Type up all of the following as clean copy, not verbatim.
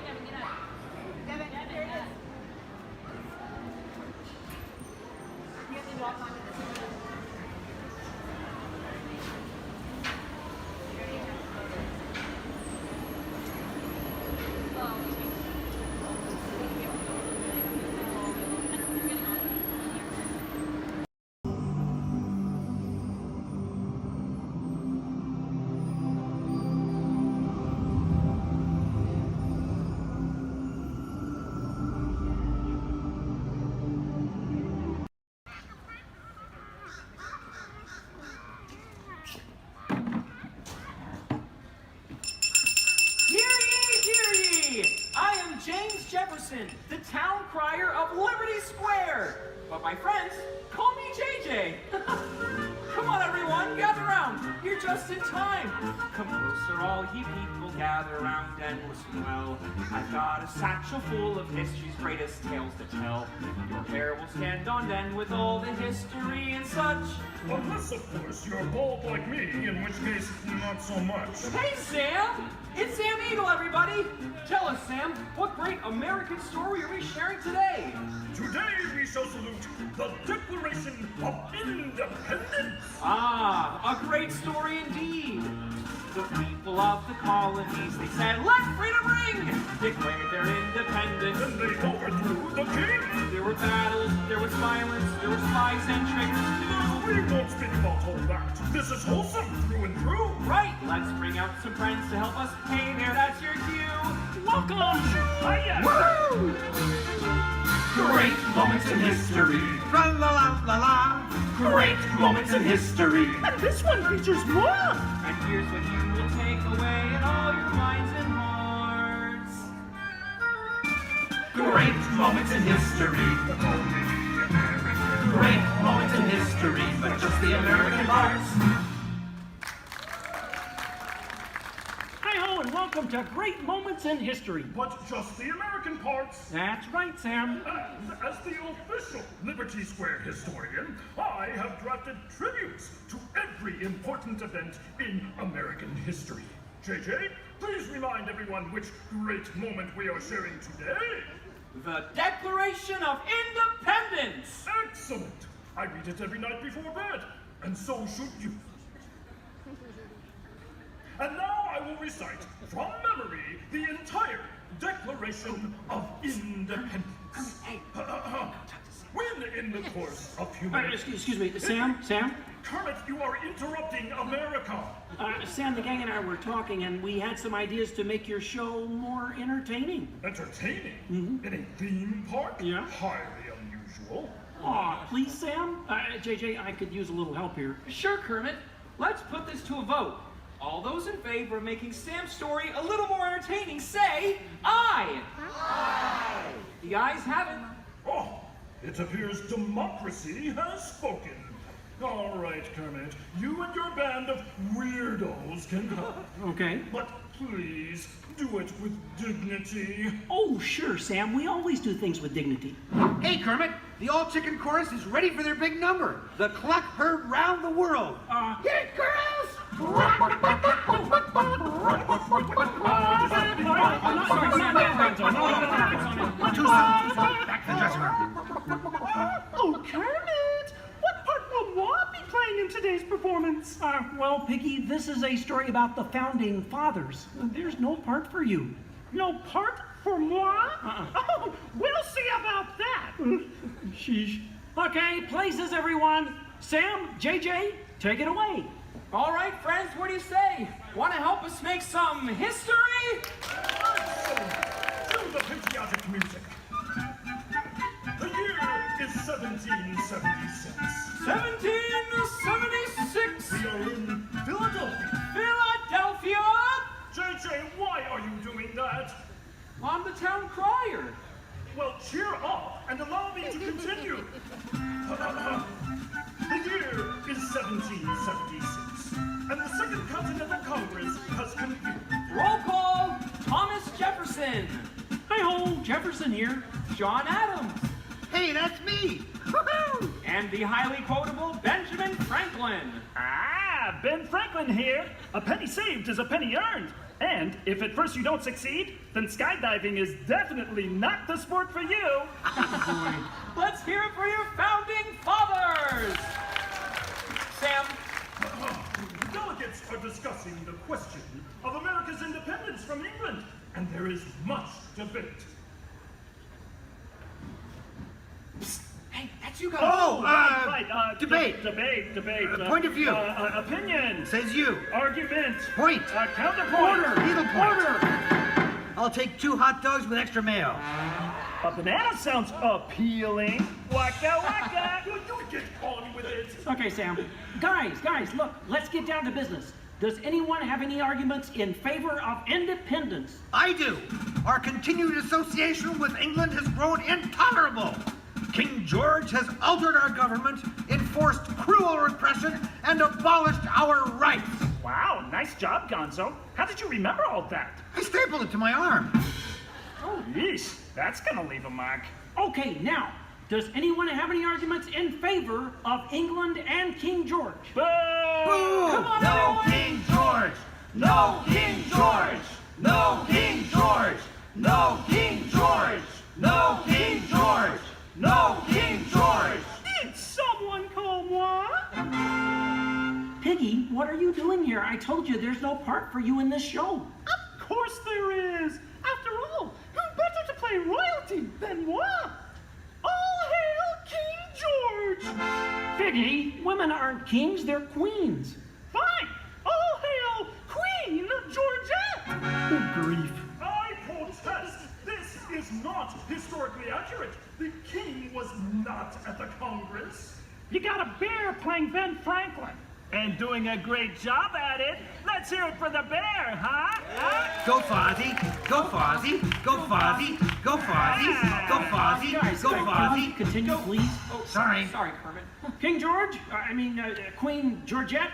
Devin, here it is. You have to walk onto this. The town crier of Liberty Square. But my friends call me JJ. Come on, everyone, gather round. You're just in time. Come closer, all ye people, gather round and listen well. I've got a satchel full of history's greatest tales to tell. Your hair will stand on end with all the history and such. Unless, of course, you're bald like me, in which case, not so much. Hey, Sam! It's Sam Eagle, everybody! Tell us, Sam, what great American story are we sharing today? Today we shall salute the Declaration of Independence! Ah, a great story indeed! The people of the colonies, they said, let freedom ring! Declared their independence. Then they overthrew the king! There were battles, there was violence, there were spies and traitors too. We won't speak about all that. This is wholesome through and through. Right, let's bring out some friends to help us. Hey there, that's your cue. Welcome! Hiya! Woo! Great moments in history. Tra la la la la. Great moments in history. And this one features more! And here's what you will take away in all your minds and hearts. Great moments in history. Great moments in history, but just the American parts. Hi-ho, and welcome to Great Moments in History. But just the American parts. That's right, Sam. And as the official Liberty Square historian, I have drafted tributes to every important event in American history. JJ, please remind everyone which great moment we are sharing today. The Declaration of Independence! Excellent! I read it every night before bed, and so should you. And now I will recite from memory the entire Declaration of Independence. When in the course of human... Excuse me, Sam? Kermit, you are interrupting America. Sam, the gang and I were talking, and we had some ideas to make your show more entertaining. Entertaining? In a theme park? Yeah. Highly unusual. Aw, please, Sam? JJ, I could use a little help here. Sure, Kermit. Let's put this to a vote. All those in favor of making Sam's story a little more entertaining, say aye! Aye! The ayes have it. Oh, it appears democracy has spoken. All right, Kermit, you and your band of weirdos can help. Okay. But please, do it with dignity. Oh, sure, Sam. We always do things with dignity. Hey, Kermit, the all-chicken chorus is ready for their big number. The cluck heard round the world. Hit it, girls! Back to the dressing room. Oh, Kermit! What part will Walt be playing in today's performance? Well, Piggy, this is a story about the founding fathers. There's no part for you. No part for moi? Oh, we'll see about that. Sheesh. Okay, places, everyone. Sam, JJ, take it away. All right, friends, what do you say? Want to help us make some history? To the patriotic music. The year is 1776. 1776! We are in Philadelphia. Philadelphia! JJ, why are you doing that? I'm the town crier. Well, cheer up and allow me to continue. The year is 1776, and the Second Continental Congress has convened. Roll call, Thomas Jefferson. Hi-ho, Jefferson here. John Adams. Hey, that's me. Woohoo! And the highly quotable Benjamin Franklin. Ah, Ben Franklin here. A penny saved is a penny earned. And if at first you don't succeed, then skydiving is definitely not the sport for you. Let's hear it for your founding fathers! Sam, The delegates are discussing the question of America's independence from England, and there is much debate. Hey, that's you guys. Right, debate. Debate. Point of view. Opinion. Says you. Argument. Point. Counterpoint. Needlepoint. I'll take 2 hot dogs with extra mayo. A banana sounds appealing. Waka waka. You get on with it. Okay, Sam. Guys, look, let's get down to business. Does anyone have any arguments in favor of independence? I do. Our continued association with England has grown intolerable. King George has altered our government, enforced cruel repression, and abolished our rights. Wow, nice job, Gonzo. How did you remember all that? I stapled it to my arm. Oh, yeesh. That's gonna leave a mark. Okay, now, does anyone have any arguments in favor of England and King George? Boo! Come on, no King George! No King George! No King George! No King George! No King George! No King George! Did someone call what? Piggy, what are you doing here? I told you there's no part for you in this show. Of course there is. After all, who better to play royalty than moi? All hail King George! Piggy, women aren't kings, they're queens. Fine. All hail Queen Georgette! Good grief. I protest. This is not historically accurate. The king was not at the Congress. You got a bear playing Ben Franklin. And doing a great job at it. Let's hear it for the bear, huh? Go Fozzie! Go Fozzie! Go Fozzie! Go Fozzie! Go Fozzie! Guys, Go can we Fozzie! continue, please? oh, Sorry. Sorry, Kermit. King George, Queen Georgette,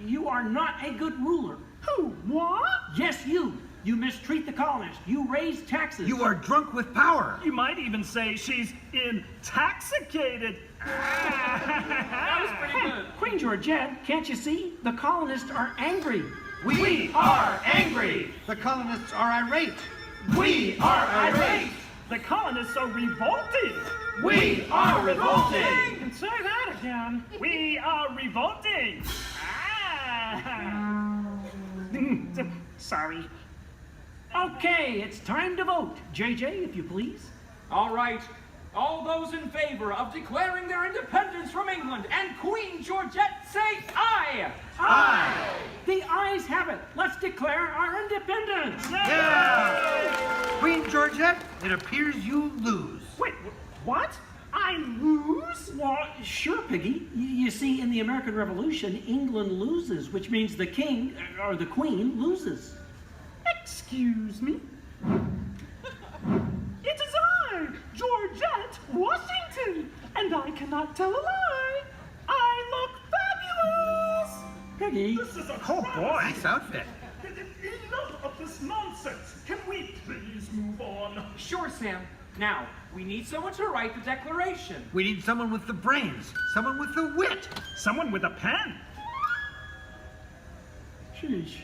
you are not a good ruler. Who? What? Yes, you. You mistreat the colonists. You raise taxes. You are drunk with power. You might even say she's intoxicated. That was pretty good. Queen Georgette, can't you see? The colonists are angry. We are angry. The colonists are irate. We are irate. The colonists are revolting. We are revolting. And say that again. We are revolting. Sorry. Okay, it's time to vote. JJ, if you please. All right. All those in favor of declaring their independence from England and Queen Georgette say aye! Aye! The ayes have it. Let's declare our independence. Yeah! Queen Georgette, it appears you lose. Wait, what? I lose? Well, sure, Piggy. You see, in the American Revolution, England loses, which means the king, or the queen, loses. Excuse me? It is I, Georgette Washington, and I cannot tell a lie. I look fabulous! Piggy. This is a Oh, travesty. boy. Nice outfit. Enough of this nonsense. Can we please move on? Sure, Sam. Now, we need someone to write the declaration. We need someone with the brains, someone with the wit. Someone with a pen. Sheesh.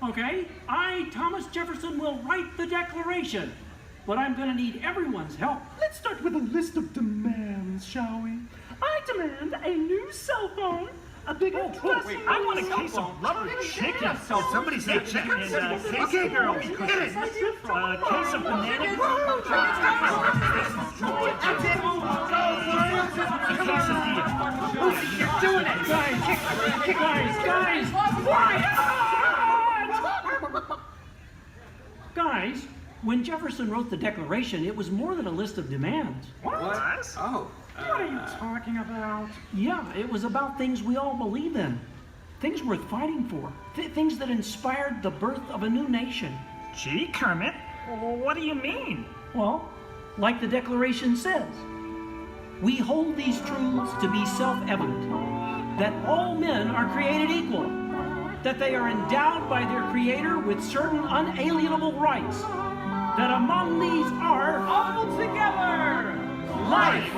Okay, I, Thomas Jefferson, will write the declaration. But I'm going to need everyone's help. Let's start with a list of demands, shall we? I demand a new cell phone, a bigger dressing wait, room. I want a case cell of phone. rubber chicken. Somebody say chicken. And case Okay, of girls, cookies. get it. Case of banana. A case of beer. You're doing it. Guys, Guys, when Jefferson wrote the Declaration, it was more than a list of demands. What? Oh. What are you talking about? Yeah, it was about things we all believe in. Things worth fighting for. Things that inspired the birth of a new nation. Gee, Kermit, what do you mean? Well, like the Declaration says, we hold these truths to be self-evident, that all men are created equal, that they are endowed by their Creator with certain unalienable rights, that among these are All together! Life,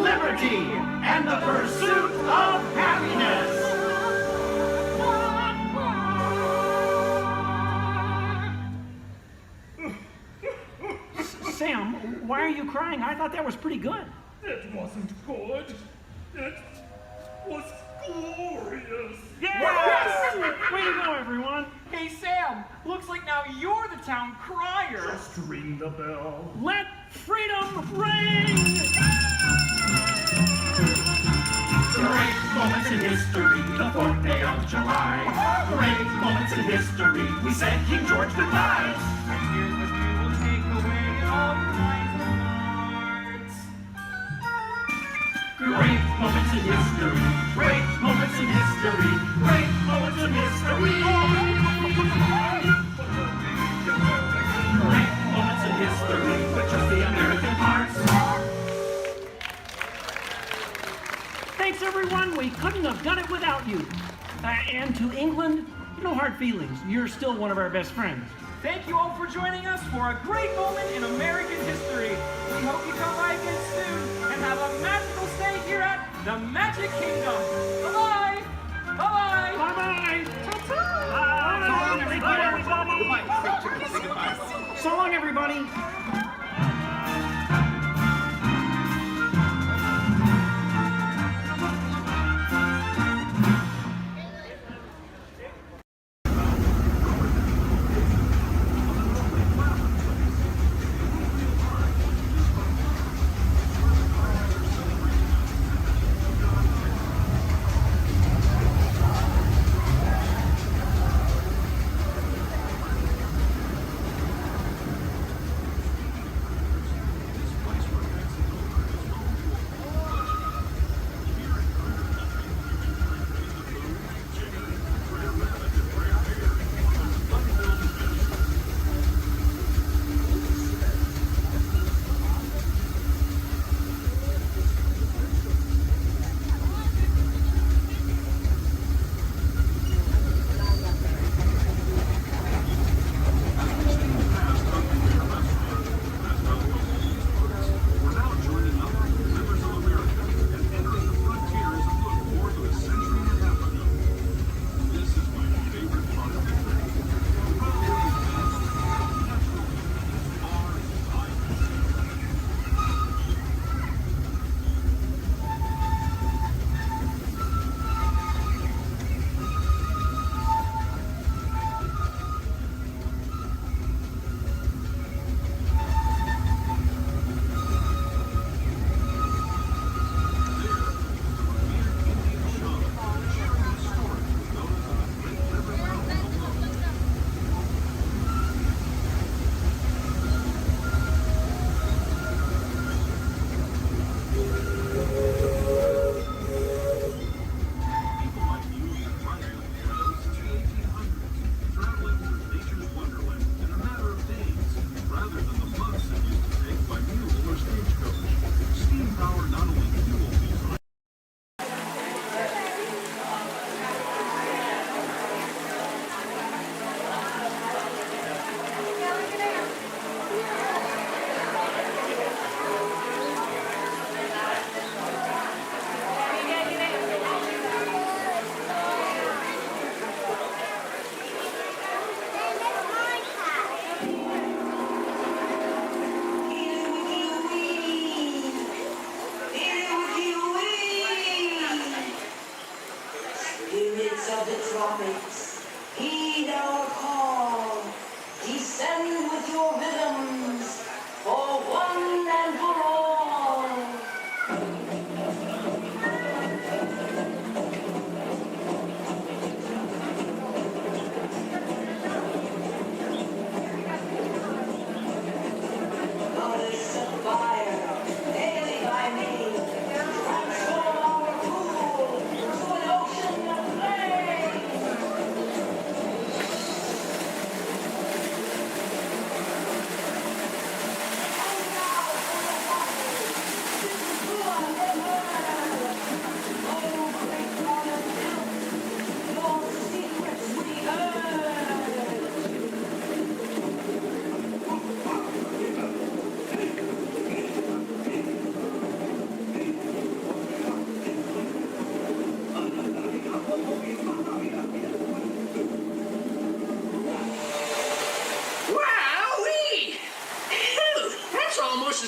liberty, and the pursuit of happiness. Sam, why are you crying? I thought that was pretty good. It wasn't good. It was glorious. Yes! Way to go, everyone. Hey, Sam, looks like now you're the town crier. Just ring the bell. Let freedom ring! Great moments in history, the 4th day of July. Great moments in history, we said King George goodbye. And here's what we will take away in all your minds and hearts. Great moments in history, great moments in history, great moments in history. Great moments in history, with just the American parts. Thanks, everyone. We couldn't have done it without you. And to England, no hard feelings. You're still one of our best friends. Thank you all for joining us for a great moment in American history. We hope you come by again soon and have a magical stay here at the Magic Kingdom. Bye-bye. Bye-bye. Bye-bye. Bye. So long, everybody.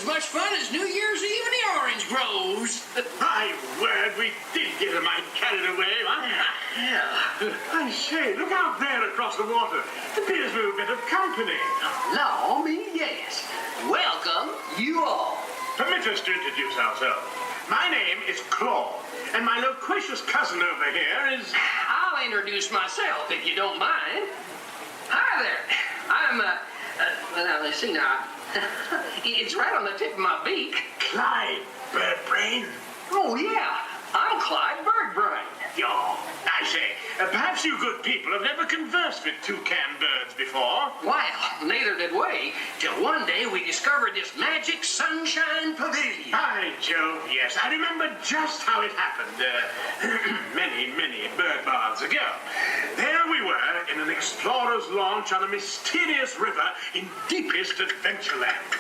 much fun as New Year's Eve in the orange groves. My word, we did get a mite carried away, huh? I say, look out there across the water. It appears we're a bit of company. Law me, yes. Welcome, you all. Permit us to introduce ourselves. My name is Claude, and my loquacious cousin over here is... I'll introduce myself, if you don't mind. Hi there. I'm, well, let's see now. It's right on the tip of my beak. Clyde Birdbrain. Oh, yeah. I'm Clyde Birdbrain. Oh, I say, perhaps you good people have never conversed with toucan birds before. Well, neither did we, till one day we discovered this magic sunshine pavilion. By Jove, yes. I remember just how it happened, many, many bird baths ago. There we were in an explorer's launch on a mysterious river in deepest Adventureland.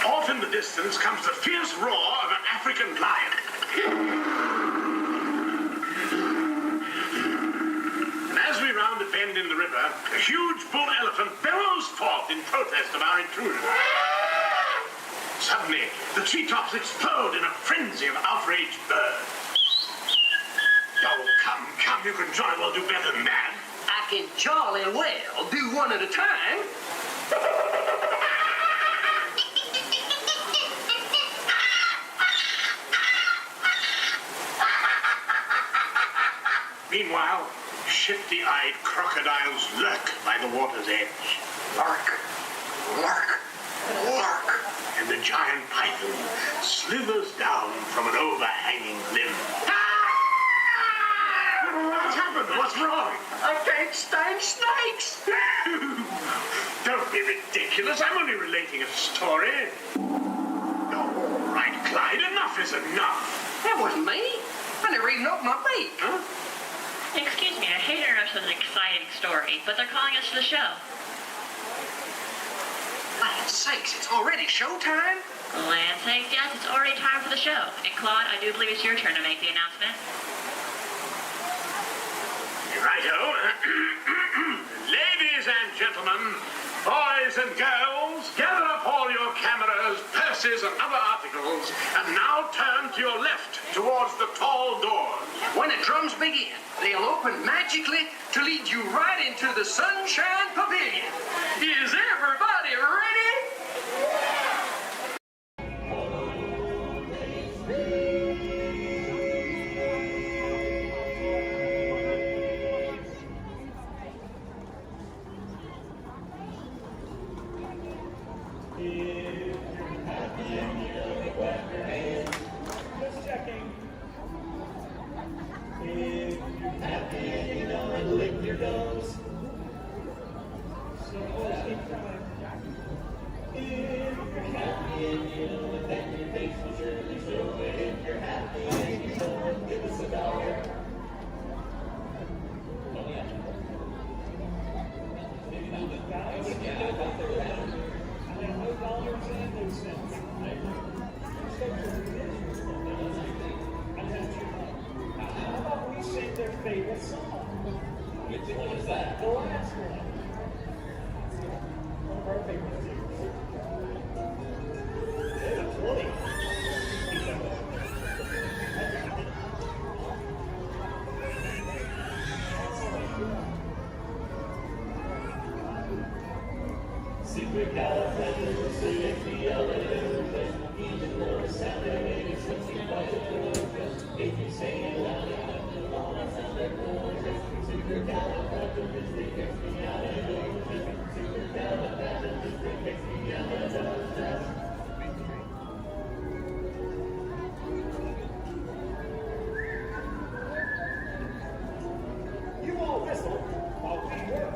Off in the distance comes the fierce roar of an African lion. And as we round a bend in the river, a huge bull elephant bellows forth in protest of our intrusion. Suddenly, the treetops explode in a frenzy of outraged birds. Oh, come, you can jolly well do better than that. I can jolly well do one at a time. Meanwhile, shifty-eyed crocodiles lurk by the water's edge. Lurk, lurk, lurk. And the giant python slithers down from an overhanging limb. What's happened? What's wrong? I can't stand snakes. Don't be ridiculous. I'm only relating a story. All right, Clyde, enough is enough. That wasn't me. I never even opened my beak. Huh? Excuse me, I hate to interrupt with an exciting story, but they're calling us to the show. Land's sakes, it's already showtime? Land sakes, yes, it's already time for the show. And Claude, I do believe it's your turn to make the announcement. Righto. Ladies and gentlemen, boys and girls, gather up all your cameras, purses, and other articles, and now turn to your left towards the tall doors. When the drums begin, they'll open magically to lead you right into the Sunshine Pavilion. Is everybody ready? You all whistle while we work.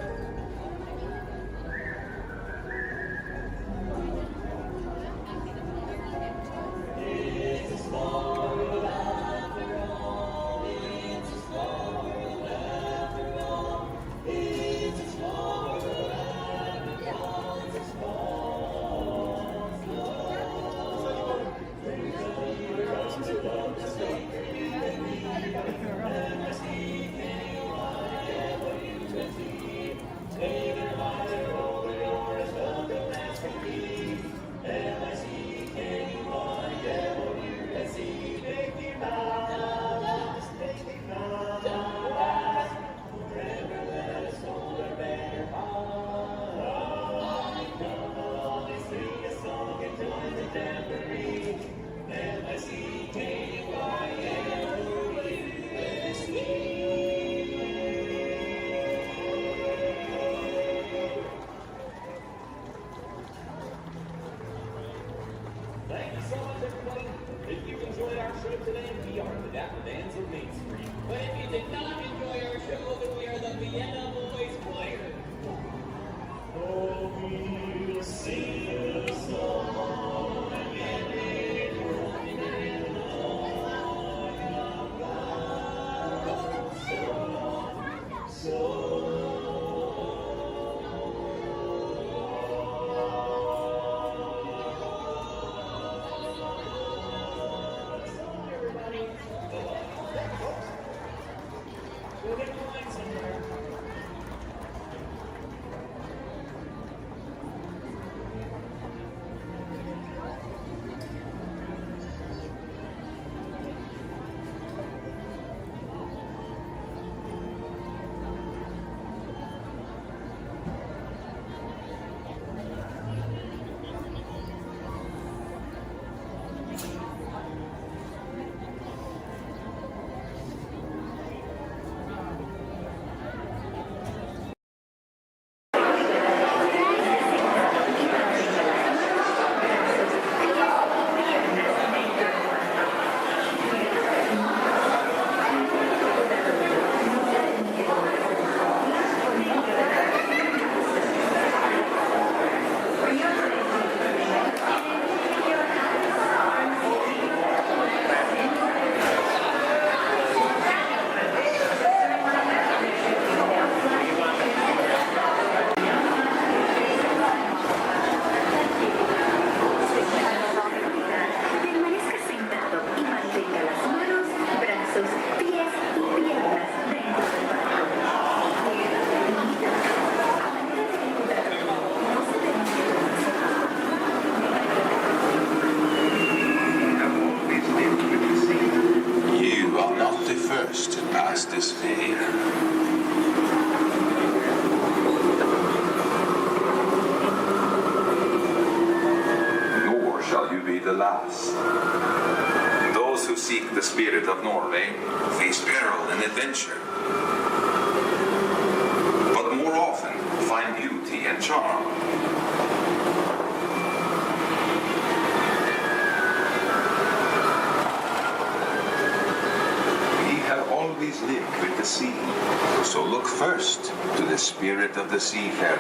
the Dapper Bands of Main Street. But if you did not enjoy our show, then we are the Vienna Boys Choir. Oh, we'll sing a song and it will be in the line of God. So we'll get the line somewhere. This day. Nor shall you be the last. Those who seek the spirit of Norway face peril and adventure, but more often find beauty and charm. Always live with the sea, so look first to the spirit of the seafarer.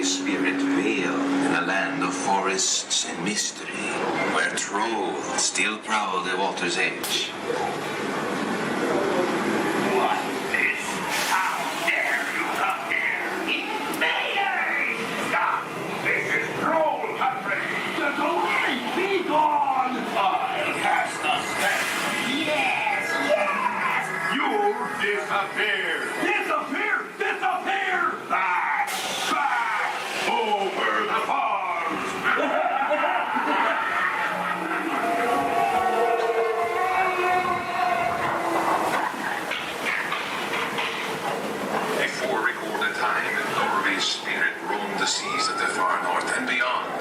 Spirit veiled in a land of forests and mystery, where trolls still prowl the water's edge. What is? How dare you come here, invaders! Stop! This is troll country! The glory be gone! I'll cast the spell. Yes, yes! You disappear! Disappear! Disappear! Back! Back! Over the farms! Before recorded time, Norway's spirit roamed the seas of the far north and beyond.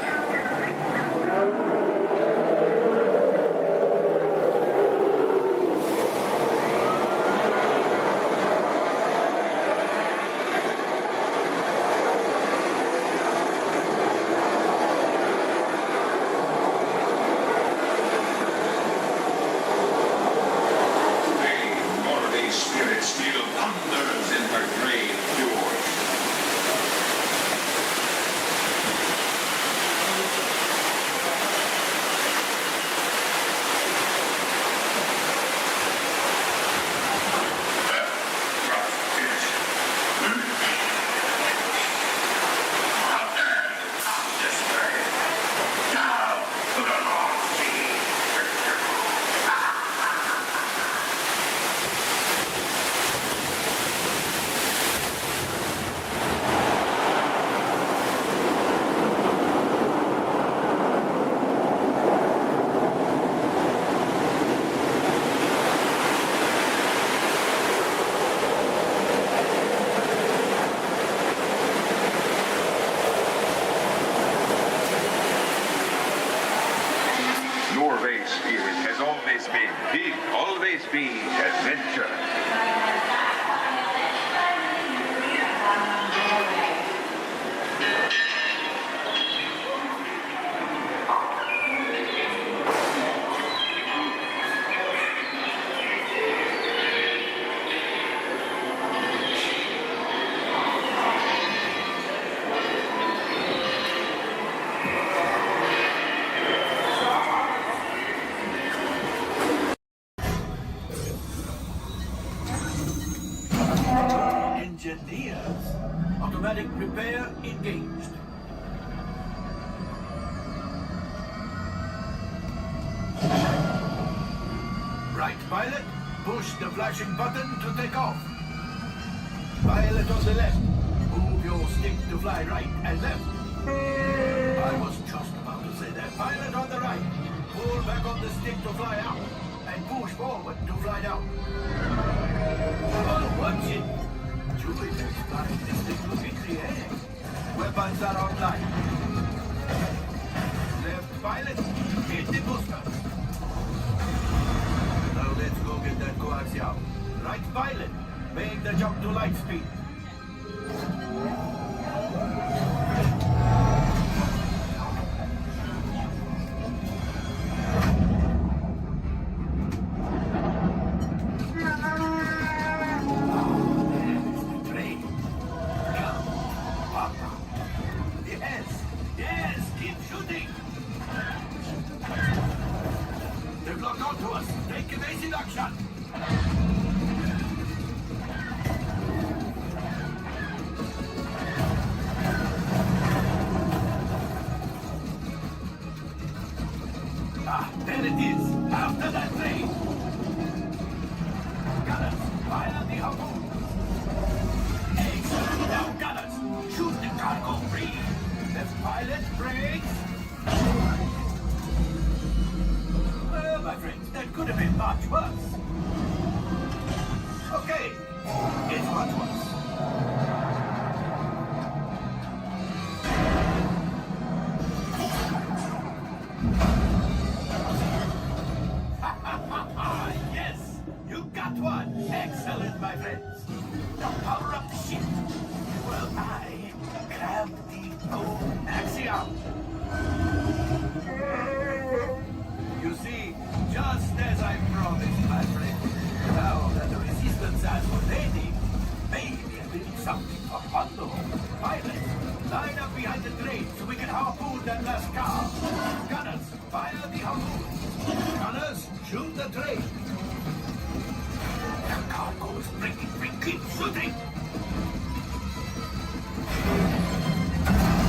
be adventure. Engineers. Automatic repair engaged. Right, pilot. Push the flashing button to take off. Pilot on the left. Move your stick to fly right and left. I was just about to say that. Pilot on the right. Pull back on the stick to fly out. And push forward to fly down. Oh, watch it. Chewie is flying this thing look in the air. Weapons are online. Left pilot, hit the booster. Now let's go get that coaxial. Right pilot, make the jump to light speed. There it is! After that train! Gunners, fire the harpoon! Excellent! Now, gunners, shoot the cargo free! Left pilot, brakes! Well, my friends, that could have been much worse. Okay, it's much worse. Yes, you got one. Excellent, my friends. Now power up the ship. Well, I grabbed the old axiom. You see, just as I promised, my friend. Now that the resistance has what they need, maybe a little something for Hondo. Pilots, line up behind the train so we can harpoon that last car. Gunners, fire the harpoon. Gunners, shoot the train. The cargo is breaking free. Keep shooting.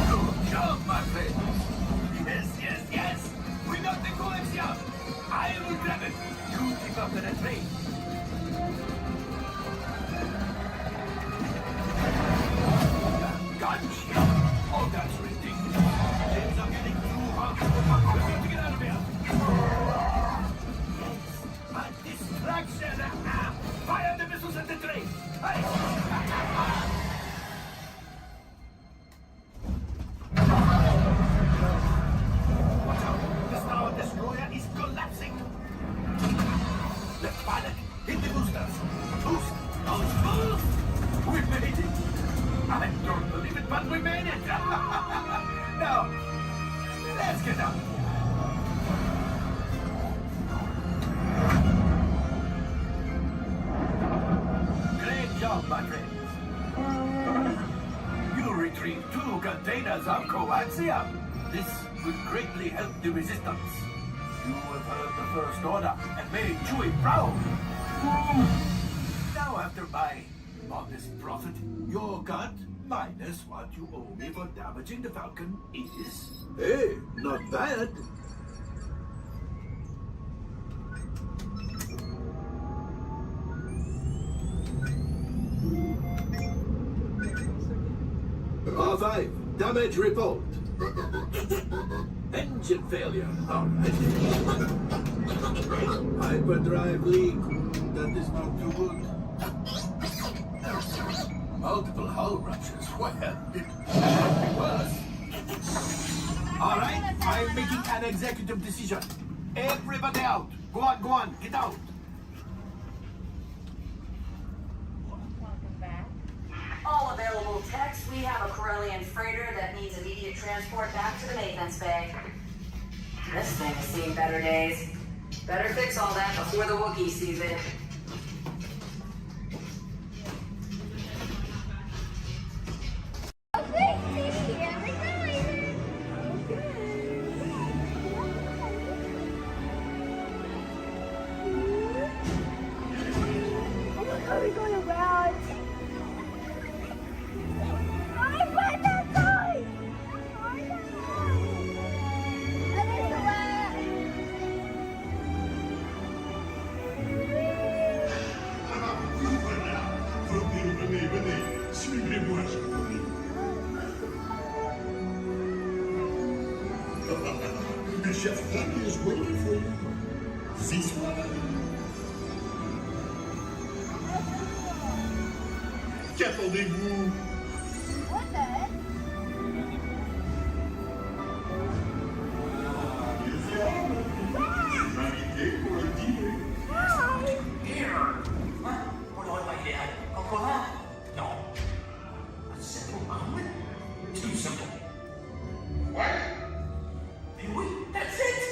Good job, my friend. Yes, yes, yes. We got the coaxium. I will grab it. You keep up to the train. Gunship. Oh, that's ridiculous. Things are getting too hot. We need to get out of here. Yes, a distraction. Fire the missiles at the train. Watch out. The Star Destroyer is collapsing. Left pilot, hit the boosters. Boost. We made it. I don't believe it, but we made it. Now, let's get out. Great job, my friends. You retrieved 2 containers of coaxium. This will greatly help the resistance. You have heard the First Order and made Chewie proud. Now, after my modest profit, your cut minus what you owe me for damaging the Falcon is... Hey, not bad. R5, damage report. Engine failure. All right. Hyperdrive leak. That is not too good. Multiple hull ruptures. Well, it might be worse. All right, I'm making an executive decision. Everybody out. Go on, get out. text, we have a Corellian freighter that needs immediate transport back to the maintenance bay. This thing has seen better days. Better fix all that before the Wookiee sees it. Chef Daddy is waiting for you. This one. Qu'attendez-vous? Invité pour le dîner. What do I like to add? Alcohol? No. A simple omelet? Too simple. What? That's it!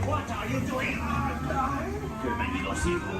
What are you doing? Bienvenido, Sifu.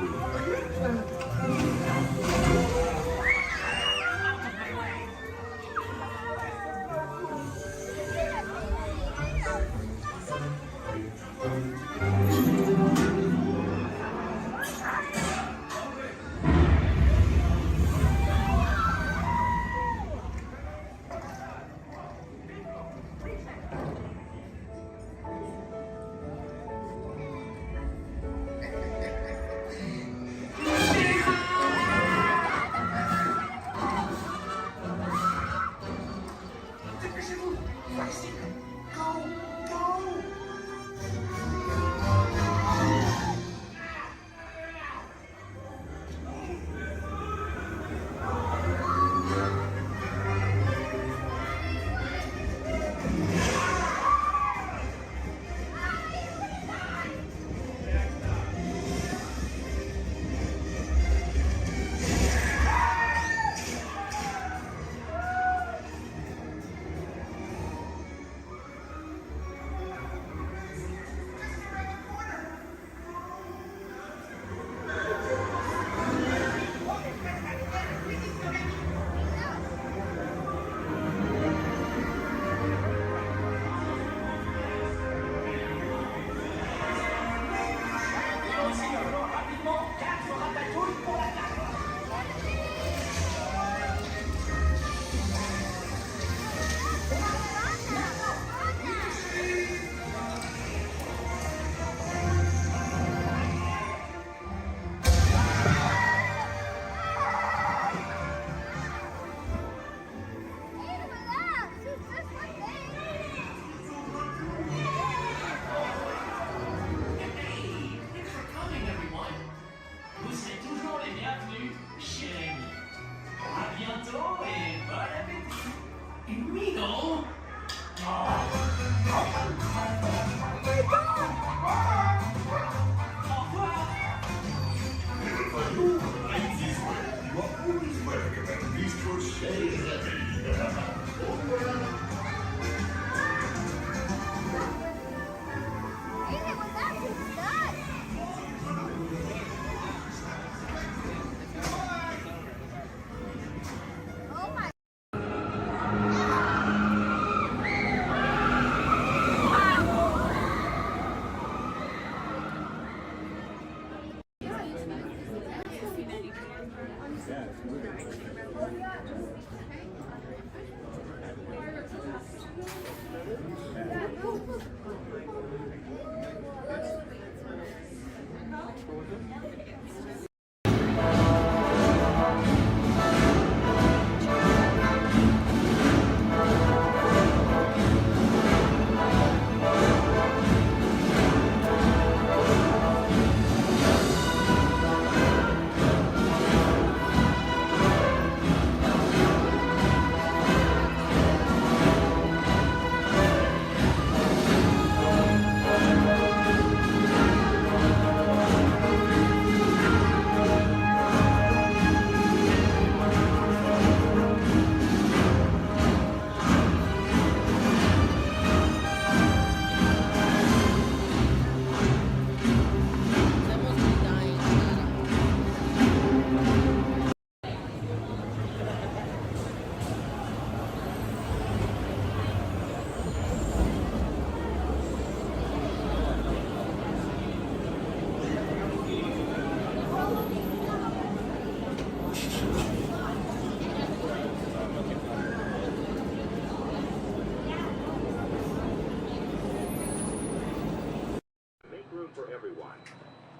for everyone.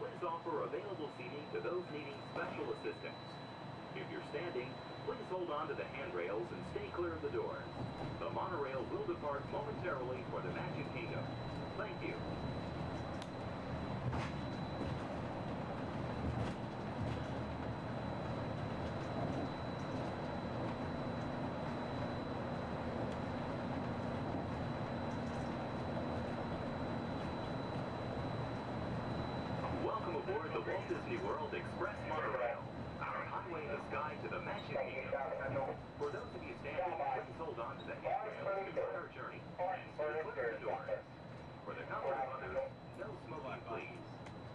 Please offer available seating to those needing special assistance. If you're standing, please hold on to the handrails and stay clear of the doors. The monorail will depart momentarily for the Magic Kingdom. Thank you. Welcome aboard the Walt Disney World Express Monorail, our highway in the sky to the Magic Kingdom. For those of you standing, please hold on to the handrails to start our journey and stay clear of the doors. For the comfort of others, no smoking, please.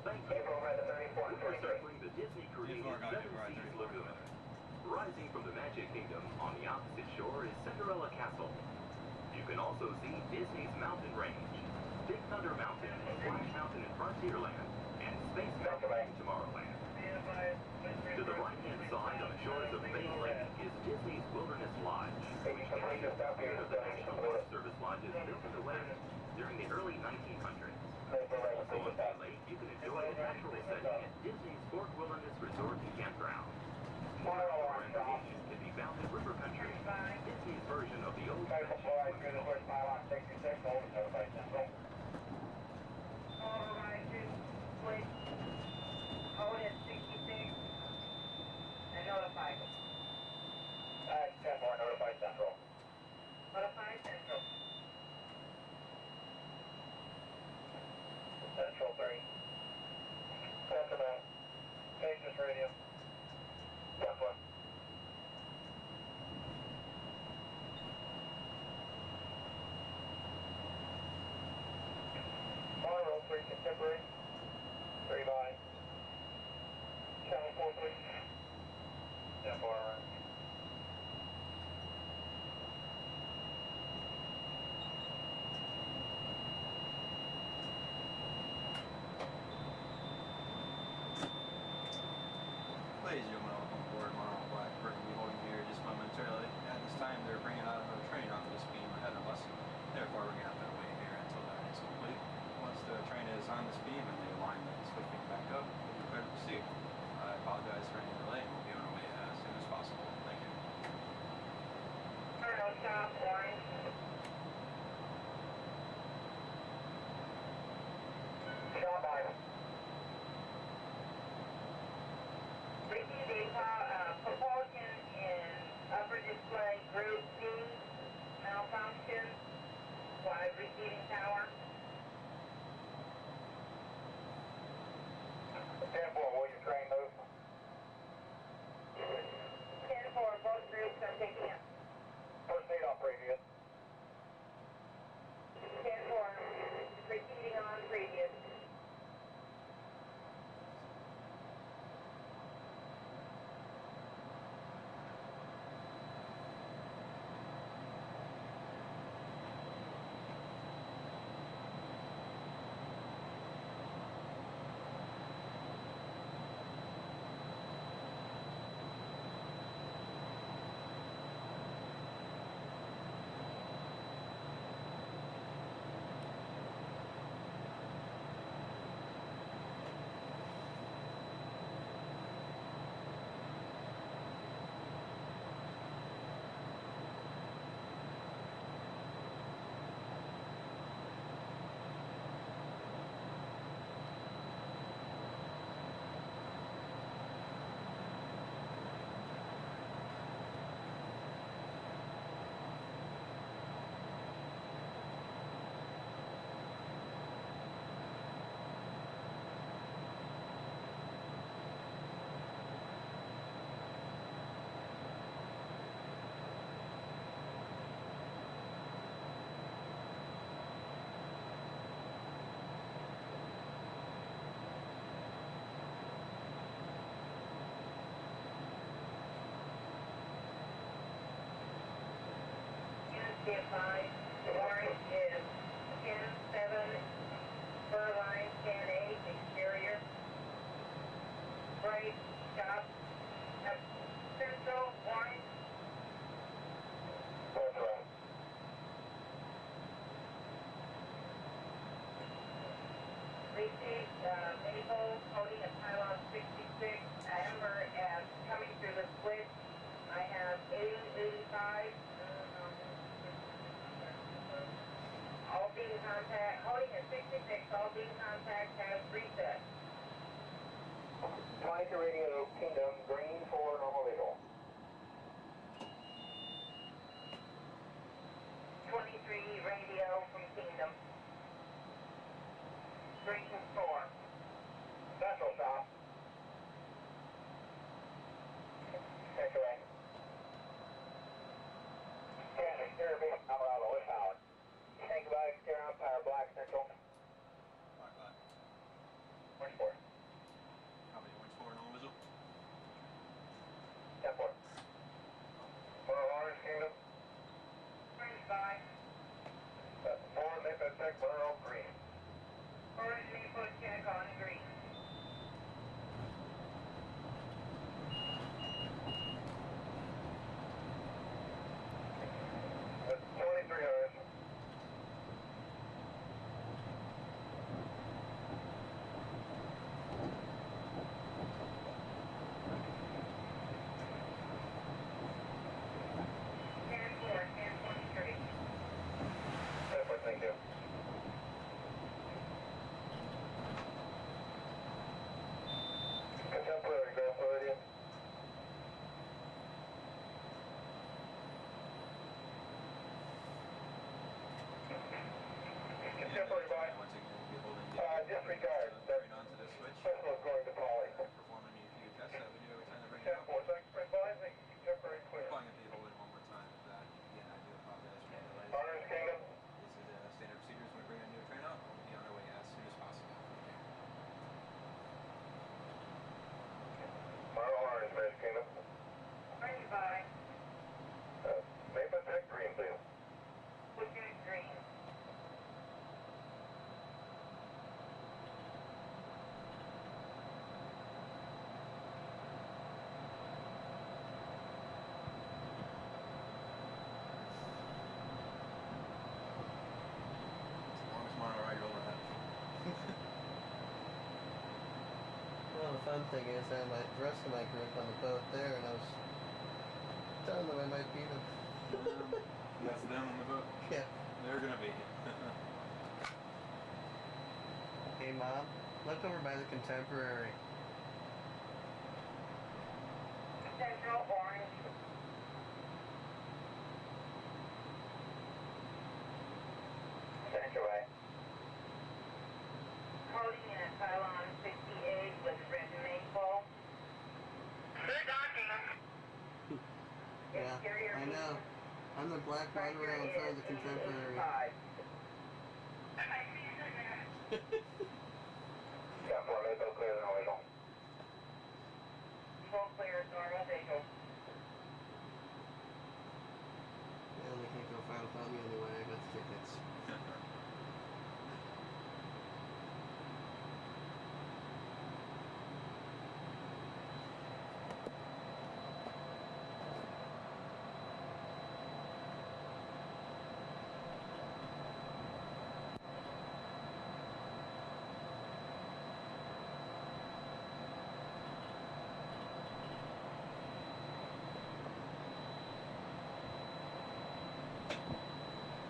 Thank you. We are circling the Disney-created Seven Seas Lagoon. Rising from the Magic Kingdom on the opposite shore is Cinderella Castle. You can also see Disney's mountain range, Big Thunder Mountain, Splash Mountain in Frontierland, and Space Mountain in Tomorrowland. To the right-hand side on the shores of Bay Lake is Disney's Wilderness Lodge, which captures the spirit of the National Forest Service lodges built in the West during the early 1900s. Also on Bay Lake, you can enjoy the natural setting at Disney's Fort Wilderness Resort and Campground. More outdoor recreation can be found in River Country, Disney's version of the old Hold at 66 and notify. 10-4, notify Central. Notify Central. Central 3. Command. Patience radio. 10-4. Monorail 3 contemporary. 3 by. Channel 4, please. 10-4, right. Ladies and gentlemen, welcome aboard Monorail Blackbird. We'll be holding here just momentarily. At this time, they're bringing out another train onto this beam ahead of us. Therefore, we're going to have to wait here until that is complete. Once the train is on this beam and the alignment is switching back up, we'll be prepared to proceed. I apologize for any delay, and we'll be on our way as soon as possible. Thank you. Turn stop, orange. Stop by. Receiving propulsion in upper display group C, malfunction, wide receiving tower. 10-4, will your train move? 10-4, both groups are picking up. Proceed on previous. 10-4, proceeding on previous. Get by. Orange is 10-7, fur line 10-8, exterior. Brake, stop. Central, orange. Receive Team contact has reset. 22 radio Kingdom, green for normal visual. 23 radio from Kingdom. Green 4. Central stop. Take away. Yeah, exterior beam, Colorado, westbound. Take about exterior umpire, black central. Black. Orange 4. Copy, orange 4, normal visual. 10-4. Orange Kingdom. Orange 5. 4, Maple Tech, Burrow, green. Orange Maple check on green. That's 23 hours. Thank you. Contemporary, go Floridian. Contemporary by. Once again, we'll be holding Disregard. right onto this switch. Special is going to Polly. Performing a few tests that we do every time they bring it up. 10-4, thanks for advising. Contemporary clear. Probably going to be holding one more time if that. Again, I do apologize for the delays. Orange Kingdom. This is standard procedures when we bring a new train out. We'll be on our way as soon as possible. Orange, Magic Kingdom. Orange 5. Maple Tech, green, please. Lieutenant green. Mono ride you'll ever have. Well, the fun thing is I had the rest of my group on the boat there, and I was telling them I might beat them. That's them on the boat? Yeah. They're gonna be. Hey, Mom, look over by the Contemporary. Central orange. Central way. Coding in a pylon 68 with red maple. Good docking. Yeah, I know. I'm the black right around in front of the Contemporary. Yeah, for Maple clear, no visual. Full clear, normal visual. Yeah, they can't go far without me anyway. I got the tickets.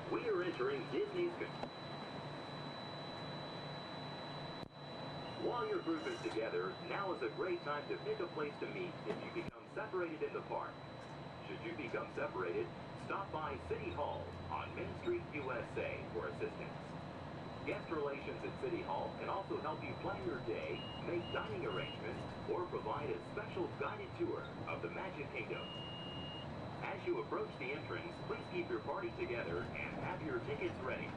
We are entering Disney's. While your group is together, now is a great time to pick a place to meet if you become separated in the park. Should you become separated, stop by City Hall on Main Street, USA for assistance. Guest relations at City Hall can also help you plan your day, make dining arrangements, or provide a special guided tour of the Magic Kingdom. As you approach the entrance, please keep your party together and have your tickets ready.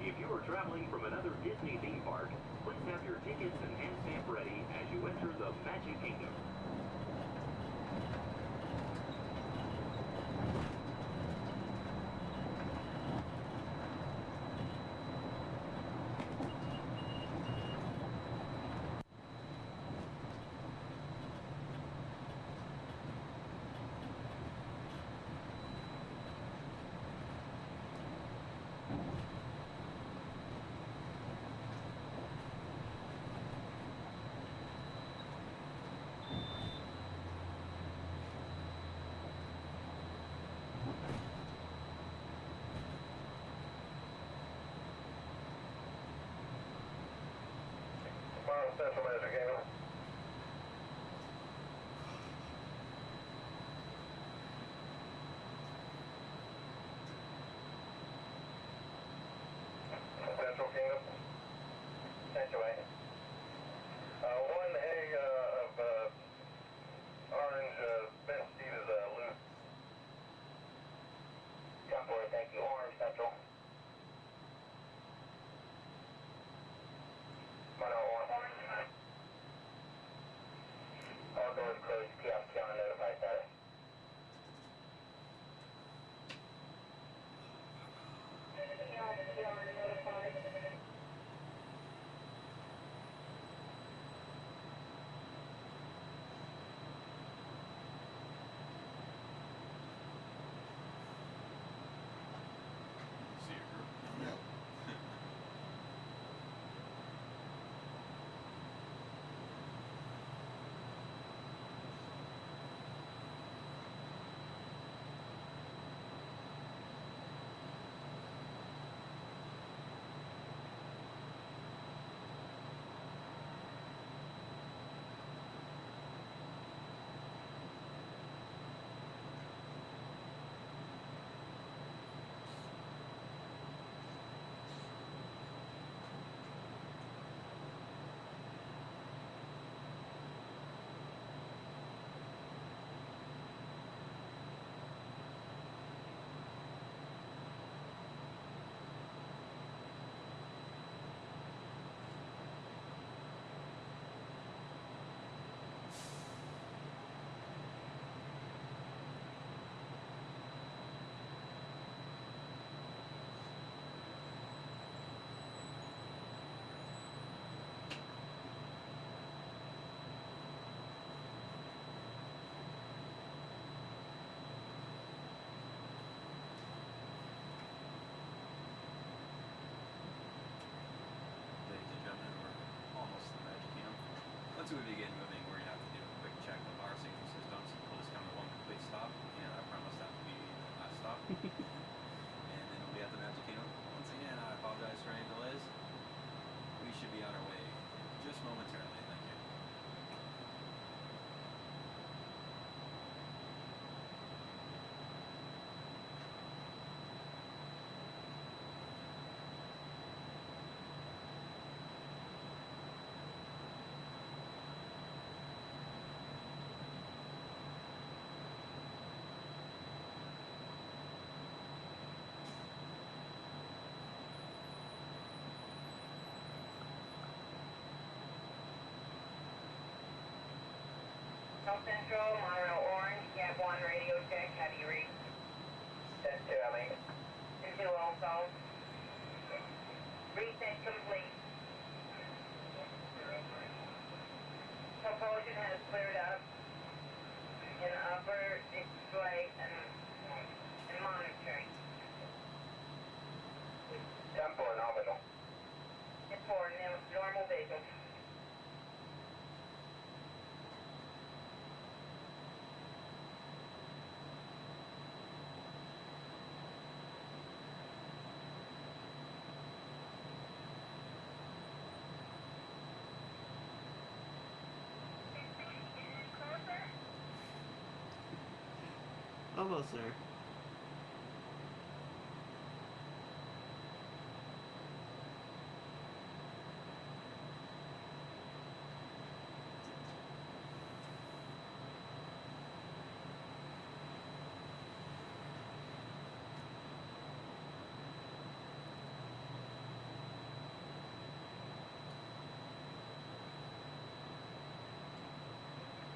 If you are traveling from another Disney theme park, please have your tickets and hand stamp ready as you enter the Magic Kingdom. Central Magic Kingdom. Central Kingdom. Sanctuary. One egg of orange bench seat is loose. Temporary, thank you. Orange Central. All doors closed. Kiosk on notify status. See your group. No. Ladies and gentlemen, we're almost to the Magic Kingdom. Once we begin moving, we're going to have to do a quick check of our safety systems. We'll just come to one complete stop, and I promise that will be the last stop. And then we'll be at the Magic Kingdom. Once again, I apologize for any delays. We should be on our way just momentarily. Thank you. South Central, Monorail Orange, Cab 1 radio check, have you reached? That's two, I mean. Digital also. Reset complete. Propulsion has cleared up in upper display and monitoring. Tempo nominal. It's for normal visual. Almost there.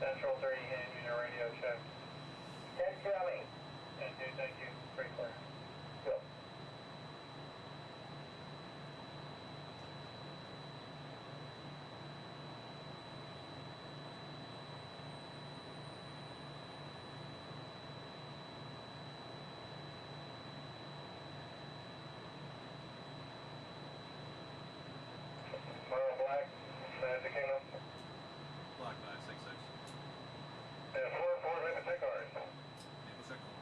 Central 3, hand user radio check. 10-2, I mean. 10-2, thank you. Pretty clear. Go. Black, Magic Kingdom. Block 566. And 4-4, Maple Tech cars. Maple Circle.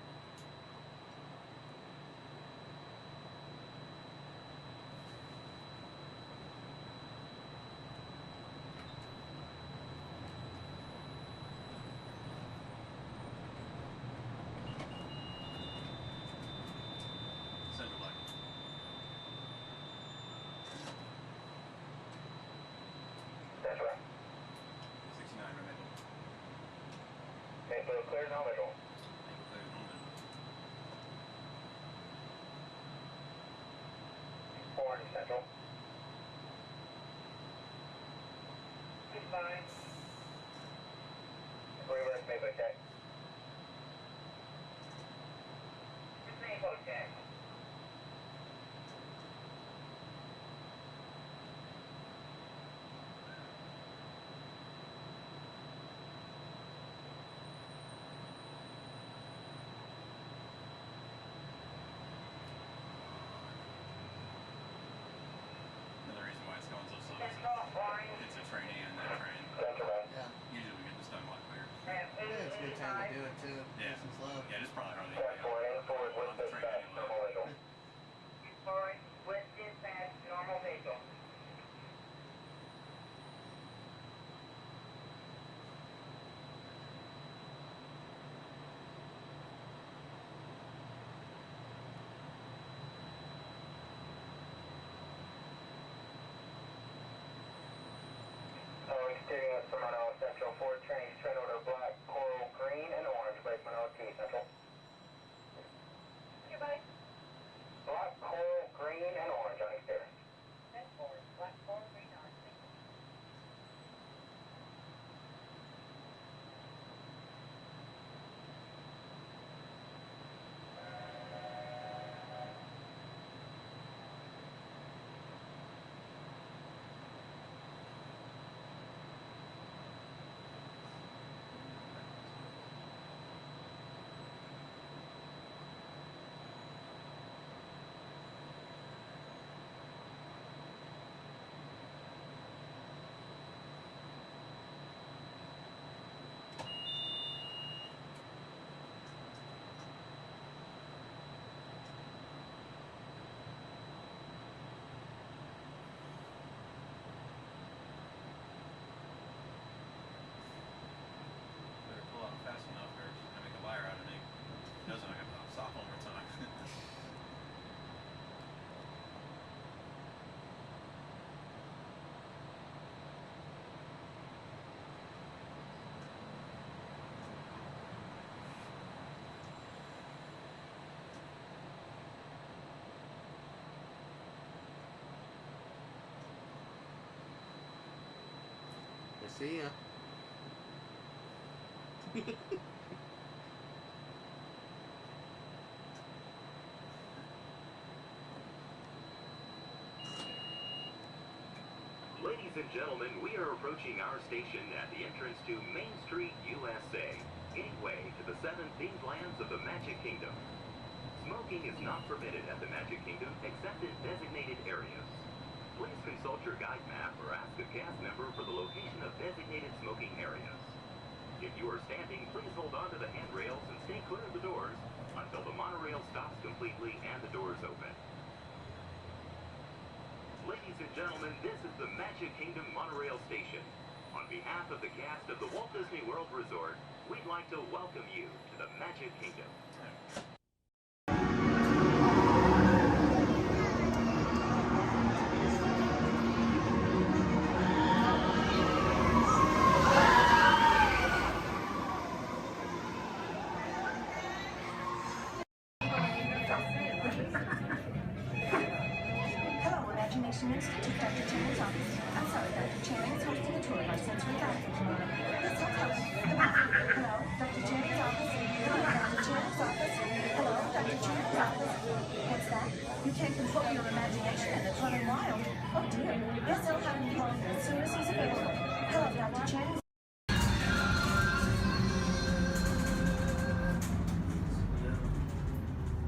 clear, no visual. Orange Central. It's fine. Reverse Maple check. Maple check. Another reason why it's going so slow is it's a trainee and that train. Yeah. Usually we get this done a lot quicker. Yeah, it's a good time to do it too. Yeah. Nice and slow. Yeah, there's probably hardly anybody on the train anyway. Forward, with dispatch, normal visual. Exterior Toronto Central, 4 trains, train order black, coral, green, and orange, Brakeman OT Central. Goodbye. Black, coral, green, and orange on exterior. That's forward, black, forward, green, orange. Better pull out fast enough or she's gonna make a liar out of me. She doesn't, I'm gonna stop one more time. I see ya. Ladies and gentlemen, we are approaching our station at the entrance to Main Street, USA, gateway to the 7 themed lands of the Magic Kingdom. Smoking is not permitted at the Magic Kingdom except in designated areas. Please consult your guide map or ask a cast member for the location of designated smoking areas. If you are standing, please hold on to the handrails and stay clear of the doors until the monorail stops completely and the doors open. Ladies and gentlemen, this is the Magic Kingdom Monorail Station. On behalf of the cast of the Walt Disney World Resort, we'd like to welcome you to the Magic Kingdom. Hello, Imagination Institute, Dr. Channing's office. I'm sorry, Dr. Channing is hosting a tour of our sensory guidance program. Yes, hello. Hello, Dr. Channing's office. Hello, Dr. Channing's office. Hello, Dr. Channing's office. What's that? You can't control your imagination and it's running wild. Oh dear. Yes, I'll have him call you as soon as he's available. Hello, Dr. Channing's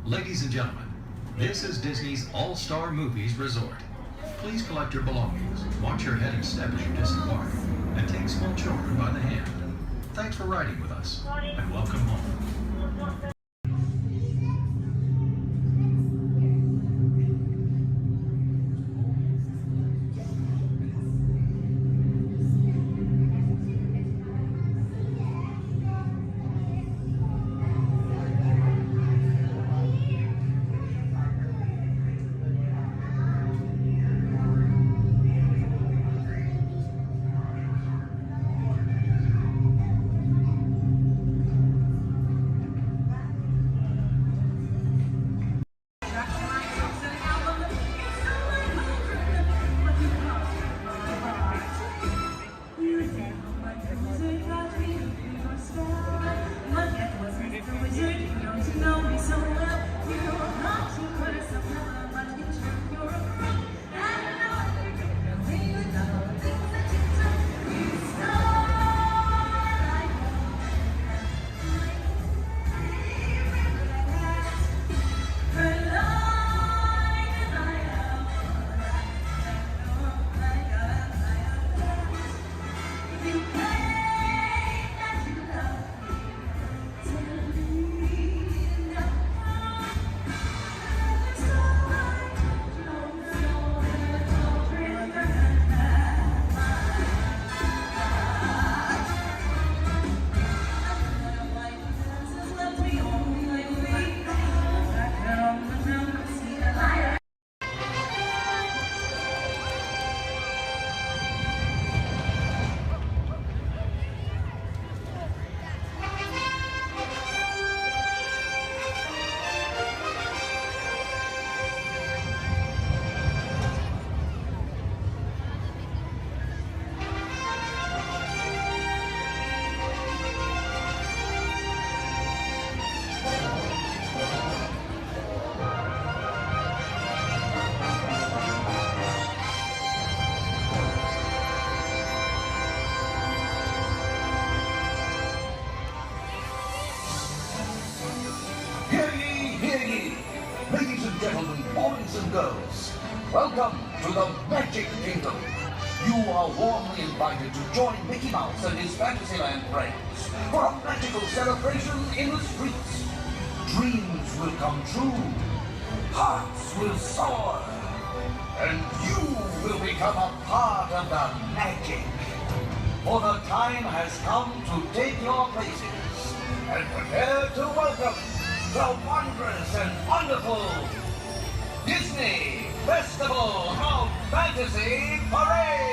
Ladies and gentlemen, this is Disney's All-Star Movies Resort. Please collect your belongings, watch your head and step as you disembark, and take small children by the hand. Thanks for riding with us, and welcome home. girls. Welcome to the Magic Kingdom. You are warmly invited to join Mickey Mouse and his Fantasyland friends for a magical celebration in the streets. Dreams will come true, hearts will soar, and you will become a part of the magic. For the time has come to take your places and prepare to welcome the wondrous and wonderful Disney Festival of Fantasy Parade!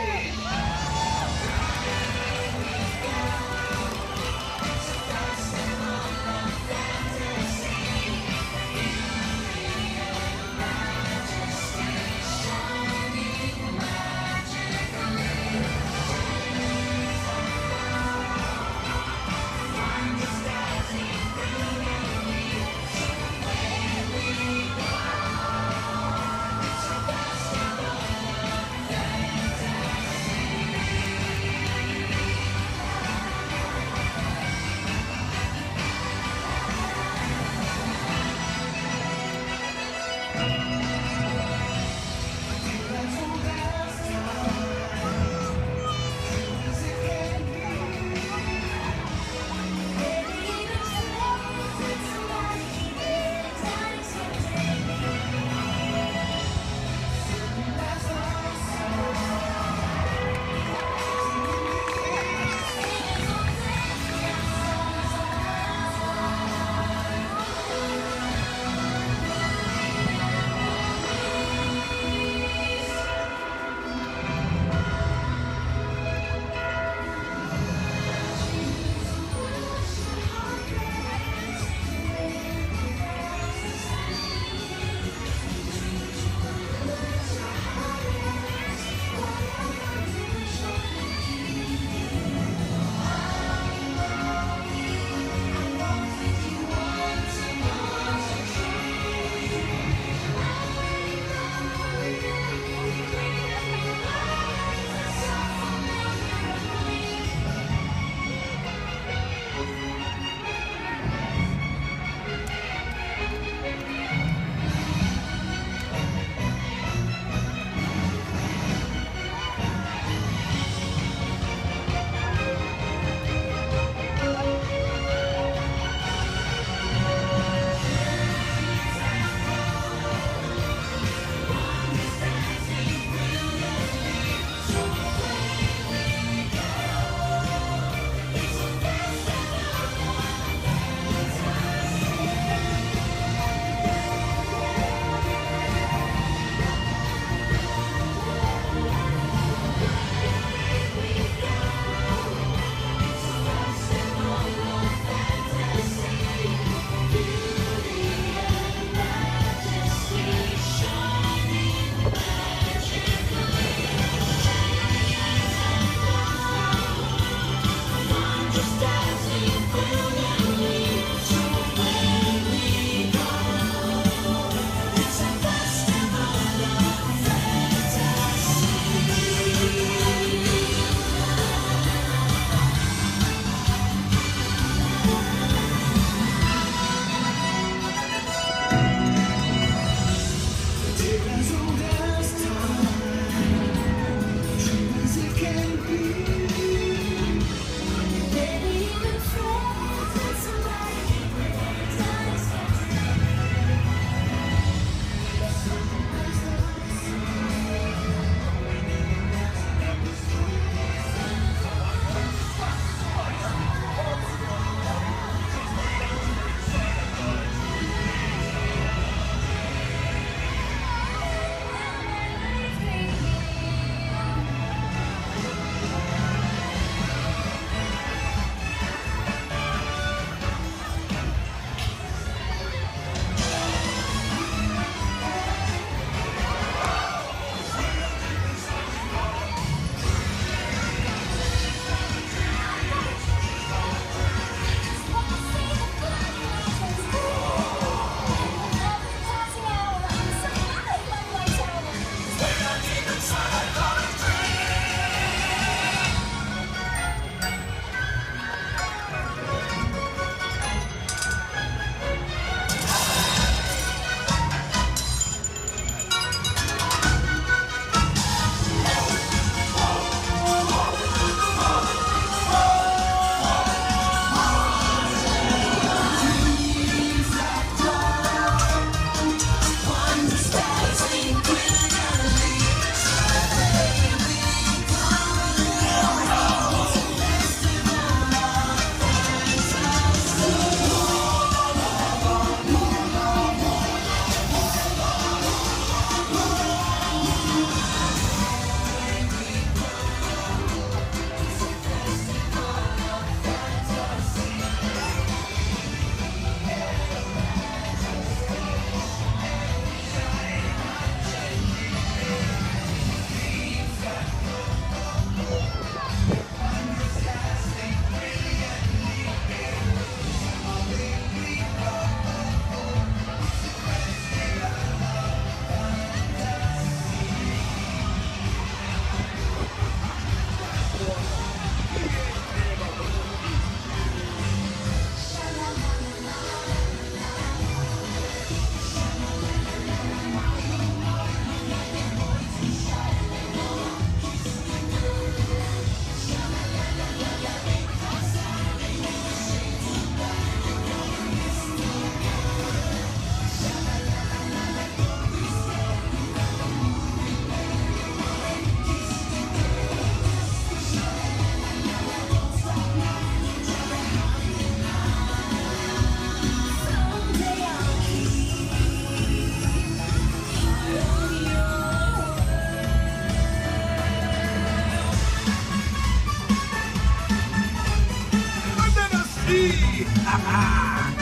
sea!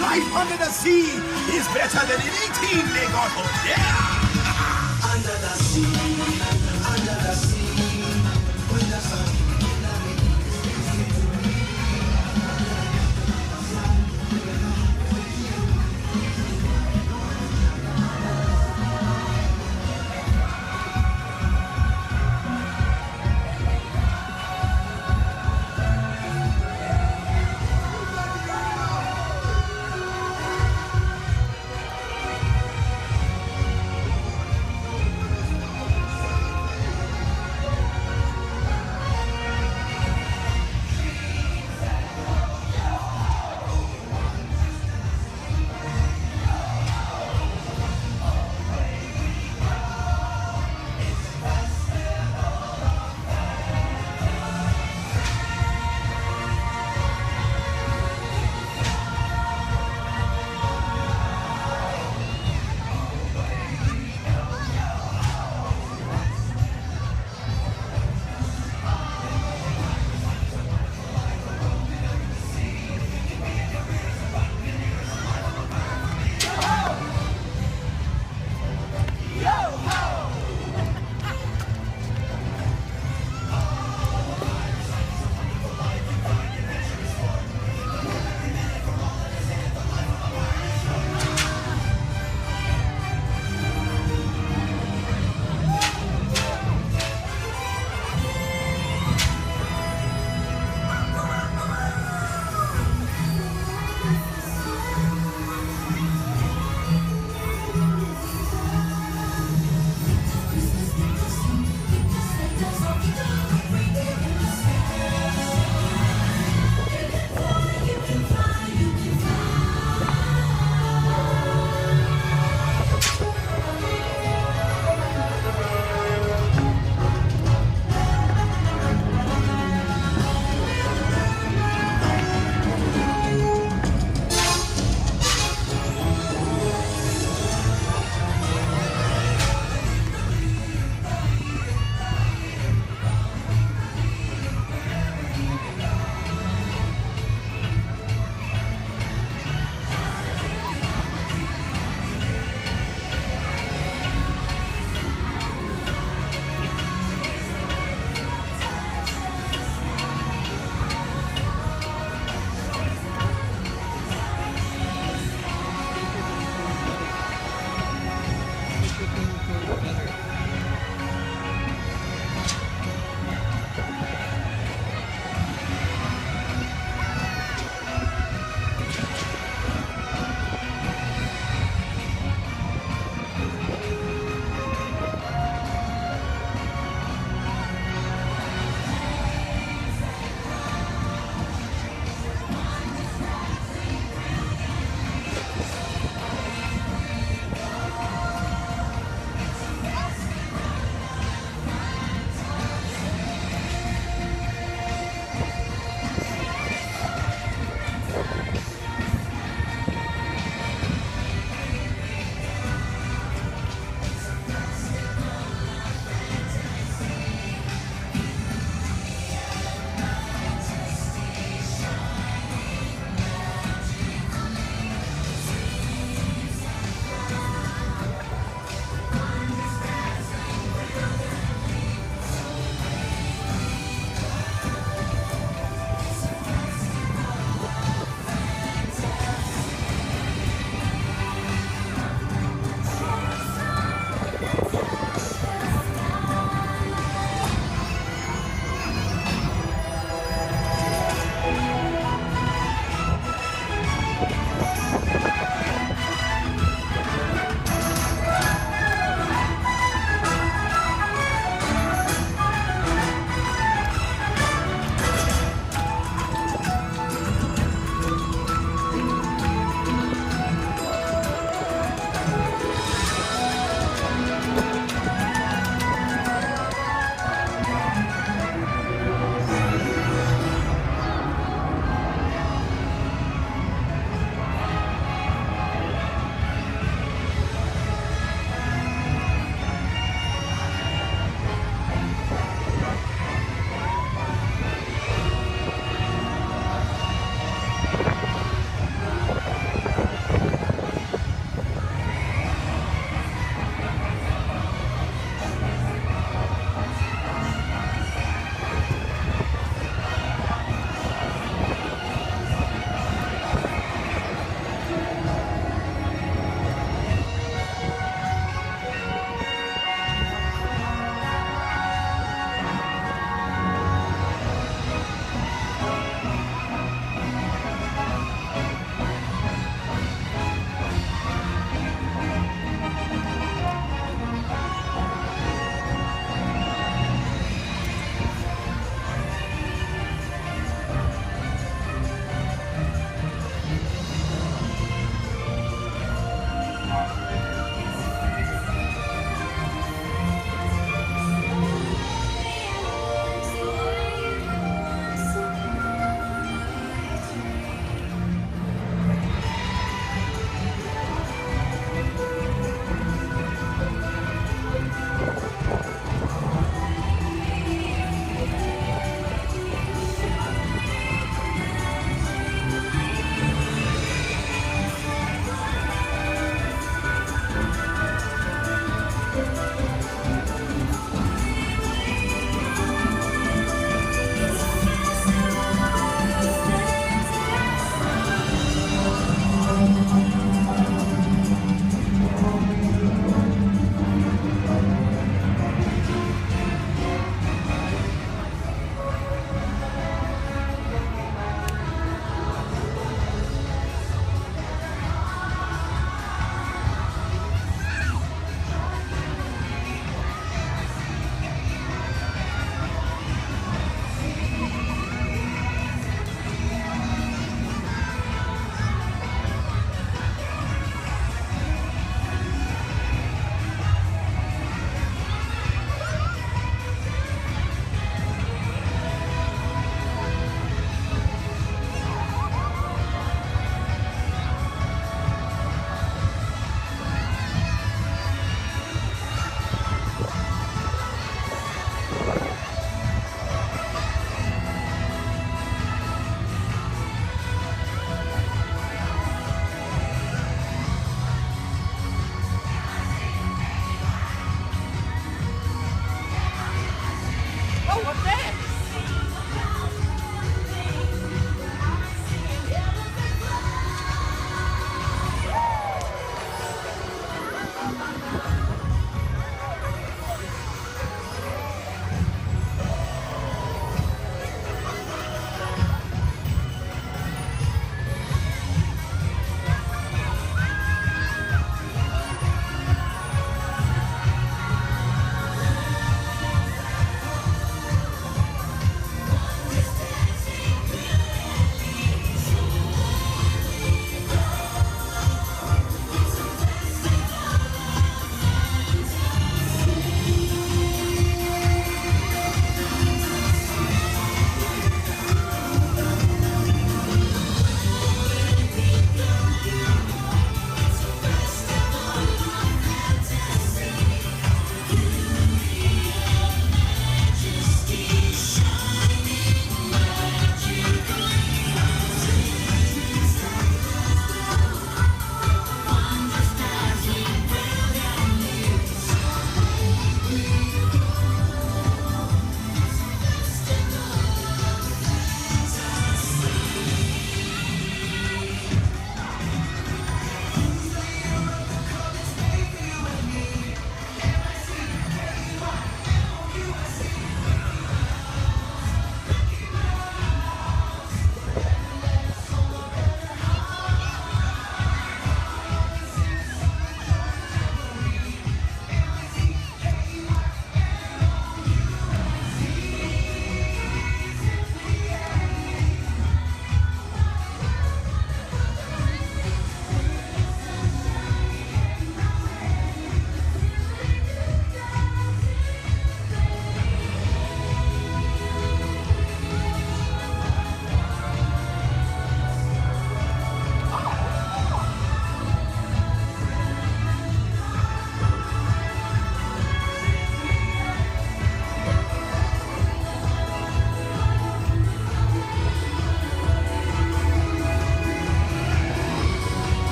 Life under the sea is better than anything they got up there! Under the sea, with the sun.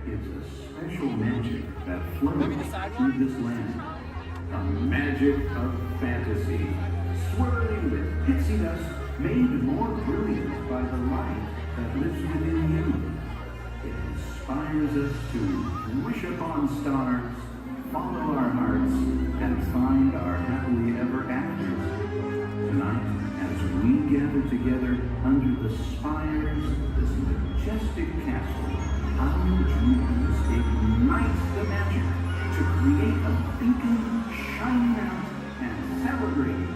is a special magic that flows through this land. A magic of fantasy, swirling with pixie dust, made more brilliant by the light that lives within you. It inspires us to wish upon stars, follow our hearts, and find our happily ever afters. Tonight, as we gather together under the spires of this majestic castle, our dreams ignite the magic to create a beacon shining out and celebrate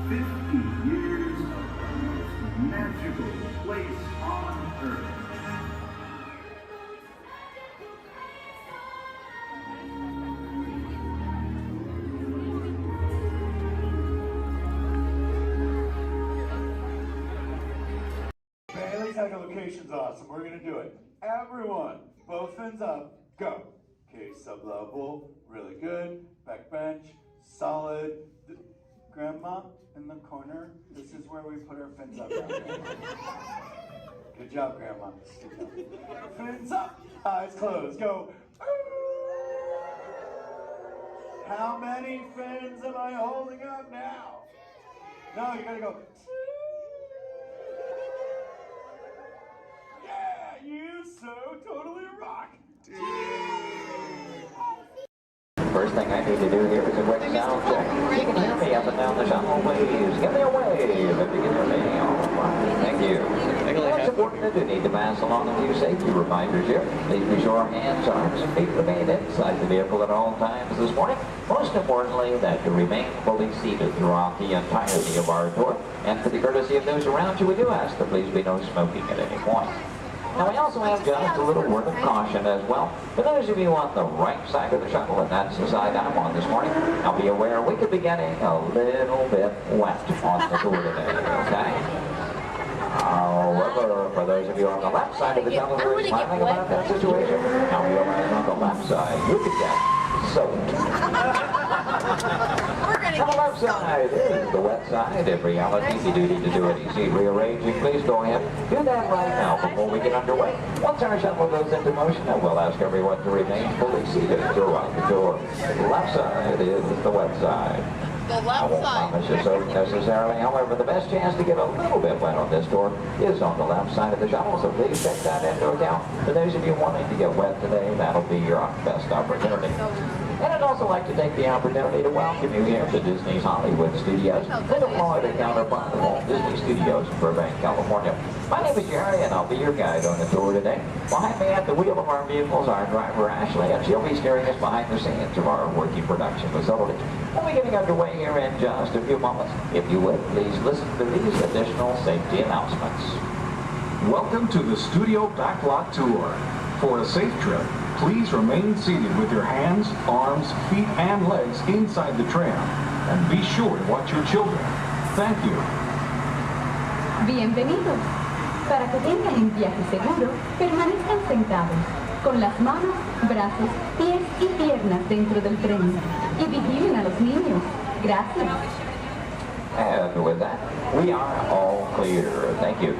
50 years of the most magical place on earth. Bailey's echolocation's awesome. We're gonna do it. Everyone, both fins up, go. Okay, sub-level, really good. Back bench, solid. Grandma in the corner. This is where we put our fins up. Good job, Grandma. Good job. Fins up, eyes closed, go. How many fins am I holding up now? No, you gotta go. Yeah, you so totally rock. First thing I need to do here is a quick sound check. You can hear me up and down the shuttle waves. Give me a wave if you can hear me. All right, thank you. It's important that you need to pass along a few safety reminders here. Please be sure hands, arms, and feet remain inside the vehicle at all times this morning. Most importantly, that you remain fully seated throughout the entirety of our tour. And for the courtesy of those around you, we do ask that please be no smoking at any point. Now we also have just a little word of caution as well. For those of you on the right side of the shuttle, and that's the side I'm on this morning, now be aware we could be getting a little bit wet on the tour today, okay? However, for those of you on the left side of the shuttle who are smiling about that situation, now realize on the left side you could get soaked. On the left side is the wet side. In reality, you do need to do any seat rearranging. Please go ahead. Do that right now before we get underway. Once our shuttle goes into motion, I will ask everyone to remain fully seated throughout the tour. The left side is the wet side. The left side. I won't promise you soak necessarily. However, the best chance to get a little bit wet on this tour is on the left side of the shuttle, so please take that into account. For those of you wanting to get wet today, that'll be your best opportunity. And I'd also like to take the opportunity to welcome you here to Disney's Hollywood Studios, with a Florida counterpart of Walt Disney Studios in Burbank, California. My name is Jerry, and I'll be your guide on the tour today. Behind me at the wheel of our vehicles, our driver Ashley, and she'll be steering us behind the scenes of our working production facility. We'll be getting underway here in just a few moments. If you would, please listen to these additional safety announcements. Welcome to the Studio Backlot Tour. For a safe trip, please remain seated with your hands, arms, feet, and legs inside the tram. And be sure to watch your children. Thank you. Bienvenidos. Para que tengan un viaje seguro, permanezcan sentados, con las manos, brazos, pies y piernas dentro del tren. Y vigilen a los niños. Gracias. And with that, we are all clear. Thank you.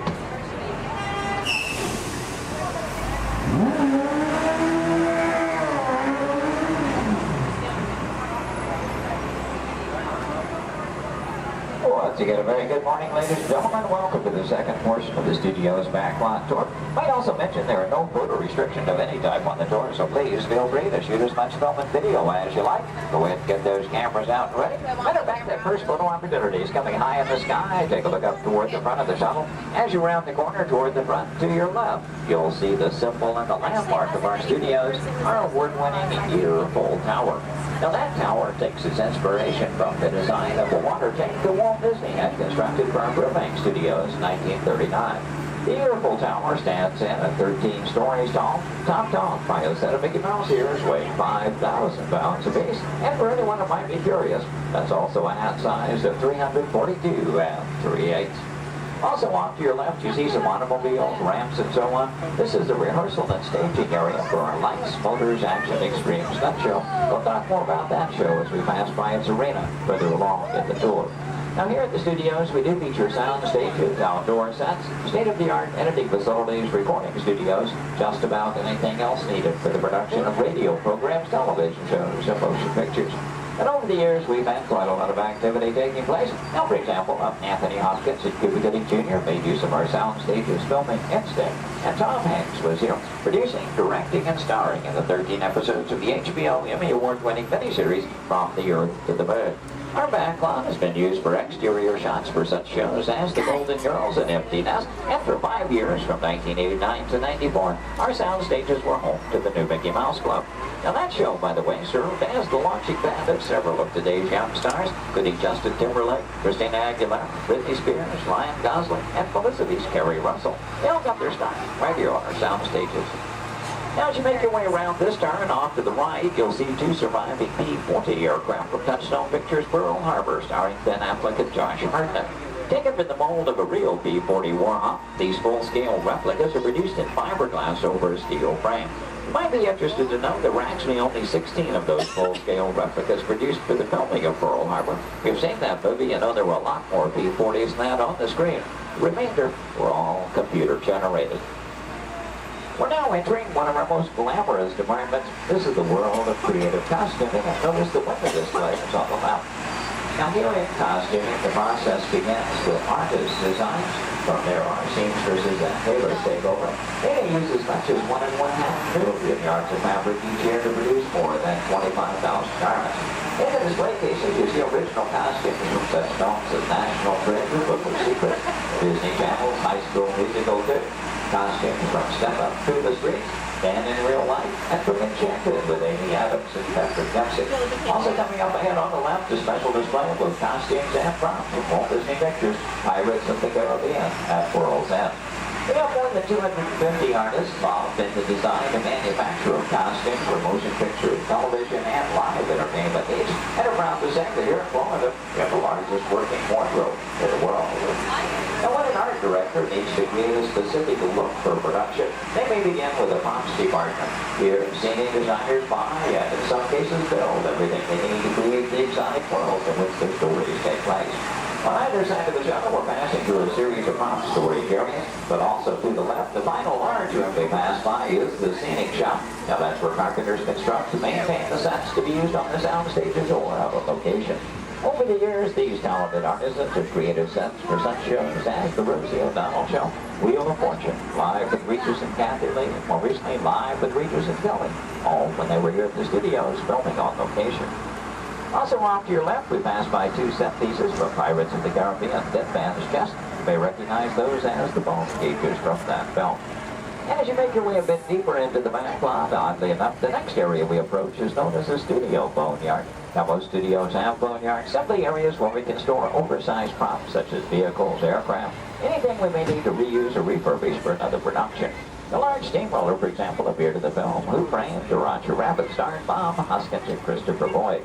Once again, a very good morning, ladies and gentlemen. Welcome to the second portion of the studio's backlot tour. Might also mention there are no photo restrictions of any type on the tour, so please feel free to shoot as much film and video as you like. Go ahead and get those cameras out and ready. Matter of fact, that first photo opportunity is coming high in the sky. Take a look up toward the front of the shuttle. As you round the corner toward the front to your left, you'll see the symbol and the landmark of our studios, our award-winning Year-Full Tower. Now that tower takes its inspiration from the design of the water tank that Walt Disney had constructed for our Burbank Studios in 1939. The Year-Full Tower stands in at 13 stories tall, topped off by a set of Mickey Mouse ears weighing 5,000 pounds apiece. And for anyone who might be curious, that's also a hat size of 342 3/8. Also off to your left, you see some automobiles, ramps, and so on. This is the rehearsal and staging area for our Lights, Motors, Action Extreme Stunt Show. We'll talk more about that show as we pass by its arena further along in the tour. Now here at the studios, we do feature sound stages, outdoor sets, state-of-the-art editing facilities, recording studios, just about anything else needed for the production of radio programs, television shows, and motion pictures. And over the years, we've had quite a lot of activity taking place. Now, for example, Anthony Hopkins and Cuba Gooding Jr. made use of our sound stages filming Instinct. And Tom Hanks was here, producing, directing, and starring in the 13 episodes of the HBO Emmy Award-winning miniseries From the Earth to the Moon. Our backlot has been used for exterior shots for such shows as The Golden Girls and Empty Nest, and for 5 years, from 1989 to 94, our sound stages were home to the new Mickey Mouse Club. Now that show, by the way, served as the launching pad of several of today's young stars, including Justin Timberlake, Christina Aguilera, Britney Spears, Ryan Gosling, and Felicity's Kerry Russell. They all got their start right here on our sound stages. Now, as you make your way around this turn off to the right, you'll see 2 surviving P-40 aircraft from Touchstone Pictures Pearl Harbor, starring Ben Affleck and Josh Hartnett. Taken from the mold of a real P-40 Warhawk, these full-scale replicas are produced in fiberglass over a steel frame. You might be interested to know there were actually only 16 of those full-scale replicas produced for the filming of Pearl Harbor. You've seen that movie and know there were a lot more P-40s than that on the screen. The remainder were all computer-generated. We're now entering one of our most glamorous departments. This is the world of creative costuming, and notice the window display is on the left. Now here in costuming, the process begins with artist designs. From there, our seamstresses and tailors take over. They may use as much as 1 1/2 million yards of fabric each year to produce more than 25,000 garments. In the display cases, you see original costumes from such films as National Treasure, Book of Secrets, Disney Channel's High School Musical 2, costumes from Step Up to the Streets, and in Real Life, and from Enchanted with Amy Adams and Patrick Dempsey. Also coming up ahead on the left, a special display of both costumes and props from Walt Disney Pictures, Pirates of the Caribbean at World's End. We have more than 250 artists involved in the design and manufacture of costumes for motion picture, television, and live entertainment needs. And are proud to say that here in Florida, we have the largest working wardrobe in the world. Now, when an art director needs to create a specific look for production, they may begin with a props department. Here, scenic designers buy and in some cases build everything they need to create the exotic world in which their stories take place. On either side of the shuttle, we're passing through a series of prop storage areas, but also to the left, the final large room we pass by is the scenic shop. Now that's where carpenters construct to maintain the sets to be used on the sound stages or out on location. Over the years, these talented artisans have created sets for such shows as The Rosie O'Donnell Show, Wheel of Fortune, Live with Regis and Kathy Lee, and more recently Live with Regis and Kelly, all when they were here at the studios filming on location. Also off to your left, we pass by 2 set pieces from Pirates of the Caribbean, Dead Man's Chest. You may recognize those as the bone cages from that film. And as you make your way a bit deeper into the back lot, oddly enough, the next area we approach is known as the studio boneyard. Now, most studios have boneyards, simply areas where we can store oversized props such as vehicles, aircraft, anything we may need to reuse or refurbish for another production. The large steamroller, for example, appeared in the film Who Framed Roger Rabbit, starring Bob Hoskins and Christopher Lloyd.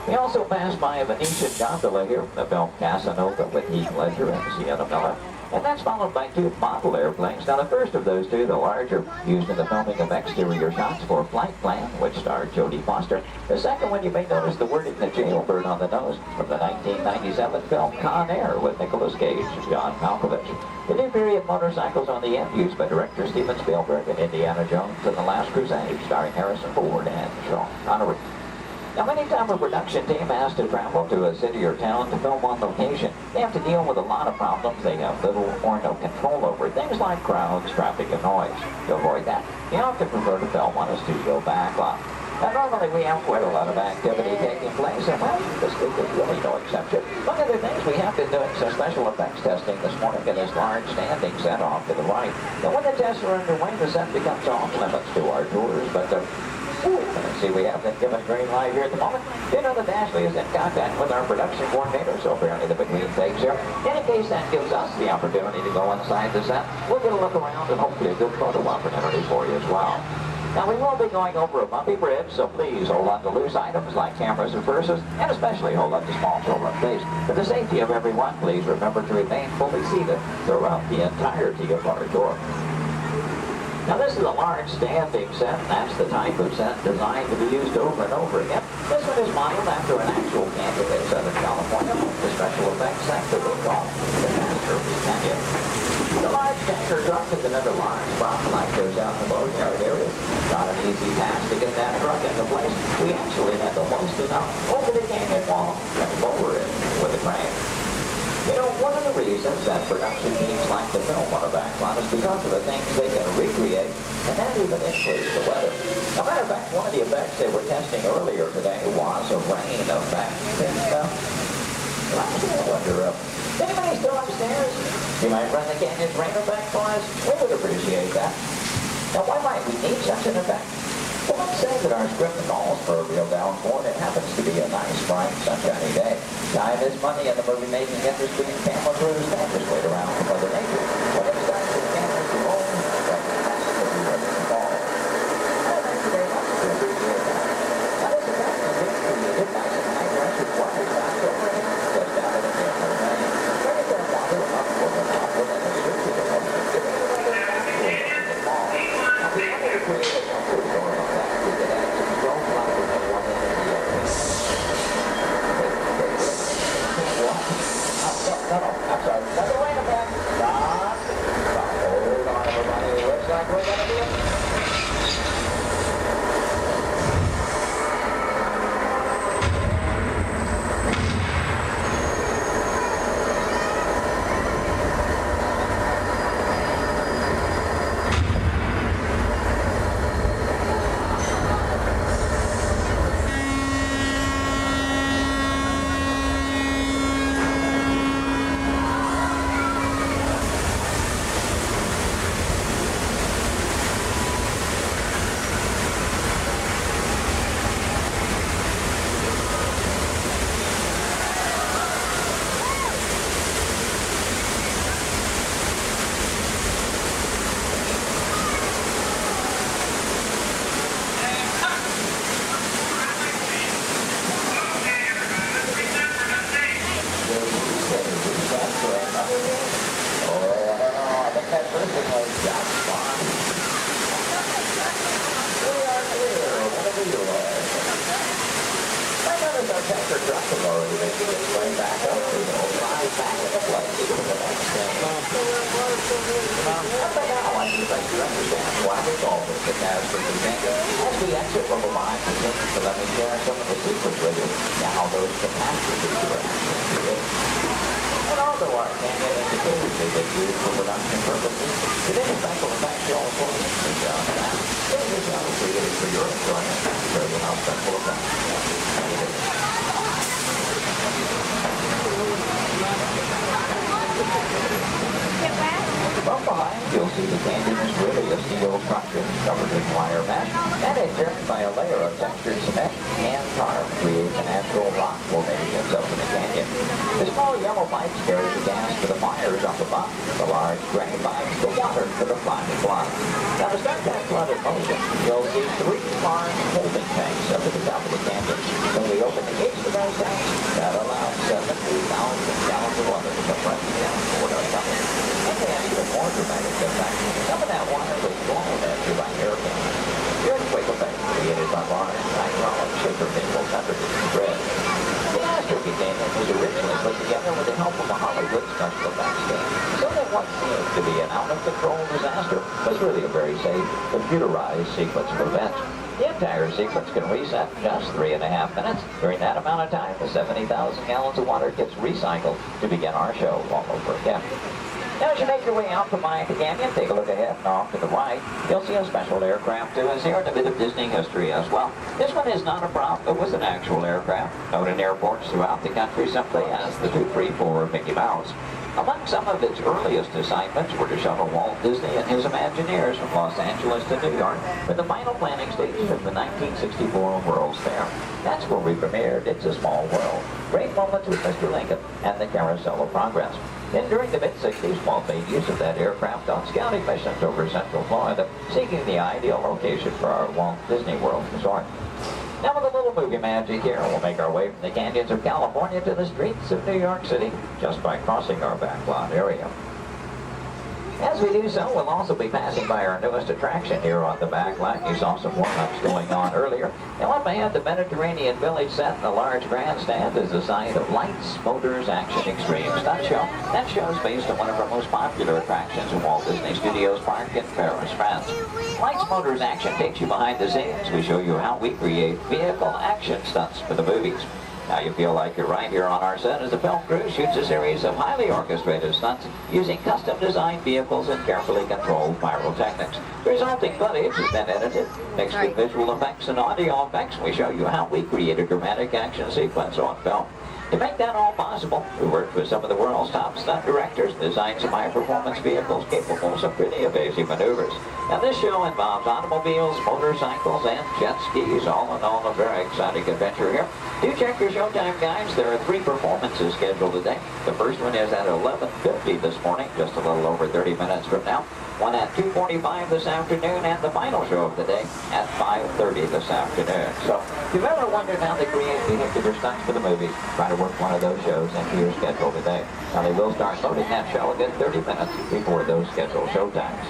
We also passed by a Venetian gondola here from the film Casanova with Heath Ledger and Sienna Miller. And that's followed by 2 model airplanes. Now the first of those 2, the larger, used in the filming of exterior shots for Flight Plan, which starred Jodie Foster. The second one, you may notice the wording The Jailbird on the nose from the 1997 film Con Air with Nicolas Cage and John Malkovich. The new period motorcycles on the end used by director Steven Spielberg in Indiana Jones and The Last Crusade, starring Harrison Ford and Sean Connery. Now, anytime a production team has to travel to a city or town to film on location, they have to deal with a lot of problems they have little or no control over. Things like crowds, traffic, and noise. To avoid that, they often prefer to film on a studio backlot. Now, normally we have quite a lot of activity taking place, and well, this week is really no exception. One of the things we have been doing some special effects testing this morning in this large standing set off to the right. Now, when the tests are underway, the set becomes off limits to our tours, but see, we have been given green light here at the moment. You know that Ashley is in contact with our production coordinator, so apparently the between takes here. In case that gives us the opportunity to go inside the set, we'll get a look around and hopefully a good photo opportunity for you as well. Now, we will be going over a bumpy bridge, so please hold on to loose items like cameras and purses, and especially hold on to small children, please. For the safety of everyone, please remember to remain fully seated throughout the entirety of our tour. Now this is a large standing set, and that's the type of set designed to be used over and over again. This one is modeled after an actual canyon in Southern California, the special effects sector we call the Masterpiece Canyon. The large tanker truck is another large problem like those out in the boatyard area. Not an easy task to get that truck into place. We actually had to hoist it up over the canyon wall and lower it with a crane. You know, one of the reasons that production teams like to film on a backlot is because of the things they can recreate and then even influence the weather. As a matter of fact, one of the effects they were testing earlier today was a rain effect. And, I wonder, anybody still upstairs? You might run the canyon's rain effect for us? We would appreciate that. Now, why might we need such an effect? Well, let's say that our script calls for a real downpour and it happens to be a nice, bright, sunshiny day. Time is money in the movie-making industry, and camera crews can't just wait around for Mother Nature. When it starts to cameras to roll, that has to be ready to fall. Well, thank you very much. We appreciate that. Now, this effect is being created by some high-pressure water shots over here, just out of the camera lane. Bring their water up for the top within the circular motion, giving it a little back to the fall. Now, we wanted to create a comfort zone on that. We could add some drone flowers at one end of the No, I'm sorry. Another way to back. Stop. Hold on, everybody. Looks like we're going to be From behind, you'll see the canyon is really a steel structure covered in wire mesh and adjoined by a layer of textured cement and tar to create the natural rock formations up in the canyon. The small yellow pipes carry the gas to the fires up above. The large gray pipes the water to the flying blood. Now to start that flood in motion, you'll see 3 large holding tanks up at the top of the canyon. When we open the gates to those tanks, that allows 70,000 gallons of water to come running down toward our tunnel. And they have even more dramatic effect. Some of that water was blown at you by hurricanes. The earthquake effect created by large hydraulic shaker cables under the grid. The Masterpiece Canyon was originally put together with the help of a Hollywood special effects team. So that what seemed to be an out-of-control disaster was really a very safe, computerized sequence of events. The entire sequence can reset in just 3.5 minutes. During that amount of time, the 70,000 gallons of water gets recycled to begin our show all over again. Now, as you make your way out from behind the canyon, take a look ahead and off to the right. You'll see a special aircraft to us here and a bit of Disney history as well. This one is not a prop, it was an actual aircraft, known in airports throughout the country simply as the 234 Mickey Mouse. Among some of its earliest assignments were to shuttle Walt Disney and his Imagineers from Los Angeles to New York for the final planning stages of the 1964 World's Fair. That's where we premiered It's a Small World. Great moments with Mr. Lincoln and the Carousel of Progress. Then during the mid-60s, Walt made use of that aircraft on scouting missions over Central Florida, seeking the ideal location for our Walt Disney World resort. Now with a little movie magic here, we'll make our way from the canyons of California to the streets of New York City, just by crossing our backlot area. As we do so, we'll also be passing by our newest attraction here on the back lot. You saw some warm-ups going on earlier. And up ahead, the Mediterranean Village set in the large grandstand is the site of Lights, Motors, Action Extreme Stunt Show. That show is based on one of our most popular attractions in Walt Disney Studios Park in Paris, France. Lights, Motors, Action takes you behind the scenes. We show you how we create vehicle action stunts for the movies. Now you feel like you're right here on our set as the film crew shoots a series of highly orchestrated stunts using custom-designed vehicles and carefully controlled pyrotechnics. The resulting footage has been edited, mixed with visual effects and audio effects. We show you how we create a dramatic action sequence on film. To make that all possible, we worked with some of the world's top stunt directors and designed some high-performance vehicles capable of some pretty evasive maneuvers. Now this show involves automobiles, motorcycles, and jet skis. All in all, a very exciting adventure here. Do check your showtime guides. There are 3 performances scheduled today. The first one is at 11:50 this morning, just a little over 30 minutes from now. One at 2:45 this afternoon, and the final show of the day at 5:30 this afternoon. So if you've ever wondered how they create vehicular stunts for the movies, try to work one of those shows into your schedule today. Now they will start loading that show again 30 minutes before those scheduled showtimes.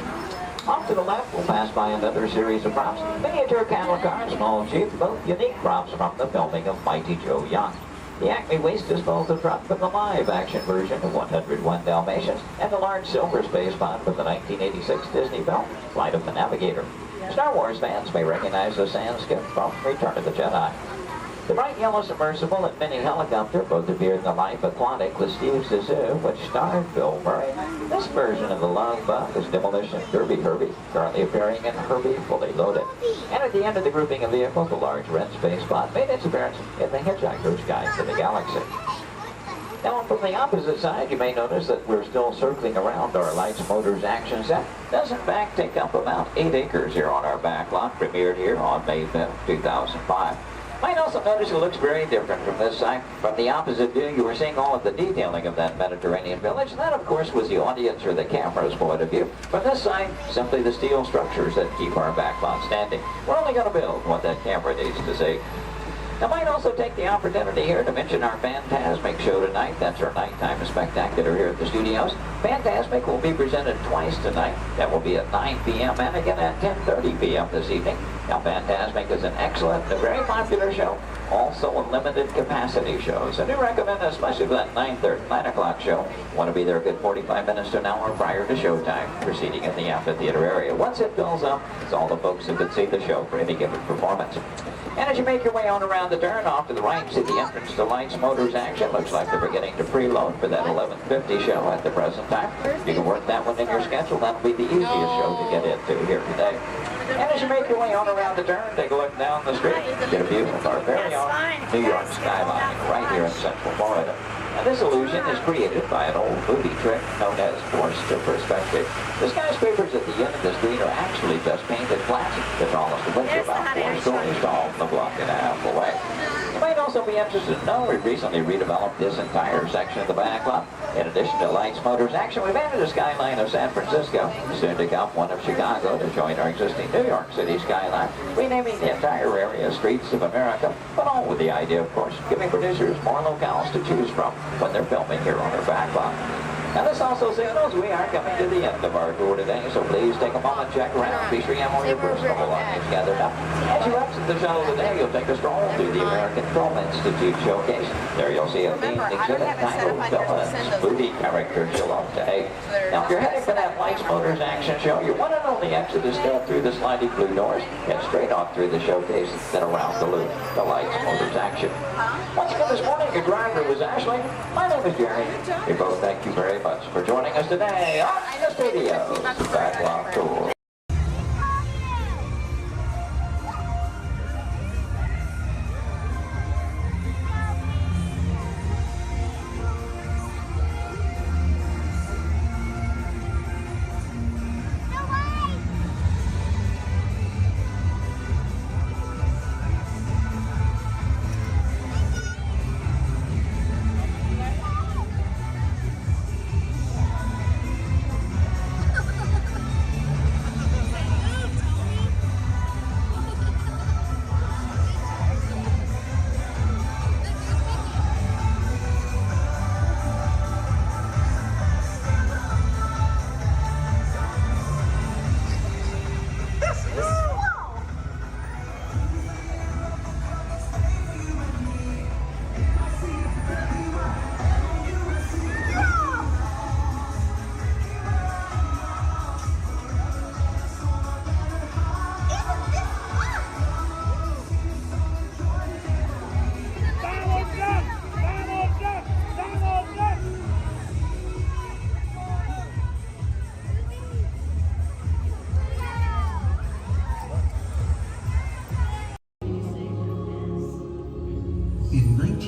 Off to the left, we'll pass by another series of props. Miniature cattle cars, small jeep, both unique props from the filming of Mighty Joe Young. The Acme Waste Disposal truck from the live-action version of 101 Dalmatians, and the large silver space pod from the 1986 Disney film, Flight of the Navigator. Star Wars fans may recognize the sand skip from Return of the Jedi. The bright yellow submersible and mini helicopter both appeared in the Life Aquatic with Steve Zissou, which starred Bill Murray. This version of the Love Bug is Demolition Derby Herbie, currently appearing in Herbie Fully Loaded. And at the end of the grouping of vehicles, the large red space pod made its appearance in the Hitchhiker's Guide to the Galaxy. Now from the opposite side, you may notice that we're still circling around our Lights, Motors, Action set. Does in fact take up about 8 acres here on our back lot, premiered here on May 5th, 2005. Might also notice it looks very different from this side. From the opposite view, you were seeing all of the detailing of that Mediterranean village, and that, of course, was the audience or the camera's point of view. From this side, simply the steel structures that keep our backlot standing. We're only going to build what that camera needs to see. I might also take the opportunity here to mention our Fantasmic show tonight. That's our nighttime spectacular here at the studios. Fantasmic will be presented twice tonight. That will be at 9 p.m. and again at 10:30 p.m. this evening. Now, Fantasmic is an excellent and very popular show, also a limited capacity show. So I do recommend, especially for that 9 o'clock show, want to be there a good 45 minutes to an hour prior to showtime, proceeding in the amphitheater area. Once it fills up, it's all the folks who could see the show for any given performance. And as you make your way on around the turn, off to the right, see the entrance to Lights, Motors, Action. Looks like they're beginning to preload for that 11:50 show at the present time. You can work that one in your schedule. That'll be the easiest show to get into here today. And as you make your way on around the turn, take a look down the street, get a view of our very own New York skyline right here in Central Florida. And this illusion is created by an old movie trick known as forced perspective. The skyscrapers at the end of the street are actually just painted glass. The tallest of which are about 4 stories tall from a block and a half away. You might also be interested to know we've recently redeveloped this entire section of the back lot. In addition to Lights, Motors, Action, we've added a skyline of San Francisco, soon to come one of Chicago to join our existing New York City skyline, renaming the entire area Streets of America, but all with the idea, of course, giving producers more locales to choose from when they're filming here on their back lot. Now this also signals we are coming to the end of our tour today, so please take a moment, check around, be sure you have all your personal belongings gathered up. As you exit the shuttle today, you'll take a stroll through the American Film Institute showcase. There you'll see a themed exhibit titled Villains, Movie Characters You'll Love to Hate. Now if you're heading for that Lights, Motors, Action show, your one and only exit is still through the sliding blue doors, and straight off through the showcase, then around the loop, the Lights, Motors, Action. Once again this morning, your driver was Ashley. My name is Jerry. We both thank you very much for joining us today on the Studios Backlot Tour.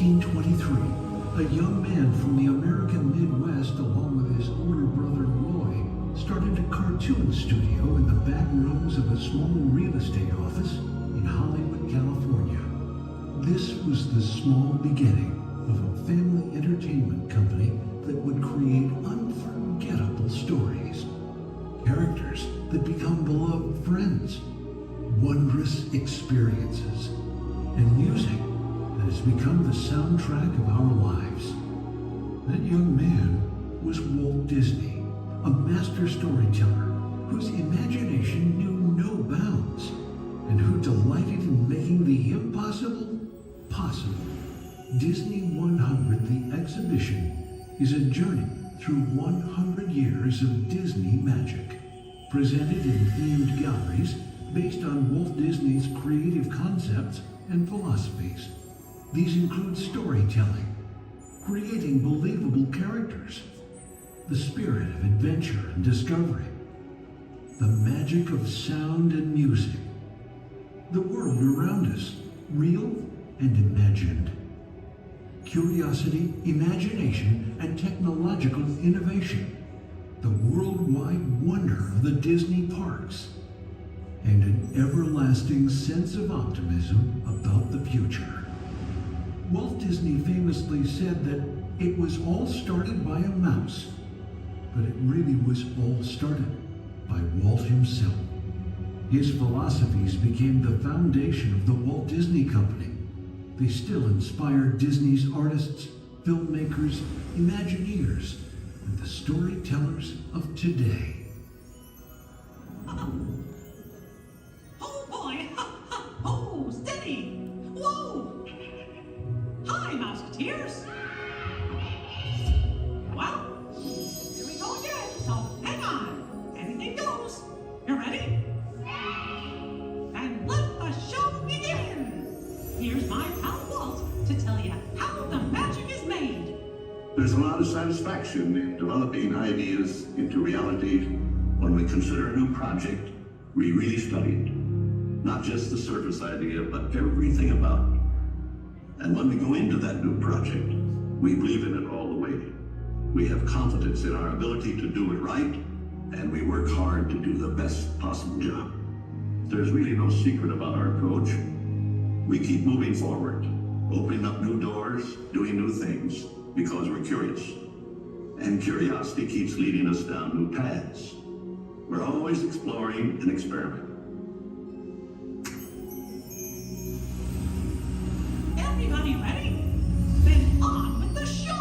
1923, a young man from the American Midwest, along with his older brother Roy, started a cartoon studio in the back rooms of a small real estate office in Hollywood, California. This was the small beginning of a family entertainment company that would create unforgettable stories, characters that become beloved friends, wondrous experiences, and music that has become the soundtrack of our lives. That young man was Walt Disney, a master storyteller whose imagination knew no bounds and who delighted in making the impossible possible. Disney 100, the exhibition, is a journey through 100 years of Disney magic, presented in themed galleries based on Walt Disney's creative concepts and philosophies. These include storytelling, creating believable characters, the spirit of adventure and discovery, the magic of sound and music, the world around us, real and imagined, curiosity, imagination, and technological innovation, the worldwide wonder of the Disney parks, and an everlasting sense of optimism about the future. Walt Disney famously said that it was all started by a mouse, but it really was all started by Walt himself. His philosophies became the foundation of the Walt Disney Company. They still inspire Disney's artists, filmmakers, Imagineers, and the storytellers of today. Oh boy! Oh, steady! Whoa! Hi, Mouseketeers! Well, here we go again, so hang on. Anything goes. You ready? And let the show begin! Here's my pal Walt to tell you how the magic is made. There's a lot of satisfaction in developing ideas into reality when we consider a new project we really studied. Not just the surface idea, but everything about it. And when we go into that new project, we believe in it all the way. We have confidence in our ability to do it right, and we work hard to do the best possible job. There's really no secret about our approach. We keep moving forward, opening up new doors, doing new things, because we're curious. And curiosity keeps leading us down new paths. We're always exploring and experimenting. Everybody ready? Then on with the show!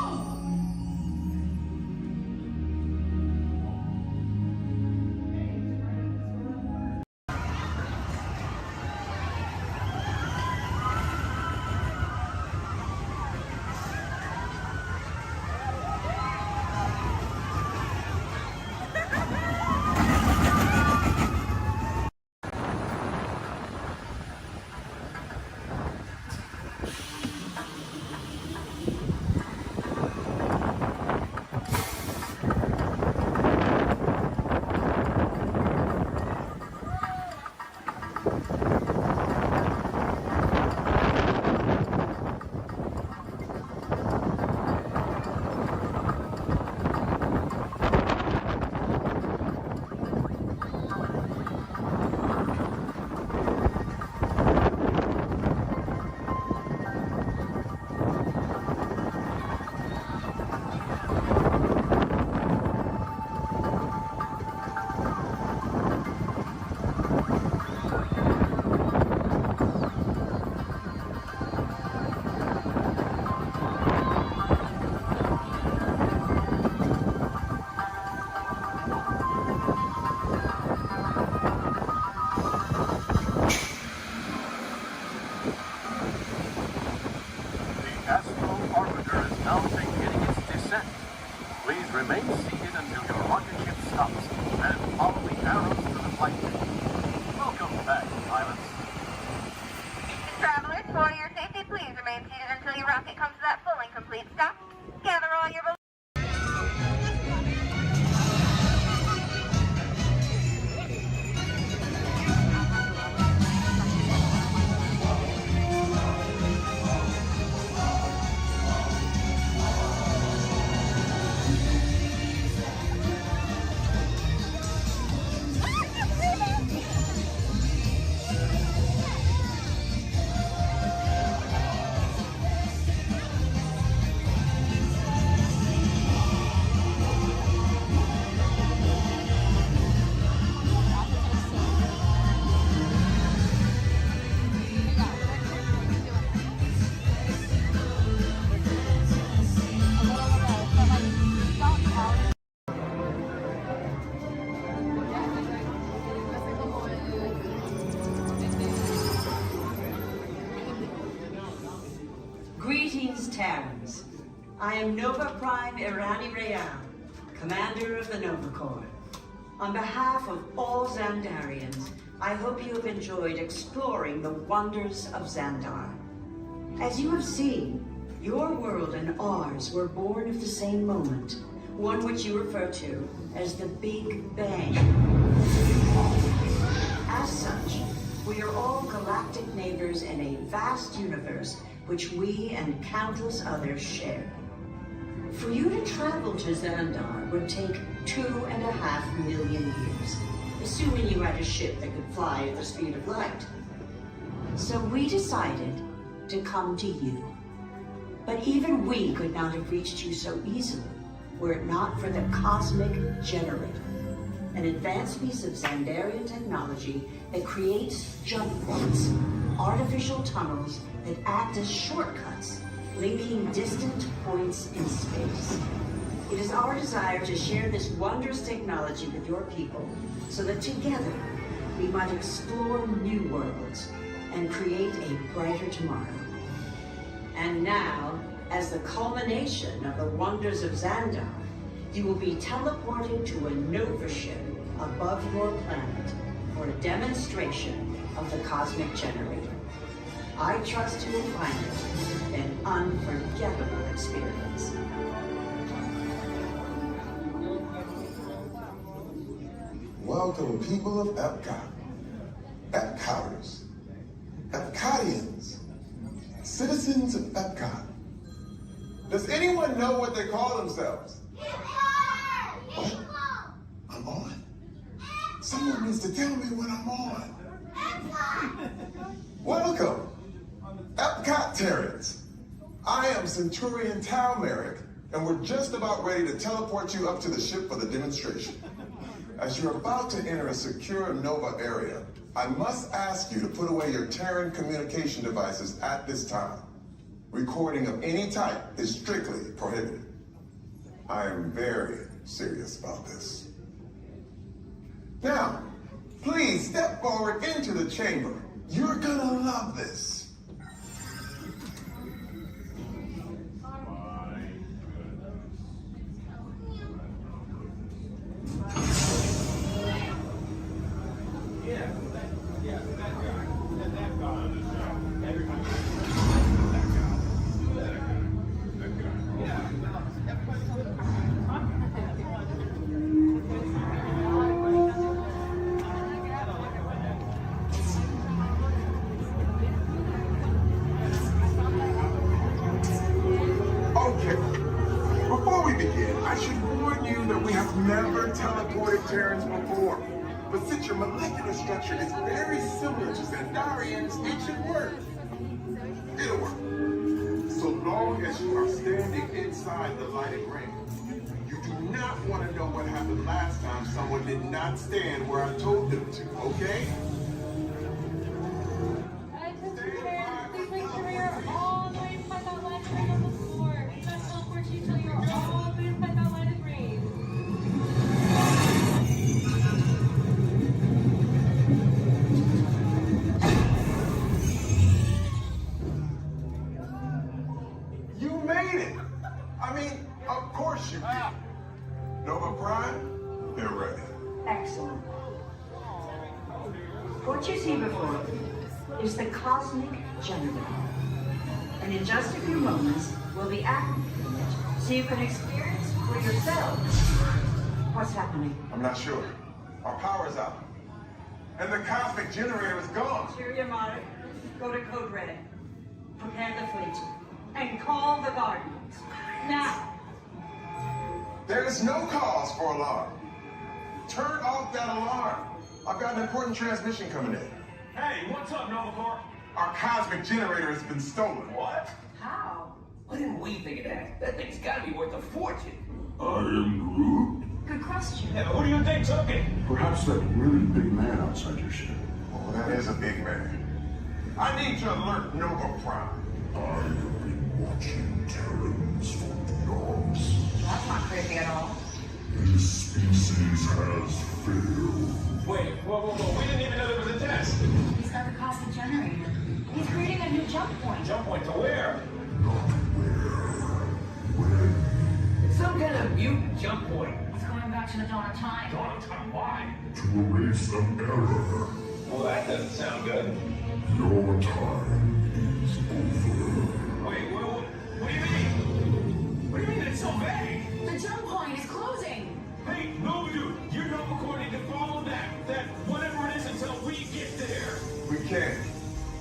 Greetings, Terrans. I am Nova Prime Irani Real, commander of the Nova Corps. On behalf of all Xandarians, I hope you have enjoyed exploring the wonders of Xandar. As you have seen, your world and ours were born of the same moment, one which you refer to as the Big Bang. As such, we are all galactic neighbors in a vast universe which we and countless others share. For you to travel to Xandar would take 2.5 million years, assuming you had a ship that could fly at the speed of light. So we decided to come to you. But even we could not have reached you so easily were it not for the Cosmic Generator, an advanced piece of Xandarian technology that creates jump points, artificial tunnels that act as shortcuts, linking distant points in space. It is our desire to share this wondrous technology with your people so that together we might explore new worlds and create a brighter tomorrow. And now, as the culmination of the wonders of Xandar, you will be teleported to a Nova ship above your planet for a demonstration of the Cosmic Generator. I trust you will find it an unforgettable experience. Welcome, people of Epcot, Epcoters, Epcotians, citizens of Epcot. Does anyone know what they call themselves? What? I'm on? Someone needs to tell me when I'm on. Welcome, Epcot-tarians. I am Centurion Tal Merrick, and we're just about ready to teleport you up to the ship for the demonstration. As you're about to enter a secure Nova area, I must ask you to put away your Terran communication devices at this time. Recording of any type is strictly prohibited. I am very serious about this. Now, please step forward into the chamber. You're gonna love this. Terrans before, but since your molecular structure is very similar to Xandarians, it should work. It'll work. So long as you are standing inside the lighted ring. You do not want to know what happened last time someone did not stand where I told them to, okay? Please make sure you're all the way inside that lighted ring on the floor. We must teleport you till you're all the way inside that lighted ring. Of course you did. Nova Prime, they're ready. Excellent. What you see before you is the Cosmic Generator. And in just a few moments, we'll be activating it so you can experience for yourselves what's happening. I'm not sure. Our power's out. And the Cosmic Generator is gone. Cheerio, Mother. Go to Code Red. Prepare the fleet. And call the Guardians. Now. There is no cause for alarm. Turn off that alarm. I've got an important transmission coming in. Hey, what's up, Nova Corps? Our Cosmic Generator has been stolen. What? How? Why didn't we think of that? That thing's gotta be worth a fortune. I am Groot. Good question. Yeah, who do you think took it? Perhaps that really big man outside your ship. Oh, that is a big man. I need to alert Nova Prime. I have been watching Terrans for eons. That's not creepy at all. This species has failed. Wait, whoa. We didn't even know there was a test. He's got the Cosmic Generator. He's creating a new jump point. Jump point to where? Not where. Some kind of mutant jump point. It's going back to the dawn of time. Dawn of time, why? To erase an error. Well, that doesn't sound good. Your time is over. Wait, what do you mean? What do you mean it's so vague? The jump point is closing. Hey, no, dude, you're not recording to follow that whatever it is until we get there. We can't.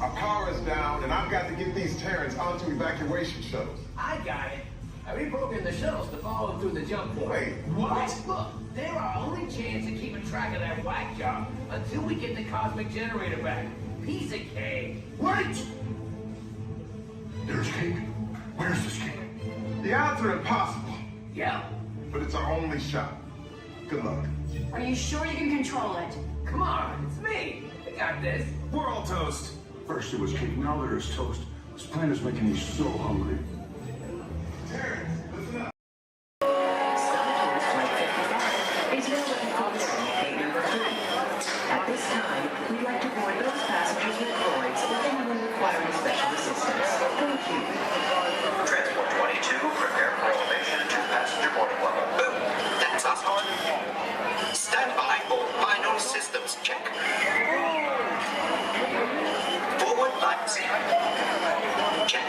Our power is down, and I've got to get these Terrans onto evacuation shuttles. I got it. I reprogrammed the shuttles to follow them through the jump point. Wait, what? Look, they're our only chance of keeping track of that whack job until we get the cosmic generator back. Piece of cake. Wait! There's cake. Where's this cake? The odds are impossible. Yeah. But it's our only shot. Good luck. Are you sure you can control it? Come on, it's me. I got this. We're all toast. First it was cake, now there's toast. This plan is making me so hungry. Terrans, listen up. At this time, we'd like to board those passengers with voids or anyone requiring special assistance. Thank you. Transport 22, prepare for elevation to passenger boarding level. Boom! That's us, Horn. Stand by for final systems check. Forward lights. Check.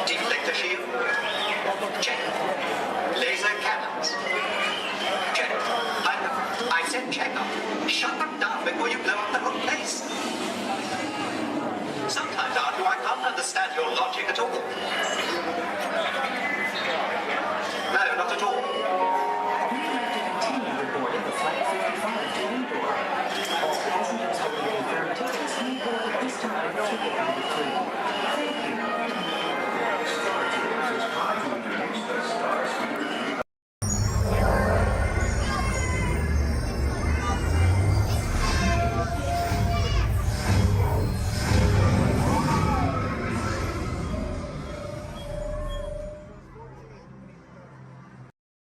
Deflector shield. Check. Laser cannons. Check. I said check up. Shut them down before you blow up the whole place. Sometimes, Arthur, I can't understand your logic at all. No, not at all. We'd like to continue reporting the Flight 55 to Endor. All passengers holding confirmed tickets may board at this time ticket number 3. Thank you. Star Tours is proud to introduce the Star Speeder.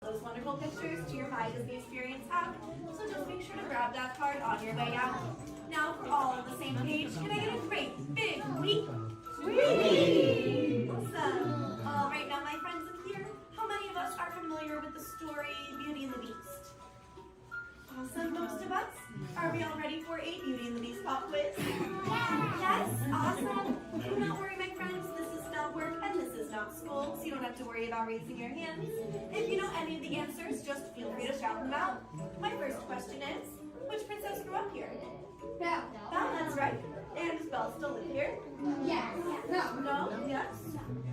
Those wonderful pictures to your My Disney Experience app, so just make sure to grab that card on your way out. Now for all on the same page, can I get a great big weep? Whee! Awesome. All right, now my friends in here, how many of us are familiar with the story Beauty and the Beast? Awesome, most of us. Are we all ready for a Beauty and the Beast pop quiz? Yes, awesome. Do not worry, my friends. This is not work and this is not school, so you don't have to worry about raising your hands. If you know any of the answers, just feel free to shout them out. My first question is, which princess grew up here? Belle. Belle, that's right. And does Belle still live here? Yes. No. No? Yes?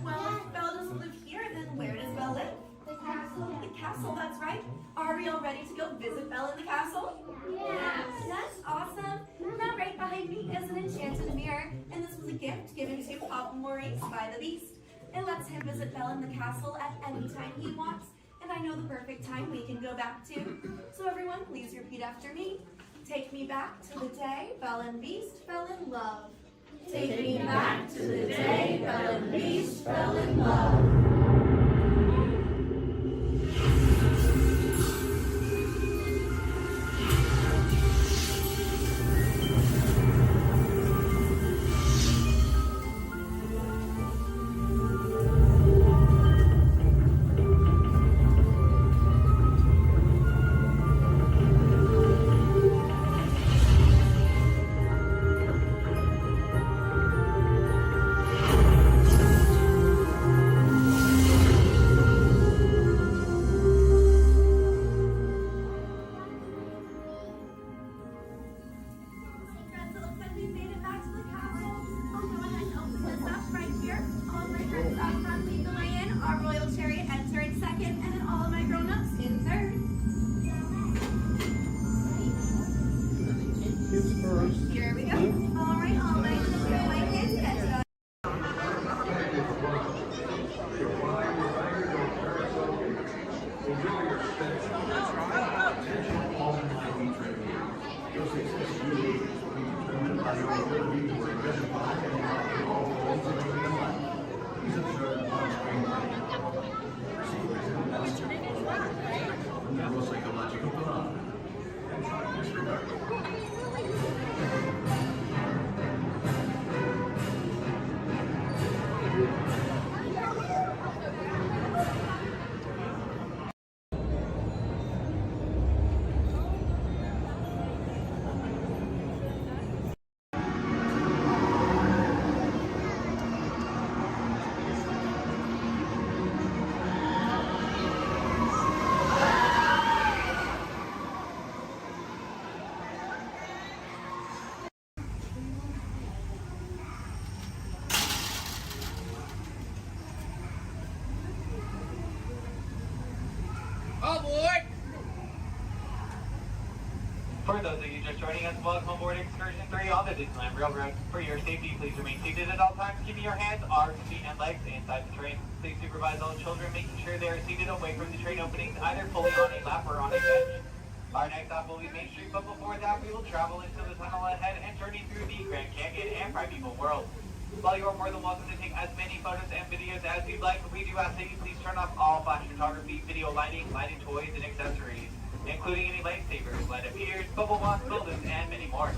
Well, if Belle doesn't live here, then where does Belle live? The castle. The castle, that's right. Are we all ready to go visit Belle in the castle? Yes. Yes, awesome. Now right behind me is an enchanted mirror, and this was a gift given to Papa Maurice by the Beast. It lets him visit Belle in the castle at any time he wants, and I know the perfect time we can go back to. So everyone, please repeat after me. Take me back to the day Belle and Beast fell in love. Take me back to the day Belle and Beast fell in love. For those of you just joining us, welcome aboard Excursion 3 on the Disneyland Railroad. For your safety, please remain seated at all times, keeping your hands, arms, feet, and legs inside the train. Please supervise all children, making sure they are seated away from the train openings, either fully on a lap or on a bench. Our next stop will be Main Street, but before that, we will travel into the tunnel ahead and journey through the Grand Canyon and Primeval World. While you are more than welcome to take as many photos and videos as you'd like, we do ask that you please turn off all flash photography, video lighting, lighted toys, and accessories, including any lightsabers, light up ears, bubble wands, buildings, and many more.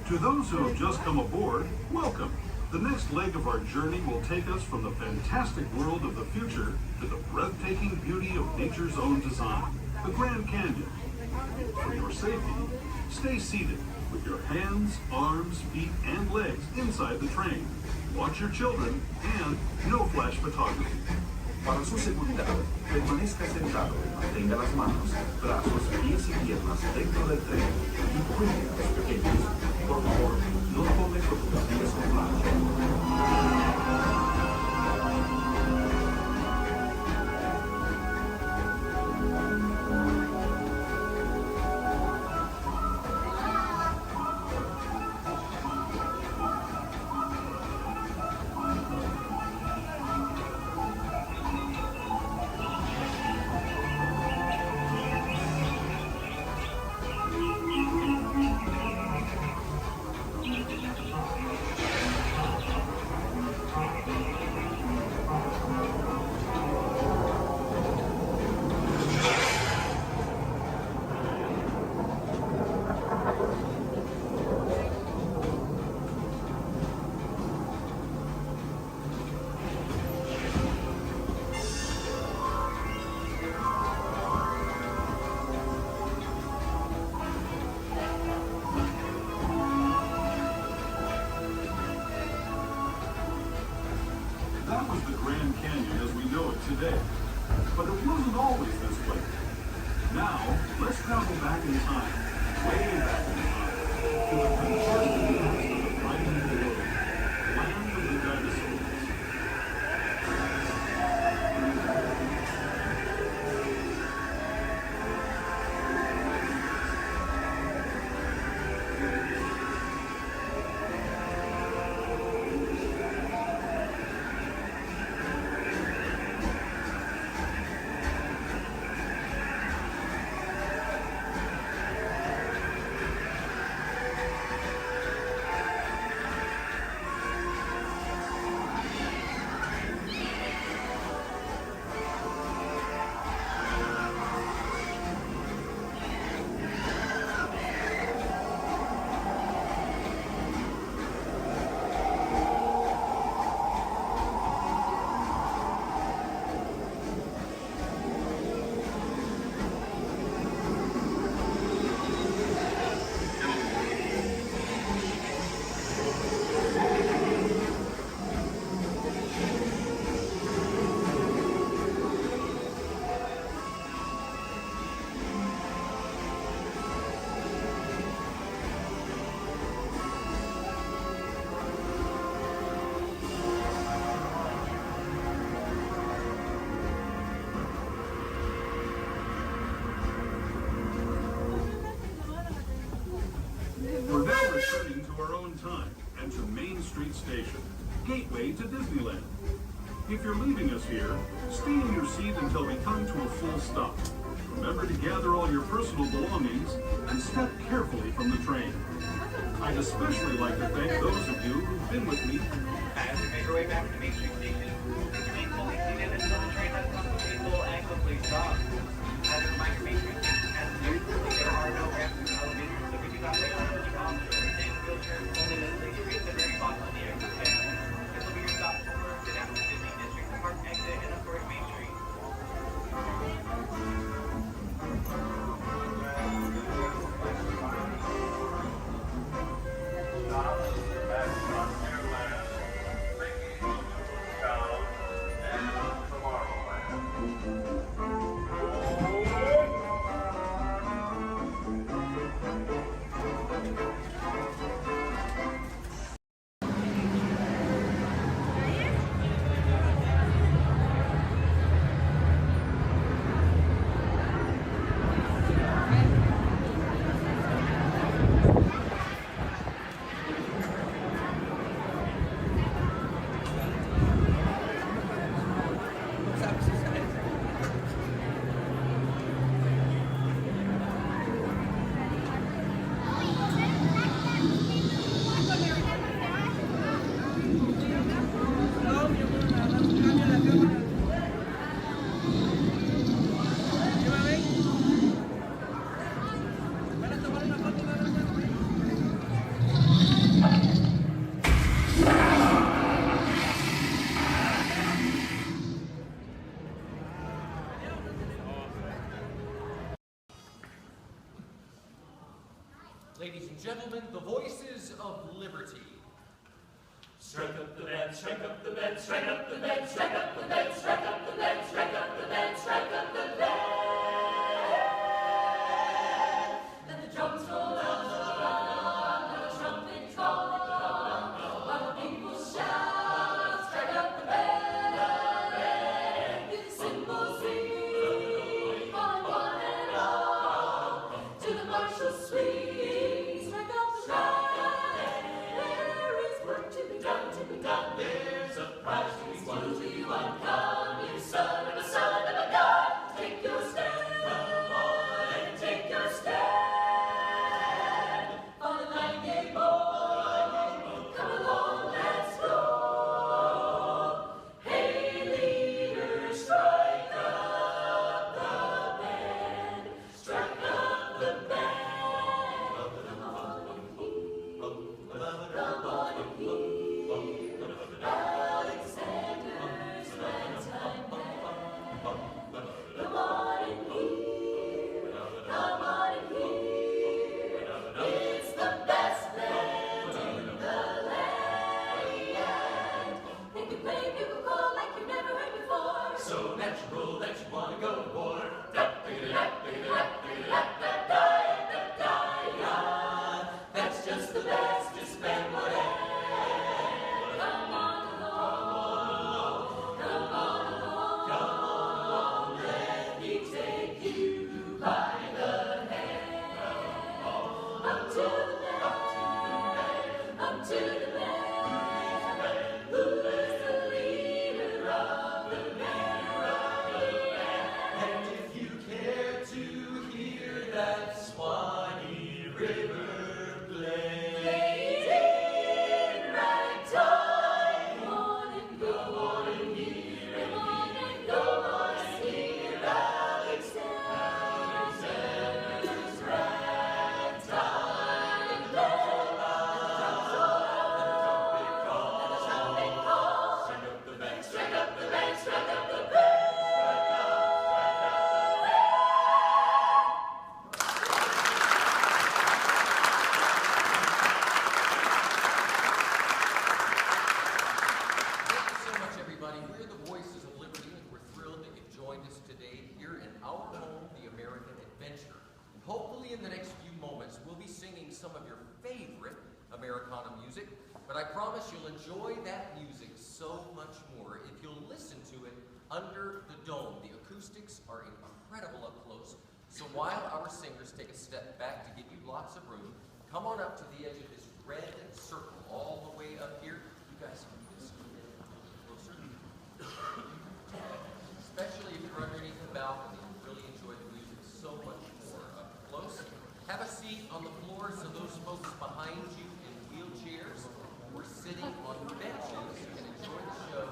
To those who have just come aboard, welcome. The next leg of our journey will take us from the fantastic world of the future to the breathtaking beauty of nature's own design, the Grand Canyon. For your safety, stay seated with your hands, arms, feet, and legs inside the train. Watch your children and no flash photography. Para su seguridad, permanezca sentado y mantenga las manos, brazos, pies y piernas dentro del tren y cuide a los pequeños. Por favor, no tome fotografías con flash. That was the Grand Canyon as we know it today. But it wasn't always this way. Now, let's travel back in time, way back in time, to the fantastic past of the Primeval World, land of the dinosaurs. We're now returning to our own time and to Main Street Station, gateway to Disneyland. If you're leaving us here, stay in your seat until we come to a full stop. Remember to gather all your personal belongings and step carefully from the train. I'd especially like to thank those of you who've been with me. As we make our way back to Main Street Station, please remain fully seated until the train has come to a full and complete stop. As a reminder, Main Street Station has stairs. There are no ramps or elevators, so we do not wait on any officers and wheelchairs. Only please reach the very bottom of the exit stand. This will be your stop for the down to Disney District Park exit and of course Main Street. Ladies and gentlemen, the voices of liberty. Strike up the band, strike up the band, strike up the band, strike up the band, strike up the band, strike up the band, strike up the band. Let the drums roll out, let the trumpets call, while the people shout, strike up the band. Hear the cymbals ring, calling one and all to the martial swing. Strike up the band. There's a prize to be won to you won. Come, you son of a god. Take your stand, come on and take your stand. On the night boy, come along, let's go. Hey, leader, strike up the band. Strike up the band. Come on and hear. Alexander's ragtime band. Come on and hear, come on and hear. It's the best band in the land. They can play bugle call like you've never heard before. So natural that you want to go to war. That's just the bestest band, whatever. But I promise you'll enjoy that music so much more if you'll listen to it under the dome. The acoustics are incredible up close. So while our singers take a step back to give you lots of room, come on up to the edge of this red circle all the way up here. You guys can just a little closer. Especially if you're underneath the balcony, you'll really enjoy the music so much more up close. Have a seat on the floor so those folks behind you in wheelchairs or sitting on benches can enjoy the show.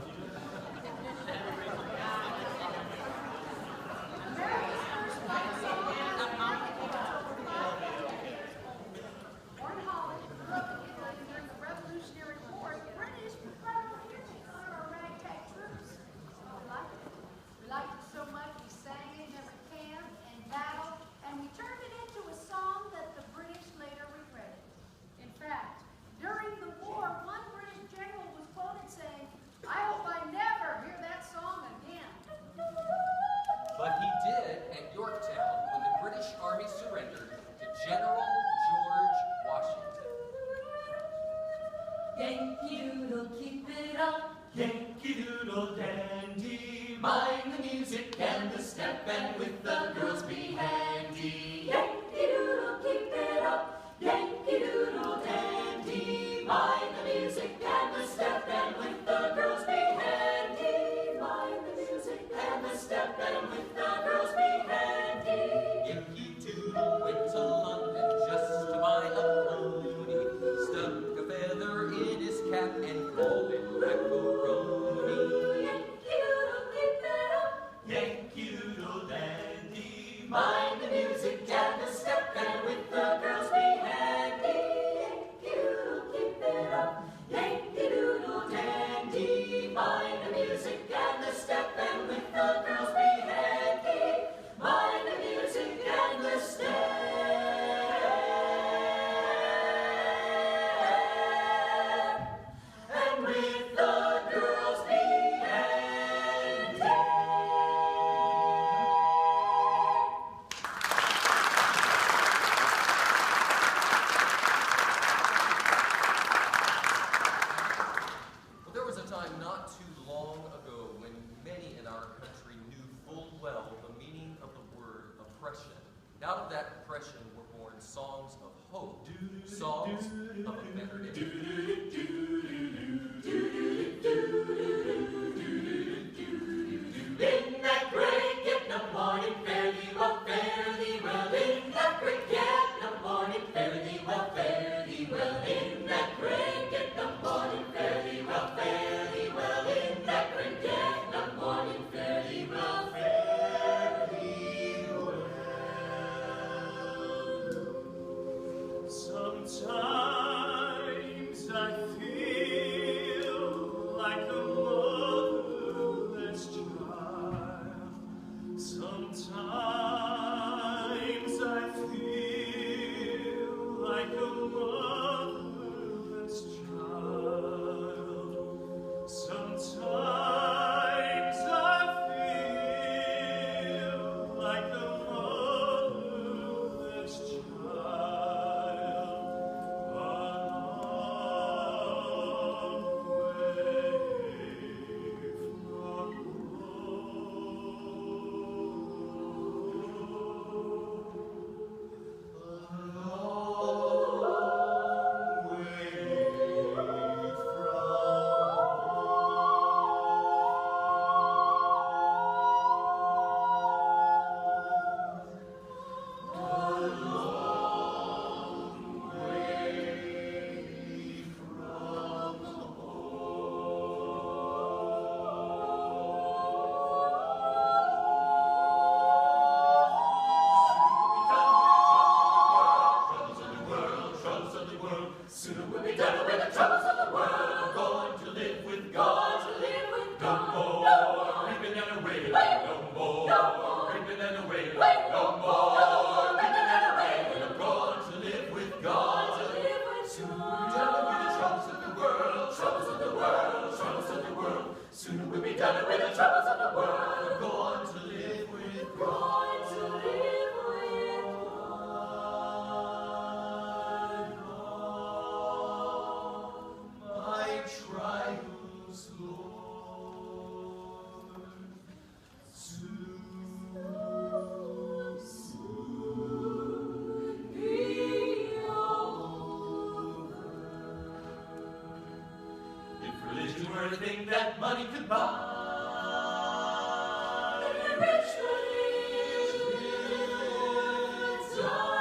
Songs of a Better Day. In that great get-up morning, fare thee well, fare thee well. In that great get-up morning, fare thee well, fare thee well. In that great get-up morning, fare thee well, fare thee well. In that great get-up morning, fare thee well, fare thee well. Sometimes I feel like a motherless child. Sometimes I feel like a motherless child. Sometimes I feel like a motherless child. Sooner we'll be done with the troubles of the world. Going to live with God. No more reaping and wailing. No more reaping and wailing. No more reaping and wailing. I'm going to live with God. Sooner we'll be done with the troubles of the world. Troubles of the world. Troubles of the world. Sooner we'll be done with the troubles of the world. I'm going to live with God. My trials, Lord, soon be over. If religion were a thing that money could buy, rich lives die.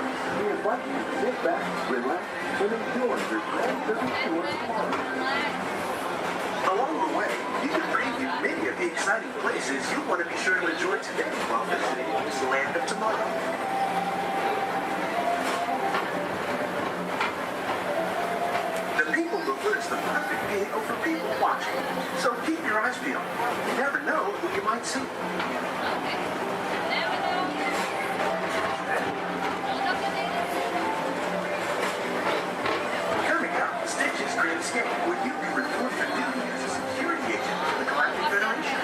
we invite you to sit back, relax, and enjoy your Grand Circus Tour tomorrow. Along the way, you can preview many of the exciting places you'll want to be sure to enjoy today while visiting this land of tomorrow. The people mover is the perfect vehicle for people watching, so keep your eyes peeled. You never know who you might see. Coming up, Stitch's Great Escape, where you can report for duty as a security agent for the Galactic Federation.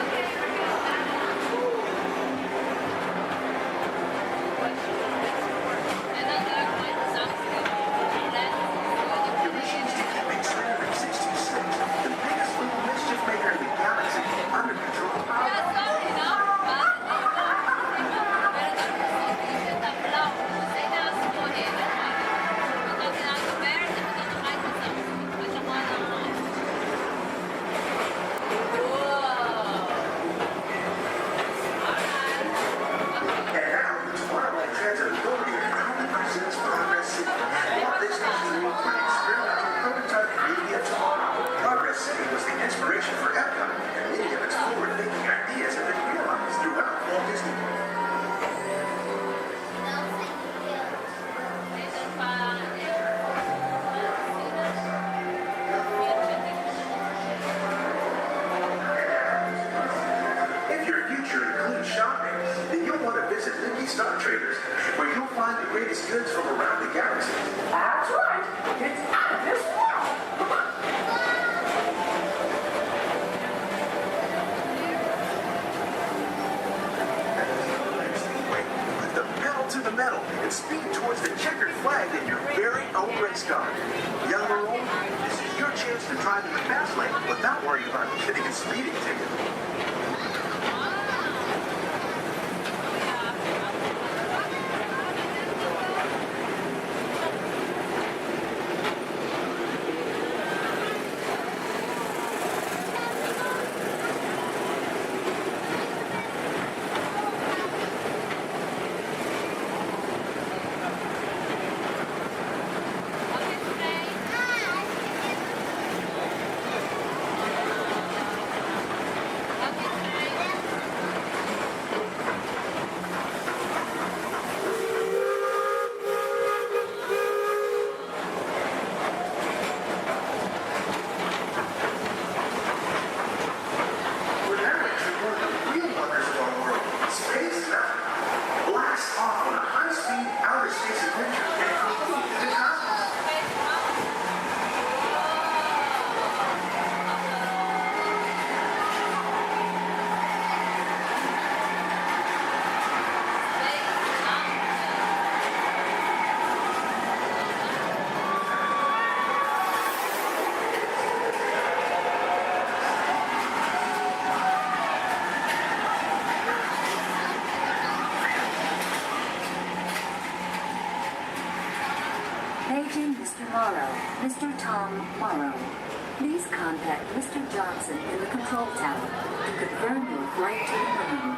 Your mission is to keep Experiment 66, the biggest little mischief maker in the galaxy, under control. And now, Twilight Transit Authority proudly presents Progress City, Walt Disney's dream for the experimental prototype community of tomorrow. Progress City was the inspiration for Epcot, and many of its forward-thinking ideas have been realized throughout Walt Disney World. If your future includes shopping, then you'll want to visit Mickey Star Traders, where you'll find the greatest goods from around the galaxy. That's right. It's out of this world. Come on. Wait, put the pedal to the metal and speed towards the checkered flag in your very own race car. Young or old, this is your chance to drive in the fast lane without worrying about getting a speeding ticket. We're now entering one of the real wonders of our world, Space Mountain. Blast off on a high-speed outer space adventure and complete the cosmos. Paging Mr. Morrow, Mr. Tom Morrow. Please contact Mr. Johnson in the control tower to confirm your flight to the moon.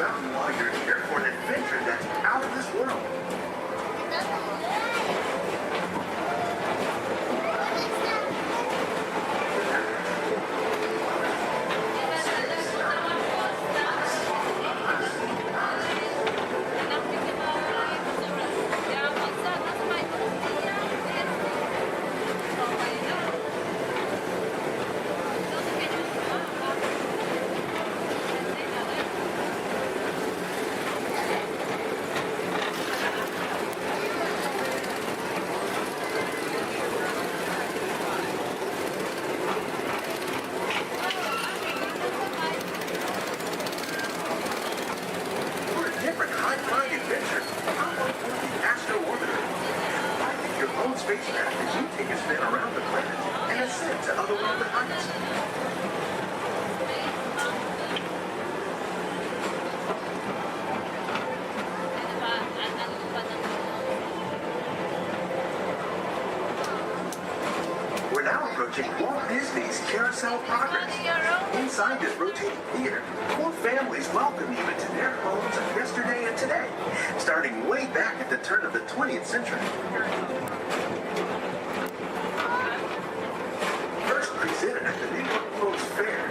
Mountain while you're here for an adventure that's out of this world. Spacecraft as you take a spin around the planet and ascend to otherworldly heights. We're now approaching Walt Disney's Carousel Progress. Inside this rotating theater, 4 families welcome you into their homes of yesterday and today, starting way back at the turn of the 20th century. Presented at the New York World's Fair,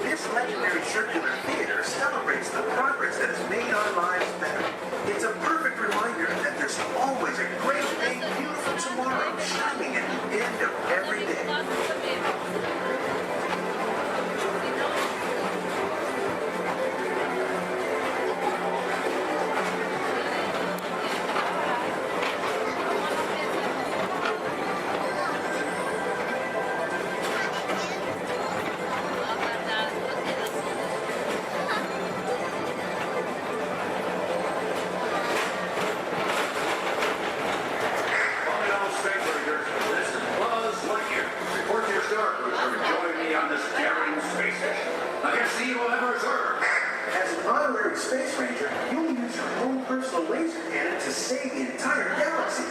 this legendary circular theater celebrates the progress that has made our lives better. It's a perfect reminder that there's always a great, big, beautiful tomorrow shining at the end of every day. Space Ranger, you'll use your own personal laser cannon to save the entire galaxy.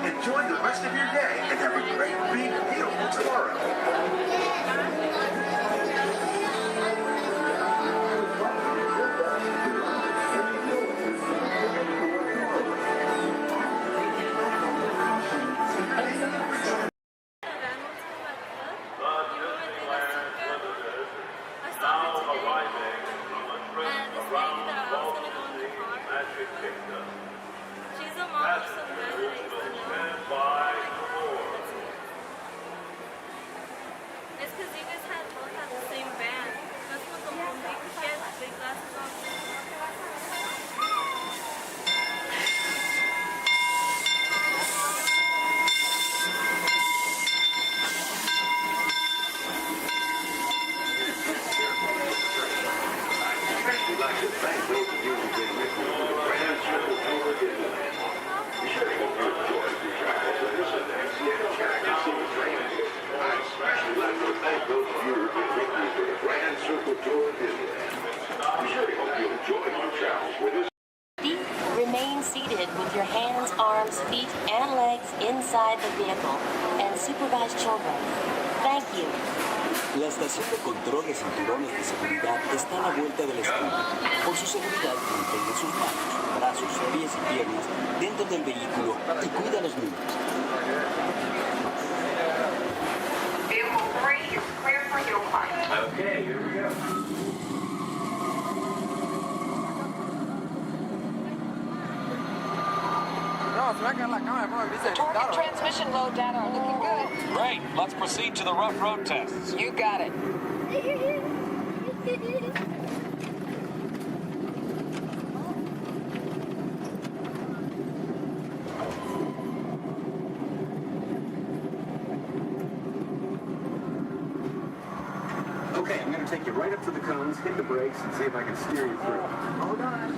Enjoy the rest of your day and have a great, big, beautiful tomorrow. Remain seated with your hands, arms, feet, and legs inside the vehicle and supervise children. Thank you. La estación de control de cinturones de seguridad está a la vuelta de la esquina. Por su seguridad, mantenga sus manos, brazos, pies y piernas dentro del vehículo y cuida a los niños. Vehicle 3 is clear for hill climb. Okay, here we go. The target transmission load data are looking good. Great. Let's proceed to the rough road tests. You got it. Okay, I'm going to take you right up to the cones, hit the brakes, and see if I can steer you through. Hold on.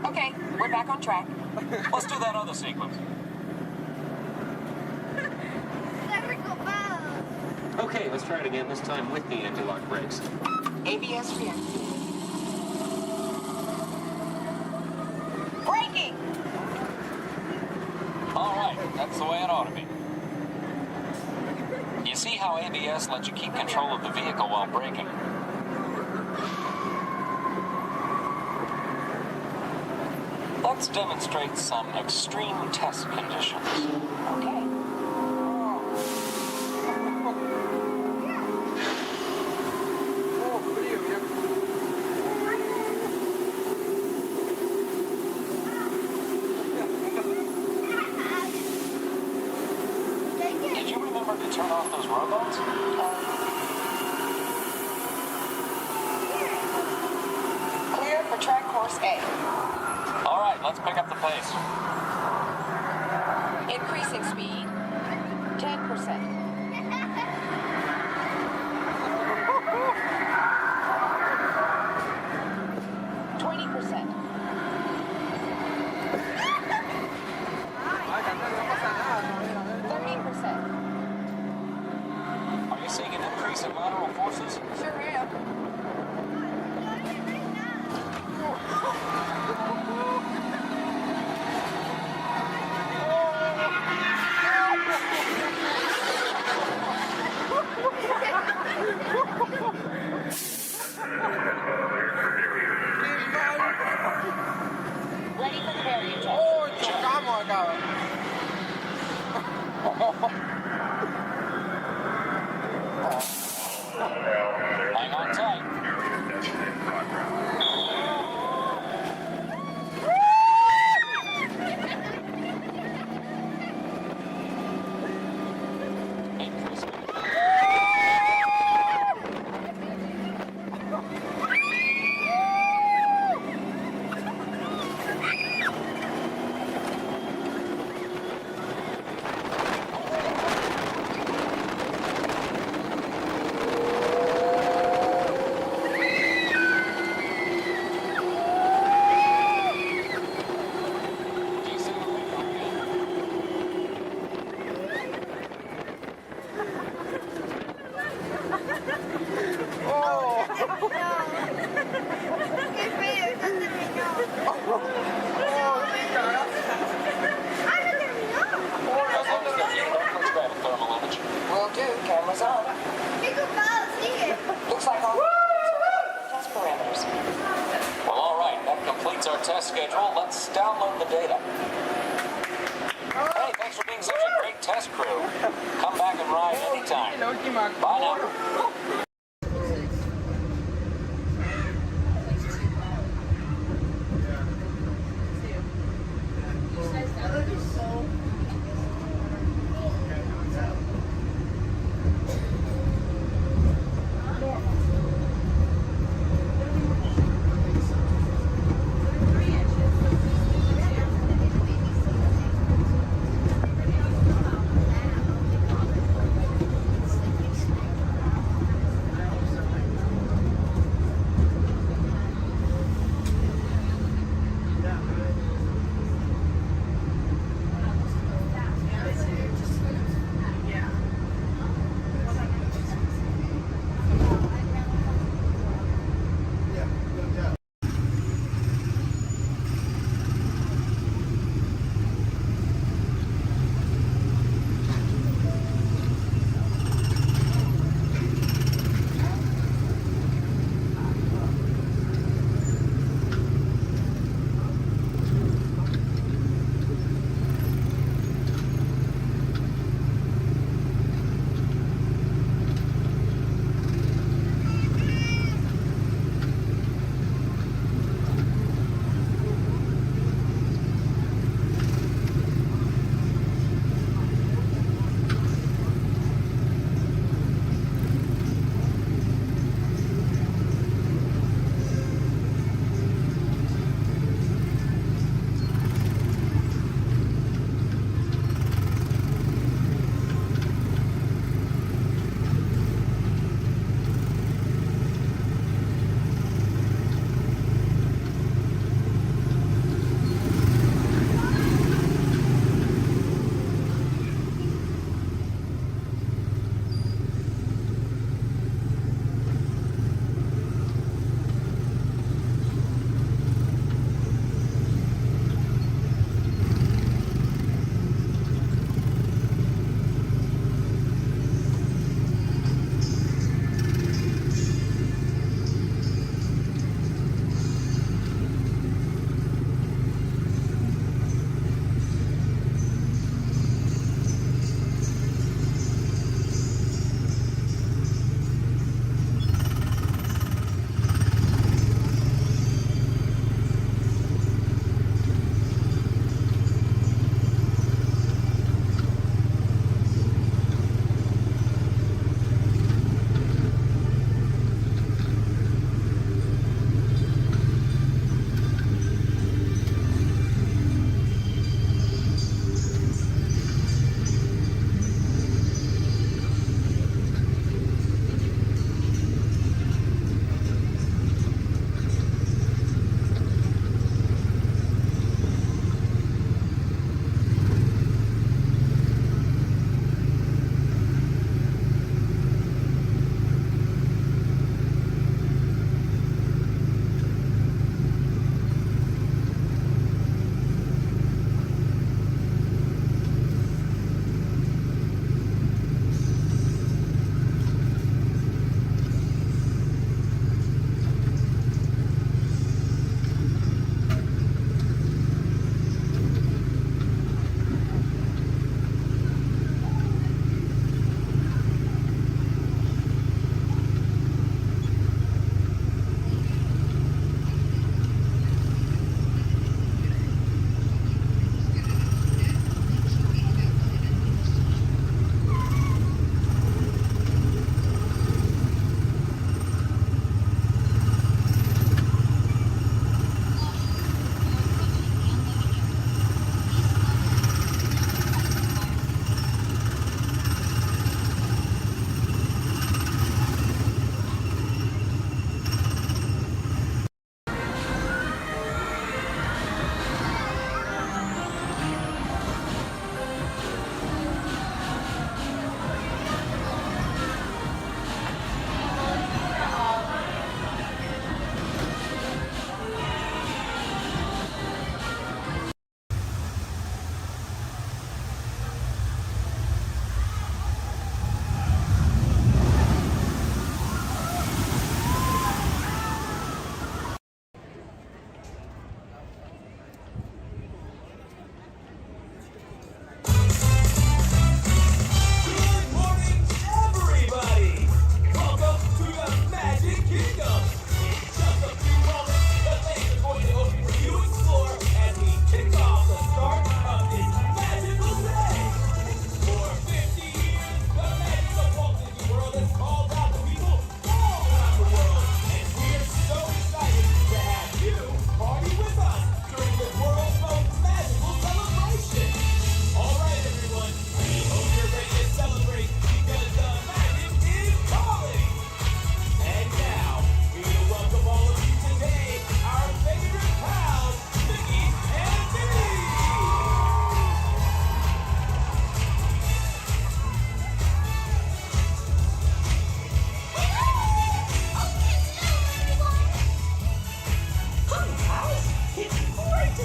Okay, we're back on track. Let's do that other sequence. Okay, let's try it again, this time with the anti-lock brakes. ABS reactive. Braking! All right, that's the way it ought to be. You see how ABS lets you keep control of the vehicle while braking? Let's demonstrate some extreme test conditions. Okay. Did you remember to turn off those robots? Clear for track course A. All right, let's pick up the pace. Increasing speed. 10%. 20%. Are you seeing an increase in lateral forces? Sure am. Ready for the barrier test. Oh, chocamos, cabrón. Hang on tight. Will do. Cameras on. Looks like all test parameters. Well, all right, that completes our test schedule. Let's download the data. Hey, thanks for being such a great test crew. Come back and ride anytime. Bye now.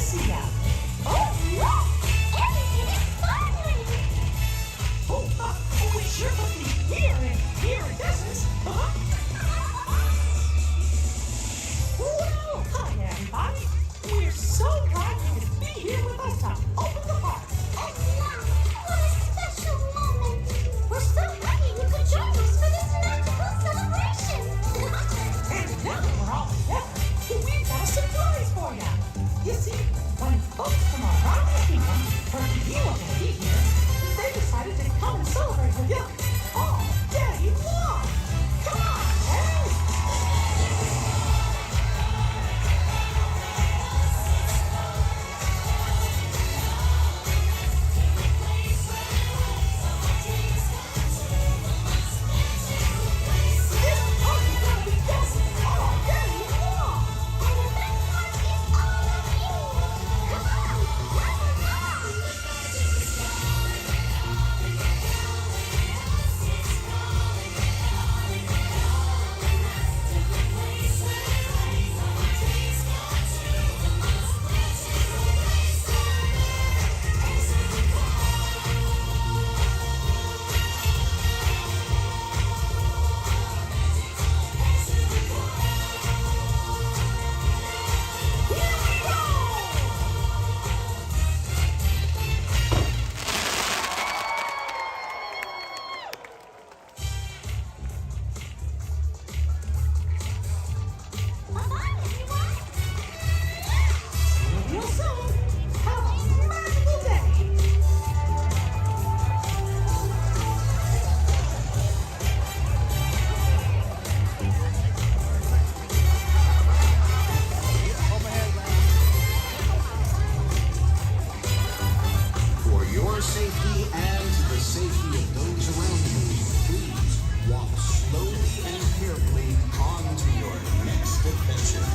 to see ya. Oh, look! Everything is sparkling! We sure must be here in iridescence, huh? Well, hi, everybody. We're so glad you could be here with us to open the park. Oh, wow! What a special moment! We're so happy you could join us for this magical celebration! And now we're all together, we've got a surprise for you. You see, when folks from around the kingdom heard you were going to be here, they decided to come and celebrate with you all day long. Come on, hey! This party's gonna be dancing all day long. And the best part is all of you! Come on! Come along! Bye-bye, everyone! See you real soon. Have a magical day. For your safety and the safety of those around you, please walk slowly and carefully on to your next adventure.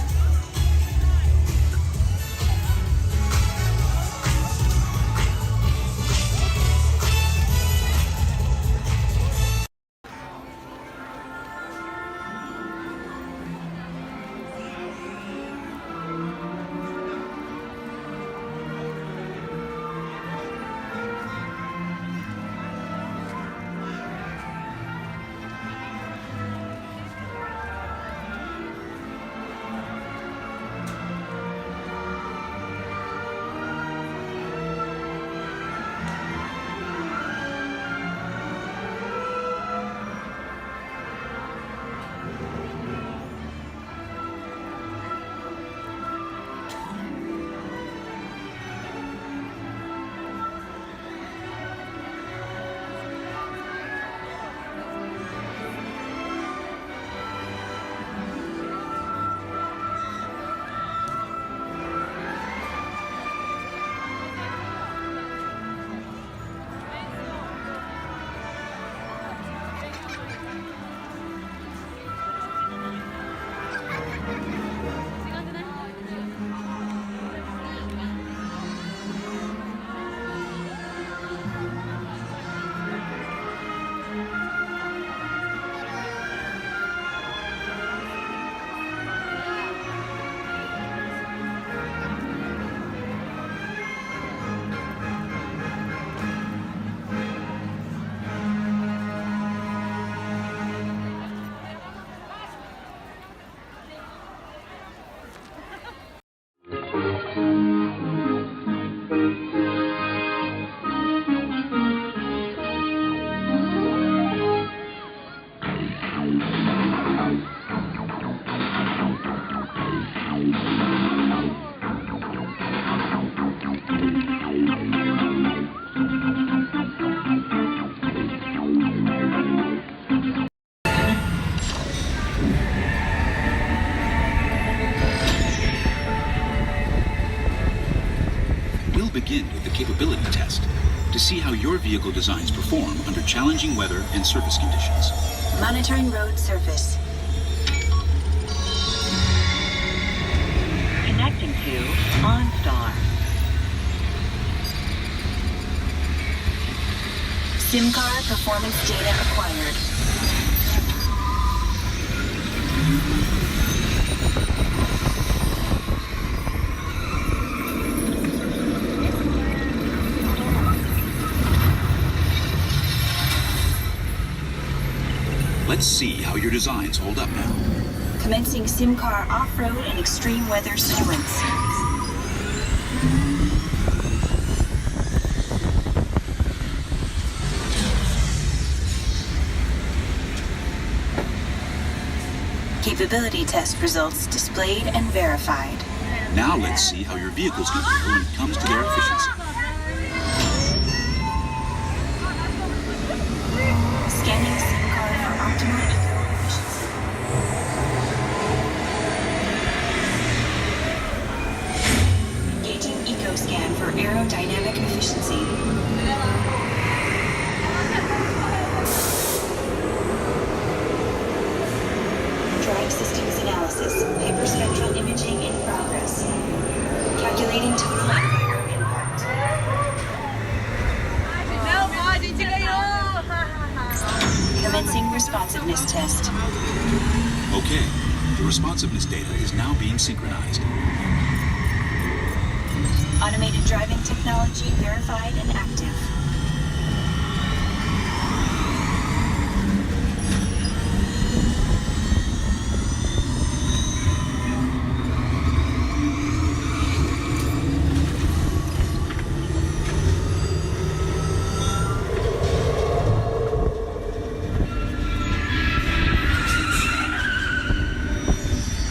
begin with the capability test to see how your vehicle designs perform under challenging weather and surface conditions. Monitoring road surface. Connecting to OnStar. SIM card performance data acquired. Let's see how your designs hold up now. Commencing sim car off-road and extreme weather sequence. Capability test results displayed and verified. Now let's see how your vehicles compare when it comes to their efficiency. Scanning sim car for optimal eco-efficiency. Engaging eco-scan for aerodynamic efficiency. Drive systems analysis. Hyperspectral imaging in progress. Calculating total environment impact. Commencing responsiveness test. Okay, the responsiveness data is now being synchronized. Automated driving technology verified and active.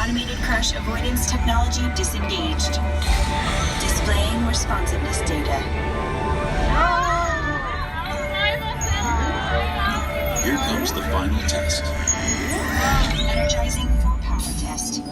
Automated crash avoidance technology disengaged. Displaying responsiveness data. Here comes the final test. Energizing for power test.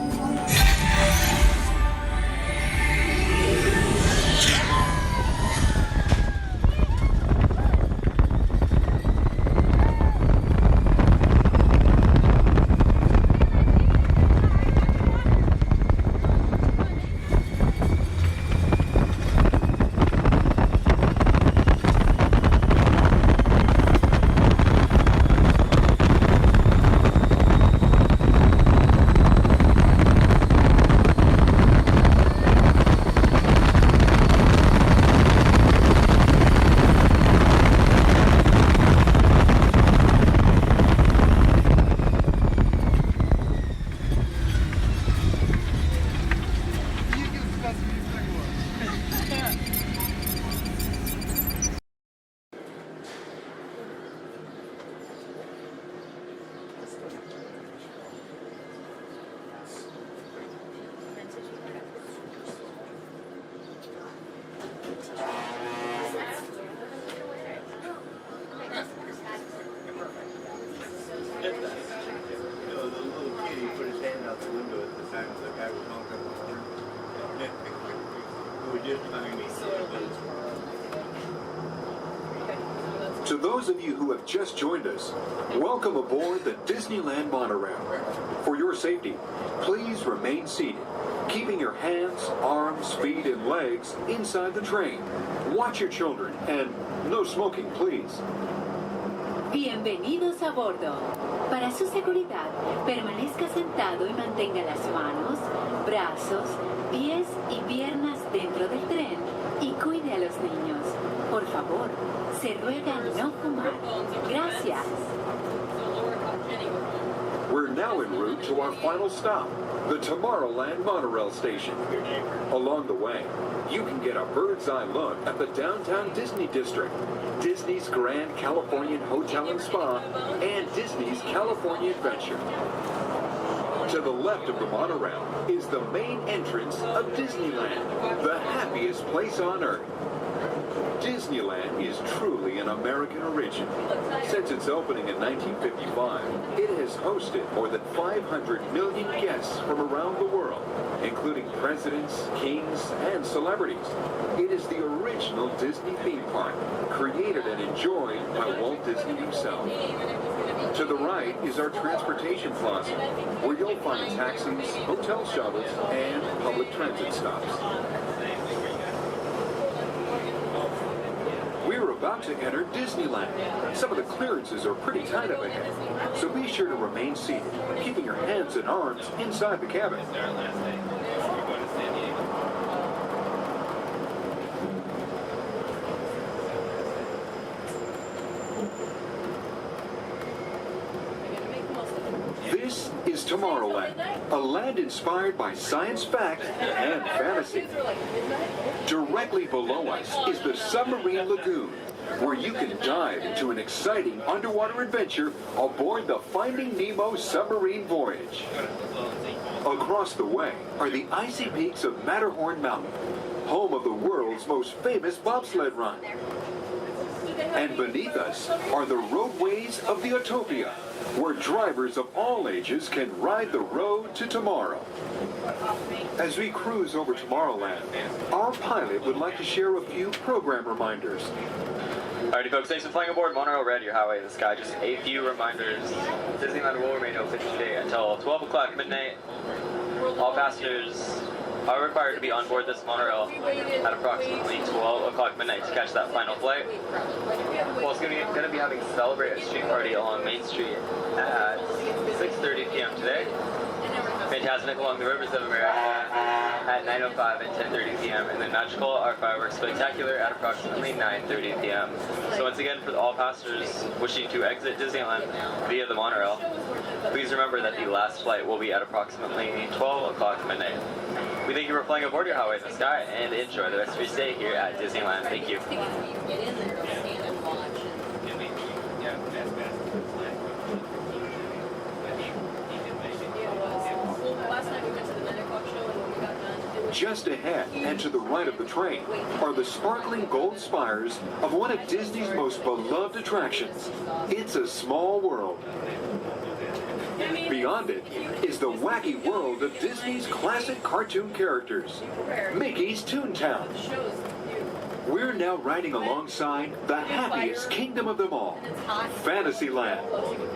To those of you who have just joined us, welcome aboard the Disneyland monorail. For your safety, please remain seated, keeping your hands, arms, feet, and legs inside the train. Watch your children, and no smoking, please. Bienvenidos a bordo. Para su seguridad, permanezca sentado y mantenga las manos, brazos, pies y piernas dentro del tren y cuide a los niños. Por favor, se ruega no fumar. Gracias. We're now en route to our final stop, the Tomorrowland monorail station. Along the way, you can get a bird's eye look at the downtown Disney district, Disney's Grand Californian Hotel and Spa, and Disney's California Adventure. To the left of the monorail is the main entrance of Disneyland, the happiest place on earth. Disneyland is truly an American origin. Since its opening in 1955, it has hosted more than 500 million guests from around the world, including presidents, kings, and celebrities. It is the original Disney theme park, created and enjoyed by Walt Disney himself. To the right is our transportation plaza, where you'll find taxis, hotel shuttles, and public transit stops. We're about to enter Disneyland. Some of the clearances are pretty tight up ahead, so be sure to remain seated, keeping your hands and arms inside the cabin. Tomorrowland, a land inspired by science fact and fantasy. Directly below us is the Submarine Lagoon, where you can dive into an exciting underwater adventure aboard the Finding Nemo submarine voyage. Across the way are the icy peaks of Matterhorn Mountain, home of the world's most famous bobsled run. And beneath us are the roadways of the Utopia, where drivers of all ages can ride the road to tomorrow. As we cruise over Tomorrowland, our pilot would like to share a few program reminders. Alrighty folks, thanks for flying aboard Monorail Red, your highway in the sky. Just a few reminders. Disneyland will remain open today until 12 o'clock midnight. All passengers are required to be on board this monorail at approximately 12 o'clock midnight to catch that final flight. Walt's going to be having a Celebrate a Street Party along Main Street at 6:30 p.m. today. Fantastic along the Rivers of America at 9:05 and 10:30 p.m. and then Magical Art Fireworks Spectacular at approximately 9:30 p.m. So once again, for all passengers wishing to exit Disneyland via the monorail, please remember that the last flight will be at approximately 12 o'clock midnight. We thank you for flying aboard your highway in the sky and enjoy the rest of your stay here at Disneyland. Thank you. Just ahead and to the right of the train are the sparkling gold spires of one of Disney's most beloved attractions, It's a Small World. Beyond it is the wacky world of Disney's classic cartoon characters, Mickey's Toontown. We're now riding alongside the happiest kingdom of them all, Fantasyland,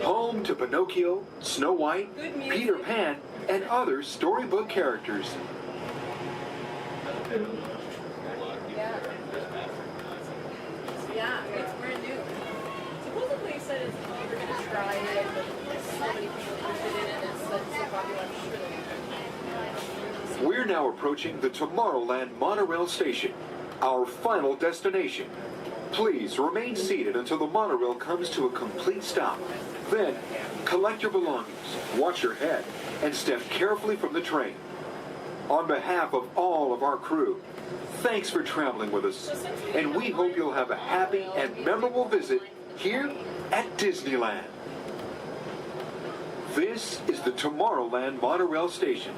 home to Pinocchio, Snow White, Peter Pan, and other storybook characters. Yeah, it's brand new. Supposedly it said you're going to try it, but so many people interested in it, it's such a popular show. We're now approaching the Tomorrowland monorail station, our final destination. Please remain seated until the monorail comes to a complete stop. Then, collect your belongings, watch your head, and step carefully from the train. On behalf of all of our crew, thanks for traveling with us, and we hope you'll have a happy and memorable visit here at Disneyland. This is the Tomorrowland monorail station.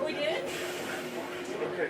We did? Okay.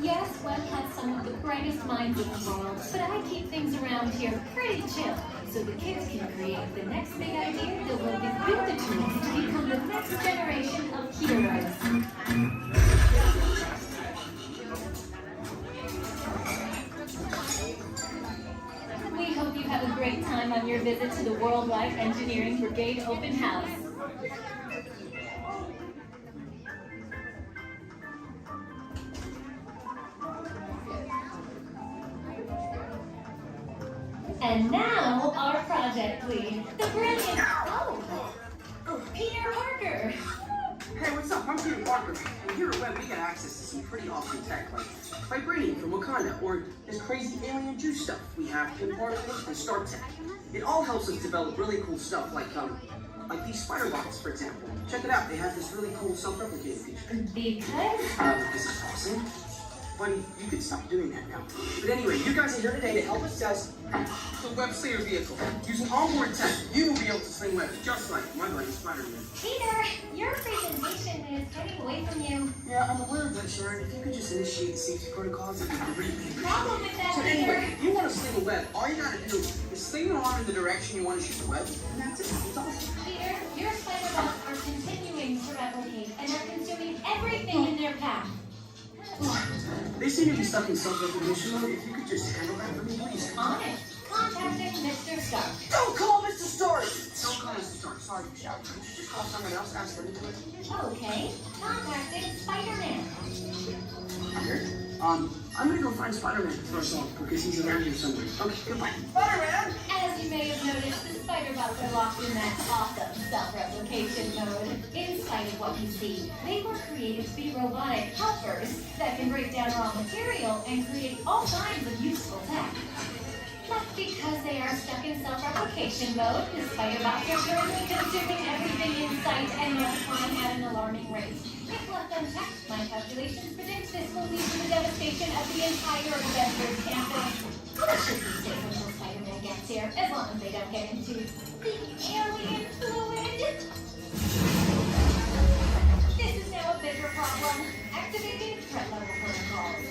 Yes, Walt has some of the brightest minds in the world, but I keep things around here pretty chill, so the kids can create the next big idea that will give you the tools to become the next generation of heroes. We hope you have a great time on your visit to the Worldwide Engineering Brigade Open House. And now, our project lead, the brilliant, Peter Parker. Hey, what's up? I'm Peter Parker. And here at Web, we get access to some pretty awesome tech, like vibranium from Wakanda, or this crazy alien juice stuff we have in Parliament and Star Tech. It all helps us develop really cool stuff, like these spider bots, for example. Check it out. They have this really cool self-replicating feature. Because? This is awesome. Buddy, you can stop doing that now. But anyway, you guys are here today to help us test the web slinger vehicle. Using onboard tech, you will be able to sling webs just like my buddy Spider-Man. Peter, your presentation is getting away from you. Yeah, I'm aware of that, Sharon. If you could just initiate the safety protocols, it'd be great. Problem with that, So Peter. anyway, if you want to sling a web, all you gotta do is sling your arm in the direction you want to shoot the web, and that's it. It's awesome. Peter, your spider webs are continuing to replicate and are consuming everything in their path. They seem to be stuck in self-recognition mode. If you could just handle that for me, please. On it. Contacting Mr. Stark. Don't call Mr. Stark! Don't call Mr. Stark. Sorry, you shout. Could you just call someone else? Ask them to do it. Okay. Contacting Spider-Man. Here. I'm gonna go find Spider-Man first off, because he's around here somewhere. Okay, goodbye. Spider-Man! As you may have noticed, the spider bots are locked in that awesome self-replication mode. In spite of what you see, they were created to be robotic helpers that can break down raw material and create all kinds of useful tech. But because they are stuck in self-replication mode, the spider bots are currently consuming everything in sight and multiplying at an alarming rate. If left unchecked, my calculations predict this will lead to the devastation of the entire Avengers campus. But it should be safe until Spider-Man gets here, as long as they don't get into the alien fluid. This is now a bigger problem. Activating threat level protocols.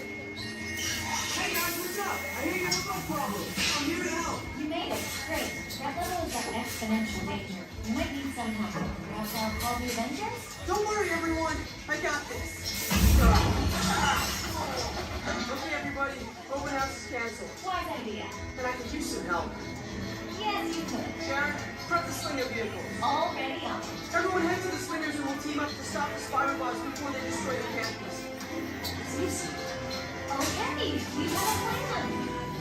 Hey guys, what's up? I hear you have no problem. I'm here to help. You made it. Great. Threat level is at exponential danger. You might need some help. Perhaps I'll call the Avengers? Don't worry, everyone. I got this. Okay, everybody. Open house is canceled. Wise idea. And I could use some help. Yes, you could. Sharon, prep the slinger vehicle. Already on. Everyone head to the slingers and we'll team up to stop the spider bots before they destroy the campus. It's easy. Okay, we have a plan.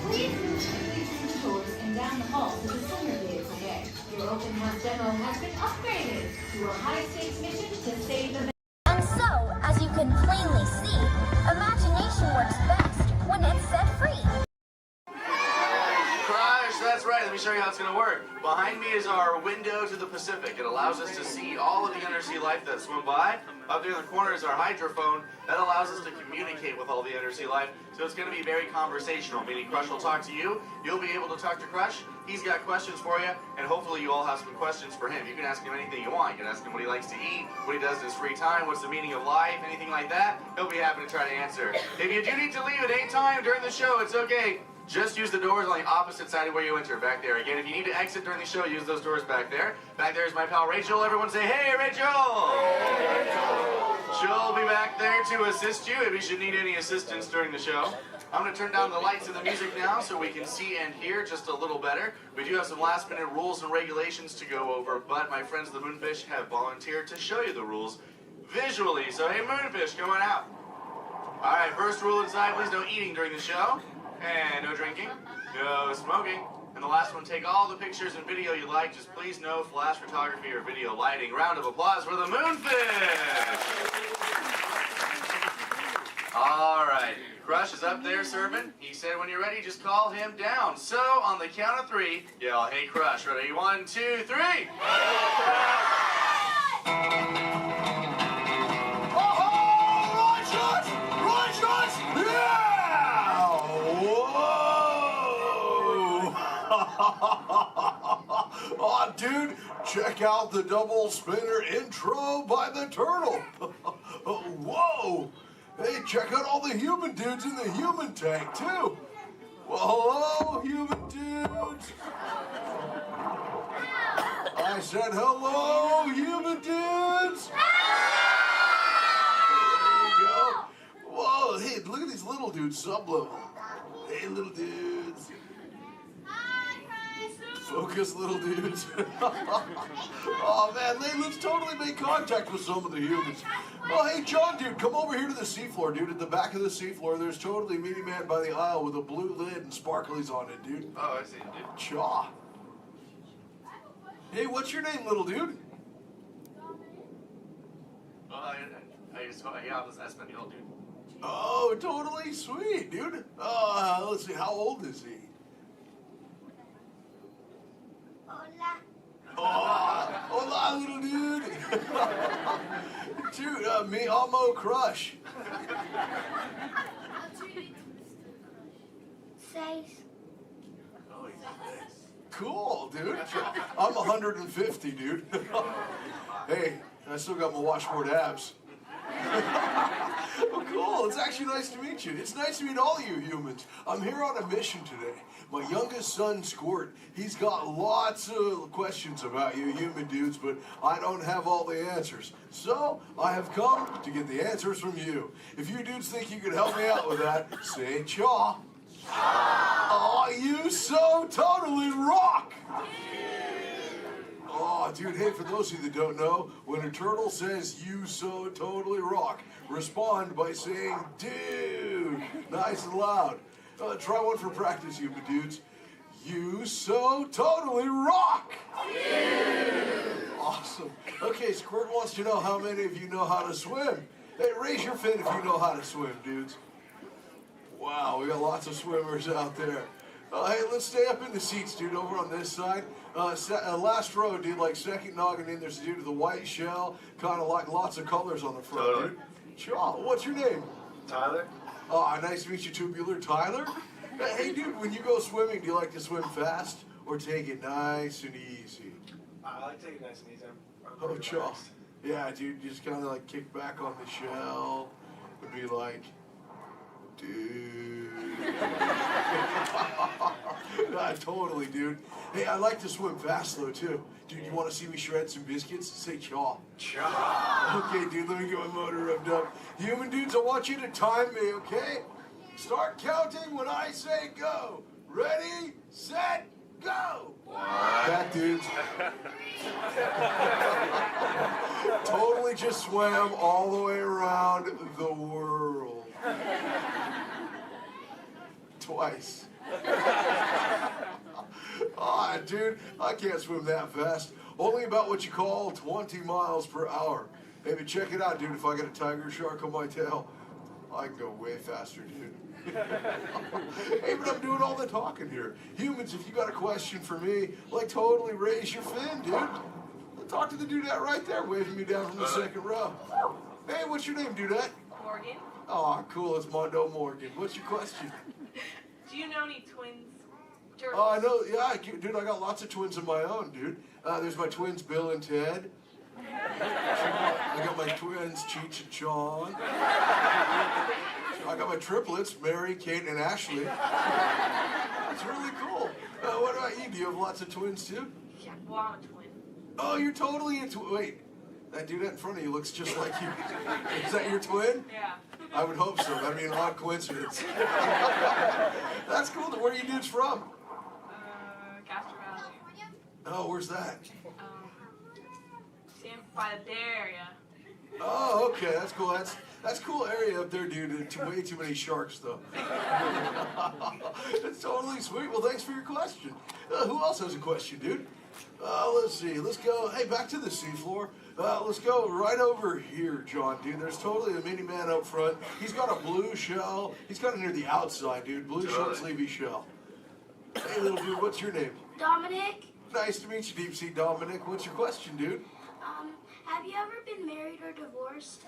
Please move quickly through the doors and down the hall to the slinger vehicle bay. Your open house demo has been upgraded to a high-stakes mission to save the... And so, as you can plainly see, imagination works best when it's set free. Crush, that's right. Let me show you how it's going to work. Behind me is our window to the Pacific. It allows us to see all of the undersea life that swim by. Up there in the corner is our hydrophone. That allows us to communicate with all the undersea life. So it's going to be very conversational, meaning Crush will talk to you. You'll be able to talk to Crush. He's got questions for you, and hopefully you all have some questions for him. You can ask him anything you want. You can ask him what he likes to eat, what he does in his free time, what's the meaning of life, anything like that. He'll be happy to try to answer. If you do need to leave at any time during the show, it's okay. Just use the doors on the opposite side of where you enter, back there. Again, if you need to exit during the show, use those doors back there. Back there is my pal Rachel. Everyone say, hey, Rachel! Hey, Rachel! She'll be back there to assist you if you should need any assistance during the show. I'm going to turn down the lights and the music now so we can see and hear just a little better. We do have some last-minute rules and regulations to go over, but my friends the Moonfish have volunteered to show you the rules visually. So, hey, Moonfish, come on out. All right, first rule inside, please no eating during the show. And no drinking, no smoking. And the last one, take all the pictures and video you like, just please no flash photography or video lighting. Round of applause for the Moonfish! All right, Crush is up there serving. He said when you're ready, just call him down. So, on the count of three, yell, hey Crush, ready? 1, 2, 3! Oh, dude, check out the double spinner intro by the turtle. Whoa! Hey, check out all the human dudes in the human tank, too. Well, hello, human dudes. I said hello, human dudes. There you go. Whoa, hey, look at these little dudes, sublevel. Hey, little dudes. Focus, little dudes. Oh, man, let's totally make contact with some of the humans. Oh, hey, John, dude, come over here to the seafloor, dude. At the back of the seafloor, there's totally Mini Man by the aisle with a blue lid and sparklies on it, dude. Oh, I see, dude. Chaw. Hey, what's your name, little dude? Well, yeah, I'll just ask the old dude. Oh, totally sweet, dude. Let's see, how old is he? Oh, hola, little dude. Dude, me amo Crush. face. Cool, dude. I'm 150, dude. Hey, I still got my washboard abs. Well, cool. It's actually nice to meet you. It's nice to meet all you humans. I'm here on a mission today. My youngest son, Squirt, he's got lots of questions about you human dudes, but I don't have all the answers. So, I have come to get the answers from you. If you dudes think you could help me out with that, say chaw. Oh, you so totally rock! Oh, dude, hey, for those of you that don't know, when a turtle says, you so totally rock, respond by saying, dude, nice and loud. Try one for practice, you dudes. You so totally rock! Awesome. Okay, Squirt wants to know how many of you know how to swim. Hey, raise your fin if you know how to swim, dudes. Wow, we got lots of swimmers out there. Hey, let's stay up in the seats, dude, over on this side. Last row, dude, like second noggin in, there's a dude with a white shell, kind of like lots of colors on the front, dude. Sure. What's your name? Tyler. Oh, nice to meet you, Tubular. Tyler? Hey, dude, when you go swimming, do you like to swim fast or take it nice and easy? I like to take it nice and easy. Oh, chaw. Yeah, dude, just kind of like kick back on the shell and be like, dude. Totally, dude. Hey, I like to swim fast, though, too. Dude, you want to see me shred some biscuits? Say chaw. Chaw. Okay, dude, let me get my motor revved up. Human dudes, I want you to time me, okay? Start counting when I say go. Ready, set, go. Back, dudes. Totally just swam all the way around the world. Twice. Ah, dude, I can't swim that fast. Only about what you call 20 miles per hour. Hey, but check it out, dude. If I got a tiger shark on my tail, I can go way faster, dude. Hey, but I'm doing all the talking here. Humans, if you got a question for me, like totally raise your fin, dude. Talk to the dudette right there, waving me down from the second row. Hey, what's your name, dudette? Morgan. Oh, cool. It's Mondo Morgan. What's your question? Do you know any twins? Turtles? Oh, I know. Yeah, dude, I got lots of twins of my own, dude. There's my twins, Bill and Ted. I got my twins, Cheech and Chong. I got my triplets, Mary, Kate, and Ashley. That's really cool. What about you? Do you have lots of twins, too? Yeah, well, I'm a twin. Oh, you're totally into... Wait, that dude in front of you looks just like you. Is that your twin? Yeah. I would hope so. That'd be an odd coincidence. That's cool. Where are you dudes from? Castro Valley. Oh, where's that? By the Bay Area. Oh, okay. That's cool. That's cool area up there, dude. Way too many sharks, though. That's totally sweet. Well, thanks for your question. Who else has a question, dude? Let's see. Let's go. Hey, back to the seafloor. Let's go right over here, John, dude. There's totally a mini man up front. He's got a blue shell. He's got it near the outside, dude. Blue short sleevey shell. Hey, little dude, what's your name? Dominic, Nice to meet you, Deep Sea Dominic. What's your question, dude? have you ever been married or divorced?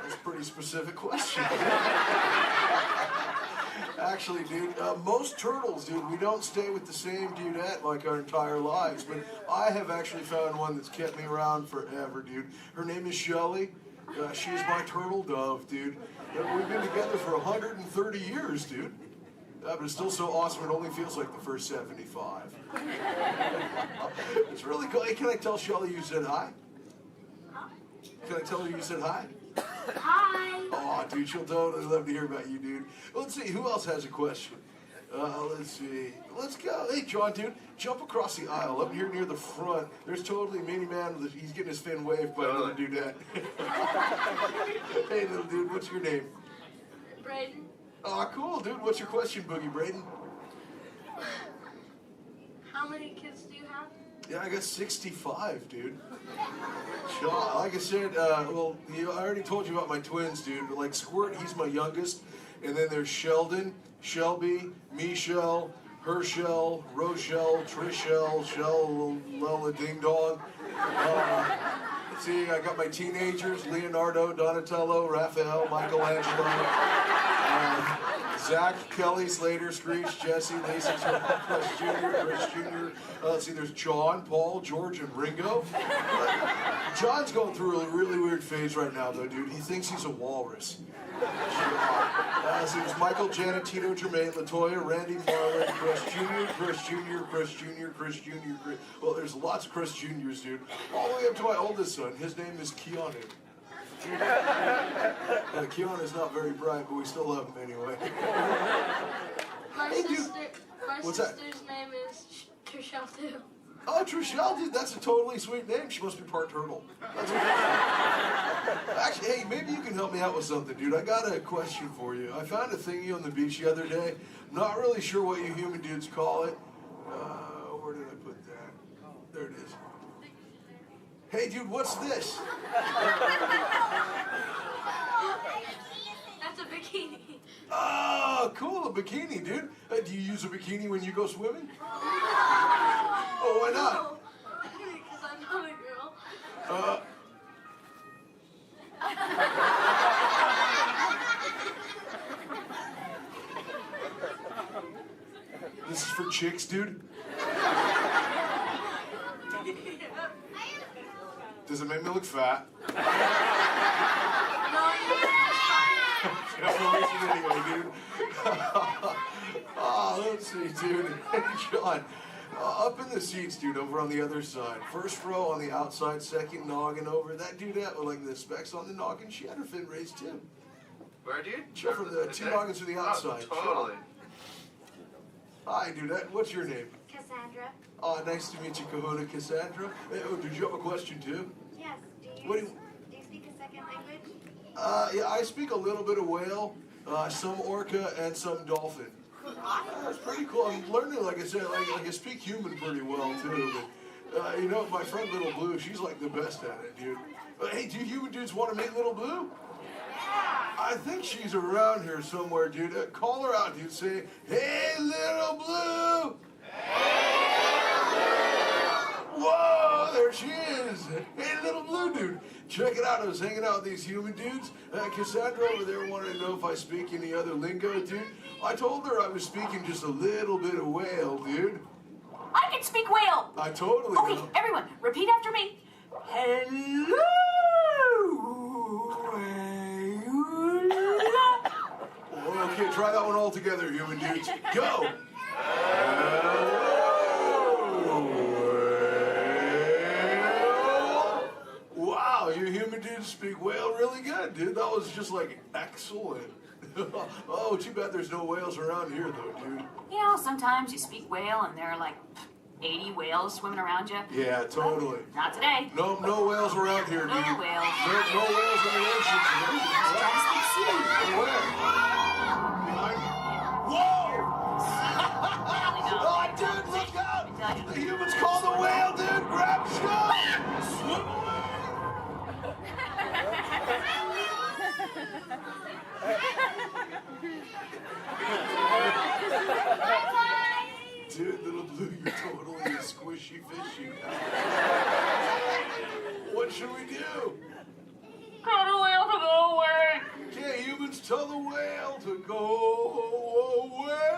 That's a pretty specific question. Actually, dude, most turtles, dude, we don't stay with the same dudette like our entire lives, but I have actually found one that's kept me around forever, dude. Her name is Shelly. She's my turtle dove, dude. We've been together for 130 years, dude. But it's still so awesome, it only feels like the first 75. It's really cool. Hey, can I tell Shelly you said hi? Can I tell her you said hi? Hi. Oh, dude, she'll totally love to hear about you, dude. Let's see, who else has a question? Let's see. Let's go. Hey, John, dude, jump across the aisle up here near the front. There's totally a mini man. He's getting his fin waved by another dudette. Hey, little dude, what's your name? Braden. Oh, cool, dude. What's your question, Boogie Braden? How many kids do you have? Yeah, I got 65, dude. Sure. Like I said, well, I already told you about my twins, dude. But like Squirt, he's my youngest. And then there's Sheldon, Shelby, Michelle, Herschel, Rochelle, Trishelle, Shell, Lella Ding Dong. see, I got my teenagers, Leonardo, Donatello, Raphael, Michelangelo, Zach, Kelly, Slater, Screech, Jesse, Lisa, Chris Jr. Let's see, there's John, Paul, George, and Ringo. John's going through a really weird phase right now, though, dude. He thinks he's a walrus. So there's Michael, Janet, Tito, Jermaine, LaToya, Randy, Marlon, Chris Jr., Chris Jr., Chris Jr., Chris Jr., Chris... Well, there's lots of Chris Jr.'s, dude. All the way up to my oldest son. His name is Keanu. Keanu's not very bright, but we still love him anyway. My What's that? sister's name is Trishelle too. Oh, Trishelle, dude, that's a totally sweet name. She must be part turtle. Actually, hey, maybe you can help me out with something, dude. I got a question for you. I found a thingy on the beach the other day. Not really sure what you human dudes call it. Where did I put that? There it is. Hey, dude, what's this? That's a bikini. Oh, cool, a bikini, dude. Do you use a bikini when you go swimming? Oh, why not? Because I'm not a girl. This is for chicks, dude? Does it make me look fat? Anyway, dude. Oh, let's see, dude. Hey, John. Up in the seats, dude, over on the other side. First row on the outside, second noggin over. That dude with like the specs on the noggin, she had her fin raised too. Where, dude? Chill from the two noggins to the outside. Oh, totally. Hi, dude. What's your name? Cassandra. Oh, nice to meet you, Kahuna. Cassandra. Hey, oh, did you have a question too? Yes. Do you speak a second language? Yeah, I speak a little bit of whale, some orca, and some dolphin. That's pretty cool. I'm learning, like I said, like I speak human pretty well too. But you know, my friend Little Blue, she's like the best at it, dude. Hey, do you human dudes want to meet Little Blue? I think she's around here somewhere, dude. Call her out, dude. Say, "Hey, Little Blue." Whoa, there she is. Hey, Little Blue, dude. Check it out. I was hanging out with these human dudes. Cassandra over there wanted to know if I speak any other lingo, dude. I told her I was speaking just a little bit of whale, dude. I can speak whale. I totally Okay, know. everyone, repeat after me. Hello. Okay, try that one all together, human dudes. Go. Wow, you human dudes speak whale really good, dude. That was just like excellent. Oh, too bad there's no whales around here, though, dude. You know, sometimes you speak whale and there are like 80 whales swimming around you. Yeah, totally. Not today. No whales around here, dude. No whales. No whales in the ocean. Just try to speak sea. Where? Whoa! Oh, dude, look out! The humans call the whale, dude! Grab stuff! Swim away! Dude, Little Blue, you're totally a squishy fishy. What should we do? Tell the whale to go away. Yeah, humans tell the whale to go away.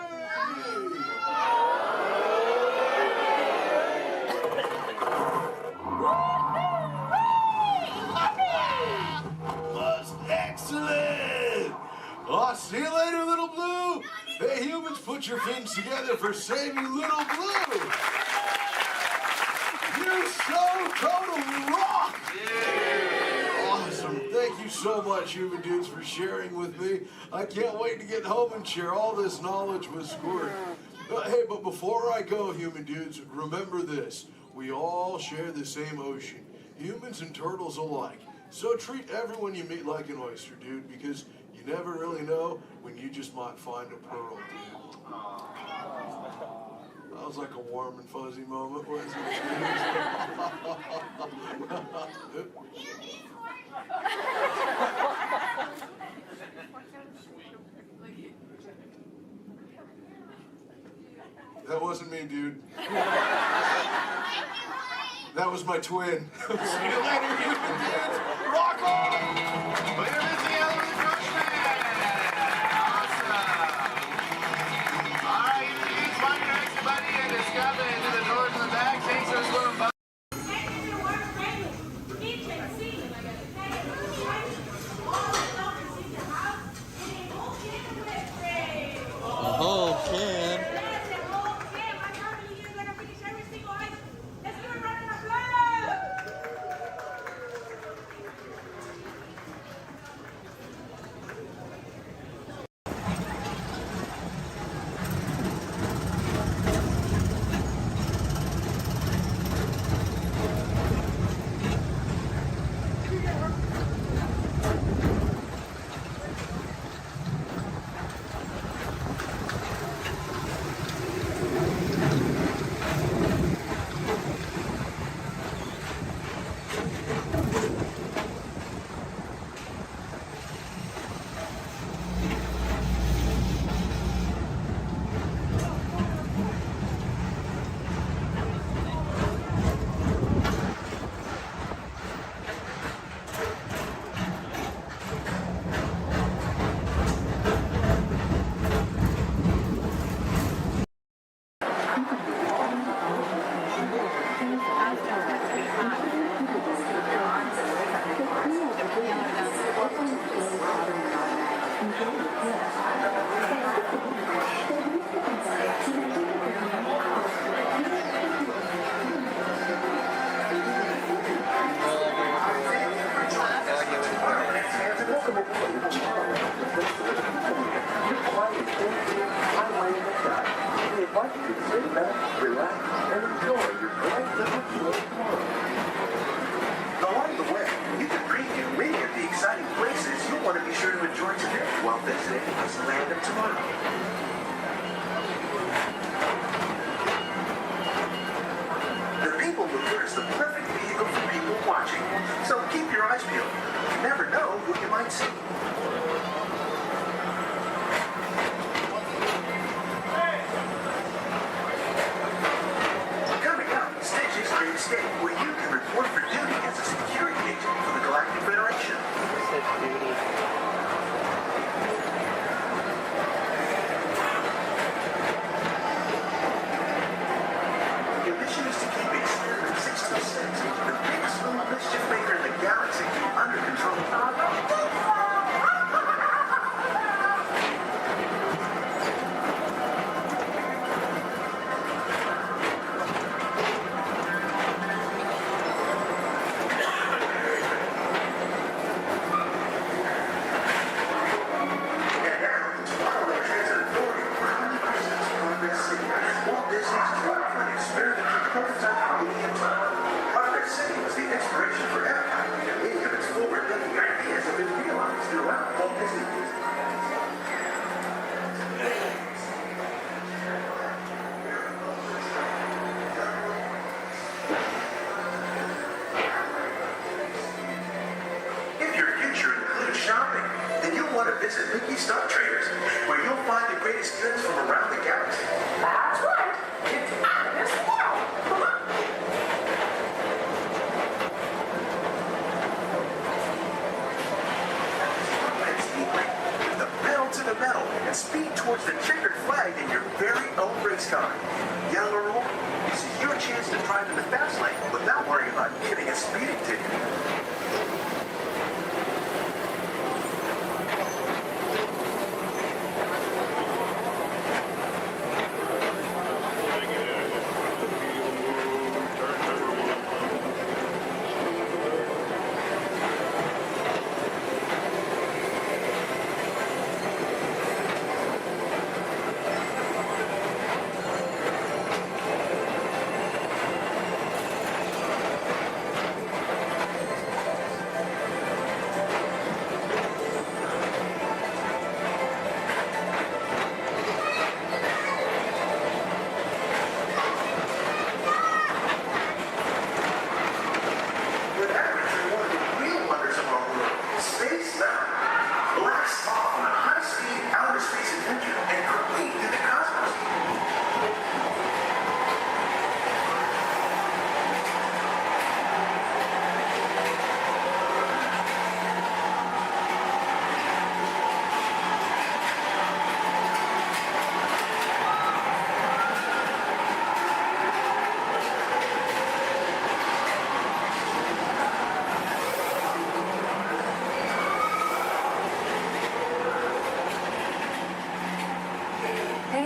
That's excellent. I'll see you later, Little Blue. Hey, humans, put your fins together for saving Little Blue. You so totally rock. Awesome. Thank you so much, human dudes, for sharing with me. I can't wait to get home and share all this knowledge with Squirt. Hey, but before I go, human dudes, remember this. We all share the same ocean, humans and turtles alike. So treat everyone you meet like an oyster, dude, because you never really know when you just might find a pearl, dude. That was like a warm and fuzzy moment, wasn't it? That wasn't me, dude. That That was my twin. See you later, human dudes. Rock on! Later, Miss the Yellow and the Crushman! Awesome! Alright, you dudes, find your exit buddy and discover it into the doors in the back. Thanks for swimming by. A whole can. Along the way, you can preview many of the exciting places you'll want to be sure to enjoy today while visiting Disneyland of tomorrow. The People Mover is the perfect vehicle for people watching, so keep your eyes peeled. You never know who you might see. Coming up, Stitch's Great Escape, where you can report for duty as a security agent for the Galactic Federation. Your mission is to keep Experiment 66, the biggest little mischief maker in the galaxy, under control. Walt Disney's Dreamland experimental prototype Halloween Town. Progress City was the inspiration for Epcot, and many of its forward-thinking ideas have been realized throughout Walt Disney. If your future includes shopping, then you'll want to visit Mickey Stock Traders, where you'll find the greatest goods from around the galaxy. That's right. It's out of this world. Come on. With the pedal to the metal and speed towards the checkered flag in your very own race car. Young or old, this is your chance to drive in the fast lane without worrying about getting a speeding ticket.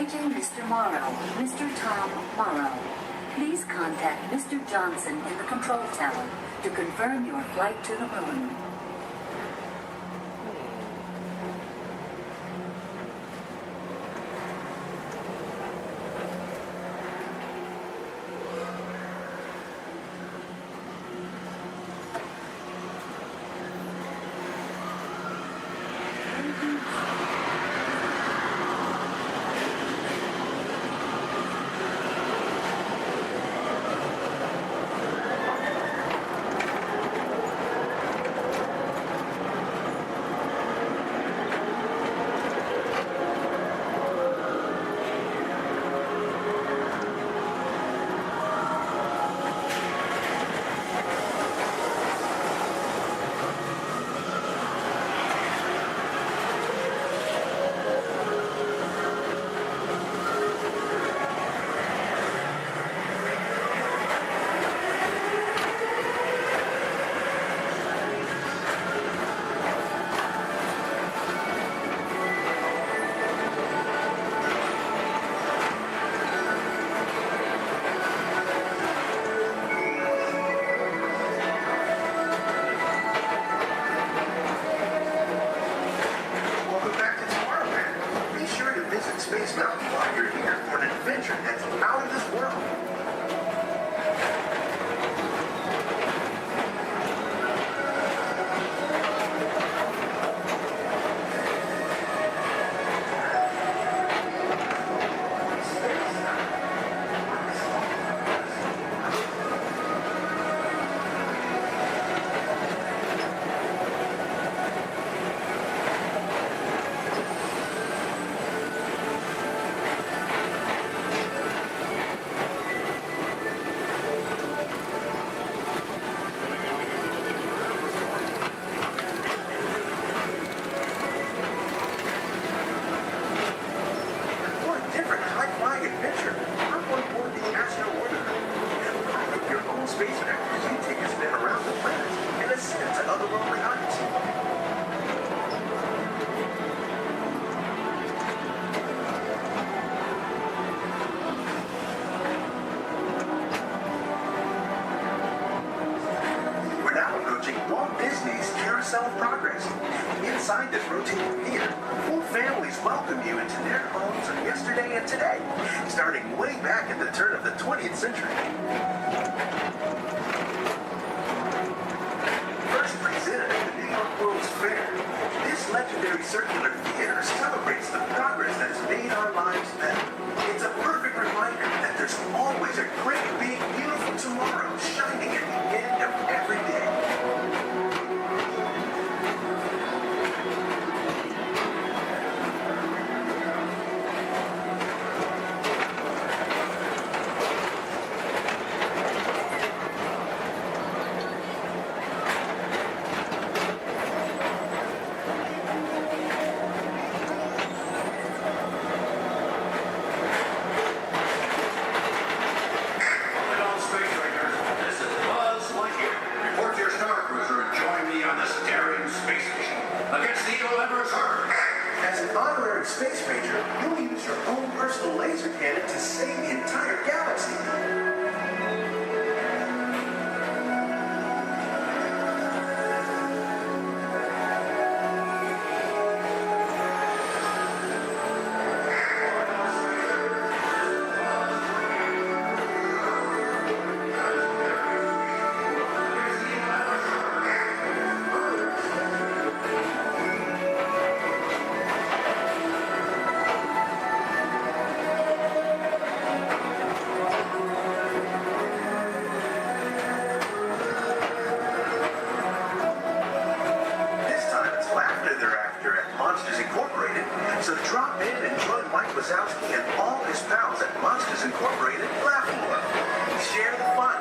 Approaching Mr. Morrow, Mr. Tom Morrow. Please contact Mr. Johnson in the control tower to confirm your flight to the moon. Welcome back to Tomorrowland. Be sure to visit Space Mountain while you're here for an adventure that's out of this world. What a different high-flying adventure. Hop on board the Astro Orbiter and pilot your own spacecraft as you take a spin around the planet and ascend to otherworldly heights. We're now approaching Walt Disney's Carousel of Progress. Inside this rotating theater, full families welcome you into their homes of yesterday and today, starting way back at the turn of the 20th century. First presented at the New York World's Fair, this legendary circular theater celebrates the progress that has made our lives better. It's a perfect reminder that there's always a great, big, beautiful tomorrow shining at the end of every day. As an honorary space ranger, you'll use your own personal laser cannon to save the entire galaxy. This time it's laughter they're after at Monsters Incorporated, so drop in and join Mike Wazowski and all his pals at Monsters Incorporated Laugh More. Share the fun.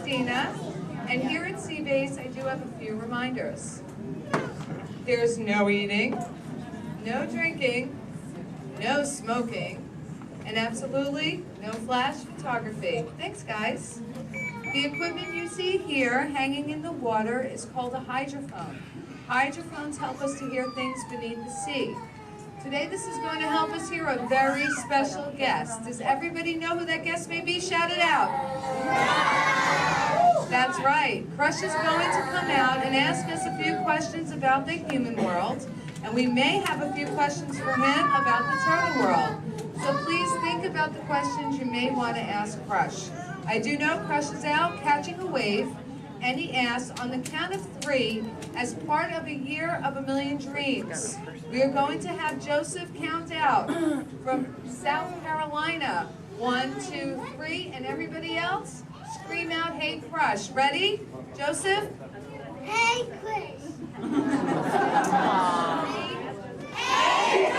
Christina, and here at Seabase, I do have a few reminders. There's no eating, no drinking, no smoking, and absolutely no flash photography. Thanks, guys. The equipment you see here hanging in the water is called a hydrophone. Hydrophones help us to hear things beneath the sea. Today, this is going to help us hear a very special guest. Does everybody know who that guest may be? Shout it out. That's right. Crush is going to come out and ask us a few questions about the human world, and we may have a few questions for him about the turtle world. So please think about the questions you may want to ask Crush. I do know Crush is out catching a wave, and he asks, on the count of 3, as part of a year of a million dreams, we are going to have Joseph count out from South Carolina. 1, 2, 3, and everybody else, scream out, hey Crush. Ready? Joseph? Hey, Chris. Hey,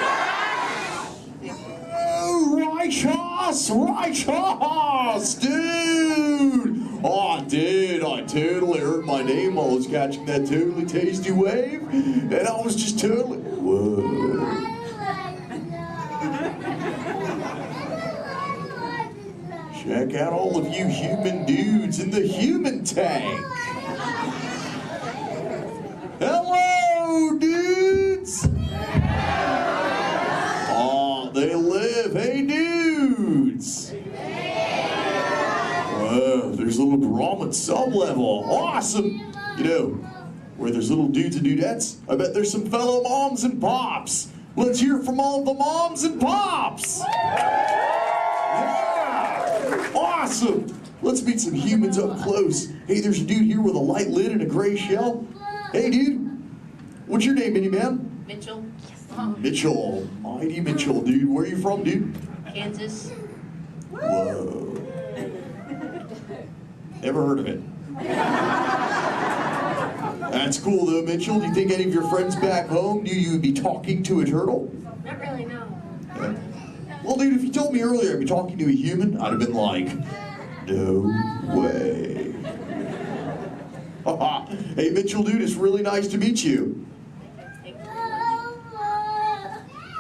Righteous! Righteous! Dude! Oh, dude, I totally heard my name while I was catching that totally tasty wave, and I was just totally... Whoa. Check out all of you human dudes in the human tank. Hello, dudes! Oh, they live. Hey, dudes! Whoa, there's a little drama at some level. Awesome! You know, where there's little dudes and dudettes, I bet there's some fellow moms and pops. Let's hear from all the moms and pops! Yeah! Awesome! Let's meet some humans up close. Hey, there's a dude here with a light lid and a gray shell. Hey, dude. What's your name, Minnie Man? Mitchell. Mitchell. Mighty Mitchell, dude. Where are you from, dude? Kansas. Whoa. Never heard of it. That's cool, though, Mitchell. Do you think any of your friends back home knew you would be talking to a turtle? Not really, no. Yeah. Well, dude, if you told me earlier I'd be talking to a human, I'd have been like, no way. Hey, Mitchell, dude, it's really nice to meet you.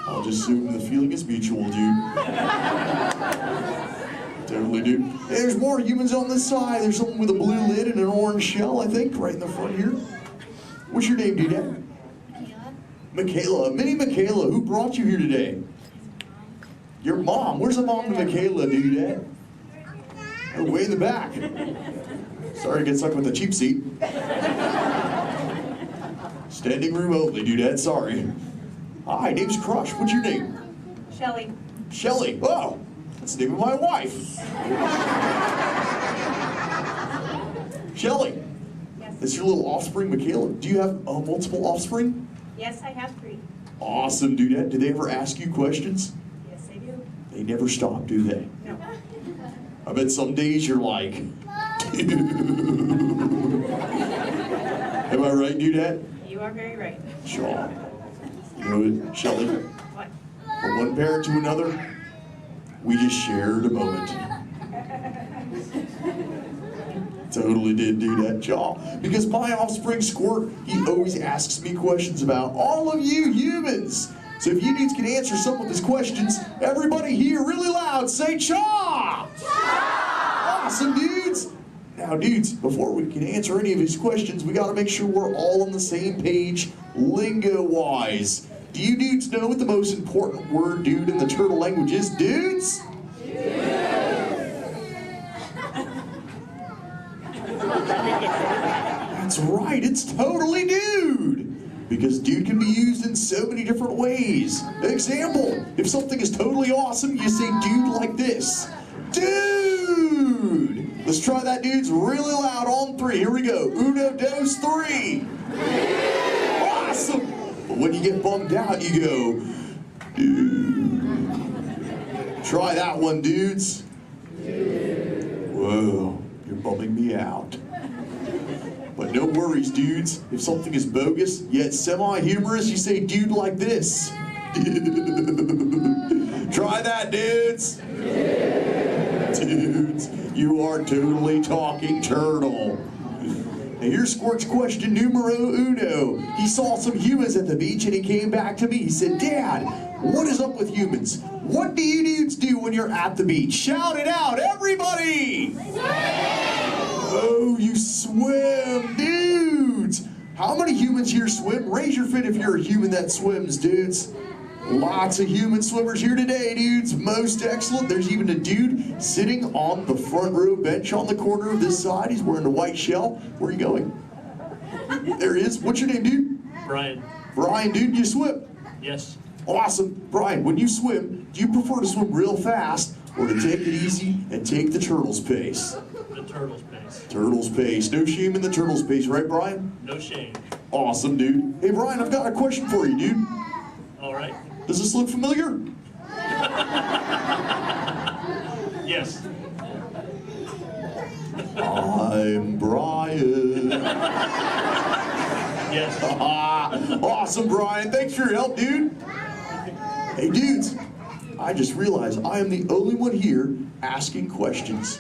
I'll just assume the feeling is mutual, dude. Totally, dude. Hey, there's more humans on this side. There's someone with a blue lid and an orange shell, I think, right in the front here. What's your name, dude? Michaela. Minnie Michaela, who brought you here today? Your mom. Where's the mom to Michaela, dude? Oh, way in the back. Sorry to get stuck with the cheap seat. Standing room only, dude. Sorry. Hi, name's Crush. What's your name? Shelly. Shelly. Oh, that's the name of my wife. Shelly. Yes. That's your little offspring, Michaela. Do you have multiple offspring? Yes, I have 3. Awesome, dude. Do they ever ask you questions? Yes, I do. They never stop, do they? No. I bet some days you're like, dude. Am I right, dudette? You are very right. Sure. You know what, Shelly? What? From one parent to another, we just shared a moment. Totally did do that, y'all. Because my offspring Squirt, he always asks me questions about all of you humans. So if you dudes can answer some of his questions, everybody here really loud say Chaw! Chaw! Awesome, dudes. Now, dudes, before we can answer any of his questions, we gotta make sure we're all on the same page, lingo-wise. Do you dudes know what the most important word, dude, in the turtle language is, dudes? That's right, it's totally dude. Because dude can be used in so many different ways. Example, if something is totally awesome, you say dude like this. Dude! Let's try that, dudes, really loud on 3. Here we go. 1, 2, 3. Awesome! But when you get bummed out, you go, dude. Try that one, dudes. Whoa, you're bumming me out. But no worries, dudes. If something is bogus, yet semi-humorous, you say dude like this. Try that, dudes. Dudes, you are totally talking turtle. Now here's Squirt's question numero uno. He saw some humans at the beach and he came back to me. He said, Dad, what is up with humans? What do you dudes do when you're at the beach? Shout it out, everybody! Oh, you swim, dudes! How many humans here swim? Raise your fin if you're a human that swims, dudes. Lots of human swimmers here today, dudes. Most excellent. There's even a dude sitting on the front row bench on the corner of this side. He's wearing a white shell. Where are you going? There he is. What's your name, dude? Brian. Brian, dude, you swim? Yes. Awesome. Brian, when you swim, do you prefer to swim real fast or to take it easy and take the turtle's pace? The turtle's pace. Turtle's pace. No shame in the turtle's pace, right, Brian? No shame. Awesome, dude. Hey, Brian, I've got a question for you, dude. All right. Does this look familiar? Yes. I'm Brian. Yes. Awesome, Brian. Thanks for your help, dude. Hey, dudes. I just realized I am the only one here asking questions.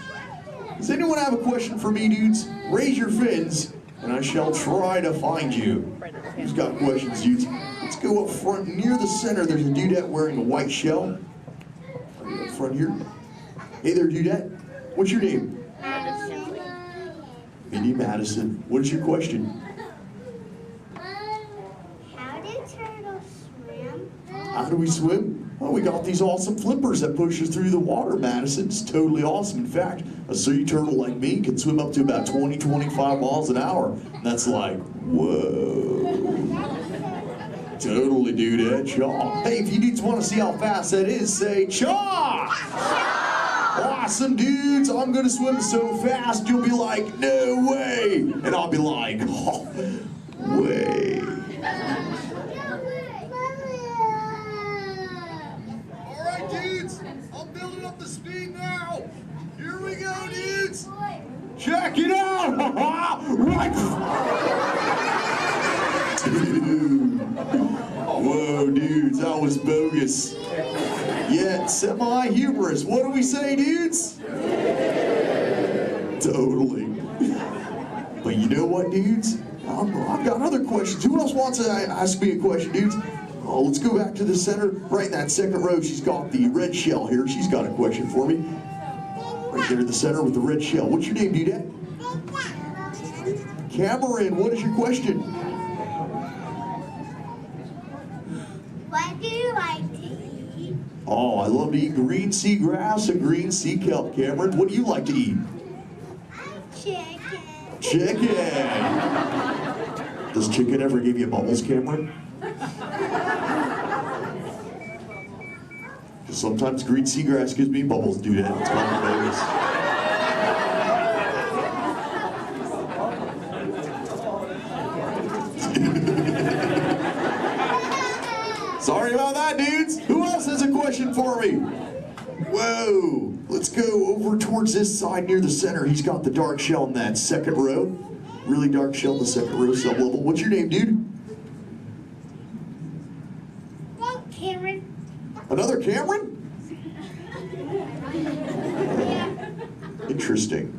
Does anyone have a question for me, dudes? Raise your fins, and I shall try to find you. Who's got questions, dudes? Let's go up front near the center. There's a dudette wearing a white shell. Right up front here. Hey there, dudette. What's your name? Madison. Minnie Madison. What is your question? How do turtles swim? How do we swim? Well, we got these awesome flippers that push us through the water, Madison. It's totally awesome. In fact, a sea turtle like me can swim up to about 20, 25 miles an hour. That's like, whoa. Totally, dude, chaw. Hey, if you dudes want to see how fast that is, say chaw! Awesome, dudes. I'm going to swim so fast, you'll be like, no way. And I'll be like, oh, way. All right, dudes. I'm building up the speed now. Here we go, dudes. Check it out. Right. Dude. Whoa, dudes, that was bogus. Yet semi-humorous. What do we say, dudes? Totally. But you know what, dudes? I've got other questions. Who else wants to ask me a question, dudes? Oh, let's go back to the center. Right in that second row, she's got the red shell here. She's got a question for me. Right there in the center with the red shell. What's your name, dudette? Cameron, what is your question? What do you like to eat? Oh, I love to eat green sea grass and green sea kelp. Cameron, what do you like to eat? Chicken. Chicken. Does chicken ever give you bubbles, Cameron? Because sometimes green seagrass gives me bubbles, dude. It's kind of bogus. Sorry about that, dudes. Who else has a question for me? Whoa. Let's go over towards this side near the center. He's got the dark shell in that second row. Really dark shell in the second row, sub-level. What's your name, dude? Cameron. Another Cameron? Interesting.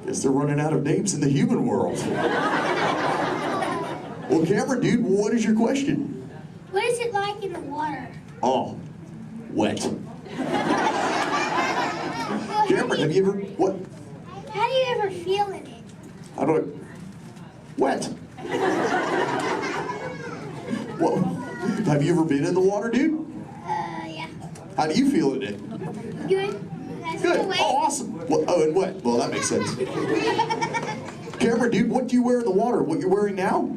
Guess they're running out of names in the human world. Well, Cameron, dude, what is your question? What is it like in the water? Oh, wet. Cameron, have you ever, what? How do you ever feel in it? How do I, wet. Well, have you ever been in the water, dude? Yeah. How do you feel in it? Good. That's Good. the way. Oh, awesome. Well, oh, and wet. Well, that makes sense. Cameron, dude, what do you wear in the water? What you're wearing now?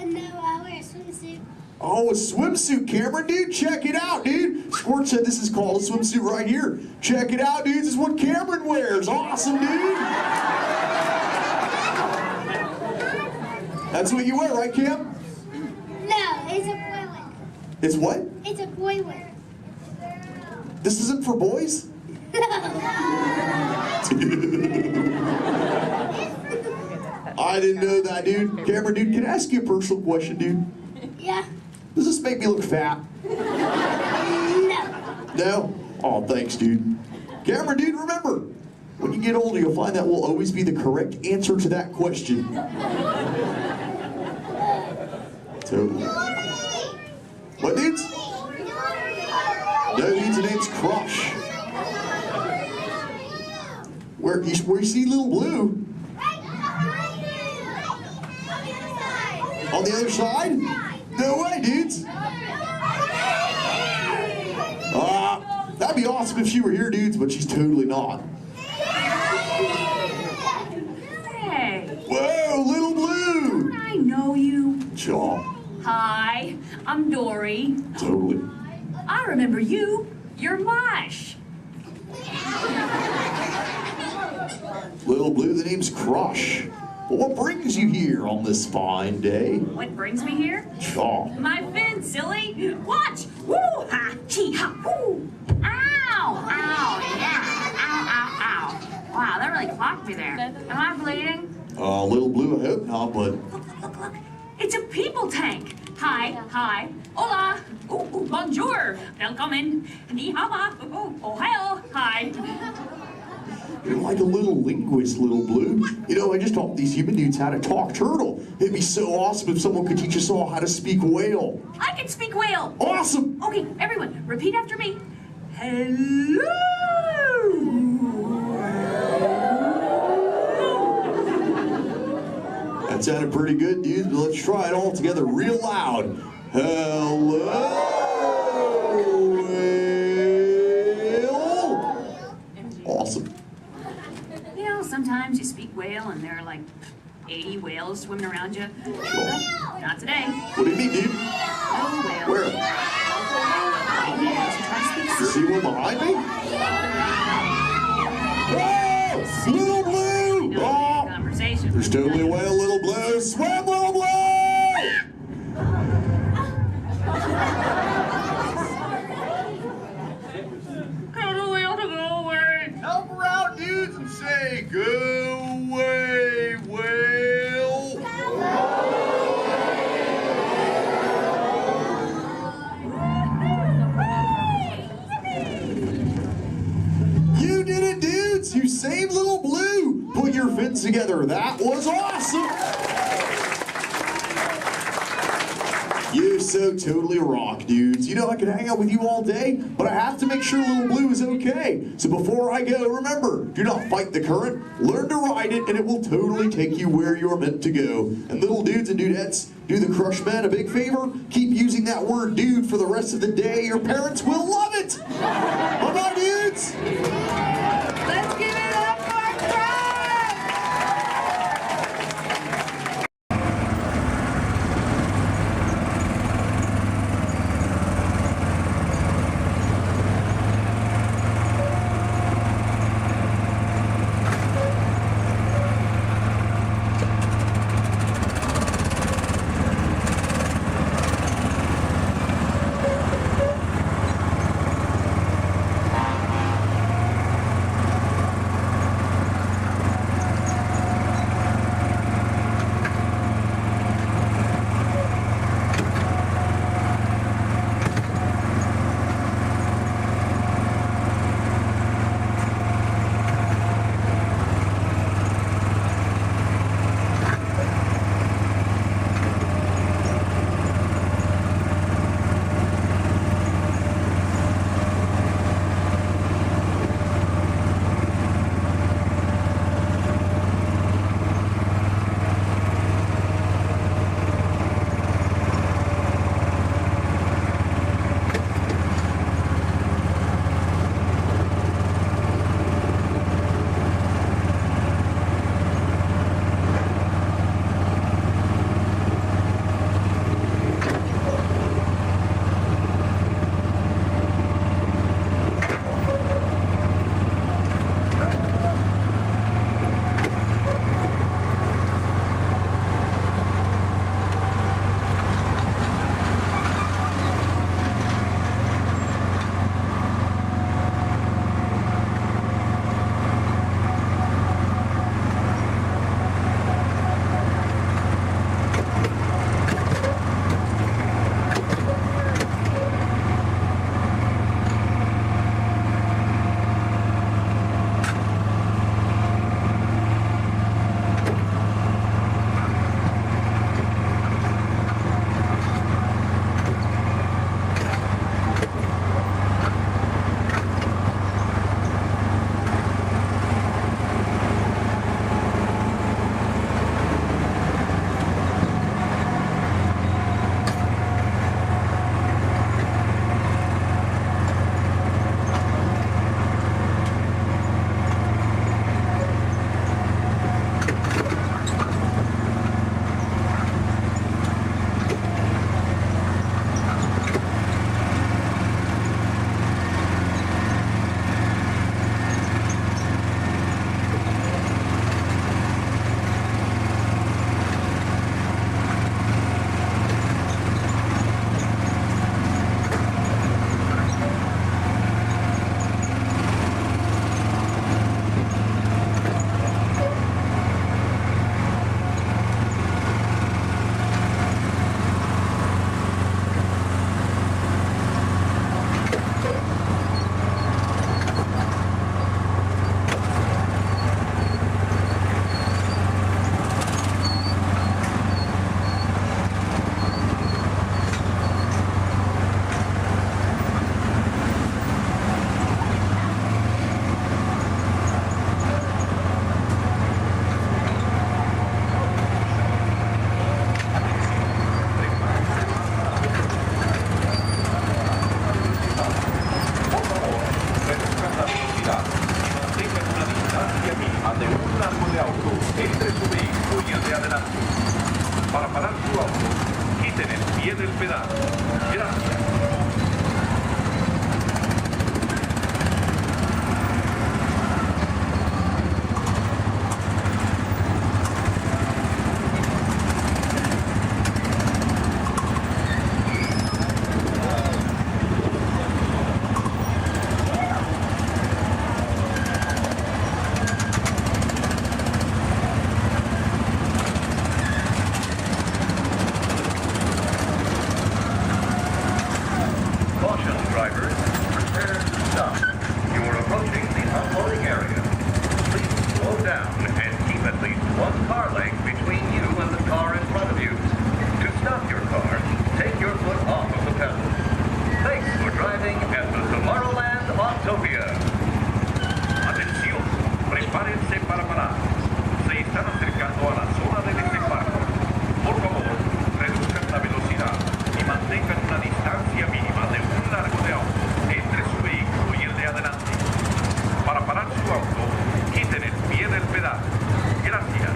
No, I wear a swimsuit. Oh, a swimsuit, Cameron, dude. Check it out, dude. Squirt said this is called a swimsuit right here. Check it out, dudes. This is what Cameron wears. Awesome, dude. That's what you wear, right, Cam? No, it's a boy wear. It's what? It's a boy wear. This isn't for boys? I didn't know that, dude. Cameron, dude, can I ask you a personal question, dude? Yeah. Does this make me look fat? No. No? Oh, thanks, dude. Cameron, dude, remember, when you get older, you'll find that will always be the correct answer to that question. Totally. What, dudes? No, dudes, the name's Crush. Where you see Little Blue? On the other side? No way, dudes. That'd be awesome if she were here, dudes, but she's totally not. Hey. Whoa, Little Blue! Don't I know you? Sure. Hi, I'm Dory. Totally. I remember you. You're Mush. Little Blue, the name's Crush. But what brings you here on this fine day? What brings me here? Sure. My fin, silly. Watch. Woo ha, chee ha, woo. Ow, ow, yeah. Ow, ow, ow. Wow, that really clocked me there. Am I bleeding? Little Blue, I hope not, but... Look. It's a people tank. Hi. Hola. Bonjour. Welcome. Ni hao ma. Ohio. Hi. You're like a little linguist, Little Blue. You know, I just taught these human dudes how to talk turtle. It'd be so awesome if someone could teach us all how to speak whale. I can speak whale. Awesome. Okay, everyone, repeat after me. Hello. That sounded pretty good, dudes, but let's try it all together real loud. Hello. Awesome. You know, sometimes you speak whale and there are like 80 whales swimming around you. Sure. Not today. What do you mean, dude? No whale. Where? You see one behind me? Oh, Little Blue! Oh, there's totally a whale, Little Blue. Swim, Little Blue! Tell the whale to go away. Help her out, dudes, and say, go away, whale. You did it, dudes! You saved Little Blue! Put your fins together. That was awesome! You so totally rock, dudes. You know, I could hang out with you all day, but I have to make sure Little Blue is okay. So before I go, remember, do not fight the current. Learn to ride it, and it will totally take you where you're meant to go. And little dudes and dudettes, do the Crush Man a big favor. Keep using that word dude for the rest of the day. Your parents will love it. Bye-bye, dudes. Let's give it up for Crush! Philadelphia. Atención, prepárense para parar. Se están acercando a la zona de desembarco. Por favor, reduzcan la velocidad y mantengan una distancia mínima de un largo de auto entre su vehículo y el de adelante. Para parar su auto, quiten el pie del pedal. Gracias.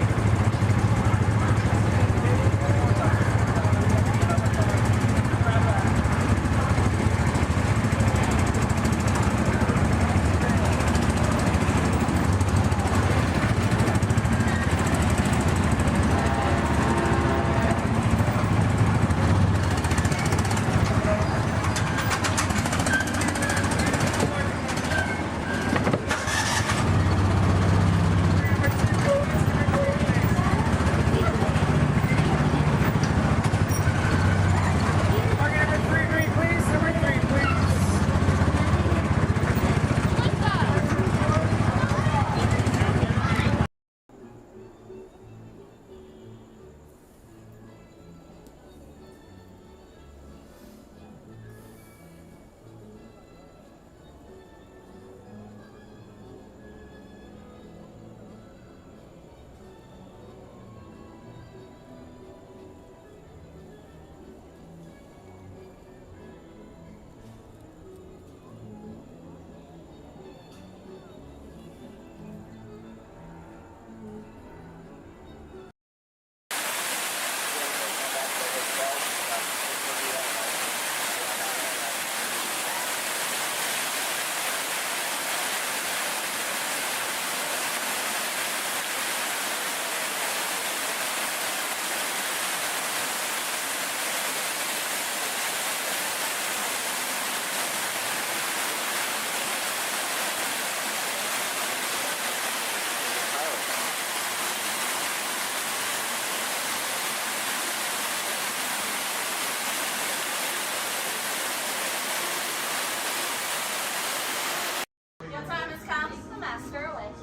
Your time has come. The master awaits.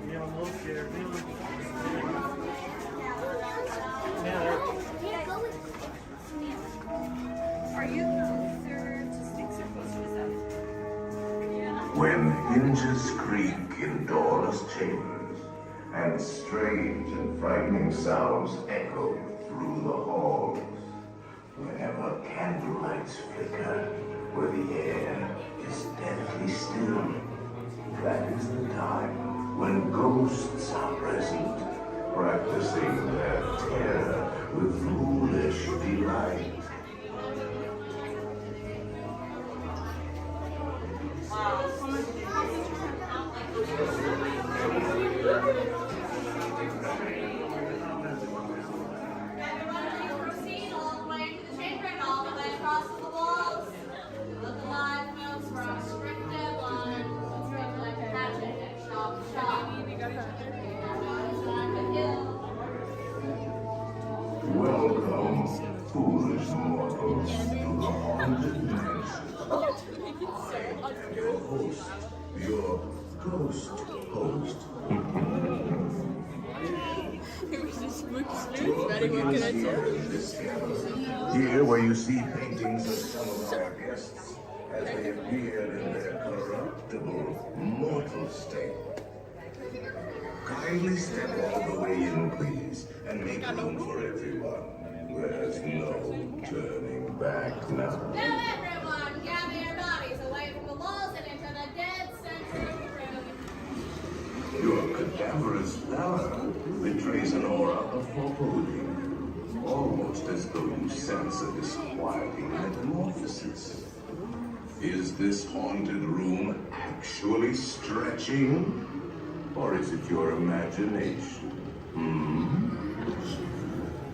Yeah, I'm a little scared. Are you closer to sticks or closer to seven? When hinges creak in doorless chambers, and strange and frightening sounds echo through the halls, whenever candlelights flicker, where the air is deathly still, that is the time when ghosts are present, practicing their terror with foolish delight. Proceed all the way to the chamber and all the way across the walls. Look alive, folks, for our strict deadline. Let's go like a hatchet and shop to shop. Welcome, foolish mortals, to the haunted mansion. I'm your host, your ghost host. Here where you see paintings of some of our guests as they appeared in their corruptible, mortal state. Kindly step all the way in, please, and make room for everyone. There's no turning back now. Now everyone, gather your bodies away from the walls and into the dead center of the room. Your cadaverous pallor betrays an aura of foreboding, almost as though you sense a disquieting metamorphosis. Is this haunted room actually stretching? Or is it your imagination?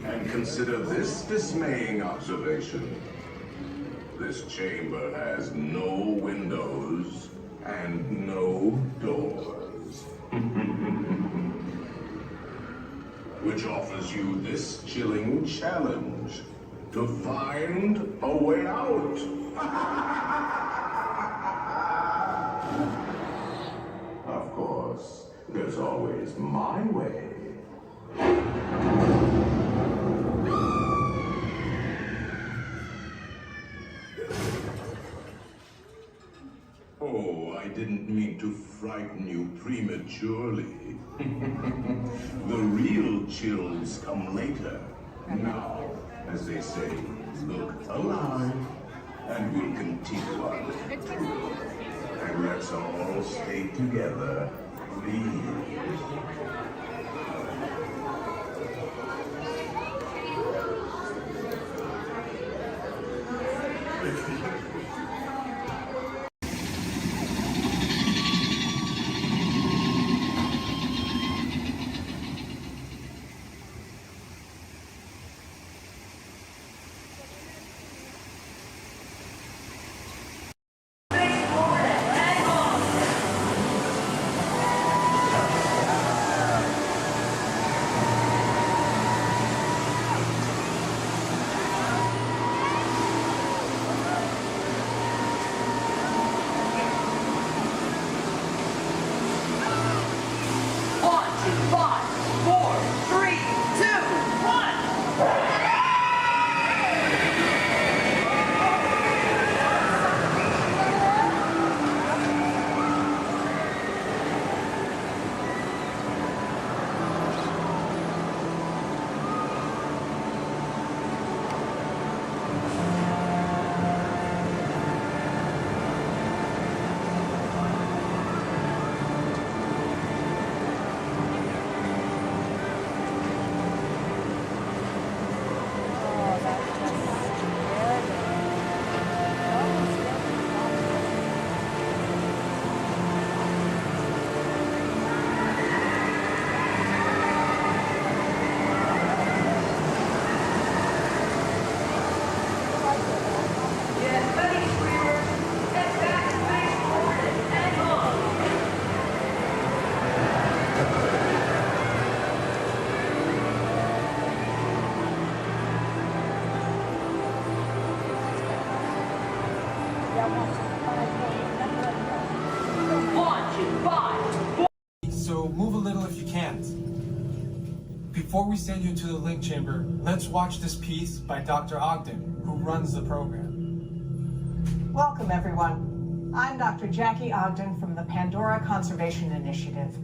And consider this dismaying observation. This chamber has no windows and no doors. Which offers you this chilling challenge to find a way out. Of course, there's always my way. Oh, I didn't mean to frighten you prematurely. The real chills come later. Now, as they say, look alive, and we'll continue on. And let's all stay together, please. So move a little if you can't. Before we send you into the link chamber, let's watch this piece by Dr. Ogden, who runs the program. Welcome, everyone. I'm Dr. Jackie Ogden from the Pandora Conservation Initiative.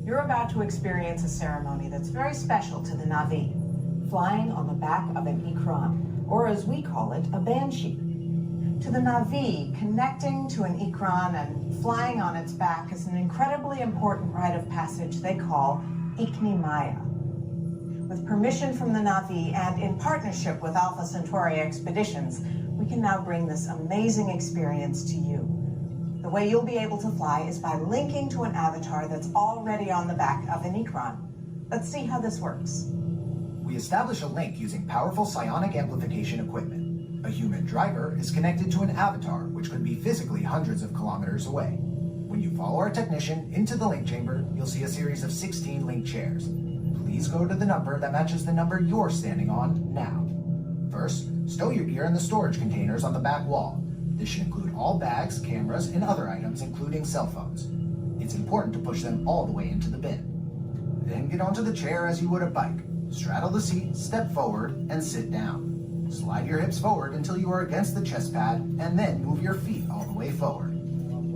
You're about to experience a ceremony that's very special to the Na'vi, flying on the back of an Ikran, or as we call it, a banshee. To the Na'vi, connecting to an Ikran and flying on its back is an incredibly important rite of passage they call Ikni Maya. With permission from the Na'vi and in partnership with Alpha Centauri Expeditions, we can now bring this amazing experience to you. The way you'll be able to fly is by linking to an avatar that's already on the back of an Ikran. Let's see how this works. We establish a link using powerful psionic amplification equipment. A human driver is connected to an avatar, which could be physically hundreds of kilometers away. When you follow our technician into the link chamber, you'll see a series of 16 link chairs. Please go to the number that matches the number you're standing on now. First, stow your gear in the storage containers on the back wall. This should include all bags, cameras, and other items, including cell phones. It's important to push them all the way into the bin. Then get onto the chair as you would a bike. Straddle the seat, step forward, and sit down. Slide your hips forward until you are against the chest pad, and then move your feet all the way forward.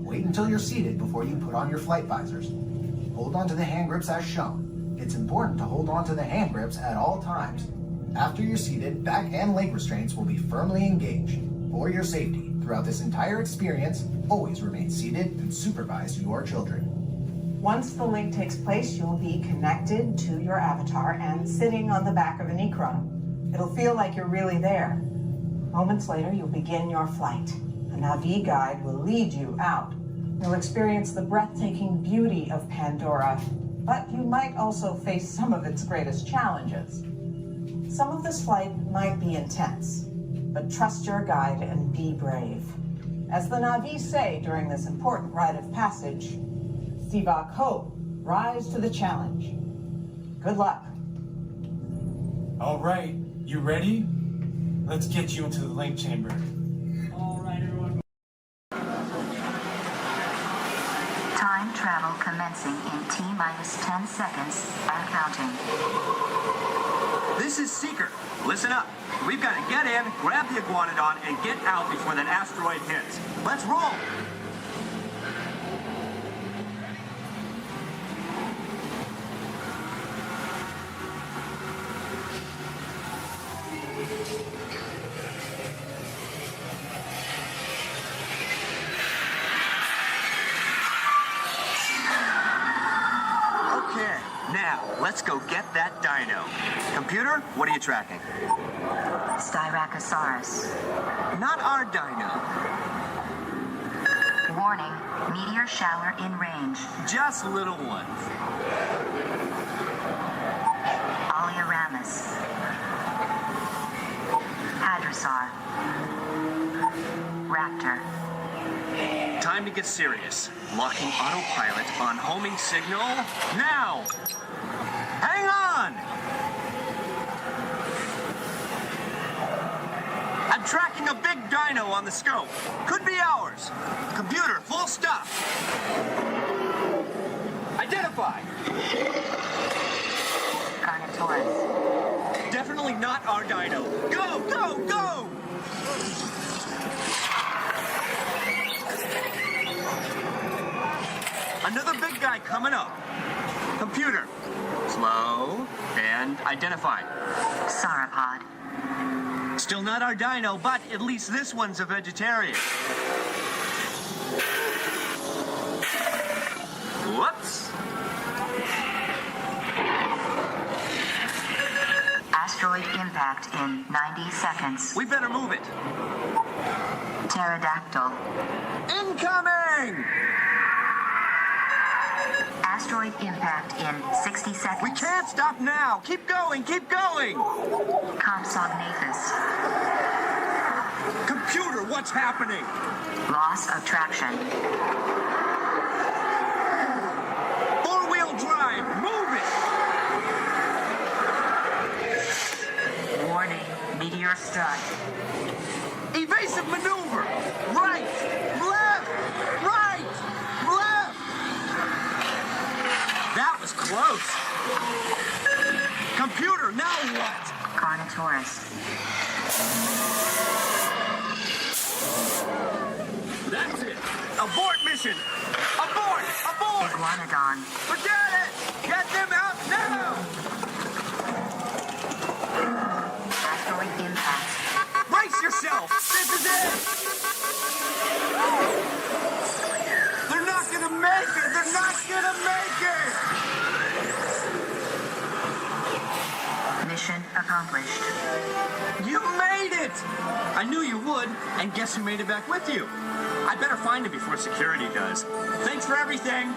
Wait until you're seated before you put on your flight visors. Hold on to the hand grips as shown. It's important to hold on to the hand grips at all times. After you're seated, back and leg restraints will be firmly engaged. For your safety, throughout this entire experience, always remain seated and supervise your children. Once the link takes place, you'll be connected to your avatar and sitting on the back of an Ikran. It'll feel like you're really there. Moments later, you'll begin your flight. A Na'vi guide will lead you out. You'll experience the breathtaking beauty of Pandora, but you might also face some of its greatest challenges. Some of this flight might be intense, but trust your guide and be brave. As the Na'vi say during this important rite of passage, Sivak Ho, rise to the challenge. Good luck. All right, you ready? Let's get you into the link chamber. All right, everyone. Time travel commencing in T-minus 10 seconds and counting. This is Seeker. Listen up. We've got to get in, grab the iguanodon, and get out before that asteroid hits. Let's roll! let's go get that dino. Computer, what are you tracking? Styracosaurus. Not our dino. Warning, meteor shower in range. Just little ones. Oleoramus. Hadrosaur. Raptor. Time to get serious. Locking autopilot on homing signal now. Hang on! I'm tracking a big dino on the scope. Could be ours. Computer, full stop. Identify. Carnotaurus. Definitely not our dino. Go, go, go! Another big guy coming up. Computer, slow, and identify. Sauropod. Still not our dino, but at least this one's a vegetarian. Whoops. Asteroid impact in 90 seconds. We better move it. Pterodactyl. Incoming! Asteroid impact in 60 seconds. We can't stop now. Keep going, keep going. Compsognathus. Computer, what's happening? Loss of traction. Four-wheel drive, move it. Warning, meteor strike. Evasive maneuver. Right, left, right, left. That was close. Computer, now what? Carnotaurus. That's it. Abort mission. Abort, abort. Iguanodon. Forget it. Get them out now. Asteroid impact. Brace yourself. This is it. They're not gonna make it. They're not gonna make it. Mission accomplished. You made it! I knew you would, and guess who made it back with you? I better find it before security does. Thanks for everything!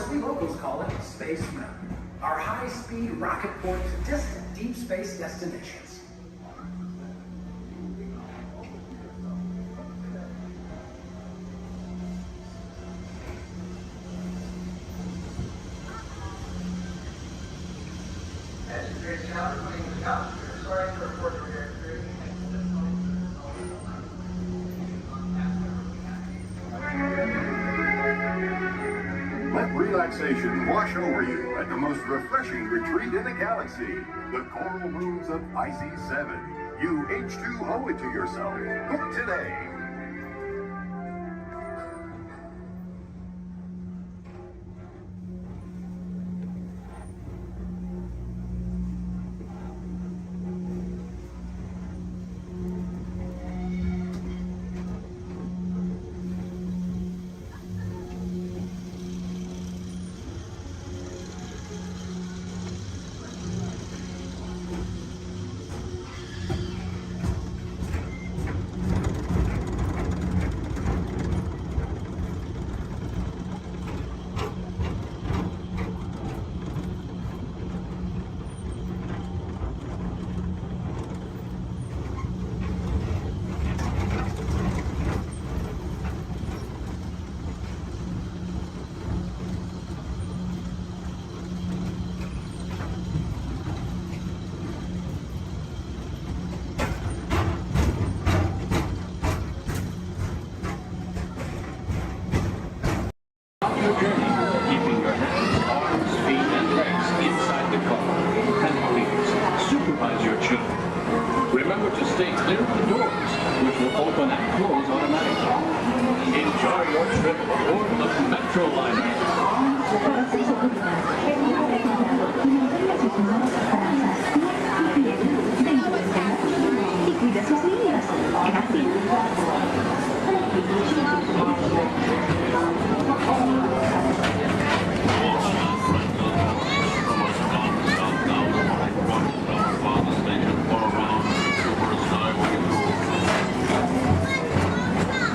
as we locals call it, Space Mountain. Our high-speed rocket port to distant deep space destinations. Let relaxation wash over you at the most refreshing retreat in the galaxy, the coral rooms of Pisces 7. You H2O it to yourself. Book today. Keeping your hands, arms, feet, and legs inside the car. And please, supervise your children. Remember to stay clear of the doors, which will open and close automatically. Enjoy your trip aboard the Metro Liner.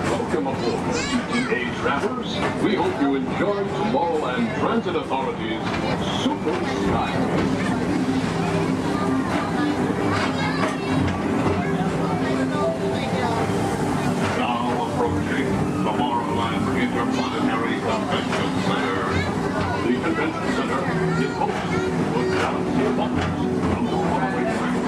Welcome aboard, ETA travelers. We hope you enjoy Tomorrowland Transit Authority's Super Skyway. Now approaching Tomorrowland Interplanetary Convention Center. The Convention Center is home to a galaxy of wonders from the faraway planet.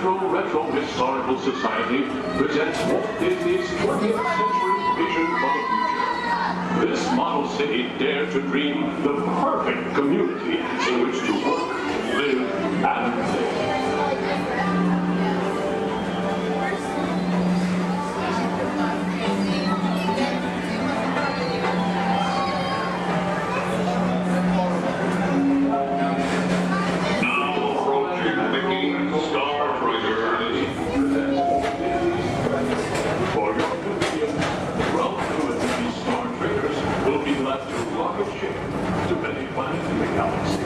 Retro Historical Society presents Walt Disney's 20th century vision for the future. This model city dared to dream the perfect community in which to work, live, and play. Galaxy.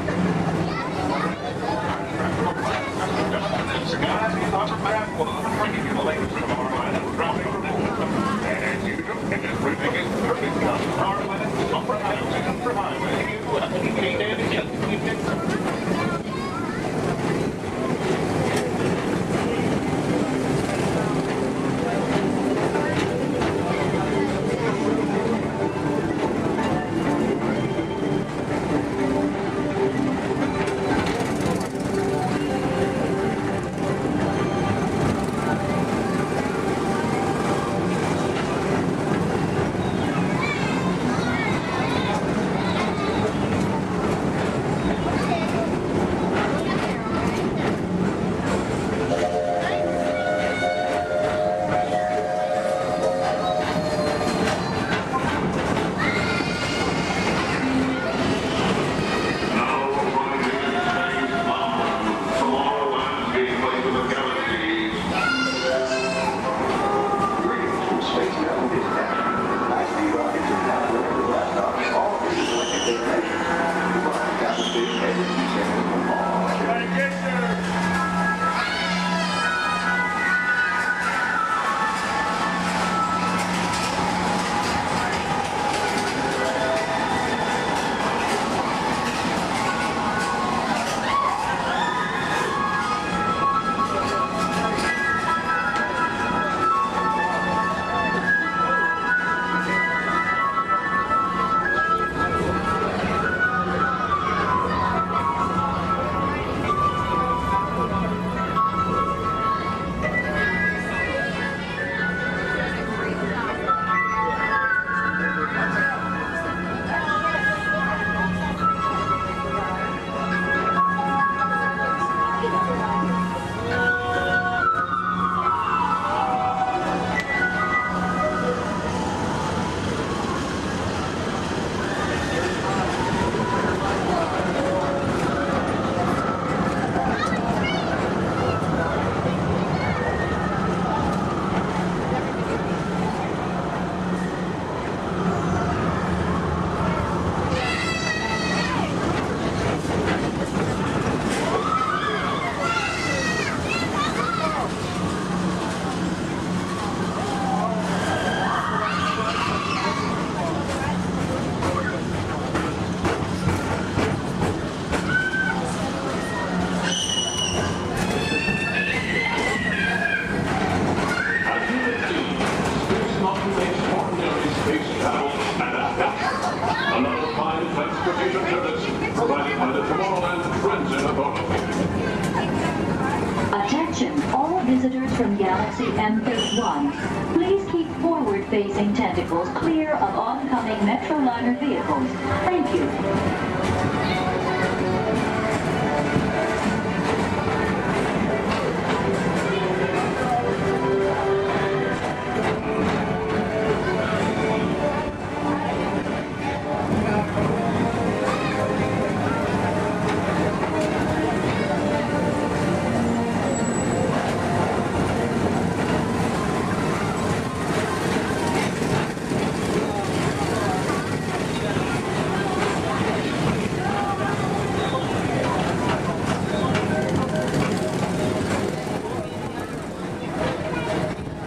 Galaxy M31. Please keep forward-facing tentacles clear of oncoming Metroliner vehicles. Thank you.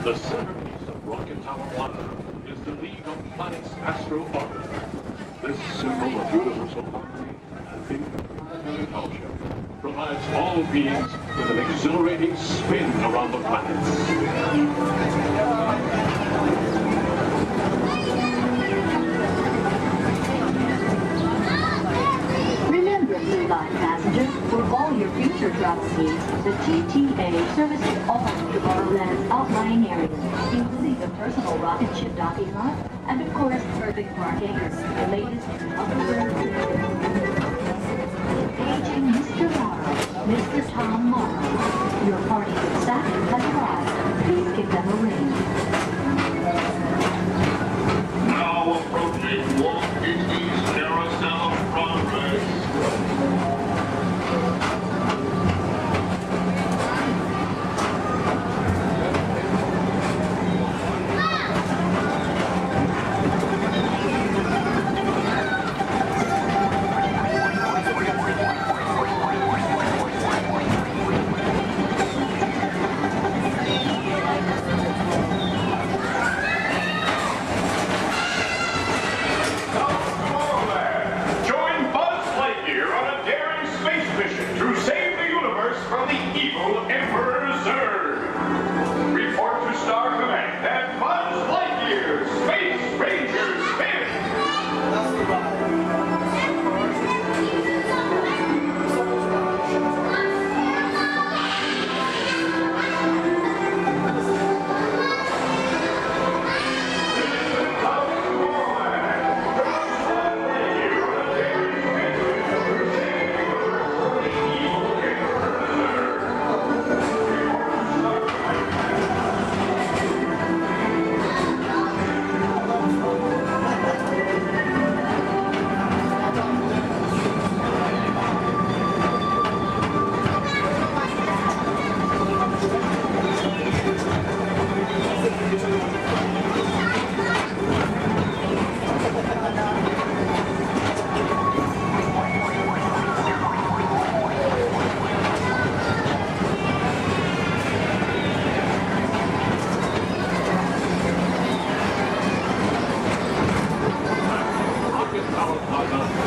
The centerpiece of Rocket Tower 1 is the League of Planets Astro Orbiter. This symbol of universal harmony and interplanetary culture provides all beings with an exhilarating spin around the planets. Remember, Blue Line passengers, for all your future travel needs, the TTA services all of Tomorrowland's outlying areas, including the personal rocket ship docking lot, and of course, perfect parking, the latest Paging Mr. Morrow, Mr. Tom Morrow. Your party with staff has arrived. Please give them a ring. Now approaching Walt Disney's Carousel of Progress.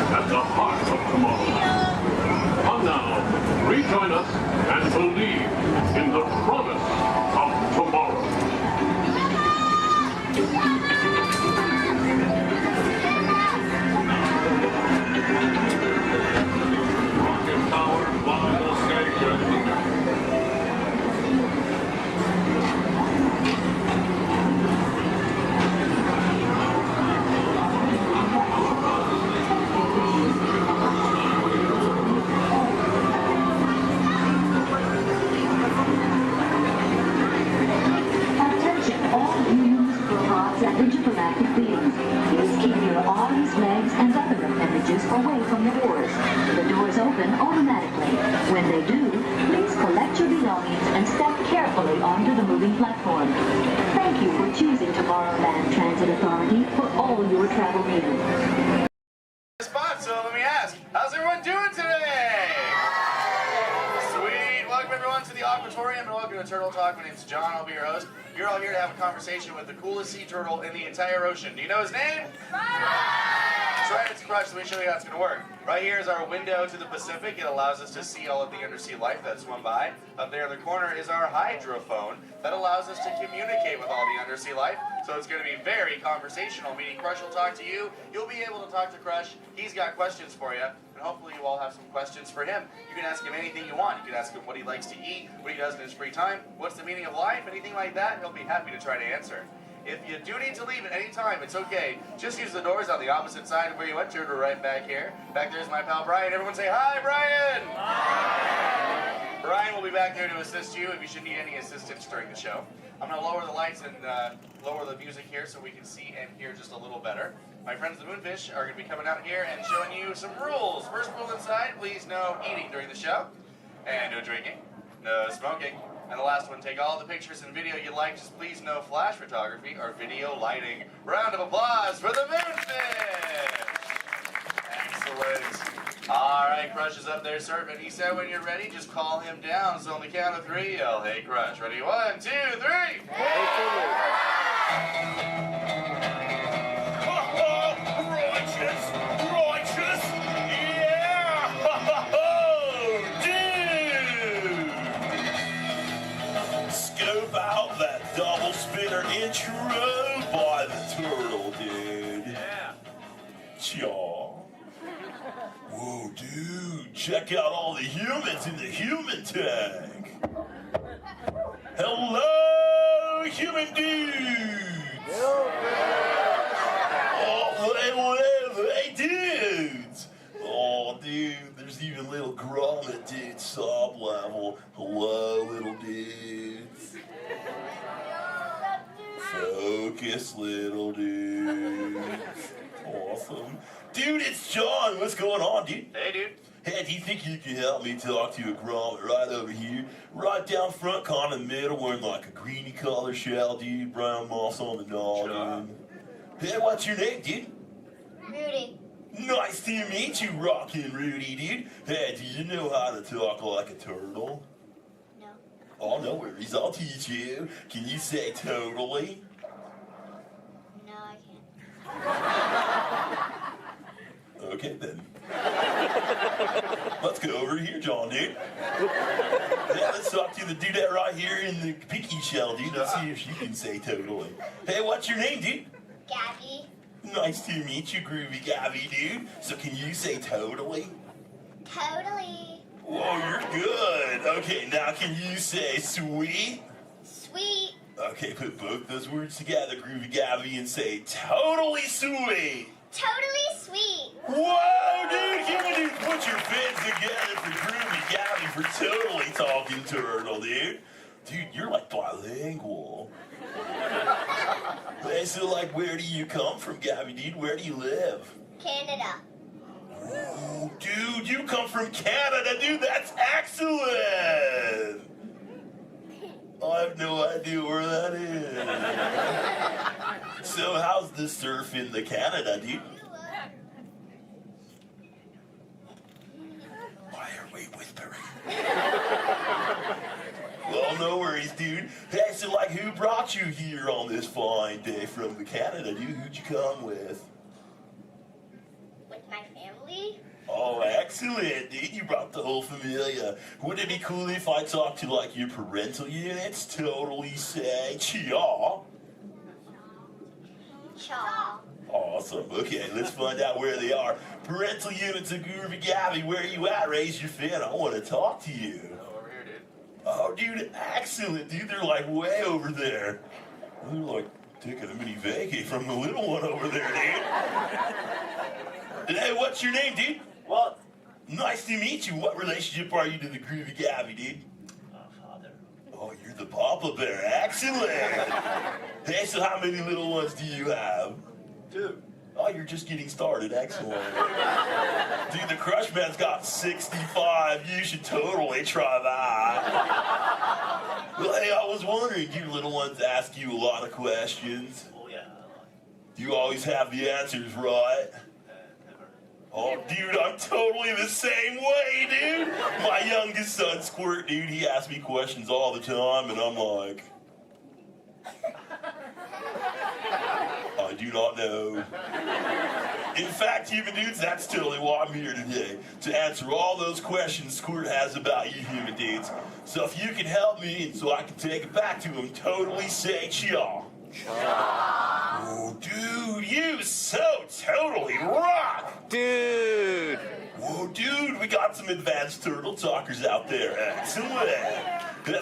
At the heart of Tomorrowland. Come now, rejoin us and believe in the promise of tomorrow. Rocket Tower final station. Intergalactic beings. Please keep your arms, legs, and other appendages away from the doors. The doors open automatically. When they do, please collect your belongings and step carefully onto the moving platform. Thank you for choosing Tomorrowland Transit Authority for all your travel needs. Spot, so let me ask, how's everyone doing today? Sweet. Welcome everyone to the Aquatorium and welcome to Turtle Talk. My name's John. I'll be your host. You're all here to have a conversation with the coolest sea turtle in the entire ocean. Do you know his name? That's right, it's Crush. Let me show you how it's going to work. Right here is our window to the Pacific. It allows us to see all of the undersea life that swim by. Up there in the corner is our hydrophone that allows us to communicate with all the undersea life. So it's going to be very conversational, meaning Crush will talk to you. You'll be able to talk to Crush. He's got questions for you. and hopefully you all have some questions for him. You can ask him anything you want. You can ask him what he likes to eat, what he does in his free time, what's the meaning of life, anything like that. He'll be happy to try to answer. If you do need to leave at any time, it's okay. Just use the doors on the opposite side of where you entered, or right back here. Back there's my pal Brian. Everyone say hi, Brian! Hi! Brian will be back there to assist you if you should need any assistance during the show. I'm going to lower the lights and lower the music here so we can see and hear just a little better. My friends the Moonfish are going to be coming out here and showing you some rules. First rule inside, please no eating during the show. And no drinking. No smoking. And the last one, take all the pictures and video you like, just please no flash photography or video lighting. Round of applause for the Moonfish! Excellent. All right, Crush is up there serving. He said when you're ready, just call him down. So on the count of 3, yell, hey Crush. Ready? 1, 2, 3! Righteous! Righteous! Yeah! Dude! Scope out that double spinner intro by the turtle, dude. Yeah. Chaw. Whoa, dude. Check out all the humans in the human tank. Hello, human dudes. Oh, hey, dudes! Oh, dude, there's even little grommet dudes, sub level. Hello, little dudes. Focus, little dudes. Awesome. Dude, it's John. What's going on, dude? Hey, dude. Hey, do you think you can help me talk to a grommet right over here? Right down front, kind of middle, wearing like a greeny color shell, dude. Brown moss on the dog, dude. Hey, what's your name, dude? Rudy. Nice to meet you, Rockin' Rudy, dude. Hey, do you know how to talk like a turtle? No. Oh, no worries. I'll teach you. Can you say totally? No, I can't. Okay, then. Let's go over here, John, dude. Yeah, let's talk to the dudette right here in the pinky shell, dude. Let's see if she can say totally. Hey, what's your name, dude? Gabby. Nice to meet you, Groovy Gabby, dude. So can you say totally? Totally. Whoa, you're good. Okay, now can you say sweet? Sweet. Okay, put both those words together, Groovy Gabby, and say totally sweet. Totally sweet. Whoa, dude, human dude, put your fins together for Groovy Gabby for totally talking turtle, dude. Dude, you're like bilingual. Hey, so like, where do you come from, Gabby, dude? Where do you live? Canada. Ooh, dude, you come from Canada, dude. That's excellent. I have no idea where that is. So how's the surf in the Canada, dude? Why are we whispering? Well, no worries, dude. Hey, so like, who brought you here on this fine day from the Canada, dude? Who'd you come with? With my family? Oh, excellent, dude. You brought the whole familia. Wouldn't it be cool if I talked to, like, your parental units? Totally say, chaw. Chaw. Awesome. Okay, let's find out where they are. Parental units of Groovy Gabby, where are you at? Raise your fin. I want to talk to you. Over here, dude. Oh, dude, excellent, dude. They're, like, way over there. They're, like, taking a mini vacay from the little one over there, dude. Hey, what's your name, dude? Walt. Nice to meet you. What relationship are you to the Groovy Gabby, dude? Father. Oh, you're the Papa Bear. Excellent. Hey, so how many little ones do you have? 2. Oh, you're just getting started. Excellent. Dude, the Crush Man's got 65. You should totally try that. Well, hey, I was wondering, do your little ones ask you a lot of questions? Oh, yeah. Do you always have the answers right? Oh, dude, I'm totally the same way, dude. My youngest son, Squirt, dude, he asks me questions all the time, and I'm like, I do not know. In fact, human dudes, that's totally why I'm here today, to answer all those questions Squirt has about you human dudes. So if you can help me, and so I can take it back to him, totally say chaw. Oh, dude, you so totally rock! Dude! Whoa, some advanced turtle talkers out there. Excellent.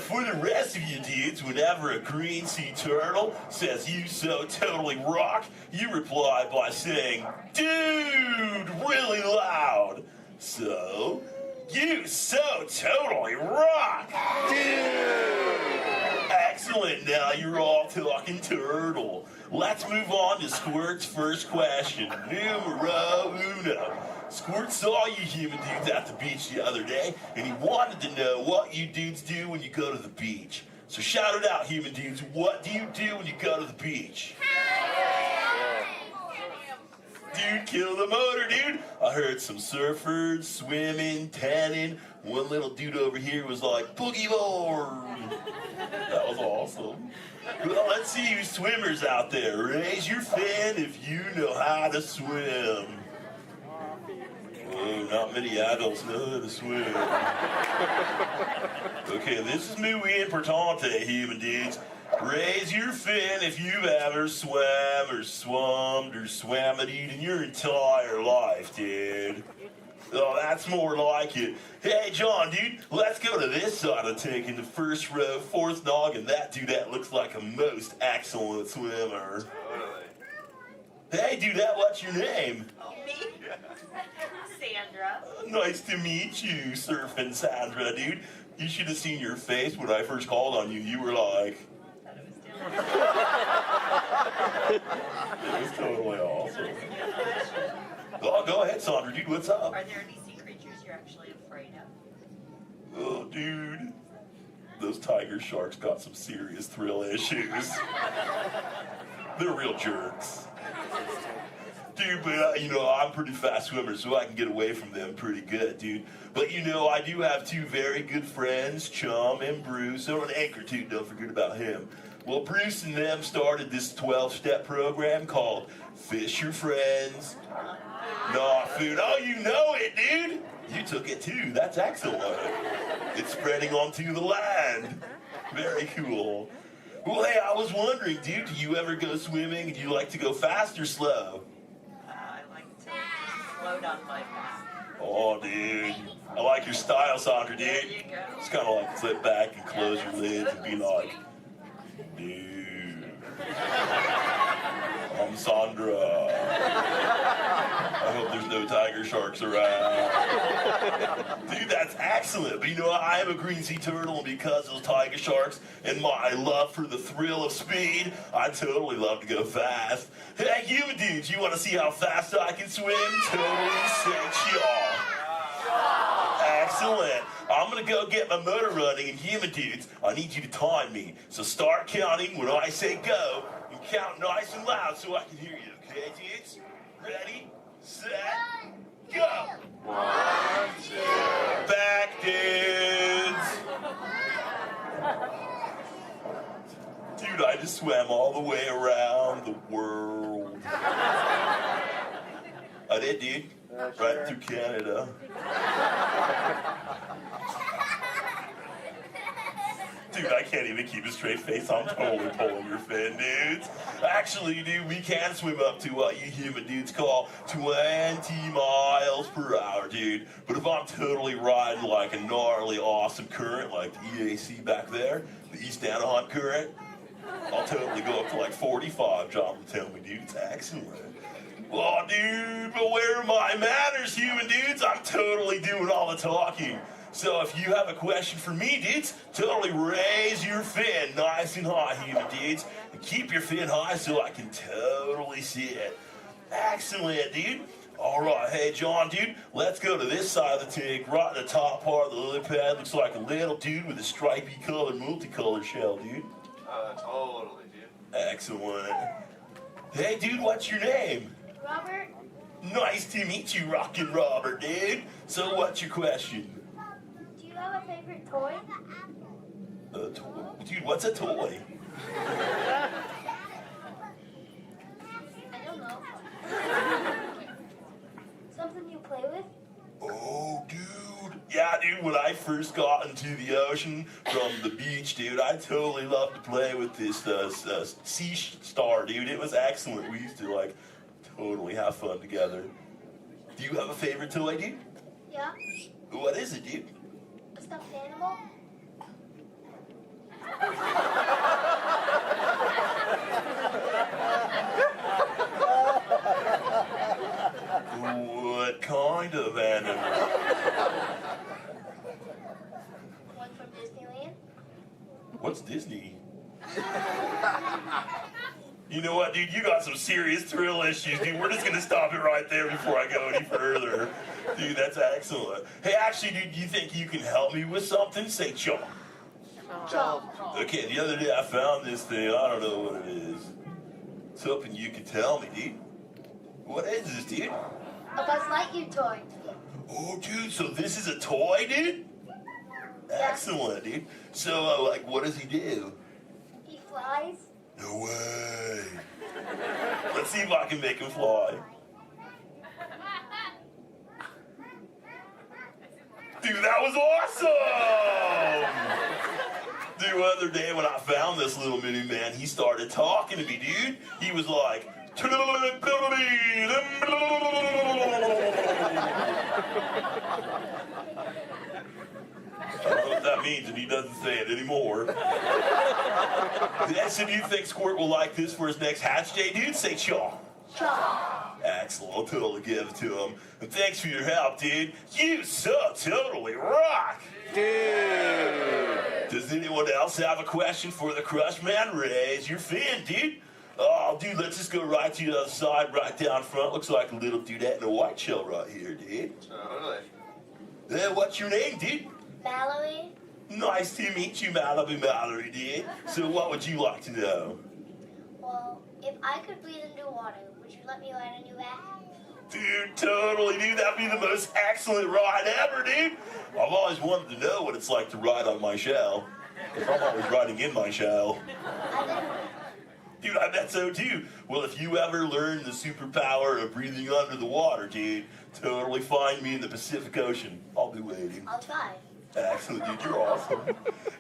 For the rest of you dudes, whenever a green sea turtle says you so totally rock, you reply by saying, dude, really loud. So, you so totally rock, dude. Excellent, now you're all talking turtle. Let's move on to Squirt's first question. Numero uno. Squirt saw you human dudes at the beach the other day, and he wanted to know what you dudes do when you go to the beach. So shout it out, human dudes. What do you do when you go to the beach? Dude, kill the motor, dude. I heard some surfers, swimming, tanning. One little dude over here was like, boogie board. That was awesome. Well, let's see you swimmers out there. Raise your fin if you know how to swim. Oh, not many adults know how to swim. Okay, this is muy importante, human dudes. Raise your fin if you've ever swam or swummed or swam-a-deed in your entire life, dude. Oh, that's more like it. Hey, John, dude, let's go to this side of the tank in the first row, fourth noggin. That dudette looks like a most excellent swimmer. Hey, dudette, what's your name? Me? Sandra. Nice to meet you, Surfing Sandra, dude. You should have seen your face when I first called on you. You were like... It was totally awesome. Oh, go ahead, Sandra, dude, what's up? Are there any sea creatures you're actually afraid of? Oh, dude. Those tiger sharks got some serious thrill issues. They're real jerks. Dude, but you know, I'm a pretty fast swimmer, so I can get away from them pretty good, dude. But you know, I do have two very good friends, Chum and Bruce. Oh, and Anchor, too, don't forget about him. Well, Bruce and them started this 12-step program called Fish Your Friends, Not Food. Oh, you know it, dude. You took it, too. That's excellent. It's spreading onto the land. Very cool. Well, hey, I was wondering, dude, do you ever go swimming? Do you like to go fast or slow? I like to float on my back. Oh, dude. I like your style, Sandra, dude. There you go. It's kind of like sit back and close your lids and be like, dude. I'm Sandra. I hope there's no tiger sharks around. Dude, that's excellent. But you know what? I am a green sea turtle, and because of those tiger sharks and my love for the thrill of speed, I totally love to go fast. Hey, human dudes, you want to see how fast I can swim? Totally sexual. Excellent. I'm going to go get my motor running, and human dudes, I need you to time me. So start counting when I say go, and count nice and loud so I can hear you. Okay, dudes? Ready, set, go. 1, 2. Back, dudes. Dude, I just swam all the way around the world. I did, dude. Right through Canada. Dude, I can't even keep a straight face. I'm totally pulling your fin, dudes. Actually, dude, we can swim up to what you human dudes call 20 miles per hour, dude. But if I'm totally riding like a gnarly, awesome current, like the EAC back there, the East Anaheim current, I'll totally go up to like 45, John will tell me, dude. It's excellent. Oh, dude, but where are my manners, human dudes? I'm totally doing all the talking. So if you have a question for me, dudes, totally raise your fin nice and high, human dudes. And keep your fin high so I can totally see it. Excellent, dude. All right, hey, John, dude, let's go to this side of the tank. Right in the top part of the lily pad looks like a little dude with a stripy colored, multicolored shell, dude. Totally, dude. Excellent. Hey, dude, what's your name? Robert? Nice to meet you, Rockin' Robert, dude. So what's your question? Do you have a favorite toy? A toy? Dude, what's a toy? I don't know. Something you play with? Oh, dude. Yeah, dude, when I first got into the ocean from the beach, dude, I totally loved to play with this sea star, dude. It was excellent. We used to, like, totally have fun together. Do you have a favorite toy, dude? Yeah. What is it, dude? A stuffed animal? What kind of animal? One from Disneyland? What's Disney? You know what, dude? You got some serious thrill issues, dude. We're just gonna stop it right there before I go any further. Dude, that's excellent. Hey, actually, dude, do you think you can help me with something? Say chomp. Chomp. Okay, the other day I found this thing. I don't know what it is. It's hoping you can tell me, dude. What is this, dude? A Buzz Lightyear toy. Oh, dude, so this is a toy, dude? Excellent, dude. So, like, what does he do? He flies. No way. Let's see if I can make him fly. Dude, that was awesome! Dude, the other day when I found this little mini man, he started talking to me, dude. He was like, I don't know what that means, and he doesn't say it anymore. So do you think Squirt will like this for his next hatch day, dude? Say chaw. Chaw. Excellent, I'll totally give it to him. And thanks for your help, dude. You so totally rock. Dude. Does anyone else have a question for the Crush Man? Raise your fin, dude. Oh, dude, let's just go right to the other side, right down front. Looks like a little dudette in a white shell right here, dude. Totally. What's your name, dude? Mallory. Nice to meet you, Mallory, dude. So what would you like to know? Well, if I could breathe into water, would you let me ride on your back? Dude, totally, dude. That'd be the most excellent ride ever, dude. I've always wanted to know what it's like to ride on my shell. Because I'm always riding in my shell. Dude, I bet so too. Well, if you ever learn the superpower of breathing under the water, dude, totally find me in the Pacific Ocean. I'll be waiting. I'll try. Excellent, dude. You're awesome.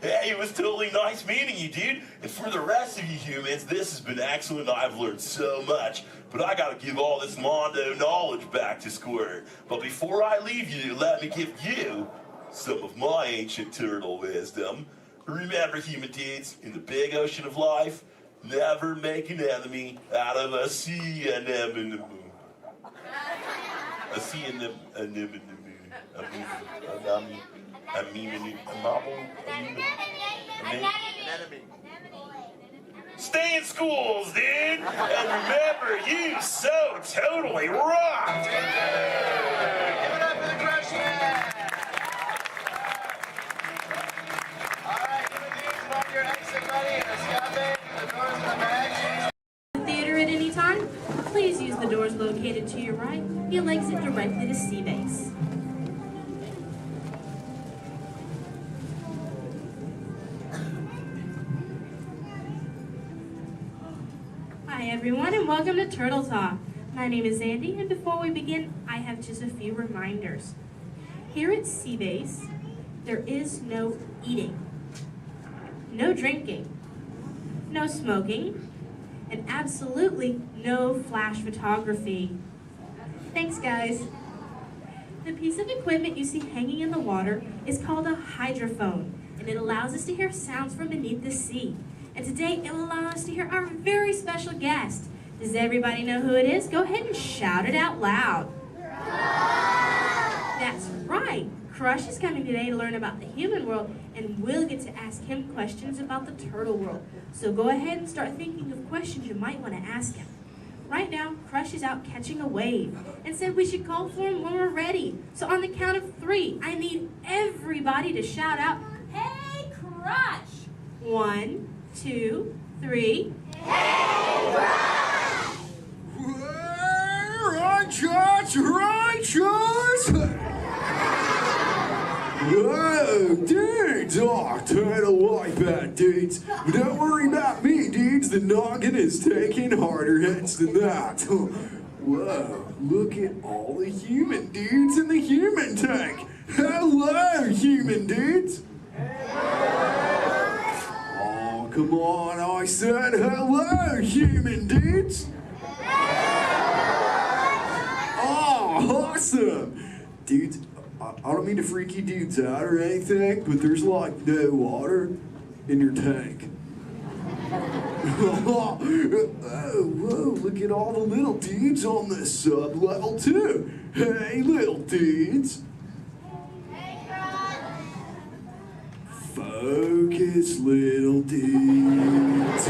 Hey, it was totally nice meeting you, dude. And for the rest of you humans, this has been excellent. I've learned so much. But I gotta give all this Mondo knowledge back to Squirt. But before I leave you, let me give you some of my ancient turtle wisdom. Remember, human dudes, in the big ocean of life, never make an enemy out of a sea anemone. A sea anemone. Stay in schools, dude! And remember, you so totally rock! Give it up for the Crush Man! Alright, give it to mark your exit ready. Escape, the doors in the back. Theater at any time? Please use the doors located to your right. You'll exit directly to Sea Base. Hi everyone and welcome to Turtle Talk. My name is Andy and before we begin, I have just a few reminders. Here at Sea Base, there is no eating, no drinking, no smoking, and absolutely no flash photography. Thanks guys. The piece of equipment you see hanging in the water is called a hydrophone and it allows us to hear sounds from beneath the sea. And today, it will allow us to hear our very special guest. Does everybody know who it is? Go ahead and shout it out loud. That's right. Crush is coming today to learn about the human world, and we'll get to ask him questions about the turtle world. So go ahead and start thinking of questions you might want to ask him. Right now, Crush is out catching a wave and said we should call for him when we're ready. So on the count of 3, I need everybody to shout out, "Hey, Crush!" 1, 2, 3. Hey, Crush! Righteous! Whoa, dudes! Oh, turtle like that, dudes. But don't worry about me, dudes. The noggin is taking harder hits than that. Whoa, look at all the human dudes in the human tank. Hello, human dudes. Oh, come on, I said hello, human dudes. Oh, awesome. Dudes, I don't mean to freak you dudes out or anything, but there's like no water in your tank. Oh, whoa, look at all the little dudes on this sub-level too. Hey, little dudes. Focus, little dudes.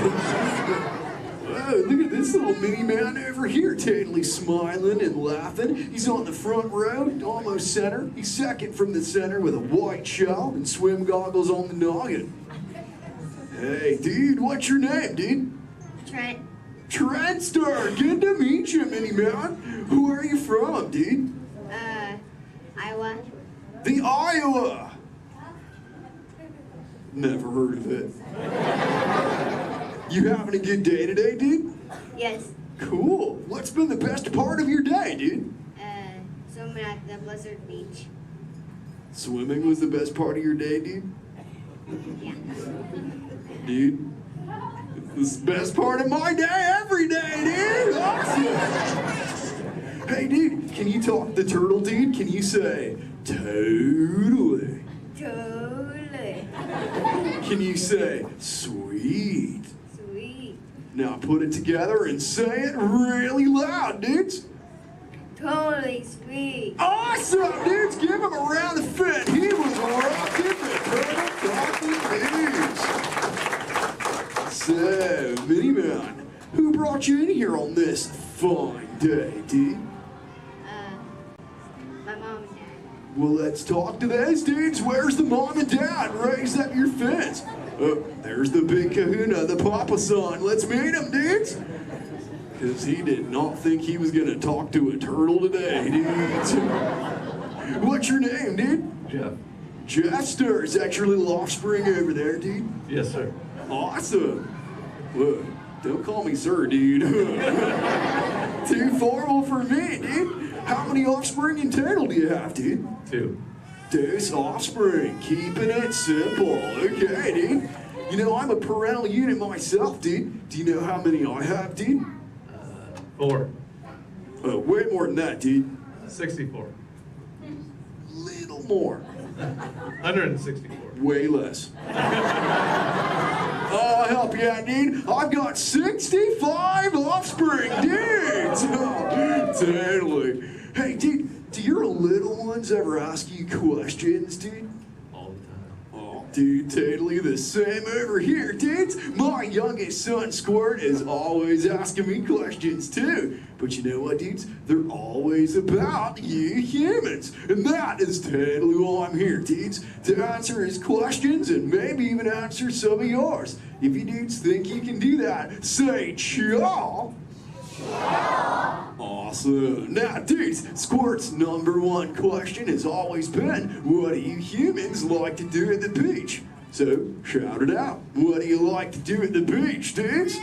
Whoa, look at this little mini man over here, totally smiling and laughing. He's on the front row, almost center. He's second from the center with a white shell and swim goggles on the noggin. Hey, dude, what's your name, dude? Trent. Trent Star, good to meet you, mini man. Who are you from, dude? Iowa. The Iowa. Never heard of it. You having a good day today, dude? Yes. Cool. What's been the best part of your day, dude? Swimming at the Blizzard Beach. Swimming was the best part of your day, dude? Yeah. Dude, this is the best part of my day every day, dude! Awesome! Hey, dude, can you talk the turtle, dude? Can you say, totally? Totally. Can you say, sweet? Sweet. Now put it together and say it really loud, dudes. Totally sweet. Awesome, dudes! Give him a round of fit. He was rocking the turtle talking dudes. So, Mini Man, who brought you in here on this fine day, dude? My mom and dad. Well, let's talk to those dudes. Where's the mom and dad? Raise up your fence. Oh, there's the big kahuna, the papa son. Let's meet him, dudes. Because he did not think he was going to talk to a turtle today, dudes. What's your name, dude? Jeff. Jeff Star. Is that your little offspring over there, dude? Yes, sir. Awesome. Whoa, don't call me sir, dude. Too formal for me, dude. How many offspring in total do you have, dude? 2. Deuce offspring, keeping it simple. Okay, dude. You know, I'm a parental unit myself, dude. Do you know how many I have, dude? 4. Oh, way more than that, dude. 64. Little more. 164. Way less. I'll help you out, dude. I've got 65 offspring, dudes. Oh, totally. Hey, dude, do your little ones ever ask you questions, dude? All the time. Oh, dude, totally the same over here, dudes. My youngest son, Squirt, is always asking me questions, too. But you know what, dudes? They're always about you humans. And that is totally why I'm here, dudes. To answer his questions and maybe even answer some of yours. If you dudes think you can do that, say chaw. Awesome. Now, dudes, Squirt's #1 question has always been, what do you humans like to do at the beach? So, shout it out. What do you like to do at the beach, dudes?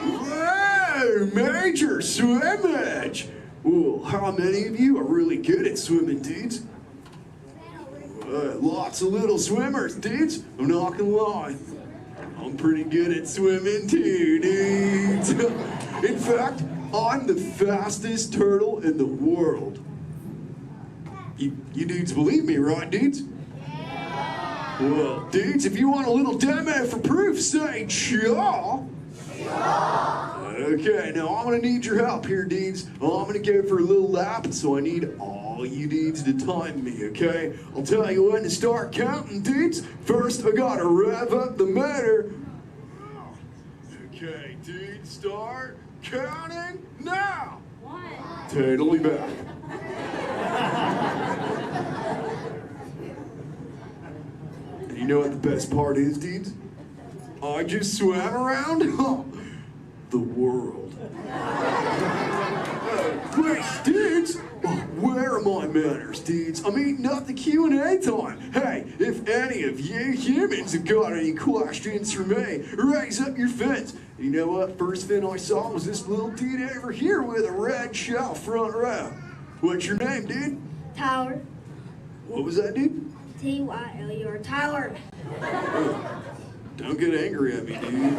Whoa, major swimmage. Well, how many of you are really good at swimming, dudes? Lots of little swimmers, dudes. I'm not gonna lie. I'm pretty good at swimming too, dudes. In fact, I'm the fastest turtle in the world. You dudes believe me, right, dudes? Well, dudes, if you want a little demo for proof, say chaw. Okay, now I'm gonna need your help here, dudes. I'm gonna go for a little lap, so I need all you dudes to time me, okay? I'll tell you when to start counting, dudes. First, I gotta rev up the motor. Okay, dudes, start counting now. 1. Totally back. And you know what the best part is, dudes? I just swam around the world. Wait, dudes, where are my manners, dudes? I'm eating up the Q&A time. Hey, if any of you humans have got any questions for me, raise up your fins. You know what? First fin I saw was this little dude over here with a red shell front row. What's your name, dude? Tyler. What was that, dude? Tyler. Tyler. Don't get angry at me, dude.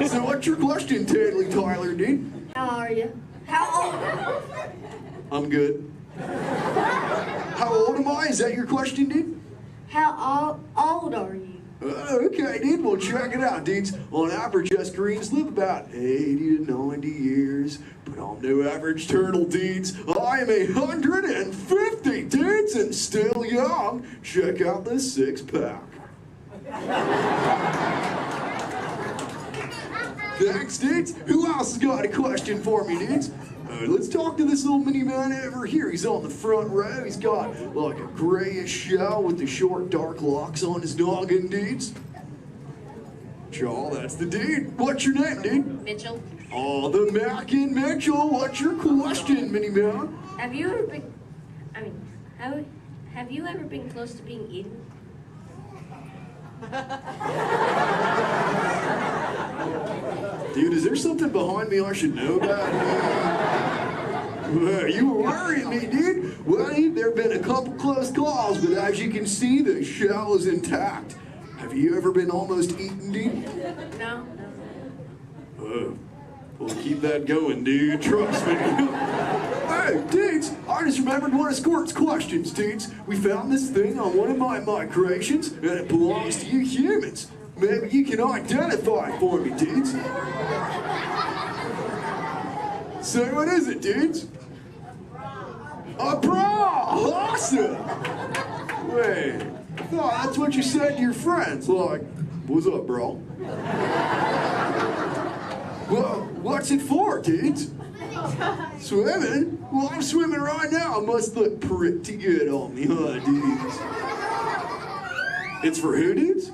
So what's your question, Tyler, dude? How are you? How old? I'm good. How old am I? Is that your question, dude? How old are you? Okay, dude, well, check it out, dudes. On average, us greens live about 80 to 90 years, but I'm no average turtle, dudes. I am 150, dudes, and still young. Check out this six-pack. Thanks, dudes. Who else has got a question for me, dudes? Let's talk to this little mini man over here. He's on the front row. He's got like a grayish shell with the short dark locks on his noggin, dudes. Chaw, that's the dude. What's your name, dude? Mitchell. Oh, the Mackin Mitchell. What's your question, mini man? Have you ever been? Have you ever been close to being eaten? Dude, is there something behind me I should know about? You were worrying me, dude. Well, there have been a couple close calls, but as you can see, the shell is intact. Have you ever been almost eaten, dude? No. Well, keep that going, dude. Trust me. Hey, dudes, I just remembered one of Squirt's questions, dudes. We found this thing on one of my migrations, and it belongs to you humans. Maybe you can identify it for me, dudes. Say, what is it, dudes? A bra! Awesome! Wait, I thought that's what you said to your friends. Like, what's up, bro? Well, what's it for, dudes? Swimming? Well, I'm swimming right now. It must look pretty good on me, huh, dudes? It's for who, dudes?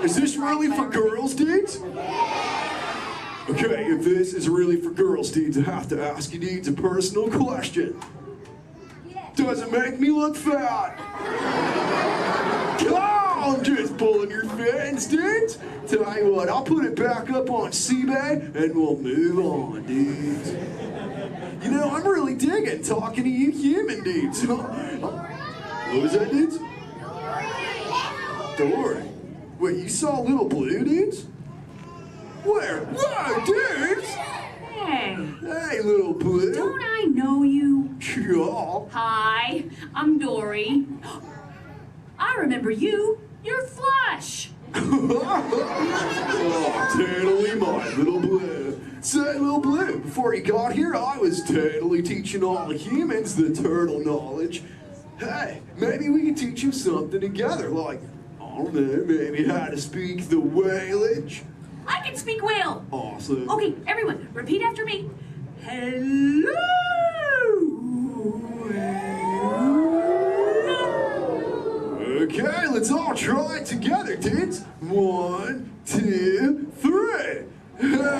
Is this really for girls, dudes? Okay, if this is really for girls, dudes, I have to ask you, dudes, a personal question. Does it make me look fat? I'm just pulling your fins, dudes. Tell you what, I'll put it back up on CBay and we'll move on, dudes. You know, I'm really digging talking to you human dudes. What was that, dudes? Dory. Wait, you saw Little Blue, dudes? Where? Whoa, dudes! Hey. Hey, Little Blue. Don't I know you? Yeah. Hi, I'm Dory. I remember you. You're Flush. Oh, totally mine, Little Blue. Say, Little Blue, before you got here, I was totally teaching all the humans the turtle knowledge. Hey, maybe we can teach you something together, like, I don't know, maybe how to speak the whalage. I can speak whale. Awesome. Okay, everyone, repeat after me. Hello. Okay, let's all try it together, dudes. 1, 2, 3. Hello.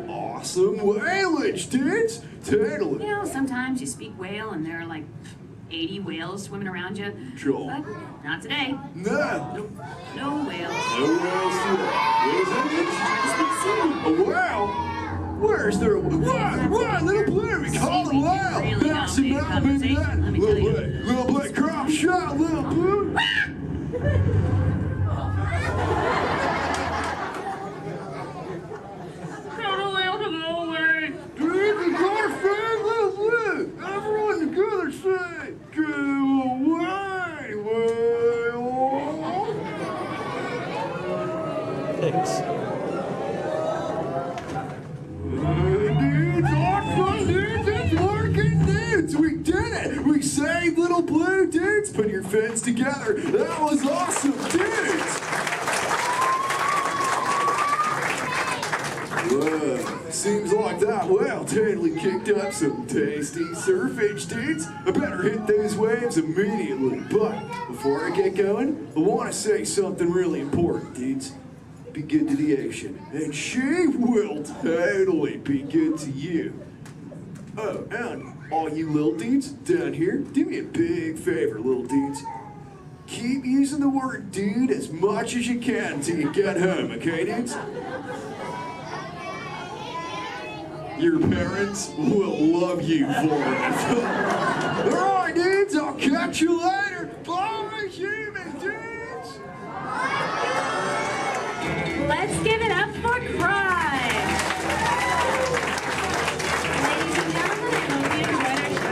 Awesome whalage, dudes. Totally. You know, sometimes you speak whale and there are like 80 whales swimming around you. Sure. But not today. No. No whales. No whales today. What is that? A whale? Where's there a whale? What? Little Blue, we call it whale. That's an element in that. Little Blue, crop shot, Little Blue. Dude, we got a fan, Little Blue. Everyone together say, go away, whale. Thanks. Dudes, awesome, dudes, it's working, dudes. We did it. We saved Little Blue, dudes. Put your fins together. That was awesome, dudes. Whoa, seems like that whale totally kicked up some tasty surfage, dudes. I better hit those waves immediately. But before I get going, I want to say something really important, dudes. Be good to the ocean, and she will totally be good to you. Oh, and all you little dudes down here, do me a big favor, little dudes. Keep using the word dude as much as you can till you get home, okay, dudes? Your parents will love you for it. Alright, dudes, I'll catch you later. Bye, human dudes. Let's give it up for Cry. Ladies and gentlemen, I hope you enjoyed our show.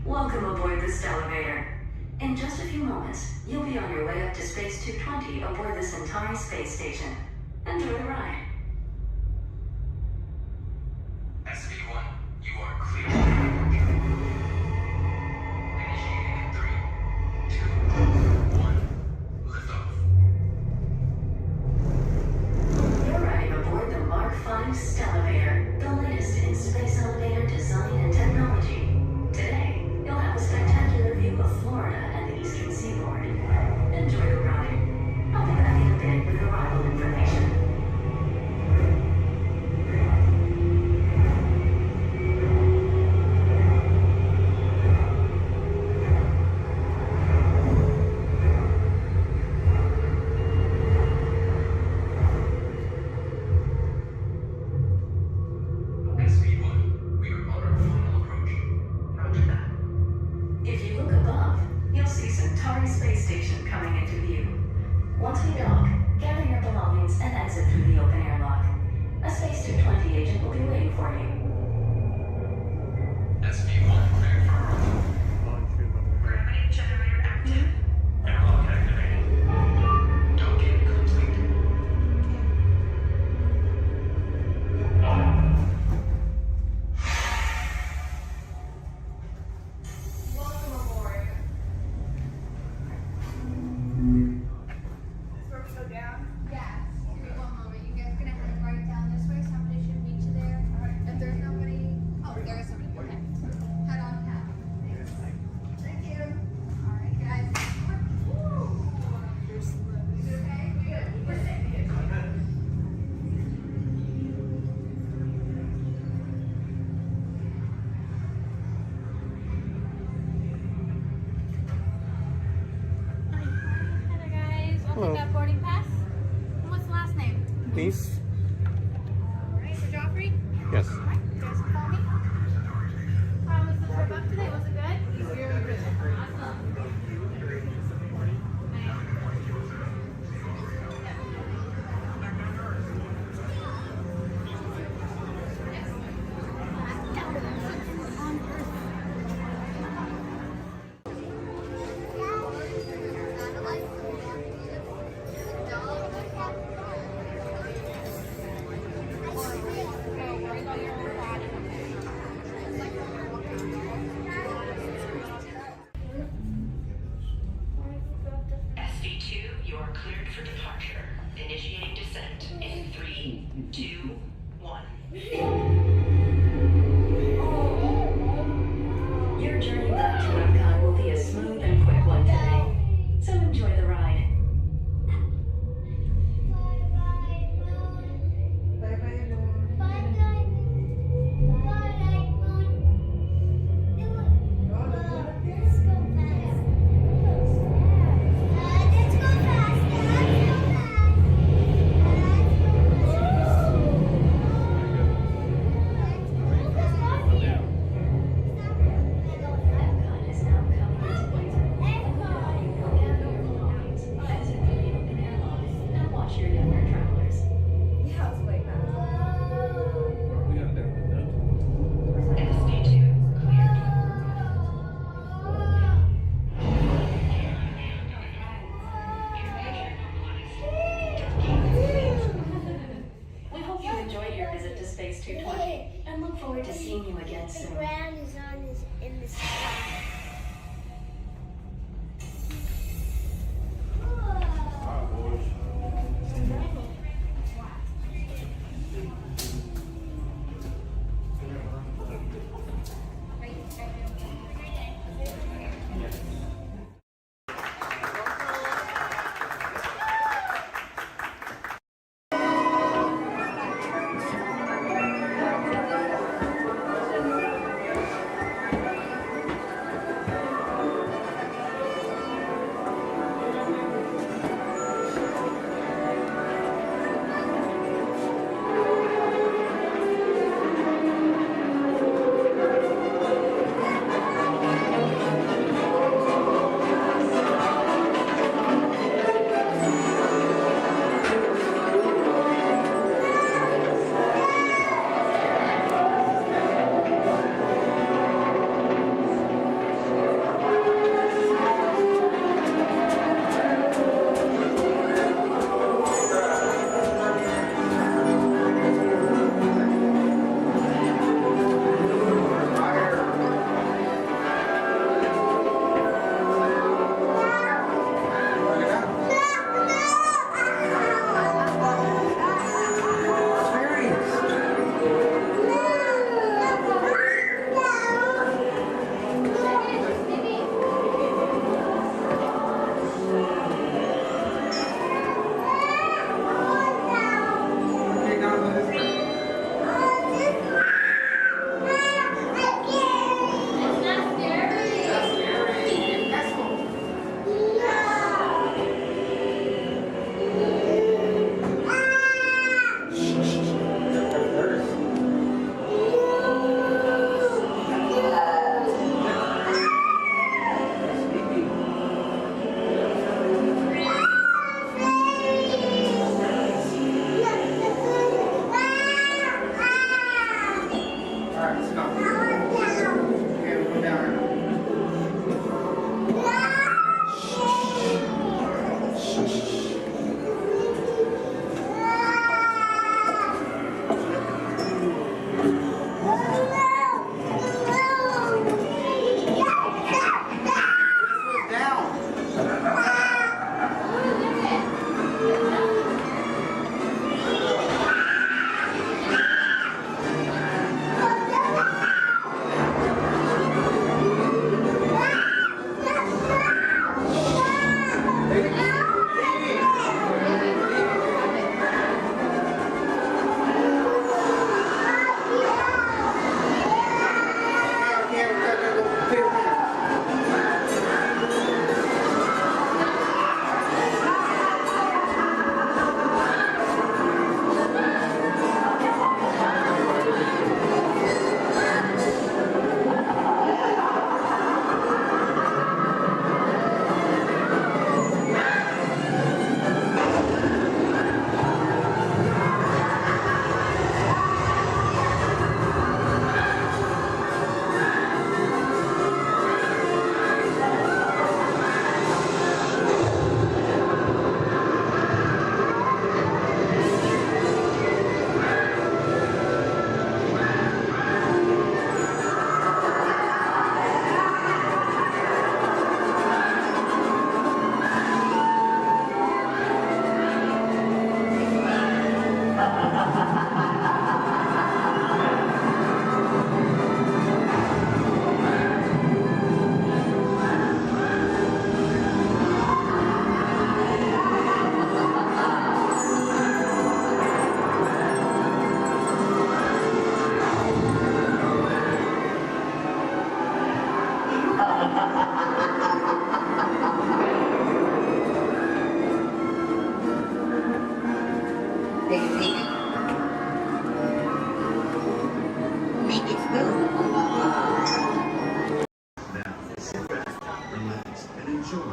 Welcome aboard this elevator. In just a few moments, you'll be on your way up to Space 220 aboard the Centauri space station. Enjoy the ride. SV1, you are clear for departure. Initiating in 3, 2, 1, liftoff. You're riding aboard the Mark V Stellarator, the latest in space elevator design and technology. Today, you'll have a spectacular view of Florida and the eastern seaboard. Enjoy the ride. I'll be back in a bit with arrival information. SV1, we are on our final approach. Roger that. If you look above, you'll see Centauri Space Station coming into view. Once we dock, gather your belongings and exit through the open airlock. A Space 220 agent will be waiting for you. SV1, clear for arrival. Gravity generator active. Airlock activated. Docking complete. Welcome aboard. Is this where we go down? Yes. Give me one moment. You guys are gonna head right down this way. Somebody should meet you there. If there's nobody, oh, there is somebody. Okay. Head on down. Thank you. All right, guys. Woo. Is it okay? Good. We're safe. Hello guys, welcome to boarding pass. And what's the last name? Nice. Alright, so Joffrey? Yes. Alright, you guys can follow me. How was the trip up today? Was it good? Very good. Awesome. cleared for departure. Initiating descent in 3, 2, 1. Your journey back to Epcot will be a smooth and quick one today, so enjoy the ride. We hope you enjoyed your visit to Space 220 and look forward to seeing you again soon. The ground is in the sky.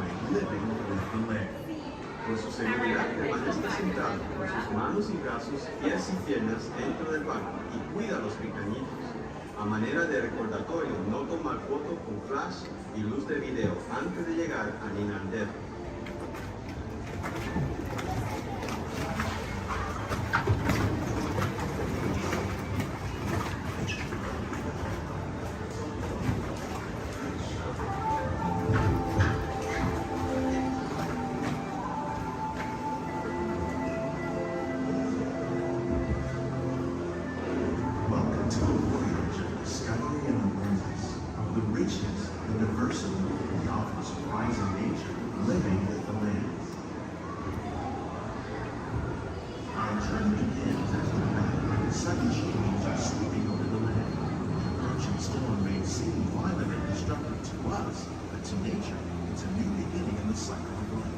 enjoy living with the land. Por su seguridad, permanezca sentado con sus manos y brazos, pies y piernas dentro del banco y cuida a los pequeñitos. A manera de recordatorio, no tomar foto con flash y luz de video antes de llegar a Ninandero. Welcome to a voyage of discovery and awareness of the richness and diversity we offer surprising nature living with the land. Our journey begins as the rapid, sudden change are sweeping over the land. The approaching storm may seem violent and destructive to us, but to nature, it's a new beginning in the cycle of life.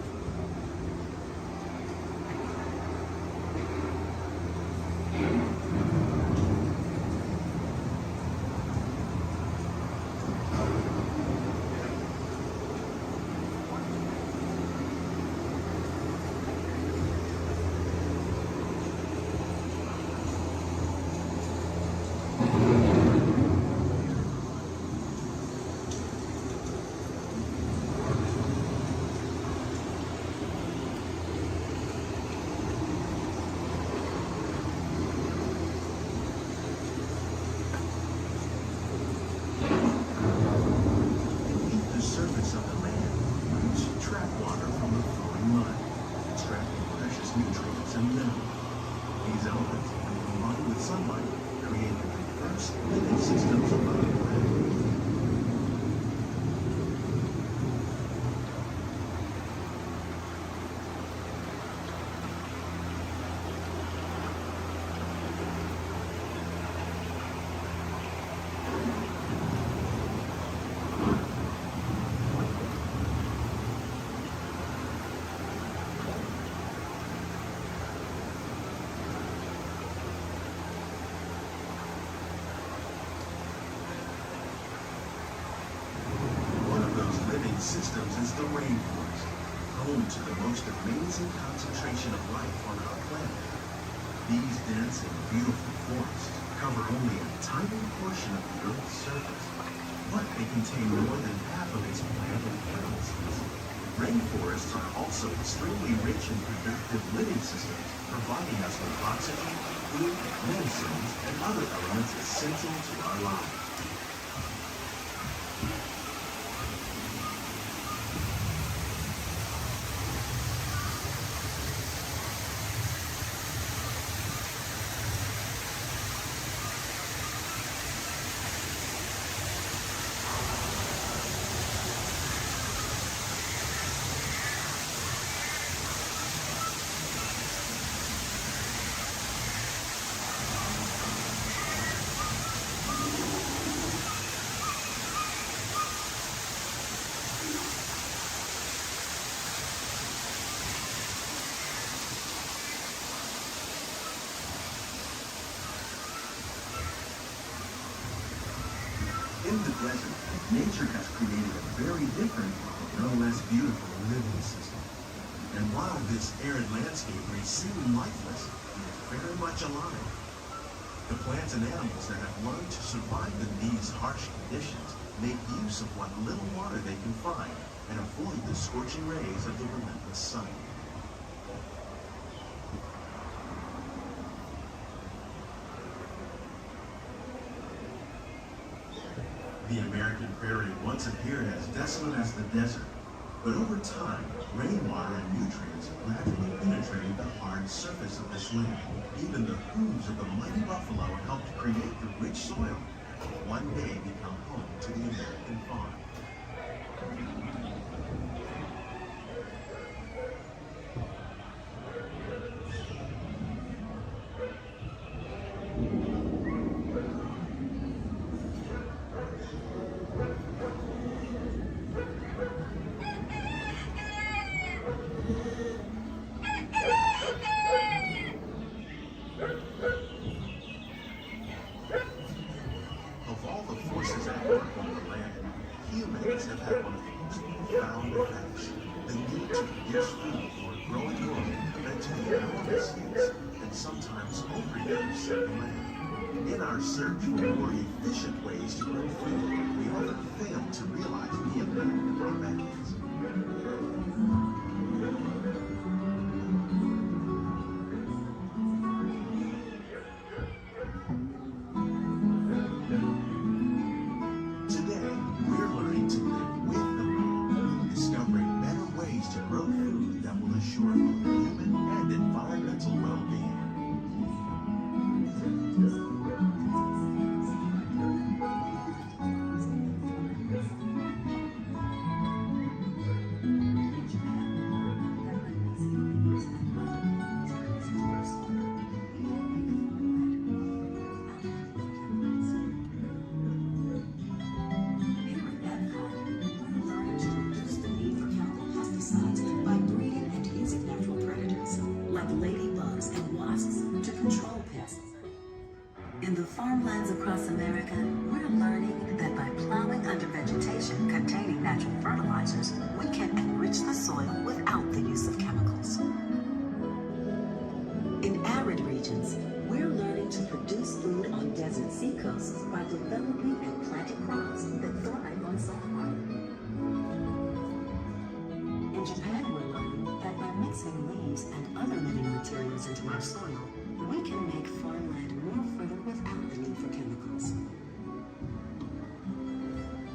Beneath the surface of the land, roots trap water from the flowing mud, extracting precious nutrients and minerals. These elements, when combined with sunlight, create the diverse living systems above the planet. One of those living systems is the rainforest, home to the most amazing concentration of life on our planet. These dense and beautiful forests cover only a tiny portion of the Earth's surface, but they contain more than half of its plant and animal species. Rainforests are also extremely rich and productive living systems, providing us with oxygen, food, medicines, and other elements essential to our lives. In the desert, nature has created a very different, no less beautiful living system. And while this arid landscape may seem lifeless, it is very much alive. The plants and animals that have learned to survive in these harsh conditions make use of what little water they can find and avoid the scorching rays of the relentless sun. The American prairie once appeared as desolate as the desert, but over time, rainwater and nutrients gradually penetrated the hard surface of this land. Even the hooves of the mighty buffalo helped create the rich soil that will one day become home to the American farm. Of all the forces at work on the land, humans have had one of the most produce food or grow an organ led to the enormous use and sometimes overuse of land. In our search for more efficient ways to grow food, we often fail to realize the impact of our methods. Today, we're learning to live with the land, discovering better ways to grow food that will assure both human and environmental well-being. By breeding and using natural predators, like ladybugs and wasps, to control pests. In the farmlands across America, we're learning that by plowing under vegetation containing natural fertilizers, we can enrich the soil without the use of chemicals. In arid regions, we're learning to produce food on desert seacoasts by developing and planting crops that thrive on salt water. In Japan, we're learning that by mixing leaves and other living materials into our soil, we can make farmland more fertile without the need for chemicals.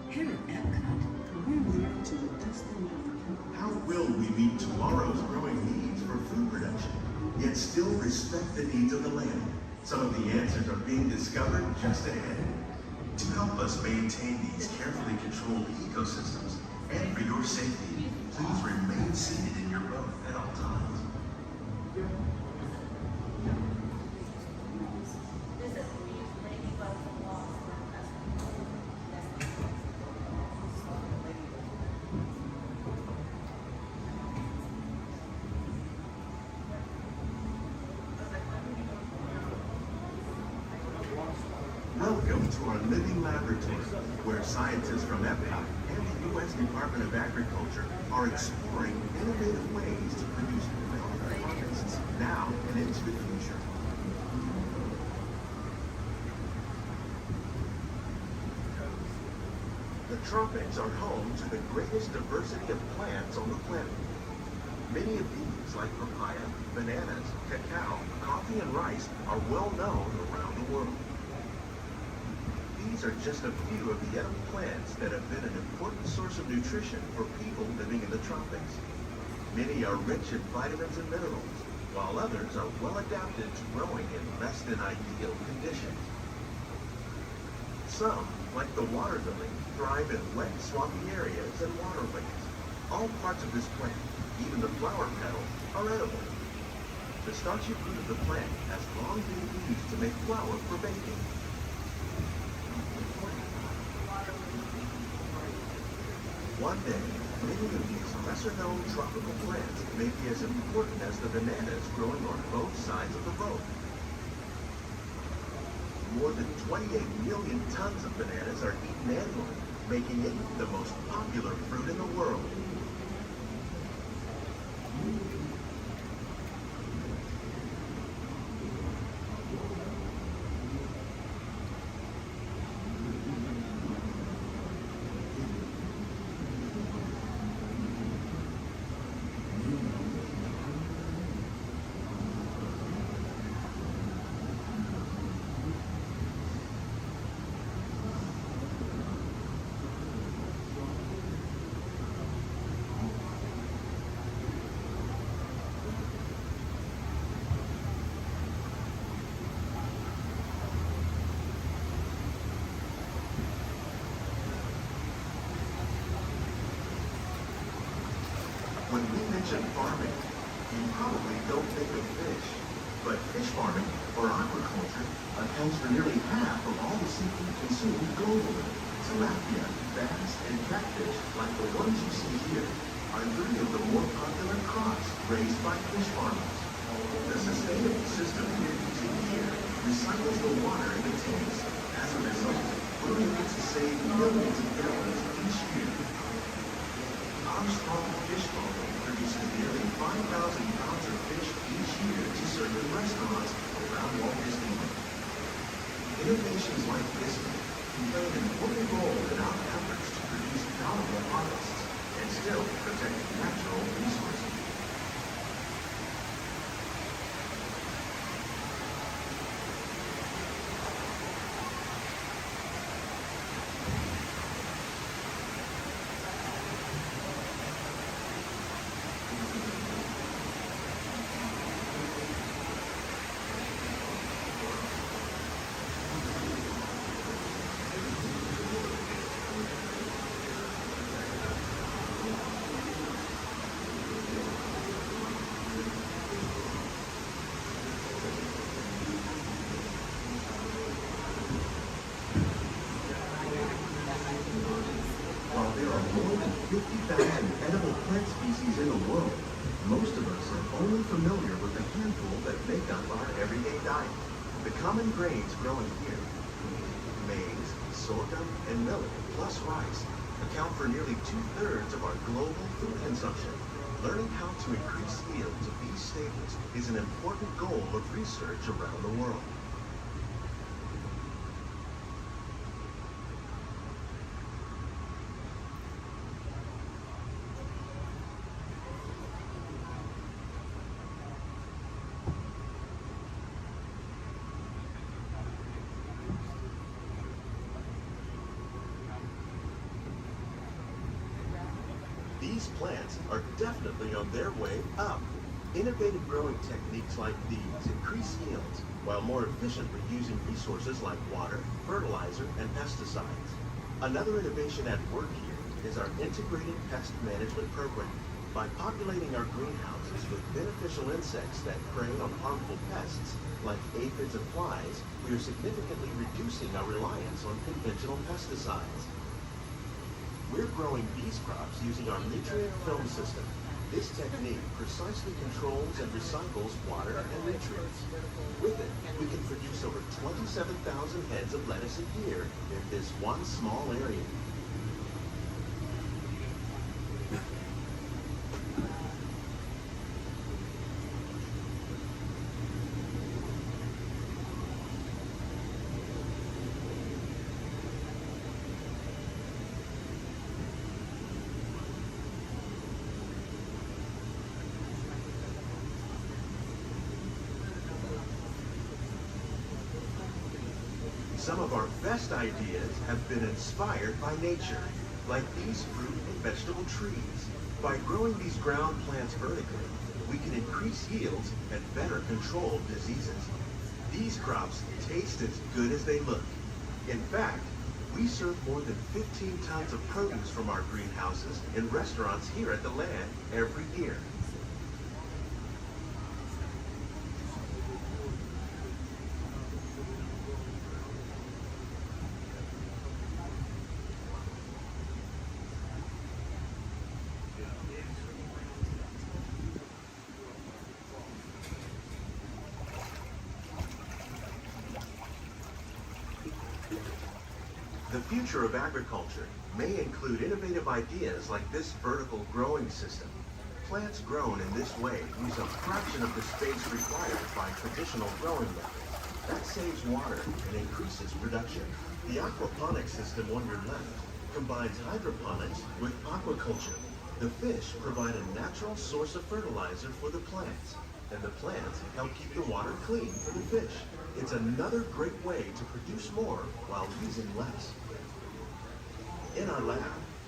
Here at Epcot, we're learning to reduce the need for chemicals. How will we meet tomorrow's growing needs for food production, yet still respect the needs of the land? Some of the answers are being discovered just ahead. To help us maintain these carefully controlled ecosystems, and for your safety, please remain seated in your boat at all times. Welcome to our living laboratory, where scientists from Epcot and the U.S. Department of Agriculture are exploring innovative ways to produce relevant harvests now and into the future. The tropics are home to the greatest diversity of plants on the planet. Many of these, like papaya, bananas, cacao, coffee, and rice, are well known around the world. These are just a few of the edible plants that have been an important source of nutrition for people living in the tropics. Many are rich in vitamins and minerals, while others are well adapted to growing in less than ideal conditions. Some, like the water lily, thrive in wet, swampy areas and waterways. All parts of this plant, even the flower petal, are edible. The starchy fruit of the plant has long been used to make flour for baking. One day, many of these lesser-known tropical plants may be as important as the bananas growing on both sides of the boat. More than 28 million tons of bananas are eaten annually, making it the most popular fruit in the world. When we mention farming, you probably don't think of fish. But fish farming, or aquaculture, accounts for nearly half of all the seafood consumed globally. Tilapia, bass, and catfish, like the ones you see here, are three of the more popular crops raised by fish farmers. The sustainable system we're using here recycles the water in the tanks. As a result, we're able to save millions of gallons each year. Our small fish farm produces nearly organizations like Disneyland can play an important role in our efforts to produce valuable harvests and still protect natural resources. While there are more than 50,000 edible plant species in the world, most of us are only familiar with the handful that make up our everyday diet. The common grains growing here, maize, sorghum, and millet, plus rice, account for nearly 2/3 of our global food consumption. Learning how to increase yields of these staples is an important goal of research around the world. These plants are definitely on their way up. Innovative growing techniques like these increase yields while more efficiently using resources like water, fertilizer, and pesticides. Another innovation at work here is our integrated pest management program. By populating our greenhouses with beneficial insects that prey on harmful pests like aphids and flies, we are significantly reducing our reliance on conventional pesticides. We're growing these crops using our nutrient film system. This technique precisely controls and recycles water and nutrients. With it, we can produce over 27,000 heads of lettuce a year in this one small area. Some of our best ideas have been inspired by nature, like these fruit and vegetable trees. By growing these ground plants vertically, we can increase yields and better control diseases. These crops taste as good as they look. In fact, we serve more than 15 tons of produce from our greenhouses in restaurants here at the land every year. The future of agriculture may include innovative ideas like this vertical growing system. Plants grown in this way use a fraction of the space required by traditional growing methods. That saves water and increases production. The aquaponics system on your left combines hydroponics with aquaculture. The fish provide a natural source of fertilizer for the plants, and the plants help keep the water clean for the fish. It's another great way to produce more while using less. In our lab,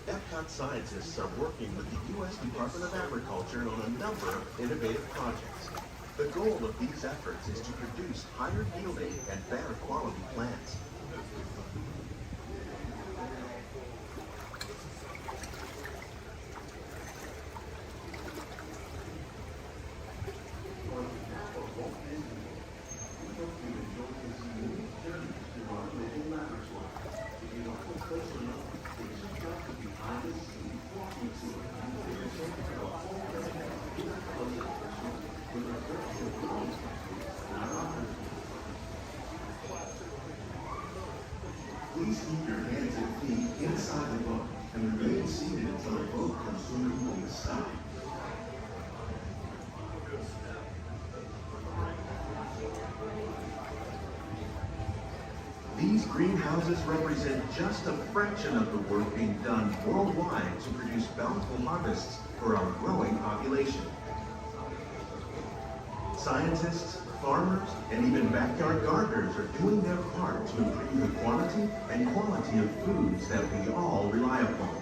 Epcot scientists are working with the U.S. Department of Agriculture on a number of innovative projects. The goal of these efforts is to produce higher yielding and better quality plants. greenhouses represent just a fraction of the work being done worldwide to produce bountiful harvests for our growing population. Scientists, farmers, and even backyard gardeners are doing their part to improve the quantity and quality of foods that we all rely upon.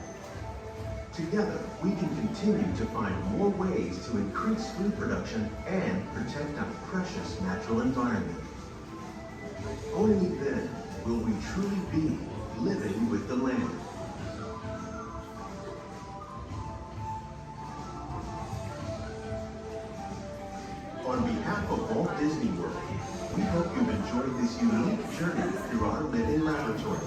Together, we can continue to find more ways to increase food production and protect our precious natural environment. Only then will we truly be living with the land. On behalf of Walt Disney World, we hope you've enjoyed this unique journey through our living laboratory.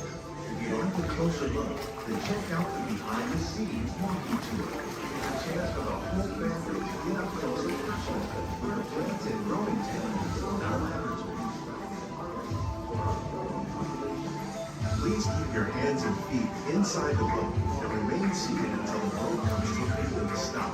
If you'd like a closer look, then check out the behind-the-scenes walking tour. A chance for the whole family to get up close and personal with the plants and growing techniques in our laboratory. Please keep your hands and feet inside the boat and remain seated until the boat comes to a complete stop.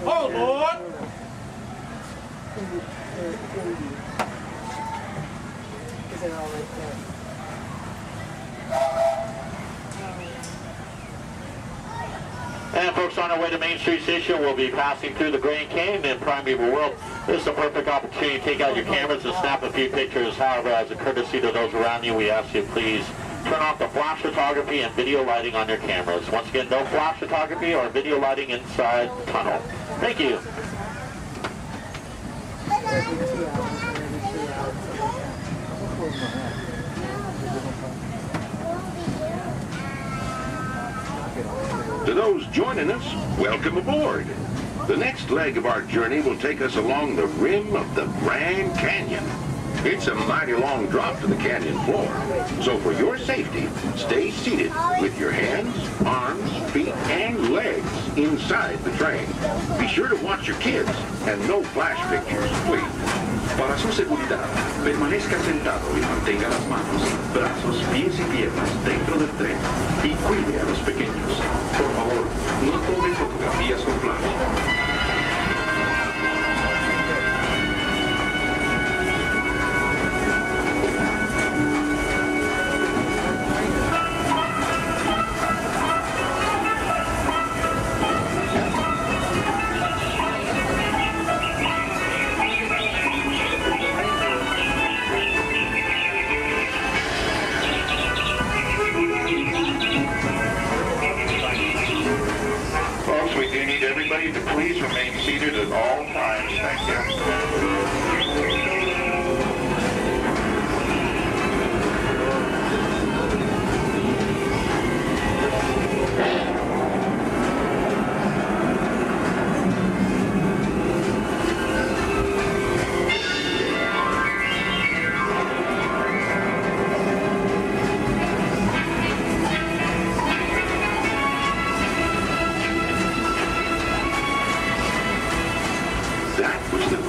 Oh, Lord! Is it all right there? And folks, on our way to Main Street Station, we'll be passing through the Grand Canyon and Primeval World. This is a perfect opportunity to take out your cameras and snap a few pictures. However, as a courtesy to those around you, we ask you please turn off the flash photography and video lighting on your cameras. Once again, no flash photography or video lighting inside the tunnel. Thank you. To those joining us, welcome aboard. The next leg of our journey will take us along the rim of the Grand Canyon. It's a mighty long drop to the canyon floor, so for your safety, stay seated with your hands, arms, feet, and legs inside the train. Be sure to watch your kids and no flash pictures, please. Para su seguridad, permanezca sentado y mantenga las manos, brazos, pies y piernas dentro del tren y cuide a los pequeños. Por favor, no tome fotografías con flash. To please remain seated at all times. Thank you.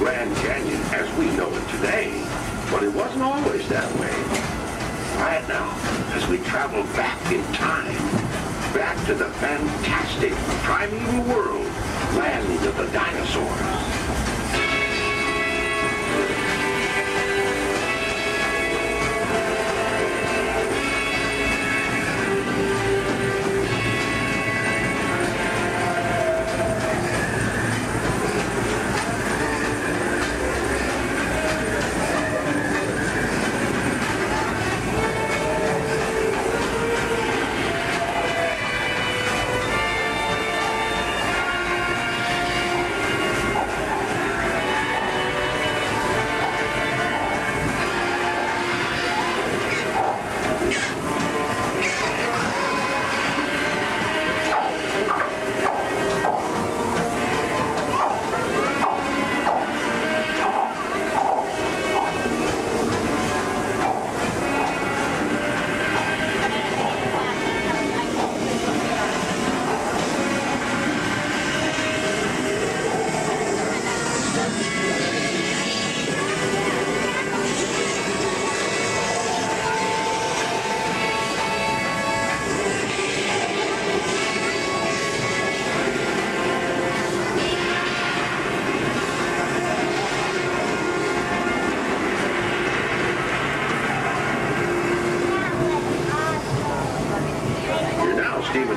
Grand Canyon as we know it today, but it wasn't always that way. Right now, as we travel back in time, back to the fantastic primeval world, land of the dinosaurs.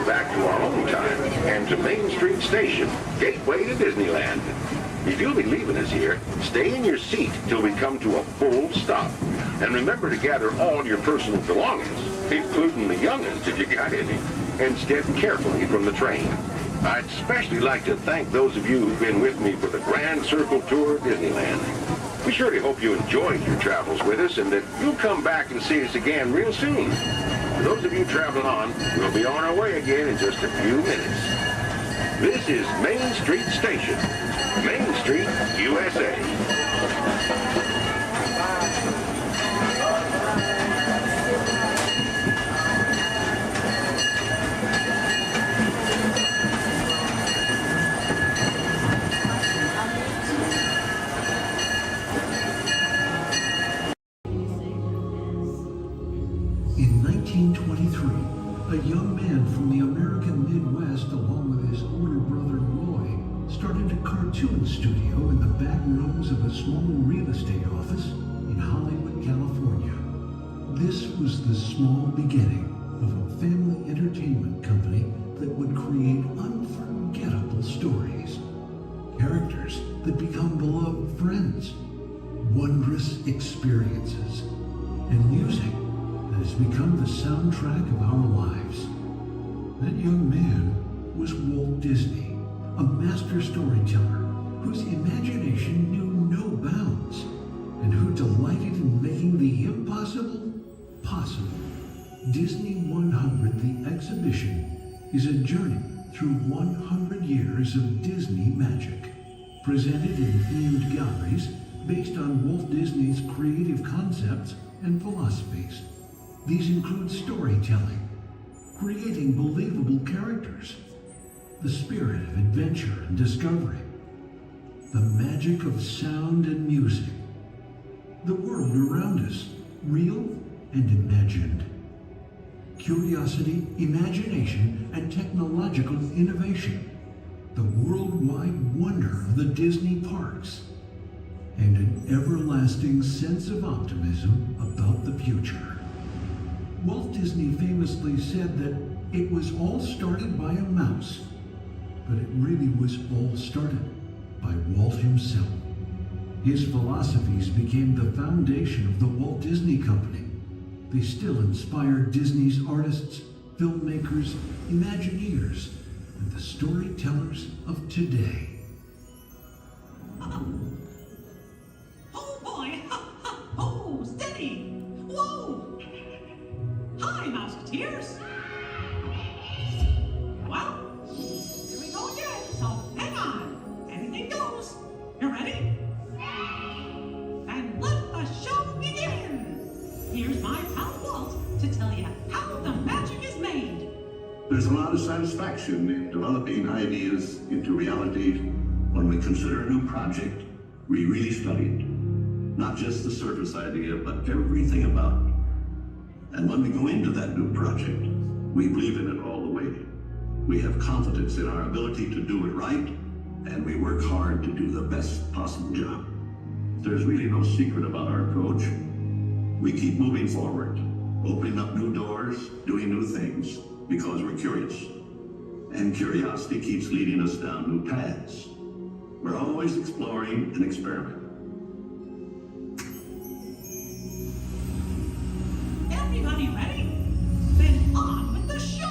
Back to our own time and to Main Street Station, gateway to Disneyland. If you'll be leaving us here, stay in your seat till we come to a full stop. And remember to gather all your personal belongings, including the young'uns if you got any, and step carefully from the train. I'd especially like to thank those of you who've been with me for the Grand Circle Tour of Disneyland. We surely hope you enjoyed your travels with us and that you'll come back and see us again real soon. For those of you traveling on, we'll be on our way again in just a few minutes. This is Main Street Station, Main Street, USA. In 1923, a young man from the American Midwest, along with his older brother Roy, started a cartoon studio in the back rooms of a small real estate office in Hollywood, California. This was the small beginning of a family entertainment company that would create unforgettable stories, characters that become beloved friends, wondrous experiences, and music that has become the soundtrack of our lives. That young man was Walt Disney, a master storyteller whose imagination knew no bounds and who delighted in making the impossible possible. Disney 100, the exhibition, is a journey through 100 years of Disney magic, presented in themed galleries based on Walt Disney's creative concepts and philosophies. These include storytelling, creating believable characters, the spirit of adventure and discovery, the magic of sound and music, the world around us, real and imagined, curiosity, imagination, and technological innovation, the worldwide wonder of the Disney parks, and an everlasting sense of optimism about the future. Walt Disney famously said that it was all started by a mouse, but it really was all started by Walt himself. His philosophies became the foundation of the Walt Disney Company. They still inspire Disney's artists, filmmakers, Imagineers, and the storytellers of today. Oh boy! Oh, steady! Whoa! Hi, Mouseketeers! Well, here we go again, so hang on. Anything goes. You ready? And let the show begin! Here's my pal Walt to tell you how the magic is made. There's a lot of satisfaction in developing ideas into reality when we consider a new project We really studied, not just the surface idea, but everything about it. And when we go into that new project, we believe in it all the way. We have confidence in our ability to do it right, and we work hard to do the best possible job. There's really no secret about our approach. We keep moving forward, opening up new doors, doing new things, because we're curious. And curiosity keeps leading us down new paths. We're always exploring and experimenting. Everybody ready? Then on with the show!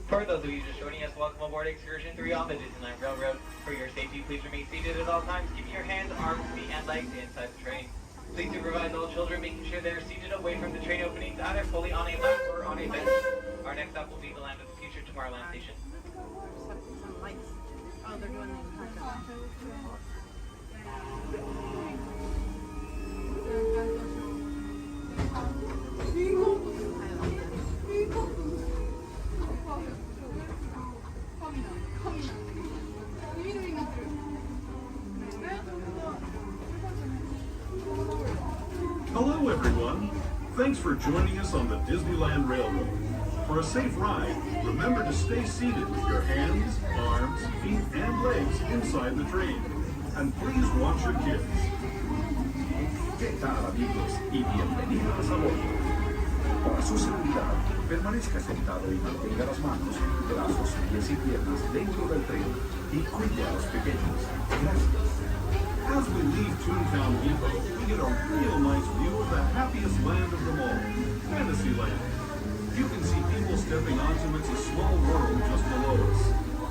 For those of you just joining us, welcome aboard Excursion 3 on the Disneyland Railroad. For your safety, please remain seated at all times, keeping your hands, arms, feet, and legs inside the train. Please supervise all children, making sure they're seated away from the train openings, either fully on a lap or on a bench. Our next stop will be the Land of the Future Tomorrowland Station. Oh, they're doing Hello everyone! Thanks for joining us on the Disneyland Railroad. For a safe ride, remember to stay seated with your hands, arms, feet, and legs inside the train. And please watch your kids. ¿Qué tal, amigos? Y bienvenidos a bordo. Para su seguridad, permanezca sentado y mantenga las manos, brazos, pies y piernas dentro del tren y cuide a los pequeños. Gracias. As we leave Toontown Depot, we get a real nice view of the happiest land of them all, Fantasyland. You can see people stepping onto It's a Small World just below us.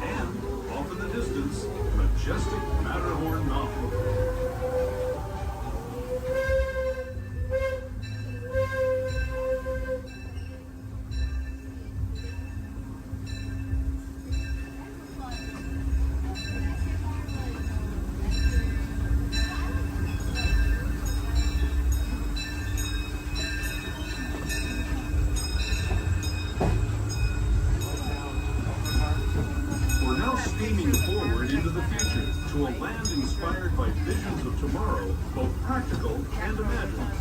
And, off in the distance, majestic Matterhorn Mountain. Steaming forward into the future to a land inspired by visions of tomorrow, both practical and imagined.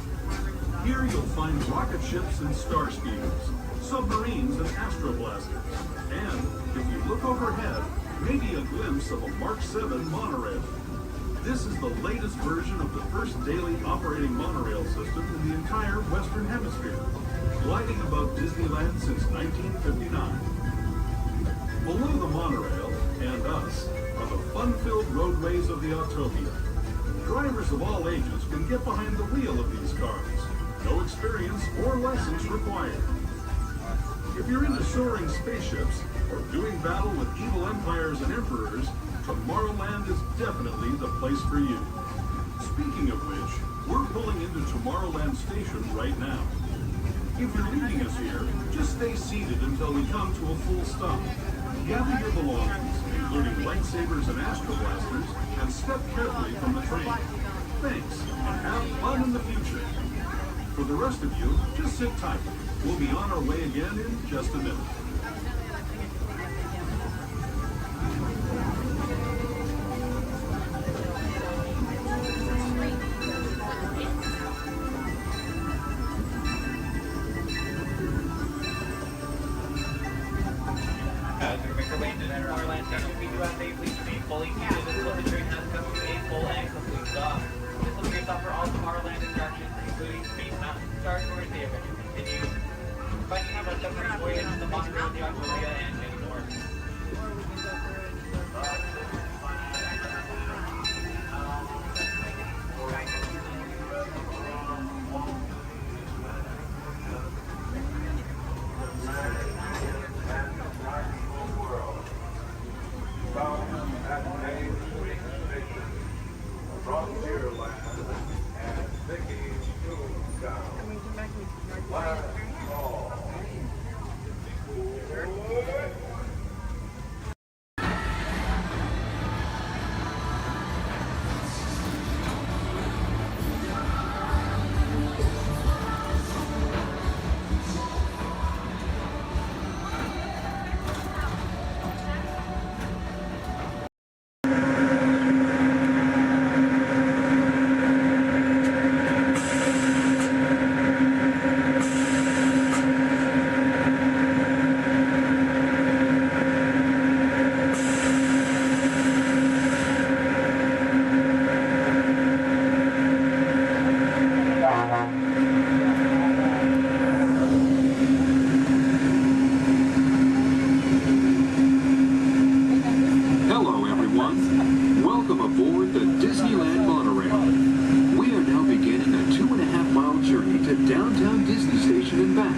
Here you'll find rocket ships and star speeders, submarines and astroblasters, and, if you look overhead, maybe a glimpse of a Mark 7 monorail. This is the latest version of the first daily operating monorail system in the entire Western Hemisphere, gliding above Disneyland since 1959. Below the monorail, and us, are the fun-filled roadways of the Autopia. Drivers of all ages can get behind the wheel of these cars. No experience or license required. If you're into soaring spaceships or doing battle with evil empires and emperors, Tomorrowland is definitely the place for you. Speaking of which, we're pulling into Tomorrowland Station right now. If you're leaving us here, just stay seated until we come to a full stop. Gather your belongings, including lightsabers and astroblasters, and step carefully from the train. Thanks, and have fun in the future. For the rest of you, just sit tight. We'll be on our way again in just a minute. As we make our way into Tomorrowland Station, we do ask that you please remain fully seated until the train has come to a full and complete stop. This will be your stop for all Tomorrowland attractions, including Space Mountain, Star Tours, The Adventure Continues. But you have our separate voyage, the monorail, the Autoria, and many more. Hello, everyone. Welcome aboard the Disneyland monorail. We are now beginning a 2.5-mile journey to downtown Disney Station and back.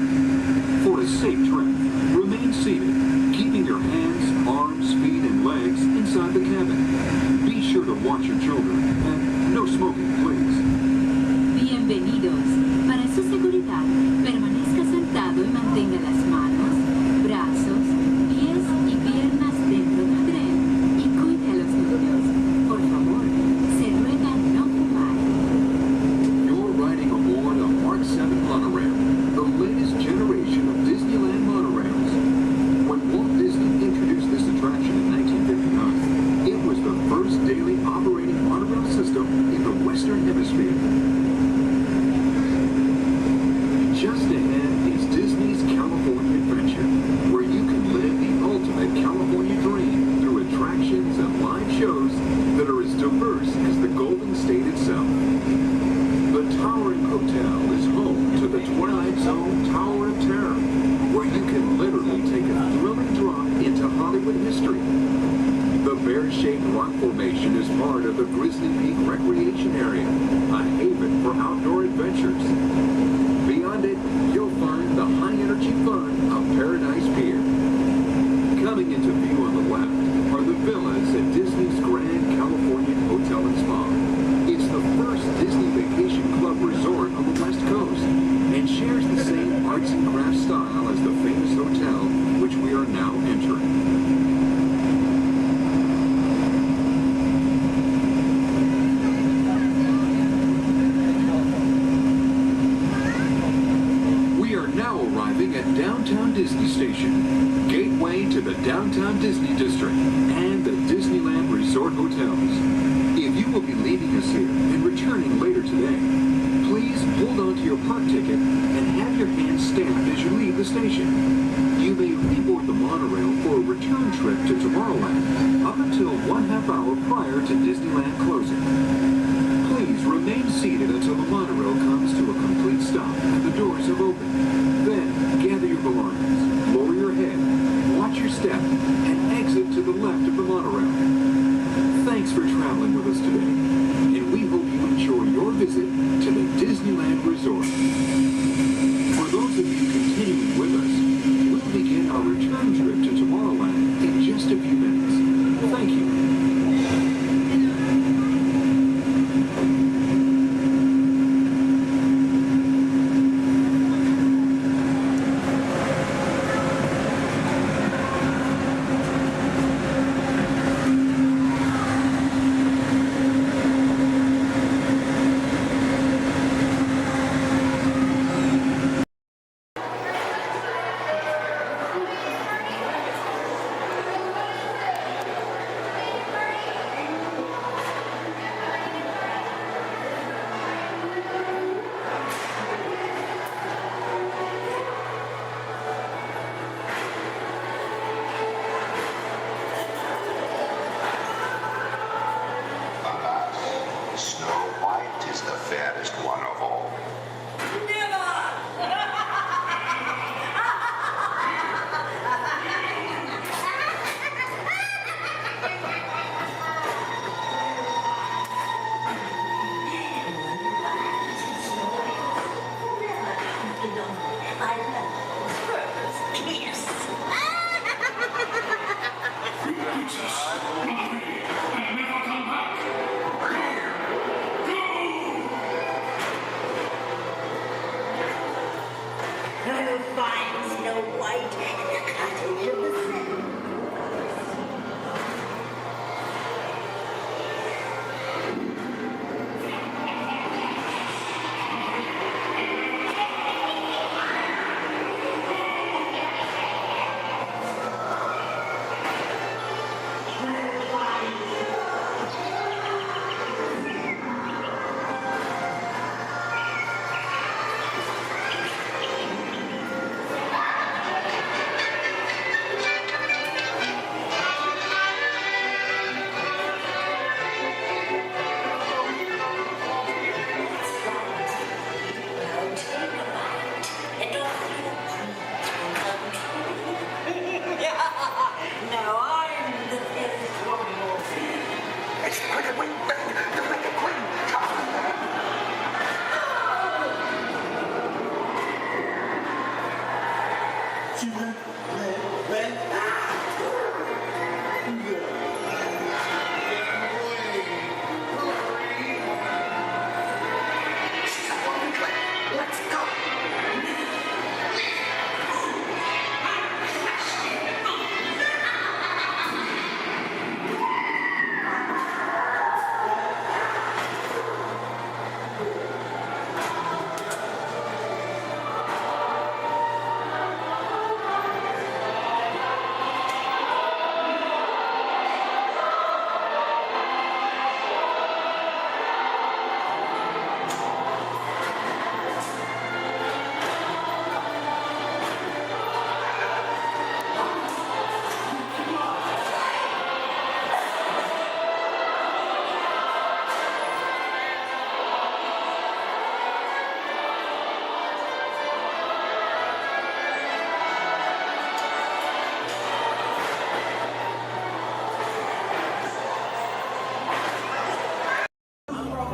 For a safe trip, remain seated, keeping your hands, arms, feet, and legs inside the cabin. Be sure to watch your children, and no smoking, please. Bienvenidos. Para su seguridad, permanezca sentado y mantenga las manos, brazos, pies y piernas dentro del tren y cuide a los niños. Por favor, se ruega no fumar. You're riding aboard a Mark 7 monorail, the latest generation of Disneyland monorails. When Walt Disney introduced this attraction in 1959, it was the first daily operating monorail system in the Western Hemisphere. Just ahead is Disney's California Adventure, where you can live the ultimate California dream through attractions and live shows that are as diverse as the Golden State itself. The Towering Hotel is home to the Twilight Zone Tower of Terror, where you can literally take a thrilling drop into Hollywood history. The bear-shaped rock formation is part of the Grizzly Peak Recreation Area, a haven for outdoor adventures. Beyond it, you'll find the high-energy fun of Paradise Pier. Coming into view on the left are the villas at Disney's Grand Californian Hotel and Spa. It's the first Disney Vacation Club resort on the West Coast and shares the same arts and crafts style as the famous hotel, which we are now entering. At Downtown Disney Station, gateway to the Downtown Disney District and the Disneyland Resort Hotels. If you will be leaving us here and returning later today, please hold on to your park ticket and have your hands stamped as you leave the station. You may reboard the monorail for a return trip to Tomorrowland up until 1/2 hour prior to Disneyland closing. Please remain seated until the monorail comes to a complete stop and the doors have opened. Then, gather your belongings, lower your head, watch your step, and exit to the left of the monorail. Thanks for traveling with us today, and we hope you enjoy your visit to the Disneyland Resort. For those of you continuing with us, we'll begin our return trip to Tomorrowland in just a few minutes. Thank you.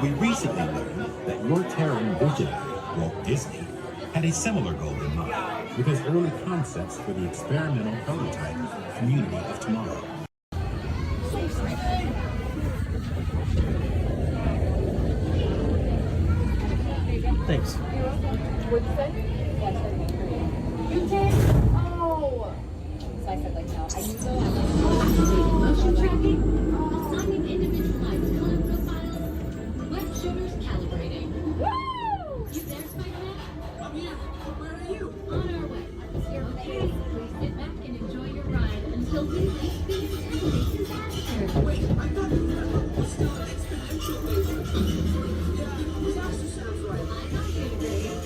We recently learned that your Terran visionary, Walt Disney, had a similar goal in mind with his early concepts for the experimental prototype Community of Tomorrow. Thanks. What'd you say? You did? Oh! So I said like no. I used to motion tracking, assigning individualized color profiles, web shooters calibrating. Woo! You there, Spider-Man? I'm here. Where are you? On our way. Okay, please sit back and enjoy your ride until we reach the accelerate disaster. Wait, I thought you were still an exponential laser. Yeah, disaster sounds right. I got you, Dave.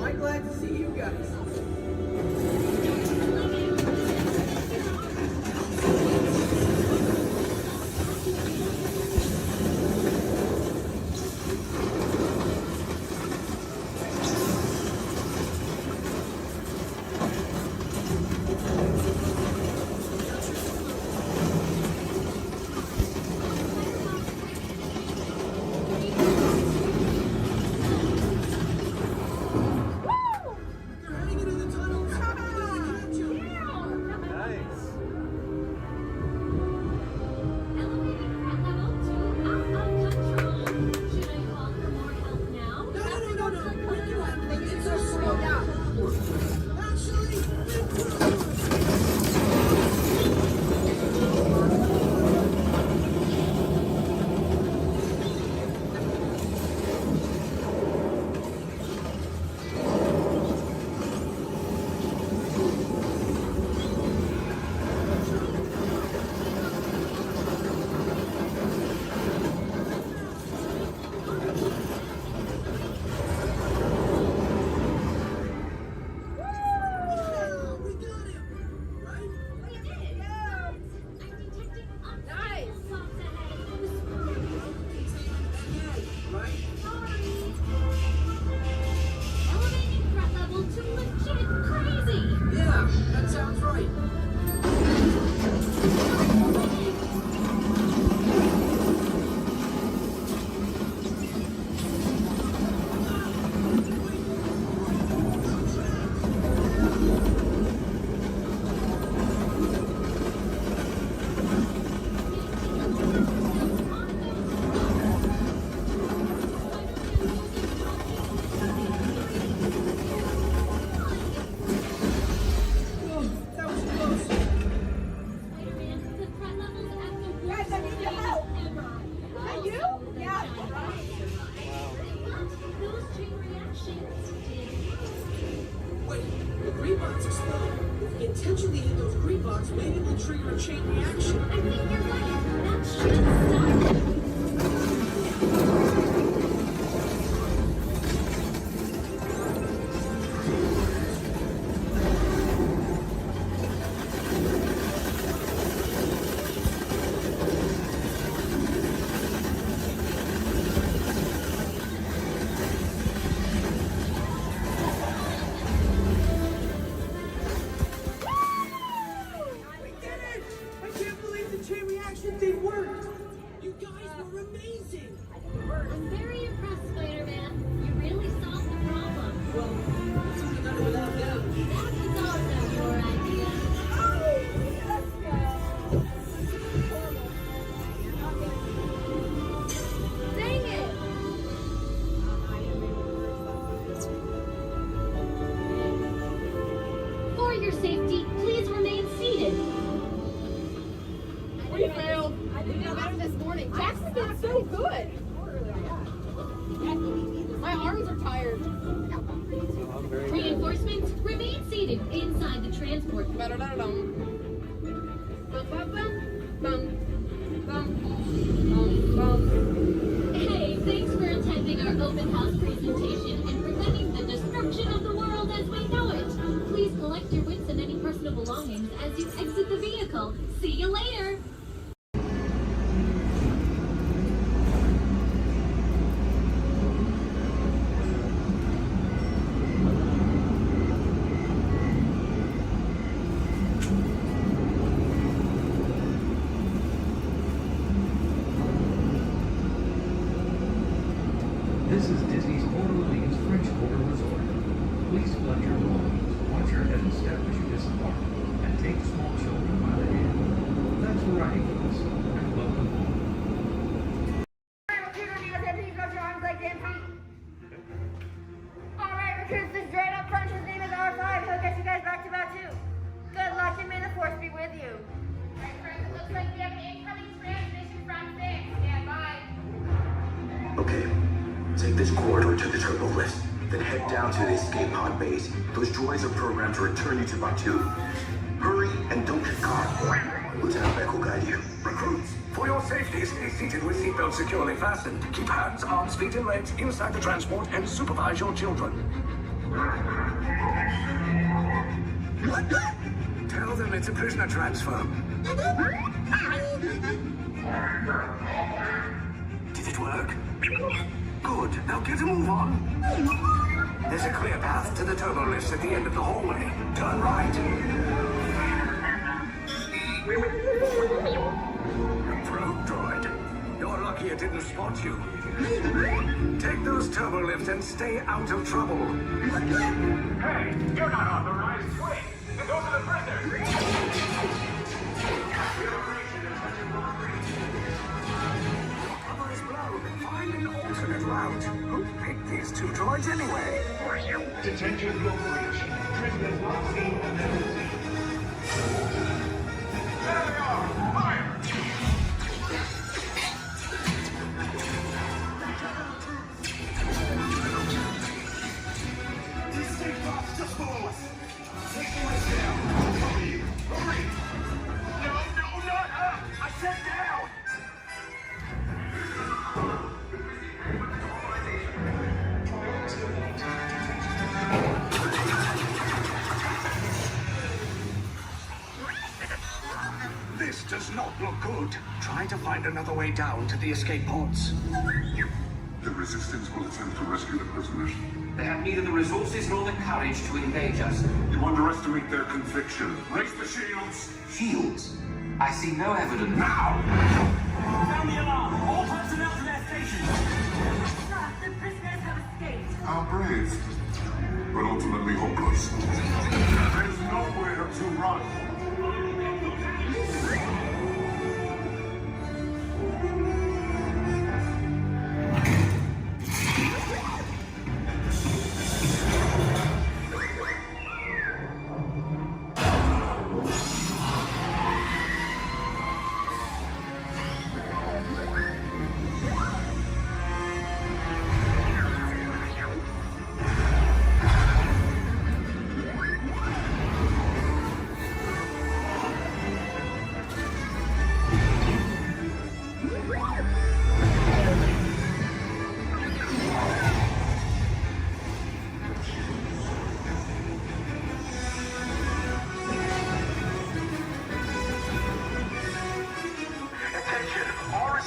I'm glad to see you guys. Intentionally hit those green blocks, maybe we'll trigger a chain reaction. I think you're right. That should stop it. We did it! I can't believe the chain reaction thing worked! You Reinforcements, remain seated inside the transport. Hey, thanks for attending our open house presentation and preventing the destruction of the world as we know it. Please collect your wits and any personal belongings as you exit the vehicle. See you later. This is Disney's Port Orleans French Quarter Resort. Please collect your belongings, watch your head and step as you disembark, and take small children by the hand. Thanks for riding with us, and welcome home. Alright, recruits, this droid up front, his name is R5. He'll get you guys back to about 2. Good luck and may the force be with you. Alright, friends, it looks like we have an incoming transmission from 6. Stand by. Okay, take this corridor to the turbo lift, then head down to the escape pod base. Those droids are programmed to return you to Batuu. Hurry and don't get caught. Lieutenant Beck will guide you. Recruits, for your safety, stay seated with seatbelts securely fastened. Keep hands, arms, feet, and legs inside the transport and supervise your children. Tell them it's a prisoner transfer. Did it work? Good. Now get a move on. There's a clear path to the turbo lifts at the end of the hallway. Turn right. Probe droid. You're lucky it didn't spot you. Take those turbo lifts and stay out of trouble. Hey, you're not authorized. Wait, those are the prisoners. Cover is blown. Find an alternate route. Who picked these two droids anyway? Detention operation. Prisoners not seen and never seen. There they are! Fire! These escape pods just below us. Take the lights down. Hurry! Hurry! No, not up! I said down! This does not look good. Try to find another way down to the escape pods. The Resistance will attempt to rescue the prisoners. They have neither the resources nor the courage to engage us. You underestimate their conviction. Raise the shields! Shields? I see no evidence. Now! Sound the alarm! All personnel to their stations! Sir, the prisoners have escaped. How brave, but ultimately hopeless. There's nowhere to run.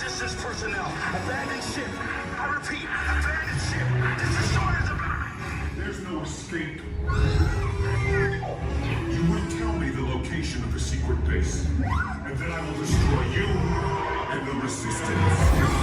Resistance personnel, abandon ship. I repeat, abandon ship. This destroyer's about. There's no escape. You will tell me the location of the secret base, and then I will destroy you and the Resistance.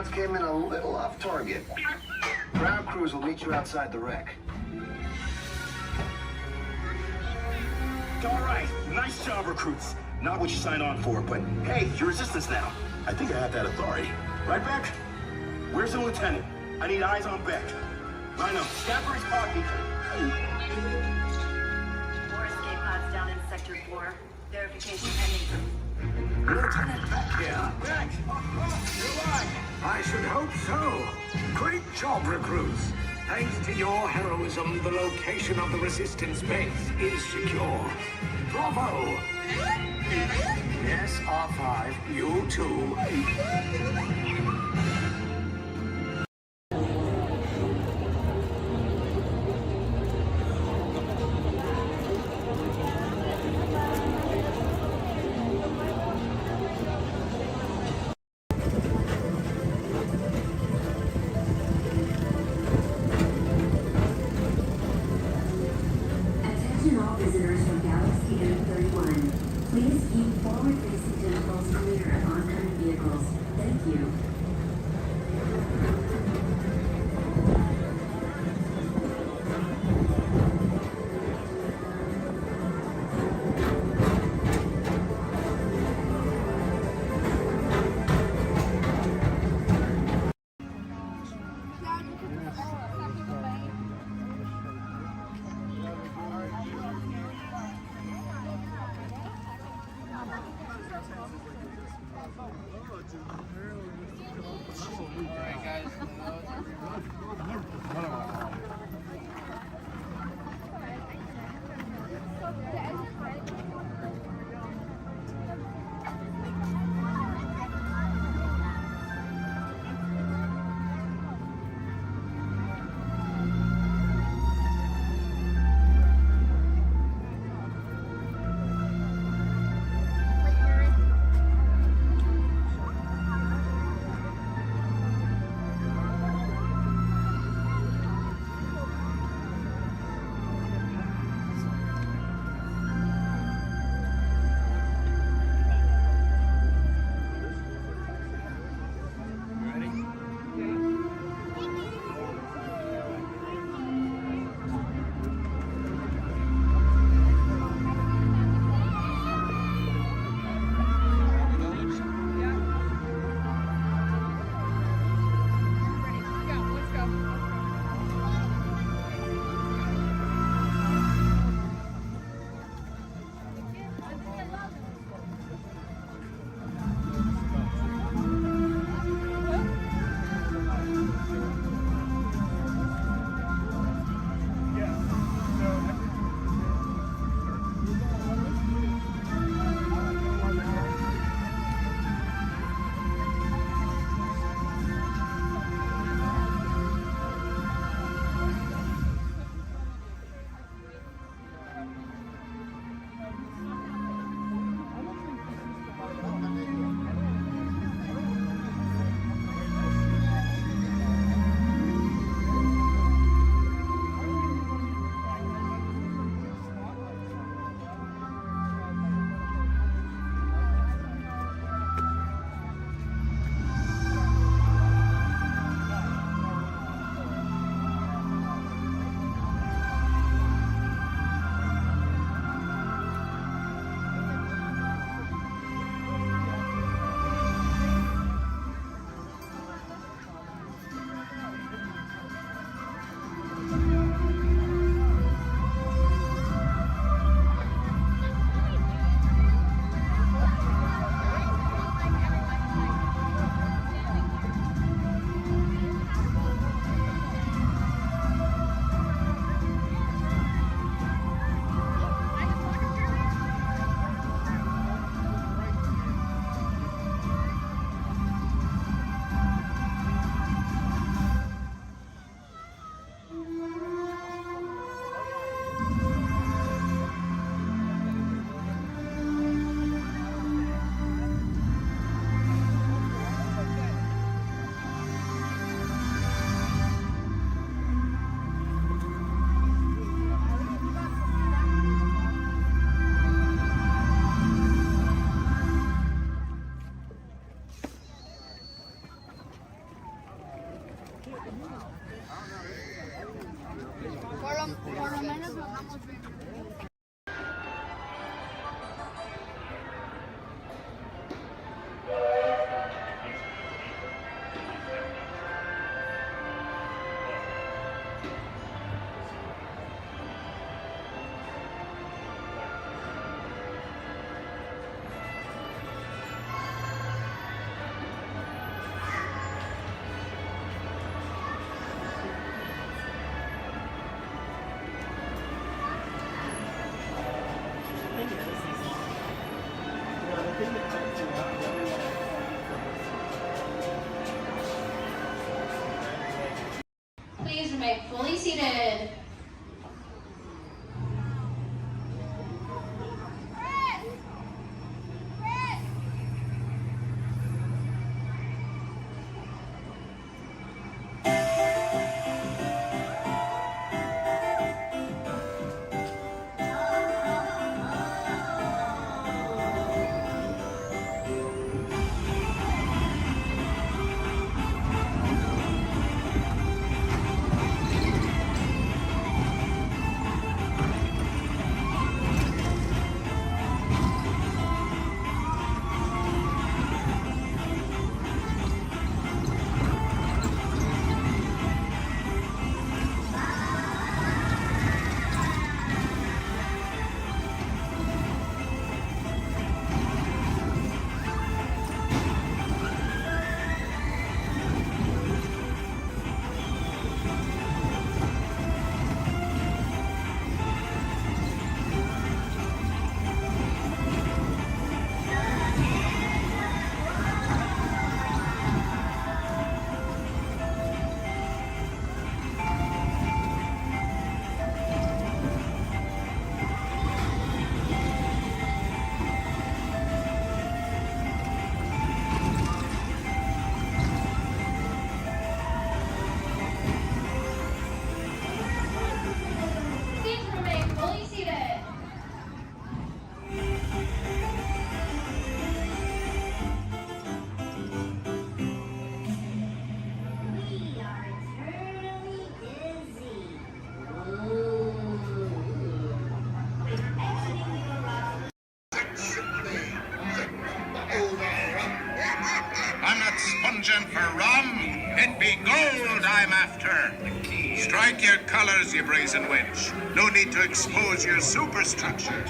pods came in a little off target. Ground crews will meet you outside the wreck. All right, nice job, recruits. Not what you signed on for, but hey, you're resistance now. I think I have that authority. Right, Beck? Where's the lieutenant? I need eyes on Beck. Rhino, scan for his party. 4 escape pods down in Sector 4. Verification pending. Lieutenant Beck here. Beck! You're alive! I should hope so. Great job, recruits. Thanks to your heroism, the location of the resistance base is secure. Bravo! Yes, R5, you too. Attention all visitors from Galaxy M31. Please keep forward-facing tentacles clear of oncoming vehicles. Thank you. Por lo menos nos vamos bien. Please remain fully seated. For rum, it be gold I'm after. Strike your colors, you brazen wench. No need to expose your superstructure.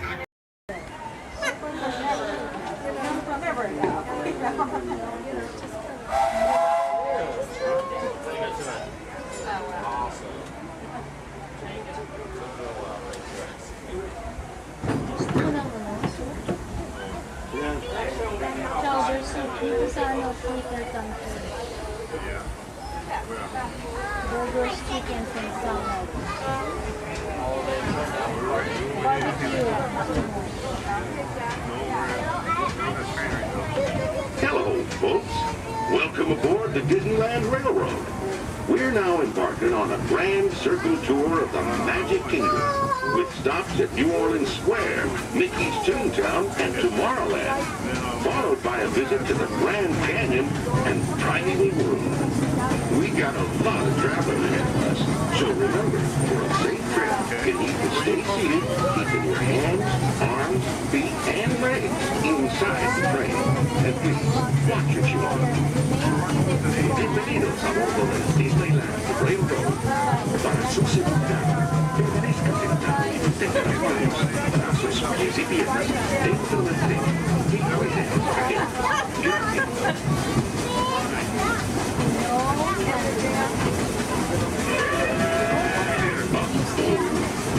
Burgers, chickens, and salad. Barbecue. Hello, folks. Welcome aboard the Disneyland Railroad. We're now embarking on a grand circle tour of the Magic Kingdom, with stops at New Orleans Square, Mickey's Toontown, and Tomorrowland, followed by a visit to the Grand Canyon and Primeval World. We got a lot of traveling ahead of us, so remember, for a safe trip, you need to stay seated, keeping your hands, arms, feet, and legs inside the train. And please, watch your children. Bienvenidos a bordo del Disneyland Railroad. Para su seguridad, permanezca sentado y mantenga las manos, brazos, pies y piernas dentro del tren. Y puede gracias.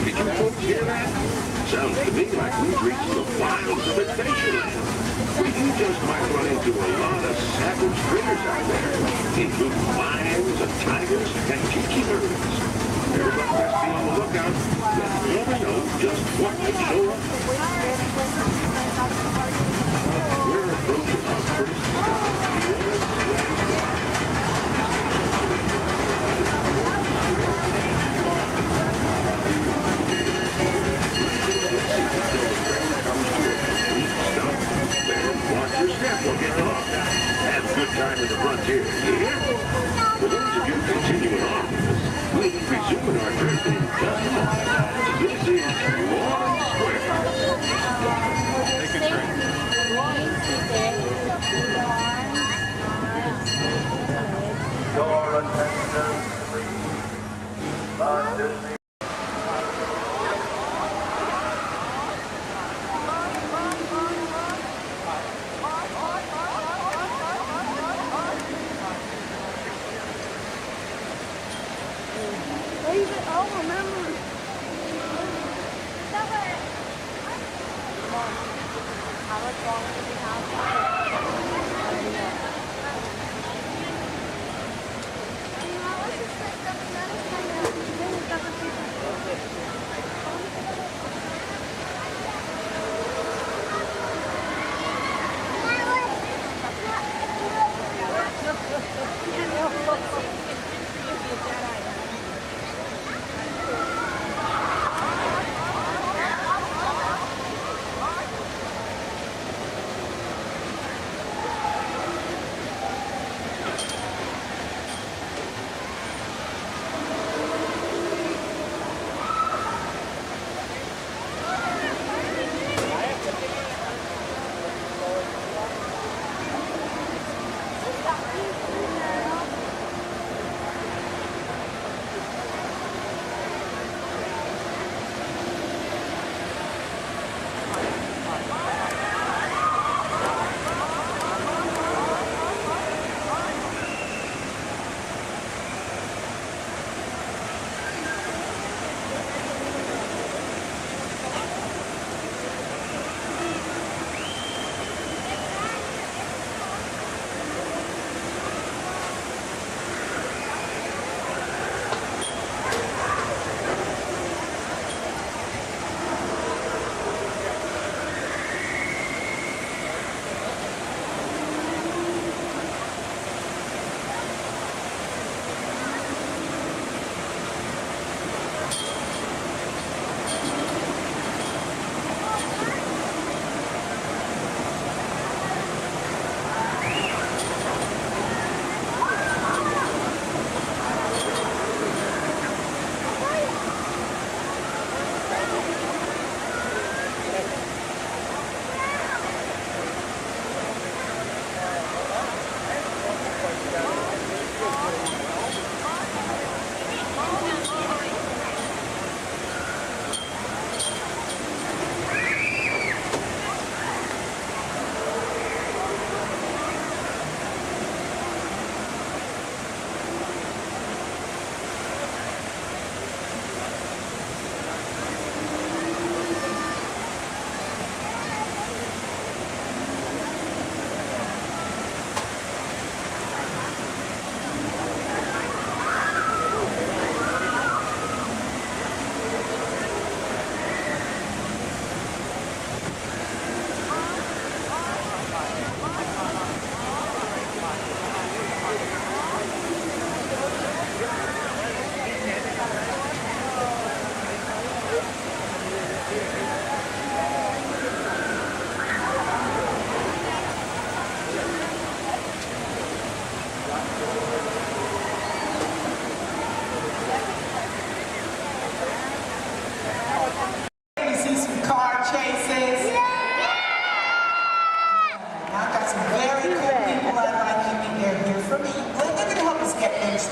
Did you folks hear that? Sounds to me like we've reached the wilds of Adventureland. You just might run into a lot of savage critters out there, including lions and tigers and tiki birds. Everybody must be on the lookout. You never know just what could show up. We're approaching our first stop. Watch your step, you'll get lost. Have a good time at the frontier, you hear? For those of you continuing on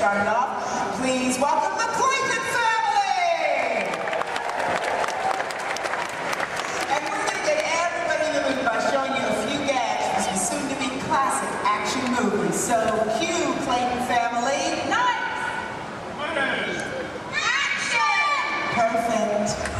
started off. Please welcome the Clayton family! And we're going to get everybody in the mood by showing you a few gags from some soon-to-be classic action movies. So, cue Clayton family. Nice! Action! Perfect.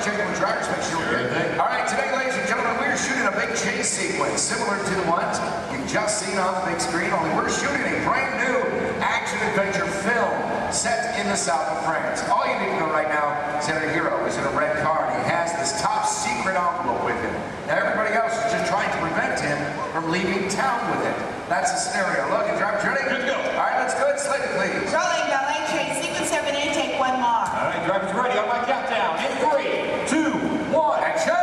check in with drivers, make sure we're good. All right, today, ladies and gentlemen, we're shooting a big chase sequence similar to the ones you've just seen on the big screen, only we're shooting a brand new action-adventure film set in the south of France. All you need to know right now is that our hero is in a red car and he has this top secret envelope with him. Now, everybody else is just trying to prevent him from leaving town with it. That's the scenario. Look, and drivers ready? Good to go. All right, let's go ahead and slate it, please. Rolling, ballet chase, sequence 7A, take one more. All right, drivers ready on my countdown. In 3, 2, 1, action!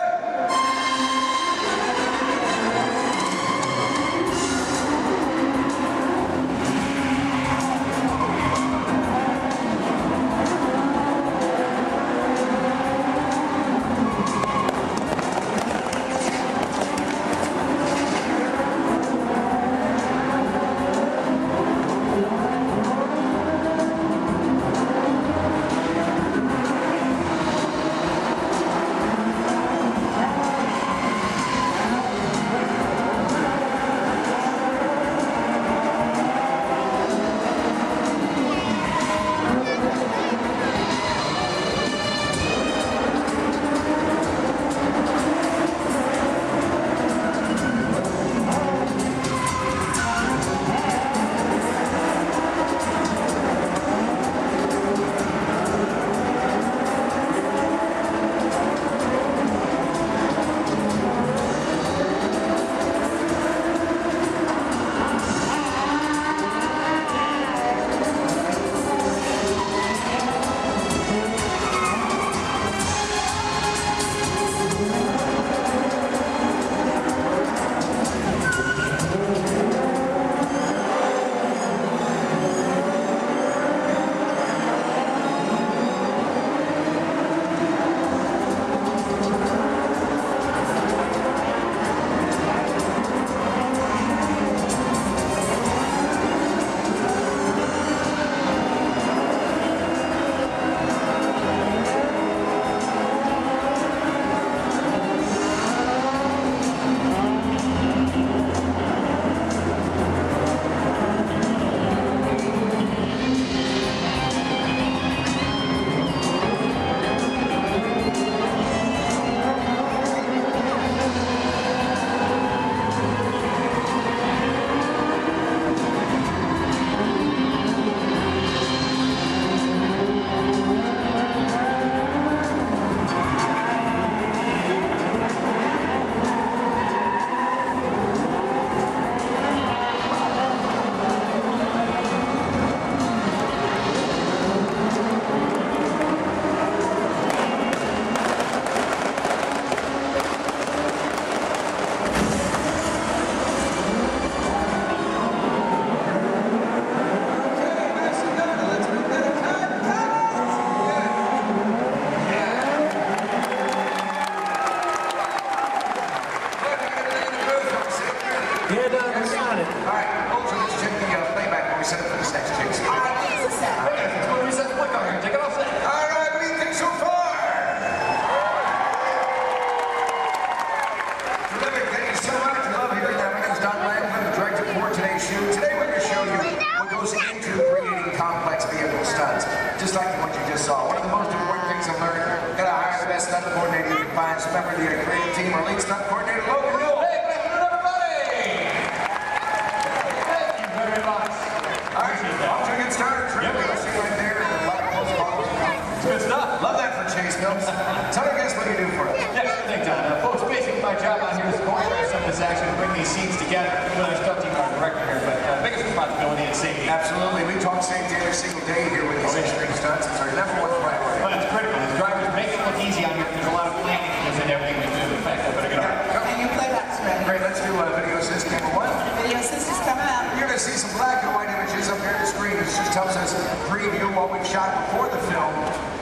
Absolutely. We talk safety every single day here with these extreme stunts. It's our #1 priority. Well, it's critical. The drivers make it look easy on here. There's a lot of planning that goes into everything we do. In fact, I better get on. And your playback's ready. Great. Let's do video assist camera 1. Video assist is coming up. You're going to see some black and white images up here on the screen. This just helps us preview what we've shot before the film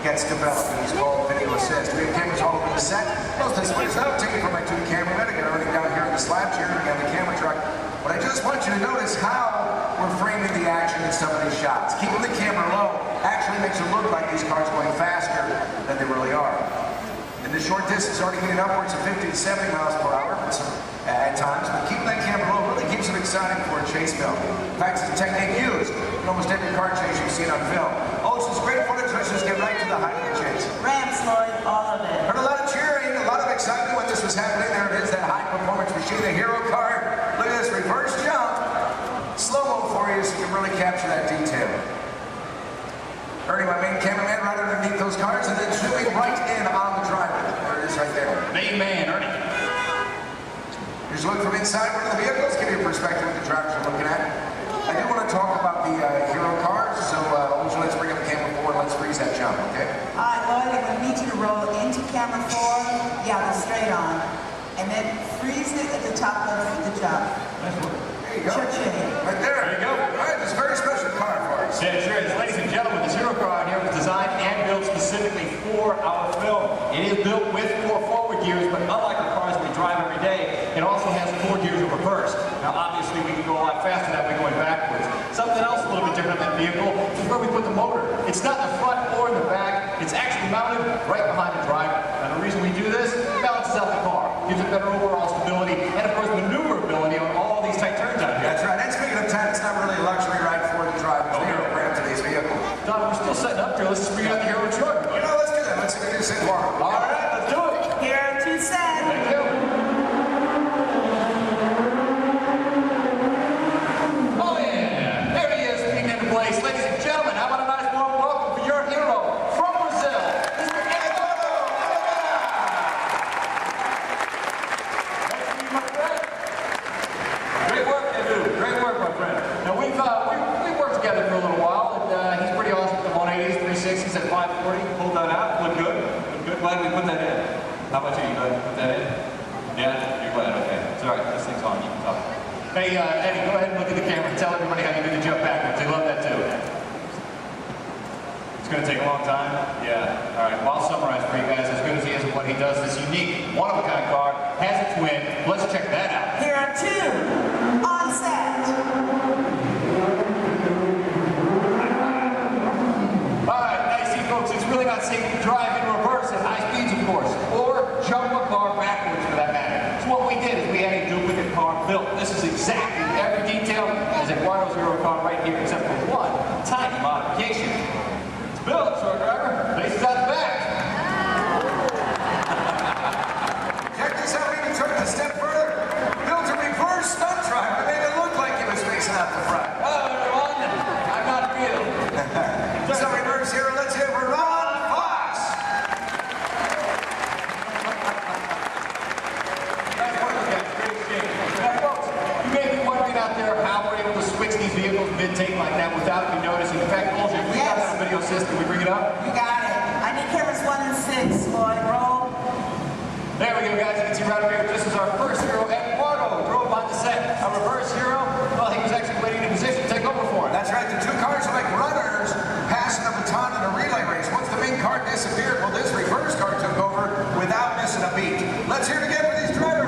gets developed. It's called video assist. We have cameras all over the set. Most displays now taken from my 2 cameramen. Again, everything down here in the slabs here. We got the camera truck. But I just want you to notice how we're framing the action in some of these shots. Keeping the camera low actually makes it look like these cars going faster than they really are. In the short distance, already getting upwards of 50 to 70 miles per hour at times, but keeping that camera low really keeps it exciting for a chase film. In fact, it's a technique used in almost every car chase you've seen on film. Oh, it's just great footage. Let's just get right to the height of the chase. Rams, Lloyd, all of it. Turn to the left. inside one of the vehicles, give you a perspective of what the drivers are looking at. I do want to talk about the hero cars, so let's bring up camera 4 and let's freeze that jump, okay? All right, Lloyd, I'm going to need you to roll into camera 4. Yeah, go straight on. And then freeze it at the top of the jump. Nice work. There you go. Cha-ching. Right there. There you go. All right, this is a very special car for us. Yeah, it sure is. Ladies and gentlemen, this hero car out here was designed and built specifically for our film. It is built with 4 forward gears, but unlike the cars we drive every day, it also has 4 gears of reverse. Now, obviously, we can go a lot faster that way going backwards. Something else a little bit different on that vehicle is where we put the motor. It's not in the front or in the back. It's actually mounted right behind the driver. And the reason we do this, balances out the car, gives it better overall stability, and of course, maneuverability on all these tight turns out here. That's right. And speaking of time, it's not really a luxury ride for the drivers. They are brand today's vehicle. Don, we're still setting up here. Let's just bring out the hero truck. You know, let's do that. Let's introduce it tomorrow. All right, let's do it. Hero 2 set. Thank you. Oh yeah, there he is, speaking into place. Ladies and gentlemen, how about a nice warm welcome for your hero from Brazil, Mr. Eduardo. Great work, Edu. Great work, my friend. Now we've worked together for a little while, and he's pretty awesome at the 180s, 360s at 540. Pulled that out. Look good. Look good. Glad we put that in. How about you? You glad we put that in? Yeah, you're glad. Okay. It's all right. This thing's on. You can talk. Hey, Eddie, go ahead and look at the camera and tell everybody how you do the jump backwards. They love that too. It's going to take a long time? Yeah. All right. Well, I'll summarize for you guys. As good as he is at what he does, this unique, one-of-a-kind car has its win. Let's check that out. Hero 2 on set. All right, now you see, folks, it's really not safe to drive in reverse at high speeds, of course, or jump a car backwards for that matter. So what we did is we had a duplicate car built. This is exactly every detail as Eduardo's hero car right here, except for one tiny modification. It's built, so our driver faces out the back. Check this out. We even took it a step further. Built a reverse stunt driver. Made it look like he was facing out the front. Oh, everyone, I'm not real. So reverse hero, let's hear for Ron Fox. Now, folks, you may be wondering out there how we're able to switch these vehicles mid-take like that without even noticing. In fact, Olga, we got that on video system. We bring it up? You got it. I need cameras 1 and 6, Lloyd. Roll. There we go, guys. You can see right up here, this is our first hero, Eduardo, drove on the set. A reverse hero, well, he was actually waiting in position to take over for him. That's right. The 2 cars are like runners passing the baton in a relay race. Once the main car disappeared, well, this reverse car took over without missing a beat. Let's hear it again for these drivers.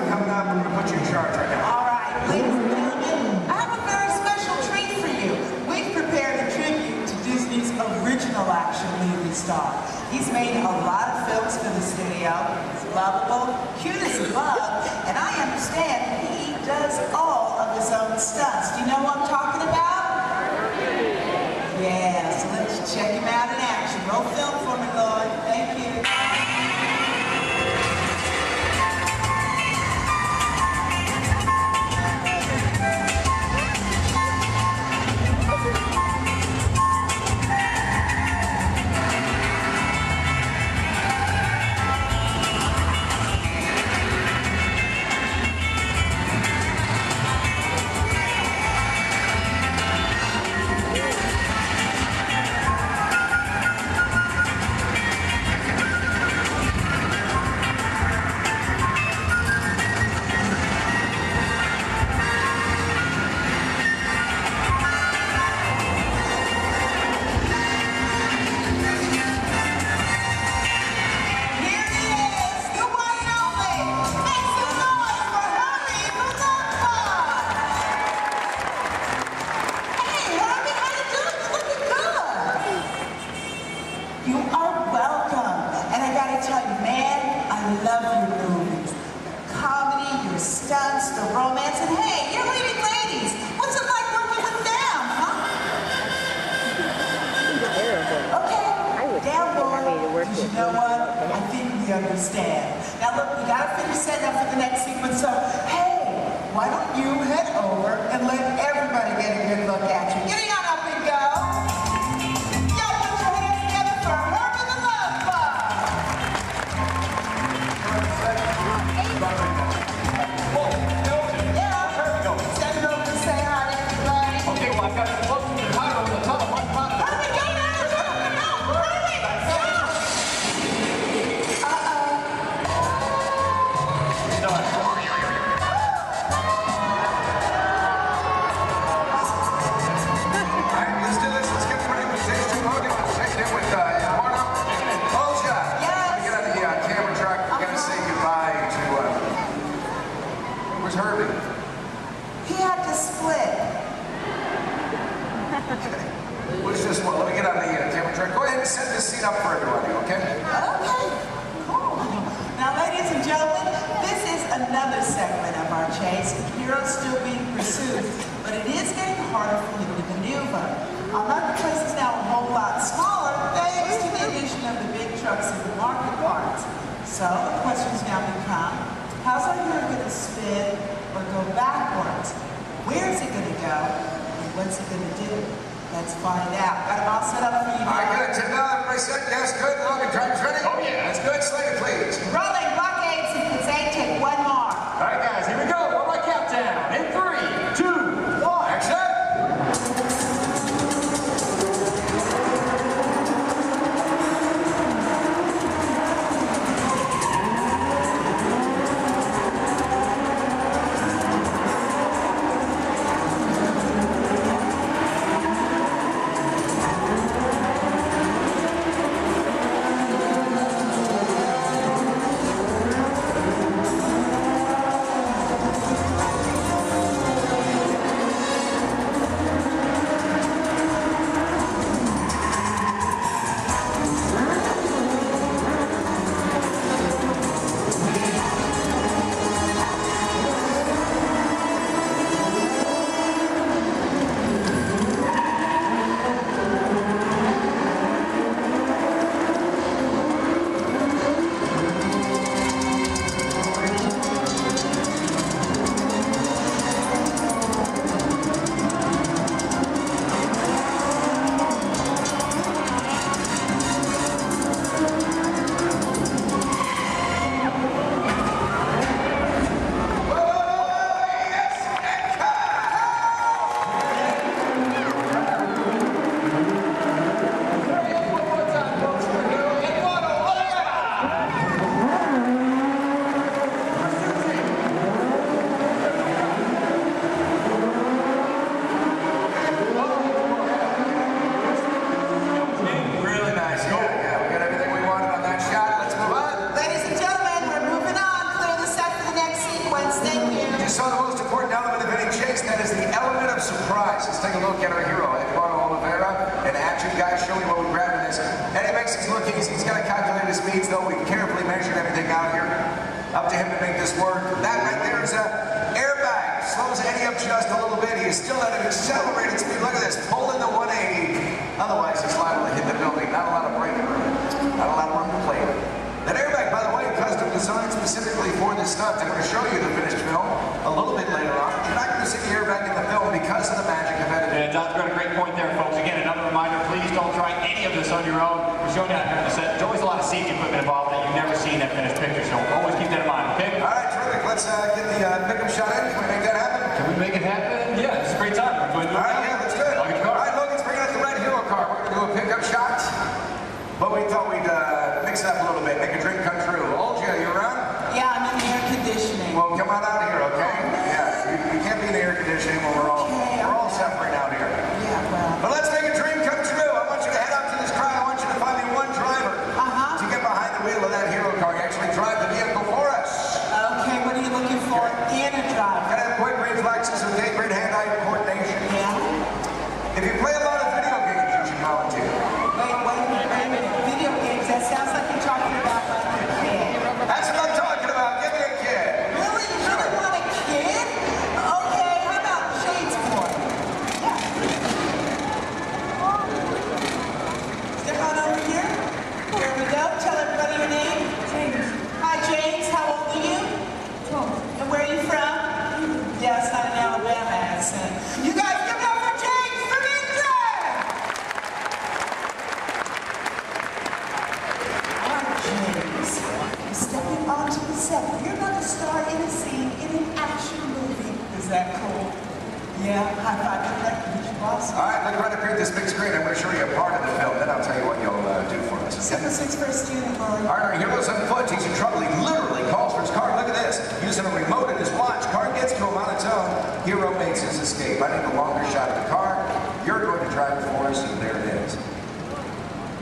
Coming up, we're going to put you in charge right now. All right, ladies and gentlemen, I have a very special treat for you. We've prepared a tribute to Disney's original action movie star. He's made a lot of films for the studio. He's lovable, cute as a bug, and I understand he does all of his own stunts. Do you know what I'm talking about? Yeah, so let's check him out in action. Roll film for me, Lloyd. Thank you. Another place is now a whole lot smaller thanks to the addition of the big trucks and the market carts. So the questions now become, how's our hero going to spin or go backwards? Where's it going to go? And what's it going to do? Let's find out. Got them all set up for you. All right, good. Everybody set? Yes, good. Logan, drivers ready? Oh, yeah. That's good. Slater, please. Rolling blockades and Kazay, take one more. All right, guys, here we go. One more countdown. In 3, 2, 1. Action! Up to him to make this work. That right there is an airbag. Slows Eddie up just a little bit. He is still at an accelerated speed. Look at this. Pulling the 180. Otherwise, he's liable to hit the building. Not a lot of braking room. Not a lot of room to play with. That airbag, by the way, custom designed specifically for this stunt. I'm going to show you the finished film a little bit later on. You're not going to see the airbag in the film because of the magic of editing. Yeah, Don's got a great point there, folks. Again, another reminder, please don't try any of this on your own. We're showing you how to the set. There's always a lot of safety equipment involved that you've never seen in that finished picture, so always keep that in mind, okay? All right, terrific. Let's get the pickup shot in. Can we make that happen? Can we make it happen? Yeah, it's a great time. We're going to do it. All right, yeah, let's do it. I'll get your car. All right, Logan's bringing out the red hero car. We're going to do a pickup shot, but we thought we'd mix it up a little bit, make a dream come true. Olja, you around? Yeah, I'm in the air conditioning. Well, come on out here, okay? Yeah, you can't be in the air conditioning when we're all suffering out here. Yeah, well. But let's make a dream come true. I want you to head out to this crowd. I want you to find me one driver to get behind the wheel of that hero car. You actually drive the vehicle for us. Okay, what are you looking for in a driver? Gotta have quick reflexes, okay? Great hand-eye coordination. Yeah. If you play a lot of video games, you should volunteer. Wait a minute. Video games, that sounds like you're talking about like a kid. That's what I'm talking about. Give me a kid. Really? You really want a kid? Okay, how about Shade's boy? Yeah. Step on over here. Here we go. Tell everybody your name. James. Hi, James. How old are you? 12. And where are you from? Yeah, it's not an Alabama accent. You guys give it up for James from England! All right, James. You're stepping onto the set. You're going to star in a scene in an action movie. Is that cool? Yeah, high five to that. Meet your boss. All right, look right up here at this big screen. I'm going to show you a part of the film. Then I'll tell you what you'll do for us. Okay? 7-6 first unit, Lord. All right, our hero's on foot. He's in trouble. He literally calls for his car. Look at this. Using a remote in his watch. Car gets to him on its own. Hero makes his escape. I need a longer shot of the car. You're going to drive it for us, and there it is. Do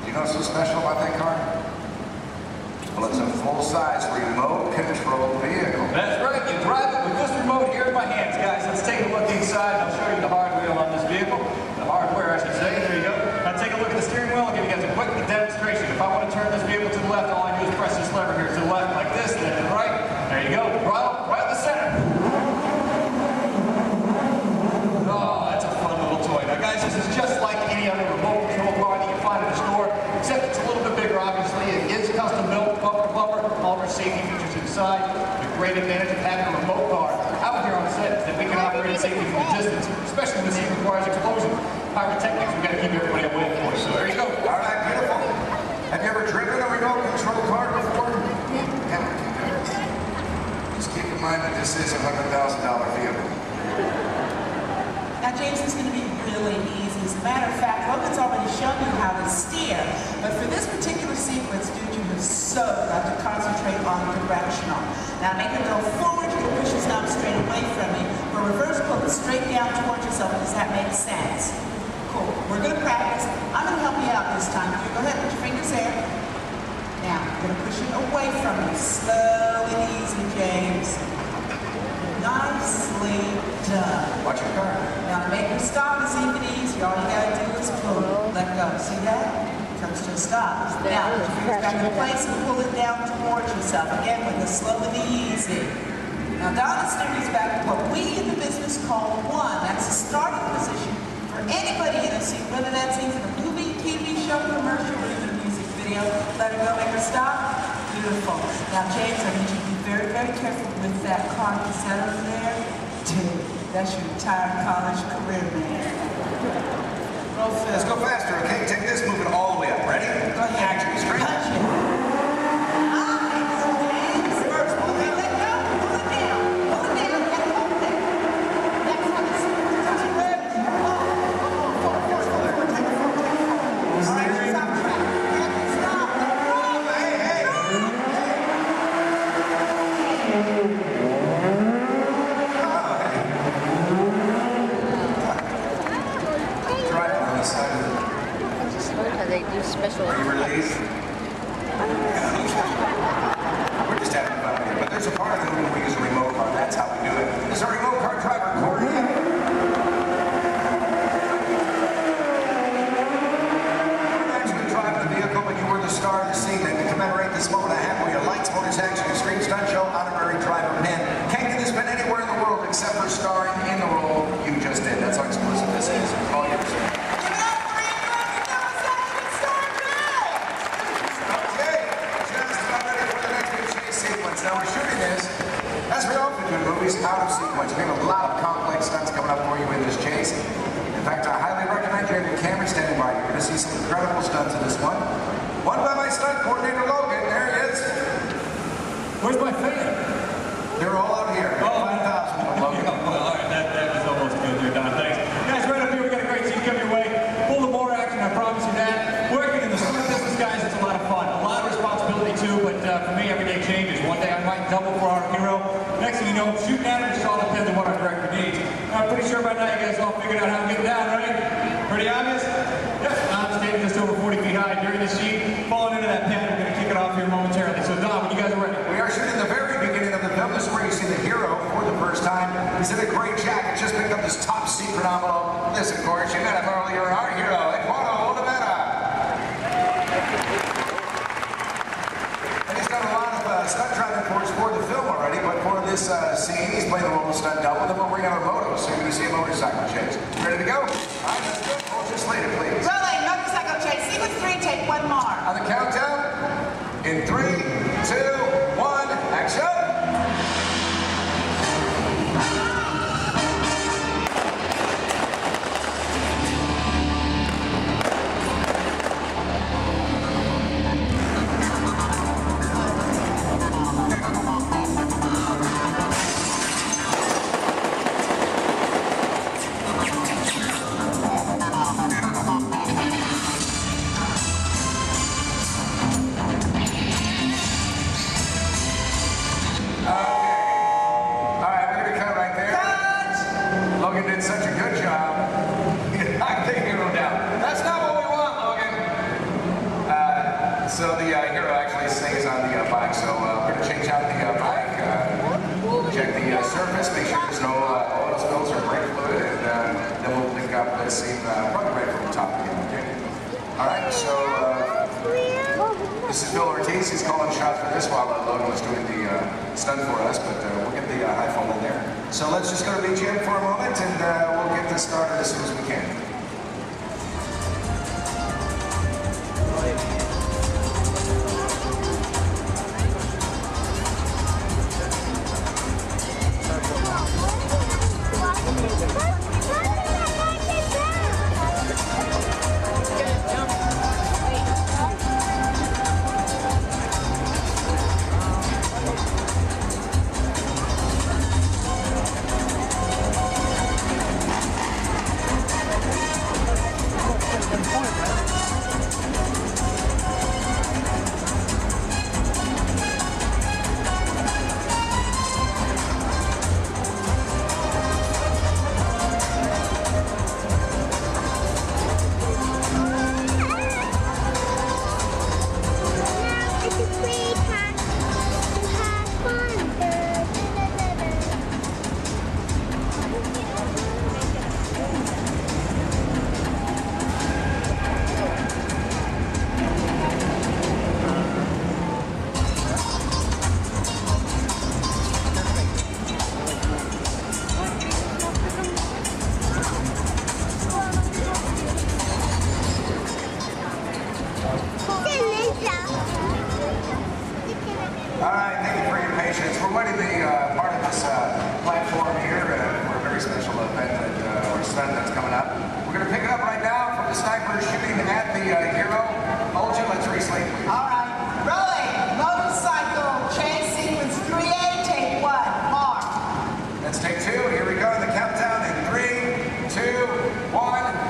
you know what's so special about that car? Well, it's a full-size remote-controlled vehicle. That's right. You drive it with this remote here in my hands, guys. Let's take a look inside. I'll show you the hardware on this vehicle. The hardware, I should say. There you go. Now take a look at the steering wheel. I'll give you guys a quick demonstration. If I want to turn this vehicle to the left, all I do is press this lever here to the left like this, and then to the right. There you go. Right in the center. Oh, that's a fun little toy. Now, guys, this is just like any side. The great advantage of having a remote car out here on set is that we can operate safely from a distance, especially when the scene requires explosion. Pyrotechnics, we've got to keep everybody away, of course. So there you go. All right, beautiful. Have you ever driven a remote control car before? Yeah. Just keep in mind that this is a $100,000 vehicle. Now, James, is going to be really easy. As a matter of fact, Logan's already shown you how to steer, but for this particular sequence, dude, you have so got to concentrate on directional. Now, make it go forward, you can push his knob straight away from you, but reverse pull it straight down towards yourself. Does that make sense? Cool. We're going to practice. I'm going to help you out this time. You go ahead, put your fingers there. Now, I'm going to push it away from you. Slow and easy, James. Nicely done. Watch your car. Now to make her stop is even easier. All you gotta do is pull it. Let go. See that? Comes to a stop. Now put your fingers back in place and pull it down towards yourself. Again with the slow and the easy. Now Donna steers back to what we in the business call one. That's the starting position for anybody in a scene, whether that's even a movie, TV show, commercial, or even a music video. Let her go, make her stop. Beautiful. Now James, I need you to be very, very careful with that car. Is that over there? Dude, that's your entire college career, man. Go fast. Let's go faster, okay? Take this, move it all the way up. Ready? Go ahead. Action, straight. Punch it. Nice, James. First, okay, let go. Pull it down. Pull it down and hold it. Next one is red. Forward. Take it forward. All right, stop track. Stop. Hey. Driving on the side of the... I just learned how they do special. Are you released? We're just having fun here, but there's a part of the movie we use a remote car. That's how we do it. This is our remote car driver, Corey. You're actually driving the vehicle, but you were the star of the scene. And to commemorate this moment, I have for you lights, motors, action, extreme stunt show, honorary driver pin. Can't get this pin anywhere in the world except for starring in the role you just did. That's how exclusive this is. All yours. Now we're shooting this, as we often do in movies, out of sequence. We have a lot of complex stunts coming up for you in this chase. In fact, I highly recommend you have your camera standing by. You're going to see some incredible stunts in this one. One by my stunt coordinator, Logan. There he is. Where's my fan? They're all out here. Oh, 5,000 Logan. All right, that was almost good there, Don. Thanks. Guys, right up here, we got a great scene coming your way. Full of more action, I promise you that. Working in the stunt business, guys, it's a lot of fun. A lot of responsibility, too, but for me, every day changes. One day I might double for our hero. Next thing you know, shooting at him, it all depends on what our director needs. I'm pretty sure by now you guys all figured out how to get down, right? Pretty obvious? Yes, I'm standing just over 40 feet high during this scene. Falling into that pad, we're going to kick it off here momentarily. So, Don, when you guys are ready. We are shooting the very beginning of the film. This is where you see the hero for the first time. He's in a gray jacket, just picked up this top secret envelope. This, of course, you met him earlier, our hero, Eduardo Olivera. And he's done a lot of stunt driving for the film already, but for this scene, he's playing the role of stunt double. Then we'll bring out a moto, so you're going to see a motorcycle chase. Ready to go? All right, let's go. Hold your slater, please. Rolling, motorcycle chase. Sequence 3, take one more. On the countdown, in 3, 2, 1, action! Logan did such a good job. He knocked the hero down. That's not what we want, Logan. So the hero actually stays on the bike. So we're going to change out the bike, check the surface, make sure there's no oil spills or brake fluid, and then we'll pick up the scene probably right from the top again, okay? All right, so this is Bill Ortiz. He's calling shots for this while Logan was doing the stunt for us, but we'll get the high fall in there. So let's just go to BGM for a moment, and we'll get this started as soon as we can. stunt that's coming up. We're going to pick it up right now from the sniper shooting at the hero. Olja, let's re-slate. All right. Rolling. Motorcycle chase sequence 3A, take 1. Mark. Let's take 2. Here we go. The countdown in 3, 2, 1.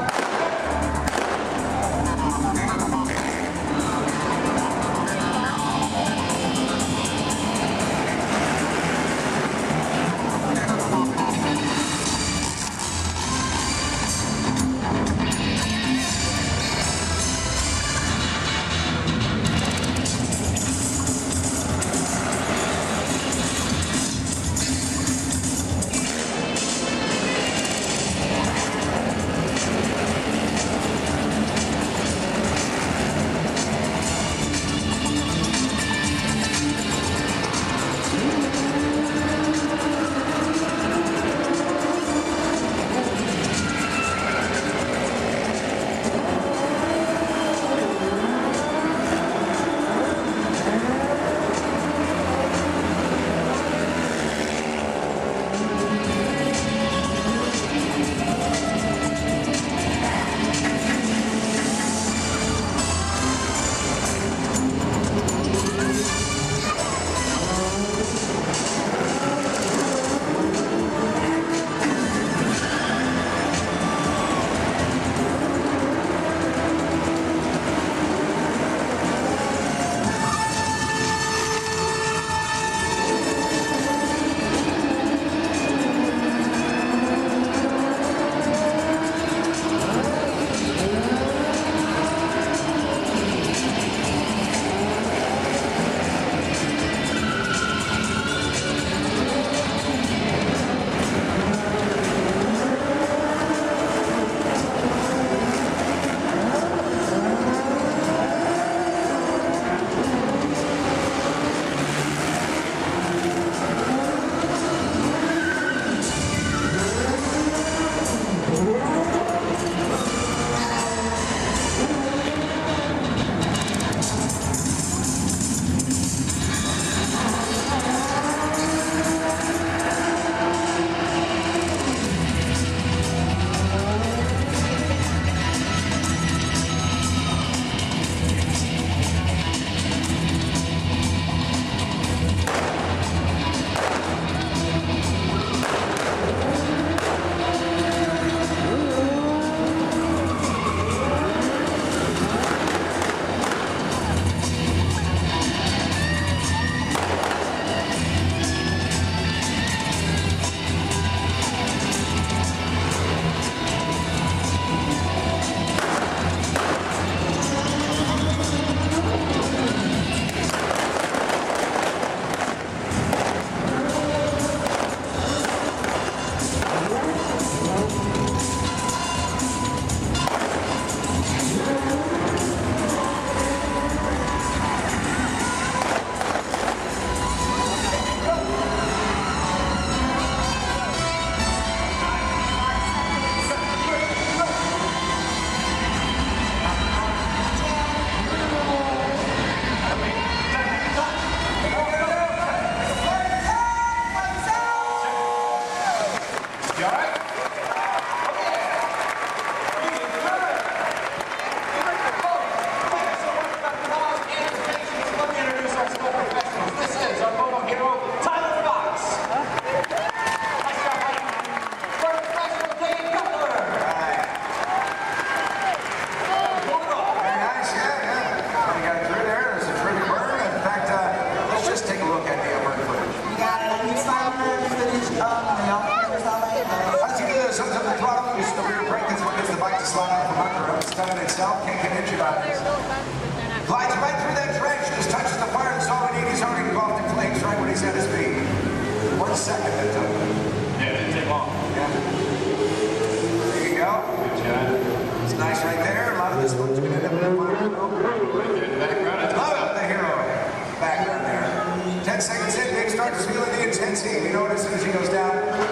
itself can't get injured on this. Glides right through that trench, just touches the fire, that's all we need. He's already engulfed in flames right when he's at his feet. 1 second that took. Yeah, it didn't take long. Yeah. There you go. Good job. It's nice right there. A lot of this one's going to end up in the fire. Load up the hero. Background there. 10 seconds in, Nick starts feeling the intensity. We know it as soon as he goes down.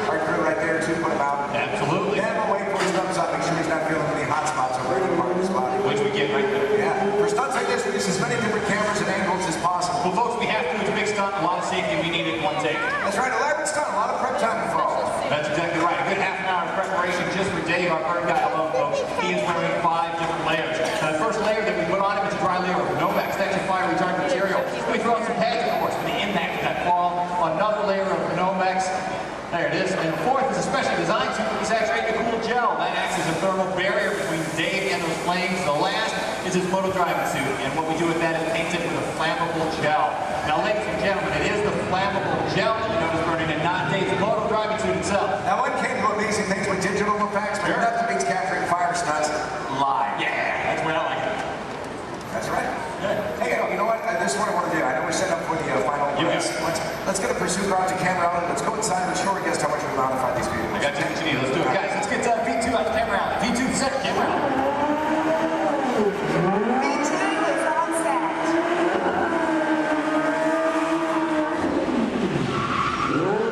Our crew right there, too, put him out. Absolutely. Then we'll wait for his thumbs up. Make sure he's not feeling any hot spots over any part of his body. Which we get right there. Yeah. For stunts like this, we use as many different cameras and angles as possible. Well, folks, we have to. It's a big stunt, a lot of safety. We need it in one take. That's right. Elaborate stunt. A lot of prep time involved. That's exactly right. A good half an hour of preparation just for day our bird guy alone, folks. He is wearing 5 different layers. Now, the first layer that we put on him is a dry layer of Nomex, extra fire retardant material. We throw in some pads, of course, for the impact of that fall. Another layer of Nomex. There it is. And the fourth is a specially designed suit that saturated in cool gel. That acts as a thermal barrier between Dave and those flames. The last is his moto driving suit. And what we do with that is paint it with a flammable gel. Now, ladies and gentlemen, it is the flammable gel that you notice burning and not Dave's moto driving suit itself. Now, one can do amazing things with digital effects, but nothing beats capturing fire stunts live. Yeah, that's where I like it. That's right. Good. Hey, you know what? This is what I want to do. I know we set up for the final race. Let's get a pursuit car out to camera out. Let's go inside and show our guests how much we modified these vehicles. I got you what you need. Let's do it. Guys, let's get V2 out to camera out. V2 set, camera out. V2 is on set.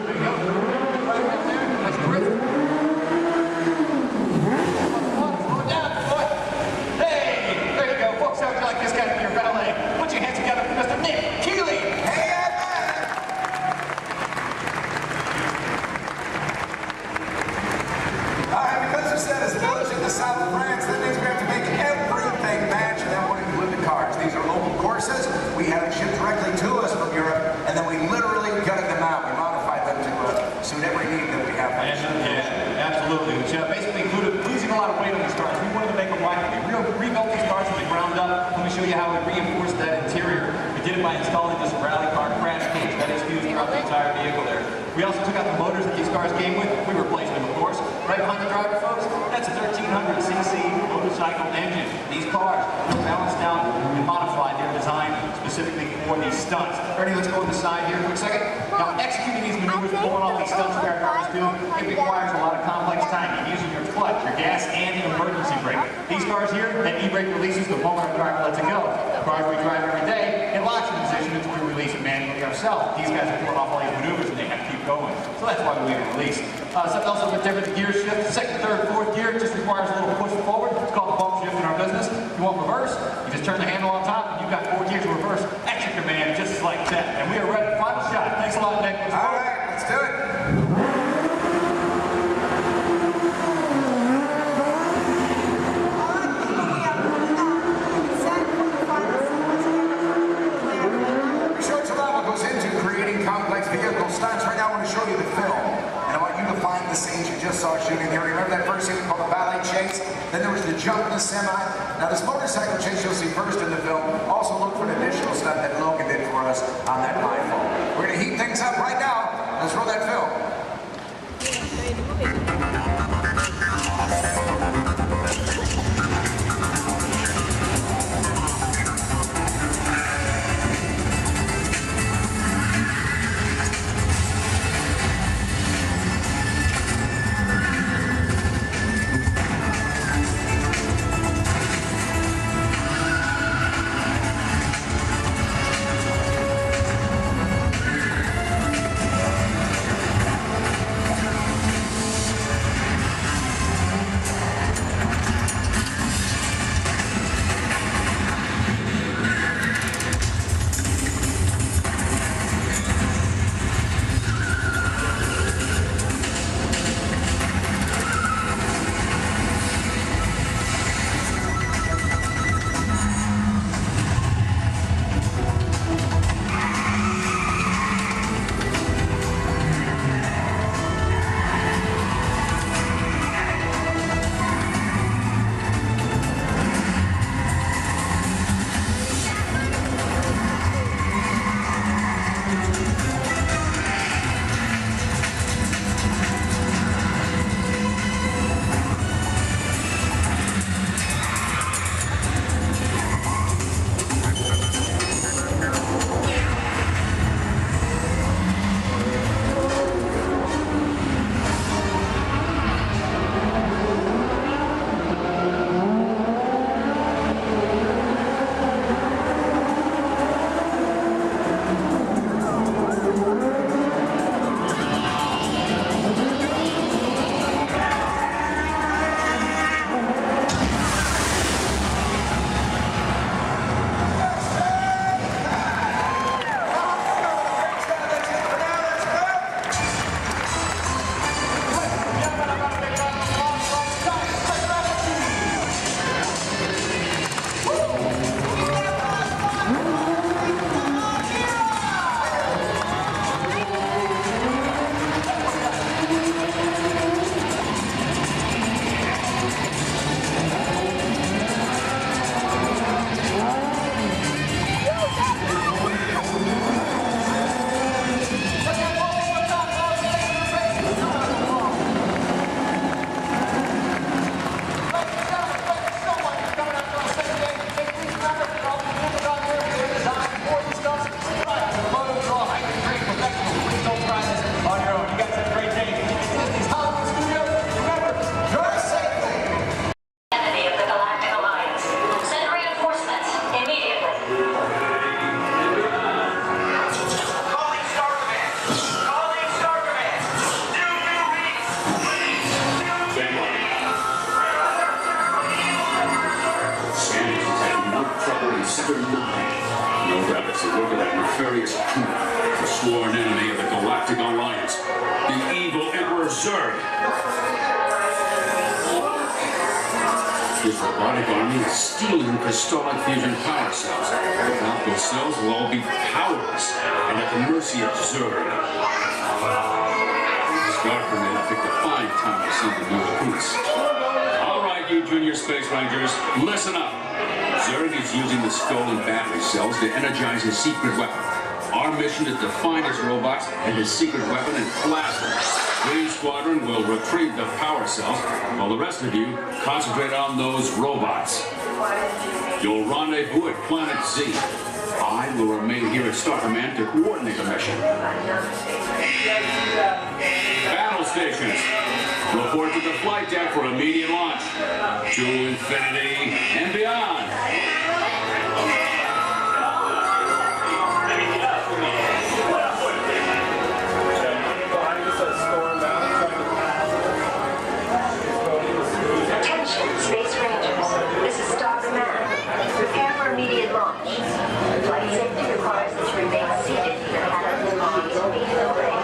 There you go. Right there. That's terrific. Slow down, boy. Hey, there you go. Folks, how would you like this guy to be your valet? Put your hands together for Mr. Nick Keeley. Hey, because the set is village in the south of France, that means we have to make everything match, and then we're going to glue the cars. These are local courses. We have them shipped directly to us from Europe, and then we literally gutted them out. We modified them to suit every need that we have. Yeah, absolutely. Which basically included losing a lot of weight on these cars. We wanted to make them lighter. We rebuilt these cars from the ground up. Let me show you how we reinforced that interior. We did it by installing this rally car crash cage that is fused throughout the entire vehicle there. We also took out the motors that these cars came with. We replaced them, of course. Right behind the driver, folks, that's a 1300cc motorcycle engine. These cars are balanced out and modified. They're designed specifically for these stunts. Ernie, let's go on the side here for a second. Now, executing these maneuvers, pulling off these stunts that our cars do, it requires a lot of complex timing, using your clutch, your gas, and the emergency brake. These cars here, that e-brake releases the moment our driver lets it go. The cars we drive every day, it locks in position until we release it manually ourselves. These guys are pulling off all these maneuvers and they have to keep going. So that's why we leave it released. Something else a bit different, the gear shift. Second, third, fourth gear just requires a little push forward. It's called the bump shift in our business. If you want reverse, you just turn the handle on top and you've got 4 gears of reverse. That's your command, just like that. And we are ready. Final shot. Thanks a lot, Nick. All right, let's do it. Complex vehicle stunts. Right now I want to show you the film, and I want you to find the scenes you just saw shooting here. Remember that first scene called the ballet chase? Then there was the jump in the semi. Now this motorcycle chase you'll see first in the film. Also look for an additional stunt that Logan did for us on that iPhone. We're going to heat things up right now. Let's roll that film. Chapter 9. No doubt it's the work of that nefarious Kuna, the sworn enemy of the Galactic Alliance, the evil Emperor Zurg. His robotic army is stealing crystallic fusion power cells. Without those cells, we'll all be powerless and at the mercy of Zurg. Scarper may have picked a fine time to send the new recruits. All right, you junior space rangers, listen up. Zurg is using the stolen battery cells to energize his secret weapon. Our mission is to find his robots and his secret weapon and blast them. Green Squadron will retrieve the power cells, while the rest of you concentrate on those robots. You'll rendezvous at Planet Z. I will remain here at Star Command to coordinate the mission. Battle stations, report to the flight deck for immediate launch. To infinity and beyond. Attention, Space Rangers. This is Star Command. Prepare for immediate launch. Flight safety requires that you remain seated in your cabin while you will be delivering.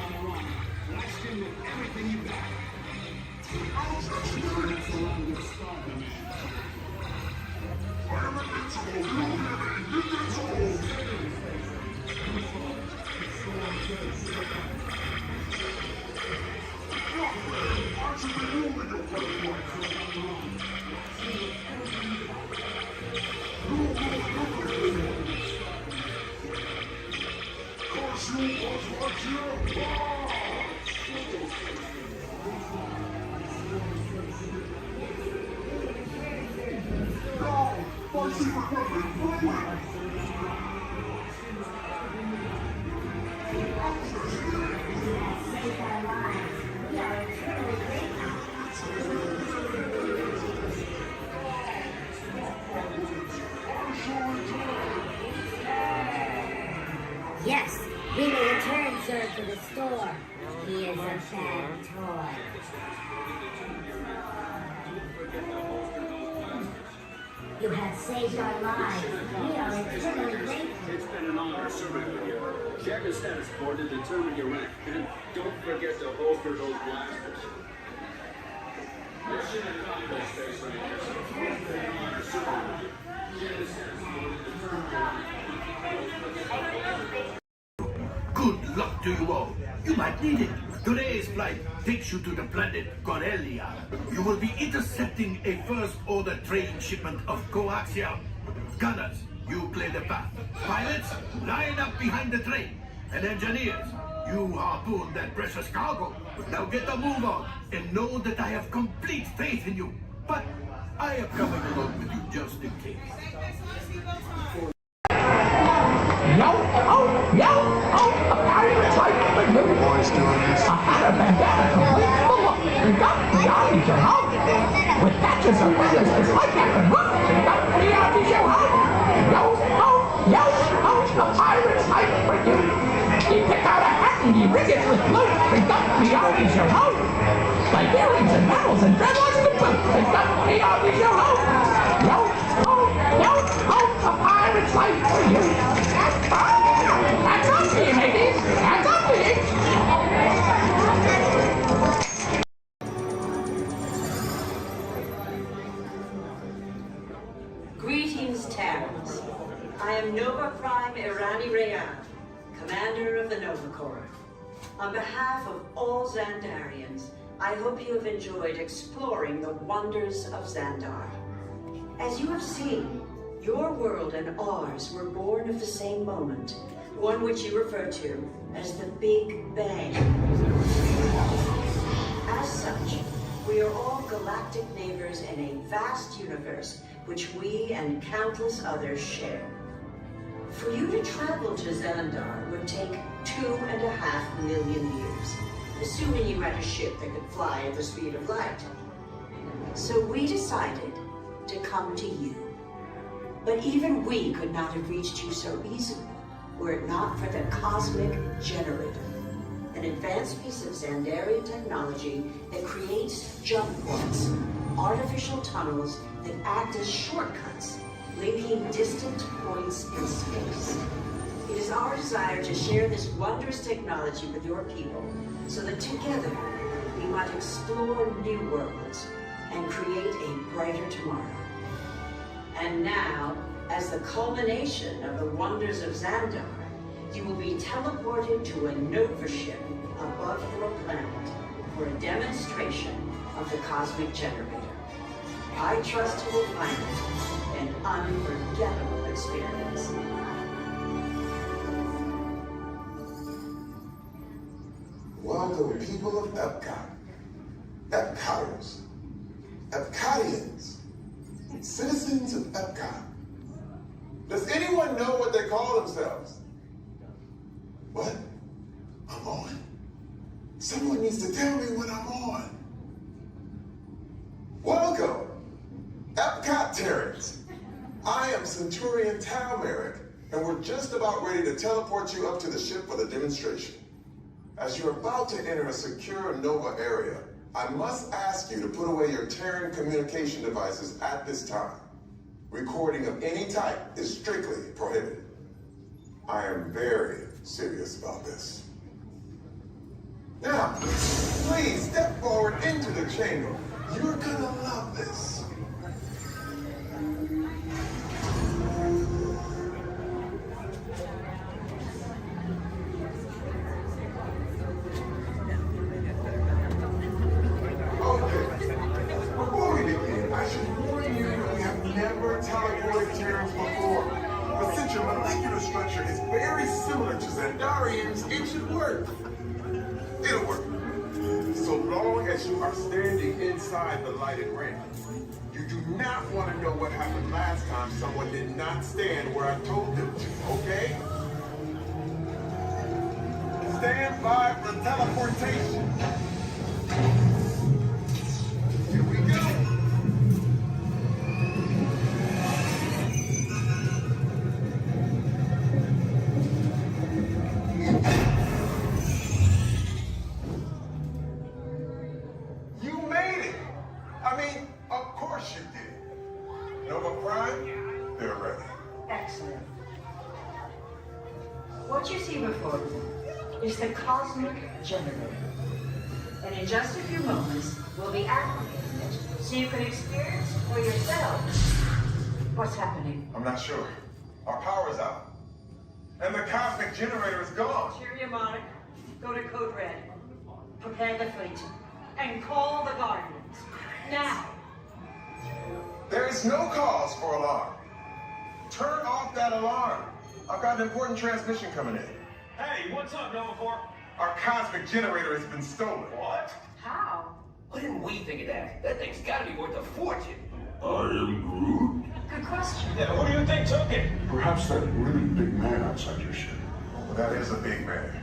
on the run. Blast in with everything you got. That's a lot of good start, my man. I'm Yes, we may return Sir to the store. He is a bad toy. You have saved our lives. We are eternally grateful. It's been an honor serving with you. Check the status board to determine your rank. And don't forget to holster those blasters. Mission accomplished, Space Rangers. It's been an honor serving with you. Check the status board to determine your rank. Good luck to you all. You might need it. Today's flight takes you to the planet Corellia. You will be intercepting a first-order train shipment of coaxium. Gunners, you clear the path. Pilots, line up behind the train. And engineers, you harpoon that precious cargo. Now get a move on and know that I have complete faith in you. But I am coming along with you just in case. Yo, oh, a pirate's like the new boys doing this. I had a bandana complete full of got the armies your house. With patches of feathers, it's like that can run. Got the armies your house. Yo, a pirate's like for you. He picked out a hat and he rigged it with blue. Got the armies your house. Like earrings and medals and dreadlocks and boots. Got the armies your house. Yo, a pirate's like for you. Hands up to you, ladies! Hands up to you! Greetings, Terrans. I am Nova Prime Irani Rayan, Commander of the Nova Corps. On behalf of all Xandarians, I hope you have enjoyed exploring the wonders of Xandar. As you have seen, your world and ours were born of the same moment, one which you refer to as the Big Bang. As such, we are all galactic neighbors in a vast universe which we and countless others share. For you to travel to Xandar would take 2.5 million years, assuming you had a ship that could fly at the speed of light. So we decided to come to you. But even we could not have reached you so easily were it not for the Cosmic Generator, an advanced piece of Xandarian technology that creates jump points, artificial tunnels that act as shortcuts, linking distant points in space. It is our desire to share this wondrous technology with your people so that together we might explore new worlds and create a brighter tomorrow. And now, as the culmination of the wonders of Xandar, you will be teleported to a Nova ship above your planet for a demonstration of the Cosmic Generator. I trust you will find it an unforgettable experience. Welcome, people of Epcot, Epcoters, Epcotians, citizens of Epcot. Does anyone know what they call themselves? What? I'm on? Someone needs to tell me when I'm on. Welcome, Epcot Terrans. I am Centurion Talmeric, and we're just about ready to teleport you up to the ship for the demonstration. As you're about to enter a secure Nova area, I must ask you to put away your Terran communication devices at this time. Recording of any type is strictly prohibited. I am very serious about this. Now, please step forward into the chamber. You're gonna love this. Before we begin, I should warn you that we have never teleported Terrans before. But since your molecular structure is very similar to Xandarians, it should work. It'll work. So long as you are standing inside the lighted ring. You do not want to know what happened last time someone did not stand where I told them to, okay? Stand by for teleportation. Here we go. You made it. I mean, of course you did. Nova Prime, they're ready. Excellent. What you see before you is the cosmic generator. And in just a few moments, we'll be activating it so you can experience for yourself what's happening. I'm not sure. Our power's out. And the cosmic generator is gone. Cheerio, Monarch. Go to Code Red. Prepare the fleet. And call the Guardians. Now. There is no cause for alarm. Turn off that alarm. I've got an important transmission coming in. Hey, what's up, Nova Corps? Our cosmic generator has been stolen. What? How? Why didn't we think of that? That thing's gotta be worth a fortune. I am Groot? Good question. Yeah, who do you think took it? Perhaps that really big man outside your ship. Well, that is a big man.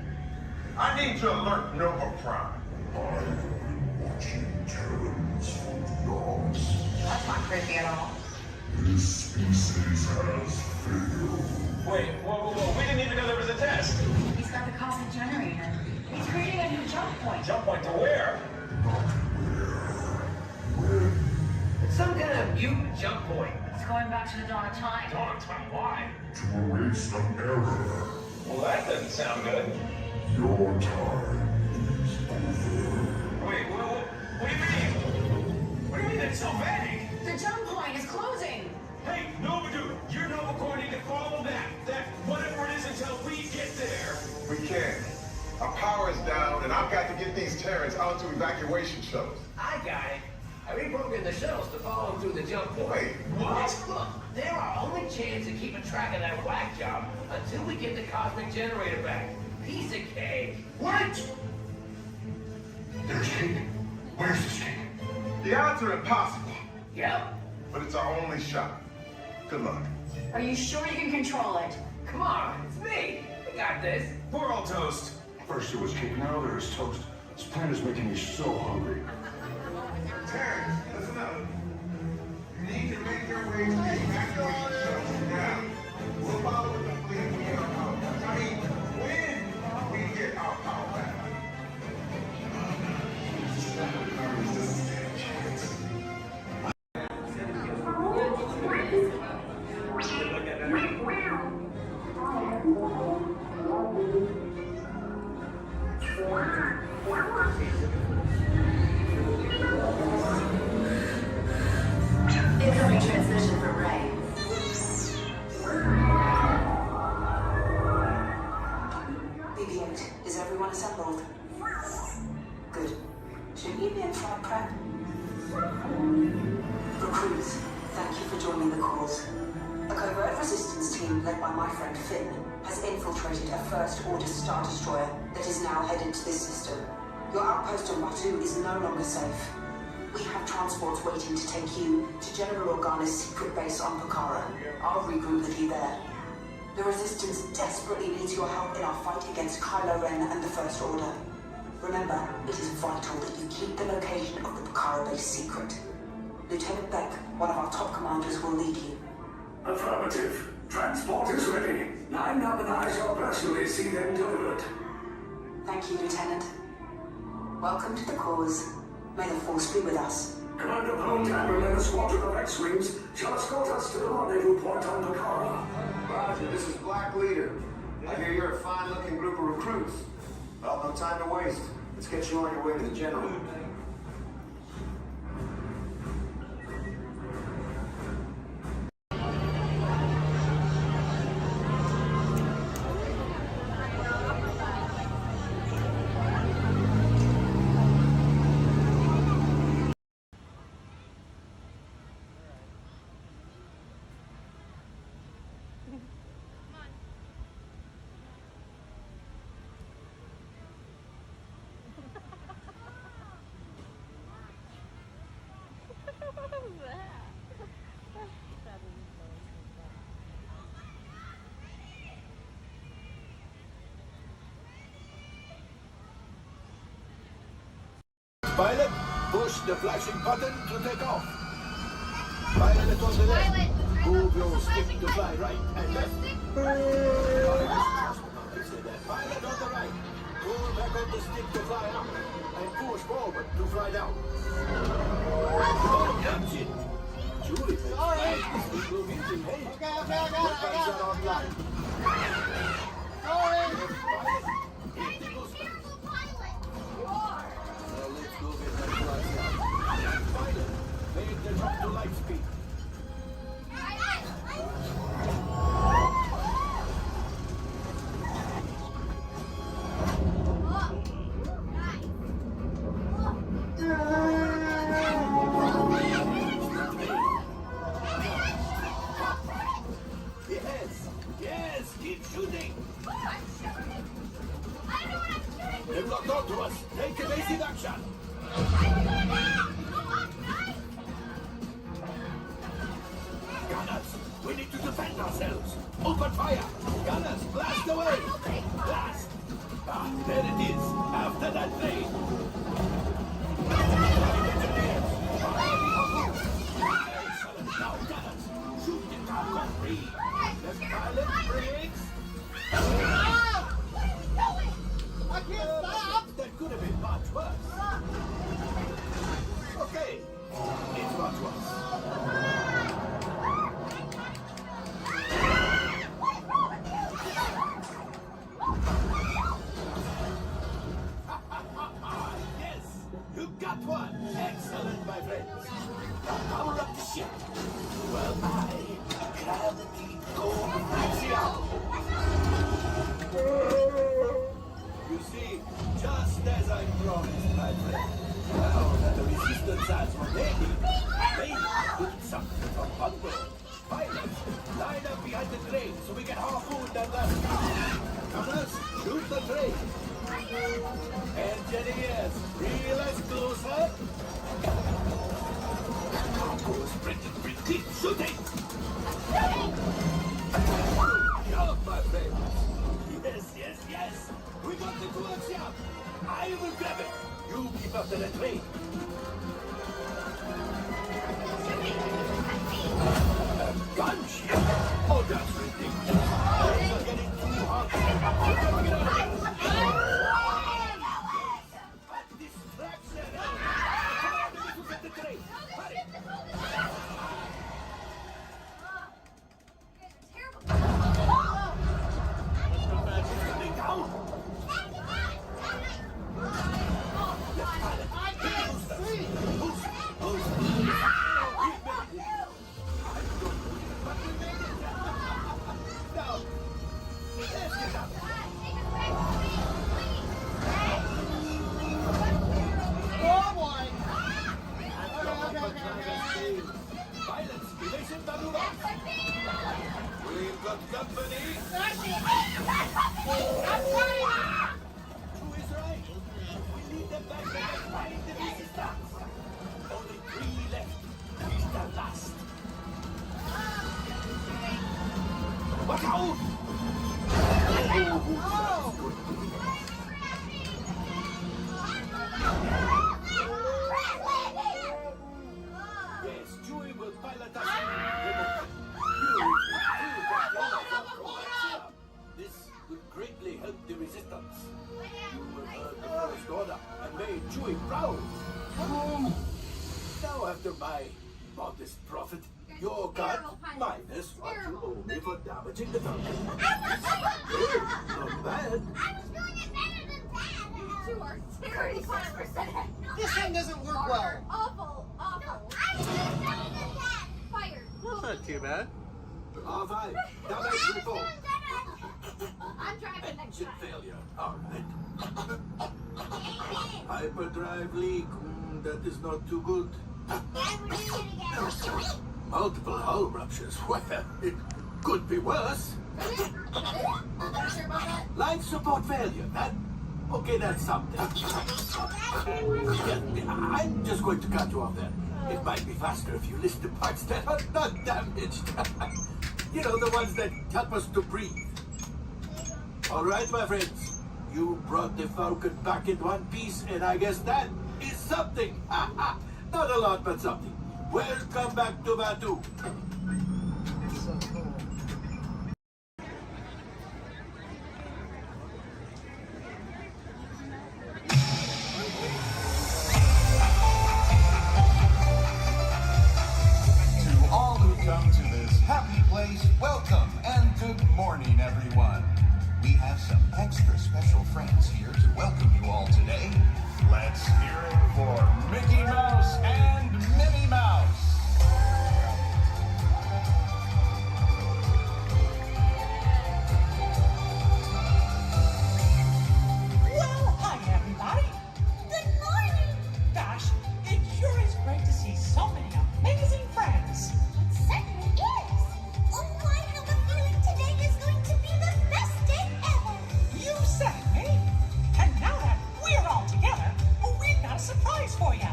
I need to alert Nova Prime. I'm watching Terrans from dogs. That's not creepy at all. This species has failed. Wait, whoa, we didn't even know there was a test. He's got the cosmic generator. He's creating a new jump point. Jump point to where? Not where. When? It's some kind of mutant jump point. It's going back to the dawn of time. Dawn of time, why? To erase an error. Well, that doesn't sound good. Your time is over. Wait, what do you mean? What do you mean that's so vague? The jump point is closing. Hey, Nova Dude, you're Nova Corps, need to follow that whatever it is until we get there. We can't. Our power is down, and I've got to get these Terrans onto evacuation shuttles. I got it. I reprogrammed the shuttles to follow them through the jump point. Wait, what? Look, they're our only chance of keeping track of that whack job until we get the cosmic generator back. Piece of cake. What? There's cake. Where's this cake? The odds are impossible, Yep. but it's our only shot. Good luck. Are you sure you can control it? Come on, it's me. I got this. We're all toast. First there was cake, now there is toast. This plan is making me so hungry. Terrans, listen up. You need to make your way to the evacuation shuttles now. We'll follow with the fleet when we get our power back. I mean, when we get our power back. Just a chance. Incoming transmission from Ray. BB-8, is everyone assembled? Good. Shouldn't you be in flight prep? Recruits, thank you for joining the cause. A covert resistance team led by my friend Finn has infiltrated a First Order Star Destroyer that is now headed to this system. Your outpost on Batu is no longer safe. We have transports waiting to take you to General Organa's secret base on Pucara. I'll regroup with you there. The Resistance desperately needs your help in our fight against Kylo Ren and the First Order. Remember, it is vital that you keep the location of the Pucara base secret. Lieutenant Beck, one of our top commanders, will lead you. Affirmative. Transport is ready. Line up and I shall personally see them delivered. Thank you, Lieutenant. Welcome to the cause. May the Force be with us. Commander Poltan and a squadron of X-Wings shall escort us to the rendezvous point on Pucara. Roger, this is Black Leader. I hear you're a fine-looking group of recruits. Well, no time to waste. Let's get you on your way to the general. Pilot, push the flashing button to take off. Pilot on the left. Move your stick to fly right and left. Pilot on the right. Pull back on the stick to fly up. And push forward to fly down. Oh, that's it. Julie, sorry. This will be in hey. Okay, I got it. Sorry. Pilot, let's go get that flight out. Pilot, make the jump to light speed. Yes, keep shooting. They've locked onto us. Take evasive action. Gunners, we need to defend ourselves. Open fire. Gunners, blast away. Blast. Ah, there it is. After that plane. Excellent. Now, gunners, shoot the cargo free. Left pilot brakes. I can't stop! That could have been much worse. Okay, it's much worse. Yes, you got one. Excellent, my friends. Now power up the ship. Well, gravity go You see, just as I promised, my friend. Now that the resistance has ready, they put something from Bungo. Pilots, line up behind the train so we can harpoon that last. Gunners, shoot the train. Engineers, realize closer. Cargo's pretty quick. Shooting! Good job, my friend. Yes. We got the coaxium. I will grab it. You keep up to the train. Gunship? Oh, that's ridiculous. Things are getting too hot. A distraction. Come on, to get the train. Hurry. We've got company. Who is right? We need them back and find the resistance. Only 3 left. He's the last. Watch out! Yes, Chewie will pilot us in. This would greatly help the resistance. You will earn the first order and made Chewie proud. Now, after my modest profit, your cut minus what you owe me for damaging the Falcon. Not bad. I was doing it better than that. You are serious. man. All right. Now make your report. I'm driving next Engine time. failure. All right. Hyperdrive leak. That is not too good. Multiple hull ruptures. Well, it could be worse. Life support failure. Okay, that's something. Yeah, I'm just going to cut you off there. It might be faster if you list the parts that are not damaged. You know, the ones that help us to breathe. All right, my friends. You brought the Falcon back in one piece, and I guess that is something. Not a lot, but something. Welcome back to Batu. To all who come to this happy place, welcome and good morning, everyone. We have some extra special friends here to welcome you all today. Let's hear it for Mickey Mouse and Minnie Mouse. Well, hi everybody. Good morning. Gosh, it sure is great to see so many amazing friends. It certainly is. Oh, I have a feeling today is going to be the best day ever. You said it, Minnie. And now that we're all together, we've got a surprise for you.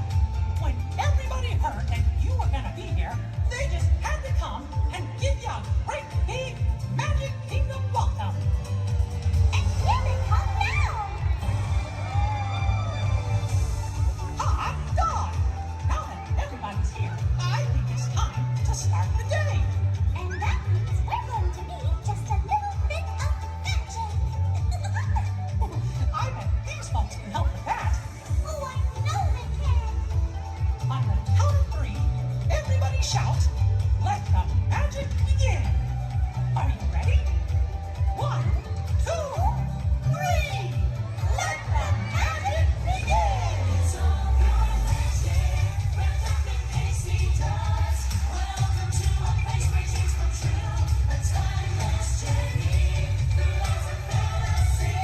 When everybody heard that you were going to be here, they just had to come and give you a great big Magic Kingdom welcome. And here they come now. Hot dog! Now that everybody's here, I think it's time to start the day. And that means we're going to need just a little bit of magic. I bet these folks can help with that. Oh, I know they can. On the count of three, everybody shout, "Let the magic begin!" Are you ready? 1, 2, 3! Let the magic begin! It's all your magic, wrapped up in paisley dust. Welcome to a place where dreams come true. A timeless journey through lives of fantasy.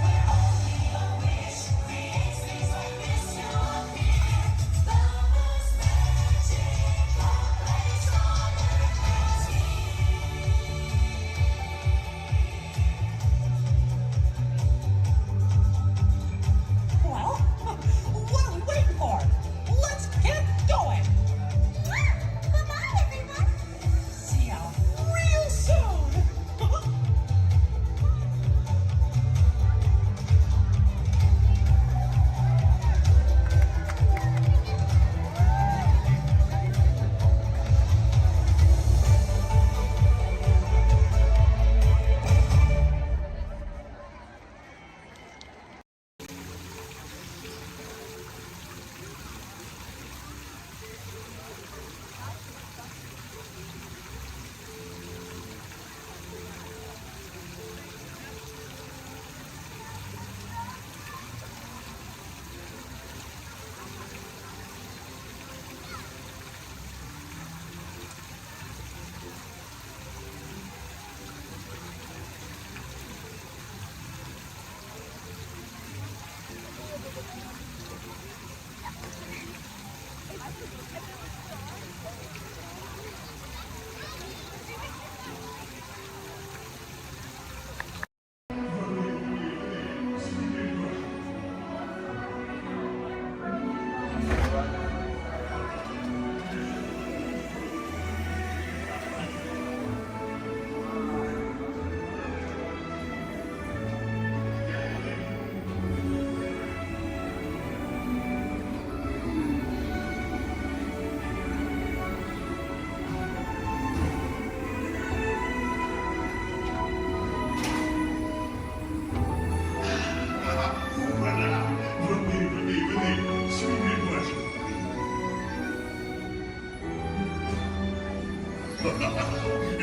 Where only a wish creates things like this to appear. Love is magic, a place on earth as Well, what are we waiting for? Let's get going! Bye-bye, everyone. See ya real soon!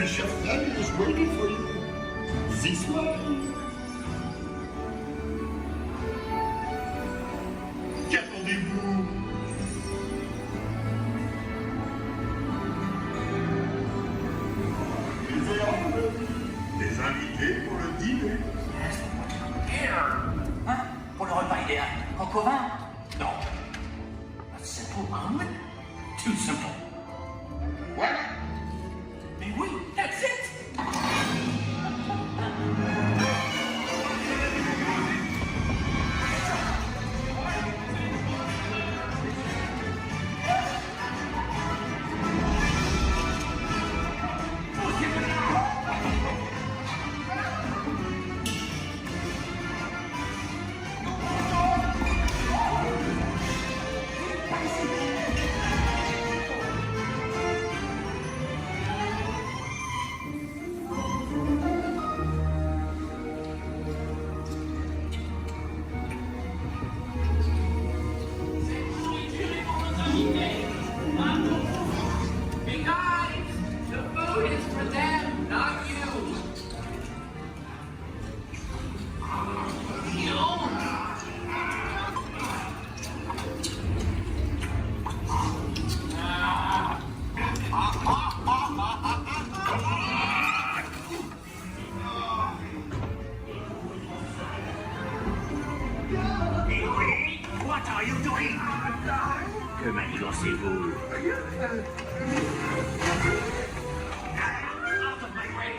Chef Danny is waiting for you. This way. Qu'attendez-vous? invités pour le dîner. Hein? Pour le repas idéal. Coq au vin? Non. A simple omelet? Too simple. What? Mais oui, that's it! Hey guys, the food is for them, not you. What are you doing? Que manigancez-vous? Out of my way!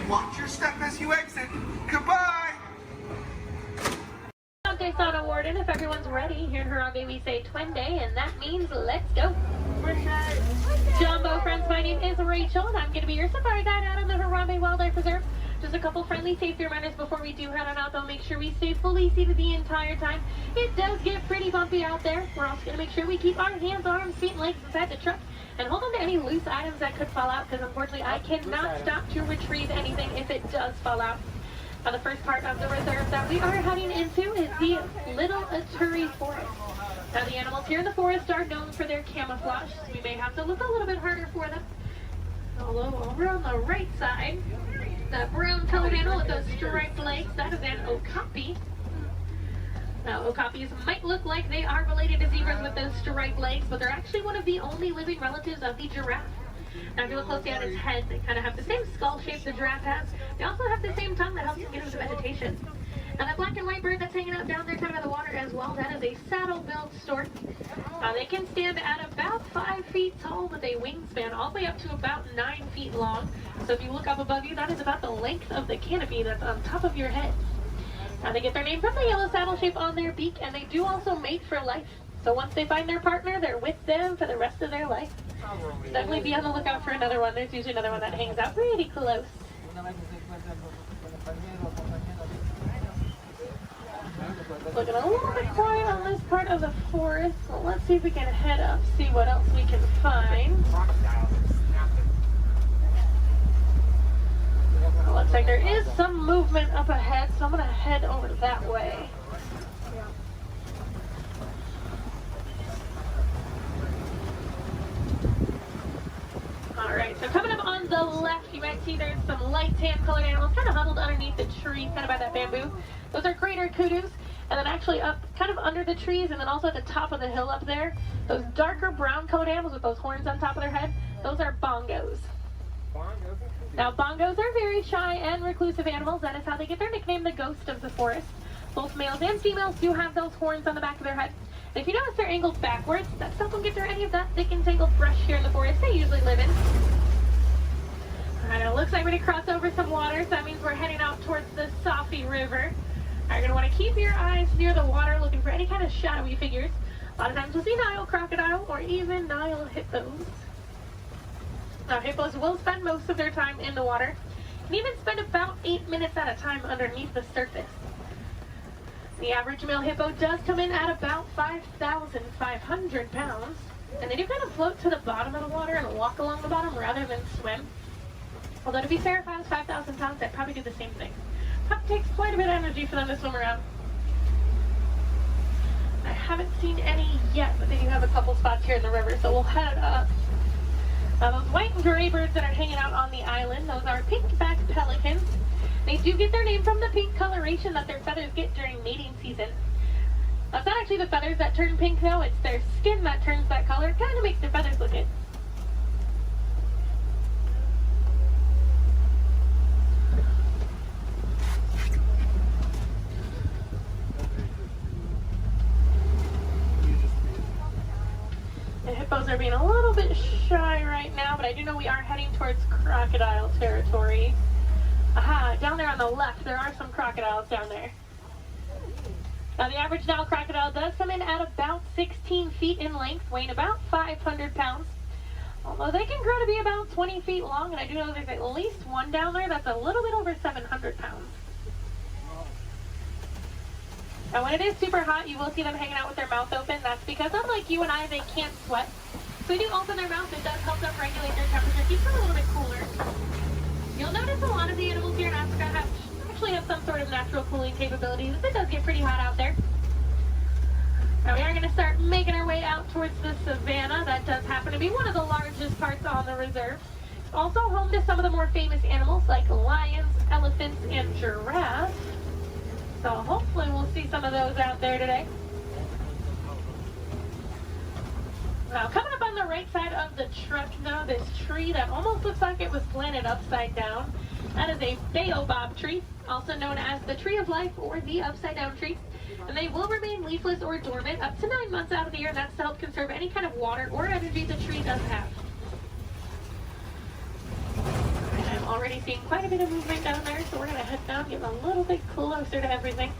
Watch your step as you exit. Goodbye! Days on award, and if everyone's ready, here in Harambe we say Twin Day, and that means let's go. Jumbo friends, my name is Rachel, and I'm going to be your safari guide out on the Harambe Wildlife Reserve. Just a couple friendly safety reminders before we do head on out, though. Make sure we stay fully seated the entire time. It does get pretty bumpy out there. We're also going to make sure we keep our hands, arms, feet, and legs inside the truck. And hold on to any loose items that could fall out, because unfortunately I cannot stop to retrieve anything if it does fall out. Now the first part of the reserve that we are heading into is the Little Aturi Forest. Now the animals here in the forest are known for their camouflage, so we may have to look a little bit harder for them. Although over on the right side, the brown-colored animal with those striped legs, that is an okapi. Now, okapis might look like they are related to zebras with those striped legs, but they're actually one of the only living relatives of the giraffe. Now, if you look closely at its head, they kind of have the same skull shape the giraffe has. They also have the same tongue that helps them get into the vegetation. Now, that black and white bird that's hanging out down there kind of by the water as well, that is a saddle-billed stork. They can stand at about 5 feet tall with a wingspan all the way up to about 9 feet long. So if you look up above you, that is about the length of the canopy that's on top of your head. Now, they get their name from the yellow saddle shape on their beak, and they do also mate for life. So once they find their partner, they're with them for the rest of their life. Definitely be on the lookout for another one. There's usually another one that hangs out pretty close. Looking a little bit quiet on this part of the forest. Well, let's see if we can head up, see what else we can find. Looks like there is some movement up ahead, so I'm going to head over that way. Alright, so coming up on the left, you might see there's some light tan colored animals kind of huddled underneath the tree, kind of by that bamboo. Those are greater kudos. And then actually up kind of under the trees and then also at the top of the hill up there, those darker brown colored animals with those horns on top of their head, those are bongos. Now, bongos are very shy and reclusive animals. That is how they get their nickname, the ghost of the forest. Both males and females do have those horns on the back of their head. And if you notice, they're angled backwards. That stuff won't get through any of that thick and tangled brush here in the forest they usually live in. Alright, it looks like we're going to cross over some water, so that means we're heading out towards the Safi River. You're going to want to keep your eyes near the water looking for any kind of shadowy figures. A lot of times you'll see Nile crocodile or even Nile hippos. Now, hippos will spend most of their time in the water and even spend about 8 minutes at a time underneath the surface. The average male hippo does come in at about 5,500 pounds, and they do kind of float to the bottom of the water and walk along the bottom rather than swim. Although to be fair, if I was 5,000 pounds, I'd probably do the same thing. It takes quite a bit of energy for them to swim around. I haven't seen any yet, but they do have a couple spots here in the river, so we'll head up. Now, those white and gray birds that are hanging out on the island, those are pink-backed pelicans. They do get their name from the pink coloration that their feathers get during mating season. That's not actually the feathers that turn pink, though. It's their skin that turns that color. It kind of makes their feathers look good. The hippos are being a little bit shy right now, but I do know we are heading towards crocodile territory. Aha, down there on the left, there are some crocodiles down there. Now, the average Nile crocodile does come in at about 16 feet in length, weighing about 500 pounds. Although they can grow to be about 20 feet long, and I do know there's at least one down there that's a little bit over 700 pounds. Now, when it is super hot, you will see them hanging out with their mouth open. That's because, unlike you and I, they can't sweat. So they do open their mouth. It does help them regulate their temperature, keeps them a little bit cooler. You'll notice a lot of the animals here in Africa actually have some sort of natural cooling capabilities. It does get pretty hot out there. Now, we are going to start making our way out towards the savannah. That does happen to be one of the largest parts on the reserve. It's also home to some of the more famous animals like lions, elephants, and giraffes. So hopefully we'll see some of those out there today. Now, coming up on the right side of the truck now, this tree that almost looks like it was planted upside down. That is a baobab tree, also known as the tree of life or the upside down tree. And they will remain leafless or dormant up to 9 months out of the year, and that's to help conserve any kind of water or energy the tree does have. I'm already seeing quite a bit of movement down there, so we're going to head down, get a little bit closer to everything.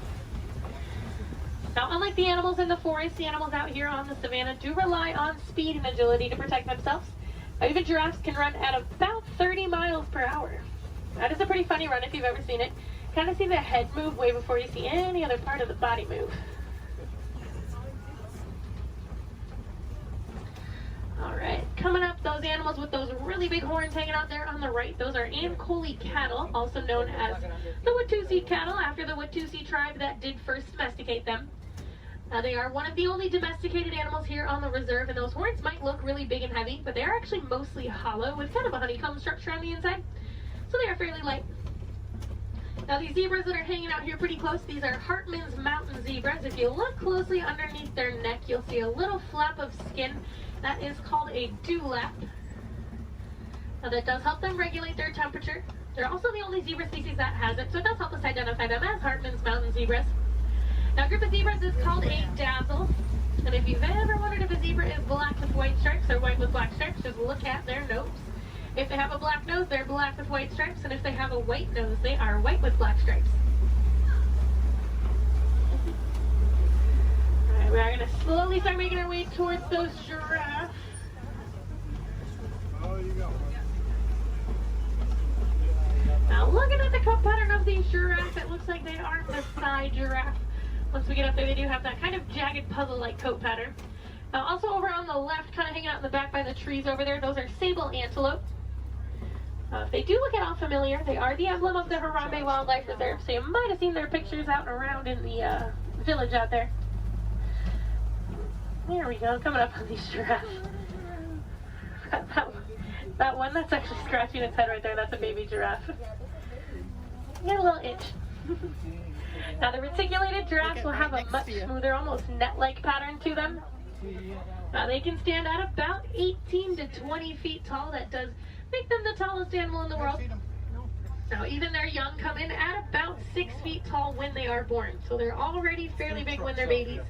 Now, unlike the animals in the forest, the animals out here on the savannah do rely on speed and agility to protect themselves. Even giraffes can run at about 30 miles per hour. That is a pretty funny run if you've ever seen it. Kind of see the head move way before you see any other part of the body move. Alright, coming up, those animals with those really big horns hanging out there on the right, those are Ankole cattle, also known as the Watusi cattle, after the Watusi tribe that did first domesticate them. They are one of the only domesticated animals here on the reserve, and those horns might look really big and heavy, but they are actually mostly hollow with kind of a honeycomb structure on the inside, so they are fairly light. Now these zebras that are hanging out here pretty close, these are Hartman's mountain zebras. If you look closely underneath their neck, you'll see a little flap of skin. That is called a dewlap. Now that does help them regulate their temperature. They're also the only zebra species that has it, so it does help us identify them as Hartman's mountain zebras. Now a group of zebras is called a dazzle. And if you've ever wondered if a zebra is black with white stripes or white with black stripes, just look at their nose. If they have a black nose, they're black with white stripes, and if they have a white nose, they are white with black stripes. Alright, we are going to slowly start making our way towards those giraffes. Now looking at the coat pattern of these giraffes, it looks like they are Maasai giraffe. Once we get up there, they do have that kind of jagged puzzle-like coat pattern. Also over on the left, kind of hanging out in the back by the trees over there, those are sable antelope. They do look at all familiar. They are the emblem of the Harambe Wildlife Reserve, so you might have seen their pictures out and around in the village out there. There we go, coming up on these giraffes. That one that's actually scratching its head right there, that's a baby giraffe. Got a little itch. Now the reticulated giraffes will have a much smoother, almost net-like pattern to them. They can stand at about 18 to 20 feet tall. That does make them the tallest animal in the world. Now even their young come in at about 6 feet tall when they are born. So they're already fairly big when they're babies.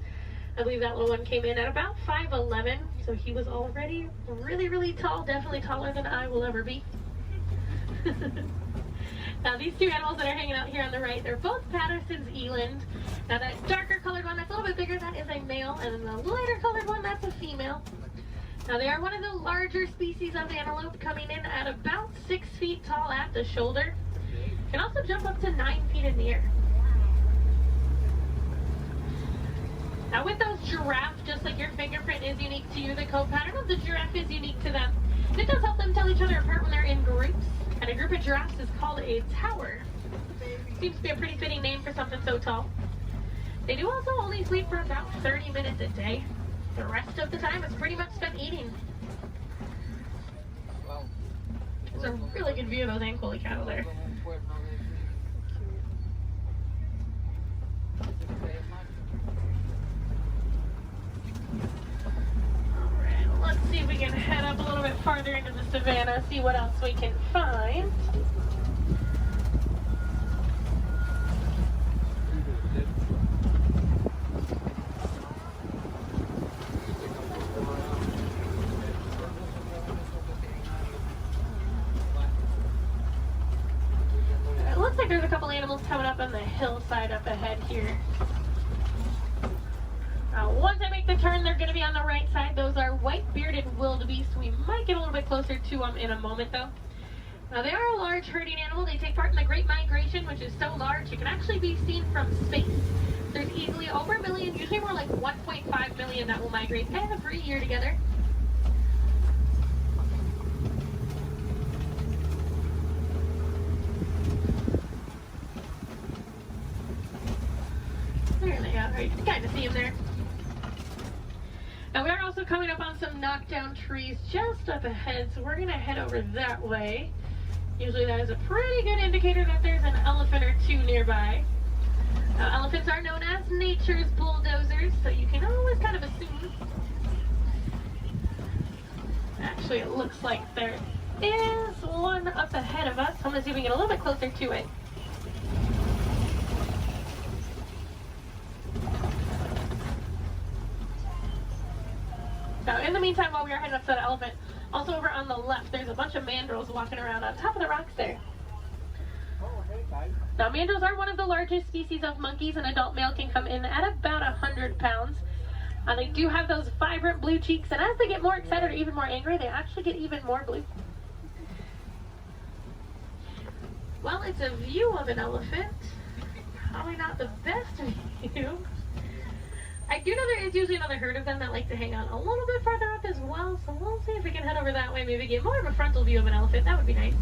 I believe that little one came in at about 5'11", so he was already really, really tall, definitely taller than I will ever be. Now these two animals that are hanging out here on the right, they're both Patterson's eland. Now that darker colored one, that's a little bit bigger, that is a male, and then the lighter colored one, that's a female. Now they are one of the larger species of antelope, coming in at about 6 feet tall at the shoulder. Can also jump up to 9 feet in the air. Now with those giraffes, just like your fingerprint is unique to you, the coat pattern of the giraffe is unique to them. It does help them tell each other apart when they're in groups. And a group of giraffes is called a tower. Seems to be a pretty fitting name for something so tall. They do also only sleep for about 30 minutes a day. The rest of the time it's pretty much spent eating. There's a really good view of those Ankole cattle there. Let's see if we can head up a little bit farther into the savannah, see what else we can find. It looks like there's a couple animals coming up on the hillside up ahead here. Once I make the turn, they're going to be on the right side. Those are white-bearded wildebeest. We might get a little bit closer to them in a moment, though. Now, they are a large herding animal. They take part in the Great Migration, which is so large, it can actually be seen from space. There's easily over 1 million, usually more like 1.5 million that will migrate every year together. There they are. You can kind of see them there. Now we are also coming up on some knockdown trees just up ahead, so we're going to head over that way. Usually that is a pretty good indicator that there's an elephant or two nearby. Now elephants are known as nature's bulldozers, so you can always kind of assume. Actually, it looks like there is one up ahead of us. I'm going to see if we can get a little bit closer to it. Now, in the meantime, while we are heading up to that elephant, also over on the left, there's a bunch of mandrills walking around on top of the rocks there. Now, mandrills are one of the largest species of monkeys. An adult male can come in at about 100 pounds. They do have those vibrant blue cheeks, and as they get more excited or even more angry, they actually get even more blue. Well, it's a view of an elephant. Probably not the best view. I do know there is usually another herd of them that like to hang out a little bit farther up as well, so we'll see if we can head over that way, maybe get more of a frontal view of an elephant. That would be nice.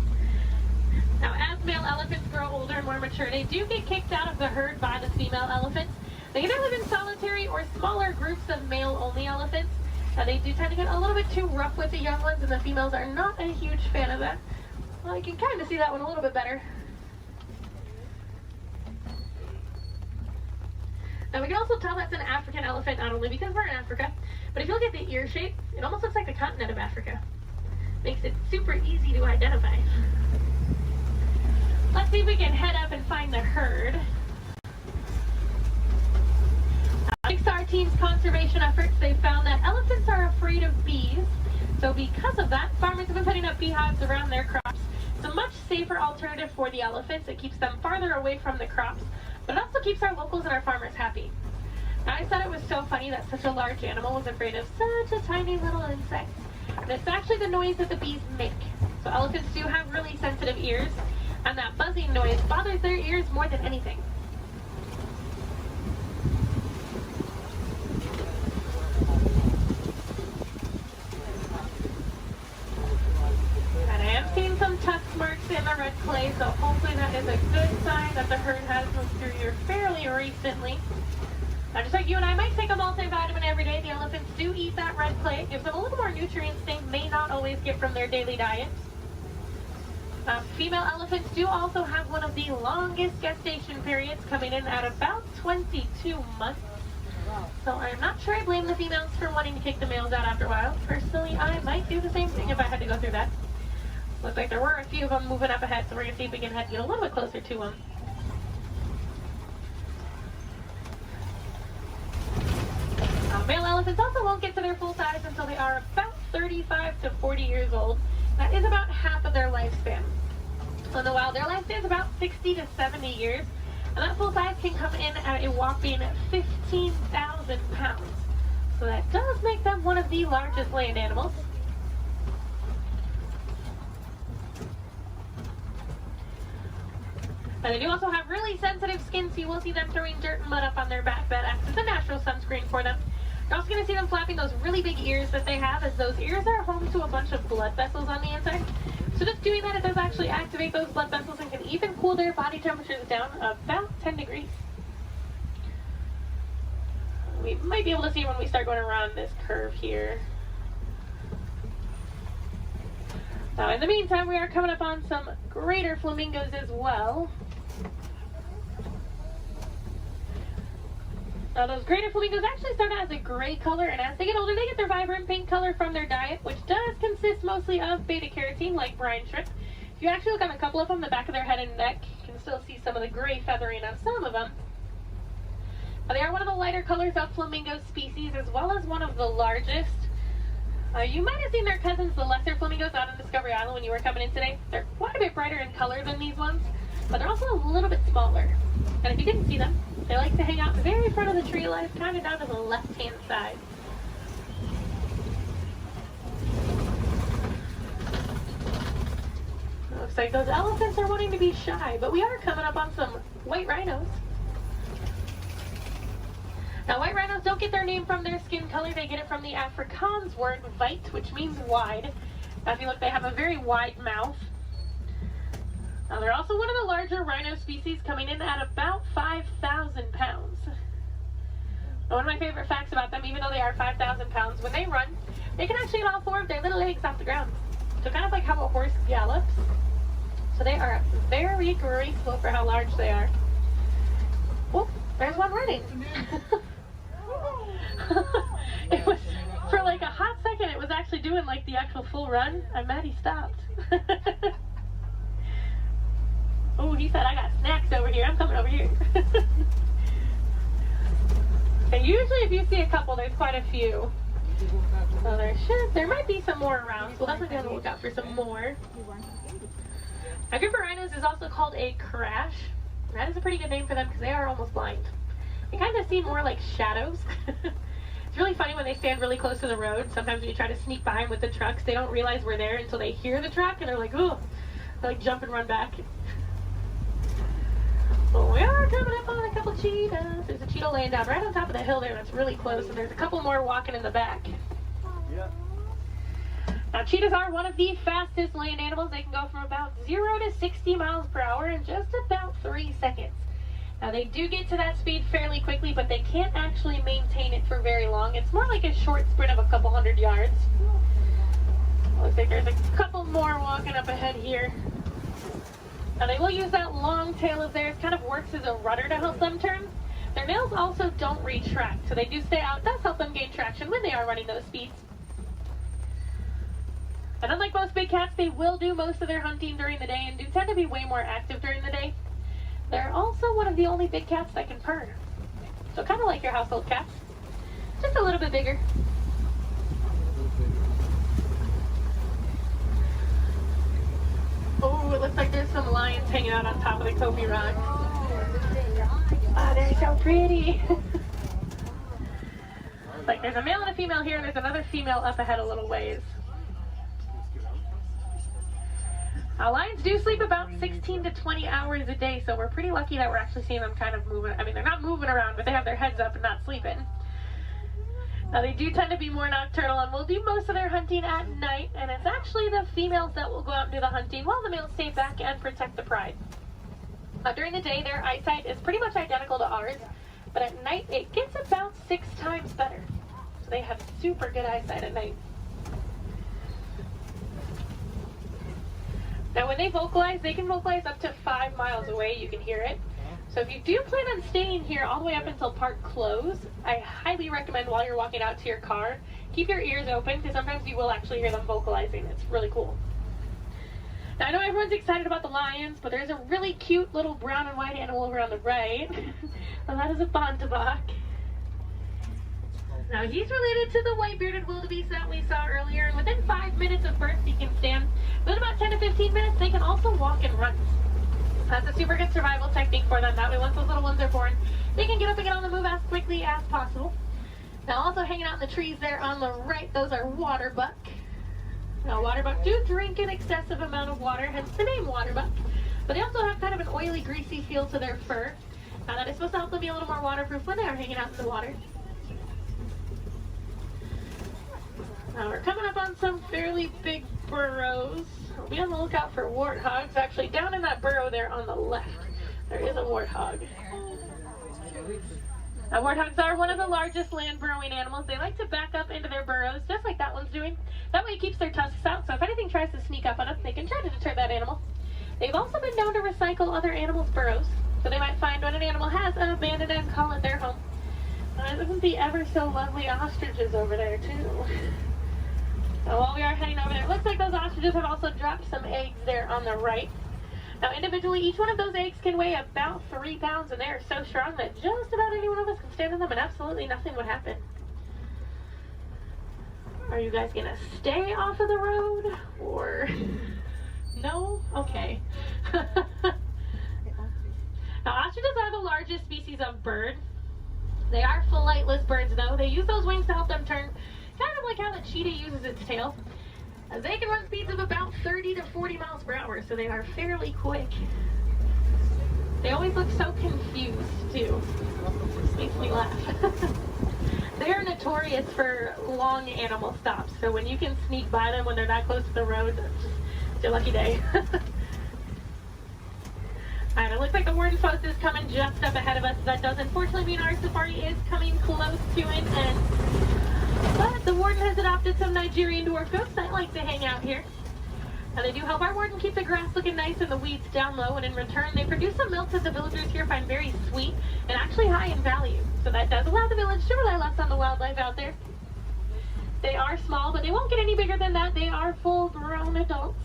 Now, as male elephants grow older and more mature, they do get kicked out of the herd by the female elephants. They either live in solitary or smaller groups of male-only elephants. Now, they do tend to get a little bit too rough with the young ones, and the females are not a huge fan of that. Well, you can kind of see that one a little bit better. Now we can also tell that's an African elephant not only because we're in Africa, but if you look at the ear shape, it almost looks like the continent of Africa. Makes it super easy to identify. Let's see if we can head up and find the herd. Thanks to our team's conservation efforts, they found that elephants are afraid of bees. So because of that, farmers have been putting up beehives around their crops. It's a much safer alternative for the elephants. It keeps them farther away from the crops, but it also keeps our locals and our farmers happy. Now, I thought it was so funny that such a large animal was afraid of such a tiny little insect. And it's actually the noise that the bees make. So elephants do have really sensitive ears, and that buzzing noise bothers their ears more than anything. And I am seeing some tusk marks in the red clay, so hopefully that is a good sign that the herd has moved through here fairly recently. Now, just like you and I might take a multivitamin every day, the elephants do eat that red clay. It gives them a little more nutrients they may not always get from their daily diet. Female elephants do also have one of the longest gestation periods, coming in at about 22 months. So I'm not sure I blame the females for wanting to kick the males out after a while. Personally, I might do the same thing if I had to go through that. Looks like there were a few of them moving up ahead, so we're going to see if we can get a little bit closer to them. Male elephants also won't get to their full size until they are about 35 to 40 years old. That is about half of their lifespan. So in the wild, their lifespan is about 60 to 70 years, and that full size can come in at a whopping 15,000 pounds. So that does make them one of the largest land animals. And they do also have really sensitive skin, so you will see them throwing dirt and mud up on their back. That acts as a natural sunscreen for them. You're also going to see them flapping those really big ears that they have, as those ears are home to a bunch of blood vessels on the inside. So just doing that, it does actually activate those blood vessels and can even cool their body temperatures down about 10 degrees. We might be able to see when we start going around this curve here. Now, in the meantime, we are coming up on some greater flamingos as well. Now, those greater flamingos actually start out as a gray color, and as they get older, they get their vibrant pink color from their diet, which does consist mostly of beta-carotene, like brine shrimp. If you actually look on a couple of them, the back of their head and neck, you can still see some of the gray feathering on some of them. Now, they are one of the lighter colors of flamingo species, as well as one of the largest. You might have seen their cousins, the lesser flamingos, out on Discovery Island when you were coming in today. They're quite a bit brighter in color than these ones, but they're also a little bit smaller. And if you didn't see them, they like to hang out the very front of the tree line, kind of down to the left-hand side. Looks like those elephants are wanting to be shy, but we are coming up on some white rhinos. Now, white rhinos don't get their name from their skin color. They get it from the Afrikaans word weit, which means wide. Now, if you look, they have a very wide mouth. Now, they're also one of the larger rhino species, coming in at about 5,000 pounds. Now, one of my favorite facts about them, even though they are 5,000 pounds, when they run, they can actually get all four of their little legs off the ground. So kind of like how a horse gallops. So they are very graceful for how large they are. Oh, there's one running. It was, for like a hot second, it was actually doing like the actual full run. I'm mad he stopped. Oh, he said, I got snacks over here. I'm coming over here. And usually if you see a couple, there's quite a few. So there might be some more around. So we'll definitely be on the lookout for some more. A group of rhinos is also called a crash. That is a pretty good name for them because they are almost blind. They kind of seem more like shadows. It's really funny when they stand really close to the road. Sometimes when you try to sneak behind with the trucks, they don't realize we're there until they hear the truck and they're like, oh, they like jump and run back. Well, we are coming up on a couple cheetahs. There's a cheetah laying down right on top of the hill there that's really close, and there's a couple more walking in the back. Yeah. Now, cheetahs are one of the fastest land animals. They can go from about 0 to 60 miles per hour in just about 3 seconds. Now, they do get to that speed fairly quickly, but they can't actually maintain it for very long. It's more like a short sprint of a couple hundred yards. Looks like there's a couple more walking up ahead here. Now, they will use that long tail of theirs, kind of works as a rudder to help them turn. Their males also don't retract, so they do stay out. It does help them gain traction when they are running those speeds. And unlike most big cats, they will do most of their hunting during the day and do tend to be way more active during the day. They're also one of the only big cats that can purr. So kind of like your household cats, just a little bit bigger. Oh, it looks like there's some lions hanging out on top of the Kofi rock. Oh, they're so pretty. Like there's a male and a female here, and there's another female up ahead a little ways. Lions do sleep about 16 to 20 hours a day, so we're pretty lucky that we're actually seeing them kind of moving. I mean, they're not moving around, but they have their heads up and not sleeping. Now, they do tend to be more nocturnal and will do most of their hunting at night, and it's actually the females that will go out and do the hunting while the males stay back and protect the pride. During the day, their eyesight is pretty much identical to ours, but at night, it gets about 6 times better. So they have super good eyesight at night. Now, when they vocalize, they can vocalize up to 5 miles away. You can hear it. So if you do plan on staying here all the way up until park close, I highly recommend while you're walking out to your car, keep your ears open because sometimes you will actually hear them vocalizing. It's really cool. Now, I know everyone's excited about the lions, but there's a really cute little brown and white animal over on the right. And that is a Bontebok. Now, he's related to the white-bearded wildebeest that we saw earlier, and within 5 minutes of birth, he can stand. Within about 10 to 15 minutes, they can also walk and run. That's a super good survival technique for them. That way, once those little ones are born, they can get up and get on the move as quickly as possible. Now, also hanging out in the trees there on the right, those are waterbuck. Now, waterbuck do drink an excessive amount of water, hence the name waterbuck. But they also have kind of an oily, greasy feel to their fur. Now, that is supposed to help them be a little more waterproof when they are hanging out in the water. Now, we're coming up on some fairly big burrows. We'll be on the lookout for warthogs. Actually, down in that burrow there on the left, there is a warthog. Now, warthogs are one of the largest land burrowing animals. They like to back up into their burrows, just like that one's doing. That way it keeps their tusks out, so if anything tries to sneak up on them, they can try to deter that animal. They've also been known to recycle other animals' burrows, so they might find when an animal has an abandoned and call it their home. Isn't the ever so lovely ostriches over there, too? Now, while we are heading over there, it looks like those ostriches have also dropped some eggs there on the right. Now, individually, each one of those eggs can weigh about 3 pounds, and they are so strong that just about any one of us can stand on them and absolutely nothing would happen. Are you guys gonna stay off of the road, or no? Okay. Now, ostriches are the largest species of bird. They are flightless birds, though. They use those wings to help them turn, kind of like how the cheetah uses its tail. They can run speeds of about 30 to 40 miles per hour, so they are fairly quick. They always look so confused, too. Makes me laugh. They are notorious for long animal stops, so when you can sneak by them when they're that close to the road, it's your lucky day. Alright, it looks like the warden's post is coming just up ahead of us. That does unfortunately mean our safari is coming close to an end. But the warden has adopted some Nigerian dwarf goats that like to hang out here. And they do help our warden keep the grass looking nice and the weeds down low, and in return they produce some milk that the villagers here find very sweet and actually high in value. So that does allow the village to rely less on the wildlife out there. They are small, but they won't get any bigger than that. They are full-grown adults.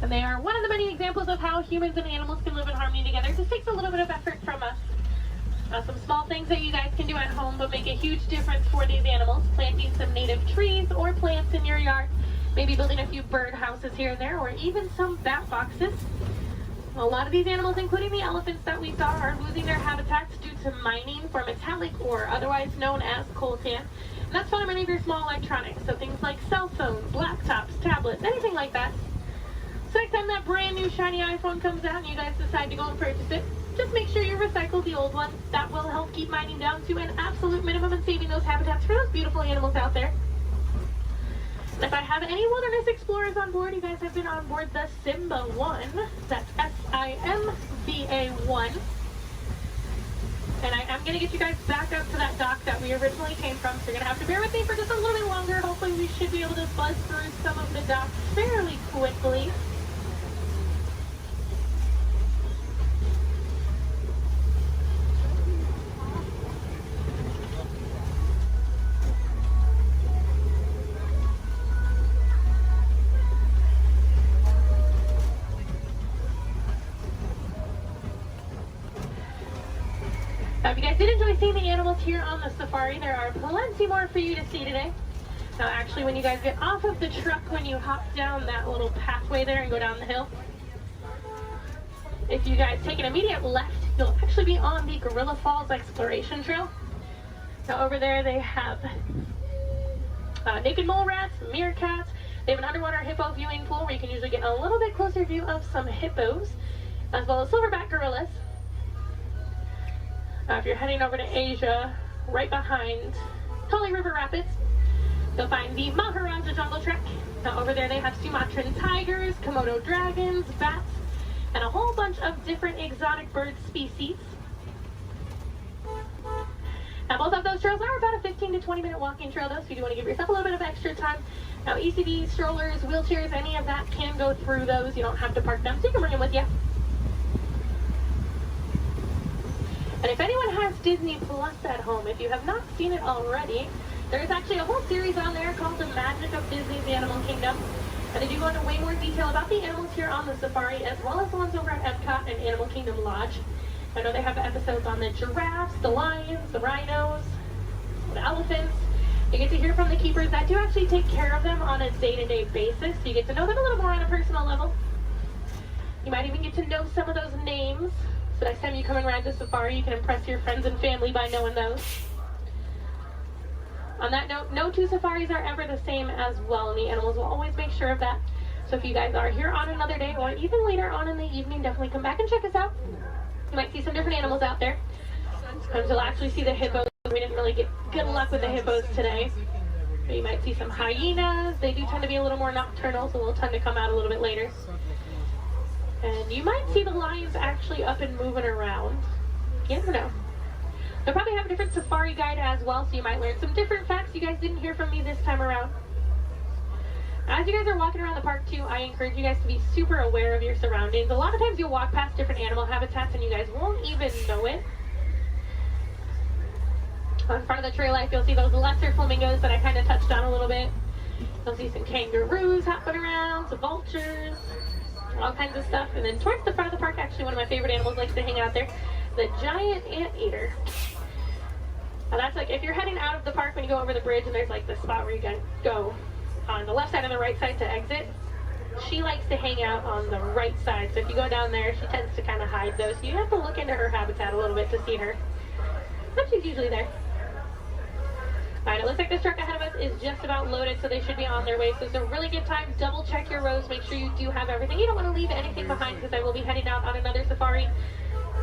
And they are one of the many examples of how humans and animals can live in harmony together. It just takes a little bit of effort from us. Some small things that you guys can do at home but make a huge difference for these animals. Planting some native trees or plants in your yard. Maybe building a few bird houses here and there, or even some bat boxes. A lot of these animals, including the elephants that we saw, are losing their habitats due to mining for metallic ore, otherwise known as coltan. And that's found in many of your small electronics, so things like cell phones, laptops, tablets, anything like that. So next time that brand new shiny iPhone comes out and you guys decide to go and purchase it, just make sure you recycle the old one. That will help keep mining down to an absolute minimum and saving those habitats for those beautiful animals out there. And if I have any wilderness explorers on board, you guys have been on board the Simba 1. That's S-I-M-B-A 1. And I am going to get you guys back up to that dock that we originally came from, so you're going to have to bear with me for just a little bit longer. Hopefully we should be able to buzz through some of the docks fairly quickly. If you guys did enjoy seeing the animals here on the safari, there are plenty more for you to see today. Now actually, when you guys get off of the truck, when you hop down that little pathway there and go down the hill, if you guys take an immediate left, you'll actually be on the Gorilla Falls Exploration Trail. Now over there they have naked mole rats, meerkats. They have an underwater hippo viewing pool where you can usually get a little bit closer view of some hippos, as well as silverback gorillas. If you're heading over to Asia, right behind Tully River Rapids, you'll find the Maharaja Jungle Trek. Now over there they have Sumatran tigers, Komodo dragons, bats, and a whole bunch of different exotic bird species. Now both of those trails are about a 15 to 20 minute walking trail though, so you do want to give yourself a little bit of extra time. Now ECVs, strollers, wheelchairs, any of that can go through those. You don't have to park them, so you can bring them with you. And if anyone has Disney Plus at home, if you have not seen it already, there's actually a whole series on there called The Magic of Disney's Animal Kingdom. And they do go into way more detail about the animals here on the safari, as well as the ones over at Epcot and Animal Kingdom Lodge. I know they have episodes on the giraffes, the lions, the rhinos, the elephants. You get to hear from the keepers that do actually take care of them on a day-to-day basis, so you get to know them a little more on a personal level. You might even get to know some of those names, so next time you come and ride the safari, you can impress your friends and family by knowing those. On that note, no two safaris are ever the same as well, and the animals will always make sure of that. So if you guys are here on another day, or even later on in the evening, definitely come back and check us out. You might see some different animals out there. Sometimes you'll actually see the hippos. We didn't really get good luck with the hippos today. But you might see some hyenas. They do tend to be a little more nocturnal, so they'll tend to come out a little bit later. And you might see the lions actually up and moving around. You never know. They'll probably have a different safari guide as well, so you might learn some different facts you guys didn't hear from me this time around. As you guys are walking around the park too, I encourage you guys to be super aware of your surroundings. A lot of times you'll walk past different animal habitats and you guys won't even know it. On front of the trail life, you'll see those lesser flamingos that I kind of touched on a little bit. You'll see some kangaroos hopping around, some vultures, all kinds of stuff. And then towards the front of the park, actually one of my favorite animals likes to hang out there, the giant anteater. Now that's like if you're heading out of the park when you go over the bridge and there's like the spot where you can go on the left side and the right side to exit. She likes to hang out on the right side. So if you go down there, she tends to kind of hide those. So you have to look into her habitat a little bit to see her. But she's usually there. Alright, it looks like this truck ahead of us is just about loaded, so they should be on their way. So it's a really good time. Double check your rows. Make sure you do have everything. You don't want to leave anything behind because I will be heading out on another safari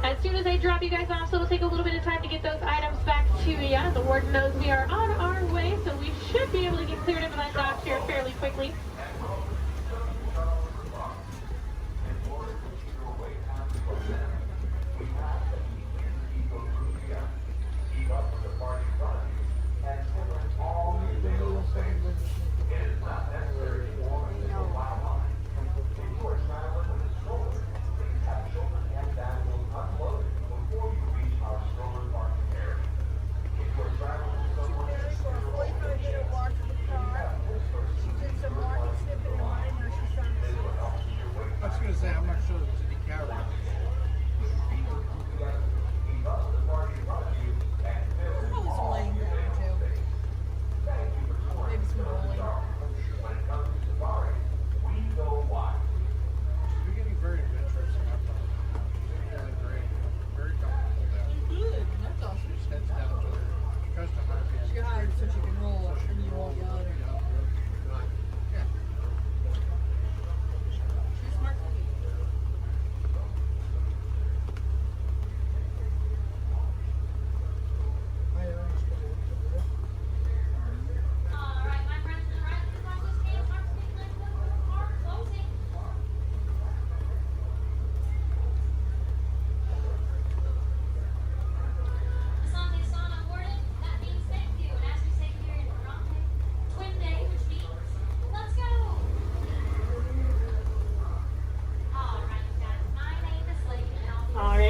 as soon as I drop you guys off, so it'll take a little bit of time to get those items back to you. The warden knows we are on our way, so we should be able to get cleared into that dock here fairly quickly.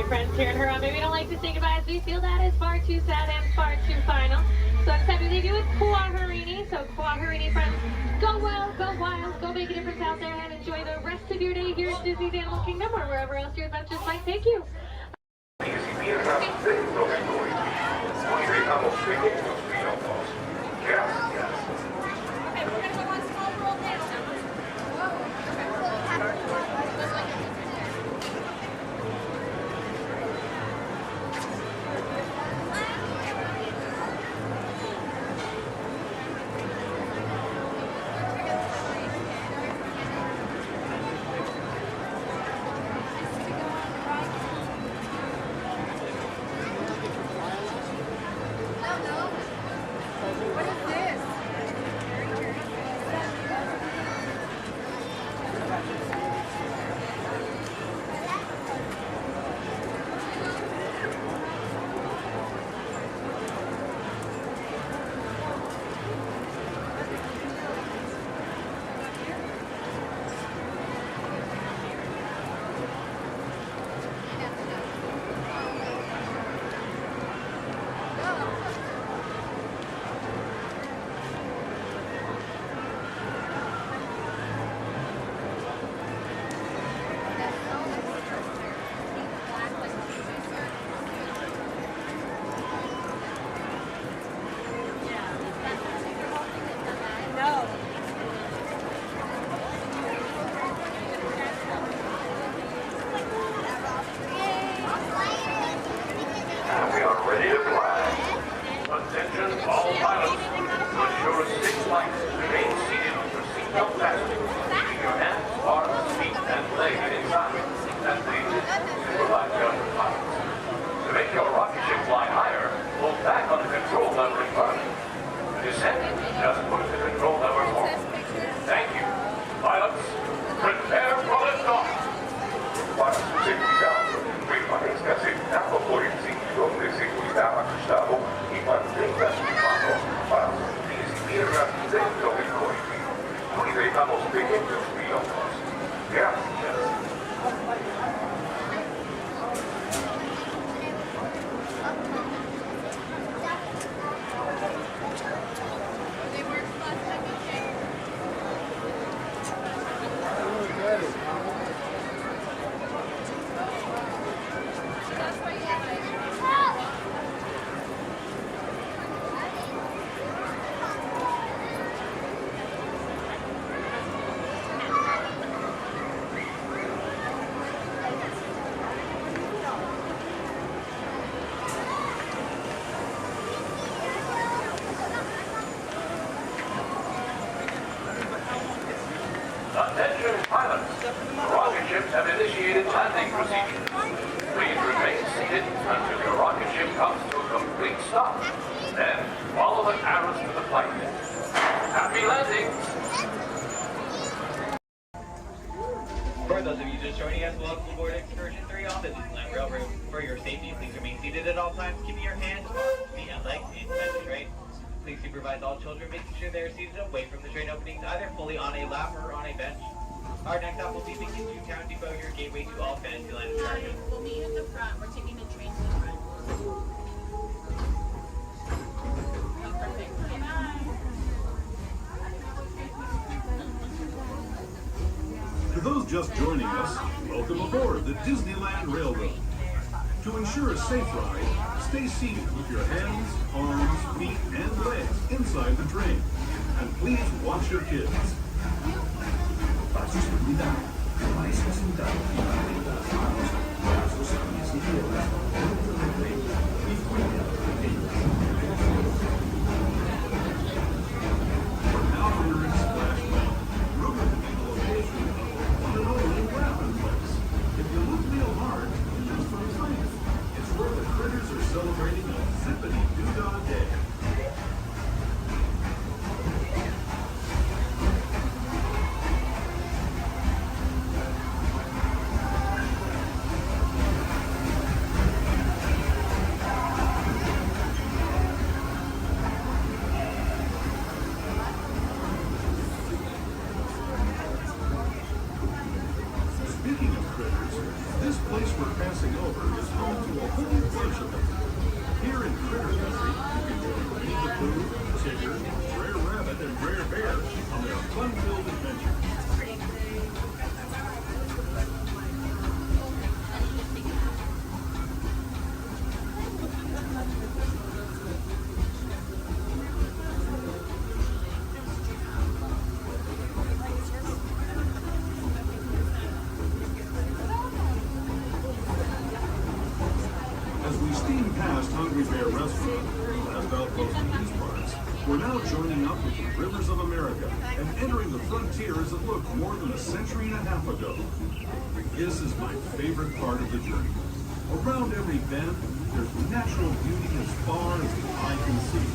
Friends here in Huron, maybe we don't like to say goodbye as we feel that is far too sad and far too final. So it's time to leave you with Kuaharini. So Kuaharini friends, go well, go wild, go make a difference out there and enjoy the rest of your day here at Disney's Animal Kingdom or wherever else your adventures might take you. set. Just put the control lever forward. Thank you. Pilots, prepare for liftoff. Quase seguridade. Permaneça sentado por el cinturón de seguridad ajustado y mantenga su mano para sus pies y piernas dentro del cohete. Cuide a los pequeños pilotos. Gracias. Attention pilots. Rocket ships have initiated landing procedures. Please remain seated until your rocket ship comes to a complete stop. Then follow the arrows to the flight. Happy landing. For those of you just joining us, welcome aboard Excursion 3 on the Disneyland Railroad. For your safety, please remain seated at all times, keeping your hands, feet, and legs inside the train. Please supervise all children, making sure they are seated away from the train openings, either fully on a lap or on a bench. Our next stop will be the Town Depot, your gateway to all Fantasyland attractions. We'll meet you at the front. We're taking the train to the front. Oh, perfect. Okay, bye. To those just joining us, welcome aboard the Disneyland Railroad. To ensure a safe ride, stay seated with your hands, arms, feet, and legs inside the train. And please watch your kids. Para su seguridad, permanezca sentado y mantenga las manos, brazos, pies y piernas dentro del tren y cuide a los pequeños. We're now entering Splash Mountain, rumored to be the location of the one and only Rabbit Place. If you look real hard, you'll just find it. It's where the critters are celebrating a zippity-doo-dah day. Speaking of critters, this place we're passing over is home to a whole bunch of them. Here in Critter Country, you can join Winnie the Pooh, Tigger, Brer Rabbit, and Brer Bear on their fun-filled adventure. As we steam past Hungry Bear Restaurant, the last outpost in these parts, we're now joining up with the Rivers of America and entering the frontier as it looked more than a century and a half ago. This is my favorite part of the journey. Around every bend, there's natural beauty as far as the eye can see.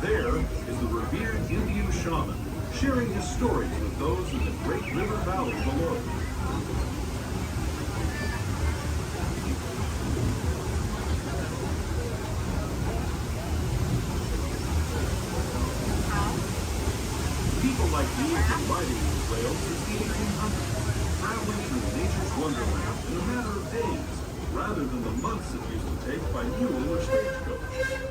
There is the revered Indian shaman, sharing his stories with those in the great river valley below. People like me have been riding these rails since the 1800s, traveling through nature's wonderland in a matter of days, rather than the months it used to take by mule or stagecoach.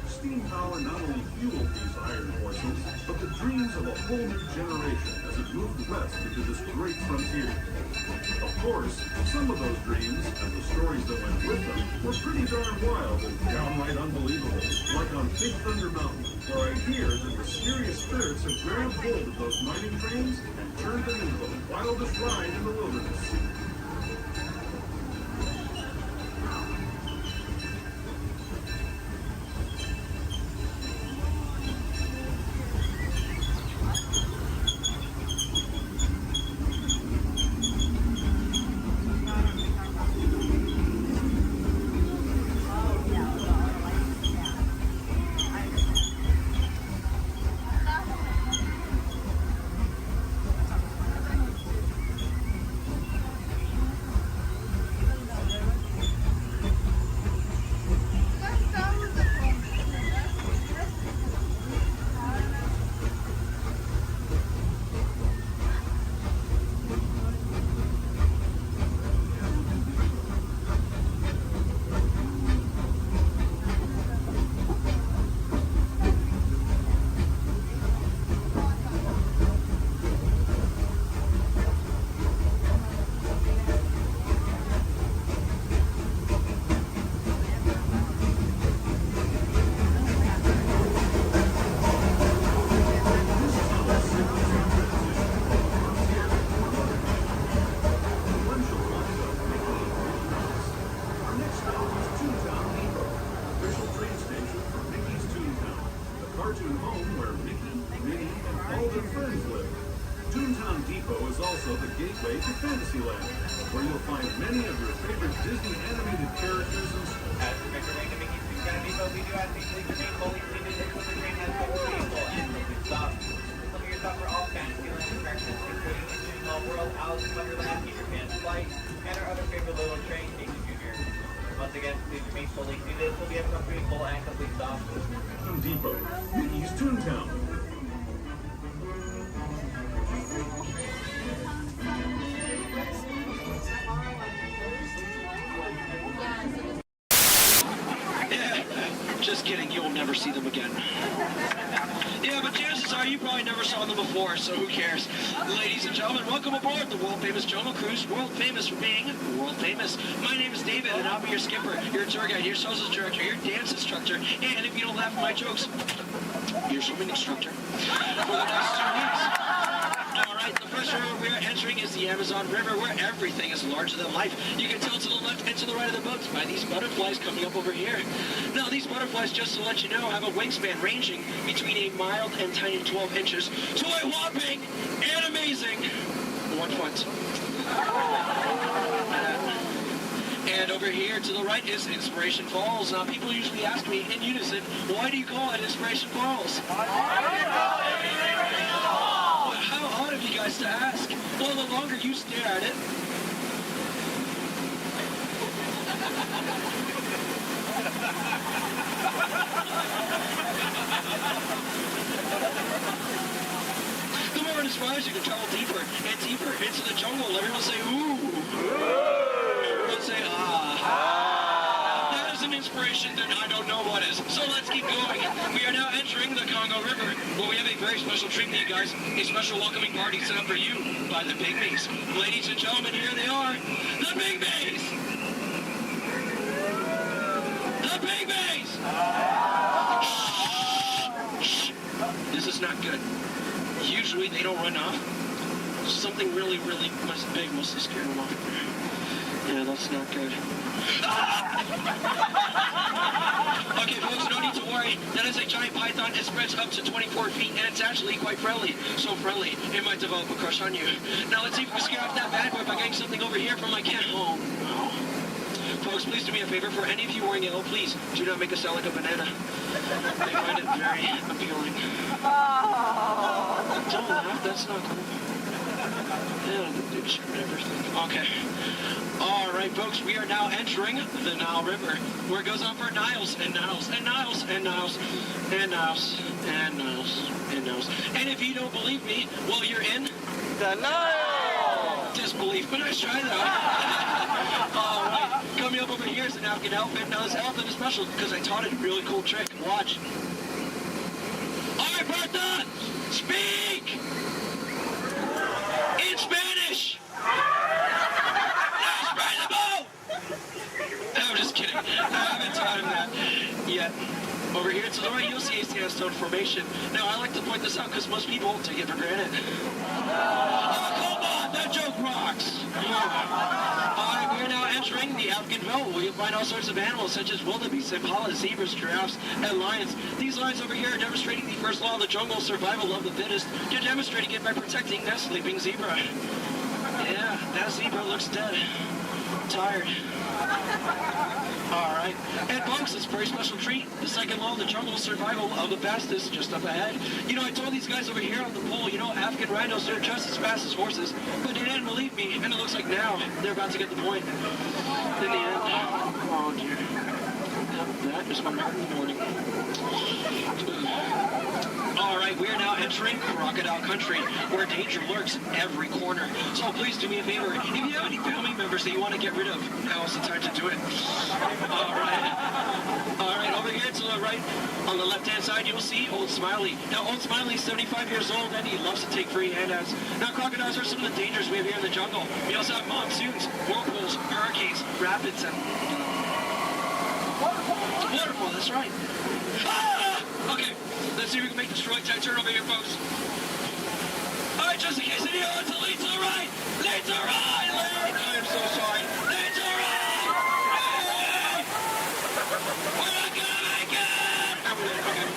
Steam power not only fueled these iron horses, but the dreams of a whole new generation as it moved west into this great frontier. Of course, some of those dreams, and the stories that went with them, were pretty darn wild and downright unbelievable, like on Big Thunder Mountain, where I hear that mysterious spirits have grabbed hold of those mining trains and turned them into the wildest ride in the wilderness. cartoon home where Mickey, Minnie, and all their friends live. Toontown Depot is also the gateway to Fantasyland, where you'll find many of your favorite Disney animated characters and As we make our way to Mickey's Toontown Depot, we do ask people to remain fully seated until the train has been stable and complete stop. Look at your stop for all Fantasyland attractions, including Into Small World, Alice in Wonderland, Keep Your Pants Light, and our other favorite little train, Casey Jr. Once again, please remain fully seated until we have come to a full and complete stop. Depot, Mickey's Toontown. Just kidding, you'll never see them again. Yeah, but chances are you probably never saw them before, so who cares? Ladies and gentlemen, welcome aboard the world-famous Jungle Cruise, world famous for being world famous. My name is David, and I'll be your skipper, your tour guide, your social director, your dance instructor, and if you don't laugh at my jokes, your swimming instructor for the next 2 weeks. Alright, the first river we're entering is the Amazon River, where everything is larger than life. You can tell to the left and to the right of the boats by these butterflies coming up over here. Now, these butterflies, just to let you know, have a wingspan ranging between a mild and tiny 12 inches to a whopping and amazing 1 foot. And over here to the right is Inspiration Falls. Now, people usually ask me in unison, why do you call it Inspiration Falls? How odd of you guys to ask. Well, the longer you stare at it, the more it inspires you to travel deeper and deeper into the jungle. Everyone say, ooh. Everyone say, ah. That is an inspiration that I don't know what is. So let's keep going. We are now entering the Congo River, where we have a very special treat for you guys. A special welcoming party set up for you by the Pygmies. Ladies and gentlemen, here they are. The Pygmies! The Pygmies! Shh. This is not good. Usually they don't run off. Something really, really big must have scared them off. Yeah, that's not good. Okay, folks, no need to worry. That is a giant python. It spreads up to 24 feet, and it's actually quite friendly. So friendly, it might develop a crush on you. Now, let's see if we can scare off that bad boy by getting something over here from my cat. Oh, no. Folks, please do me a favor. For any of you wearing yellow, please do not make us sound like a banana. I find it very appealing. Don't laugh, that's not cool. Yeah, everything. Okay. All right, folks, we are now entering the Nile River, where it goes on for Niles and Niles and Niles and Niles and Niles and Niles and Niles. And if you don't believe me, well, you're in the Nile. Disbelief, but let's try that. All right, coming up over here is an African elephant. Now, this elephant is special because I taught it a really cool trick. Watch. All right, Bertha, speak in Spanish. I'm just kidding. I haven't taught him that yet. Over here to the right, you'll see a sandstone formation. Now, I like to point this out because most people take it for granted. Oh, come on! That joke rocks! Alright, we're now entering the African belt, where you'll find all sorts of animals such as wildebeest, impalas, zebras, giraffes, and lions. These lions over here are demonstrating the first law of the jungle, survival of the fittest. You're demonstrating it by protecting that sleeping zebra. Yeah, that zebra looks dead. Tired. Alright. And folks, it's a very special treat. The second law of the jungle, survival of the fastest, just up ahead. You know, I told these guys over here on the pole, you know, African rhinos, they're just as fast as horses. But they didn't believe me, and it looks like now they're about to get the point. In the end. Oh, dear. That is my heart in the morning. Alright, we are now entering crocodile country, where danger lurks every corner. So please do me a favor. If you have any family members that you want to get rid of, now is the time to do it. Alright, over here to the right, on the left-hand side, you'll see Old Smiley. Now, Old Smiley is 75 years old, and he loves to take free handouts. Now, crocodiles are some of the dangers we have here in the jungle. We also have monsoons, whirlpools, hurricanes, rapids, and waterfall, that's right. Ah! Okay, let's see if we can make this right side turn over here, folks. Alright, just in case any of us lead to the right! Lead to the right! Lead! I am so sorry. Lead to the right! Lead! We're not gonna make it! Okay.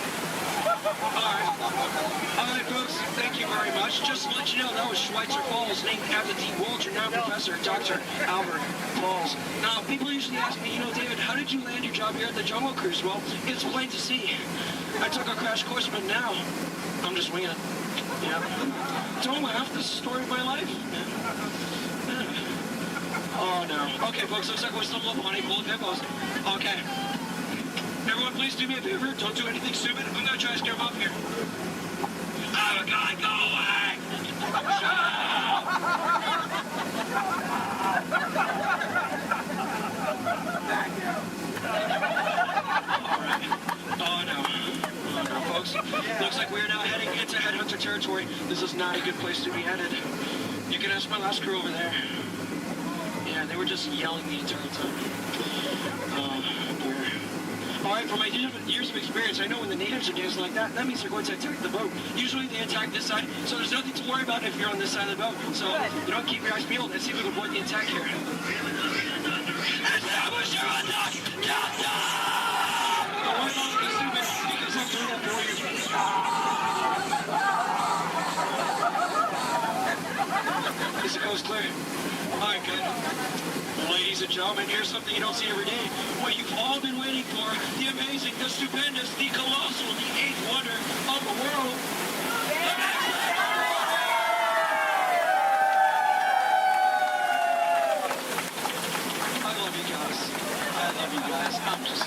gosh, just to let you know, that was Schweitzer Falls, named after the world-renowned professor, Dr. Albert Falls. Now, people usually ask me, David, how did you land your job here at the Jungle Cruise? Well, it's plain to see. I took a crash course, but now I'm just winging it. Yeah. Don't laugh, this is the story of my life. Oh, no. Okay, folks, looks like we're stumbled upon a pool of hippos. Okay. Everyone, please do me a favor. Don't do anything stupid. I'm going to try to scare them up here. Oh, God, go away! Oh, no. Oh, no, folks. Looks like we're now heading into headhunter territory. This is not a good place to be headed. You can ask my last crew over there. Yeah, they were just yelling the entire time. Oh, dear. Alright, from my years of experience, I know when the natives are dancing like that, that means they're going to attack the boat. Usually they attack this side, so there's nothing to worry about if you're on this side of the boat. So, keep your eyes peeled and see if we can avoid the attack here. Establish your attack! Don't worry about looking stupid, because I'm doing that for you. Is the coast clear? Alright, good. Ladies and gentlemen, here's something you don't see every day. What you've all been waiting for, the amazing, the stupendous, the colossal, the eighth wonder of the world. I love you guys. I'm just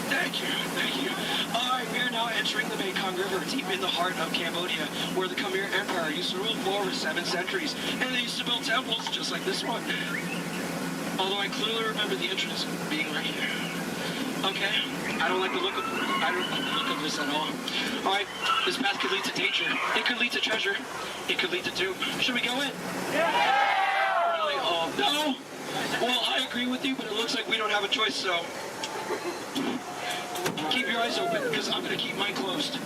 thank you. Alright, we are now entering the Mekong River, deep in the heart of Cambodia, where the Khmer Empire used to rule for over 7 centuries, and they used to build temples just like this one. Although I clearly remember the entrance being right here. Okay, I don't like the look of this at all. Alright, this path could lead to danger. It could lead to treasure. It could lead to doom. Should we go in? Yeah! Really? Oh, no? Well, I agree with you, but it looks like we don't have a choice, so keep your eyes open, because I'm going to keep mine closed.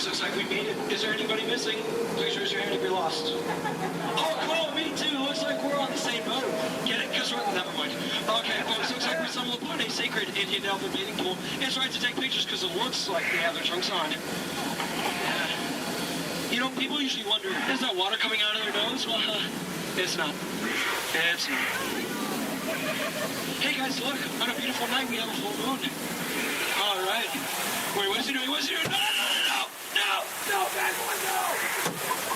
Looks like we made it. Is there anybody missing? Please raise your hand if you're lost. Oh, cool. Me too. Looks like we're on the same boat. Get it? Because we're... Never mind. Okay, folks. Looks like we stumbled upon a sacred Indian elephant bathing pool. It's right to take pictures because it looks like they have their trunks on. People usually wonder, is that water coming out of their nose? Well, it's not. It's not. Hey, guys, look. On a beautiful night, we have a full moon. All right. Wait, what is he doing? What's he doing? No, bad boy, no!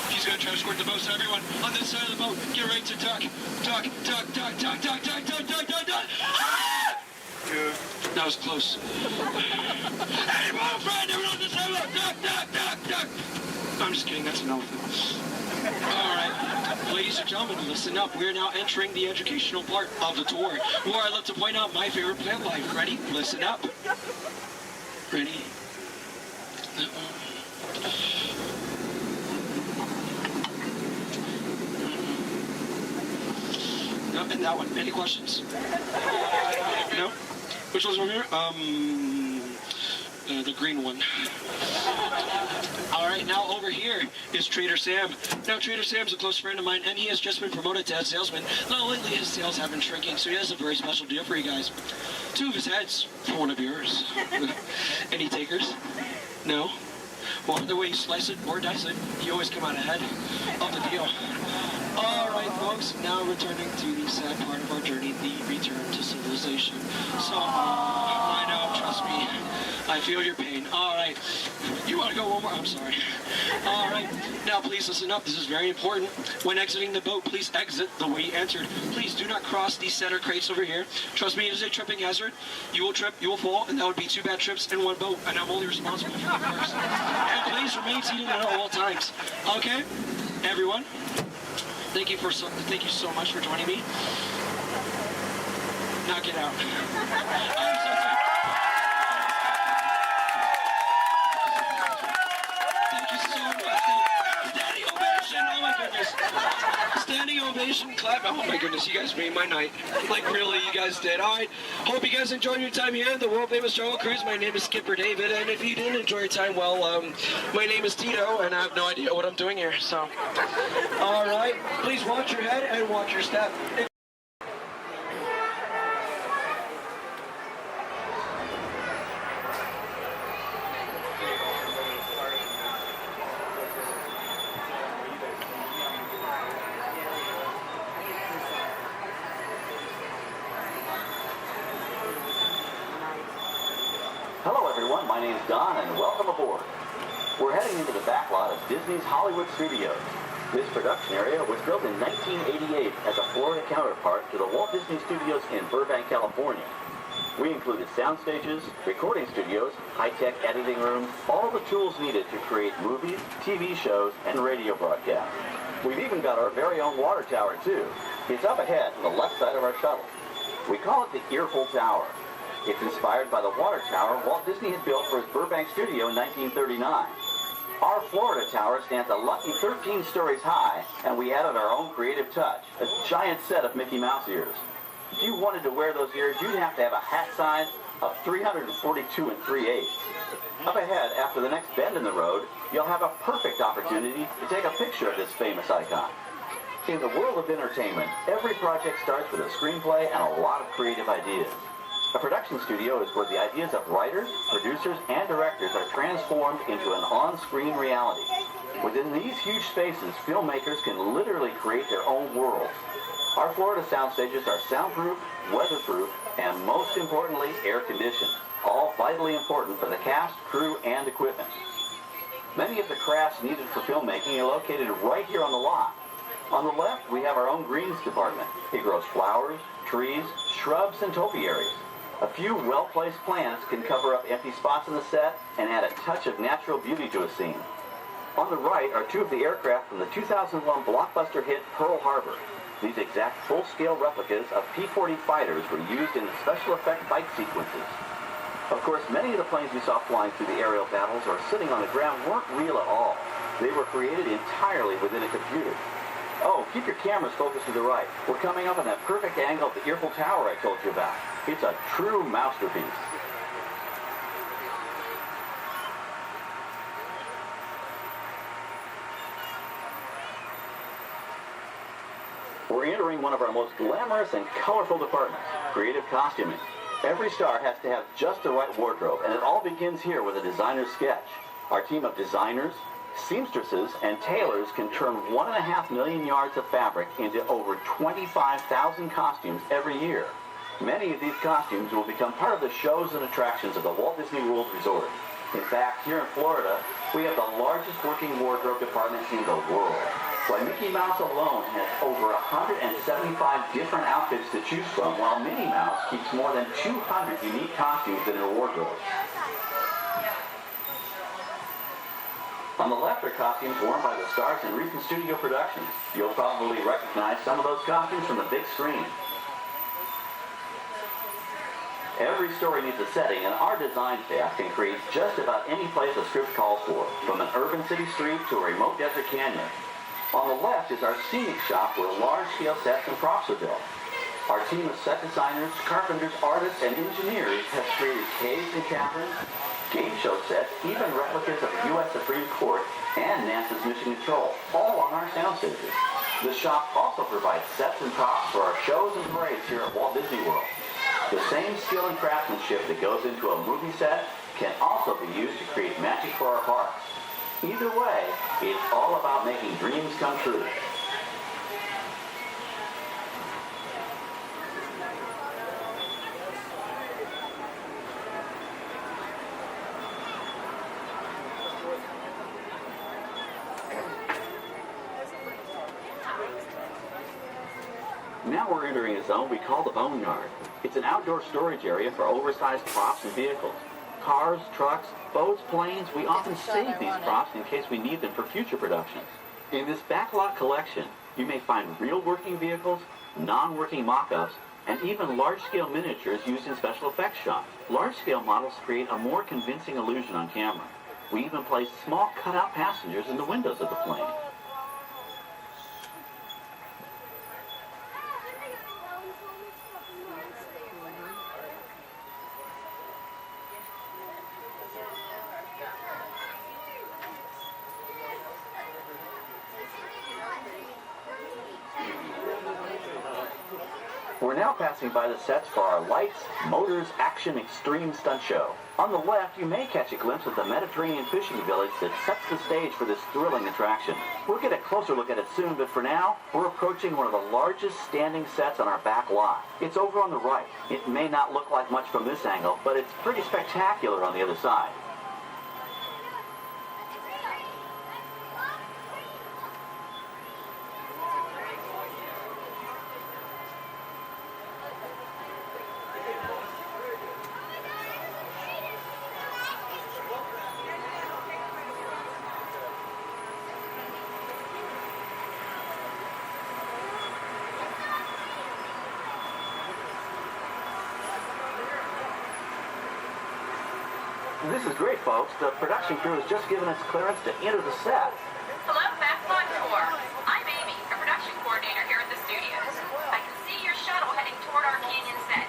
He's gonna try to squirt the most out of everyone on this side of the boat. Get ready to duck. Duck. Ah! That was close. Hey, my friend, everyone on this side of the boat. Duck. I'm just kidding, that's an elephant. All right, ladies and gentlemen, listen up. We're now entering the educational part of the tour, where I love to point out my favorite plant life. Ready? Listen up. Ready? No, and that one. Any questions? No? Which one's over here? The green one. All right, now over here is Trader Sam. Now, Trader Sam's a close friend of mine, and he has just been promoted to head salesman. Now, lately, his sales have been shrinking, so he has a very special deal for you guys. 2 of his heads for one of yours. Any takers? No? Well, either way you slice it or dice it, you always come out ahead of the deal. All right, folks, now returning to the sad part of our journey, the return to civilization. So, I know, trust me, I feel your pain. All right. You want to go one more? I'm sorry. All right. Now, please listen up. This is very important. When exiting the boat, please exit the way you entered. Please do not cross these center crates over here. Trust me, it is a tripping hazard. You will trip, you will fall, and that would be 2 bad trips in one boat, and I'm only responsible for the first. And please remain seated at all times. Okay? Everyone, thank you so much for joining me. Now get out. I'm so sorry. Thank you so much. Standing ovation. Oh my goodness. Standing ovation, clap. Oh my goodness, you guys made my night. Like really, you guys did. All right. Hope you guys enjoyed your time here at the world famous Jungle Cruise. My name is Skipper David, and if you didn't enjoy your time, well, my name is Tito, and I have no idea what I'm doing here. So, all right. Please watch your head and watch your step. Hello everyone, my name's Don and welcome aboard. We're heading into the back lot of Disney's Hollywood Studios. This production area was built in 1988 as a Florida counterpart to the Walt Disney Studios in Burbank, California. We included sound stages, recording studios, high-tech editing rooms, all the tools needed to create movies, TV shows, and radio broadcasts. We've even got our very own water tower too. It's up ahead on the left side of our shuttle. We call it the Earful Tower. It's inspired by the water tower Walt Disney had built for his Burbank studio in 1939. Our Florida tower stands a lucky 13 stories high, and we added our own creative touch, a giant set of Mickey Mouse ears. If you wanted to wear those ears, you'd have to have a hat size of 342 3/8. Up ahead, after the next bend in the road, you'll have a perfect opportunity to take a picture of this famous icon. In the world of entertainment, every project starts with a screenplay and a lot of creative ideas. A production studio is where the ideas of writers, producers, and directors are transformed into an on-screen reality. Within these huge spaces, filmmakers can literally create their own worlds. Our Florida sound stages are soundproof, weatherproof, and most importantly, air-conditioned. All vitally important for the cast, crew, and equipment. Many of the crafts needed for filmmaking are located right here on the lot. On the left, we have our own greens department. It grows flowers, trees, shrubs, and topiaries. A few well-placed plants can cover up empty spots in the set and add a touch of natural beauty to a scene. On the right are 2 of the aircraft from the 2001 blockbuster hit Pearl Harbor. These exact full-scale replicas of P-40 fighters were used in the special effect fight sequences. Of course, many of the planes we saw flying through the aerial battles or sitting on the ground weren't real at all. They were created entirely within a computer. Oh, keep your cameras focused to the right. We're coming up on that perfect angle of the Earful Tower I told you about. It's a true masterpiece. We're entering one of our most glamorous and colorful departments, creative costuming. Every star has to have just the right wardrobe, and it all begins here with a designer's sketch. Our team of designers, seamstresses, and tailors can turn 1.5 million yards of fabric into over 25,000 costumes every year. Many of these costumes will become part of the shows and attractions of the Walt Disney World Resort. In fact, here in Florida, we have the largest working wardrobe department in the world. Why, Mickey Mouse alone has over 175 different outfits to choose from, while Minnie Mouse keeps more than 200 unique costumes in her wardrobe. On the left are costumes worn by the stars in recent studio productions. You'll probably recognize some of those costumes from the big screen. Every story needs a setting, and our design staff can create just about any place a script calls for, from an urban city street to a remote desert canyon. On the left is our scenic shop where large-scale sets and props are built. Our team of set designers, carpenters, artists, and engineers have created caves and caverns, game show sets, even replicas of the U.S. Supreme Court and NASA's Mission Control, all on our sound stages. The shop also provides sets and props for our shows and parades here at Walt Disney World. The same skill and craftsmanship that goes into a movie set can also be used to create magic for our parks. Either way, it's all about making dreams come true. Now we're entering a zone we call the Boneyard. It's an outdoor storage area for oversized props and vehicles. Cars, trucks, boats, planes, we often save these props in case we need them for future productions. In this backlot collection, you may find real working vehicles, non-working mock-ups, and even large-scale miniatures used in special effects shots. Large-scale models create a more convincing illusion on camera. We even place small cut-out passengers in the windows of the plane. We're now passing by the sets for our Lights, Motors, Action Extreme Stunt Show. On the left, you may catch a glimpse of the Mediterranean fishing village that sets the stage for this thrilling attraction. We'll get a closer look at it soon, but for now, we're approaching one of the largest standing sets on our back lot. It's over on the right. It may not look like much from this angle, but it's pretty spectacular on the other side. This is great, folks. The production crew has just given us clearance to enter the set. Hello, Backlot Tour. I'm Amy, a production coordinator here at the studios. I can see your shuttle heading toward our canyon set.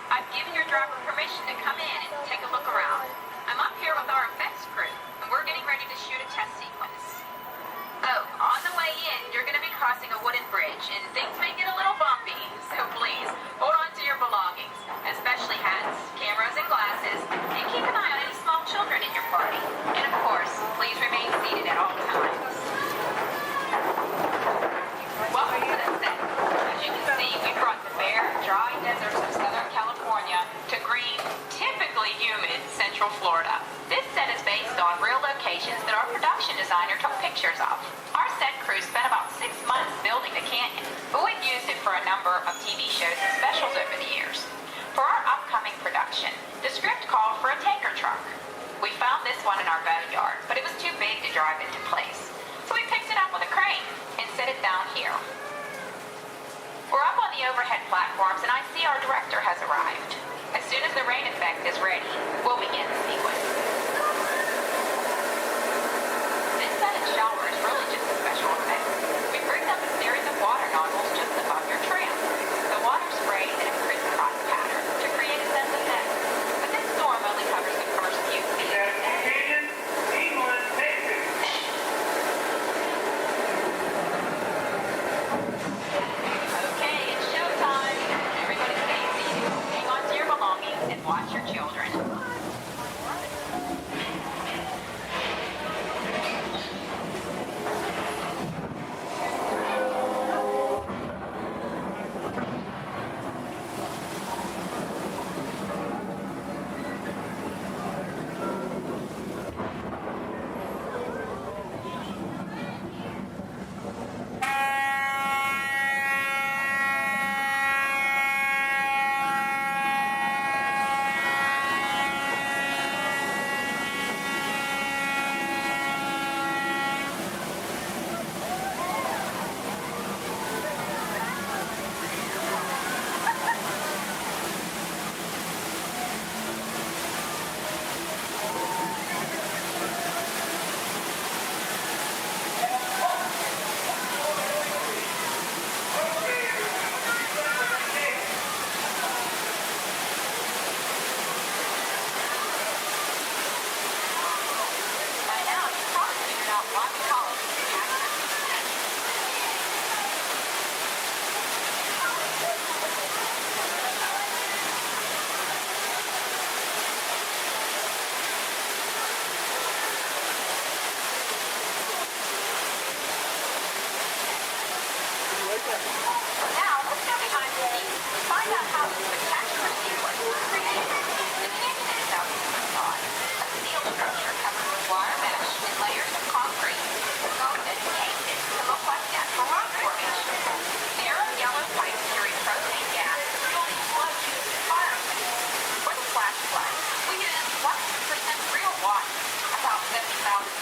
I've given your driver permission to come in and take a look around. I'm up here with our effects crew, and we're getting ready to shoot a test sequence. Oh, on the way in, you're going to be crossing a wooden bridge, and things may get a little bumpy, so please, hold on to your belongings, especially hats, cameras, and glasses, and keep an eye on any small children in your party. And of course, please remain seated at all times. Welcome to the set. As you can see, we brought the bare, dry deserts of Southern California to green, typically humid Central Florida. This set is based on real locations that our production designer took pictures of. Our set crew spent about 6 months building the canyon, but we've used it for a number of TV shows and specials over the years. For our upcoming production, the script called for a tanker truck. We found this one in our boneyard, but it was too big to drive into place. So we picked it up with a crane and set it down here. We're up on the overhead platforms, and I see our director has arrived. As soon as the rain effect is ready, we'll begin the sequence. This set and shower is really just a special effect. We rigged up a series of water nozzles just above your tram. The water sprays in a crisscross pattern to create a sense of depth. But this storm only covers the first few feet. Okay, it's showtime. Everybody stay seated. Hang on to your belongings and watch your children.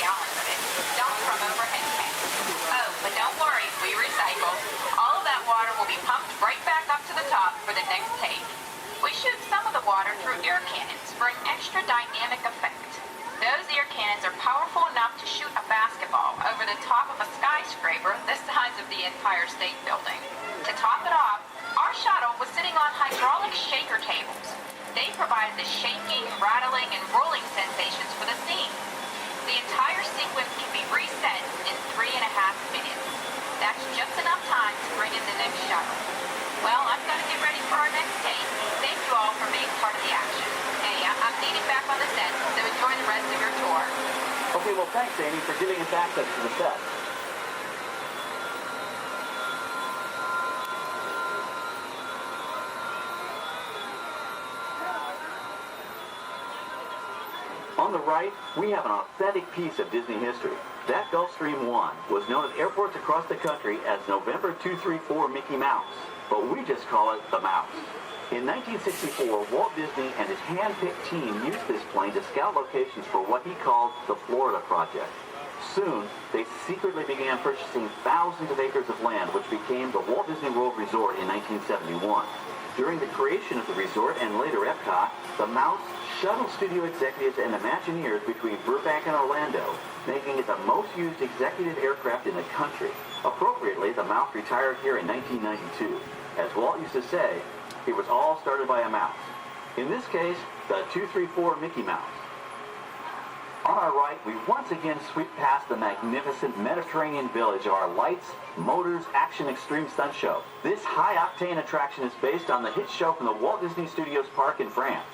gallons of it, dumped from overhead tanks. Oh, but don't worry, we recycle. All of that water will be pumped right back up to the top for the next take. We shoot some of the water through air cannons for an extra dynamic effect. Those air cannons are powerful enough to shoot a basketball over the top of a skyscraper the size of the Empire State Building. To top it off, our shuttle was sitting on hydraulic shaker tables. They provided the shaking, rattling, and rolling sensations for the scene. The entire sequence can be reset in 3.5 minutes. That's just enough time to bring in the next shuttle. Well, I'm going to get ready for our next take. Thank you all for being part of the action. Hey, I'm needing back on the set, so enjoy the rest of your tour. Okay, well, thanks, Amy, for giving us access to the set. On the right, we have an authentic piece of Disney history. That Gulfstream 1 was known at airports across the country as November 234 Mickey Mouse, but we just call it the Mouse. In 1964, Walt Disney and his hand-picked team used this plane to scout locations for what he called the Florida Project. Soon, they secretly began purchasing thousands of acres of land, which became the Walt Disney World Resort in 1971. During the creation of the resort and later Epcot, the Mouse shuttled studio executives and Imagineers between Burbank and Orlando, making it the most used executive aircraft in the country. Appropriately, the Mouse retired here in 1992. As Walt used to say, it was all started by a mouse. In this case, the 234 Mickey Mouse. On our right, we once again sweep past the magnificent Mediterranean village of our lights, motors, action extreme stunt show. This high-octane attraction is based on the hit show from the Walt Disney Studios Park in France.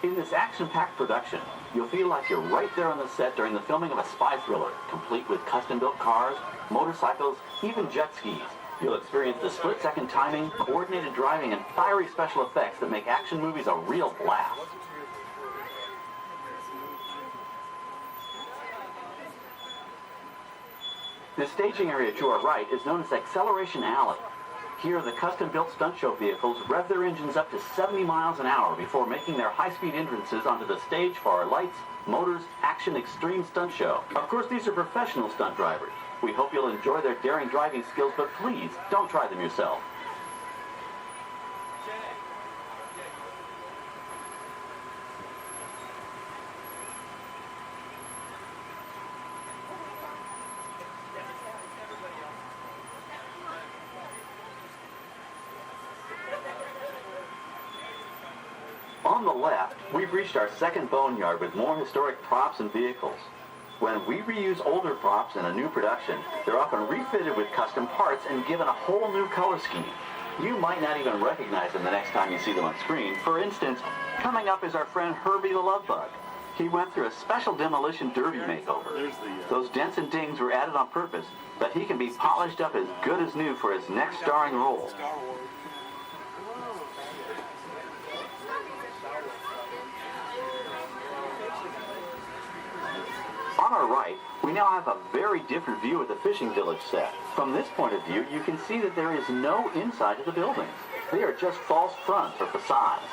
In this action-packed production, you'll feel like you're right there on the set during the filming of a spy thriller, complete with custom-built cars, motorcycles, even jet skis. You'll experience the split-second timing, coordinated driving, and fiery special effects that make action movies a real blast. The staging area to our right is known as Acceleration Alley. Here, the custom-built stunt show vehicles rev their engines up to 70 miles an hour before making their high-speed entrances onto the stage for our lights, motors, action extreme stunt show. Of course, these are professional stunt drivers. We hope you'll enjoy their daring driving skills, but please, don't try them yourself. On the left, we've reached our second boneyard with more historic props and vehicles. When we reuse older props in a new production, they're often refitted with custom parts and given a whole new color scheme. You might not even recognize them the next time you see them on screen. For instance, coming up is our friend Herbie the Love Bug. He went through a special demolition derby makeover. Those dents and dings were added on purpose, but he can be polished up as good as new for his next starring role. On our right, we now have a very different view of the fishing village set. From this point of view, you can see that there is no inside to the buildings. They are just false fronts or facades.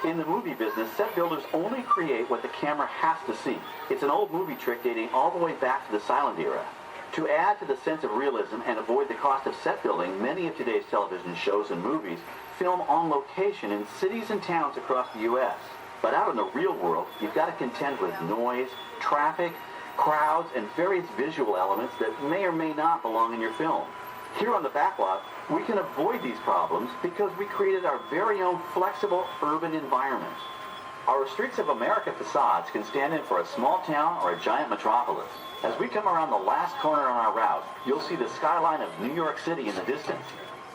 In the movie business, set builders only create what the camera has to see. It's an old movie trick dating all the way back to the silent era. To add to the sense of realism and avoid the cost of set building, many of today's television shows and movies film on location in cities and towns across the U.S. But out in the real world, you've got to contend with noise, traffic, crowds, and various visual elements that may or may not belong in your film. Here on the backlot, we can avoid these problems because we created our very own flexible urban environment. Our Streets of America facades can stand in for a small town or a giant metropolis. As we come around the last corner on our route, you'll see the skyline of New York City in the distance.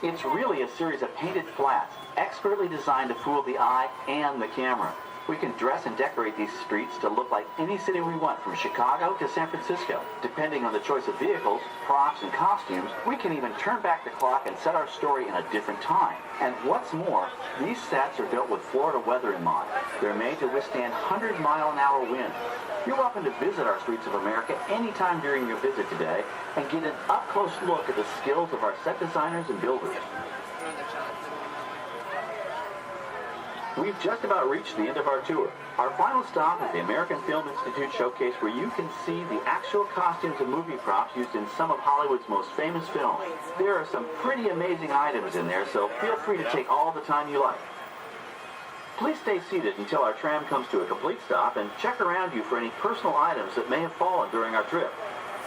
It's really a series of painted flats, expertly designed to fool the eye and the camera. We can dress and decorate these streets to look like any city we want, from Chicago to San Francisco. Depending on the choice of vehicles, props, and costumes, we can even turn back the clock and set our story in a different time. And what's more, these sets are built with Florida weather in mind. They're made to withstand 100-mile-an-hour winds. You're welcome to visit our Streets of America anytime during your visit today and get an up-close look at the skills of our set designers and builders. We've just about reached the end of our tour. Our final stop is the American Film Institute Showcase, where you can see the actual costumes and movie props used in some of Hollywood's most famous films. There are some pretty amazing items in there, so feel free to take all the time you like. Please stay seated until our tram comes to a complete stop and check around you for any personal items that may have fallen during our trip.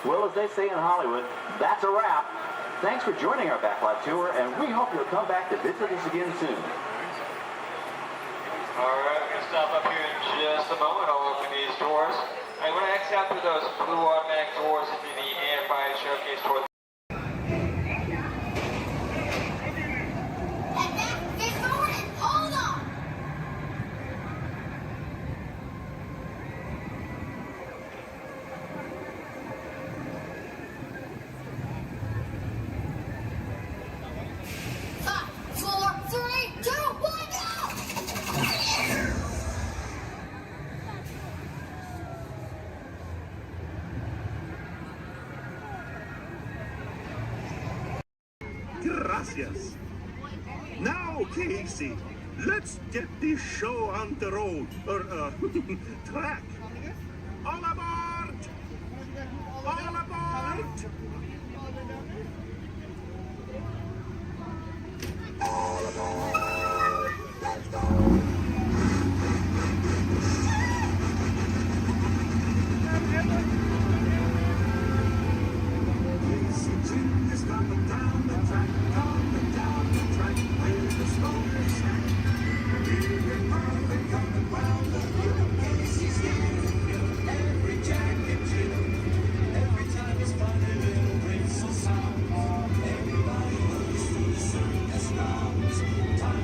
Well, as they say in Hollywood, that's a wrap. Thanks for joining our backlot tour, and we hope you'll come back to visit us again soon. Alright, we're going to stop up here in just a moment. I'll open these doors. I'm going to exit out through those blue automatic doors into the AFI Showcase tour. Hold on! Gracias. Now, Casey, let's get this show on the road, or, track. All aboard! All aboard! All aboard! Let's go! Time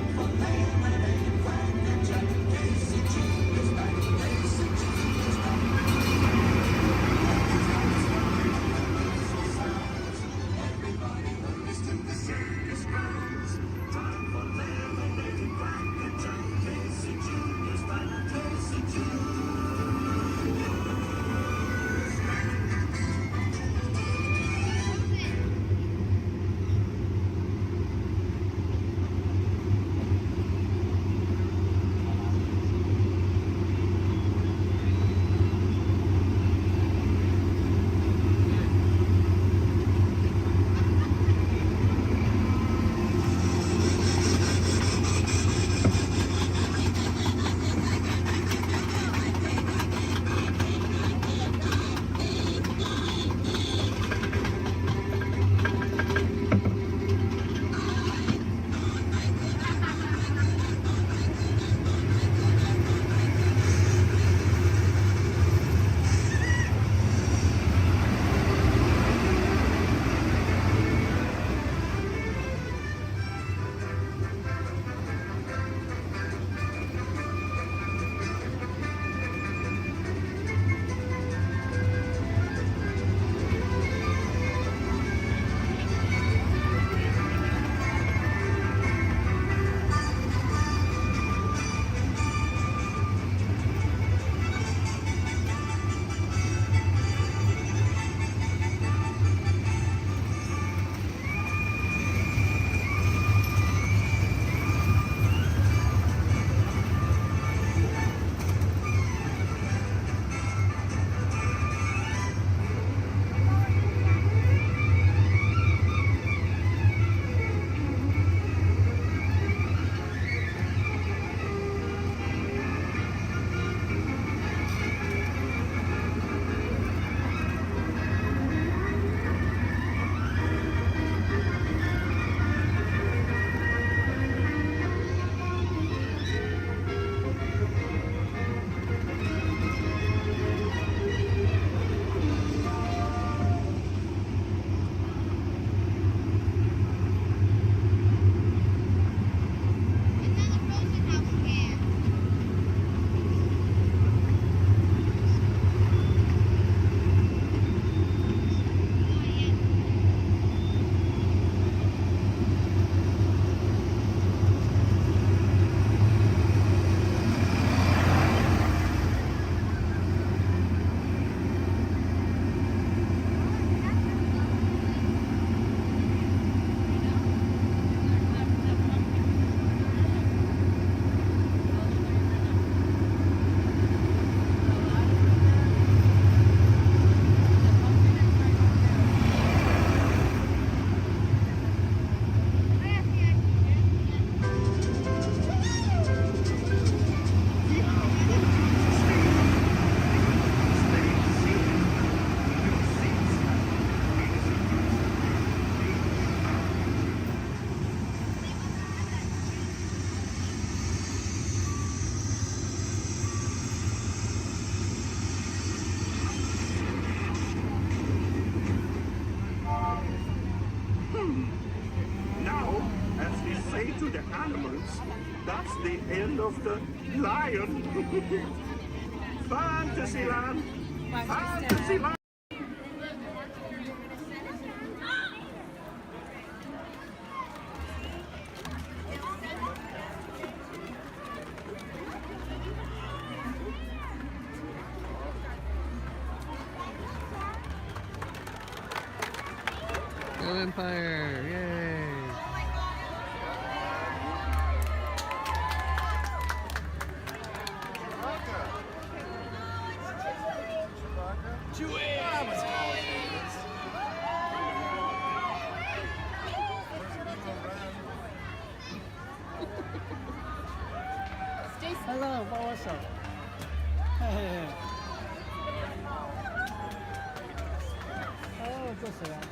That's the end of the lion. Fantasyland. Fantasyland. Go Empire! Yay! Hello, what's up? Hey. Oh, just that.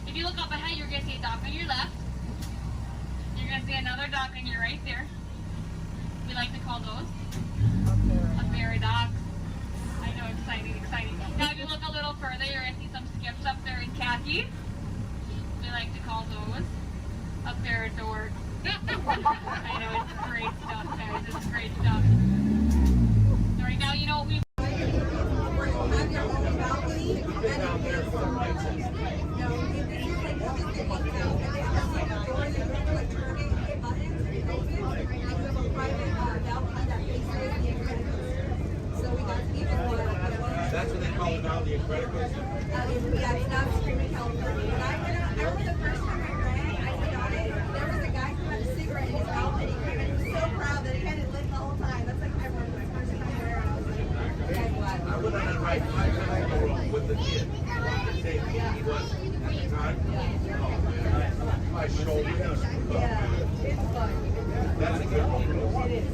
If you look up ahead, you're going to see a dock on your left. You're going to see another dock on your right there. We like to call those a ferry dock. I know, exciting, exciting. Now if you look a little further, you're going to see some skips up there in khaki. We like to call those a ferry door. I know, it's great stuff, guys. It's great stuff. So right now, you know, we That's what they call it now, the Incredibles. Yeah, it's not Screaming California. When I remember the first time I ran, I went on it, there was a guy who had a cigarette in his mouth and he came in so proud that he had it lit the whole time. That's like my first time there, and I was like, okay, glad. I went on a ride 5 times in a row with the kid. He was at the time. My shoulder. Yeah, it's fun. That's a good one. It is.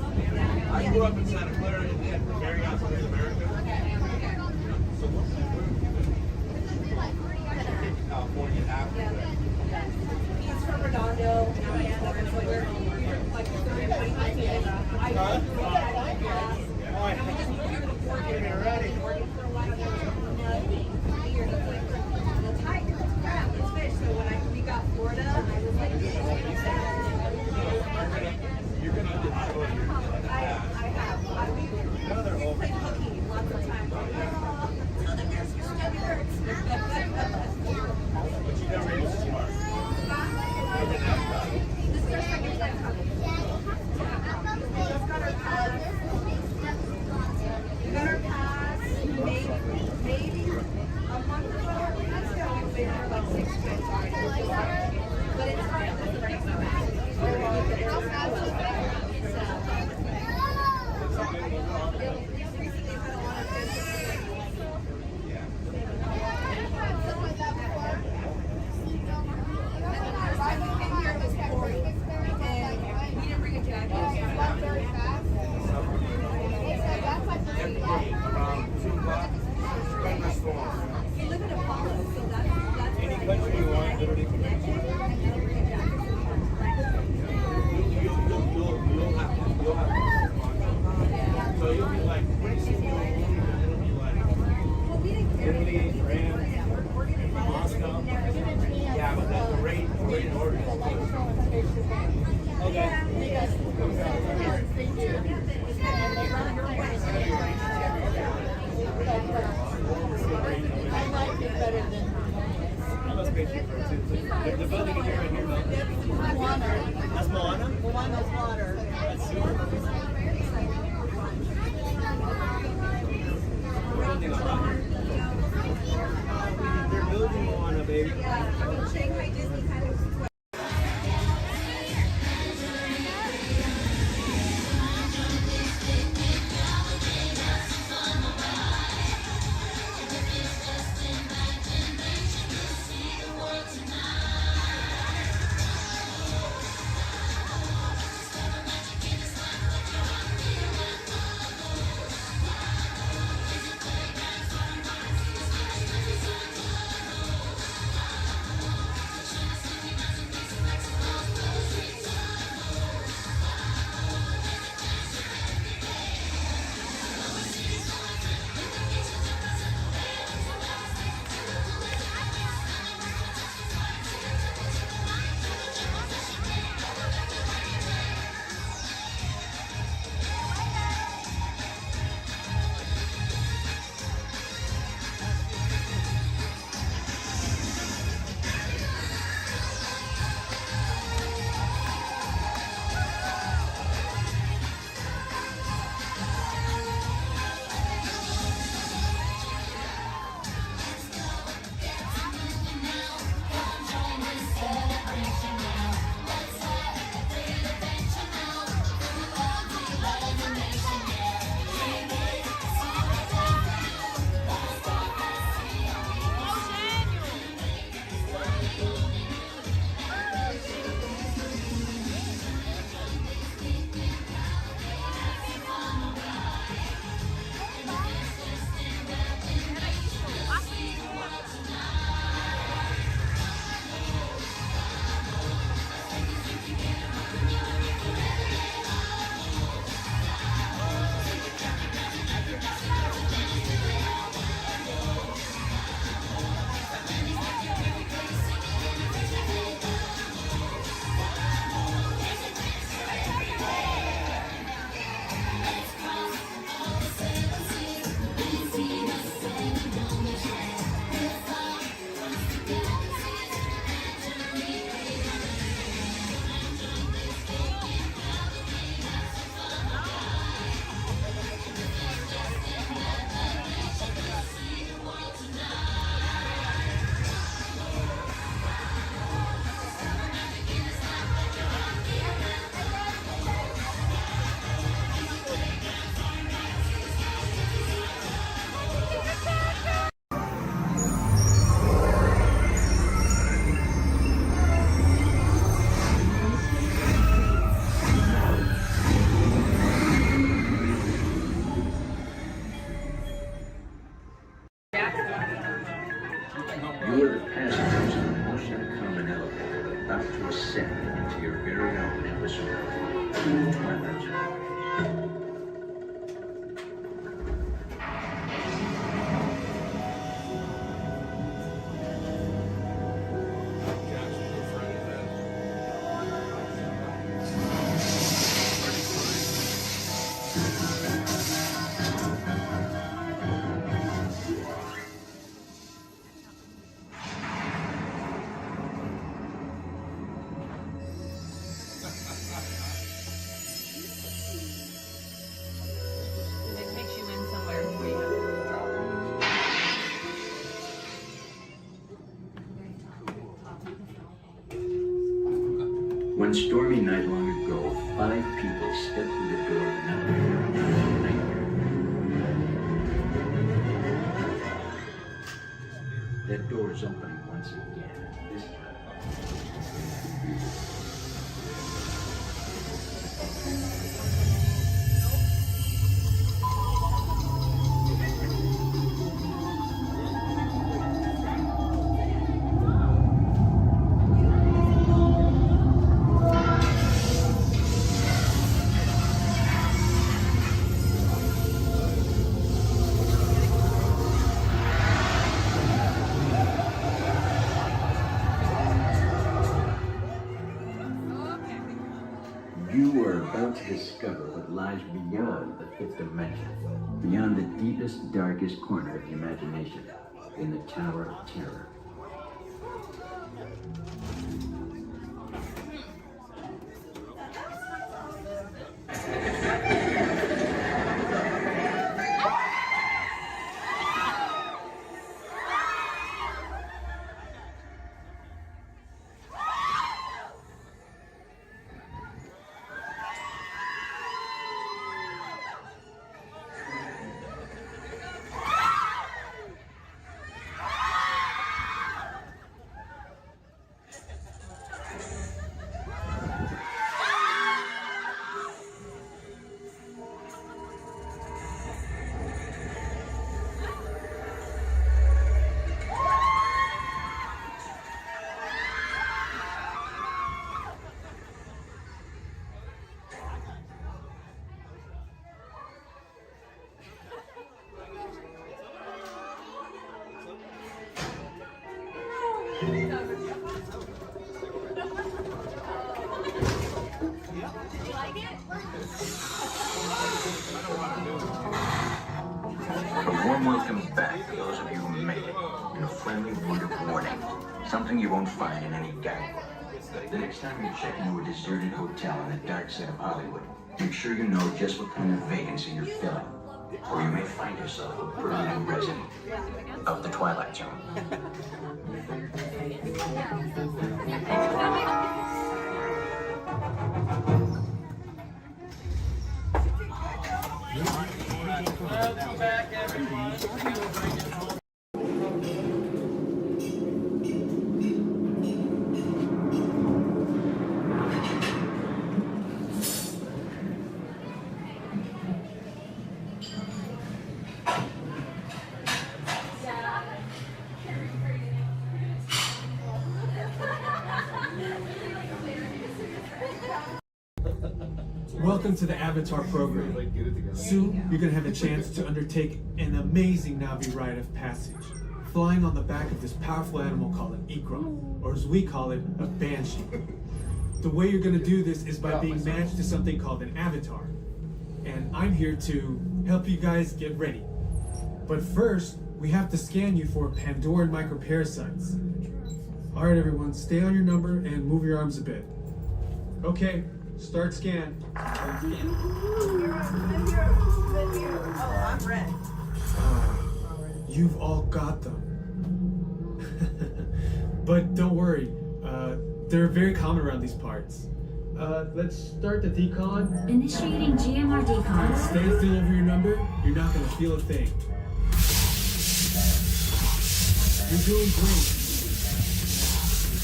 I grew up in Santa Clara and then Marriott in America. So California after that. He's from Redondo, and I end up in Sawyer. Like 30 minutes. And we just moved here to the port area. Working for a while, there was nothing here. The tide is crap, it's fish. So when we got Florida, I was like, you're going to enjoy your I have. We've played hooky lots of times. Until the nurse your stomach hurts. But you never use smart. This is our second time coming. We just got our pass. We got our pass maybe a month ago. Let's go. We've been here like 6 months already. But it's hard. This is pretty Any country you want, literally from you'll have to. So you'll be like, pretty soon it'll be like Italy, France, Moscow. Yeah, but that's the rate in order. Okay. I like it better than The building is right here, though. Moana. That's Moana? Moana's water. One stormy night long ago, 5 people stepped through the door of an elevator. That door is opening once again. This time. You are about to discover what lies beyond the 5th dimension, beyond the deepest, darkest corner of the imagination, in the Tower of Terror. A warm welcome back to those of you who made it, and a friendly word of warning. Something you won't find in any guidebook. The next time you check into a deserted hotel on the dark side of Hollywood, make sure you know just what kind of vacancy you're filling, or you may find yourself a permanent resident of the Twilight Zone. Welcome back, everyone. Welcome to the Avatar program. Soon, you're going to have a chance to undertake an amazing Navi rite of passage, flying on the back of this powerful animal called an Ikram, or as we call it, a Banshee. The way you're going to do this is by being matched to something called an Avatar. And I'm here to help you guys get ready. But first, we have to scan you for Pandoran microparasites. Alright everyone, stay on your number and move your arms a bit. Okay. Start scan. Oh, I'm red. You've all got them. But don't worry, they're very common around these parts. Let's start the decon. Initiating GMR decon. Stay still over your number. You're not going to feel a thing. You're doing great.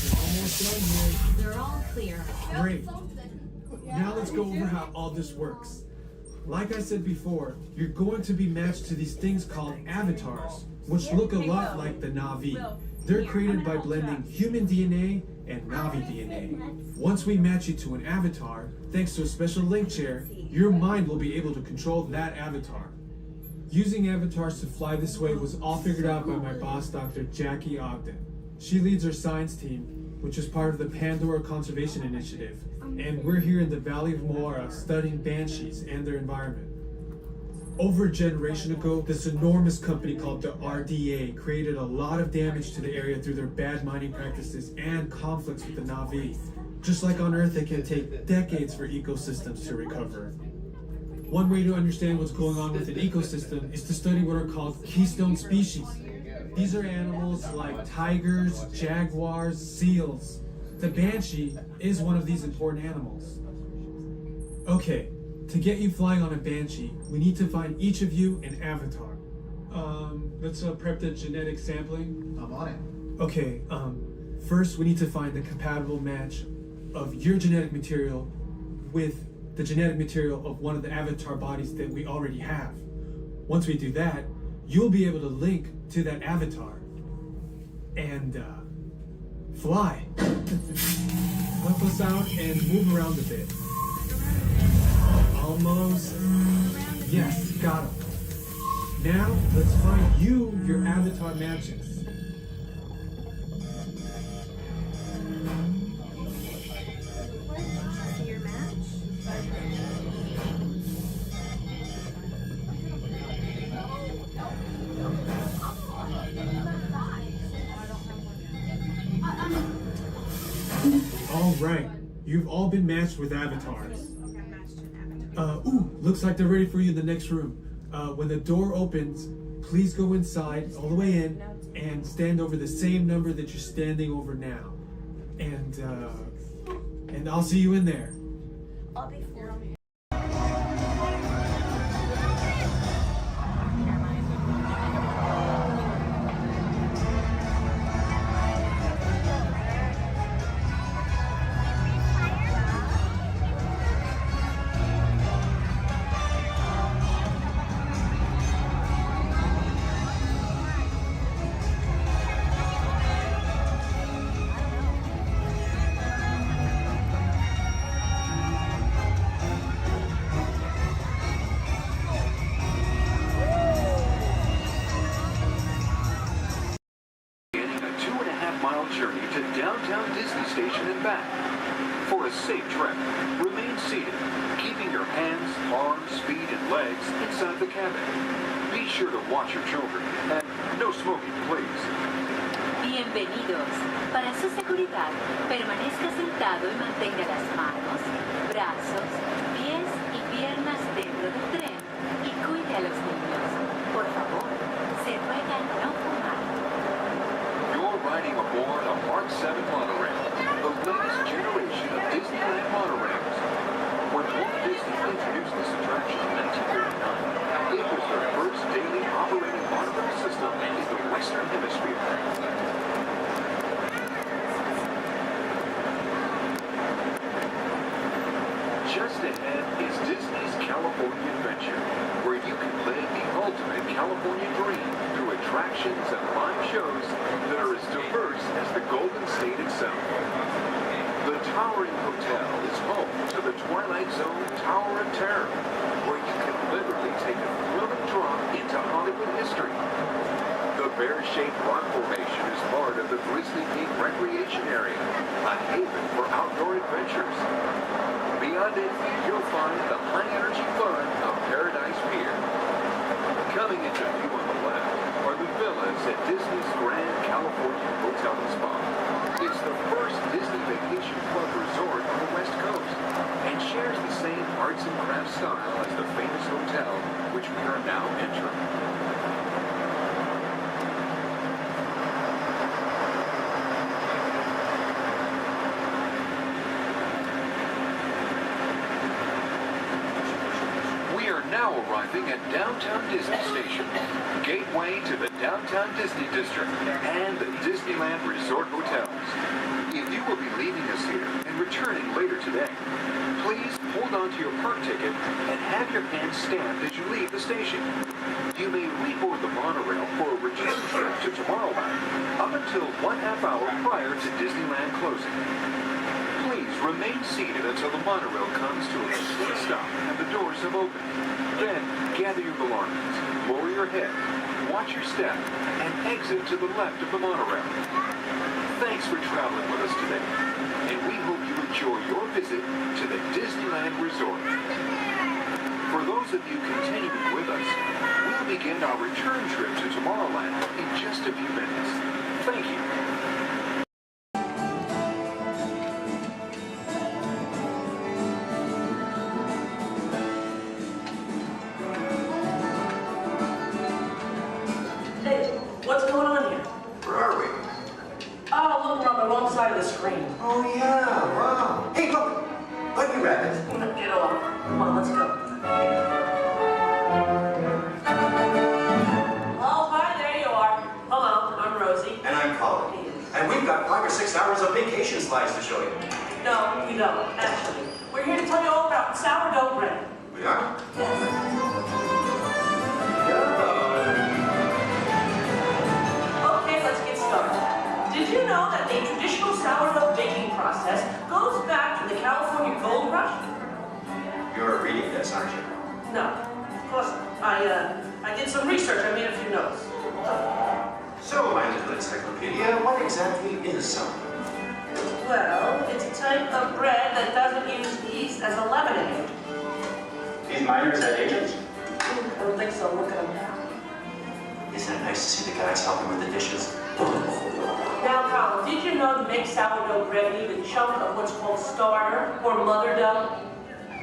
You're almost done here. They're all clear. Great. Now let's go over how all this works. Like I said before, you're going to be matched to these things called avatars, which look a lot like the Na'vi. They're created by blending human DNA and Na'vi DNA. Once we match you to an avatar, thanks to a special link chair, your mind will be able to control that avatar. Using avatars to fly this way was all figured out by my boss, Dr. Jackie Ogden. She leads our science team, which is part of the Pandora Conservation Initiative. And we're here in the Valley of Moara studying banshees and their environment. Over a generation ago, this enormous company called the RDA created a lot of damage to the area through their bad mining practices and conflicts with the Na'vi. Just like on Earth, it can take decades for ecosystems to recover. One way to understand what's going on with an ecosystem is to study what are called keystone species. These are animals like tigers, jaguars, seals. The Banshee is one of these important animals. Okay, to get you flying on a Banshee, we need to find each of you an avatar. Let's prep the genetic sampling. I'm on it. Okay, first we need to find the compatible match of your genetic material with the genetic material of one of the avatar bodies that we already have. Once we do that, you'll be able to link to that avatar and fly. Help us out and move around a bit. Almost. Yes, got him. Now, let's find you your avatar matches. Your match? All right, you've all been matched with avatars. Ooh, looks like they're ready for you in the next room. When the door opens, please go inside all the way in and stand over the same number that you're standing over now. And I'll see you in there. I'll be for journey to downtown Disney Station and back. For a safe trek, remain seated, keeping your hands, arms, feet, and legs inside the cabin. Be sure to watch your children, and no smoking, please. Bienvenidos. Para su seguridad, permanezca sentado y mantenga las manos, brazos, pies y piernas dentro del tren y cuide a los niños. Por favor, se ruega no fumar. You're riding aboard a Mark 7 monorail, the latest generation of Disneyland monorails. When Walt Disney introduced this attraction in 1939, it was the first daily operating monorail system in the Western Hemisphere. Just ahead is Disney's California Adventure, where you can live the ultimate California dream through attractions and live shows that are as diverse as the Golden State itself. The Towering Hotel is home to the Twilight Zone Tower of Terror, where you can literally take a thrilling drop into Hollywood history. The bear-shaped rock formation is part of the Grizzly Peak Recreation Area, a haven for outdoor adventures. Beyond it, you'll find the high-energy fun of Paradise Pier. Coming into view on the left are the villas at Disney's Grand California Hotel and Spa. It's the first Disney Vacation Club resort on the West Coast and shares the same arts and crafts style as the famous hotel, which we are now entering. Now arriving at Downtown Disney Station, gateway to the Downtown Disney District and the Disneyland Resort Hotels. If you will be leaving us here and returning later today, please hold on to your park ticket and have your hand stamped as you leave the station. You may reboard the monorail for a return trip to Tomorrowland up until 1/2 hour prior to Disneyland closing. Please remain seated until the monorail comes to a complete stop and the doors have opened. Then, gather your belongings, lower your head, watch your step, and exit to the left of the monorail. Thanks for traveling with us today, and we hope you enjoy your visit to the Disneyland Resort. For those of you continuing with us, we'll begin our return trip to Tomorrowland in just a few minutes. Thank you. What's going on here? Where are we? Oh, look, we're on the wrong side side of the screen. Oh, yeah, wow. Hey, look! Bunny rabbit. Get off. Come on, let's go. Oh, hi, there you are. Hello, I'm Rosie. And I'm Colin. And we've got 5 or 6 hours of vacation slides to show you. No, you don't, actually. We're here to tell you all about sourdough bread. We are? Okay, let's get started. Did you know that the traditional sourdough baking process goes back to the California Gold Rush? You're reading this, aren't you? No, of course not. I did some research. I made a few notes. So, my little encyclopedia, what exactly is sourdough? Well, it's a type of bread that doesn't use yeast as a leavening agent. These miners had agents? I don't think so. Look at them. Isn't it nice to see the guys helping with the dishes? Now, Colin, did you know to make sourdough bread you need a chunk of what's called starter or mother dough?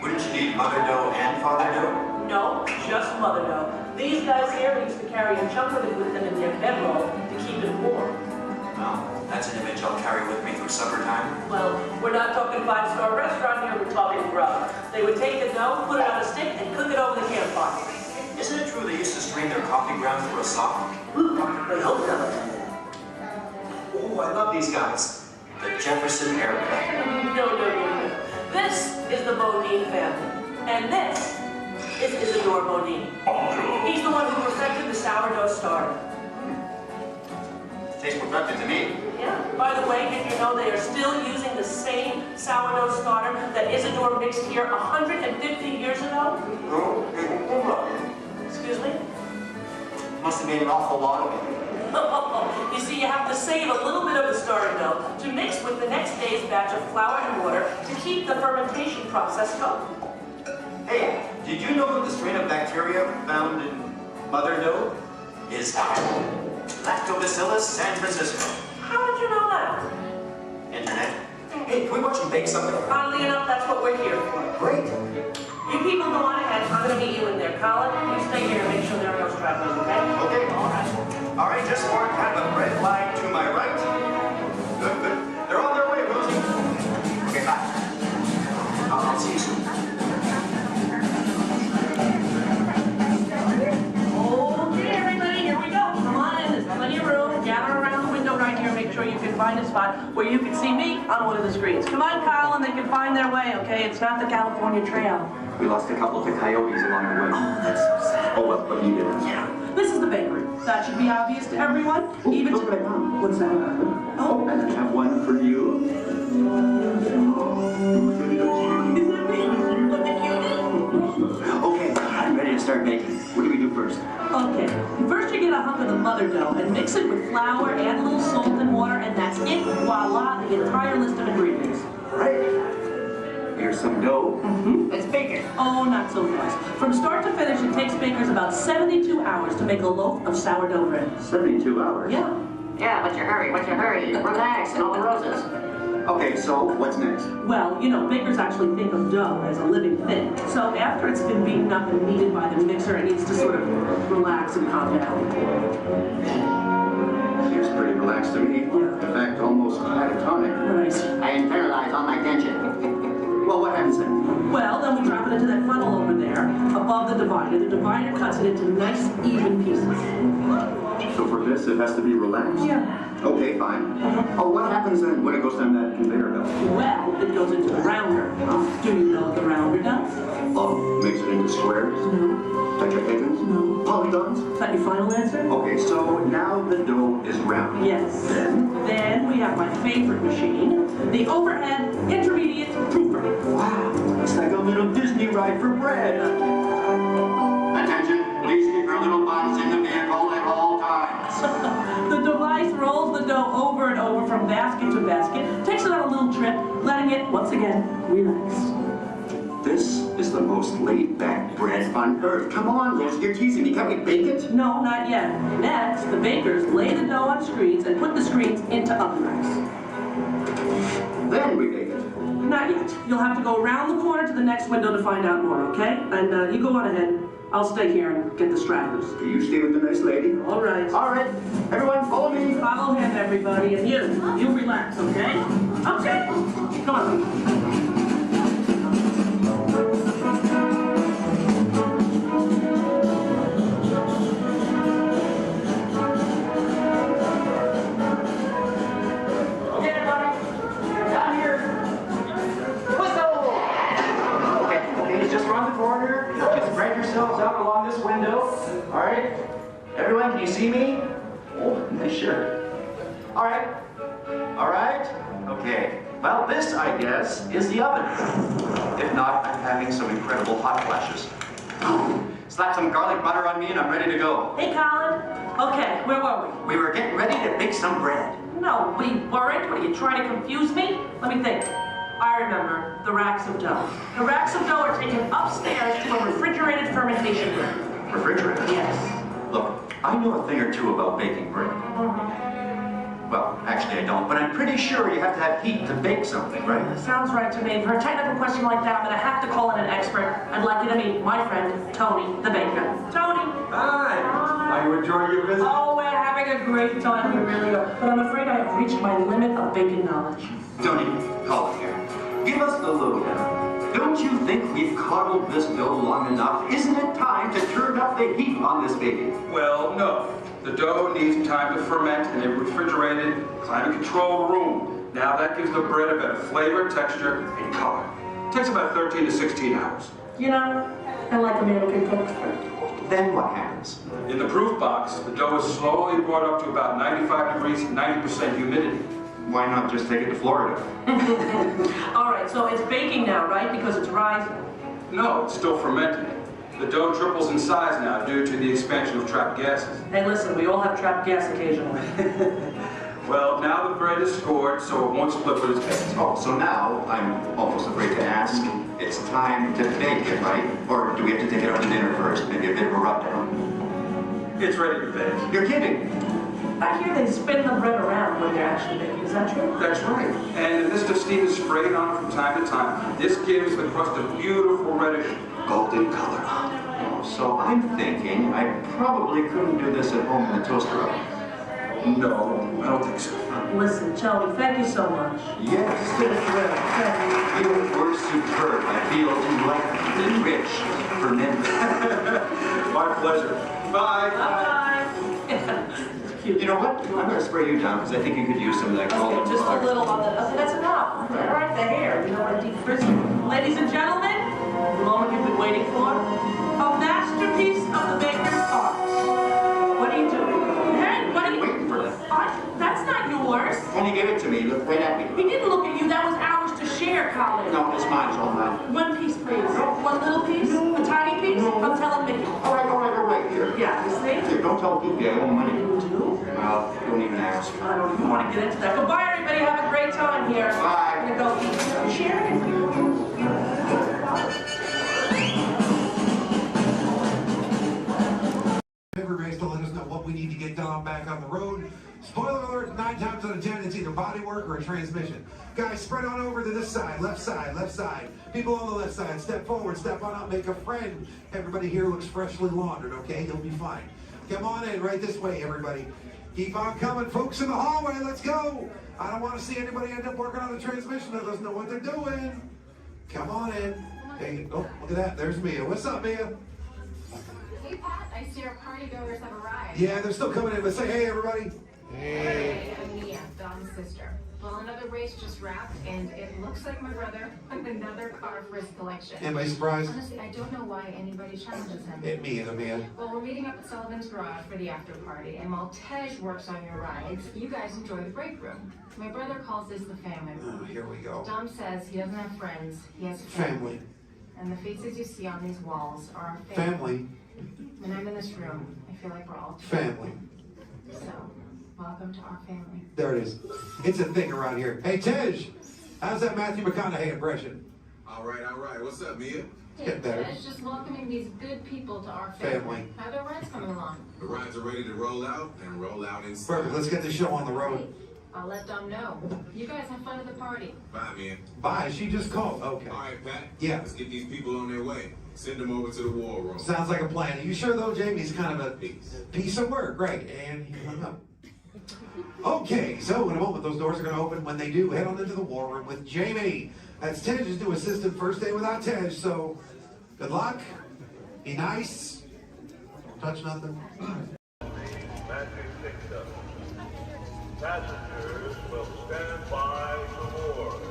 Wouldn't you need mother dough and father dough? No, just mother dough. These guys here used to carry a chunk of it with them in their bedroll to keep it warm. Well, that's an image I'll carry with me through supper time. Well, we're not talking 5-star restaurant here, we're talking grub. They would take the dough, put it on a stick, and cook it over the campfire. Isn't it true they used to strain their coffee grounds through a sock? They hope so. Oh, I love these guys. The Jefferson Airplane. No. This is the Bodine family. And this is Isidore Bodine. He's the one who perfected the sourdough starter. Tastes perfected to me. Yeah. By the way, did you know they are still using the same sourdough starter that Isidore mixed here 150 years ago? Excuse me? Must have made an awful lot of it. You see, you have to save a little bit of the starter dough to mix with the next day's batch of flour and water to keep the fermentation process going. Hey, did you know that the strain of bacteria found in mother dough is Lactobacillus San Francisco? How did you know that? Internet. Hey, can we watch them bake something? Oddly enough, that's what we're here for. Great. You people go on ahead. I'm going to meet you in there. Colin, you stay here and make sure there are no stragglers, okay? Okay. All right. All right, just for kind of a bread line to my right. Good. They're on their way, Rosie. Okay, bye. I'll see you soon. Okay, everybody, here we go. Come on in. There's plenty of room. Gather around the window right here. Make sure you can find a spot where you can see me on one of the screens. Come on, Colin. They can find their way, okay? It's not the California Trail. We lost a couple to coyotes along the way. Oh, that's so sad. Oh, well, but you didn't. Yeah. This is the bakery. That should be obvious to everyone. Even to... What's that? Oh, and I have one for you. Okay, I'm ready to start baking. What do we do first? Okay. First you get a hunk of the mother dough and mix it with flour, add a little salt and water, and that's it. Voila, the entire list of ingredients. Right. Here's some dough. Let's bake it. Oh, not so fast. From start to finish, it takes bakers about 72 hours to make a loaf of sourdough bread. 72 hours? Yeah. Yeah, what's your hurry? Relax, and all the roses. Okay, so what's next? Well, you know, bakers actually think of dough as a living thing. So after it's been beaten up and kneaded by the mixer, it needs to sort of relax and calm down. Seems pretty relaxed to me. In fact, almost catatonic. Right. I internalize all my tension. Well, what happens then? Well, then we drop it into that funnel over there, above the divider. The divider cuts it into nice, even pieces. So for this, it has to be relaxed? Yeah. Okay, fine. Oh, what happens then when it goes down that conveyor belt? Well, it goes into the rounder. Do you know what the rounder does? Oh, makes it into squares? No. Tetrahedrons? No. Polygons? Is that your final answer? Okay, so now the dough is round. Yes. Then we have my favorite machine, the overhead intermediate proofer. Wow, it's like a little Disney ride for bread. Attention, please keep your little butts in the vehicle at all times. The device rolls the dough over and over from basket to basket, takes it on a little trip, letting it, once again, relax. This is the most laid-back bread on earth. Come on, Rose, you're teasing me. Can't we bake it? No, not yet. Next, the bakers lay the dough on screens and put the screens into oven racks. Then we bake it. Not yet. You'll have to go around the corner to the next window to find out more, okay? And you go on ahead. I'll stay here and get the stragglers. You stay with the nice lady. All right. All right. Everyone, follow me. Follow him, everybody. And you relax, okay? Okay. Come on. Out along this window. All right. Everyone, can you see me? Oh, nice shirt. All right. All right. Okay. Well, this, I guess, is the oven. If not, I'm having some incredible hot flashes. Slap some garlic butter on me and I'm ready to go. Hey, Colin. Okay, where were we? We were getting ready to bake some bread. No, we weren't. What, are you trying to confuse me? Let me think. I remember the racks of dough. The racks of dough are taken upstairs to a refrigerated fermentation room. Refrigerated? Yes. Look, I know a thing or two about baking bread. Well, actually I don't, but I'm pretty sure you have to have heat to bake something, right? Sounds right to me. For a technical question like that, I'm going to have to call in an expert. I'd like you to meet my friend, Tony, the baker. Tony! Hi! Are you enjoying your visit? Oh, we're having a great time. We really are. But I'm afraid I have reached my limit of baking knowledge. Tony, Colin here. Give us the lowdown. Don't you think we've coddled this dough long enough? Isn't it time to turn up the heat on this baby? Well, no. The dough needs time to ferment in a refrigerated, climate-controlled room. Now that gives the bread a better flavor, texture, and color. It takes about 13 to 16 hours. You know, I like a man who can cook. Then what happens? In the proof box, the dough is slowly brought up to about 95 degrees, 90% humidity. Why not just take it to Florida? All right, so it's baking now, right? Because it's rising? No, it's still fermenting. The dough triples in size now due to the expansion of trapped gases. Hey, listen, we all have trapped gas occasionally. Well, now the bread is scored, so it won't split with its baked. Oh, so now I'm almost afraid to ask. It's time to bake it, right? Or do we have to take it out to dinner first? Maybe a bit of a rub-down? It's ready to bake. You're kidding. I hear they spin the bread around when they're actually baking. Is that true? That's right. And a mist of steam is sprayed on it from time to time. This gives the crust a beautiful reddish golden color. Oh, so I'm thinking I probably couldn't do this at home in the toaster oven. No, I don't think so. Listen, Tony, thank you so much. Yes. You were superb. I feel enlightened, enriched, fermented. My pleasure. Bye. Bye-bye. You know what? I'm going to spray you down because I think you could use some of that golden Okay, just color. a little on the... Okay, that's enough. All right, the hair. You know what a deep frizzy. Ladies and gentlemen, the moment you've been waiting for. A masterpiece of the baker's art. What are you doing? Hey, what are you... Waiting for that. That's not yours. When he gave it to me, he looked right at me. He didn't look at you. That was ours to share, Colin. No, it's mine. It's all mine. One piece, please. One little piece? A tiny piece? I'm telling Mickey. All right, here. Yeah, you see? Here, don't tell Goofy I owe money. You do? Well, don't even ask. I don't even want to get into that. Goodbye, everybody. Have a great time here. Bye. I'm going to go eat. Sharon? Every race to let us know what we need to get done back on the road. Spoiler alert, 9 times out of 10, it's either bodywork or a transmission. Guys, spread on over to this side, left side, left side. People on the left side, step forward, step on up, make a friend. Everybody here looks freshly laundered, okay? You'll be fine. Come on in, right this way, everybody. Keep on coming, folks in the hallway, let's go. I don't want to see anybody end up working on the transmission that doesn't know what they're doing. Come on in. Hey, oh, look at that, there's Mia. What's up, Mia? Hey, Pat, I see our party goers have arrived. Yeah, they're still coming in, but say hey, everybody. Hey. I'm Mia, Dom's sister. Well, another race just wrapped, and it looks like my brother won another car for his collection. Anybody surprised? Honestly, I don't know why anybody challenges him. Me either, Mia. Well, we're meeting up at Sullivan's Garage for the after party, and while Tej works on your rides, you guys enjoy the break room. My brother calls this the family room. Oh, here we go. Dom says he doesn't have friends, he has Family. And the faces you see on these walls are our Family. When I'm in this room, I feel like we're all Family. So, welcome to our family. There it is. It's a thing around here. Hey, Tej, how's that Matthew McConaughey impression? All right. What's up, Mia? Get better. Tej, just welcoming these good people to our family. How are their rides coming along? The rides are ready to roll out and roll out in Perfect. Let's get the show on the road. I'll let Dom know. You guys have fun at the party. Bye, man. Bye, she just called. Okay. All right, Pat. Yeah. Let's get these people on their way. Send them over to the war room. Sounds like a plan. Are you sure though, Jamie? He's kind of a piece of work. Right. And he hung up. Okay, so in a moment those doors are going to open. When they do, head on into the war room with Jamie. That's Tej's new assistant, first day without Tej, so good luck. Be nice. Don't touch nothing. Passengers will stand by to board.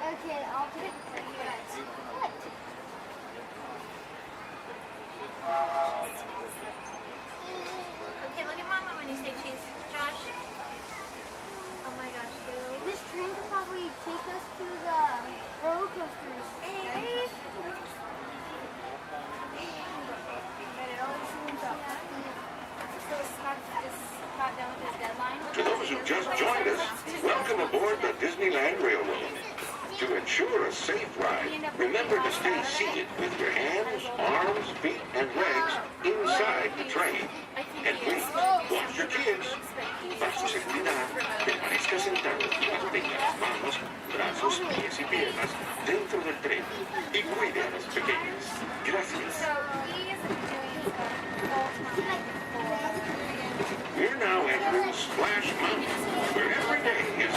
Okay, I'll put it for you guys. What? Okay, look at Mama when you say cheese. Josh? Oh my gosh, dude. This train could probably take us to the roller coasters. Hey. But it always seems up. So Scott done with his deadline? To those who just joined us, welcome aboard the Disneyland Railroad. To ensure a safe ride, remember to stay seated with your hands, arms, feet, and legs inside the train. And please, watch your kids. Para su seguridad, permanezca sentado y tenga las manos, brazos, pies y piernas dentro del tren y cuide a los pequeños. Gracias. We're now entering Splash Mountain, where every day is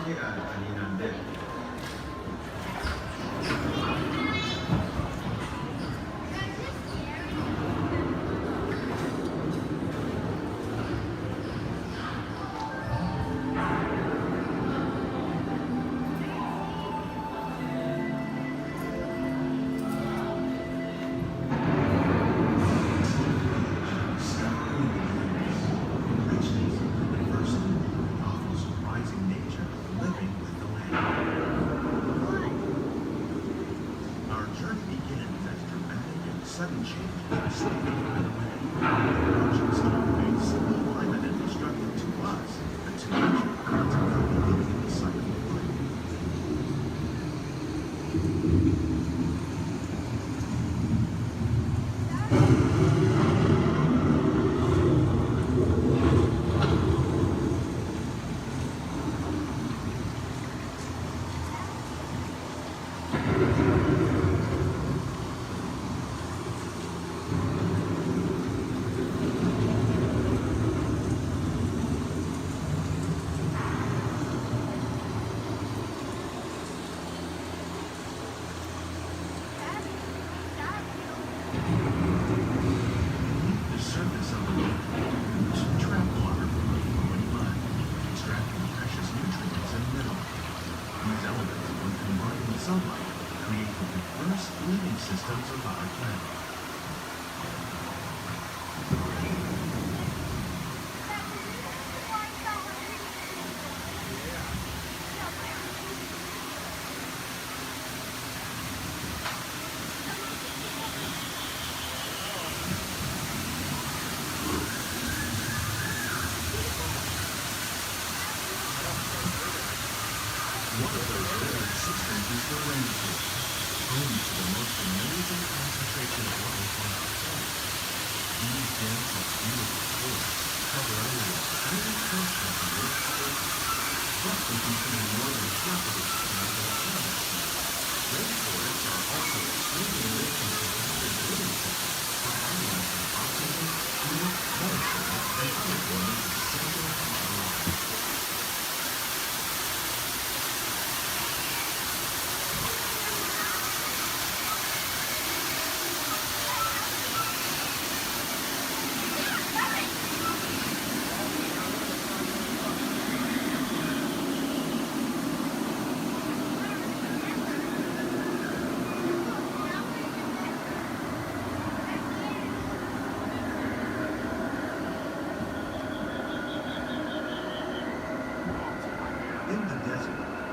사회가 아니란데 sudden change slipping by the way. Approaching storm waves seem climate and destructive to us, but to nature, it's about the beginning of the cycle of life. Systems of our planet. One of those living systems is the rainforest, home to the most amazing concentration of life on our planet. These dense and beautiful forests cover only a tiny portion of the Earth's surface, but they contain more than half of its surrounding atmosphere. Rainforests are also extremely rich in synthetic living systems, providing us with oxygen, food, medicine, and other forms essential to our lives.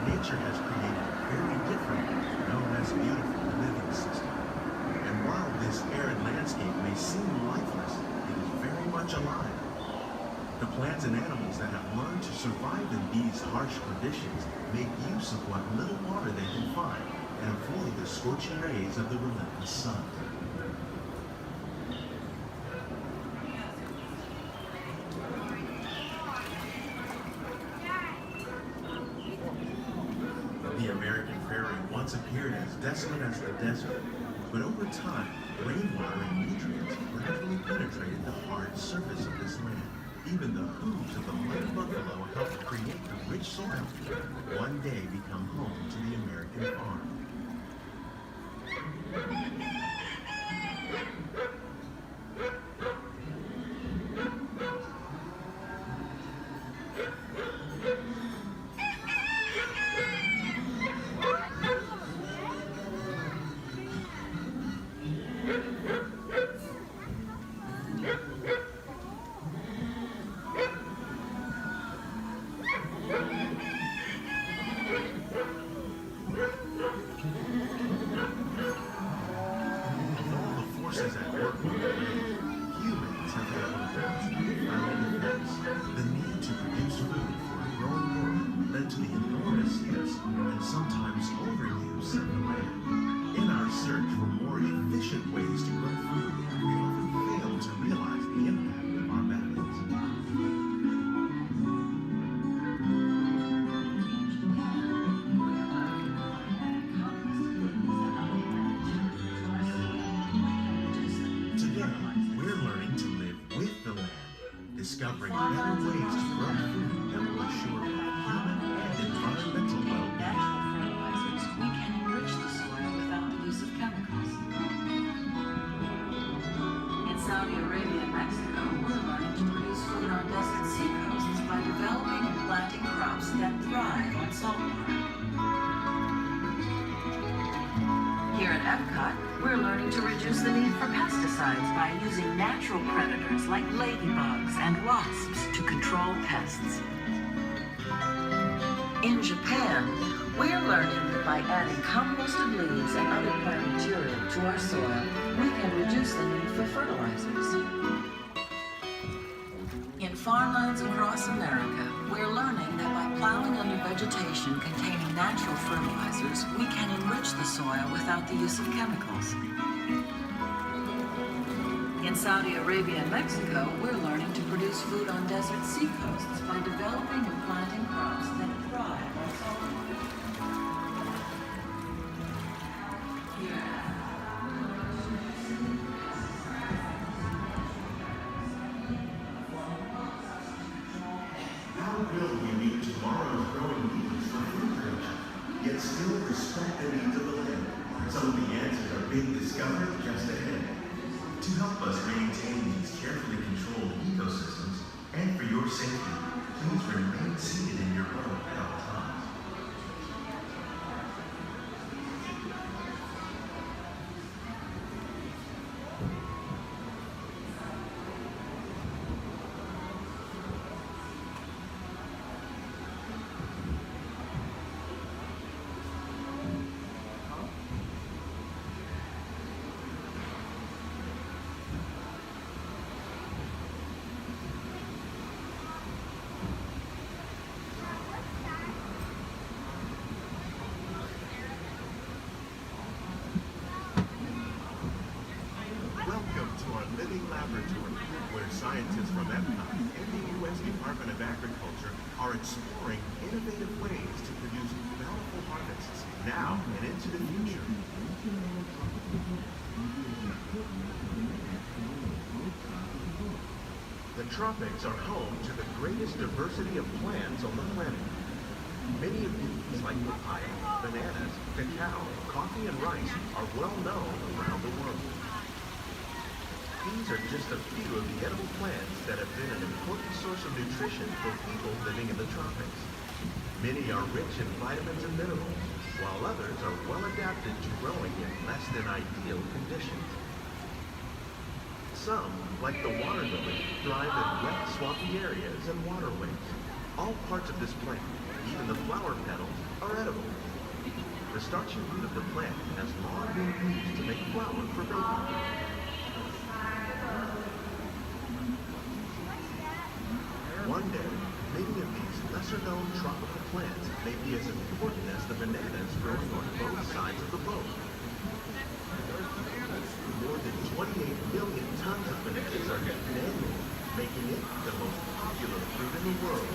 Nature has created a very different, known as beautiful living system. And while this arid landscape may seem lifeless, it is very much alive. The plants and animals that have learned to survive in these harsh conditions make use of what little water they can find and avoid the scorching rays of the relentless sun. The American prairie once appeared as desolate as the desert, but over time, rainwater and nutrients gradually penetrated the hard surface of this land. Even the hooves of the muddy buffalo helped create the rich soil that one day become home to the American farm. Discovering better ways to grow food that will assure human and environmental Epcot, we're learning to reduce the need for pesticides by using natural predators like ladybugs and wasps to control pests. In Japan, we're learning that by adding composted leaves and other plant material to our soil, we can reduce the need for fertilizers. In farmlands across America, we're learning that by plowing under vegetation containing natural fertilizers, we can enrich the soil without the use of chemicals. In Saudi Arabia and Mexico, we're learning to produce food on desert seacoasts by developing and planting crops that thrive on salt. How will we meet tomorrow's growing needs for food production, yet still respect the needs of the land? Some of the answers are being discovered just ahead. To help us maintain these carefully controlled ecosystems, and for your safety, please remain seated in your boat at all times. Welcome to our living laboratory, where scientists from Epcot and the U.S. Department of Agriculture are exploring innovative ways to produce bountiful harvests now and into the future. The tropics are home to the greatest diversity of plants on the planet. Many of these, like papaya, bananas, cacao, coffee, and rice, are well known around the world. These are just a few of the edible plants that have been an important source of nutrition for people living in the tropics. Many are rich in vitamins and minerals, while others are well adapted to growing in less than ideal conditions. Some, like the water lily, thrive in wet, swampy areas and waterways. All parts of this plant, even the flower petals, are edible. The starchy root of the plant has long been used to make flour for baking. One day, many of these lesser-known tropical plants may be as important as the bananas growing on both sides of the boat. More than 28 million tons of bananas are eaten annually, making it the most popular fruit in the world.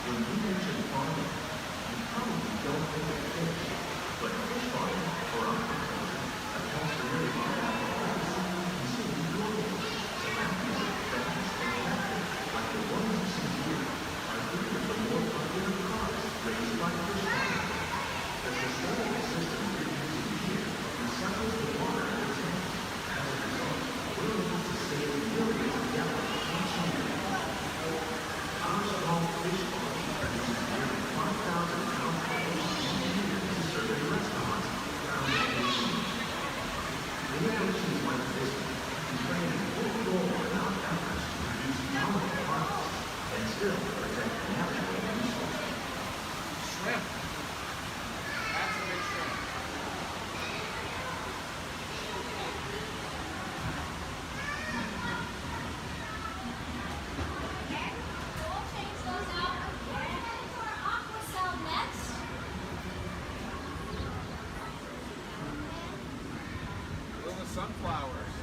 When we mention farming, you probably don't think of fish, but fish farming, or aquaculture, accounts for nearly half of all the food consumed globally. Tilapia, bass, and catfish, like the ones you see here, are three of the more popular carps raised by fish farming. The sustainable system we're using here recycles the water in the tank. As a result, we're able to save millions of gallons each year. Our small fish farm produces nearly 5,000 pounds of fish each year to serve in restaurants around the nation. Innovations like this can play an important role in our efforts to produce bountiful harvests and still protect natural resources. Shrimp. That's a big shrimp. Little sunflowers.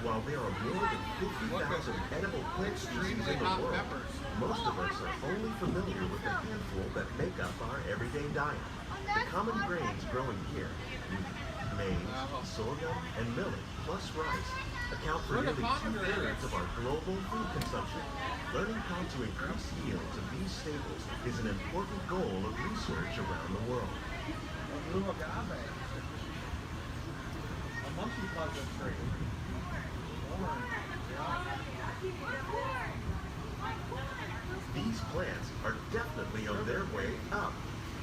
While there are more than 50,000 edible plant species in the world, most of us are only familiar with the handful that make up our everyday diet. The common grains growing here, wheat, maize, sorghum, and millet, plus rice, account for nearly 2/3 of our global food consumption. Learning how to increase yields of these staples is an important goal of research around the world. A monkey puzzle tree. These plants are definitely on their way up.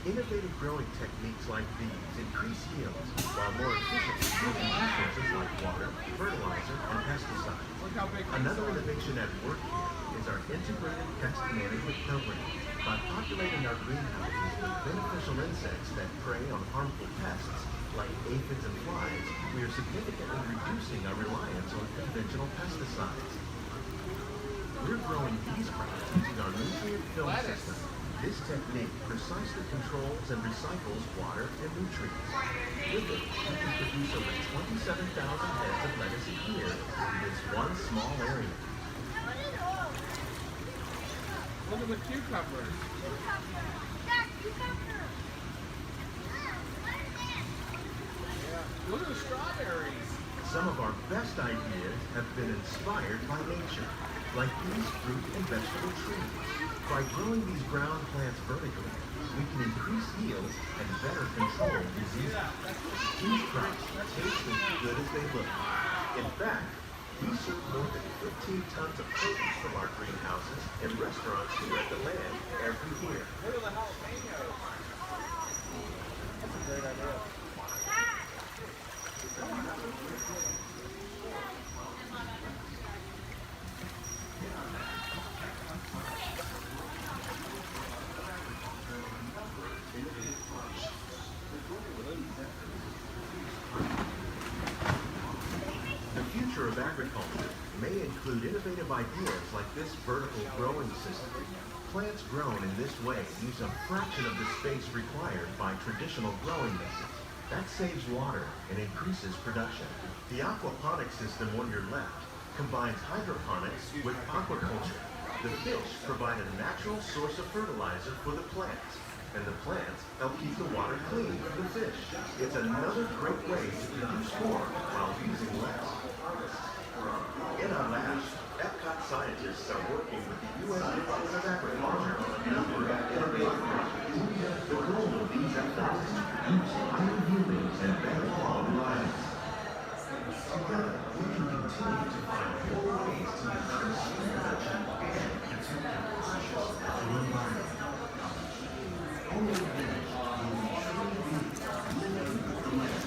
Innovative growing techniques like these increase yields while more efficiently using resources like water, fertilizer, and pesticides. Another innovation at work here is our integrated pest management program. By populating our greenhouses with beneficial insects that prey on harmful pests like aphids and flies, we are significantly reducing our reliance on conventional pesticides. We're growing these crops using our nutrient film system. This technique precisely controls and recycles water and nutrients. With it, we can produce over 27,000 heads of lettuce a year in this one small area. Look at the cucumbers. Look at the strawberries. Some of our best ideas have been inspired by nature, like these fruit and vegetable trees. By growing these ground plants vertically, we can increase yields and better control diseases. These crops taste as good as they look. In fact, we serve more than 15 tons of produce from our greenhouses in restaurants here at the land every year. Look at the jalapenos. That's a great idea. The future of agriculture may include innovative ideas like this vertical growing system. Plants grown in this way use a fraction of the space required by traditional growing methods. That saves water and increases production. The aquaponic system on your left combines hydroponics with aquaculture. The fish provide a natural source of fertilizer for the plants, and the plants help keep the water clean for the fish. It's another great way to produce more while using less. In our labs, Epcot scientists are working with the U.S. Department of Agriculture on a number of innovative projects. The goal of these efforts is to produce higher yielding and better quality lives. Together, we can continue to find more ways to increase food production and protect our precious natural environment. Only then will we truly be living with the land.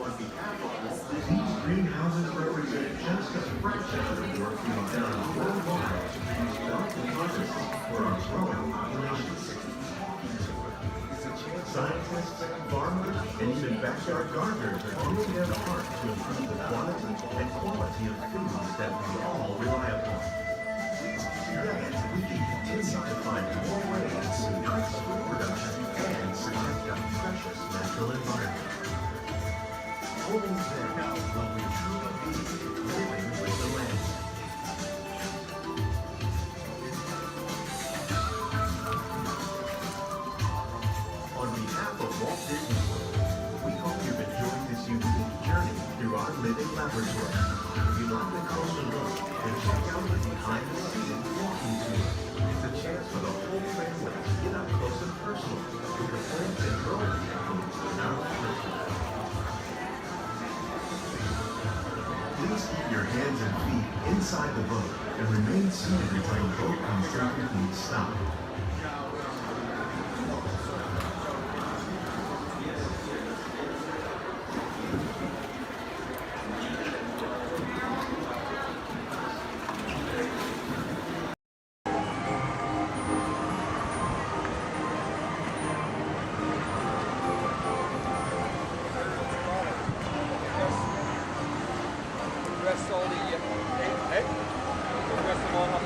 On behalf of Walt, these greenhouses represent just a fraction of the work being done worldwide to produce delicate harvests for our growing populations. Scientists, farmers, and even backyard gardeners are doing their part to improve the quantity and quality of foods that we all rely upon. Together, we can continue to find more ways to increase food production and protect our precious natural environment. Only then will we truly be living with the land. On behalf of Walt Disney World, we hope you've enjoyed this unique journey through our living laboratory. If you'd like a closer look, then check out the behind-the-scenes walking tour. It's a chance for the whole family to get up close and personal with the plants and growing techniques in our laboratory. Please keep your hands and feet inside the boat and remain seated until the boat comes to a complete stop. Rest all the hey? Rest them all up.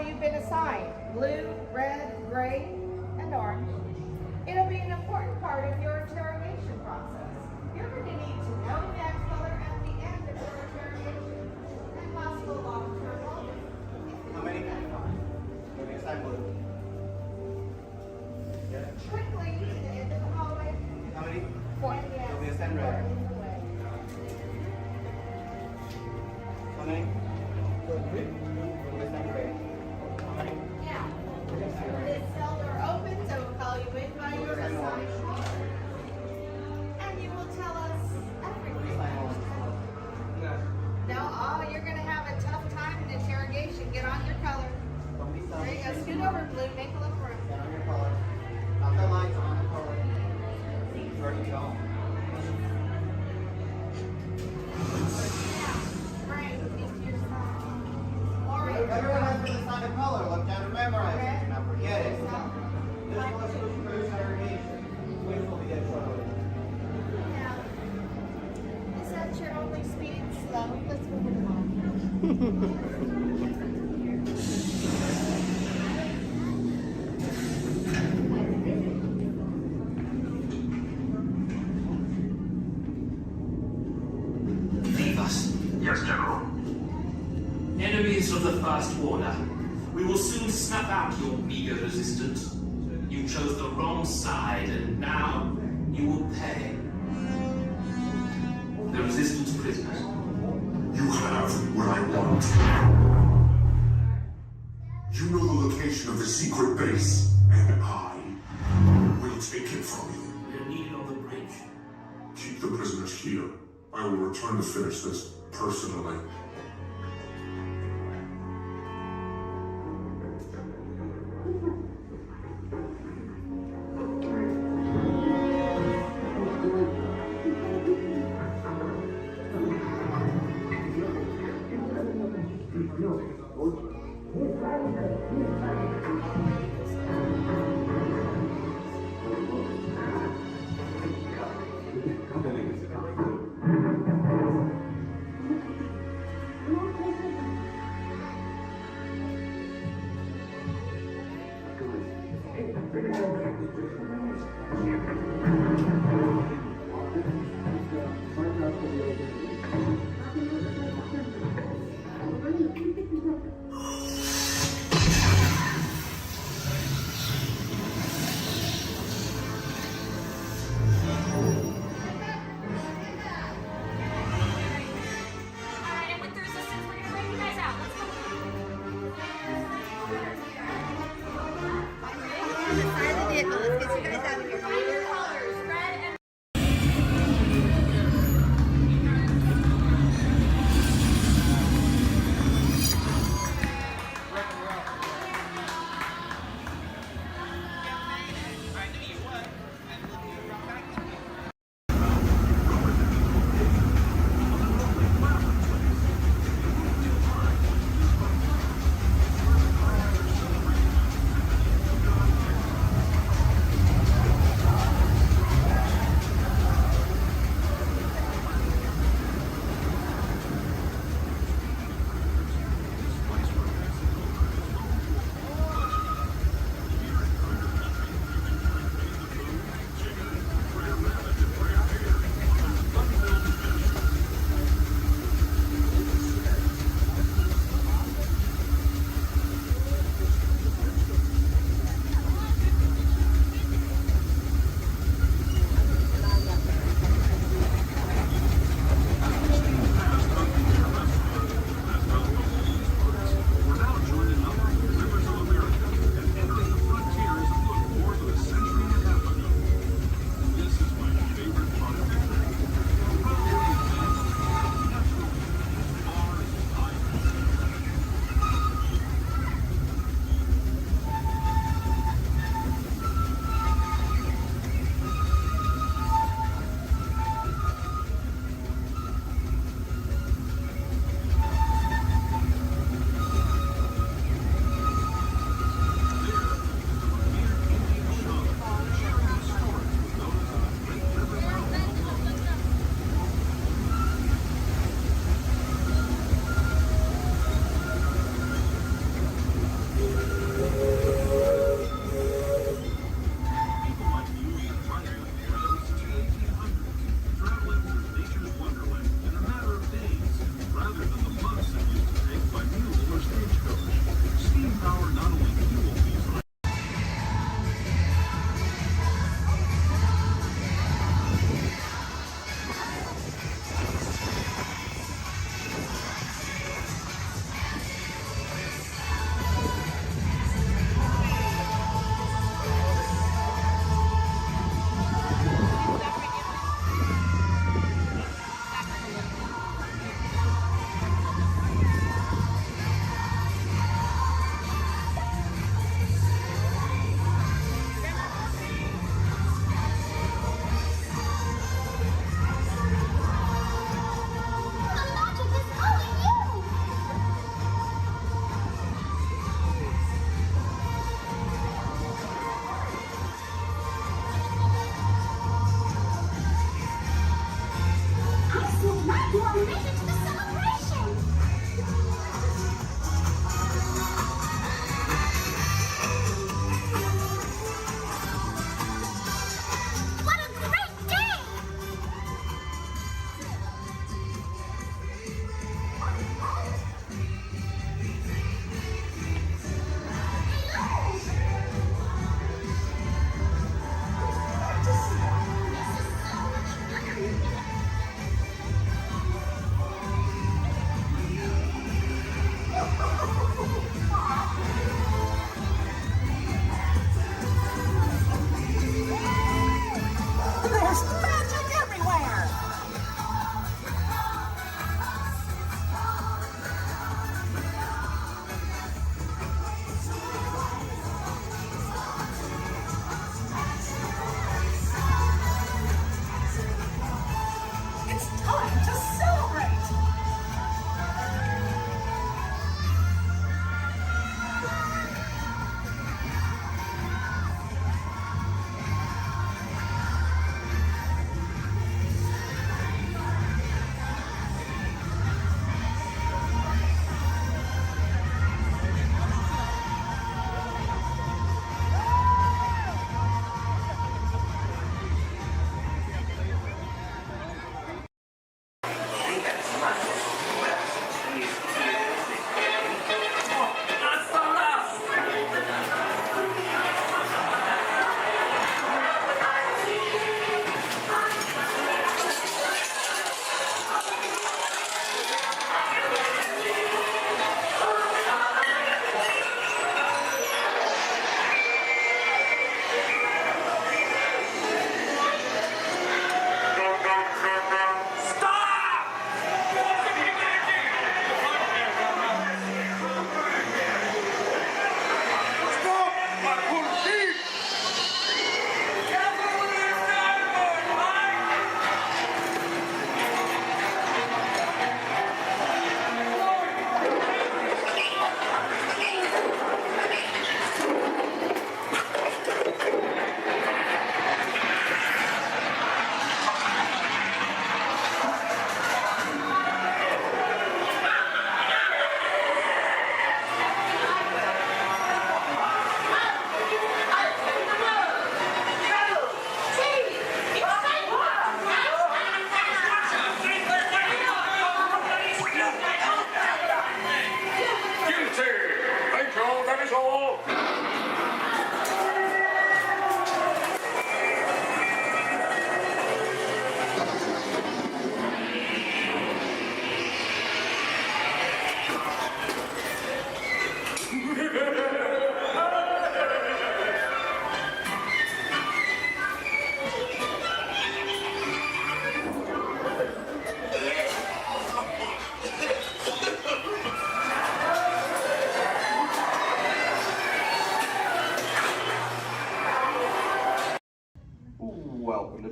you've been assigned: blue, red, gray, and orange. It'll be an important part of your interrogation process. You're going to need to know that color at the end of your interrogation and possible long-term motives. How many? You'll be assigned blue. Quickly, to the end of the hallway. How many? 4. You'll be assigned red. How many? You'll be assigned gray. How many? Yeah. This cell door opens, so we'll call you in by your assigned color. And you will tell us everything. No, oh, you're going to have a tough time in interrogation. Get on your color. There you go. Scoot over, blue. Make a look for him. Get on your color. Not the lights, on the color. Where do you go? Right, into your side. Orange. Everyone has been assigned a color. Look down and memorize it. Do not forget it. This was for interrogation. Which will be at trouble. Yeah. Is that your only speed? Slow. Let's move it along. Yes, General. Enemies of the First Order, we will soon snuff out your meager resistance. You chose the wrong side, and now you will pay. The Resistance prisoners. You have what I want. You know the location of the secret base, and I will take it from you. We're needed on the bridge. Keep the prisoners here. I will return to finish this personally.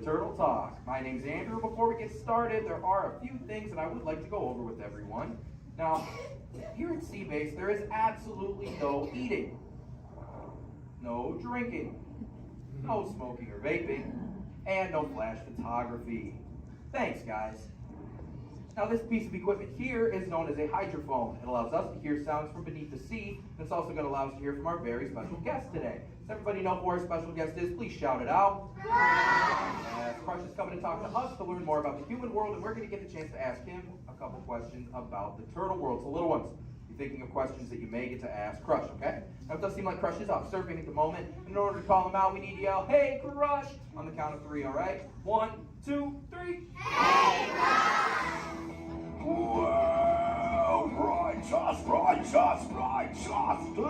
Turtle Talk. My name's Andrew. Before we get started, there are a few things that I would like to go over with everyone. Now, here at Sea Base, there is absolutely no eating, no drinking, no smoking or vaping, and no flash photography. Thanks, guys. Now, this piece of equipment here is known as a hydrophone. It allows us to hear sounds from beneath the sea, and it's also going to allow us to hear from our very special guest today. Does everybody know who our special guest is? Please shout it out. Crush is coming to talk to us to learn more about the human world, and we're going to get the chance to ask him a couple questions about the turtle world. So, little ones, you're thinking of questions that you may get to ask Crush, okay? Now, it does seem like Crush is out surfing at the moment. In order to call him out, we need to yell, "Hey, Crush!" on the count of 3, all right? 1, 2, 3. Hey, Crush! Well, righteous, dude!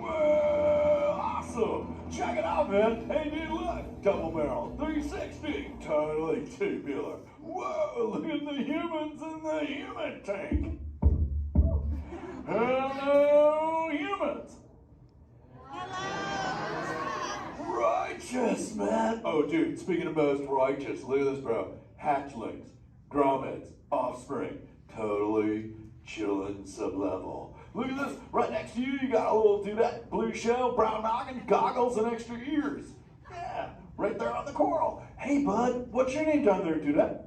Well, awesome! Check it out, man! Hey, dude, look! Double barrel, 360, totally tubular. Whoa, look at the humans in the human tank! Hello, humans! Righteous, man! Oh, dude, speaking of most righteous, look at this, bro. Hatchlings, grommets, offspring, totally chillin' sublevel. Look at this, right next to you, you got a little dudette, blue shell, brown noggin, goggles, and extra ears. Yeah, right there on the coral. Hey, bud, what's your name down there, dudette?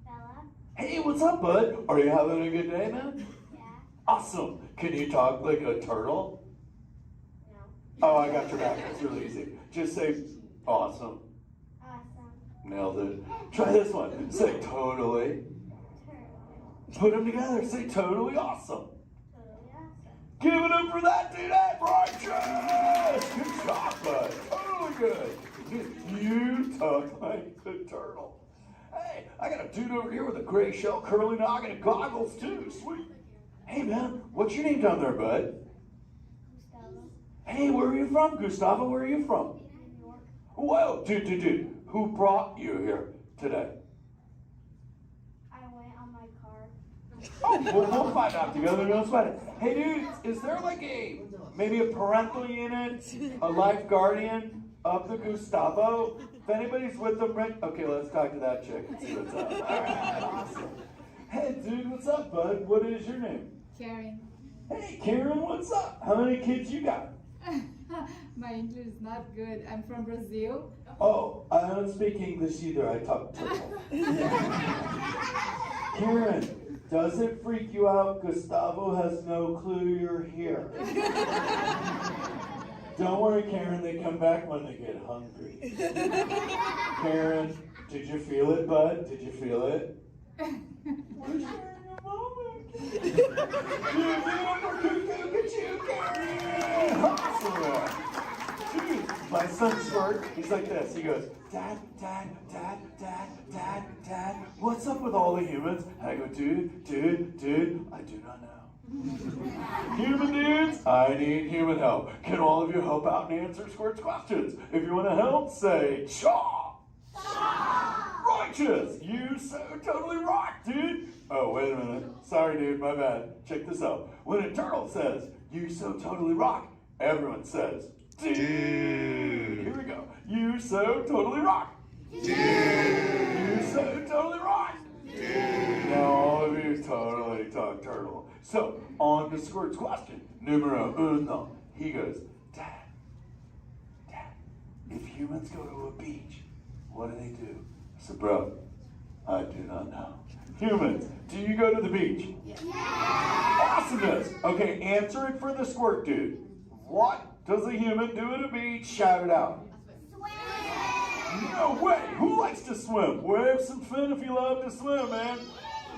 Bella. Hey, what's up, bud? Are you having a good day, man? Yeah. Awesome. Can you talk like a turtle? No. Oh, I got your back. It's really easy. Just say awesome. Awesome. Nailed it. Try this one. Say totally. Put them together. Say totally awesome. Totally awesome. Give it up for that dude. That righteous. Good job, bud. Totally good. You talk like the turtle. Hey, I got a dude over here with a gray shell, curly noggin, and goggles too. Sweet. Hey, man, what's your name down there, bud? Gustavo. Hey, where are you from, Gustavo? Where are you from? New York. Whoa, dude. Who brought you here today? I went on my car. Oh, we'll find out together. Don't sweat it. Hey, dude, is there like maybe a parental unit, a life guardian of the Gustavo? If anybody's with them, right? Okay, let's talk to that chick and see what's up. All right, awesome. Hey, dude, what's up, bud? What is your name? Karen. Hey, Karen, what's up? How many kids you got? My English is not good. I'm from Brazil. Oh, I don't speak English either. I talk turtle. Karen, does it freak you out? Gustavo has no clue you're here. Don't worry, Karen. They come back when they get hungry. Karen, did you feel it, bud? Did you feel it? We're sharing a moment. Look at you, Karen. Awesome. Dude, my son Squirt, he's like this. He goes, Dad, what's up with all the humans? And I go, dude, I do not know. Human dudes, I need human help. Can all of you help out and answer Squirt's questions? If you want to help, say, Chaw! Righteous! You so totally rock, dude! Oh, wait a minute. Sorry, dude, my bad. Check this out. When a turtle says, you so totally rock, everyone says, dude! Here we go. You so totally rock! Dude! You so totally rock! Dude! Now all of you totally talk turtle. So, on to Squirt's question. Numero uno. He goes, Dad, if humans go to a beach, what do they do? I said, bro, I do not know. Humans, do you go to the beach? Yeah. Awesomeness. Okay, answer it for the Squirt dude. What does a human do at a beach? Shout it out. Swim. No way. Who likes to swim? Wave some fin if you love to swim, man.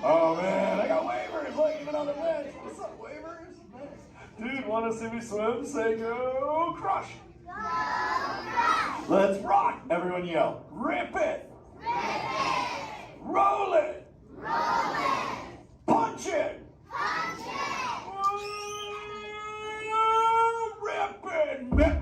Oh, man, I got wavers. Look, even on the ledge. What's up, wavers? Nice. Dude, want to see me swim? Say go crush. Go crush. Let's rock. Everyone yell. Rip it. Rip it. Roll it. Roll it. Punch it. Punch it. Rip it.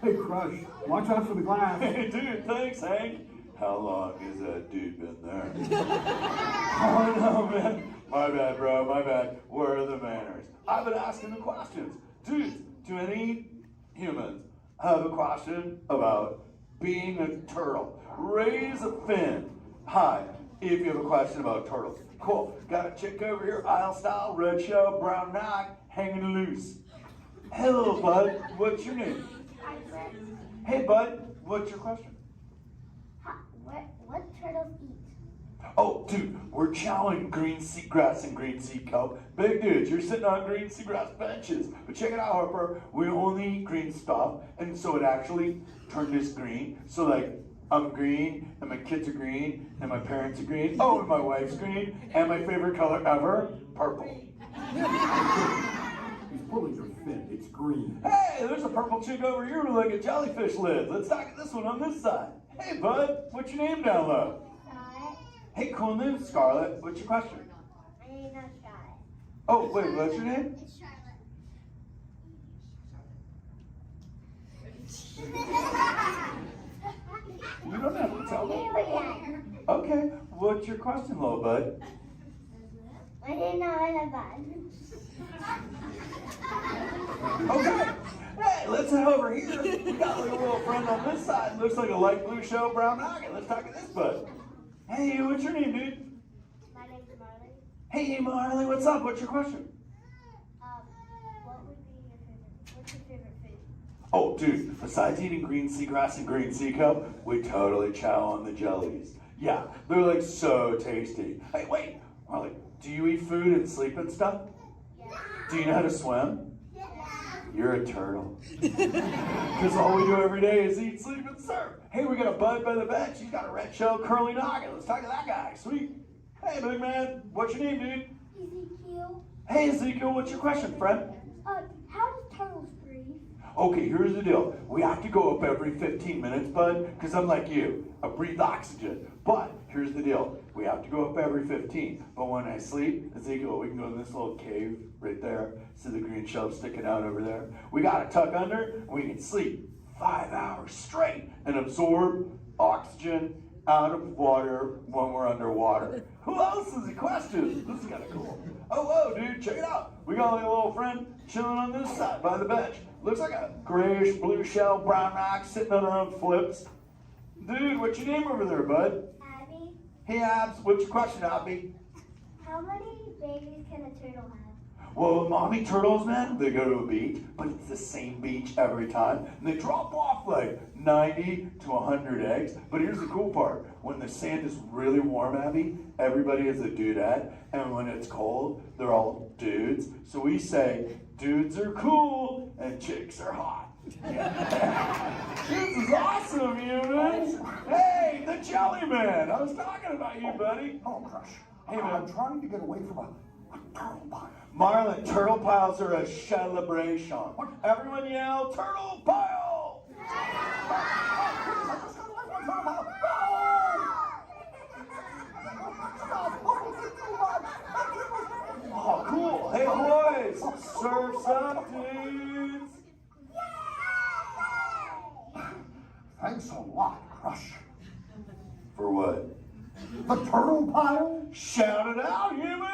Hey, Crush, watch out for the glass. Hey, dude, thanks, Hank. How long has that dude been there? Oh, no, man. My bad, bro, my bad. Where are the manners? I've been asking the questions. Dudes, do any humans have a question about being a turtle? Raise a fin. Hi, if you have a question about turtles. Cool. Got a chick over here, aisle style, red shell, brown knock, hanging loose. Hello, bud. What's your name? Hey, bud. What's your question? What turtles eat? Oh, dude, we're chowing green seagrass and green sea kelp. Big dudes, you're sitting on green seagrass benches. But check it out, Harper. We only eat green stuff, and so it actually turned us green. So, like, I'm green, and my kids are green, and my parents are green. Oh, and my wife's green, and my favorite color ever, purple. He's pulling your fin. It's green. Hey, there's a purple chick over here with like a jellyfish lid. Let's talk at this one on this side. Hey, bud, what's your name down low? Hey, cool name, Scarlett. What's your question? My name's not Scarlett. Oh, wait, what's your name? It's Charlotte. You don't have to tell me. Okay, what's your question, little bud? My name's not in a bun. Okay. Hey, let's head over here. We got a little friend on this side. Looks like a light blue shell, brown noggin. Let's talk to this bud. Hey, what's your name, dude? My name's Marley. Hey, Marley, what's up? What's your question? What's your favorite food? Oh, dude, besides eating green seagrass and green sea kelp, we totally chow on the jellies. Yeah, they're like so tasty. Hey, wait, Marley, do you eat food and sleep and stuff? Yeah. Do you know how to swim? Yeah. You're a turtle. Because all we do every day is eat, sleep, and surf. Hey, we got a bud by the bench. He's got a red shell curly noggin. Let's talk to that guy. Sweet. Hey, big man. What's your name, dude? Ezekiel. Hey, Ezekiel. What's your question, friend? How do turtles breathe? Okay, here's the deal. We have to go up every 15 minutes, bud, because I'm like you. I breathe oxygen. But here's the deal. We have to go up every 15. But when I sleep, Ezekiel, we can go in this little cave right there. See the green shell sticking out over there? We got to tuck under, and we can sleep 5 hours straight and absorb oxygen out of water when we're underwater. Who else has a question? This is kind of cool. Oh, whoa, dude, check it out. We got like a little friend chilling on this side by the bench. Looks like a grayish blue shell, brown ox sitting on her own flips. Dude, what's your name over there, bud? Abby. Hey, Abs, what's your question, Abby? How many babies can a turtle have? Well, mommy turtles, man, they go to a beach, but it's the same beach every time. And they drop off like 90 to 100 eggs. But here's the cool part. When the sand is really warm, Abby, everybody is a dudette. And when it's cold, they're all dudes. So we say, dudes are cool and chicks are hot. Yeah. This is awesome, humans. Hey, the Jelly Man. I was talking about you, buddy. Oh, gosh. Hey, man. I'm trying to get away from a turtle pile. Marlin, turtle piles are a celebration. Everyone yell, turtle pile! Oh, cool. Hey, boys, surf's up, dudes. Thanks a lot, Crush. For what? The turtle pile? Shout it out, humans!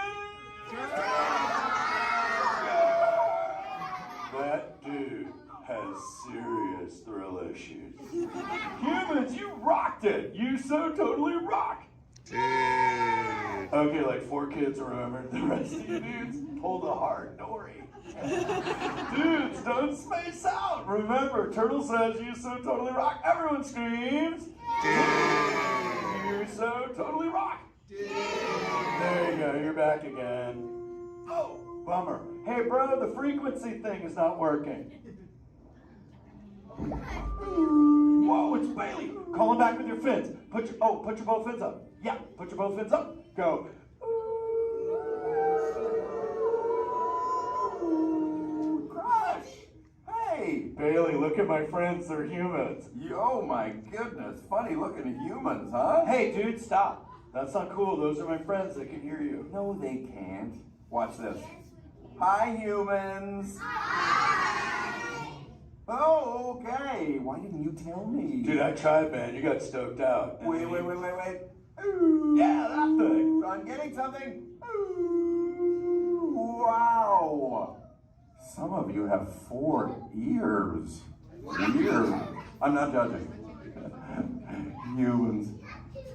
That dude has serious thrill issues. Humans, you rocked it! You so totally rock! Okay, like 4 kids remembered. The rest of you dudes pulled a hard dory. Dudes, don't space out! Remember, Turtle says you so totally rock. Everyone screams! You so totally rock! There you go, you're back again. Oh, bummer. Hey, bro, the frequency thing is not working. Whoa, it's Bailey. Call him back with your fins. Put your both fins up. Yeah, put your both fins up. Go. Crush. Hey, Bailey, look at my friends. They're humans. Oh my goodness, funny looking humans, huh? Hey, dude, stop. That's not cool. Those are my friends that can hear you. No, they can't. Watch this. Hi, humans. Oh, okay. Why didn't you tell me? Dude, I tried, man. You got stoked out. Wait. Yeah, that thing. I'm getting something. Ooh. Some of you have 4 ears. Weird. I'm not judging. Humans.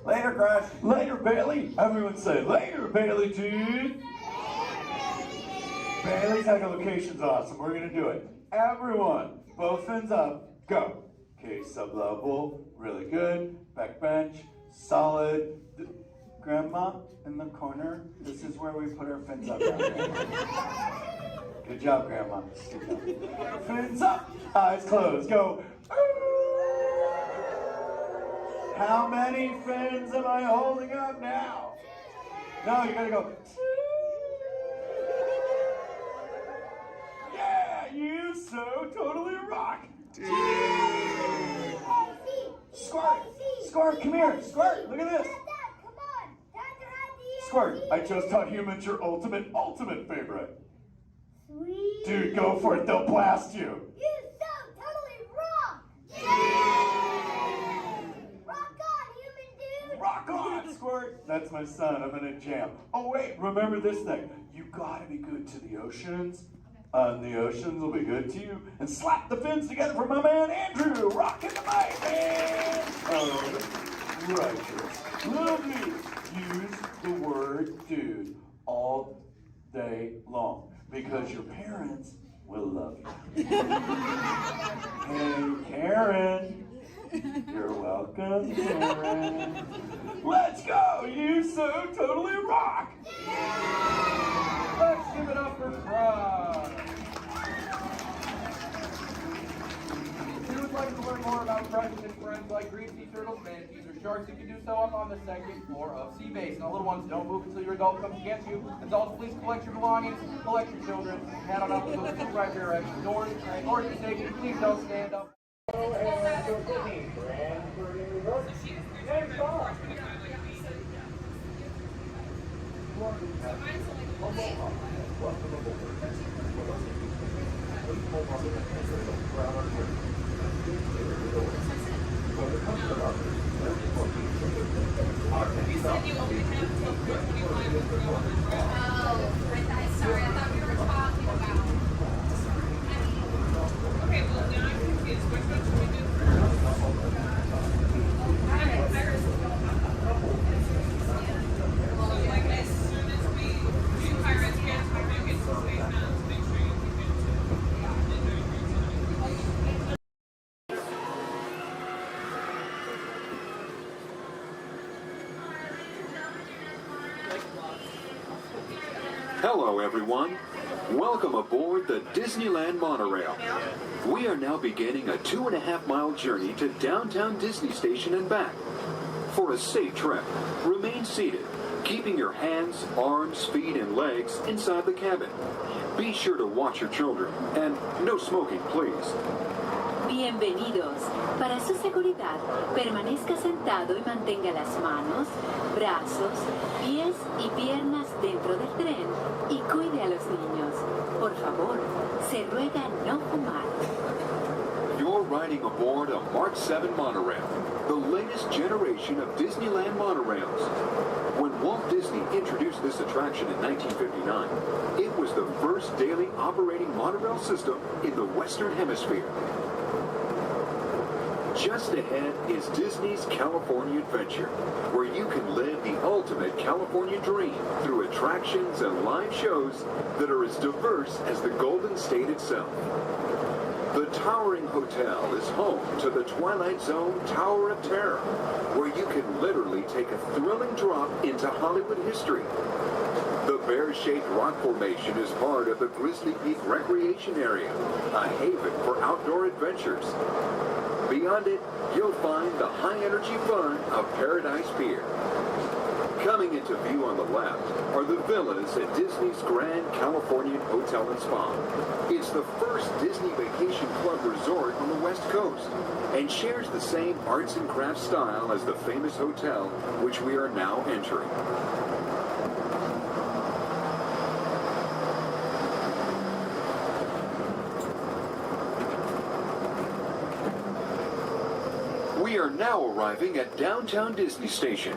Later, Crash. Later, Bailey. Everyone say, later, Bailey, dude. Bailey's echolocation's awesome. We're going to do it. Everyone, both fins up. Go. Okay, sub-level. Really good. Back bench. Solid. Grandma in the corner. This is where we put our fins up. Good job, Grandma. Good job. Fins up. Eyes closed. Go. How many fins am I holding up now? No, you gotta go. Yeah, you so totally rock. Squirt, Squirt, come here. Squirt, look at this. Squirt, I just taught humans your ultimate favorite. Sweet. Dude, go for it. They'll blast you. You sound totally wrong. Rock on, human dude. Rock on, Squirt. That's my son. I'm in a jam. Oh, wait. Remember this thing. You gotta be good to the oceans. And the oceans will be good to you. And slap the fins together for my man Andrew. Rocking the mic, man. Oh, righteous. Lovely. Use the word dude all day long. Because your parents will love you. Hey, Karen. You're welcome, Karen. Let's go! You so totally rock! Let's give it up for Fry. If you would like to learn more about Fry's and his friends like green sea turtles, manatees, or sharks, you can do so up on the 2nd floor of Sea Base. Now, little ones, don't move until your adult comes to get you. Adults, please collect your belongings, collect your children, head on up to those 2 right rear exit doors. Or your safety, please don't stand up. Sorry, I thought we were talking about. Okay, well, now I'm confused. Which one should we do first? Well, like as soon as we do Pirates, we have to get some space now to make sure you can get to Hello, everyone. Welcome aboard the Disneyland monorail. We are now beginning a 2.5-mile journey to downtown Disney Station and back. For a safe trip, remain seated, keeping your hands, arms, feet, and legs inside the cabin. Be sure to watch your children, and no smoking, please. Bienvenidos. Para su seguridad, permanezca sentado y mantenga las manos, brazos, pies y piernas dentro del tren y cuide a los niños. Por favor, se ruega no fumar. You're riding aboard a Mark 7 monorail, the latest generation of Disneyland monorails. When Walt Disney introduced this attraction in 1959, it was the first daily operating monorail system in the Western Hemisphere. Just ahead is Disney's California Adventure, where you can live the ultimate California dream through attractions and live shows that are as diverse as the Golden State itself. The towering hotel is home to the Twilight Zone Tower of Terror, where you can literally take a thrilling drop into Hollywood history. The bear-shaped rock formation is part of the Grizzly Peak Recreation Area, a haven for outdoor adventures. Beyond it, you'll find the high-energy fun of Paradise Pier. Coming into view on the left are the villas at Disney's Grand Californian Hotel and Spa. It's the first Disney Vacation Club resort on the West Coast and shares the same arts and crafts style as the famous hotel which we are now entering. We are now arriving at downtown Disney Station.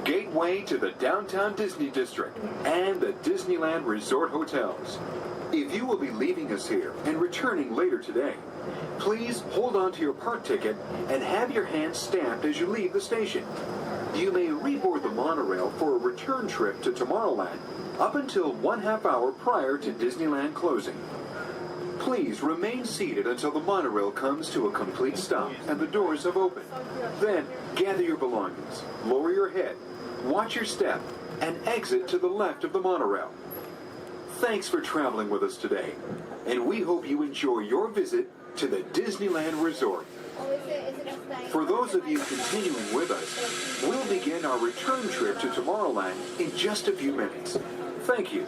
gateway to the downtown Disney District and the Disneyland Resort Hotels. If you will be leaving us here and returning later today, please hold on to your park ticket and have your hand stamped as you leave the station. You may reboard the monorail for a return trip to Tomorrowland up until 1/2 hour prior to Disneyland closing. Please remain seated until the monorail comes to a complete stop and the doors have opened. Then gather your belongings, lower your head, watch your step, and exit to the left of the monorail. Thanks for traveling with us today, and we hope you enjoy your visit to the Disneyland Resort. For those of you continuing with us, we'll begin our return trip to Tomorrowland in just a few minutes. Thank you.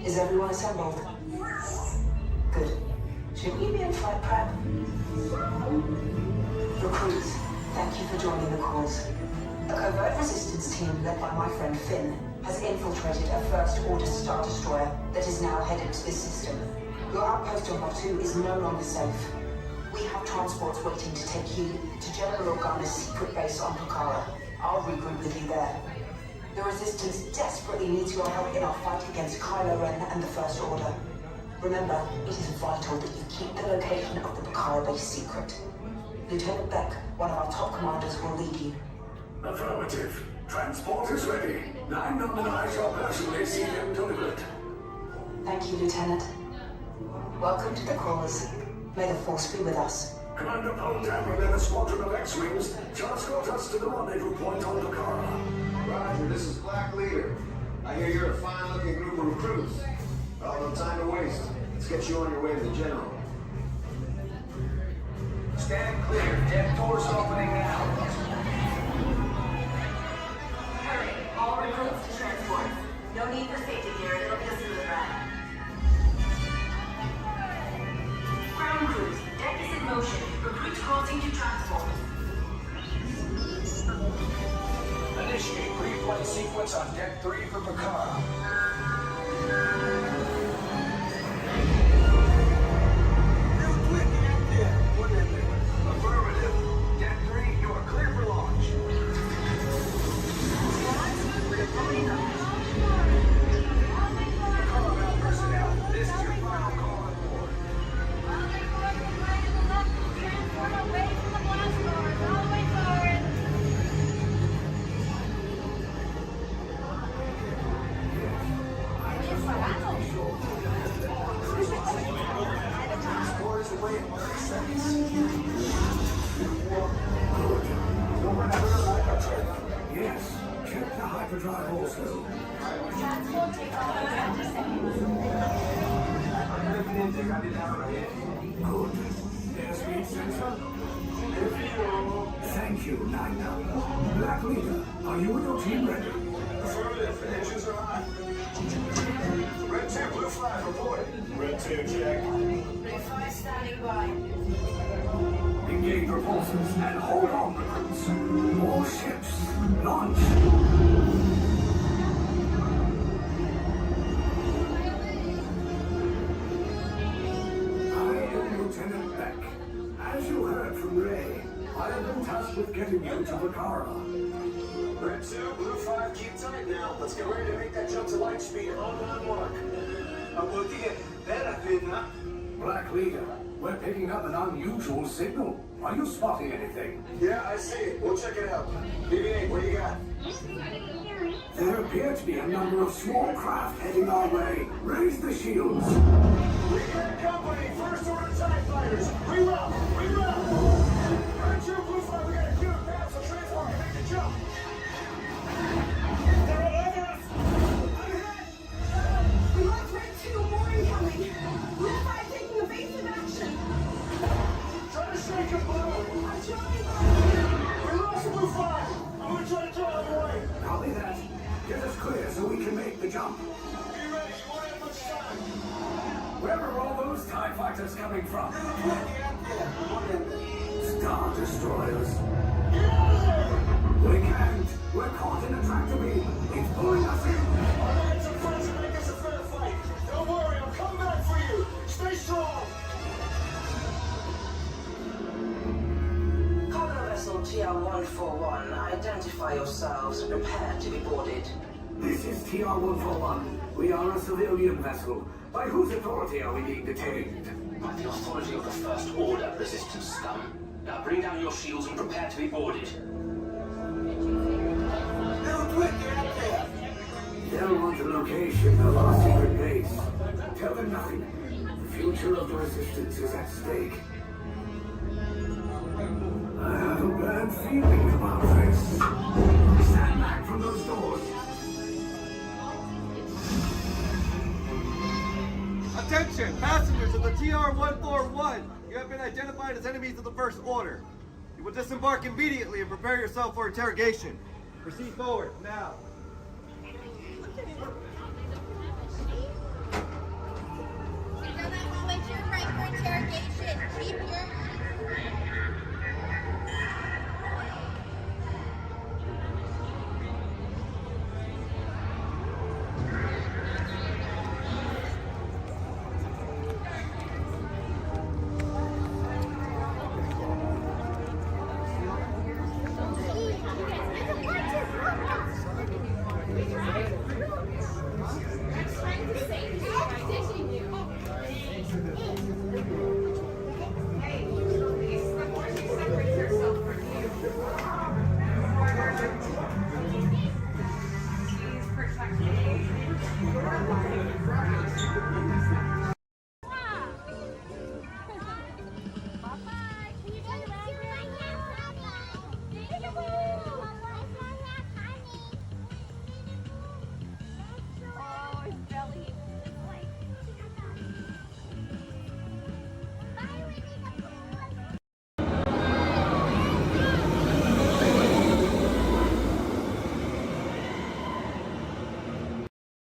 Is everyone assembled? Good. Shouldn't you be in flight prep? Recruits, thank you for joining the cause. A covert resistance team led by my friend Finn has infiltrated a First Order Star Destroyer that is now headed to this system. Your outpost on Batu is no longer safe. We have transports waiting to take you to General Organa's secret base on Pucara. I'll regroup with you there. The Resistance desperately needs your help in our fight against Kylo Ren and the First Order. Remember, it is vital that you keep the location of the Pucara base secret. Lieutenant Beck, one of our top commanders, will lead you. Affirmative. Transport is ready. 9 on and I shall personally see them delivered. Thank you, Lieutenant. Welcome to the cause. May the Force be with us. Commander Poltam will lead a squadron of X-Wings to escort us to the rendezvous point on Pucara. Roger, this is Black Leader. I hear you're a fine-looking group of recruits. Well, no time to waste. Let's get you on your way to the General. Stand clear. Deck doors opening now. Hurry, all recruits to transport. No need for safety gear, it'll be a smooth ride. Ground crews, deck is in motion. Recruits crossing to transport. Initiate pre-flight sequence on Deck 3 for Pucara. Affirmative. Deck 3, you are clear for launch. Pucara personnel, this is your final call on board. Transport away from the blast doors, all the way forward. Yes, check the hyperdrive also. Transport take off in 20 seconds. Good. Airspeed sensor. Thank you, Nina. Black Leader, are you and your team ready? Affirmative. Engines are hot. Red 2, blue flag reporting. Red 2, check. Blue 5 standing by. Engage repulsors and hold on, recruits. More ships. Launch. I am Lieutenant Beck. As you sending you to Vakara. Red 2, Blue 5, keep tight now. Let's get ready to make that jump to light speed on my mark. Black Leader, we're picking up an unusual signal. Are you spotting anything? Yeah, I see it. We'll check it out. BB-8, what do you got? There appear to be a number of small craft heading our way. Raise the shields. We got company. First order TIE fighters. Reroute. Reroute. Red 2, Blue 5, we got a clear path, so transport can make the jump. They're all over us. I'm hit. We lost Red 2, more incoming. Blue 5 taking evasive action. Try to shake him, Blue. I'm trying. We lost Blue 5. I'm gonna try to draw him away. Copy that. Get us clear so we can make the jump. Be ready. You won't have much time. Where are all those TIE fighters coming from? Star Destroyers. We can't. We're caught in a tractor beam. It's pulling us in. Our lives are friends and make us a fair fight. Don't worry, I'll come back for you. Stay strong. Cargo vessel TR-141, identify yourselves and prepare to be boarded. This is TR-141. We are a civilian vessel. By whose authority are we being detained? By the authority of the First Order, resistance scum. Now bring down your shields and prepare to be boarded. They'll want the location of our secret base. Tell them nothing. The future of the resistance is at stake. I have a bad feeling about this. Stand back from those doors. Attention, passengers of the TR-141. You have been identified as enemies of the First Order. You will disembark immediately and prepare yourself for interrogation. Proceed forward, now.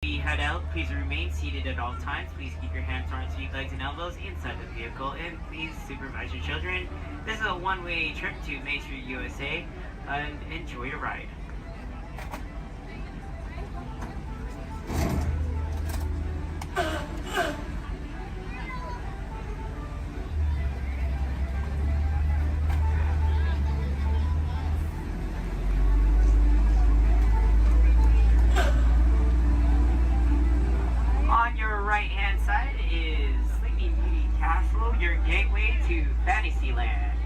Keep your head out, please remain seated at all times. Please keep your hands, arms, feet, legs, and elbows inside the vehicle, and please supervise your children. This is a one-way trip to Main Street, USA, and enjoy your ride. On your right-hand side is Sleeping Beauty Castle, your gateway to Fantasyland.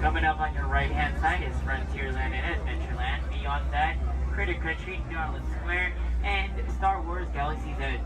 Coming up on your right-hand side is Frontierland and Adventureland. Beyond that, Critter Country, Darling Square, and Star Wars Galaxy's Edge.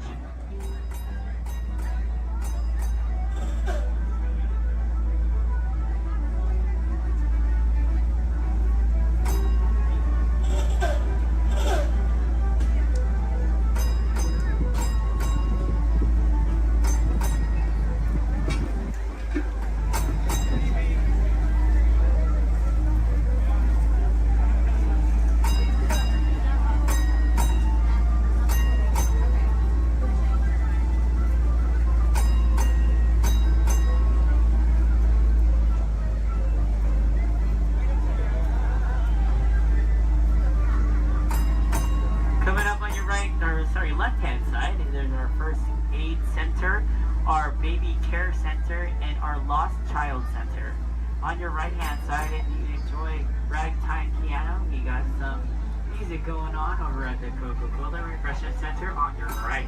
our Lost Child Center. On your right-hand side, if you enjoy ragtime piano, we got some music going on over at the Coca-Cola Refreshment Center on your right.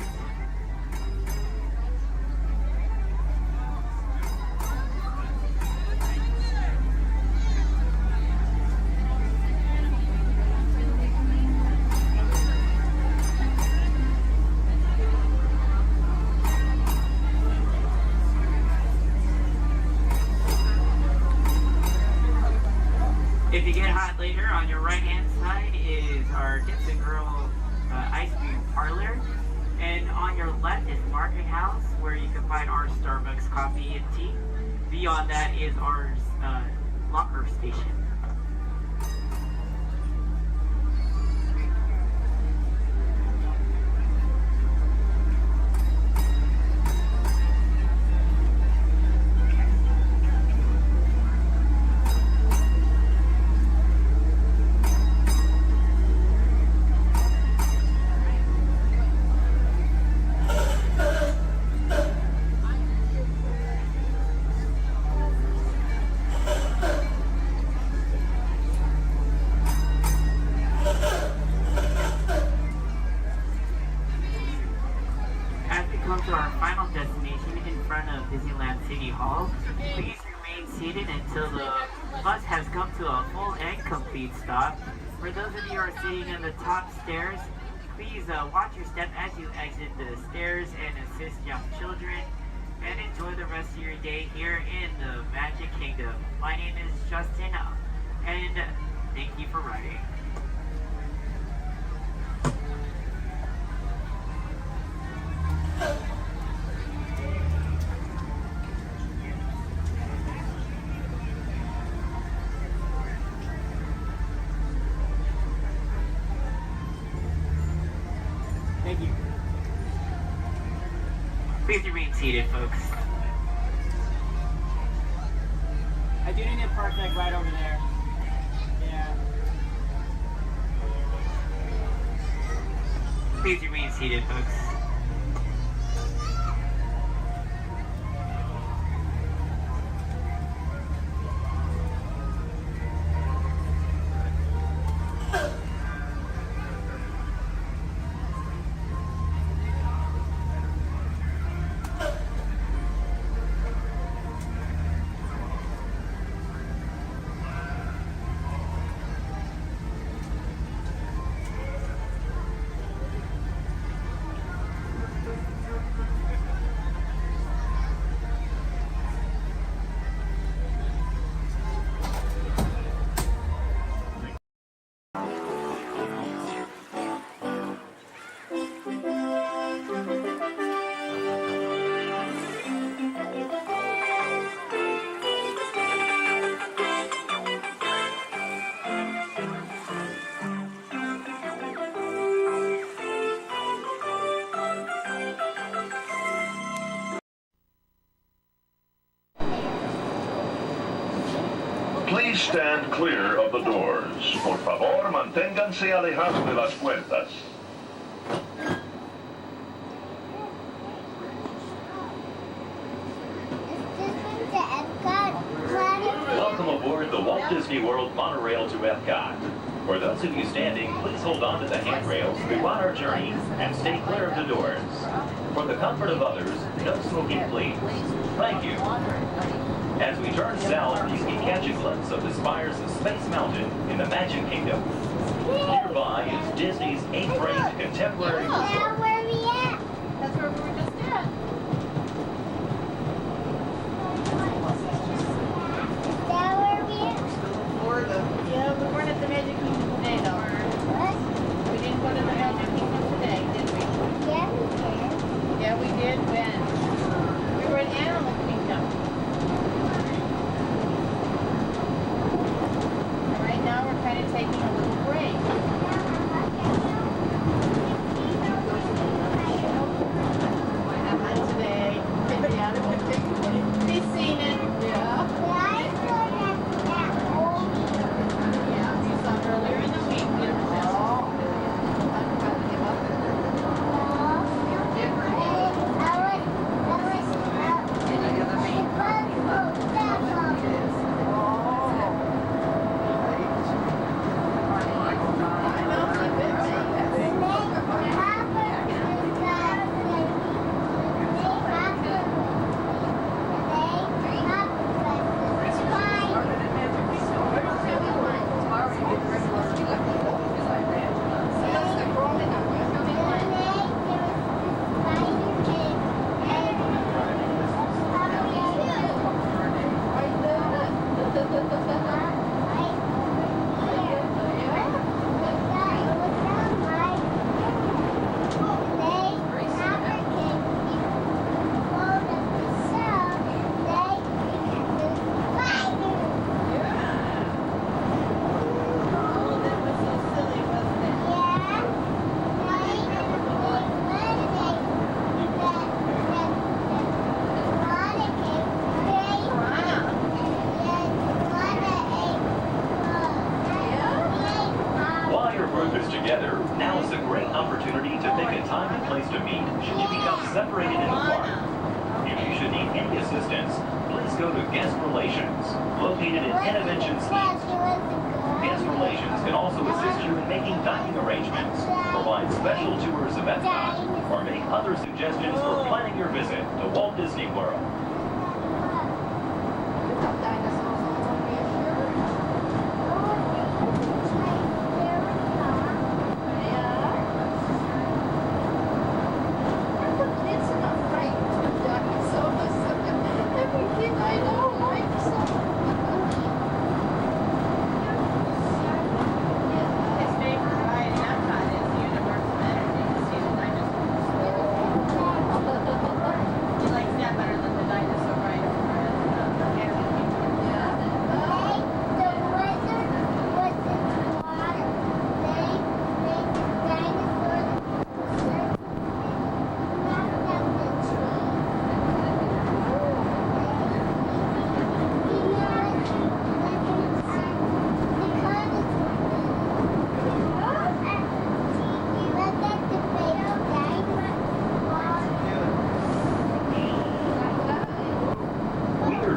If you get hot later, on your right-hand side is our Dips and Grill ice cream parlor. And on your left is Market House, where you can find our Starbucks coffee and tea. Beyond that is our locker station. To our final destination in front of Disneyland City Hall. Please remain seated until the bus has come to a full and complete stop. For those of you who are sitting in the top stairs, please watch your step as you exit the stairs and assist young children, and enjoy the rest of your day here in the Magic Kingdom. My name is Justin, and thank you for riding. Thank you. Please remain seated, folks. I do need to park like right over there. Yeah. Please remain seated, folks. Please stand clear of the doors. Por favor, manténganse alejados de las puertas. Welcome aboard the Walt Disney World monorail to Epcot. For those of you standing, please hold on to the handrails throughout our journey and stay clear of the doors. For the comfort of others, no smoking, please. Thank you. As we turn south, you can catch a glimpse of the spires of Space Mountain in the Magic Kingdom. Nearby is Disney's 8th-ranked contemporary resort. Where are we at? That's where we were just at. Is that where we at? Florida. Yeah, we weren't at the Magic Kingdom today, though. What? We didn't go to the Magic Kingdom today, did we? Yeah, we did. Yeah, we did. When? We were at Animal Kingdom. Right now we're kind of taking a little break. group is together, now is a great opportunity to pick a time and place to meet should you become separated in the park. If you should need any assistance, please go to Guest Relations, located in Interventions East. Guest Relations can also assist you in making dining arrangements, provide special tours of Epcot, or make other suggestions for planning your visit to Walt Disney World.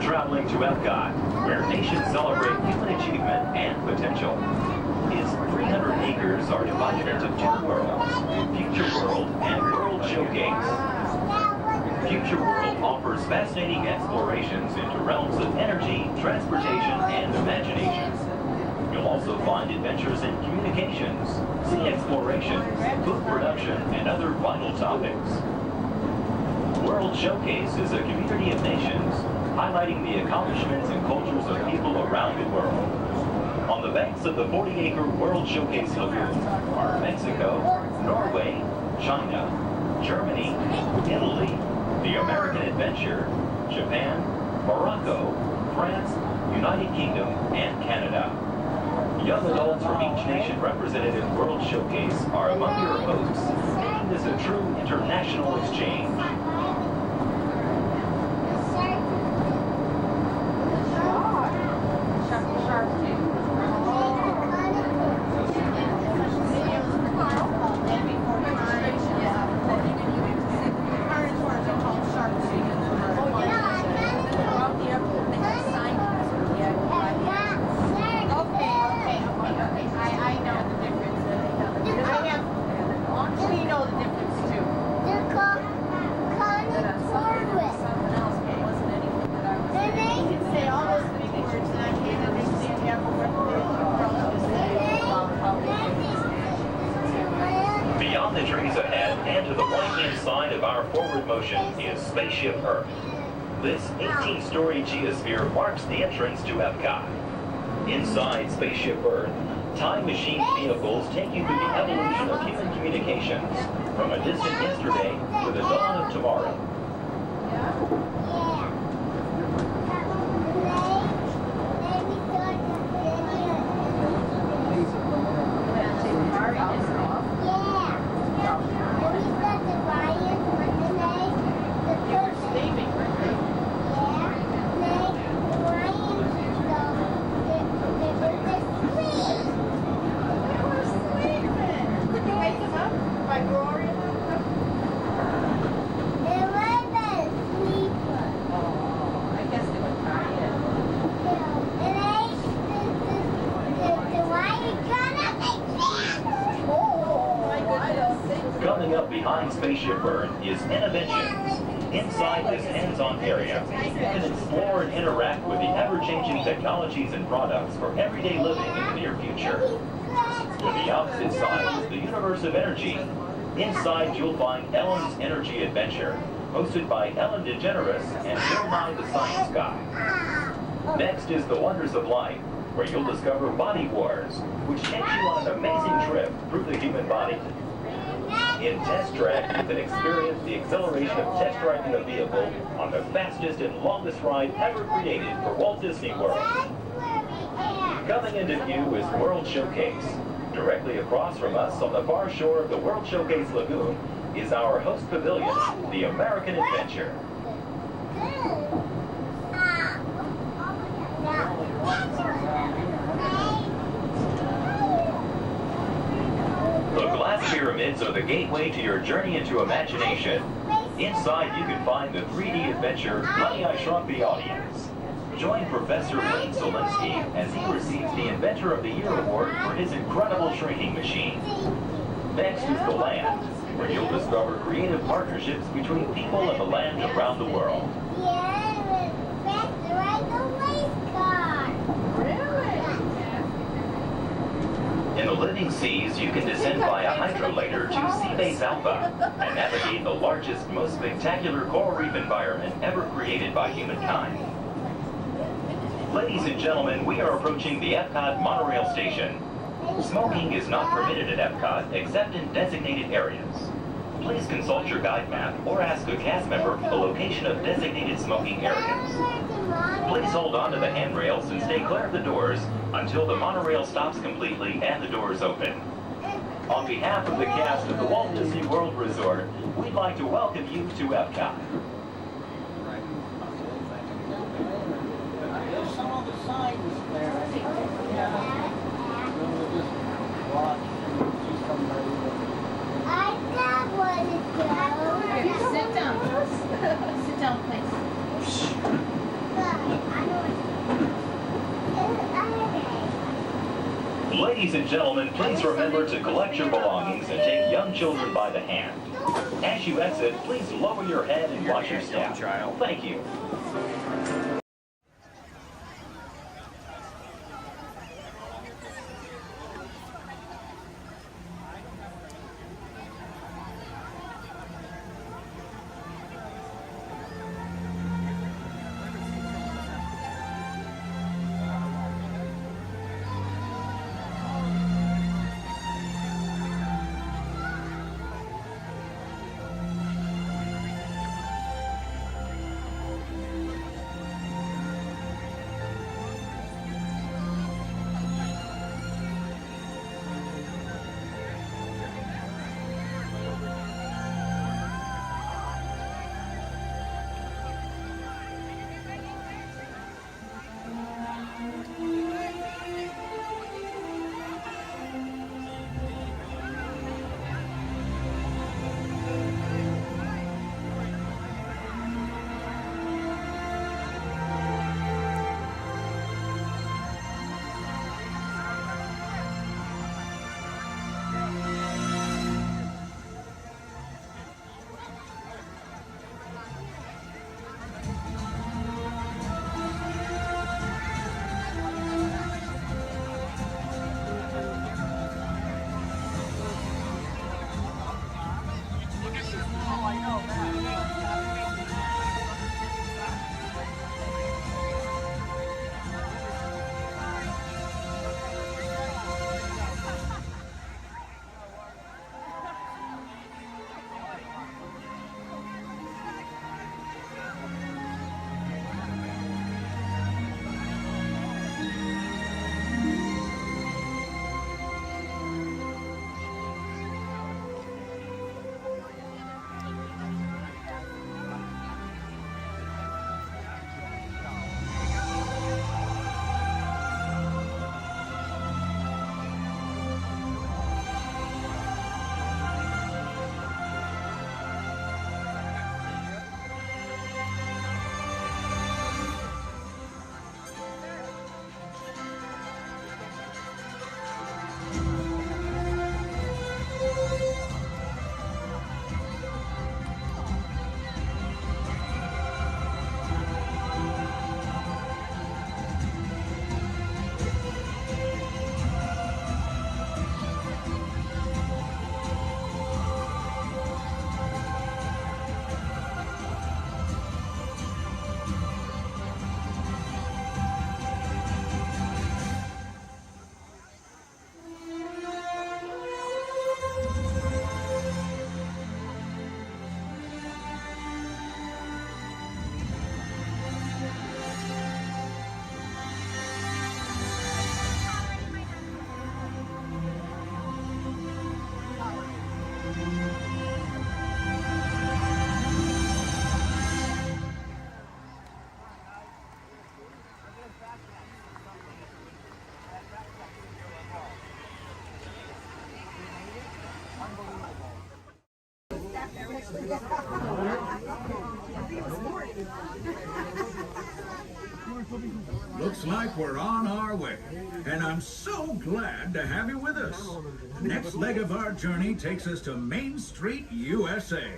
Traveling to Epcot, where nations celebrate human achievement and potential. Its 300 acres are divided into two worlds, Future World and World Showcase. Future World offers fascinating explorations into realms of energy, transportation, and imagination. You'll also find adventures in communications, sea exploration, food production, and other vital topics. World Showcase is a community of nations, highlighting the accomplishments and cultures of people around the world. On the banks of the 40-acre World Showcase Lagoon are Mexico, Norway, China, Germany, Italy, the American Adventure, Japan, Morocco, France, United Kingdom, and Canada. Young adults from each nation represented in World Showcase are among your hosts, making this a true international exchange. Beyond the trees ahead and to the right-hand side of our forward motion is Spaceship Earth. This 18-story geosphere marks the entrance to Epcot. Inside Spaceship Earth, time machine vehicles take you through the evolution of human communications, from a distant yesterday to the dawn of tomorrow. Coming up behind Spaceship Earth is Interventions. Inside this hands-on area, you can explore and interact with the ever-changing technologies and products for everyday living in the near future. To the opposite side is the universe of energy. Inside, you'll find Ellen's Energy Adventure, hosted by Ellen DeGeneres and Bill Nye the Science Guy. Next is The Wonders of Life, where you'll discover Body Wars, which takes you on an amazing trip through the human body. In Test Track, you can experience the exhilaration of test driving a vehicle on the fastest and longest ride ever created for Walt Disney World. Coming into view is World Showcase. Directly across from us on the far shore of the World Showcase Lagoon is our host pavilion, the American Adventure. pyramids are the gateway to your journey into imagination. Inside, you can find the 3D adventure, Honey, I Shrunk the Audience. Join Professor Wayne Solinsky as he receives the Inventor of the Year award for his incredible shrinking machine. Next is the land, where you'll discover creative partnerships between people and the land around the world. In the living seas, you can descend via hydrolator to Seabase Alpha and navigate the largest, most spectacular coral reef environment ever created by humankind. Ladies and gentlemen, we are approaching the Epcot monorail station. Smoking is not permitted at Epcot except in designated areas. Please consult your guide map or ask a cast member the location of designated smoking areas. Please hold on to the handrails and stay clear of the doors until the monorail stops completely and the doors open. On behalf of the cast of the Walt Disney World Resort, we'd like to welcome you to Epcot. There's some of the signs there. We'll just watch and see somebody. I got one to go. Okay, sit down. Sit down, please. Ladies and gentlemen, please remember to collect your belongings and take young children by the hand. As you exit, please lower your head and watch your step. Thank you. Looks like we're on our way, and I'm so glad to have you with us. The next leg of our journey takes us to Main Street, USA.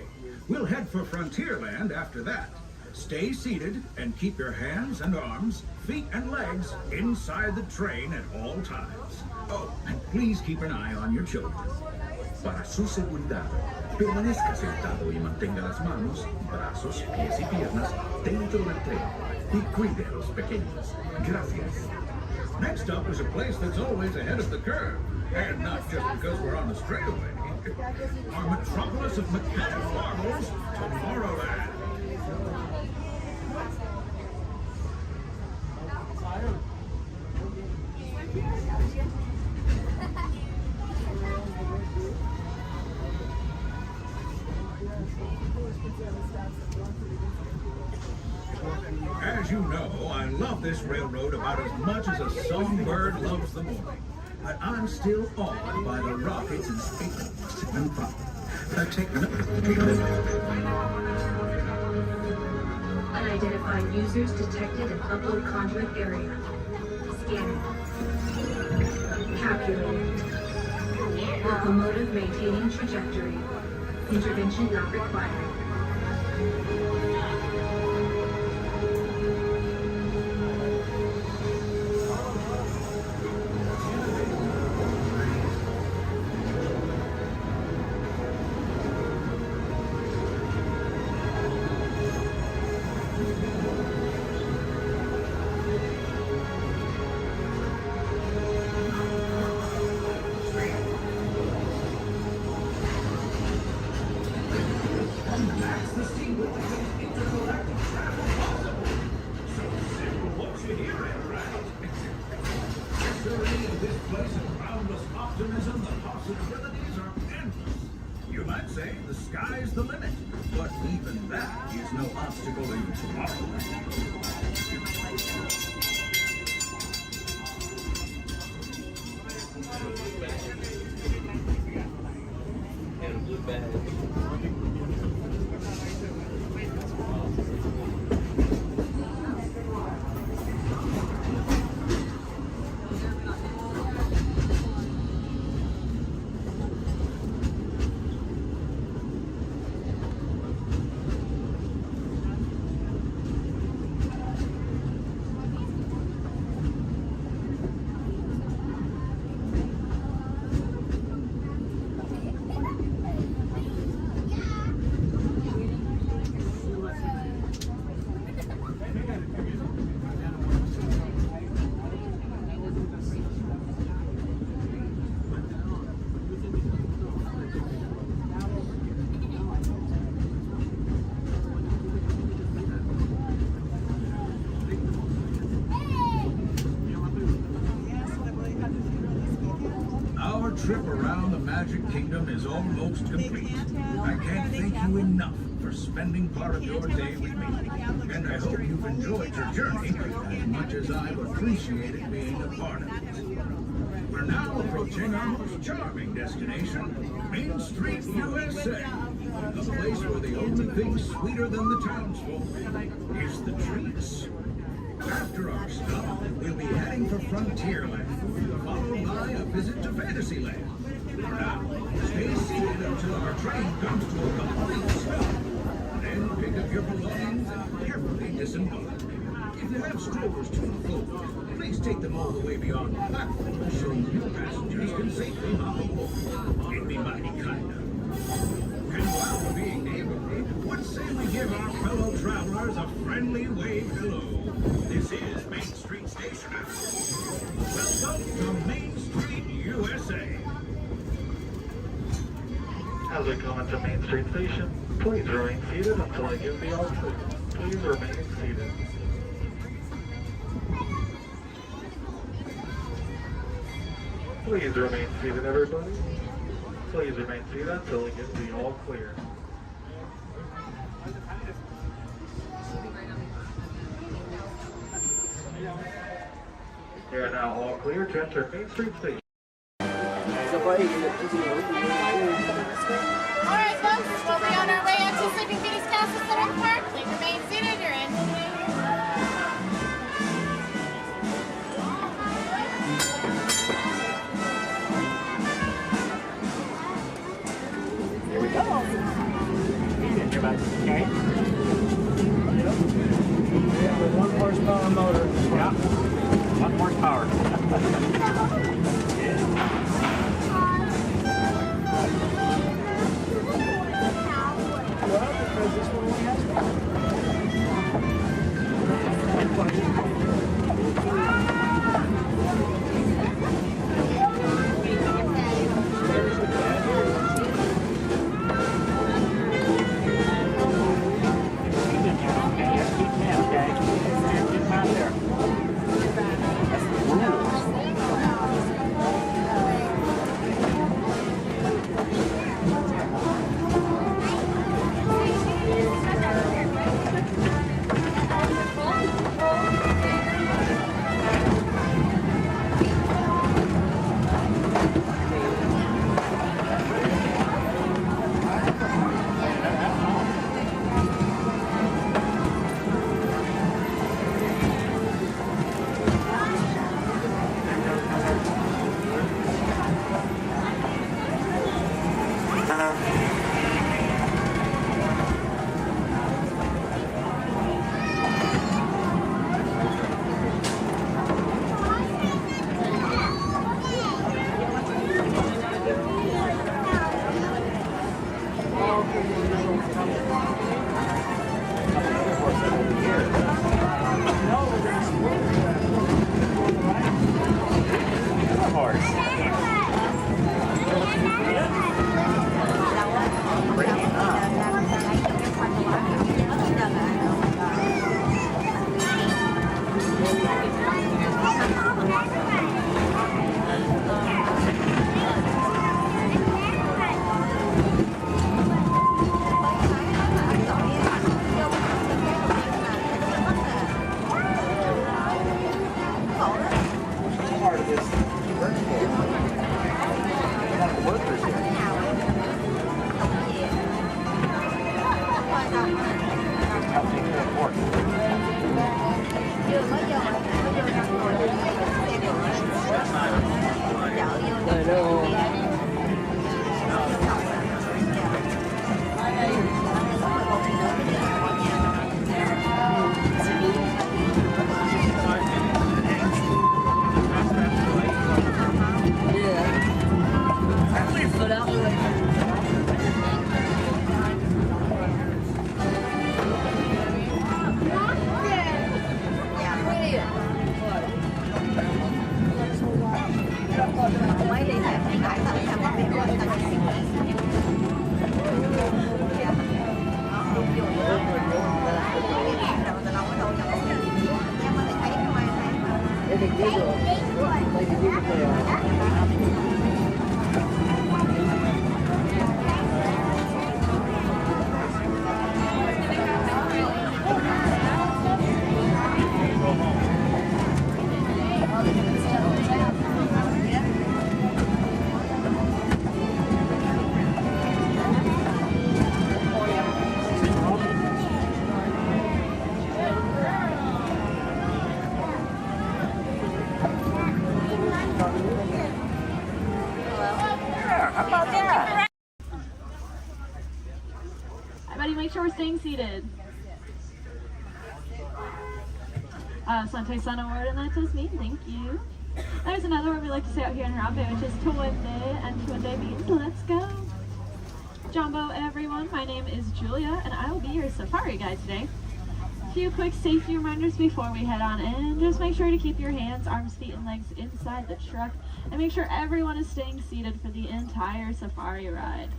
We'll head for Frontierland after that. Stay seated and keep your hands and arms, feet and legs inside the train at all times. Oh, and please keep an eye on your children. Para su seguridad, permanezca sentado y mantenga las manos, brazos, pies y piernas dentro del tren y cuide a los pequeños. Gracias. Next up is a place that's always ahead of the curve, and not just because we're on the straightaway. Our metropolis of mechanic marvels, Tomorrowland. As you know, I love this railroad about as much as a songbird loves the morning. But I'm still awed by the rockets and space and fun. Unidentified users detected in upload conduit area. Scanning. Calculating. Locomotive maintaining trajectory. Intervention not required. You might say the sky's the limit, but even that is no obstacle in Tomorrowland. And a blue bag. Our trip around the Magic Kingdom is almost complete. I can't thank you enough for spending part of your day with me. And I hope you've enjoyed your journey as much as I've appreciated being a part of it. We're now approaching our most charming destination, Main Street, USA. A place where the only thing sweeter than the townsfolk is the treats. After our stop, we'll be heading for Frontierland, followed by a visit to Fantasyland. Now, stay seated until our train comes to a complete stop. Then pick up your belongings and carefully disembark. If you have strollers to unfold, please take them all the way beyond the platform so new passengers can safely hop aboard. It'd be mighty kind of. And while we're being neighborly, what say we give our fellow travelers a friendly wave hello? This is Main Street Station. Welcome to Main Street, USA. As we come into Main Street Station, please remain seated until I give the all clear. Please remain seated. Please remain seated, everybody. Please remain seated until I give the all clear. You are now all clear to enter Main Street Station. Alright folks, we'll be on our way out to Sleeping Beauty's Castle Center Park. Please remain seated, you're in. Here we go. Okay. Yeah, with 1 horsepower motor. Yeah. 1 horsepower. Well, because this one only has Everybody make sure we're staying seated. Sante Sun Award, and that does me. Thank you. There's another word we like to say out here in Harambe, which is Tuwende, and Tuwende means let's go. Jumbo, everyone. My name is Julia, and I will be your safari guide today. A few quick safety reminders before we head on in. Just make sure to keep your hands, arms, feet, and legs inside the truck, and make sure everyone is staying seated for the entire safari ride.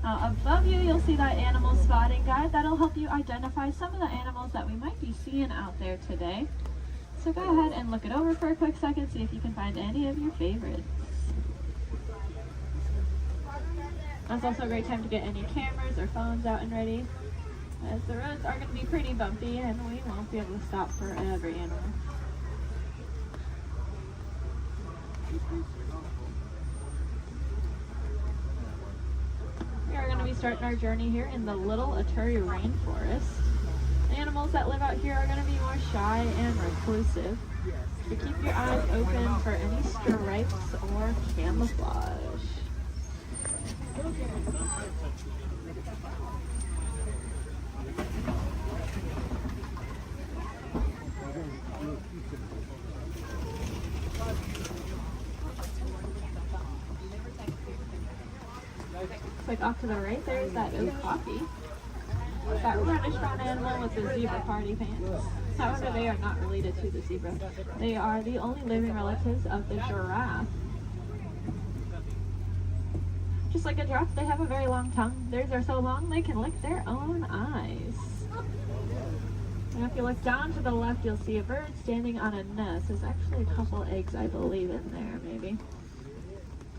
Above you, you'll see that animal spotting guide. That'll help you identify some of the animals that we might be seeing out there today. So go ahead and look it over for a quick second, see if you can find any of your favorites. That's also a great time to get any cameras or phones out and ready, as the roads are going to be pretty bumpy and we won't be able to stop for every animal. starting our journey here in the Little Aturi Rainforest. The animals that live out here are going to be more shy and reclusive. So keep your eyes open for any stripes or camouflage. Like off to the right, there's that okapi. It's that reddish brown animal with the zebra party pants. However, they are not related to the zebra. They are the only living relatives of the giraffe. Just like a giraffe, they have a very long tongue. Theirs are so long they can lick their own eyes. And if you look down to the left, you'll see a bird standing on a nest. There's actually a couple eggs, I believe, in there, maybe.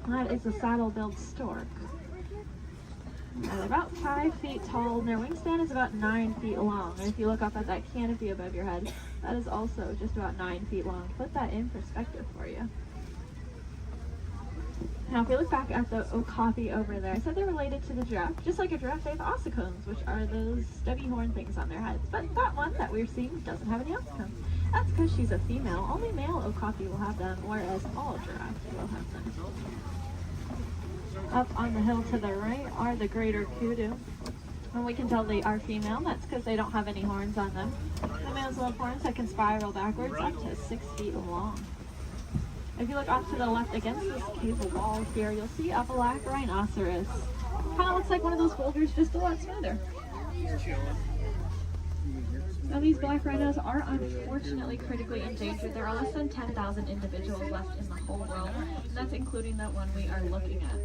That is a saddle-billed stork. They're about 5 feet tall, and their wingspan is about 9 feet long. And if you look up at that canopy above your head, that is also just about 9 feet long. Put that in perspective for you. Now, if we look back at the okapi over there, I said they're related to the giraffe. Just like a giraffe, they have ossicones, which are those stubby horn things on their heads. But that one that we're seeing doesn't have any ossicones. That's because she's a female. Only male okapi will have them, whereas all giraffes will have them. Up on the hill to the right are the greater kudu. And we can tell they are female. That's because they don't have any horns on them. The males will have horns that can spiral backwards up to 6 feet long. If you look off to the left against this cave wall here, you'll see a black rhinoceros. Kind of looks like one of those boulders, just a lot smoother. Now these black rhinos are unfortunately critically endangered. There are less than 10,000 individuals left in the whole world, and that's including the one we are looking at.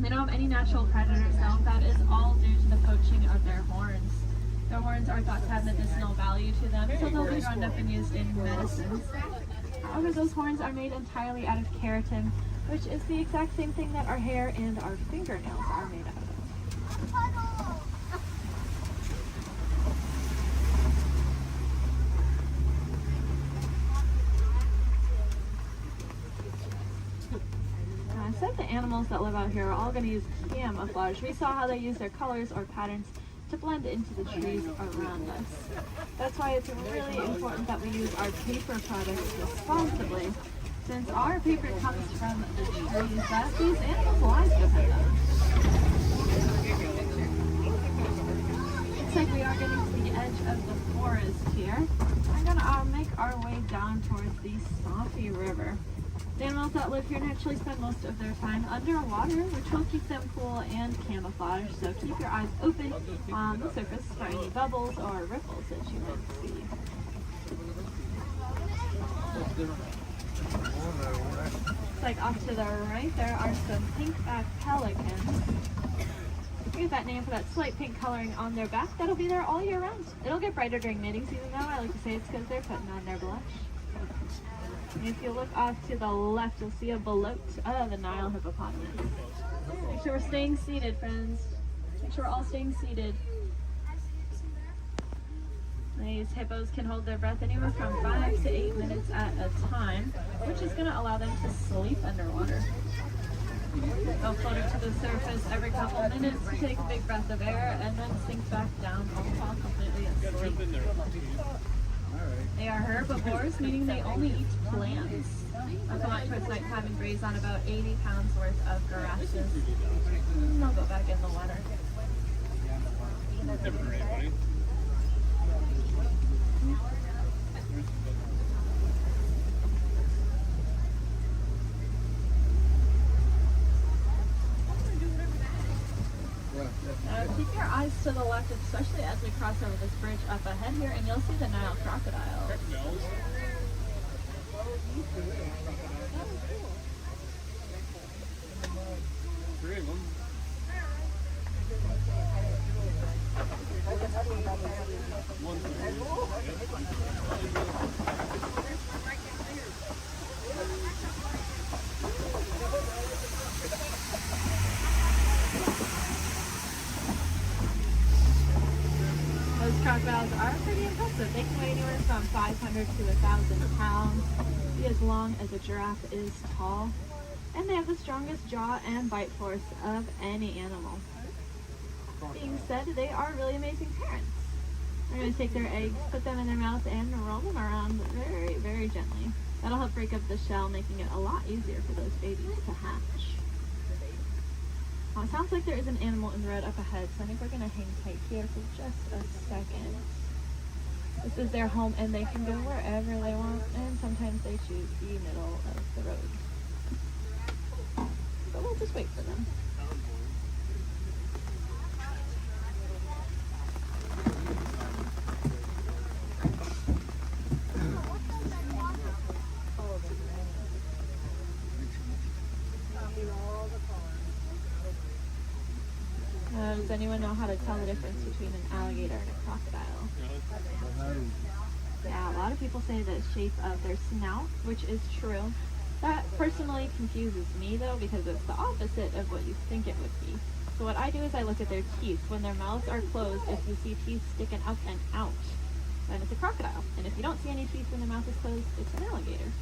They don't have any natural predators though. That is all due to the poaching of their horns. Their horns are thought to have medicinal value to them, so they'll be rounded up and used in medicines. However, those horns are made entirely out of keratin, which is the exact same thing that our hair and our fingernails are made out of. I said the animals that live out here are all going to use camouflage. We saw how they use their colors or patterns to blend into the trees around us. That's why it's really important that we use our paper products responsibly, since our paper comes from the trees that these animals' lives depend on. Looks like we are getting to the edge of the forest here. We're going to make our way down towards the Swampy River. The animals that live here naturally spend most of their time underwater, which will keep them cool and camouflaged, so keep your eyes open on the surface for any bubbles or ripples that you might see. It's like off to the right, there are some pink-backed pelicans. We get that name for that slight pink coloring on their back. That'll be there all year round. It'll get brighter during mating season though. I like to say it's because they're putting on their blush. And if you look off to the left, you'll see a bloat of the Nile hippopotamus. Make sure we're staying seated, friends. Make sure we're all staying seated. These hippos can hold their breath anywhere from 5 to 8 minutes at a time, which is going to allow them to sleep underwater. They'll float to the surface every couple minutes, take a big breath of air, and then sink back down, all fall completely asleep. They are herbivores, meaning they only eat plants. They'll come out towards nighttime and graze on about 80 pounds worth of grasses. And they'll go back in the water. Keep your eyes to the left, especially as we cross over this bridge up ahead here, and you'll see the Nile crocodile. Three of them. Those crocodiles are pretty impressive. They can weigh anywhere from 500 to 1,000 pounds, be as long as a giraffe is tall, and they have the strongest jaw and bite force of any animal. being said, they are really amazing parents. They're going to take their eggs, put them in their mouth, and roll them around very, very gently. That'll help break up the shell, making it a lot easier for those babies to hatch. It sounds like there is an animal in the road up ahead, so I think we're going to hang tight here for just a second. This is their home, and they can go wherever they want, and sometimes they choose the middle of the road. But we'll just wait for them. Does anyone know how to tell the difference between an alligator and a crocodile? Yeah, a lot of people say the shape of their snout, which is true. That personally confuses me though, because it's the opposite of what you think it would be. So what I do is I look at their teeth. When their mouths are closed, if you see teeth sticking up and out, then it's a crocodile. And if you don't see any teeth when their mouth is closed, it's an alligator.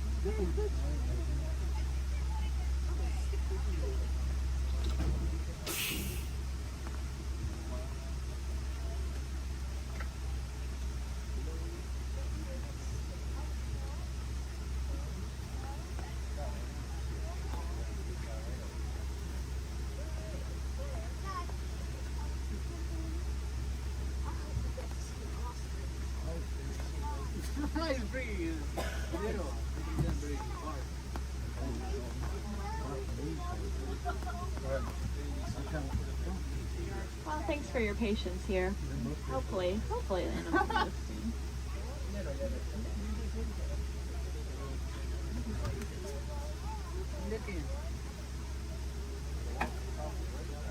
Well, thanks for your patience here. Hopefully the animal will move soon.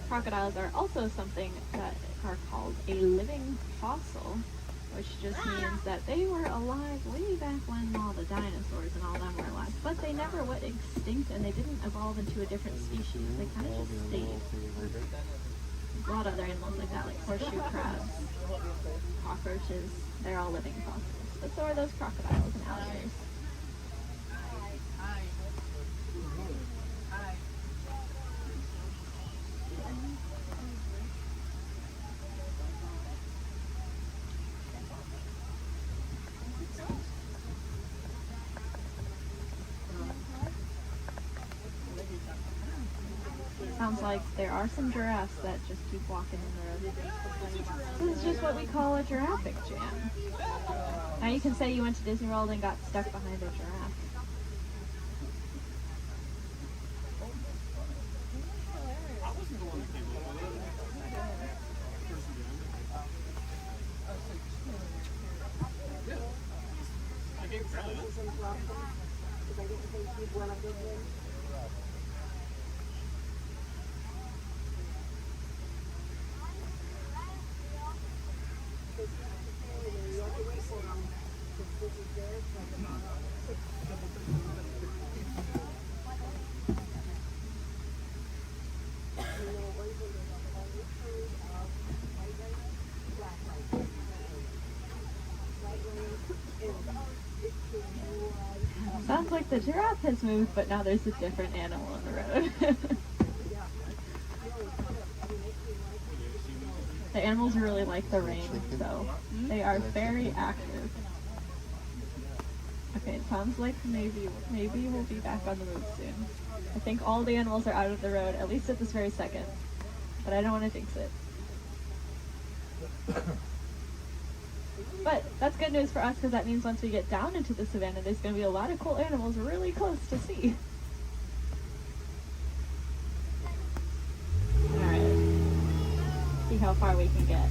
Crocodiles are also something that are called a living fossil, which just means that they were alive way back when all the dinosaurs and all them were alive, but they never went extinct and they didn't evolve into a different species. They kind of just stayed. There's a lot of other animals like that, like horseshoe crabs, cockroaches. They're all living fossils, but so are those crocodiles and alligators. Sounds like there are some giraffes that just keep walking in the road. This is just what we call a giraffic jam. Now you can say you went to Disney World and got stuck behind a giraffe. Sounds like the giraffe has moved, but now there's a different animal on the road. The animals really like the rain, so they are very active. Okay, it sounds like maybe we'll be back on the move soon. I think all the animals are out of the road, at least at this very second. But I don't want to jinx it. But that's good news for us, because that means once we get down into the savannah, there's going to be a lot of cool animals really close to see. Alright. See how far we can get.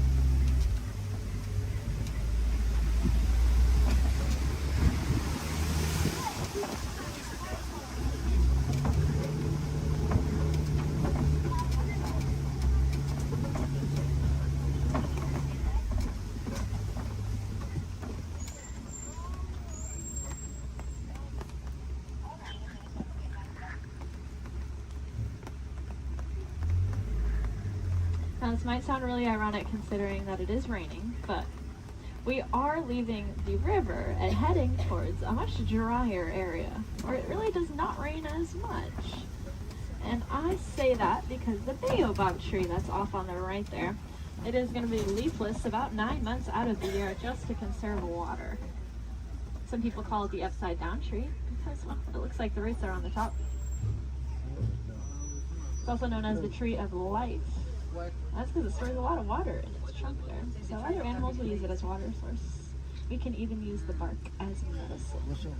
Now this might sound really ironic considering that it is raining, but we are leaving the river and heading towards a much drier area where it really does not rain as much. And I say that because the baobab tree that's off on the right there, It is going to be leafless about 9 months out of the year just to conserve water. Some people call it the upside down tree because, well, it looks like the roots are on the top. It's also known as the tree of life. That's because it stores a lot of water in its trunk there. So other animals will use it as water source. We can even use the bark as medicine.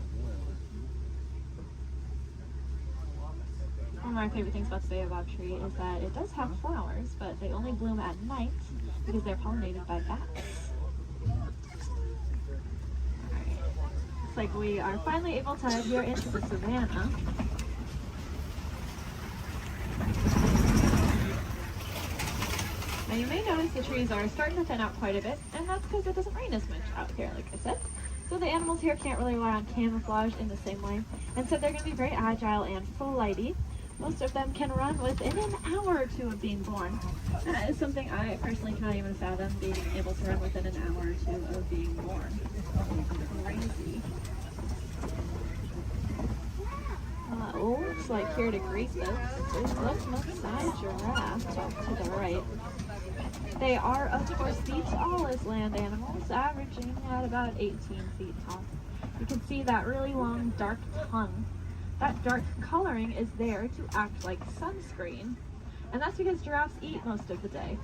One of my favorite things about the baobab tree is that it does have flowers, but they only bloom at night because they're pollinated by bats. Alright, looks like we are finally able to head here into the savannah. Now you may notice the trees are starting to thin out quite a bit, and that's because it doesn't rain as much out here, like I said. So the animals here can't really rely on camouflage in the same way, and so they're going to be very agile and flighty. Most of them can run within an hour or two of being born. And that is something I personally can't even fathom, being able to run within an hour or two of being born. Crazy. Looks like here to greet this is the Maasai giraffe off to the right. They are, of course, the tallest land animals, averaging at about 18 feet tall. You can see that really long, dark tongue. That dark coloring is there to act like sunscreen. And that's because giraffes eat most of the day.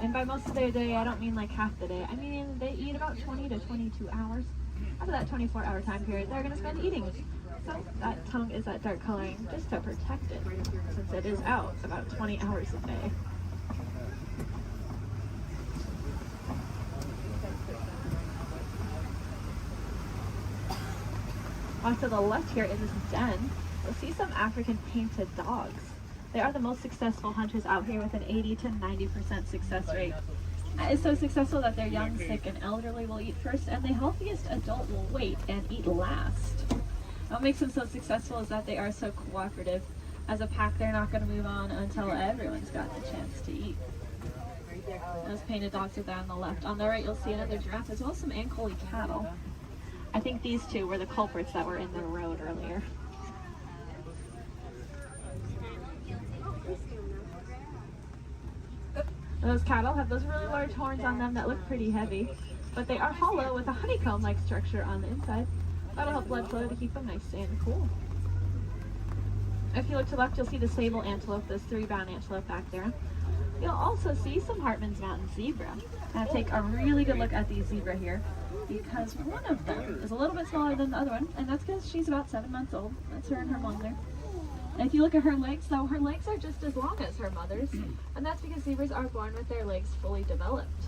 And by most of their day, I don't mean like half the day. I mean they eat about 20 to 22 hours. Out of that 24-hour time period, they're going to spend eating. So that tongue is that dark coloring just to protect it, since it is out about 20 hours a day. Off to the left here in this den, you'll see some African painted dogs. They are the most successful hunters out here with an 80 to 90% success rate. It's so successful that their young, sick, and elderly will eat first, and the healthiest adult will wait and eat last. What makes them so successful is that they are so cooperative. As a pack, they're not going to move on until everyone's got the chance to eat. Those painted dogs are there on the left. On the right, you'll see another giraffe, as well as some Ankole cattle. I think these two were the culprits that were in the road earlier. Those cattle have those really large horns on them that look pretty heavy, but they are hollow with a honeycomb-like structure on the inside. That'll help blood flow to keep them nice and cool. If you look to the left, you'll see the sable antelope, those 3 brown antelope back there. You'll also see some Hartman's Mountain zebra. Now take a really good look at the zebra here, because one of them is a little bit smaller than the other one, and that's because she's about 7 months old. That's her and her mom there. And if you look at her legs, though, her legs are just as long as her mother's, and that's because zebras are born with their legs fully developed.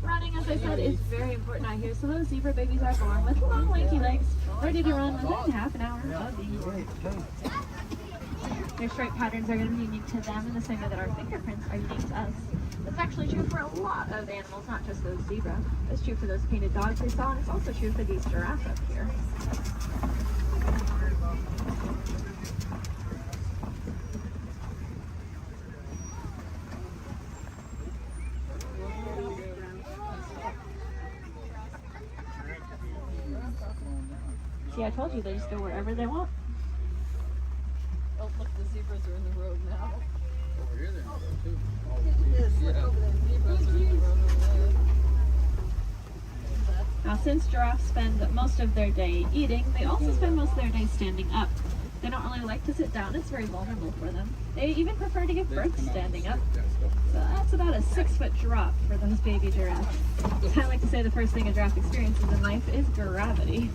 Running, as I said, is very important out here, so those zebra babies are born with long, lanky legs, ready to run within half an hour of being born. Their stripe patterns are going to be unique to them in the same way that our fingerprints are unique to us. That's actually true for a lot of animals, not just those zebra. It's true for those painted dogs we saw, and it's also true for these giraffes up here. See, I told you they just go wherever they want. Oh, look, the zebras are in the road now. Over here they're not too. Now, since giraffes spend most of their day eating, they also spend most of their day standing up. They don't really like to sit down. It's very vulnerable for them. They even prefer to give birth standing up. So that's about a 6-foot drop for those baby giraffes. I like to say the first thing a giraffe experiences in life is gravity.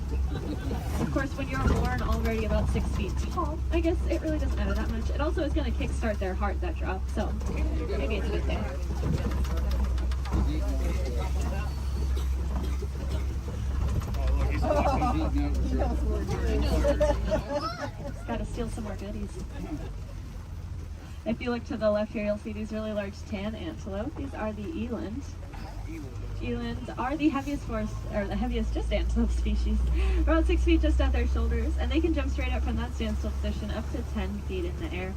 Of course, when you're born already about 6 feet tall, I guess it really doesn't matter that much. It also is going to kickstart their heart, that drop. So maybe it's a good thing. Gotta steal some more goodies. If you look to the left here, you'll see these really large tan antelope. These are the eland. Elands are the heaviest just antelope species. About 6 feet just at their shoulders, and they can jump straight up from that standstill position up to 10 feet in the air.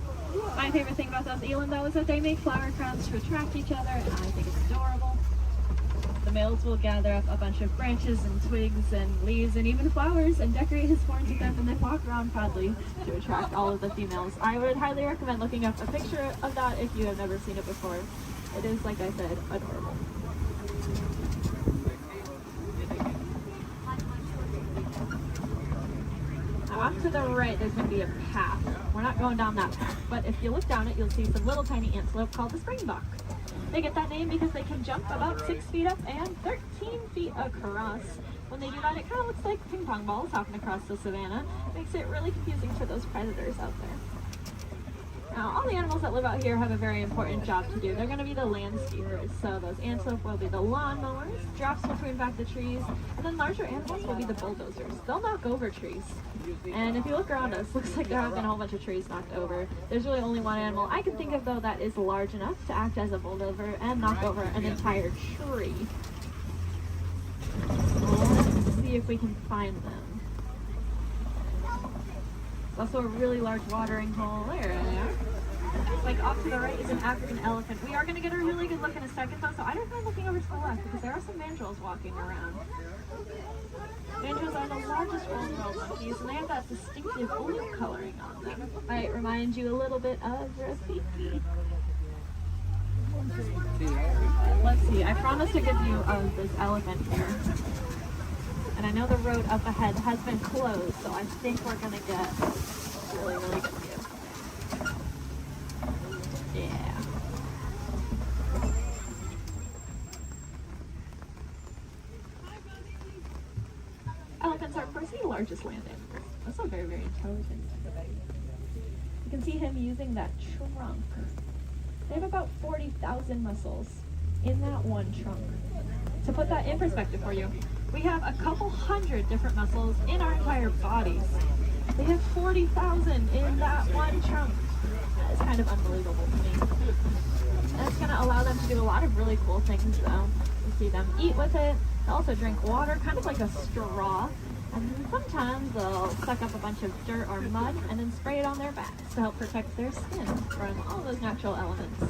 My favorite thing about those eland, though, is that they make flower crowns to attract each other, and I think it's adorable. The males will gather up a bunch of branches and twigs and leaves and even flowers and decorate his horns with them and then walk around proudly to attract all of the females. I would highly recommend looking up a picture of that if you have never seen it before. It is, like I said, adorable. Now off to the right, there's going to be a path. We're not going down that path, but if you look down it, you'll see some little tiny antelope called the springbok. They get that name because they can jump about 6 feet up and 13 feet across. When they do that, it kind of looks like ping pong balls hopping across the savannah. Makes it really confusing for those predators out there. Now, all the animals that live out here have a very important job to do. They're going to be the landscapers. So those antelope will be the lawnmowers, giraffes will prune back the trees, and then larger animals will be the bulldozers. They'll knock over trees. And if you look around us, looks like there have been a whole bunch of trees knocked over. There's really only one animal I can think of, though, that is large enough to act as a bulldozer and knock over an entire tree. Let's see if we can find them. There's also a really large watering hole. There they are. Like off to the right is an African elephant. We are going to get a really good look in a second, though, so I don't mind looking over to the left because there are some mandrills walking around. Mandrills are the largest old-world monkeys, and they have that distinctive blue coloring on them. Might remind you a little bit of Rafiki. Let's see, I promised a good view of this elephant here. And I know the road up ahead has been closed, so I think we're going to get a really, really good view. Yeah. Elephants are, of course, the largest land animals. Also very, very intelligent. You can see him using that trunk. They have about 40,000 muscles in that one trunk. To put that in perspective for you, we have a couple hundred different muscles in our entire bodies. They have 40,000 in that one trunk. That is kind of unbelievable to me. And it's going to allow them to do a lot of really cool things, though. You see them eat with it. They also drink water, kind of like a straw. And then sometimes they'll suck up a bunch of dirt or mud and then spray it on their backs to help protect their skin from all those natural elements.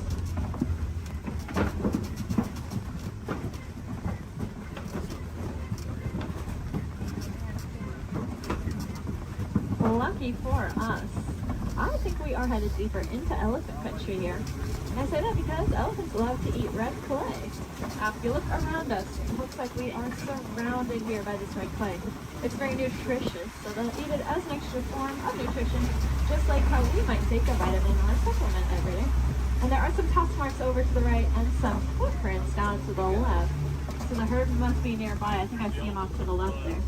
Lucky for us, I think we are headed deeper into elephant country here. And I say that because elephants love to eat red clay. Now, if you look around us, it looks like we are surrounded here by this red clay. It's very nutritious, so they'll eat it as an extra form of nutrition, just like how we might take a vitamin or a supplement every day. And there are some tusk marks over to the right and some footprints down to the left. So the herd must be nearby. I think I see them off to the left there.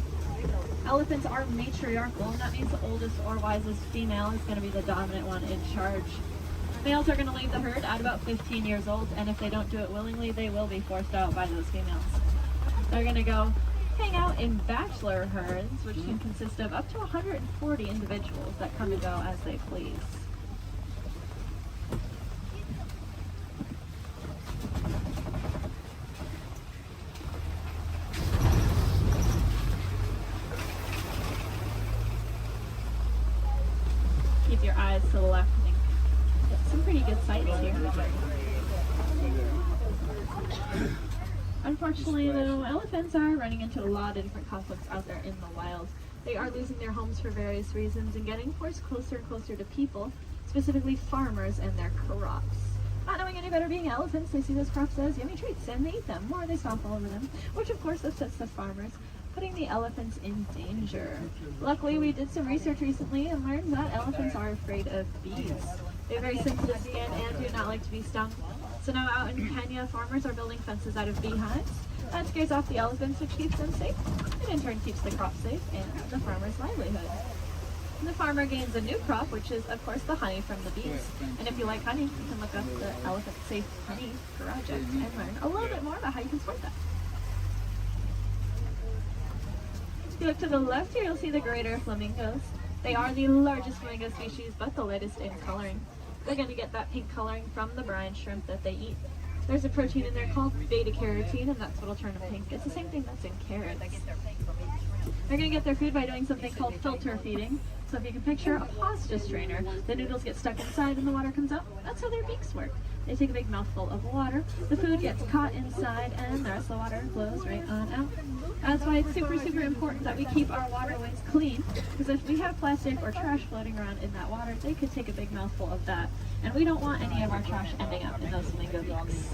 Elephants are matriarchal, and that means the oldest or wisest female is going to be the dominant one in charge. Males are going to leave the herd at about 15 years old, and if they don't do it willingly, they will be forced out by those females. They're going to go hang out in bachelor herds, which can consist of up to 140 individuals that come and go as they please. Keep your eyes to the left and get some pretty good sights here. Unfortunately, though, elephants are running into a lot of different conflicts out there in the wild. They are losing their homes for various reasons and getting forced closer and closer to people, specifically farmers and their crops. Not knowing any better being elephants, they see those crops as yummy treats and they eat them, or they stomp all over them, which of course upsets the farmers, putting the elephants in danger. Luckily, we did some research recently and learned that elephants are afraid of bees. They have very sensitive skin and do not like to be stung. So now out in Kenya, farmers are building fences out of beehives. That scares off the elephants, which keeps them safe, and in turn keeps the crop safe and the farmer's livelihood. And the farmer gains a new crop, which is, of course, the honey from the bees. And if you like honey, you can look up the Elephant Safe Honey Project and learn a little bit more about how you can support that. If you look to the left here, you'll see the greater flamingos. They are the largest flamingo species, but the lightest in coloring. They're going to get that pink coloring from the brine shrimp that they eat. There's a protein in there called beta-carotene, and that's what'll turn them pink. It's the same thing that's in carrots. They're going to get their food by doing something called filter feeding. So if you can picture a pasta strainer, the noodles get stuck inside and the water comes out. That's how their beaks work. They take a big mouthful of water, the food gets caught inside, and the rest of the water flows right on out. That's why it's super, super important that we keep our waterways clean, because if we have plastic or trash floating around in that water, they could take a big mouthful of that. And we don't want any of our trash ending up in those flamingo beaks.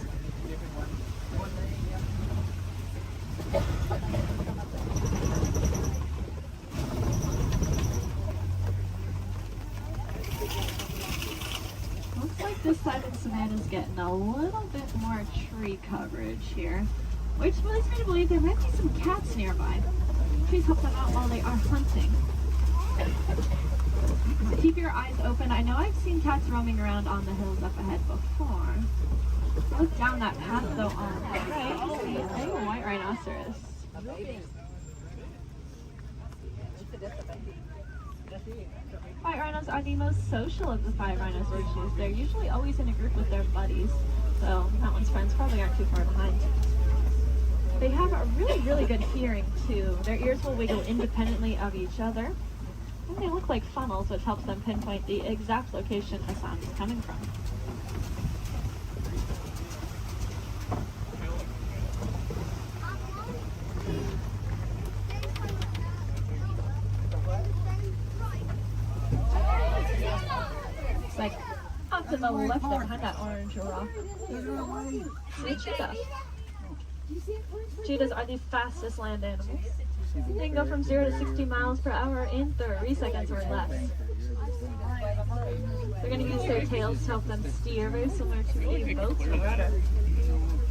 Looks like this side of the savanna's getting a little bit more tree coverage here, which leads me to believe there might be some cats nearby. Please help them out while they are hunting. Keep your eyes open. I know I've seen cats roaming around on the hills up ahead before. Look down that path though on the right. You see a white rhinoceros. White rhinos are the most social of the 5 rhino species. They're usually always in a group with their buddies, so that one's friends probably aren't too far behind. They have a really, really good hearing too. Their ears will wiggle independently of each other, and they look like funnels, which helps them pinpoint the exact location a sound is coming from. It's like off to the left there behind that orange rock. Sweet cheetah. Cheetahs are the fastest land animals. They can go from 0 to 60 miles per hour in 30 seconds or less. They're going to use their tails to help them steer, very similar to a boat's rudder.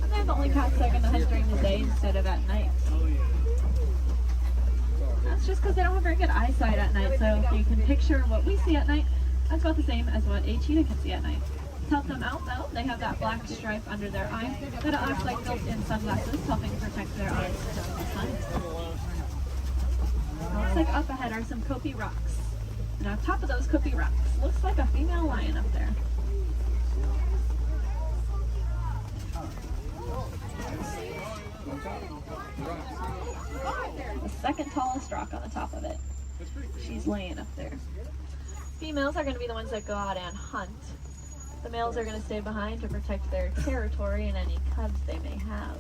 And they're the only cats that are going to hunt during the day instead of at night. That's just because they don't have very good eyesight at night, so if you can picture what we see at night, that's about the same as what a cheetah can see at night. To help them out though, they have that black stripe under their eye that acts like built-in sunglasses, helping protect their eyes from the sun. Looks like up ahead are some Kopi rocks. And on top of those Kopi rocks, looks like a female lion up there. The second tallest rock on the top of it. She's laying up there. Females are going to be the ones that go out and hunt. The males are going to stay behind to protect their territory and any cubs they may have.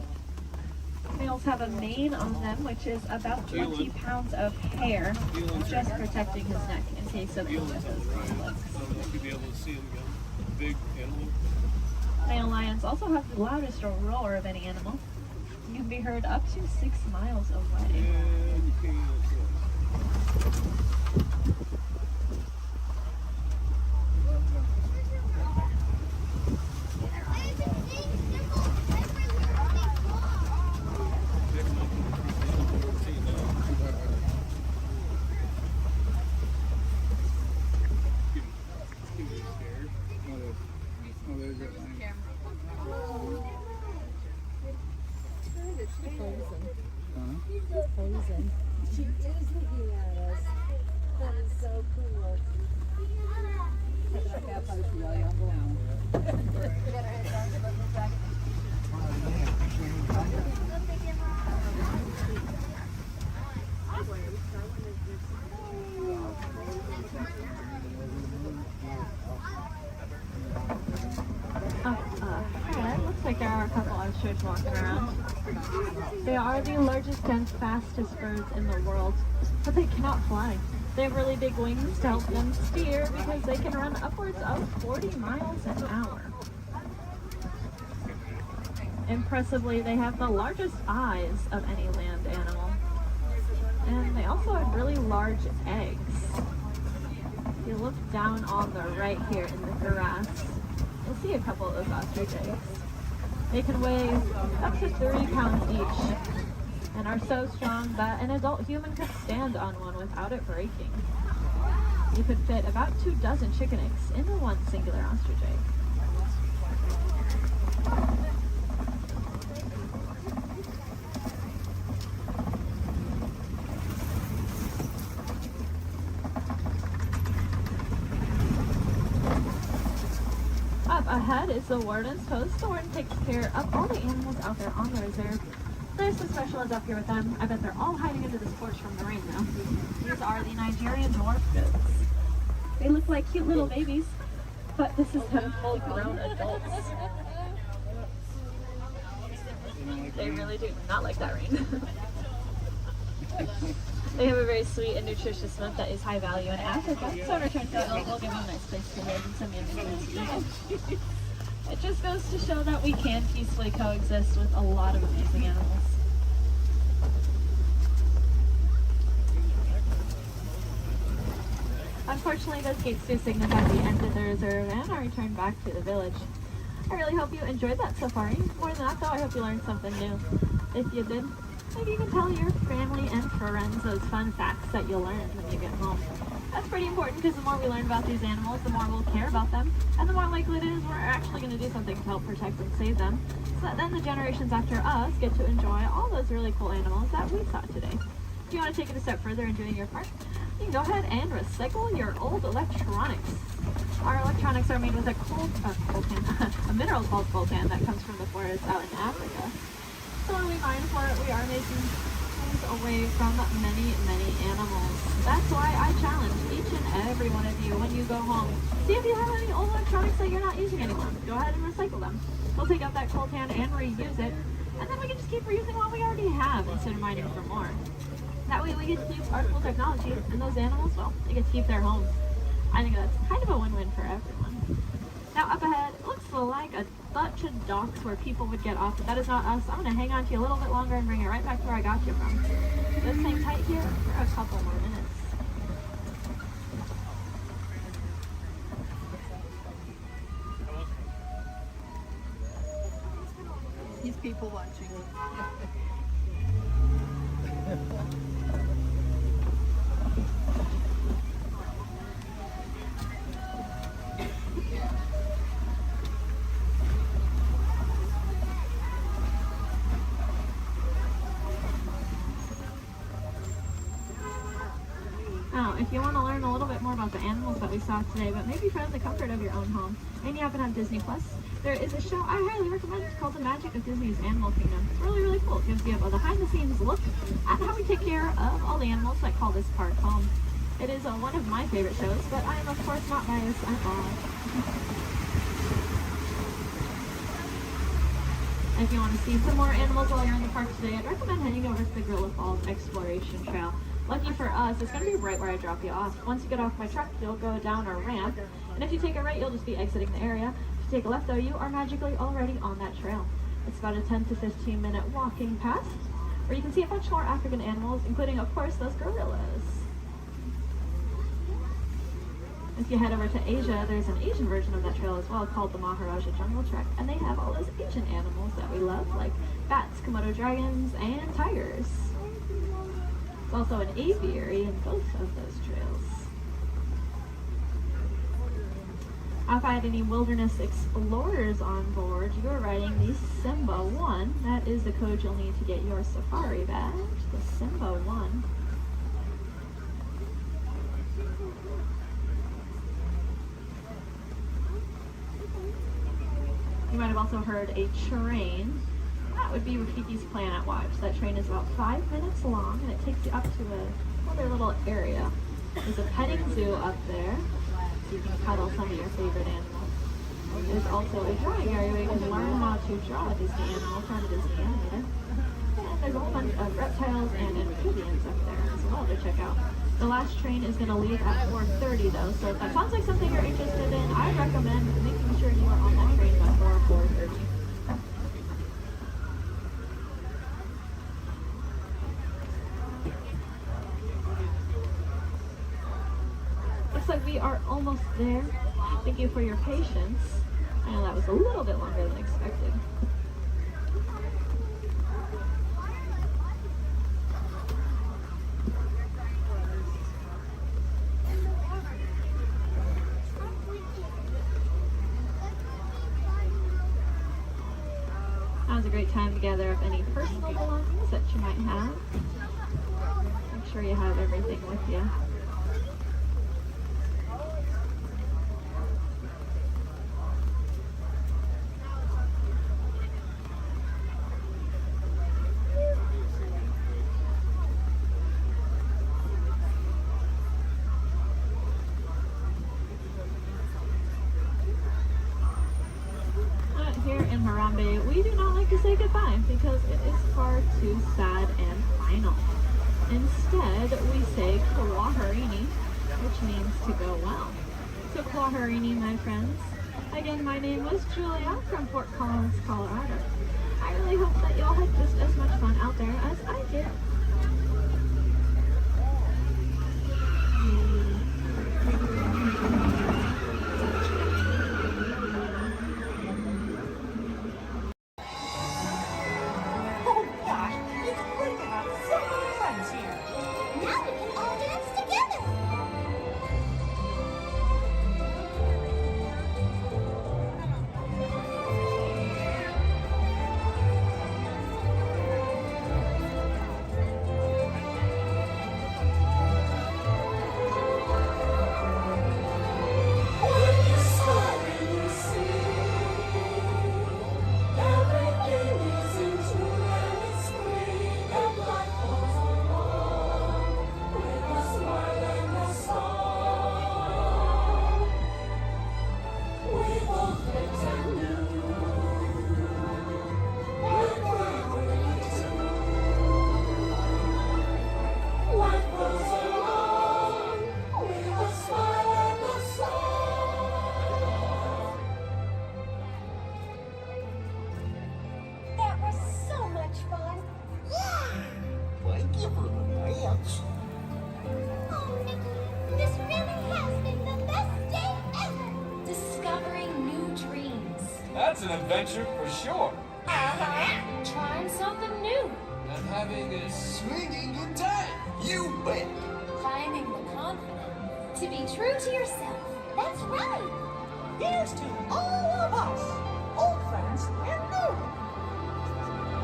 Males have a mane on them, which is about 20 pounds of hair, just protecting his neck in case of illness. Male lions also have the loudest roar of any animal. You can be heard up to 6 miles away. She is looking at us. That is so cool. Looks like there are a couple ostriches walking around. They are the largest and fastest birds in the world, but they cannot fly. They have really big wings to help them steer because they can run upwards of 40 miles an hour. Impressively, they have the largest eyes of any land animal. And they also have really large eggs. If you look down on the right here in the grass, you'll see a couple of those ostrich eggs. They can weigh up to 30 pounds each and are so strong that an adult human could stand on one without it breaking. You could fit about 2 dozen chicken eggs into one singular ostrich egg. Up ahead is the warden's post. The warden takes care of all the animals out there on the reserve. There's some special ones up here with them. I bet they're all hiding under this porch from the rain now. These are the Nigerian dwarf goats. They look like cute little babies, but this is them full grown adults. They really do not like that rain. They have a very sweet and nutritious milk that is high value in Africa, so in return for that milk, we'll give them a nice place to live and some yummy food to eat. It just goes to show that we can peacefully coexist with a lot of amazing animals. Unfortunately, those gates do signify the end of the reserve and our return back to the village. I really hope you enjoyed that safari. More than that though, I hope you learned something new. If you did, maybe you can tell your family and friends those fun facts that you'll learn when you get home. That's pretty important because the more we learn about these animals, the more we'll care about them, and the more likely it is we're actually going to do something to help protect and save them, so that then the generations after us get to enjoy all those really cool animals that we saw today. If you want to take it a step further in doing your part, you can go ahead and recycle your old electronics. Our electronics are made with a a mineral called coltan that comes from the forest out in Africa. So when we mine for it, we are making things away from many, many animals. That's why I challenge each and every one of you when you go home. See if you have any old electronics that you're not using anymore. Go ahead and recycle them. We'll take out that coltan and reuse it, and then we can just keep reusing what we already have instead of mining for more. That way we get to use our cool technology, and those animals, well, they get to keep their homes. I think that's kind of a win-win for everyone. Now up ahead, it looks like a bunch of docks where people would get off, but that is not us. I'm going to hang on to you a little bit longer and bring it right back to where I got you from. Just hang tight here for a couple more minutes. He's people watching. Now, if you want to learn a little bit more about the animals that we saw today, but maybe from the comfort of your own home, and you happen to have Disney Plus, there is a show I highly recommend. It's called The Magic of Disney's Animal Kingdom. It's really, really cool. It gives you a behind-the-scenes look at how we take care of all the animals that call this park home. It is one of my favorite shows, but I am, of course, not biased at all. If you want to see some more animals while you're in the park today, I'd recommend heading over to the Gorilla Falls Exploration Trail. Lucky for us, it's going to be right where I drop you off. Once you get off my truck, you'll go down a ramp, and if you take a right, you'll just be exiting the area. If you take a left, though, you are magically already on that trail. It's about a 10 to 15 minute walking path, where you can see a bunch more African animals, including, of course, those gorillas. If you head over to Asia, there's an Asian version of that trail as well called the Maharaja Jungle Trek, and they have all those Asian animals that we love, like bats, Komodo dragons, and tigers. It's also an aviary in both of those trails. If I had any wilderness explorers on board, you are riding the Simba 1. That is the code you'll need to get your safari badge, the Simba 1. You might have also heard a train. That would be Rafiki's Planet Watch. That train is about 5 minutes long, and it takes you up to another little area. There's a petting zoo up there, so you can cuddle some of your favorite animals. There's also a drawing area where you can learn how to draw a Disney animal from a Disney animator. And there's a whole bunch of reptiles and amphibians up there as well to check out. The last train is going to leave at 4:30 though, so if that sounds like something you're interested in, I recommend making sure you are on that train before 4:30. Looks like we are almost there. Thank you for your patience. I know that was a little bit longer than expected. Now's a great time to gather up any personal belongings that you might have. Make sure you have everything with you. Bay, we do not like to say goodbye because it is far too sad and final. Instead, we say Kwaharini, which means to go well. So Kwaharini, my friends. Again, my name was Julia from Fort Collins, Colorado. I really hope that y'all had just as much fun out there as I did. Oh gosh, it's great to have so many friends here. Now we can all dance together. That was so much fun. Yeah. Thank you for the dance. Oh, Nikki, this really has been the best day ever. Discovering new dreams. That's an adventure for sure. Uh-huh. Trying something new. And having a swinging good time. You bet. Finding the confidence to be true to yourself. That's right. Here's to all of us, old friends and new.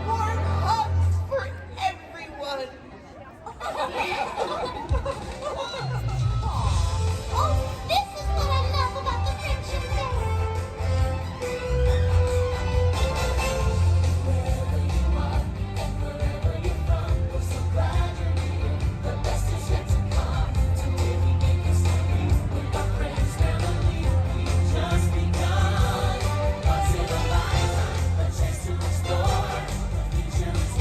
Warm hugs for everyone. Oh, this is what I love about the Friendship Day. Wherever you are and wherever you're from, we're so glad you're here. The best is yet to come. To really make us happy with our friends, family. We've just begun. Once in a lifetime, a chance to explore. The future is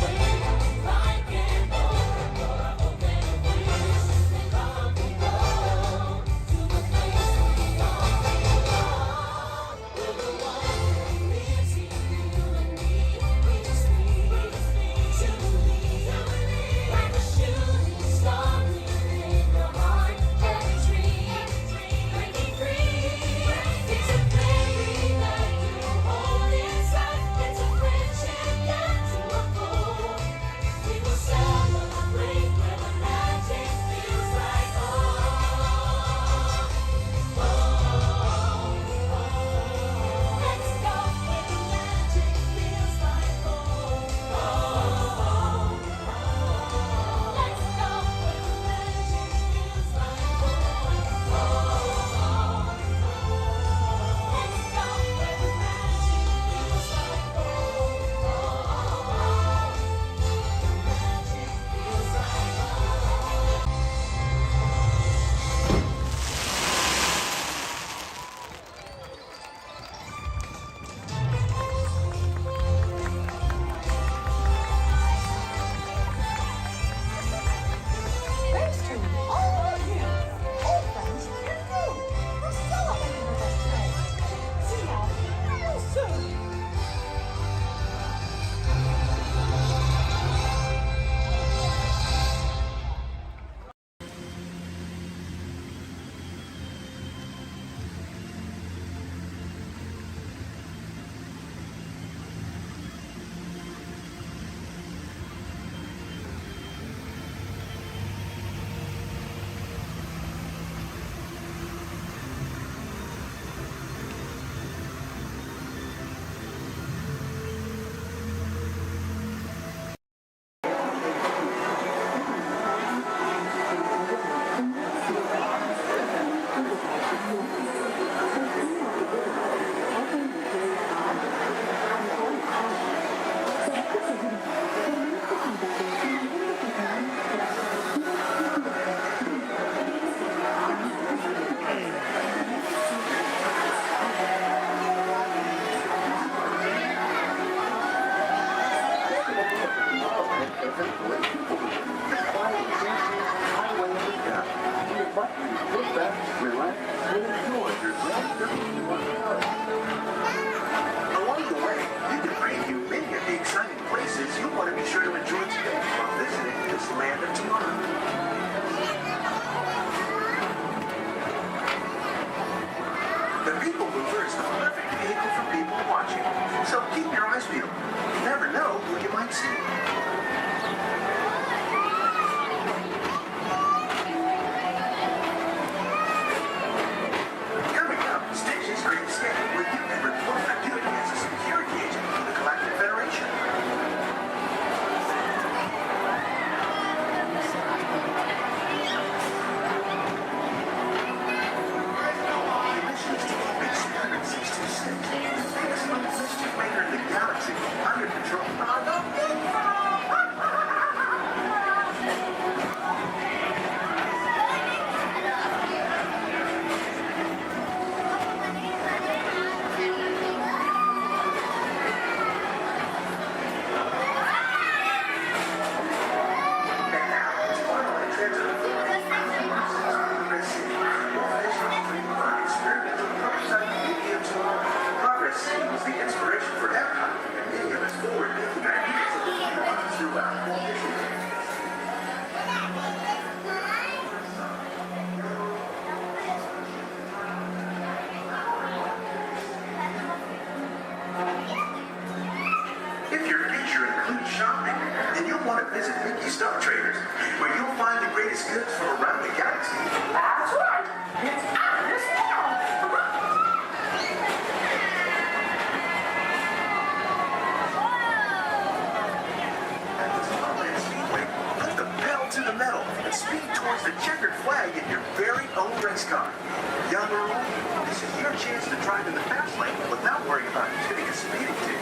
enjoy your Along the way, you can preview many of the exciting places you'll want to be sure to enjoy today while visiting this land of tomorrow. The People Mover is the perfect vehicle for people watching, so keep your eyes peeled. You never know who you might see. Coming up, Stitch's Great Escape, where you can report for duty as a security agent for the Galactic Federation. The mission is to keep Experiment 626, the biggest mischief maker in the galaxy, under control. Progress seems the inspiration for Epcot, and many of its forward-thinking ideas have been utilized throughout Walt Disneyland. If your feature includes shopping, then you'll want to visit Mickey Star Traders, where you'll find the greatest goods from around the galaxy. That's right! It's out this town! At the Disneyland Speedway, put the pedal to the metal and speed towards the checkered flag in your very own race car. Young or old, this is your chance to drive in the fast lane without worrying about getting a speeding ticket.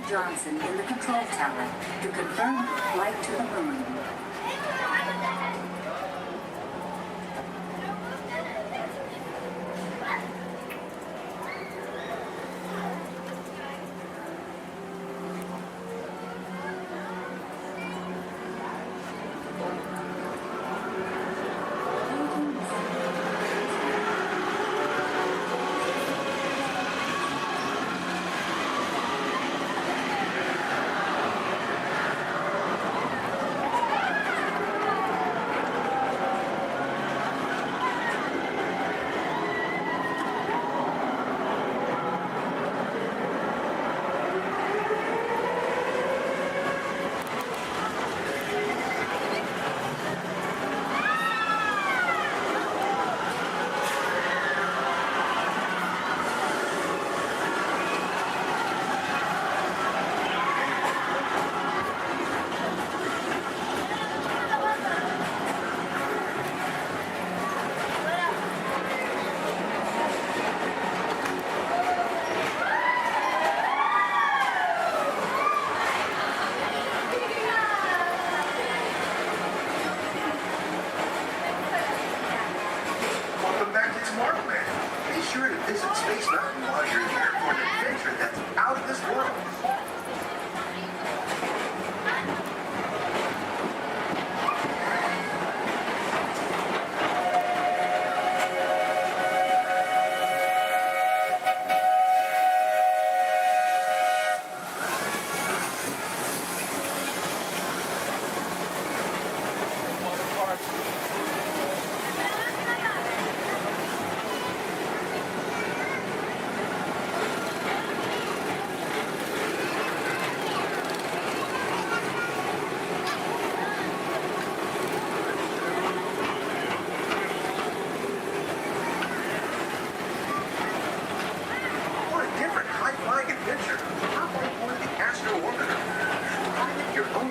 Johnson in the control tower to confirm flight to the moon.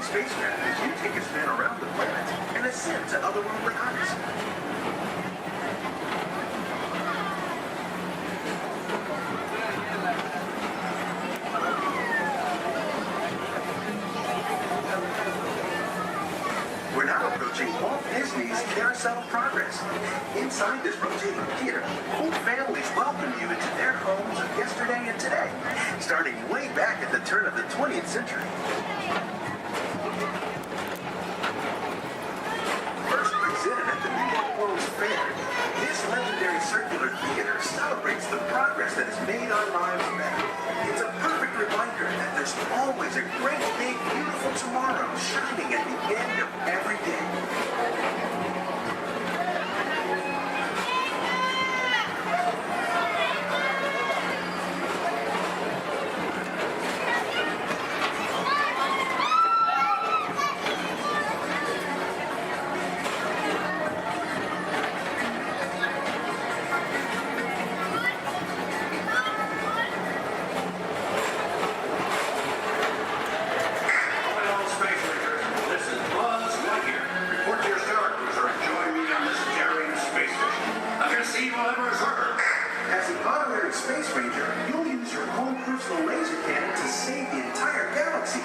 spacecraft as you take a spin around the planet and ascend to otherworldly heights. We're now approaching Walt Disney's Carousel of Progress. Inside this rotating theater, whole families welcome you into their homes of yesterday and today, starting way back at the turn of the 20th century. First presented at the New York World's Fair, this legendary circular theater celebrates the progress that has made our lives better. It's a perfect reminder that there's always a great, big, beautiful tomorrow shining at the end of every day. As an honorary space ranger, you'll use your own personal laser cannon to save the entire galaxy.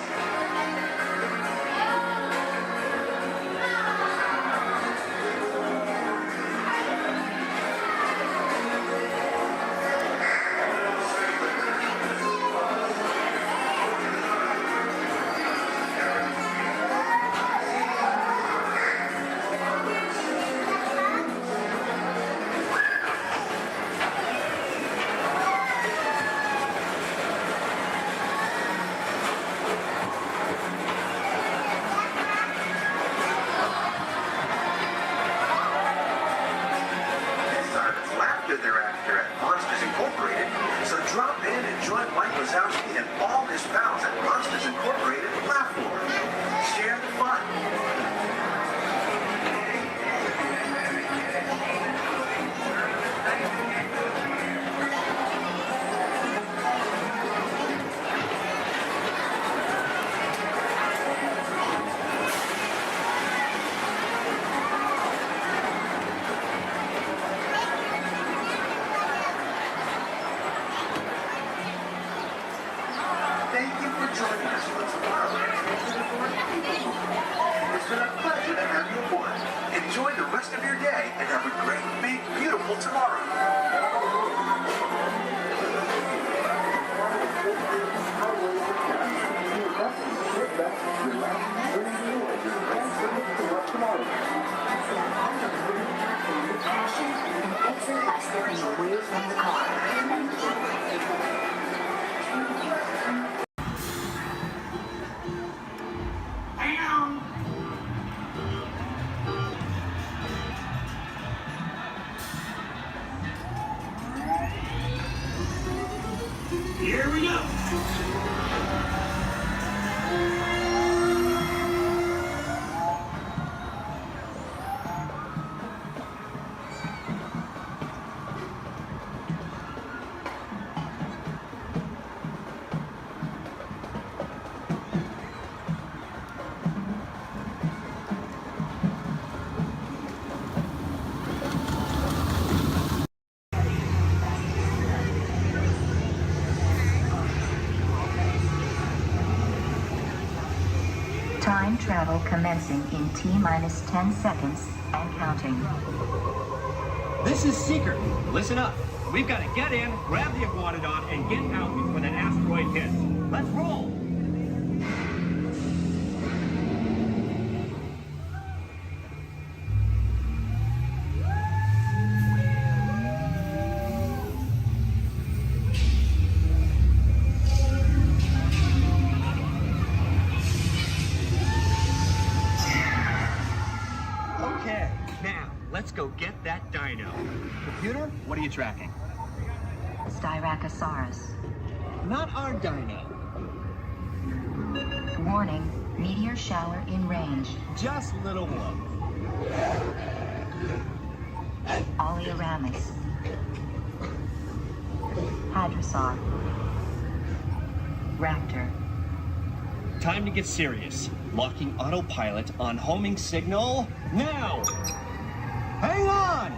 Thereafter at Monsters Incorporated, so drop in and join Mike Wazowski and all his pals at Monsters Incorporated Laugh Floor. Share the fun. Thank you for joining us for tomorrow's It's been a pleasure to have you aboard. Enjoy the rest of your day and have a great, big, beautiful tomorrow. Away from the car. Here we go. Time travel commencing in T-minus 10 seconds and counting. This is Seeker. Listen up. We've got to get in, grab the Iguanodon, and get out before that asteroid hits. Let's roll! Okay, now, let's go get that dino. Computer, what are you tracking? Styracosaurus. Not our dino. Warning, meteor shower in range. Just little one. Oleoramus. Hadrosaur. Raptor. Time to get serious. Locking autopilot on homing signal now. Hang on!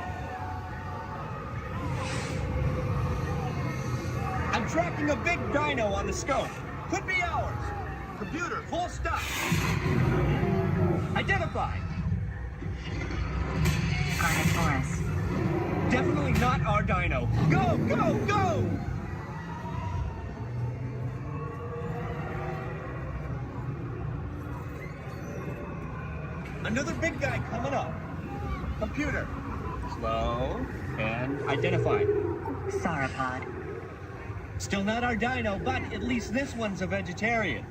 I'm tracking a big dino on the scope. Could be ours. Computer, full stop. Identified. Carnotaurus. Definitely not our dino. Go, go, go! Another big guy coming up. Computer. Slow and identified. Sauropod. Still not our dino, but at least this one's a vegetarian.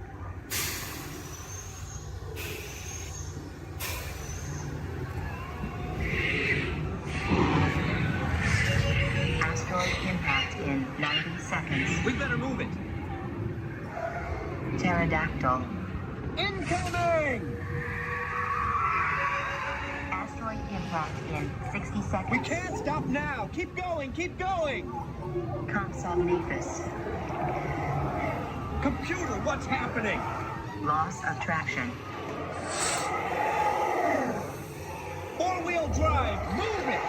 Asteroid impact in 90 seconds. We better move it. Pterodactyl. Incoming! Asteroid impact in 60 seconds. We can't stop now. Keep going, keep going. Compsognathus. Computer, what's happening? Loss of traction. Four-wheel drive, move it!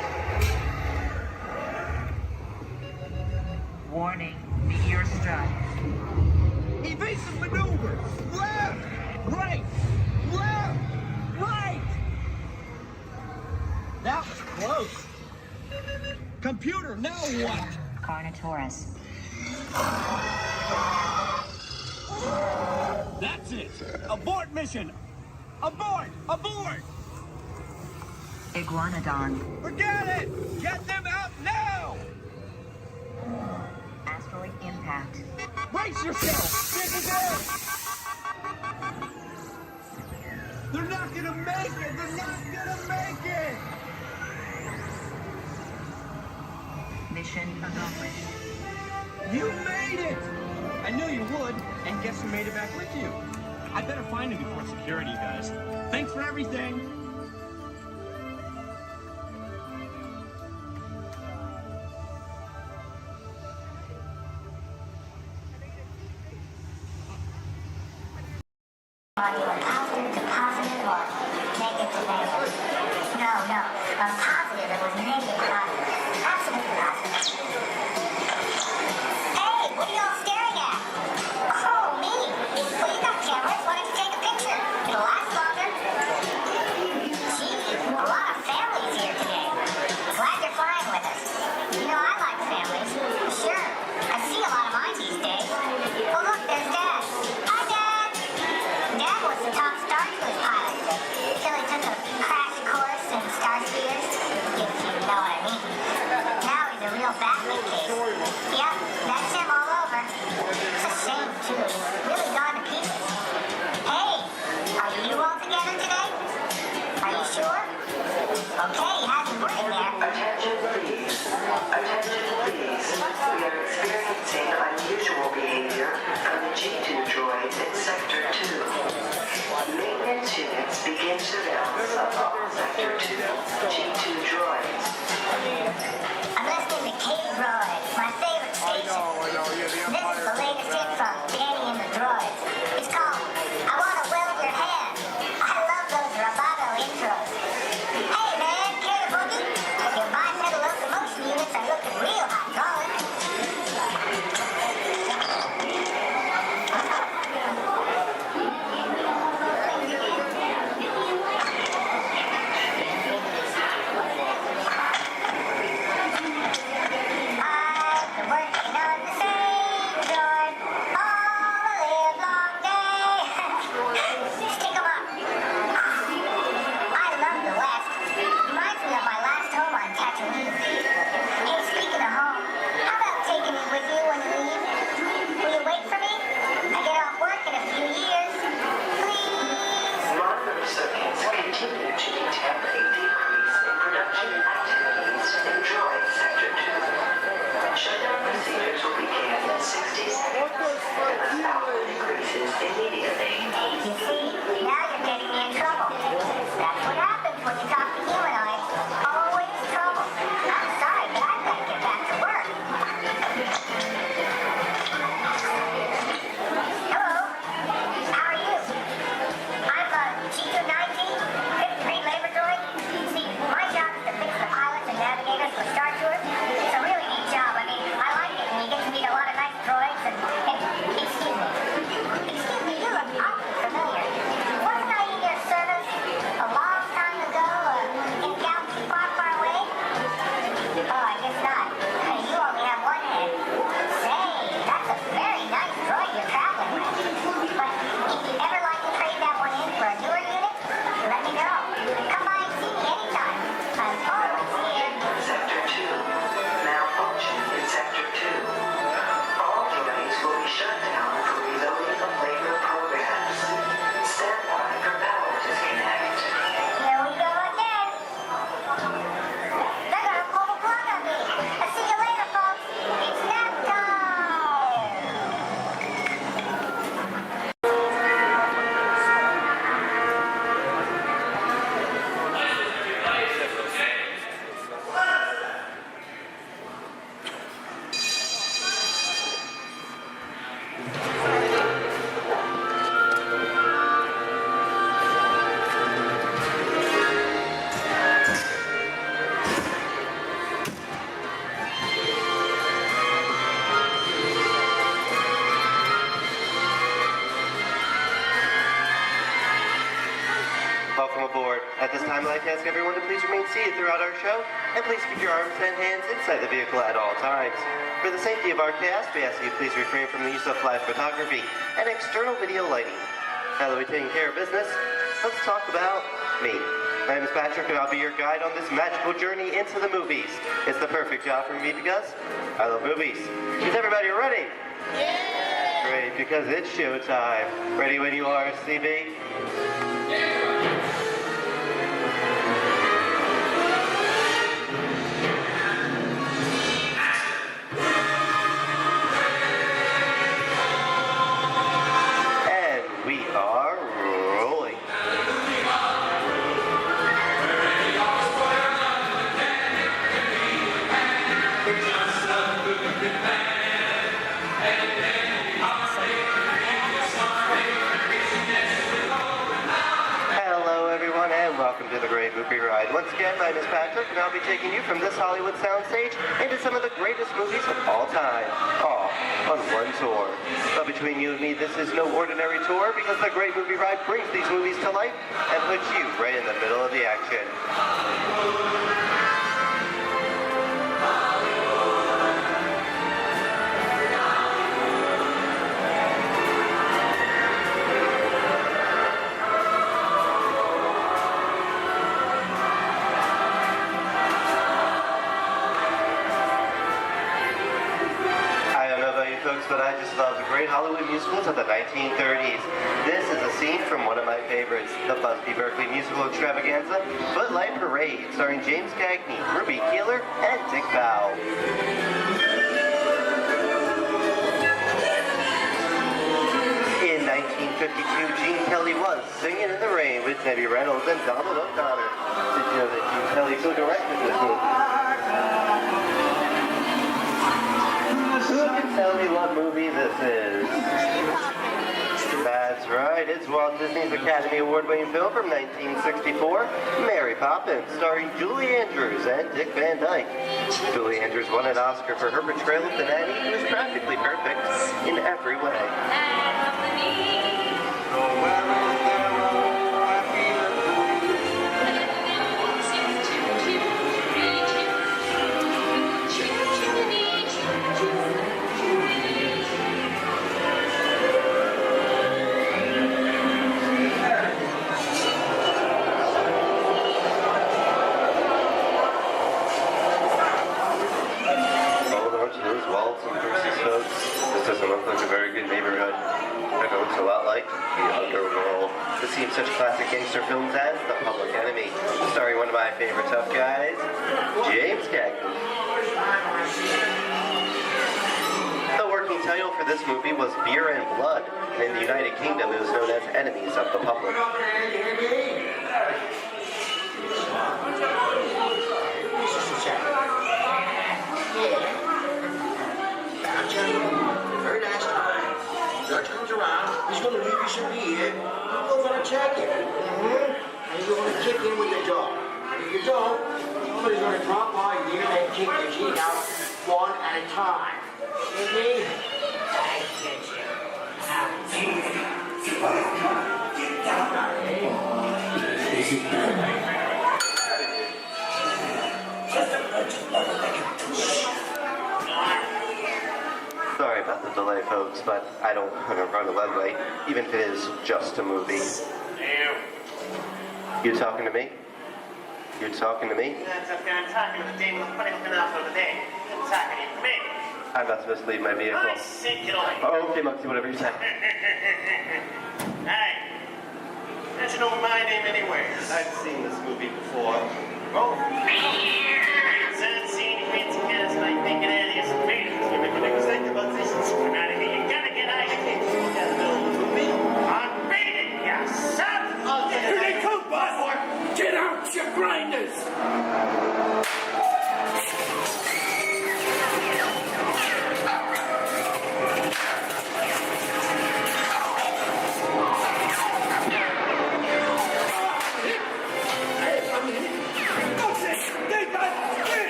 Warning, meteor strike. Evasive maneuver! Left! Right! Left! Right! That was close. Computer, now what? Carnotaurus. That's it! Abort mission! Abort! Abort! Iguanodon. Forget it! Get them out now! Asteroid impact. Brace yourself! This is it! They're not gonna make it! They're not gonna make it! Mission accomplished. You made it! I knew you would, and guess who made it back with you? I better find him before security does. Thanks for everything! Positive to positive or negative to negative? No. Positive, it was negative positive. Absolutely positive. Hey, what are y'all staring at? Oh, me. Well, you got cameras. Why don't you take a picture? It'll last longer. Gee, a lot of families here today. Glad you're flying with us. You know, I like families. Sure. I see a lot of mine these days. Oh, look, there's Dad. Hi, Dad. Dad was the top star Welcome aboard. At this time, I'd like to ask everyone to please remain seated throughout our show, and please keep your arms and hands inside the vehicle at all times. For the safety of our cast, we ask you to please refrain from the use of flash photography and external video lighting. Now that we've taken care of business, let's talk about me. My name is Patrick, and I'll be your guide on this magical journey into the movies. It's the perfect job for me because I love movies. Is everybody ready? Yeah! Great, because it's showtime. Ready when you are, CB? Welcome to the Great Movie Ride. Once again, my name is Patrick, and I'll be taking you from this Hollywood soundstage into some of the greatest movies of all time, all on one tour. But between you and me, this is no ordinary tour, because the Great Movie Ride brings these movies to life and puts you right in the middle of the action. But I just love the great Hollywood musicals of the 1930s. This is a scene from one of my favorites, the Busby Berkeley musical extravaganza, Footlight Parade, starring James Cagney, Ruby Keeler, and Dick Bow. In 1952, Gene Kelly was Singing in the Rain with Debbie Reynolds and Donald O'Connor. Did you know that Gene Kelly co-directed this movie? Who can tell me what movie this is? That's right, it's Walt Disney's Academy Award-winning film from 1964, Mary Poppins, starring Julie Andrews and Dick Van Dyke. Julie Andrews won an Oscar for her portrayal of the nanny, who is practically perfect in every way. To see such classic gangster films as The Public Enemy, starring one of my favorite tough guys, James Cagney. The working title for this movie was Beer and Blood, and in the United Kingdom it was known as Enemies of the Public. Very nice time. Your turns around, he's going to leave you some meat. You're going to check it. And you're going to kick in with the dough. If you don't, somebody's going to drop by you and kick the cheek out one at a time. See me? I get you. Sorry about the delay, folks, but I don't want to run a red light, even if it is just a movie. You talking to me? You talking to me? That's okay, I'm talking to the demon who's putting enough over there. I'm talking to me. I'm not supposed to leave my vehicle. I say get away. Oh, okay, Moxie, whatever you say. Hey, how'd you know my name anyway? I've seen this movie before. Oh. It's unseen, fancy cats like thinking out of here some meetings. You make a mistake about this and swim out of here. You gotta get out of here. You can't down the middle of the movie. I'm reading, you son of a... Here they come, bud! Get out, you grinders!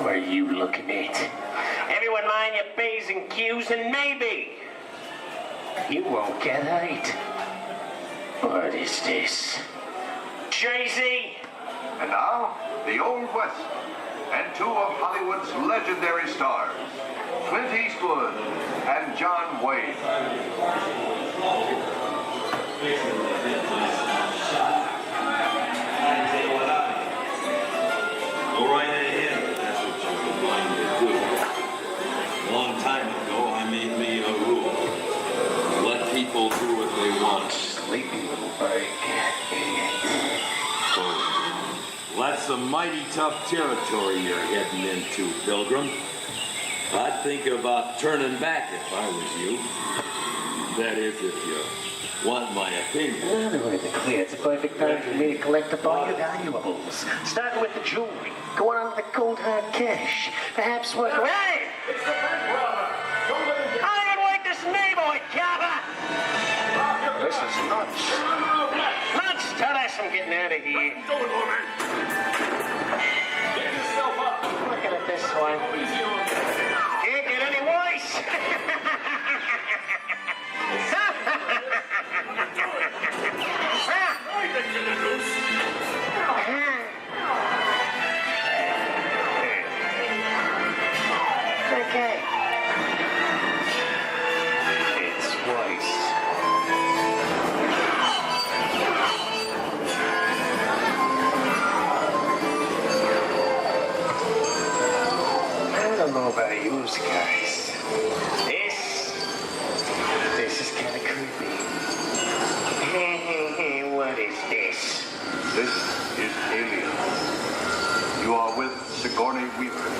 What are you looking at? Everyone mind your P's and Q's, and maybe you won't get hurt. What is this? Jay-Z? And now, the Old West, and two of Hollywood's legendary stars, Clint Eastwood and John Wayne. Go right ahead, that's what you're going to do. A long time ago, I made me a rule. Let people do what they want. Sleepy little bird. So, that's some mighty tough territory you're heading into, Pilgrim. I'd think about turning back if I was you. That is, if you want my opinion. Well, to make it clear, it's a perfect time for me to collect up all your valuables. Starting with the jewelry, going on to the cold hard cash. Perhaps work... Hey! It's the bank robber. Don't let him get... I don't like this neighborhood, Kappa! This is nuts. Nuts! Tell us I'm getting out of here. Go, woman. Get yourself up. Looking at this one. Can't get any worse! Okay. It's worse. I don't know about you guys. This is kind of creepy. What is this? This is Alien. You are with Sigourney Weaver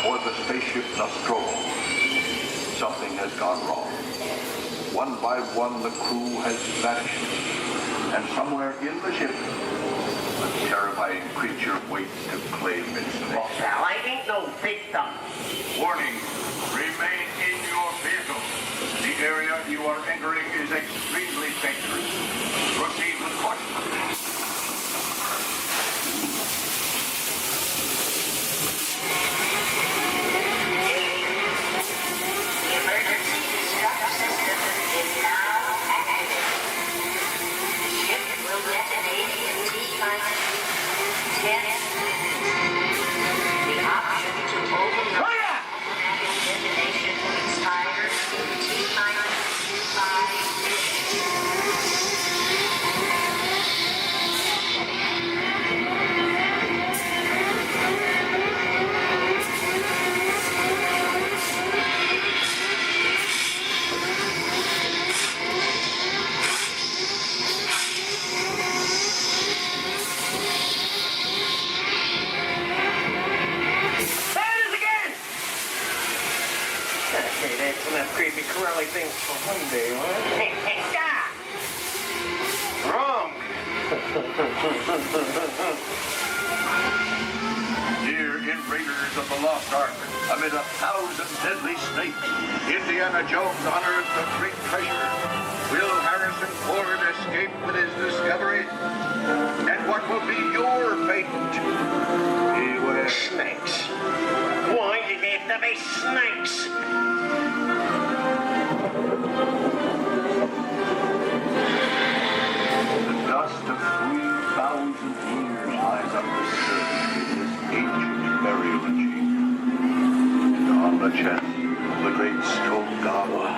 aboard the spaceship Nostromo. Something has gone wrong. One by one, the crew has vanished. And somewhere in the ship, a terrifying creature waits to claim its name. Well, pal, I ain't no victim. Warning, remain in your vehicle. The area you are entering is extremely dangerous. Proceed with caution. Creepy curly things for one day, huh? Wrong. Here in Raiders of the Lost Ark, amid 1,000 deadly snakes, Indiana Jones unearthed a great treasure. Will Harrison Ford escape with his discovery? And what will be your fate? Beware. Snakes. Why did they have to be snakes? The dust of 3,000 years lies undisturbed in this ancient burial chamber. And on the chest of the great stone goblet, a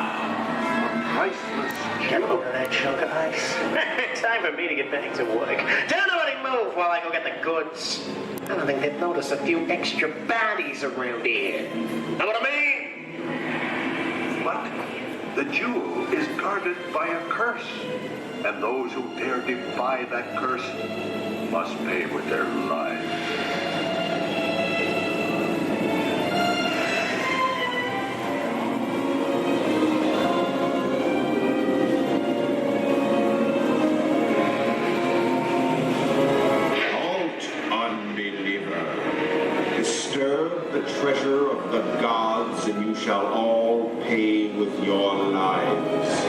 priceless Get a load of that chunk of ice. Time for me to get back to work. Don't nobody move while I go get the goods. I don't think they've noticed a few extra bodies around here. Know what I mean? But the jewel is guarded by a curse, and those who dare defy that curse must pay with their lives. Disturb the treasure of the gods, and you shall all pay with your lives.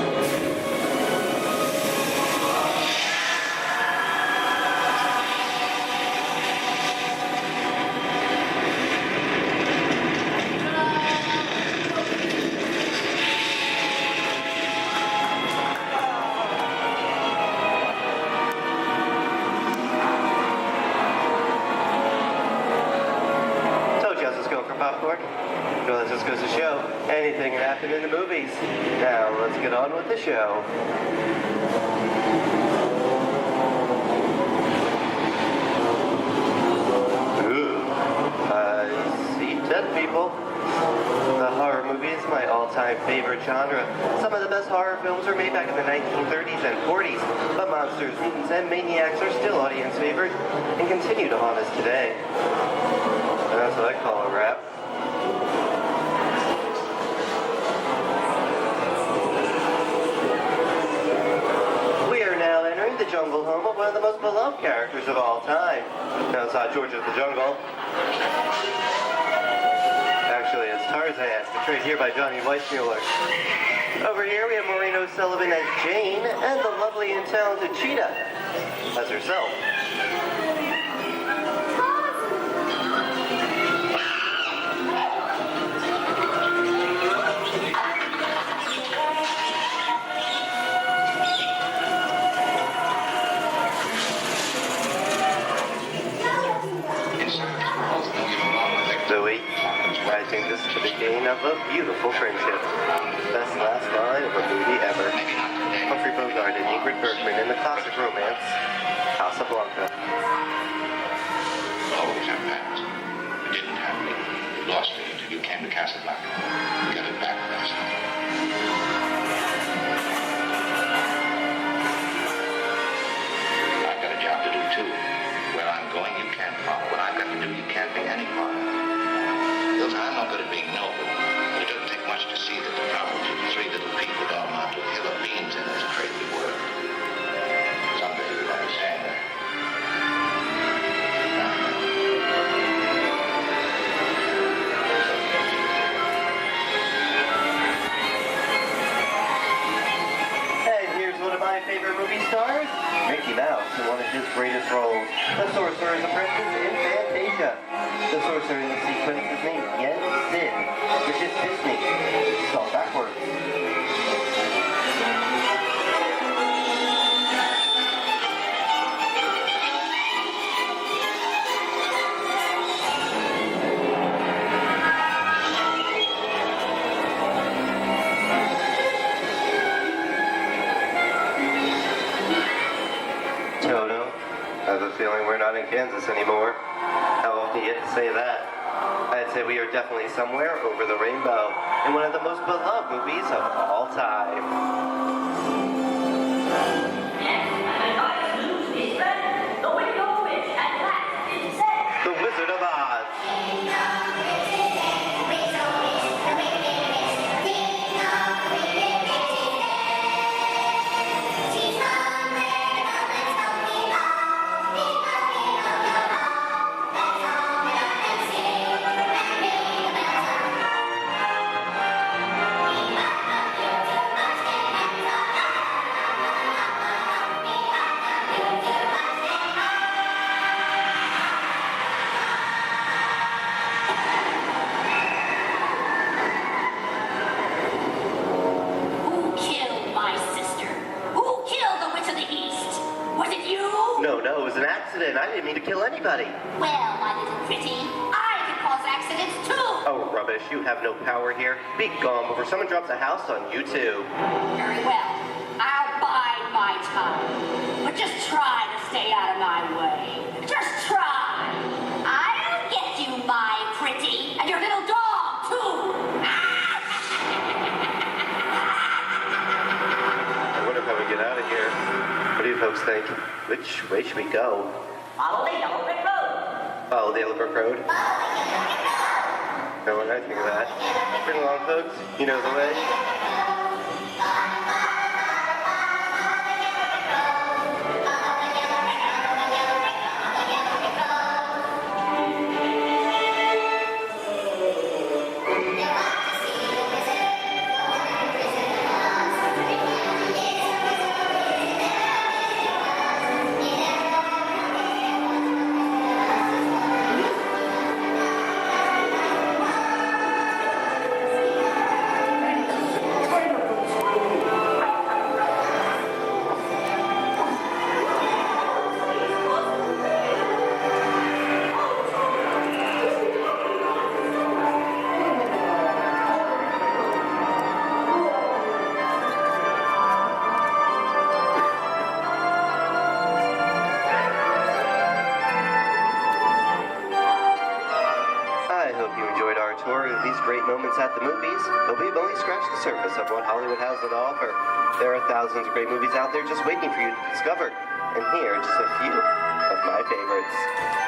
popcorn? Well, that just goes to show anything can happen in the movies. Now, let's get on with the show. See dead people. The horror movie is my all-time favorite genre. Some of the best horror films were made back in the 1930s and 40s, but monsters, mutants, and maniacs are still audience favorite and continue to haunt us today. And that's what I call a wrap. We are now entering the jungle home of one of the most beloved characters of all time. Now it's George of the Jungle. Actually, it's Tarzan, portrayed here by Johnny Weissmuller. Over here we have Maureen O'Sullivan as Jane, and the lovely and talented Cheetah as herself. Zoe, I think this is the beginning of a beautiful friendship. Best last line of a movie ever. Humphrey Bogart and Ingrid Bergman in the classic romance, Casablanca. Always have plans. You didn't have me. You lost me until you came to Casablanca. You got it back last night. I've got a job to do too. Where I'm going, you can't follow. What I've got to do, you can't be any part of. Listen, I'm not good at being noble, but it doesn't take much to see that the problems of three little people don't amount to a hill of beans in this crazy world. Someday you'll understand that. And here's one of my favorite movie stars, Mickey Mouse, in one of his greatest roles, the Sorcerer's Apprentice in Fantasia. The sorcerer in the sequence is named Yen Sin, which is Disney, spelled backwards. Toto, I have a feeling we're not in Kansas anymore. How often do you get to say that? I'd say we are definitely somewhere over the rainbow in one of the most beloved movies of all time. The Wizard of Oz. No, it was an accident. I didn't mean to kill anybody. Well, my little pretty, I can cause accidents too. Oh, rubbish. You have no power here. Be gone before someone drops a house on you, too. Very well. I'll bide my time. But just try to stay out of my way. Just try. I'll get you, my pretty. And your little dog, too. I wonder how we get out of here. What do you folks think? Which way should we go? Follow the Yellow Brick Road. Follow the Yellow Brick Road? No one I think of that. Bring along, folks. You know the way. hope you enjoyed our tour of these great moments at the movies, but we've only scratched the surface of what Hollywood has to offer. There are thousands of great movies out there just waiting for you to discover, and here are just a few of my favorites.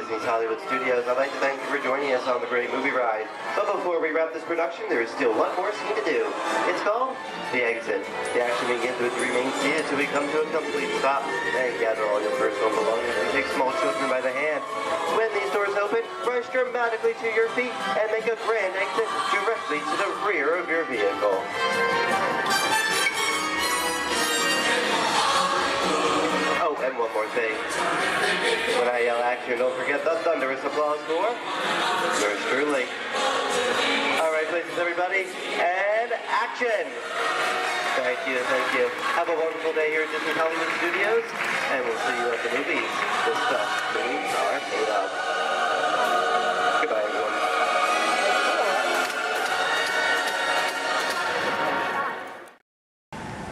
Disney's Hollywood Studios, I'd like to thank you for joining us on the Great Movie Ride. But before we wrap this production, there is still one more scene to do. It's called The Exit. The action begins with three main scenes until we come to a complete stop. Then gather all your personal belongings and take small children by the hand. When these doors open, rush dramatically to your feet and make a grand exit directly to the rear of your vehicle. Oh, and one more thing. When I yell action, don't forget the thunderous applause for yours truly. All right, places, everybody, and action! Thank you, thank you. Have a wonderful day here at Disney Hollywood Studios, and we'll see you at the movies. The stuff movies are made of. Goodbye, everyone.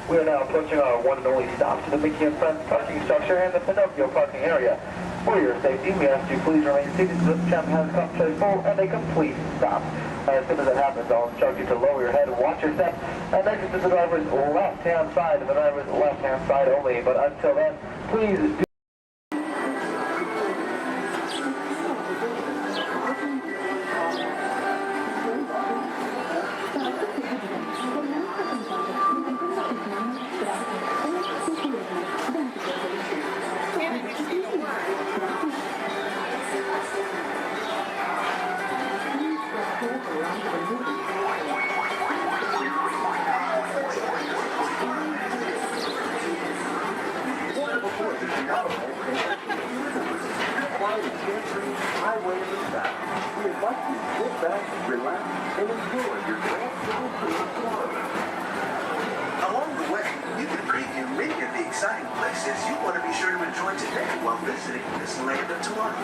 We are now approaching our one and only stop to the Mickey and Friends parking structure and the Pinocchio parking area. For your safety, we ask you please remain seated until this tram has come to a full and a complete stop. As soon as it happens, I'll instruct you to lower your head, watch your step, and exit to the driver's left-hand side and the driver's left-hand side only. But until then, please do Thank you. Fly the Chancery Highway of the South. We invite you to sit back, relax, and enjoy your grand tour of Florida. Along the way, you can preview many of the exciting places you want to be sure to enjoy today while visiting Disneyland of tomorrow.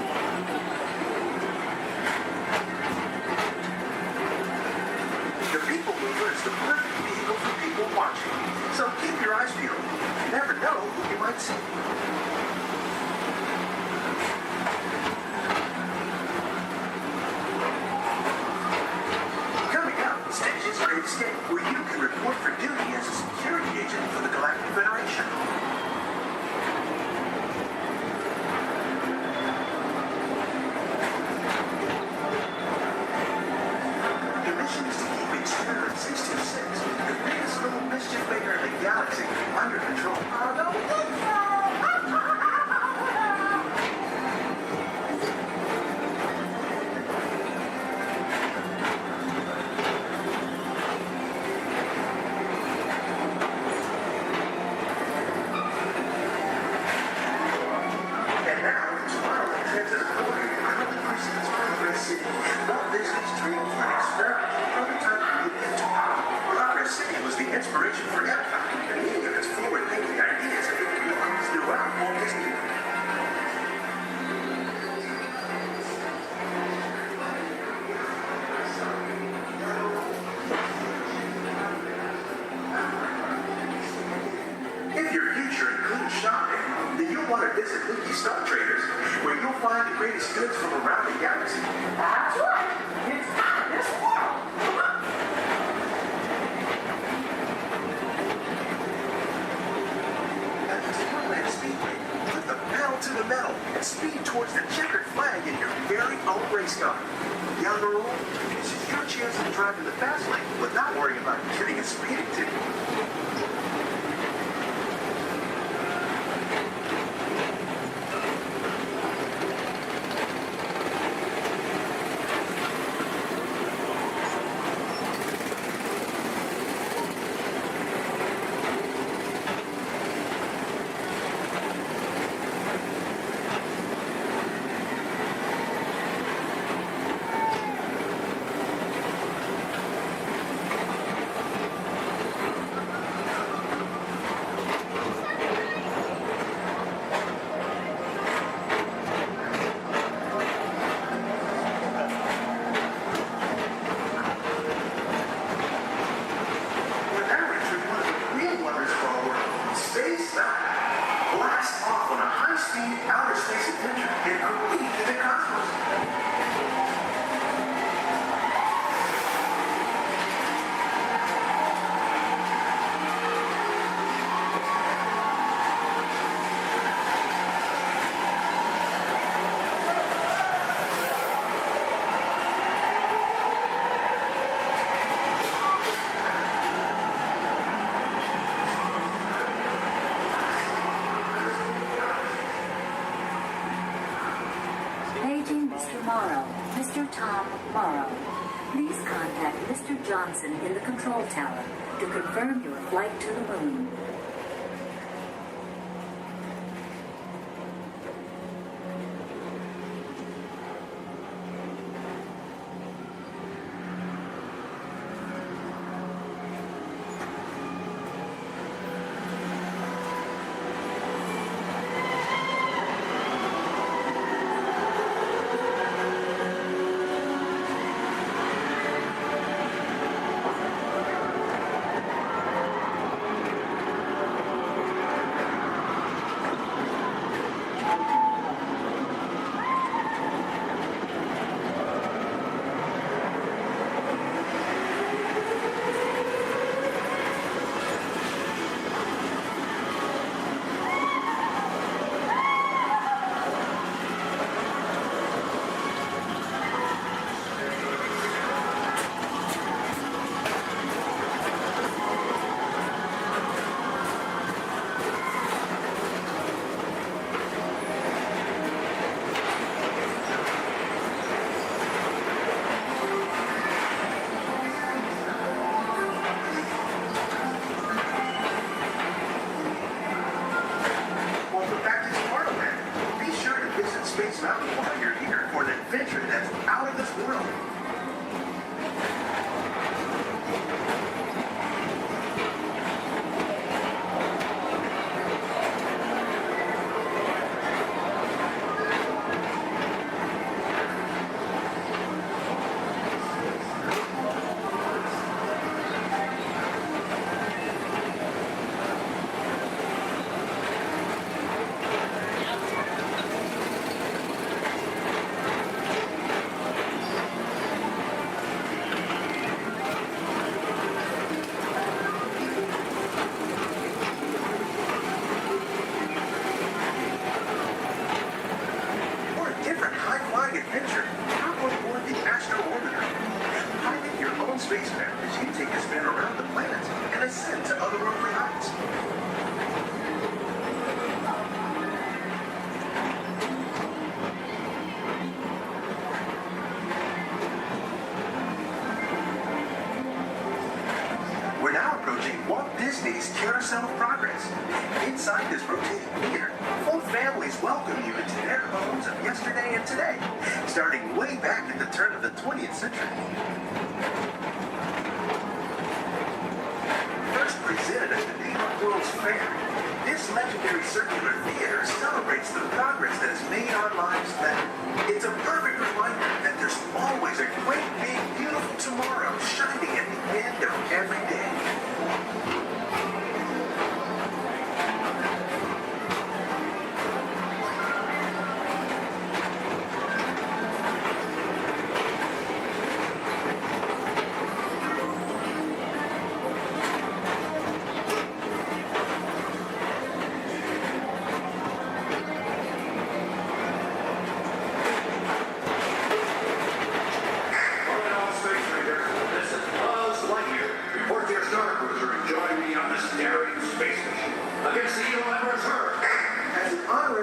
The People Mover is the perfect vehicle for people watching, so keep your eyes peeled. You never know who you might see. Coming up, Stitch's Great Escape, where you can report for duty as a security agent for the Galactic Federation. The mission is to keep Experiment 626, the biggest little mischief maker in the galaxy, under control. And now, tomorrow, Transit Authority proudly presents Progress City, Walt Disney's dream for an experimental prototype movement. Progress City was the inspiration for Epcot, and many of its forward-thinking ideas have been utilized throughout Walt Disney World. If your future includes shopping, then you'll want to visit Lucky Star Traders, where you'll find the greatest goods from around the galaxy. That's right. It's out of this world. At the Disneyland Speedway, put the pedal to the metal and speed towards the checkered flag in your very own race car. Young or old, this is your chance to drive in the fast lane without worrying about getting a speeding ticket. When they're entering one of the real wonders of our world, space nine, blast off on a high-speed outer space adventure and compete in the cosmos. Paging Mr. Morrow, Mr. Tom Morrow. Please contact Mr. Johnson in the control tower to confirm your flight to the moon. Space Mountain while you're here for an adventure that's out of this world. Adventure, hop on board the Astro Orbiter. Pilot your own spacecraft as you take a spin around the planet and ascend to otherworldly heights. We're now approaching Walt Disney's Carousel of Progress. Inside this rotating theater, full families welcome you into their homes of yesterday and today, starting way back at the turn of the 20th century. First presented at the New York World's Fair, this legendary circular theater celebrates the progress that has made our lives better. It's a perfect reminder that there's always a great, big, beautiful tomorrow shining at the end of every day.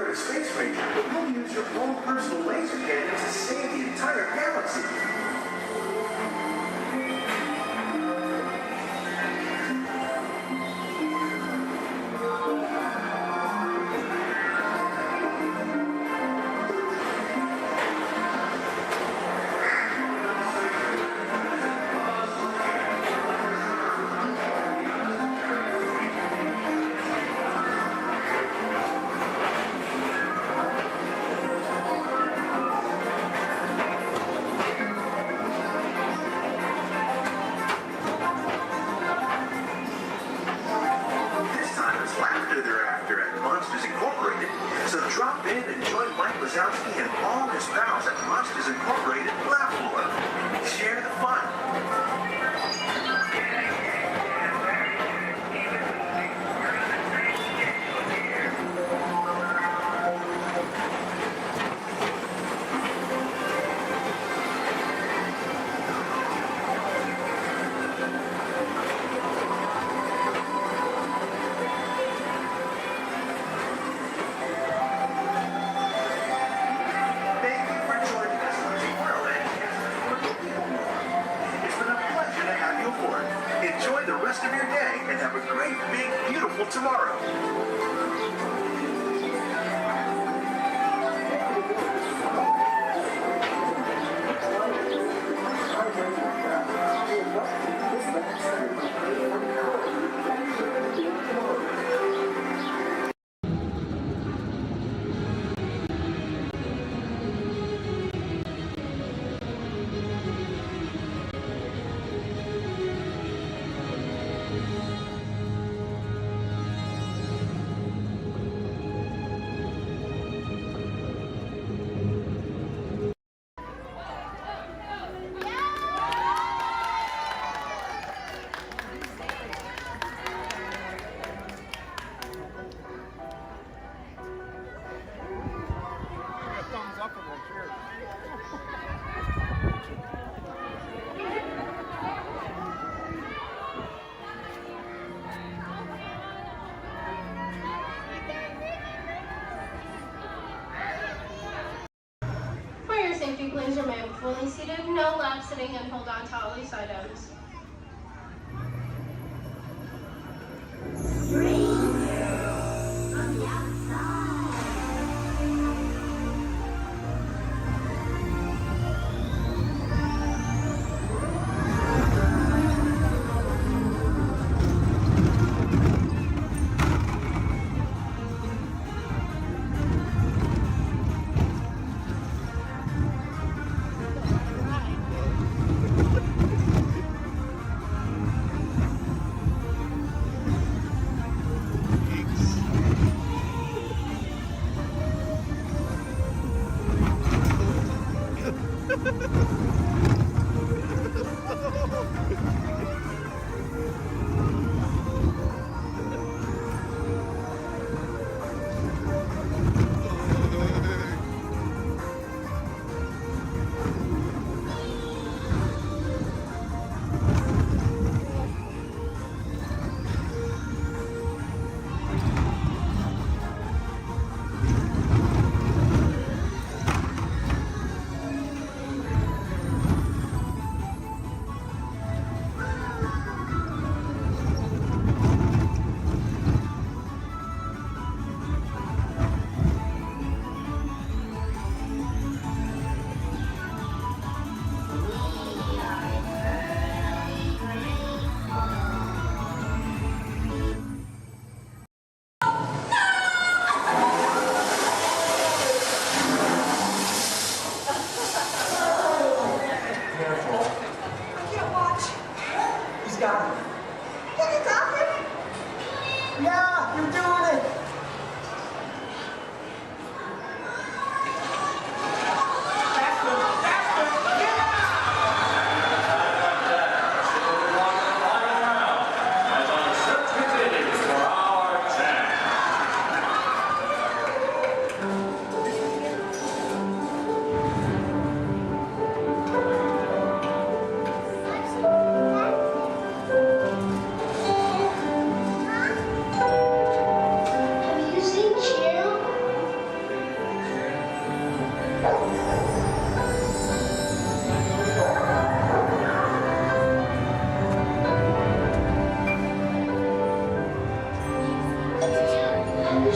Space Ranger, you'll use your own personal laser cannon to save the entire galaxy. So drop in and join Mike Wazowski and all his pals at Monsters Incorporated Laugh Floor. Share the fun. Enjoy the rest of your day and have a great, big, beautiful tomorrow. Please remain fully seated, no lap sitting, and hold on to all loose items.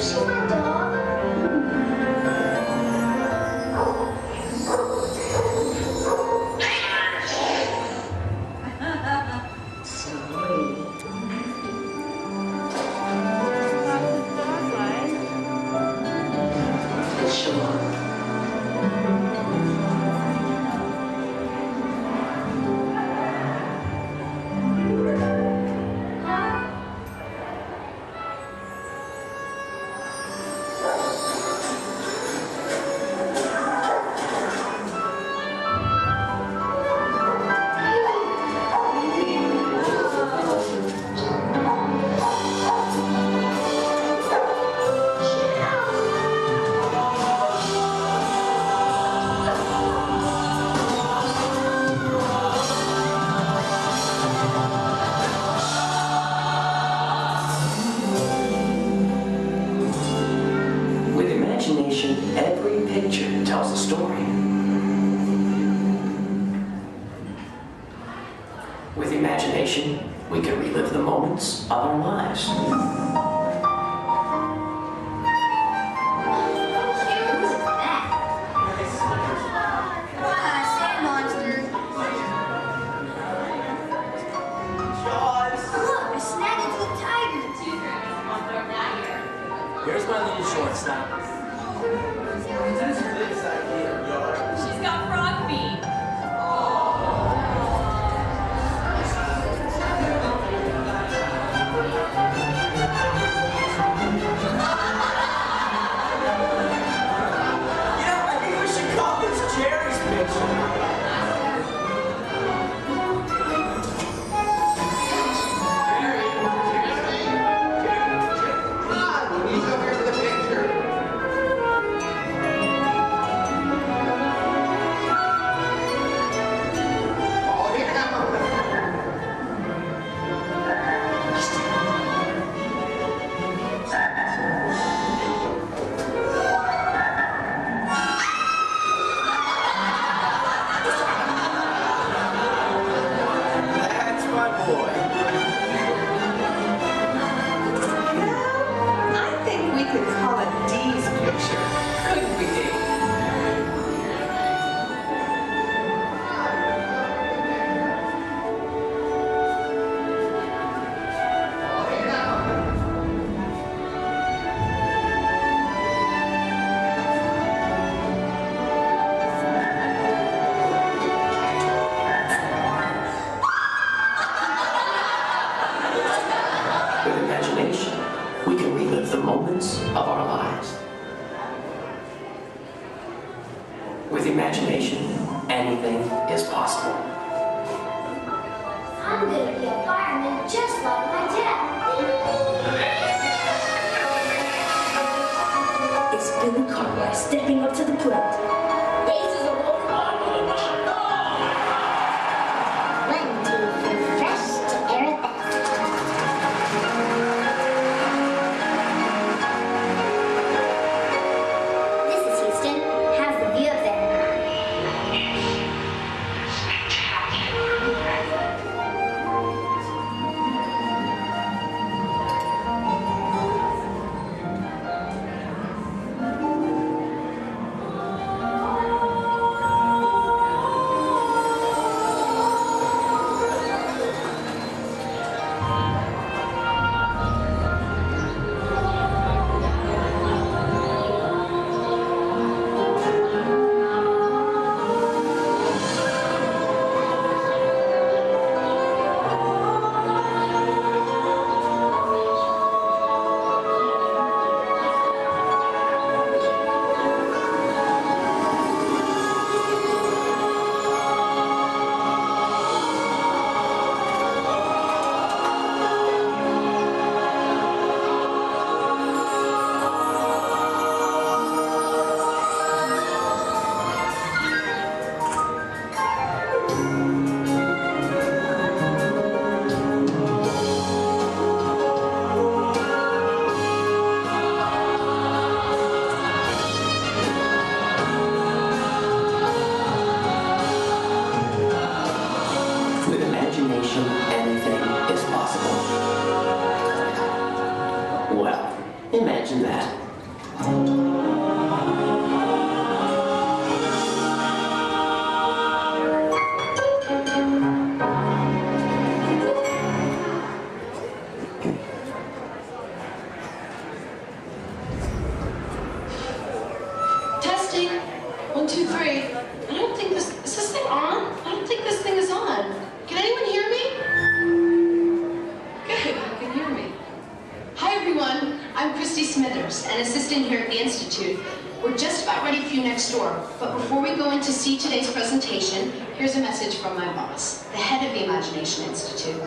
Is she my dog? Every picture tells a story. With imagination, we can relive the moments of our lives. Sand monster. Look, a snag-and-tooth tiger. Here's my little shortstop. She's got frog feet. I think we should call this Jerry's picture. We can relive the moments of our lives. With imagination, anything is possible. I'm gonna be a fireman just like my dad. It's Billy Cartwright stepping up to the plate. Bases are rolling on with a man. One, two, three, fresh to air it back. This is Houston. How's the view up there? Imagine that. Testing. 1, 2, 3. I don't think this. Is this thing on? I don't think this thing is on. Can anyone hear me? Good, you can hear me. Hi everyone. I'm Christy Smithers, an assistant here at the Institute. We're just about ready for you next door. But before we go in to see today's presentation, here's a message from my boss, the head of the Imagination Institute.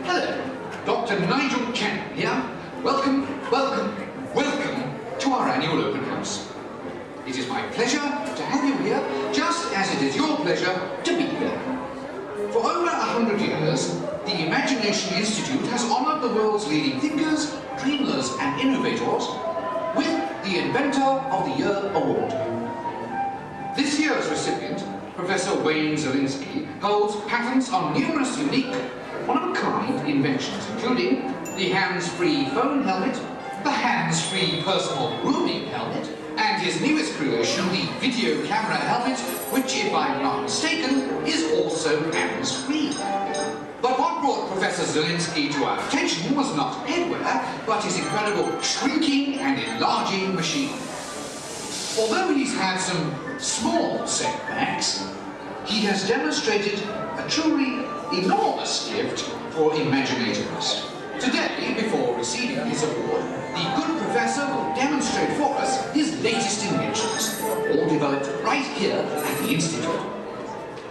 Hello, Dr. Nigel Cannon here. Welcome, welcome, welcome to our annual open house. It is my pleasure to have you here, just as it is your pleasure to be here. For over 100 years, the Imagination Institute has honored the world's leading thinkers, dreamers, and innovators with the Inventor of the Year Award. This year's recipient, Professor Wayne Zielinski, holds patents on numerous unique, one-of-a-kind inventions, including the hands-free phone helmet, the hands-free personal grooming helmet, and his newest creation, the video camera helmet, which, if I'm not mistaken, is also hands-free. But what brought Professor Zielinski to our attention was not headwear, but his incredible shrinking and enlarging machine. Although he's had some small setbacks, he has demonstrated a truly enormous gift for imaginativeness. Today, before receiving his award, the good professor will demonstrate for us his latest inventions, all developed right here at the Institute.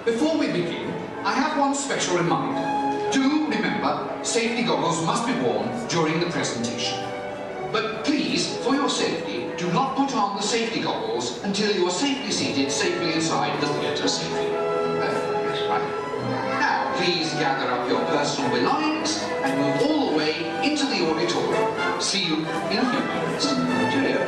Before we begin, I have one special reminder. Do remember, safety goggles must be worn during the presentation. But please, for your safety, do not put on the safety goggles until you are safely seated safely inside the theatre safely. Right. Now, please gather up your personal belongings and move all the way into the auditorium. See you in a few moments. Cheerio.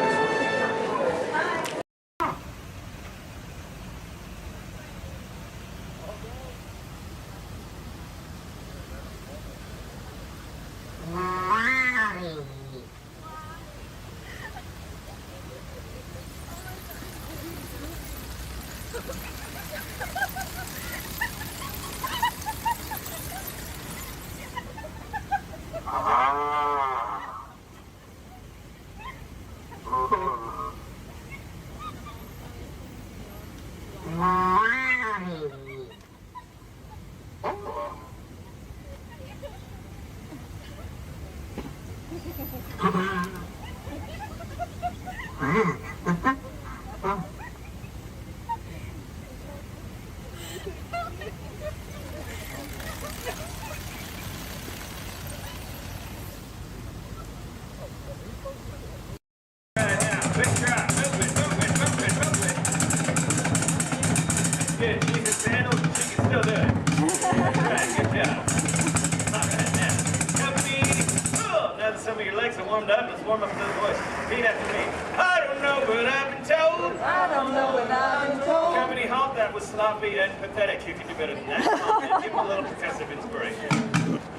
Some of your legs are warmed up. Let's warm up those voices. Repeat after me. I don't know, but I've been told. I don't know, but I've been told. Company halt. That was sloppy and pathetic. You can do better than that. Come on, man. Give him a little progressive inspiration.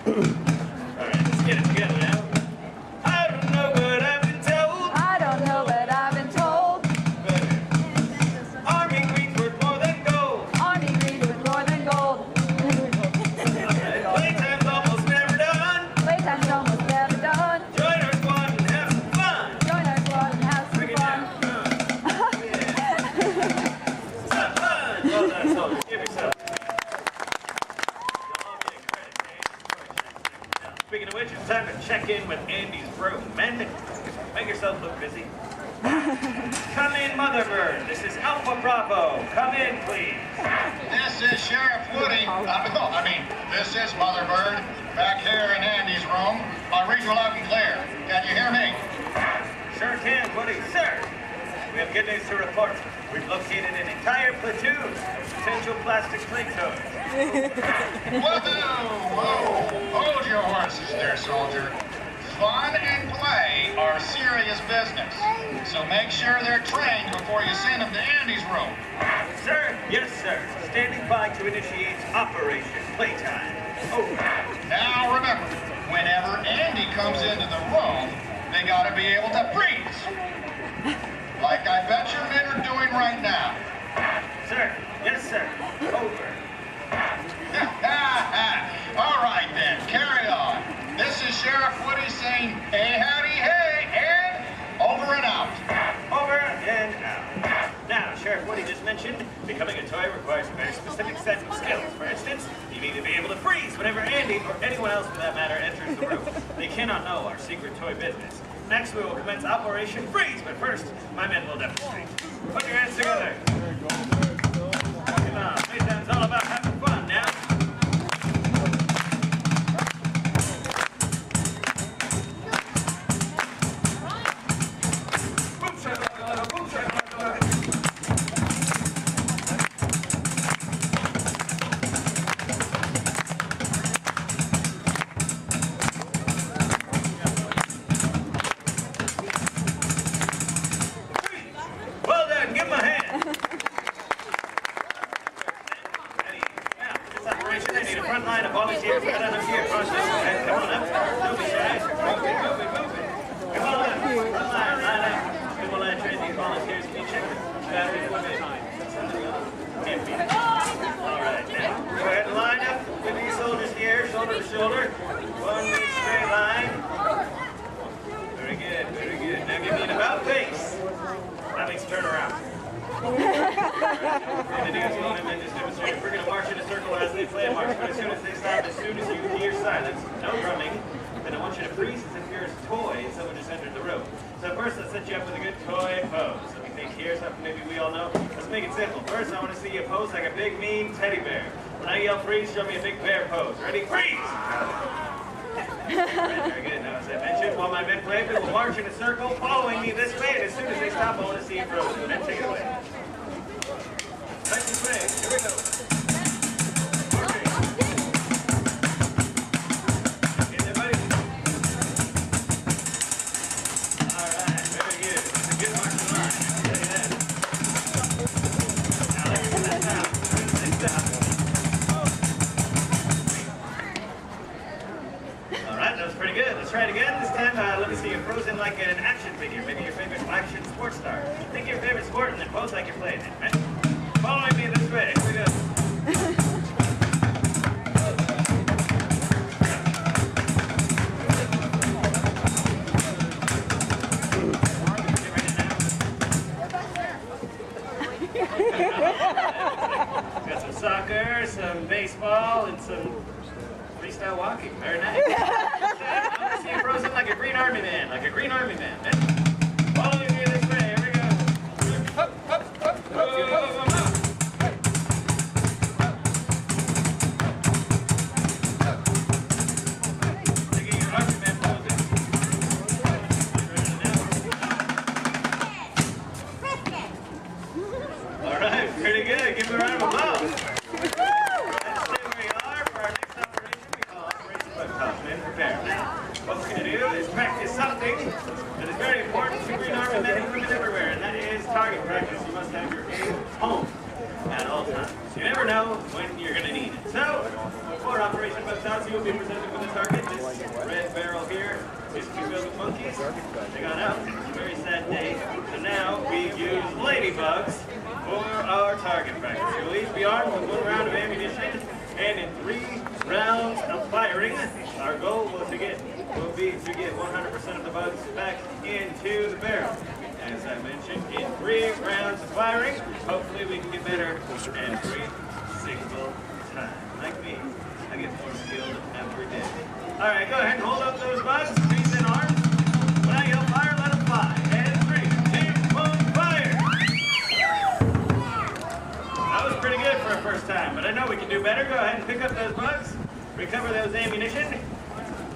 All right, let's get it together now. I don't know, but I've been told. I don't know, but I've been told. Better. Army green's worth more than gold. Army green's worth more than gold. Playtime's almost never done. Playtime's almost never done. Join our squad and have some fun. Join our squad and have some fun. Some fun. Well done, soldiers. Give yourself. Speaking of which, it's time to check in with Andy's room. Men, make yourself look busy. Come in, Motherbird. This is Alpha Bravo. Come in, please. This is Sheriff Woody. This is Motherbird. Back here in Andy's room. I'll read you loud and clear. Can you hear me? Sure can, Woody. Sir, we have good news to report. We've located an entire platoon of potential plastic play toads. Whoa! Hold your horses there, soldier. Fun and play are serious business. So make sure they're trained before you send them to Andy's room. Sir? Yes, sir. Standing by to initiate Operation Playtime. Now remember, whenever Andy comes into the room, they gotta be able to freeze. Like I bet your men are doing right now. Sir, yes, sir. Over. All right then, carry on. This is Sheriff Woody saying, hey, howdy, hey, and over and out. Over and out. Now, Sheriff Woody just mentioned becoming a toy requires a very specific set of skills. For instance, you need to be able to freeze whenever Andy, or anyone else for that matter, enters the room. They cannot know our secret toy business. Next, we will commence Operation Freeze, but first, my men will demonstrate. Put your hands together. Come on, Playtime's all about having fun now. Well done, give him a hand. Now, this operation, I need a front line of volunteers right on up here. Cross this way. Come on up. Don't be shy. Move it, move it, move it. Come on up. Front line, line up. We will train these volunteers to be checked. Battery equipment. Empty. All right, now, go ahead and line up with these soldiers here, shoulder to shoulder. One big straight line. Very good, very good. Now give me an about face. That means turn around. And then just demonstrate. We're going to march in a circle as they play a march, but as soon as they stop, as soon as you hear silence, no drumming, then I want you to freeze as if you're a toy and someone just entered the room. So first, let's set you up with a good toy pose. Let me think here, something maybe we all know. Let's make it simple. First, I want to see you pose like a big, mean teddy bear. When I yell freeze, show me a big bear pose. Ready? Freeze! Very good. Now, as I mentioned, while my men play, we will march in a circle, following me this way, and as soon as they stop, I want to see you frozen. Then take it away. Nice and play. Here we go. Okay. Get there, buddy. All right. Very good. It's a good marching line. I'll tell you that. Now, let's get that down. As soon as they stop. All right, that was pretty good. Let's try it again. This time, let me see you frozen like an action figure. Maybe your favorite action sports star. Think your favorite sport and then pose like you're playing it, right? Following me this way. Here we go. Got some soccer, some baseball, and some freestyle walking. Very nice. I want to see you frozen like a green army man. Like a green army man. Following me this way. Here we go. Up, up, up, up. All right, pretty good. Give me a round of applause. Let's stay where we are for our next operation. We call Operation Bug Men Prepare. Now, what we're going to do is practice something that is very important to Green Army men and women everywhere, and that is target practice. You must have your aim home at all times. You never know when you're going to need it. So, for Operation Bug you will be presented with a target. This red barrel here is to filled with monkeys. They got out. It's a very sad day. So now we use ladybugs for our target practice. You'll each be armed with 1 round of ammunition, and in 3 rounds of firing, our goal will be to get 100% of the bugs back into the barrel. As I mentioned, in 3 rounds of firing, hopefully we can get better every single time. Like me, I get more skilled every day. All right, go ahead and hold up those bugs. Trees in arms. When I yell fire, let them fly. And 3, 2, 1, fire! That was pretty good for a first time, but I know we can do better. Go ahead and pick up those bugs. Recover those ammunition.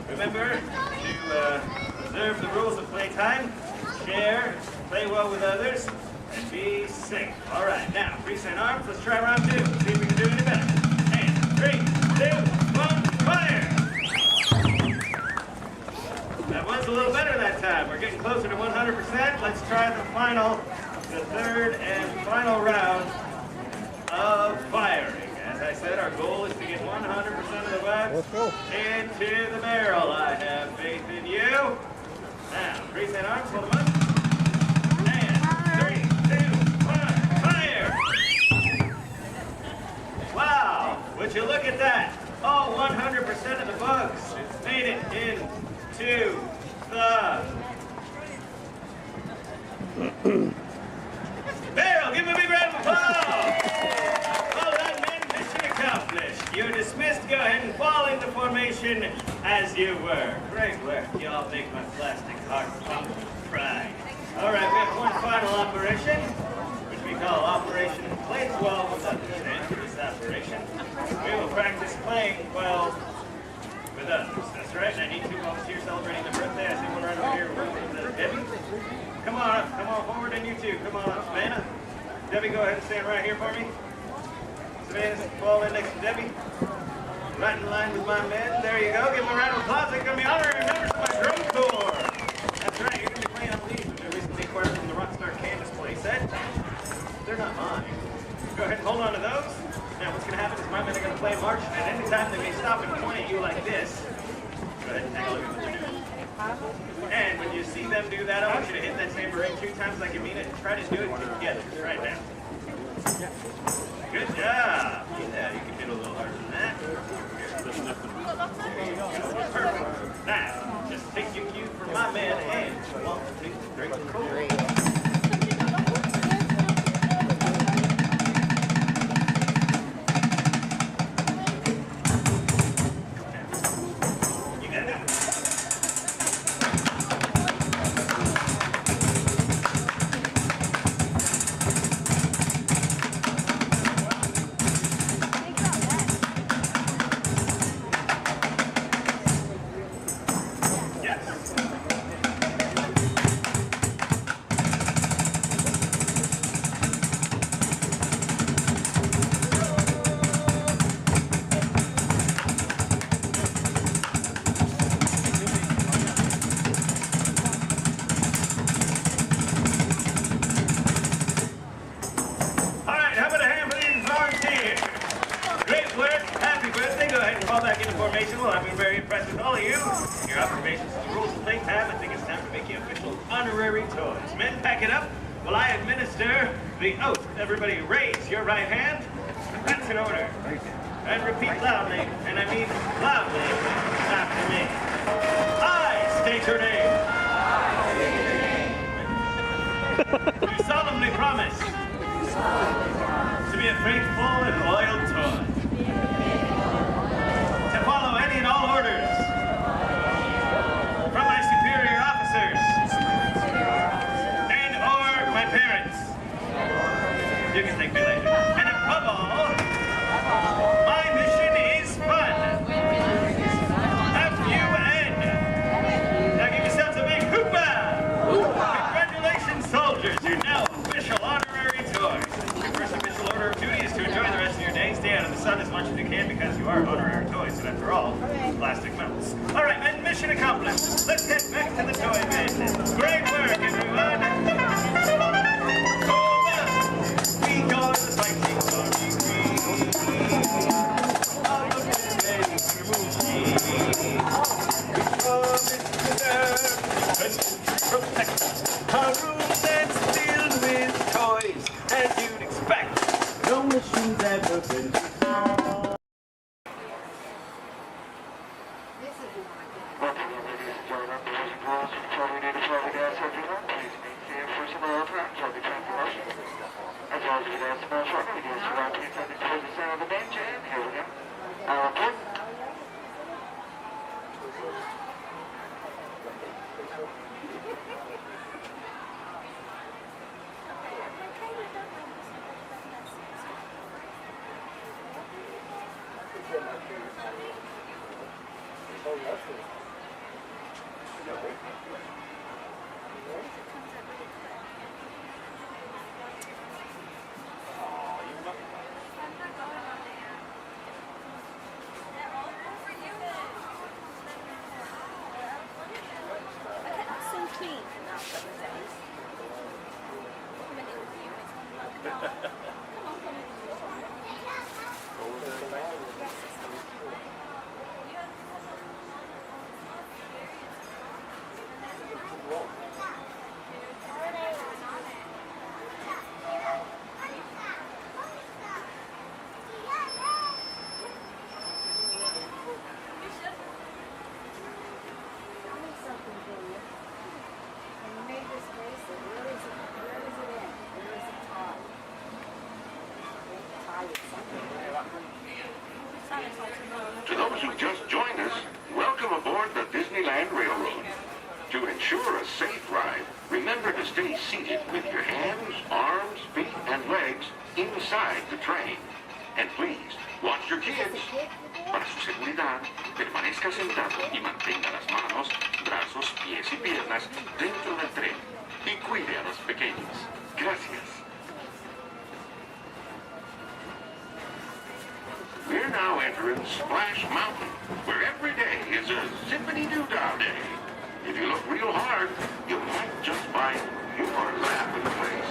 Remember to observe the rules of playtime. Share, play well with others, and be safe. All right, now, freeze in arms. Let's try round 2. See if we can do any better. And 3, 2, 1, fire! That was a little better that time. We're getting closer to 100%. Let's try the 3rd and final round of firing. As I said, our goal is to get 100% of the bugs into the barrel. I have faith in you. Now, raise that arms, hold them up. And 3, 2, 1, fire! Wow, would you look at that? All 100% of the bugs made it into the barrel. Give him a big round of applause. Well done, men. Mission accomplished. You're dismissed. Go ahead and fall into formation as you were. Great work. You all make my plastic heart pump pride. All right, we have one final operation, which we call Operation Play 12 without the change for this operation. We will practice playing 12 with others. That's right. And I need 2 volunteers celebrating their birthday. I see one right over here with Debbie. Come on up. Come on forward, and you too. Come on up, Savannah. Debbie, go ahead and stand right here for me. Savannah, fall in next to Debbie. Right in line with my men. There you go. Give them a round of applause. They're going to be honorary members of my drum corps. That's right. You're going to be playing on these, which I recently acquired from the Rockstar Canvas playset. They're not mine. Go ahead and hold on to those. Now, what's going to happen is my men are going to play march, and at any time they may stop and point at you like this. Go ahead and take a look at what they're doing. And when you see them do that, I want you to hit that tambourine 2 times like you mean it, and try to do it together right now. Good job. Yeah, you can hit a little harder than that. There you go. Perfect. Now, just take your cue from my man and 1, 2, 3, 4. Well, I've been very impressed with all of you. Your observations of the rules of playtime. I think it's time to make you official honorary toys. Men, pack it up while I administer the oath. Everybody raise your right hand. That's in order. And repeat loudly, and I mean loudly, after me. I state your name. You solemnly promise to be a faithful and loyal toy. To follow any and all orders from my superior officers and or my parents. You can thank me later. And above all, my mission is fun. F-U-N. Now give yourselves a big hoopah. Congratulations, soldiers. You're now official honorary toys. Your first official order of duty is to enjoy the rest of your day. Stay out of the sun as much as you can because you are honorary toys, and after all, plastic melts. All right, men, mission accomplished. Let's get back to the toy bin. Great work, everyone. We go to the fighting army. All of the men protect our room that's filled with toys, as you'd expect. No mission's ever been before. those who just joined us, welcome aboard the Disneyland Railroad. To ensure a safe ride, remember to stay seated with your hands, arms, feet, and legs inside the train. And please, watch your kids. Para su seguridad, permanezca sentado y mantenga las manos, brazos, pies y piernas dentro del tren. Y cuide a los pequeños. Gracias. We're now entering Splash Mountain, where every day is a zippity-doo-dah day. If you look real hard, you might just find your lap in the place.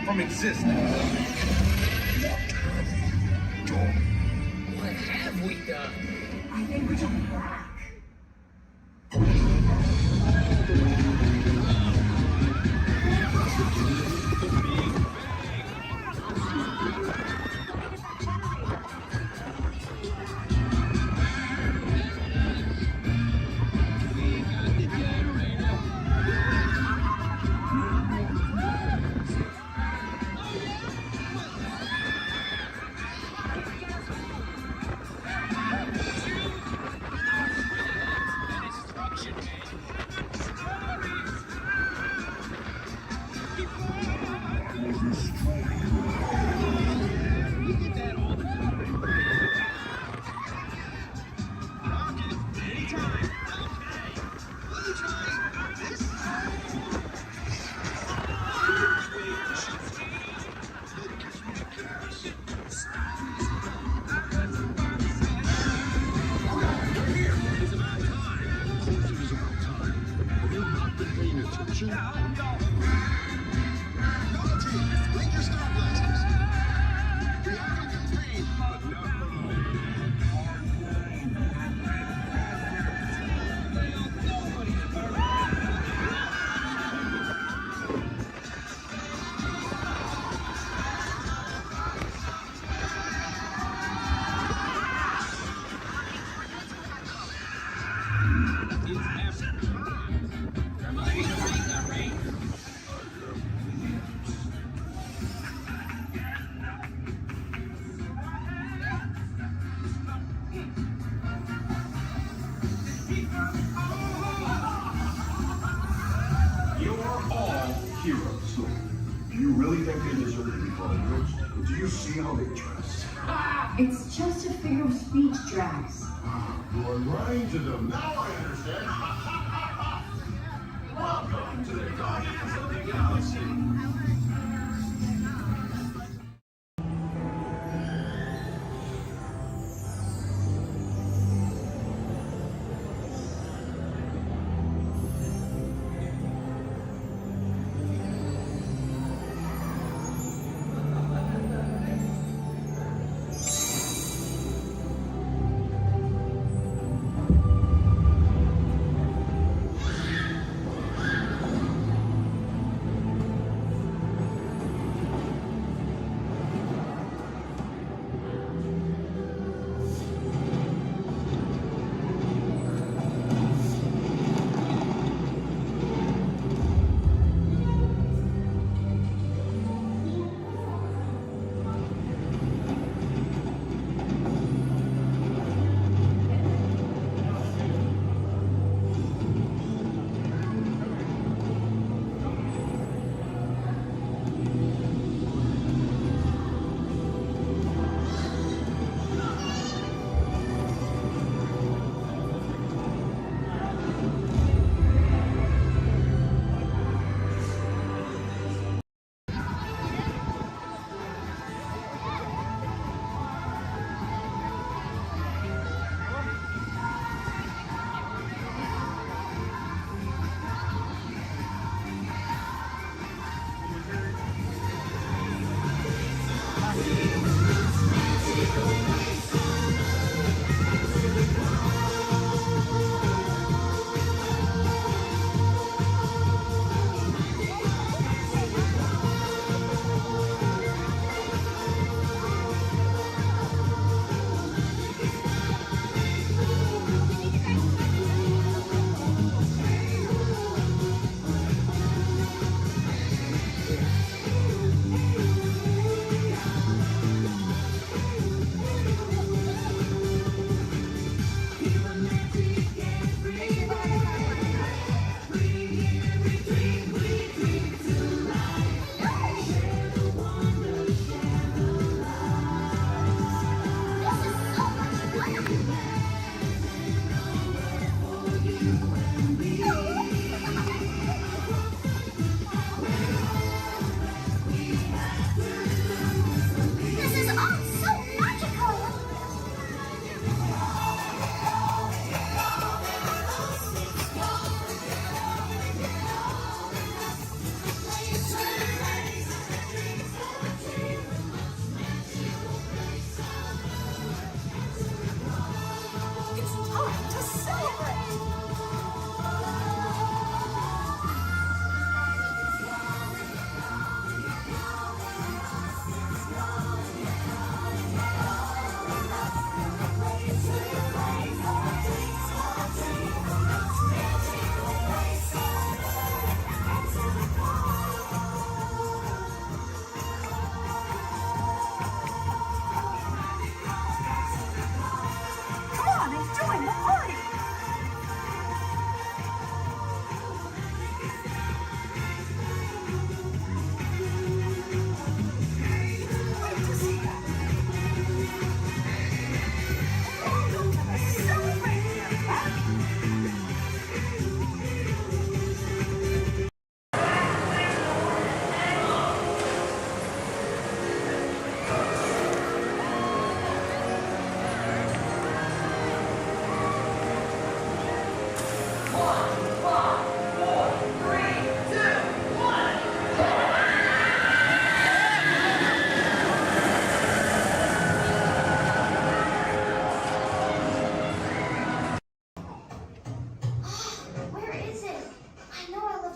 From existence. What have we done? I think we took a crack. Blink your star blasters. We have no campaign, but no. Heroes. Do you really think they deserve to be called heroes? Or do you see how they dress? It's just a figure of speech, Drax. You're lying to them. Now I understand. Welcome to the Guardians of the Galaxy.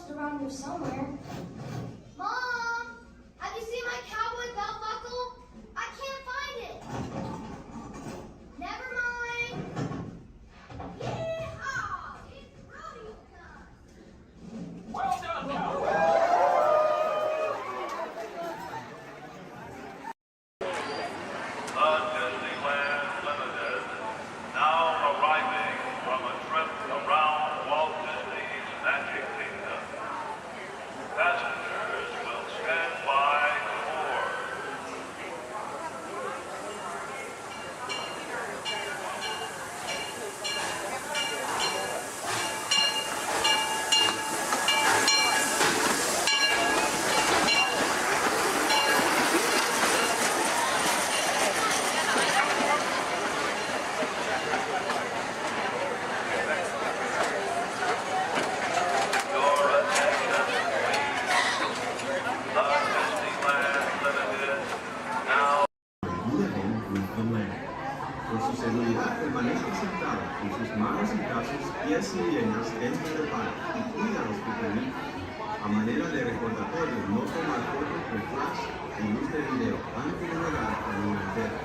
bounced around here somewhere. Mom! Have you seen my cowboy belt buckle? I can't find it. Never mind. Yeehaw! It's rodeo time. Well done, cowboy. Disneyland Limited, now arriving from a trip around Walt Disney's Magic Kingdom. Passengers will stand by to board. Living with the land. Por su seguridad, permanezca sentado con sus manos y brazos, pies y piernas dentro del barco y cuida a los pequeñitos. A manera de recordatorio, no tomar fotos con flash y luz de video antes de llegar al lugar entero.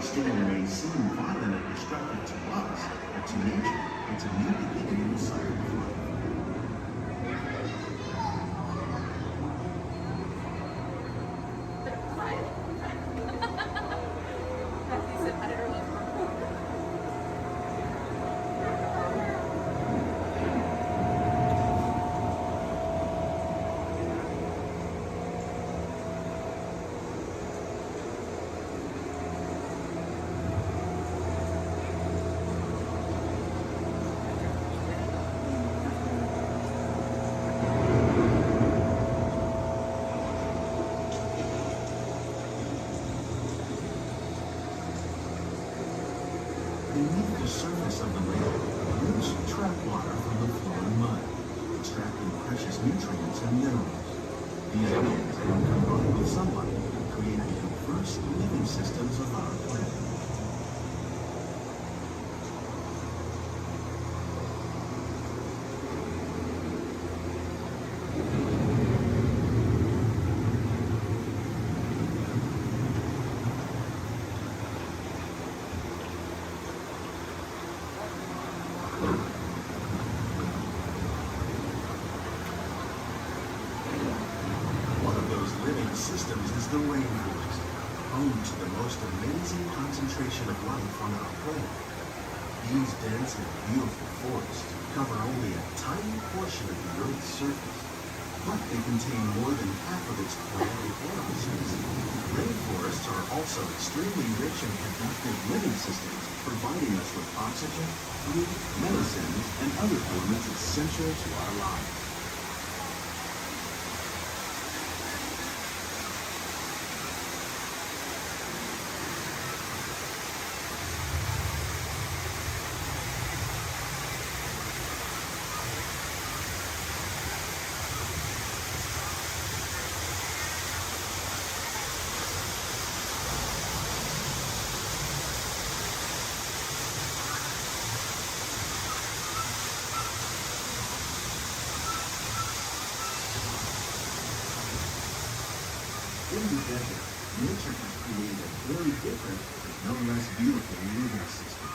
Storm may seem violent and destructive to us, but to nature, it's a new beginning in cycle of life. Beneath the surface of the lake, roots trap water from the flowing mud, extracting precious nutrients and minerals. These elements, when combined with sunlight, create the first living systems of our planet. One of those living systems is the rainforest, home to the most amazing concentration of life on our planet. These dense and beautiful forests cover only a tiny portion of the Earth's surface, but they contain more than half of its plant and animal species. Rainforests are also extremely rich in productive living systems, providing us with oxygen, food, medicines, and other elements essential to our lives. In the desert, nature has created a very different, but no less beautiful living system.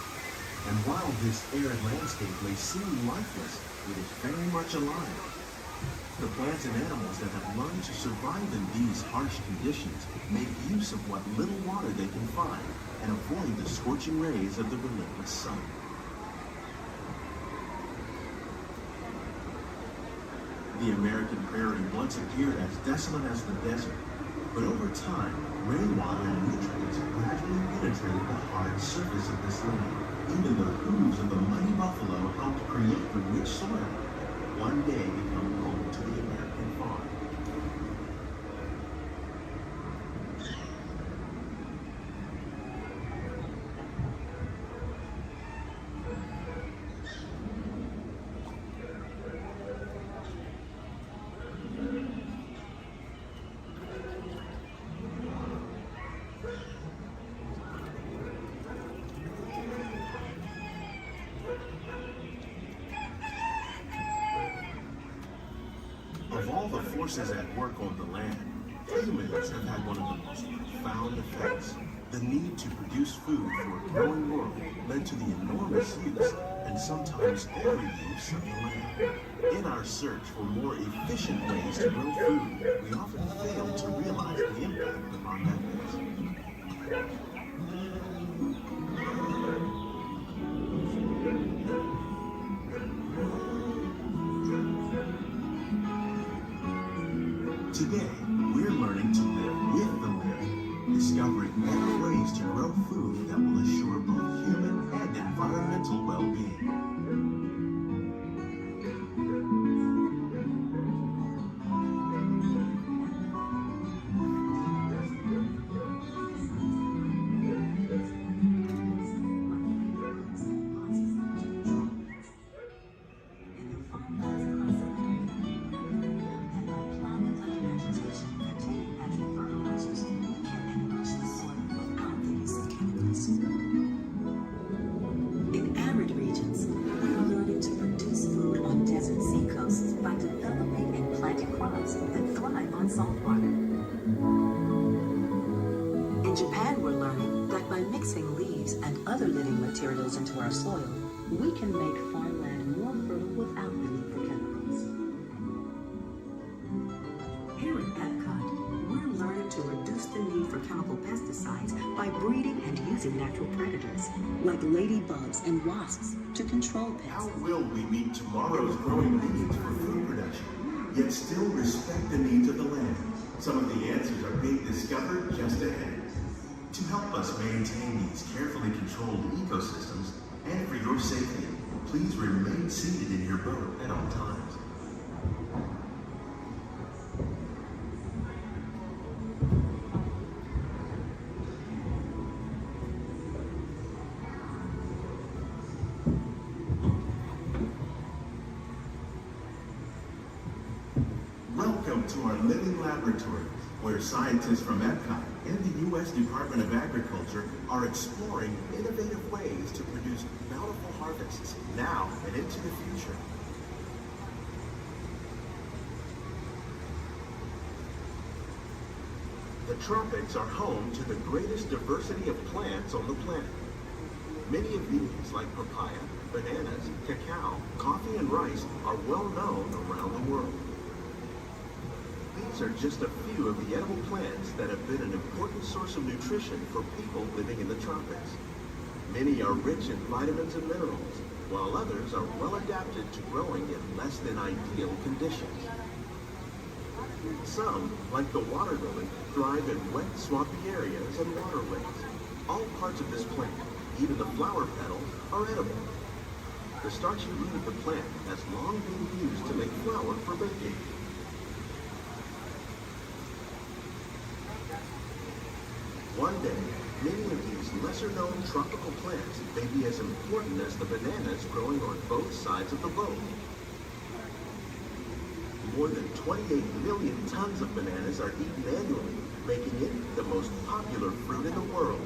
And while this arid landscape may seem lifeless, it is very much alive. The plants and animals that have learned to survive in these harsh conditions make use of what little water they can find and avoid the scorching rays of the relentless sun. The American prairie once appeared as desolate as the desert. But over time, rainwater and nutrients gradually penetrated the hard surface of this land. Even the hooves of the mighty buffalo helped create the rich soil that one day become home to the American farm. Of all the forces at work on the land, humans have had one of the most profound effects. The need to produce food for a growing world led to the enormous use and sometimes overuse of the land. In our search for more efficient ways to grow food, we often fail to realize the impact of our methods. Today, we're learning to live with the land, discovering better ways to grow food that will assure both human and environmental well-being. In arid regions, we're learning to produce food on desert seacoasts by developing and planting crops that thrive on salt water. In Japan, we're learning that by mixing leaves and other living materials into our soil, we can make farmland more fertile without the need for chemicals. Here at Epcot, we're learning to reduce the need for chemical pesticides by breeding and using natural predators, like ladybugs and wasps, to control pests. How will we meet tomorrow's growing needs for food production, yet still respect the needs of the land? Some of the answers are being discovered just ahead. To help us maintain these carefully controlled ecosystems, and for your safety, please remain seated in your boat at all times. Welcome to our living laboratory, where scientists from Epcot and the U.S. Department of Agriculture are exploring innovative ways to produce bountiful harvests now and into the future. The tropics are home to the greatest diversity of plants on the planet. Many of these, like papaya, bananas, cacao, coffee, and rice, are well known around the world. These are just a few of the edible plants that have been an important source of nutrition for people living in the tropics. Many are rich in vitamins and minerals, while others are well adapted to growing in less than ideal conditions. Some, like the water lily, thrive in wet, swampy areas and waterways. All parts of this plant, even the flower petals, are edible. The starchy root of the plant has long been used to make flour for baking. One day, many of these lesser-known tropical plants may be as important as the bananas growing on both sides of the boat. More than 28 million tons of bananas are eaten annually, making it the most popular fruit in the world.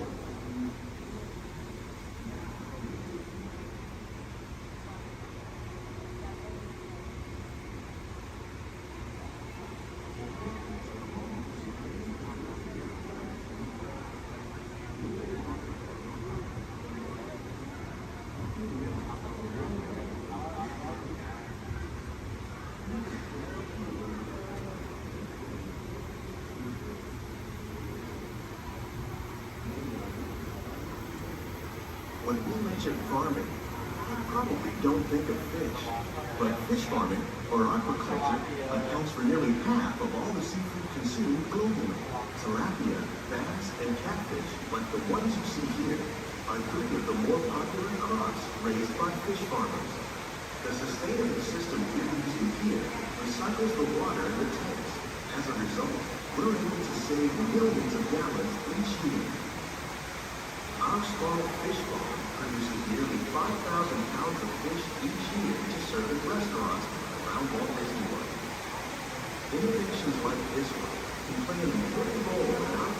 When we mention farming, you probably don't think of fish. But fish farming, or aquaculture, accounts for nearly half of all the seafood consumed globally. Tilapia, bass, and catfish, like the ones you see here, are three of the more popular crops raised by fish farmers. The sustainable system we're using here recycles the water in the tanks. As a result, we're able to save millions of gallons each year. Our small fish farm produces nearly 5,000 pounds of fish each year to serve in restaurants around Walt Disney World. Innovations like this one can play an important role in our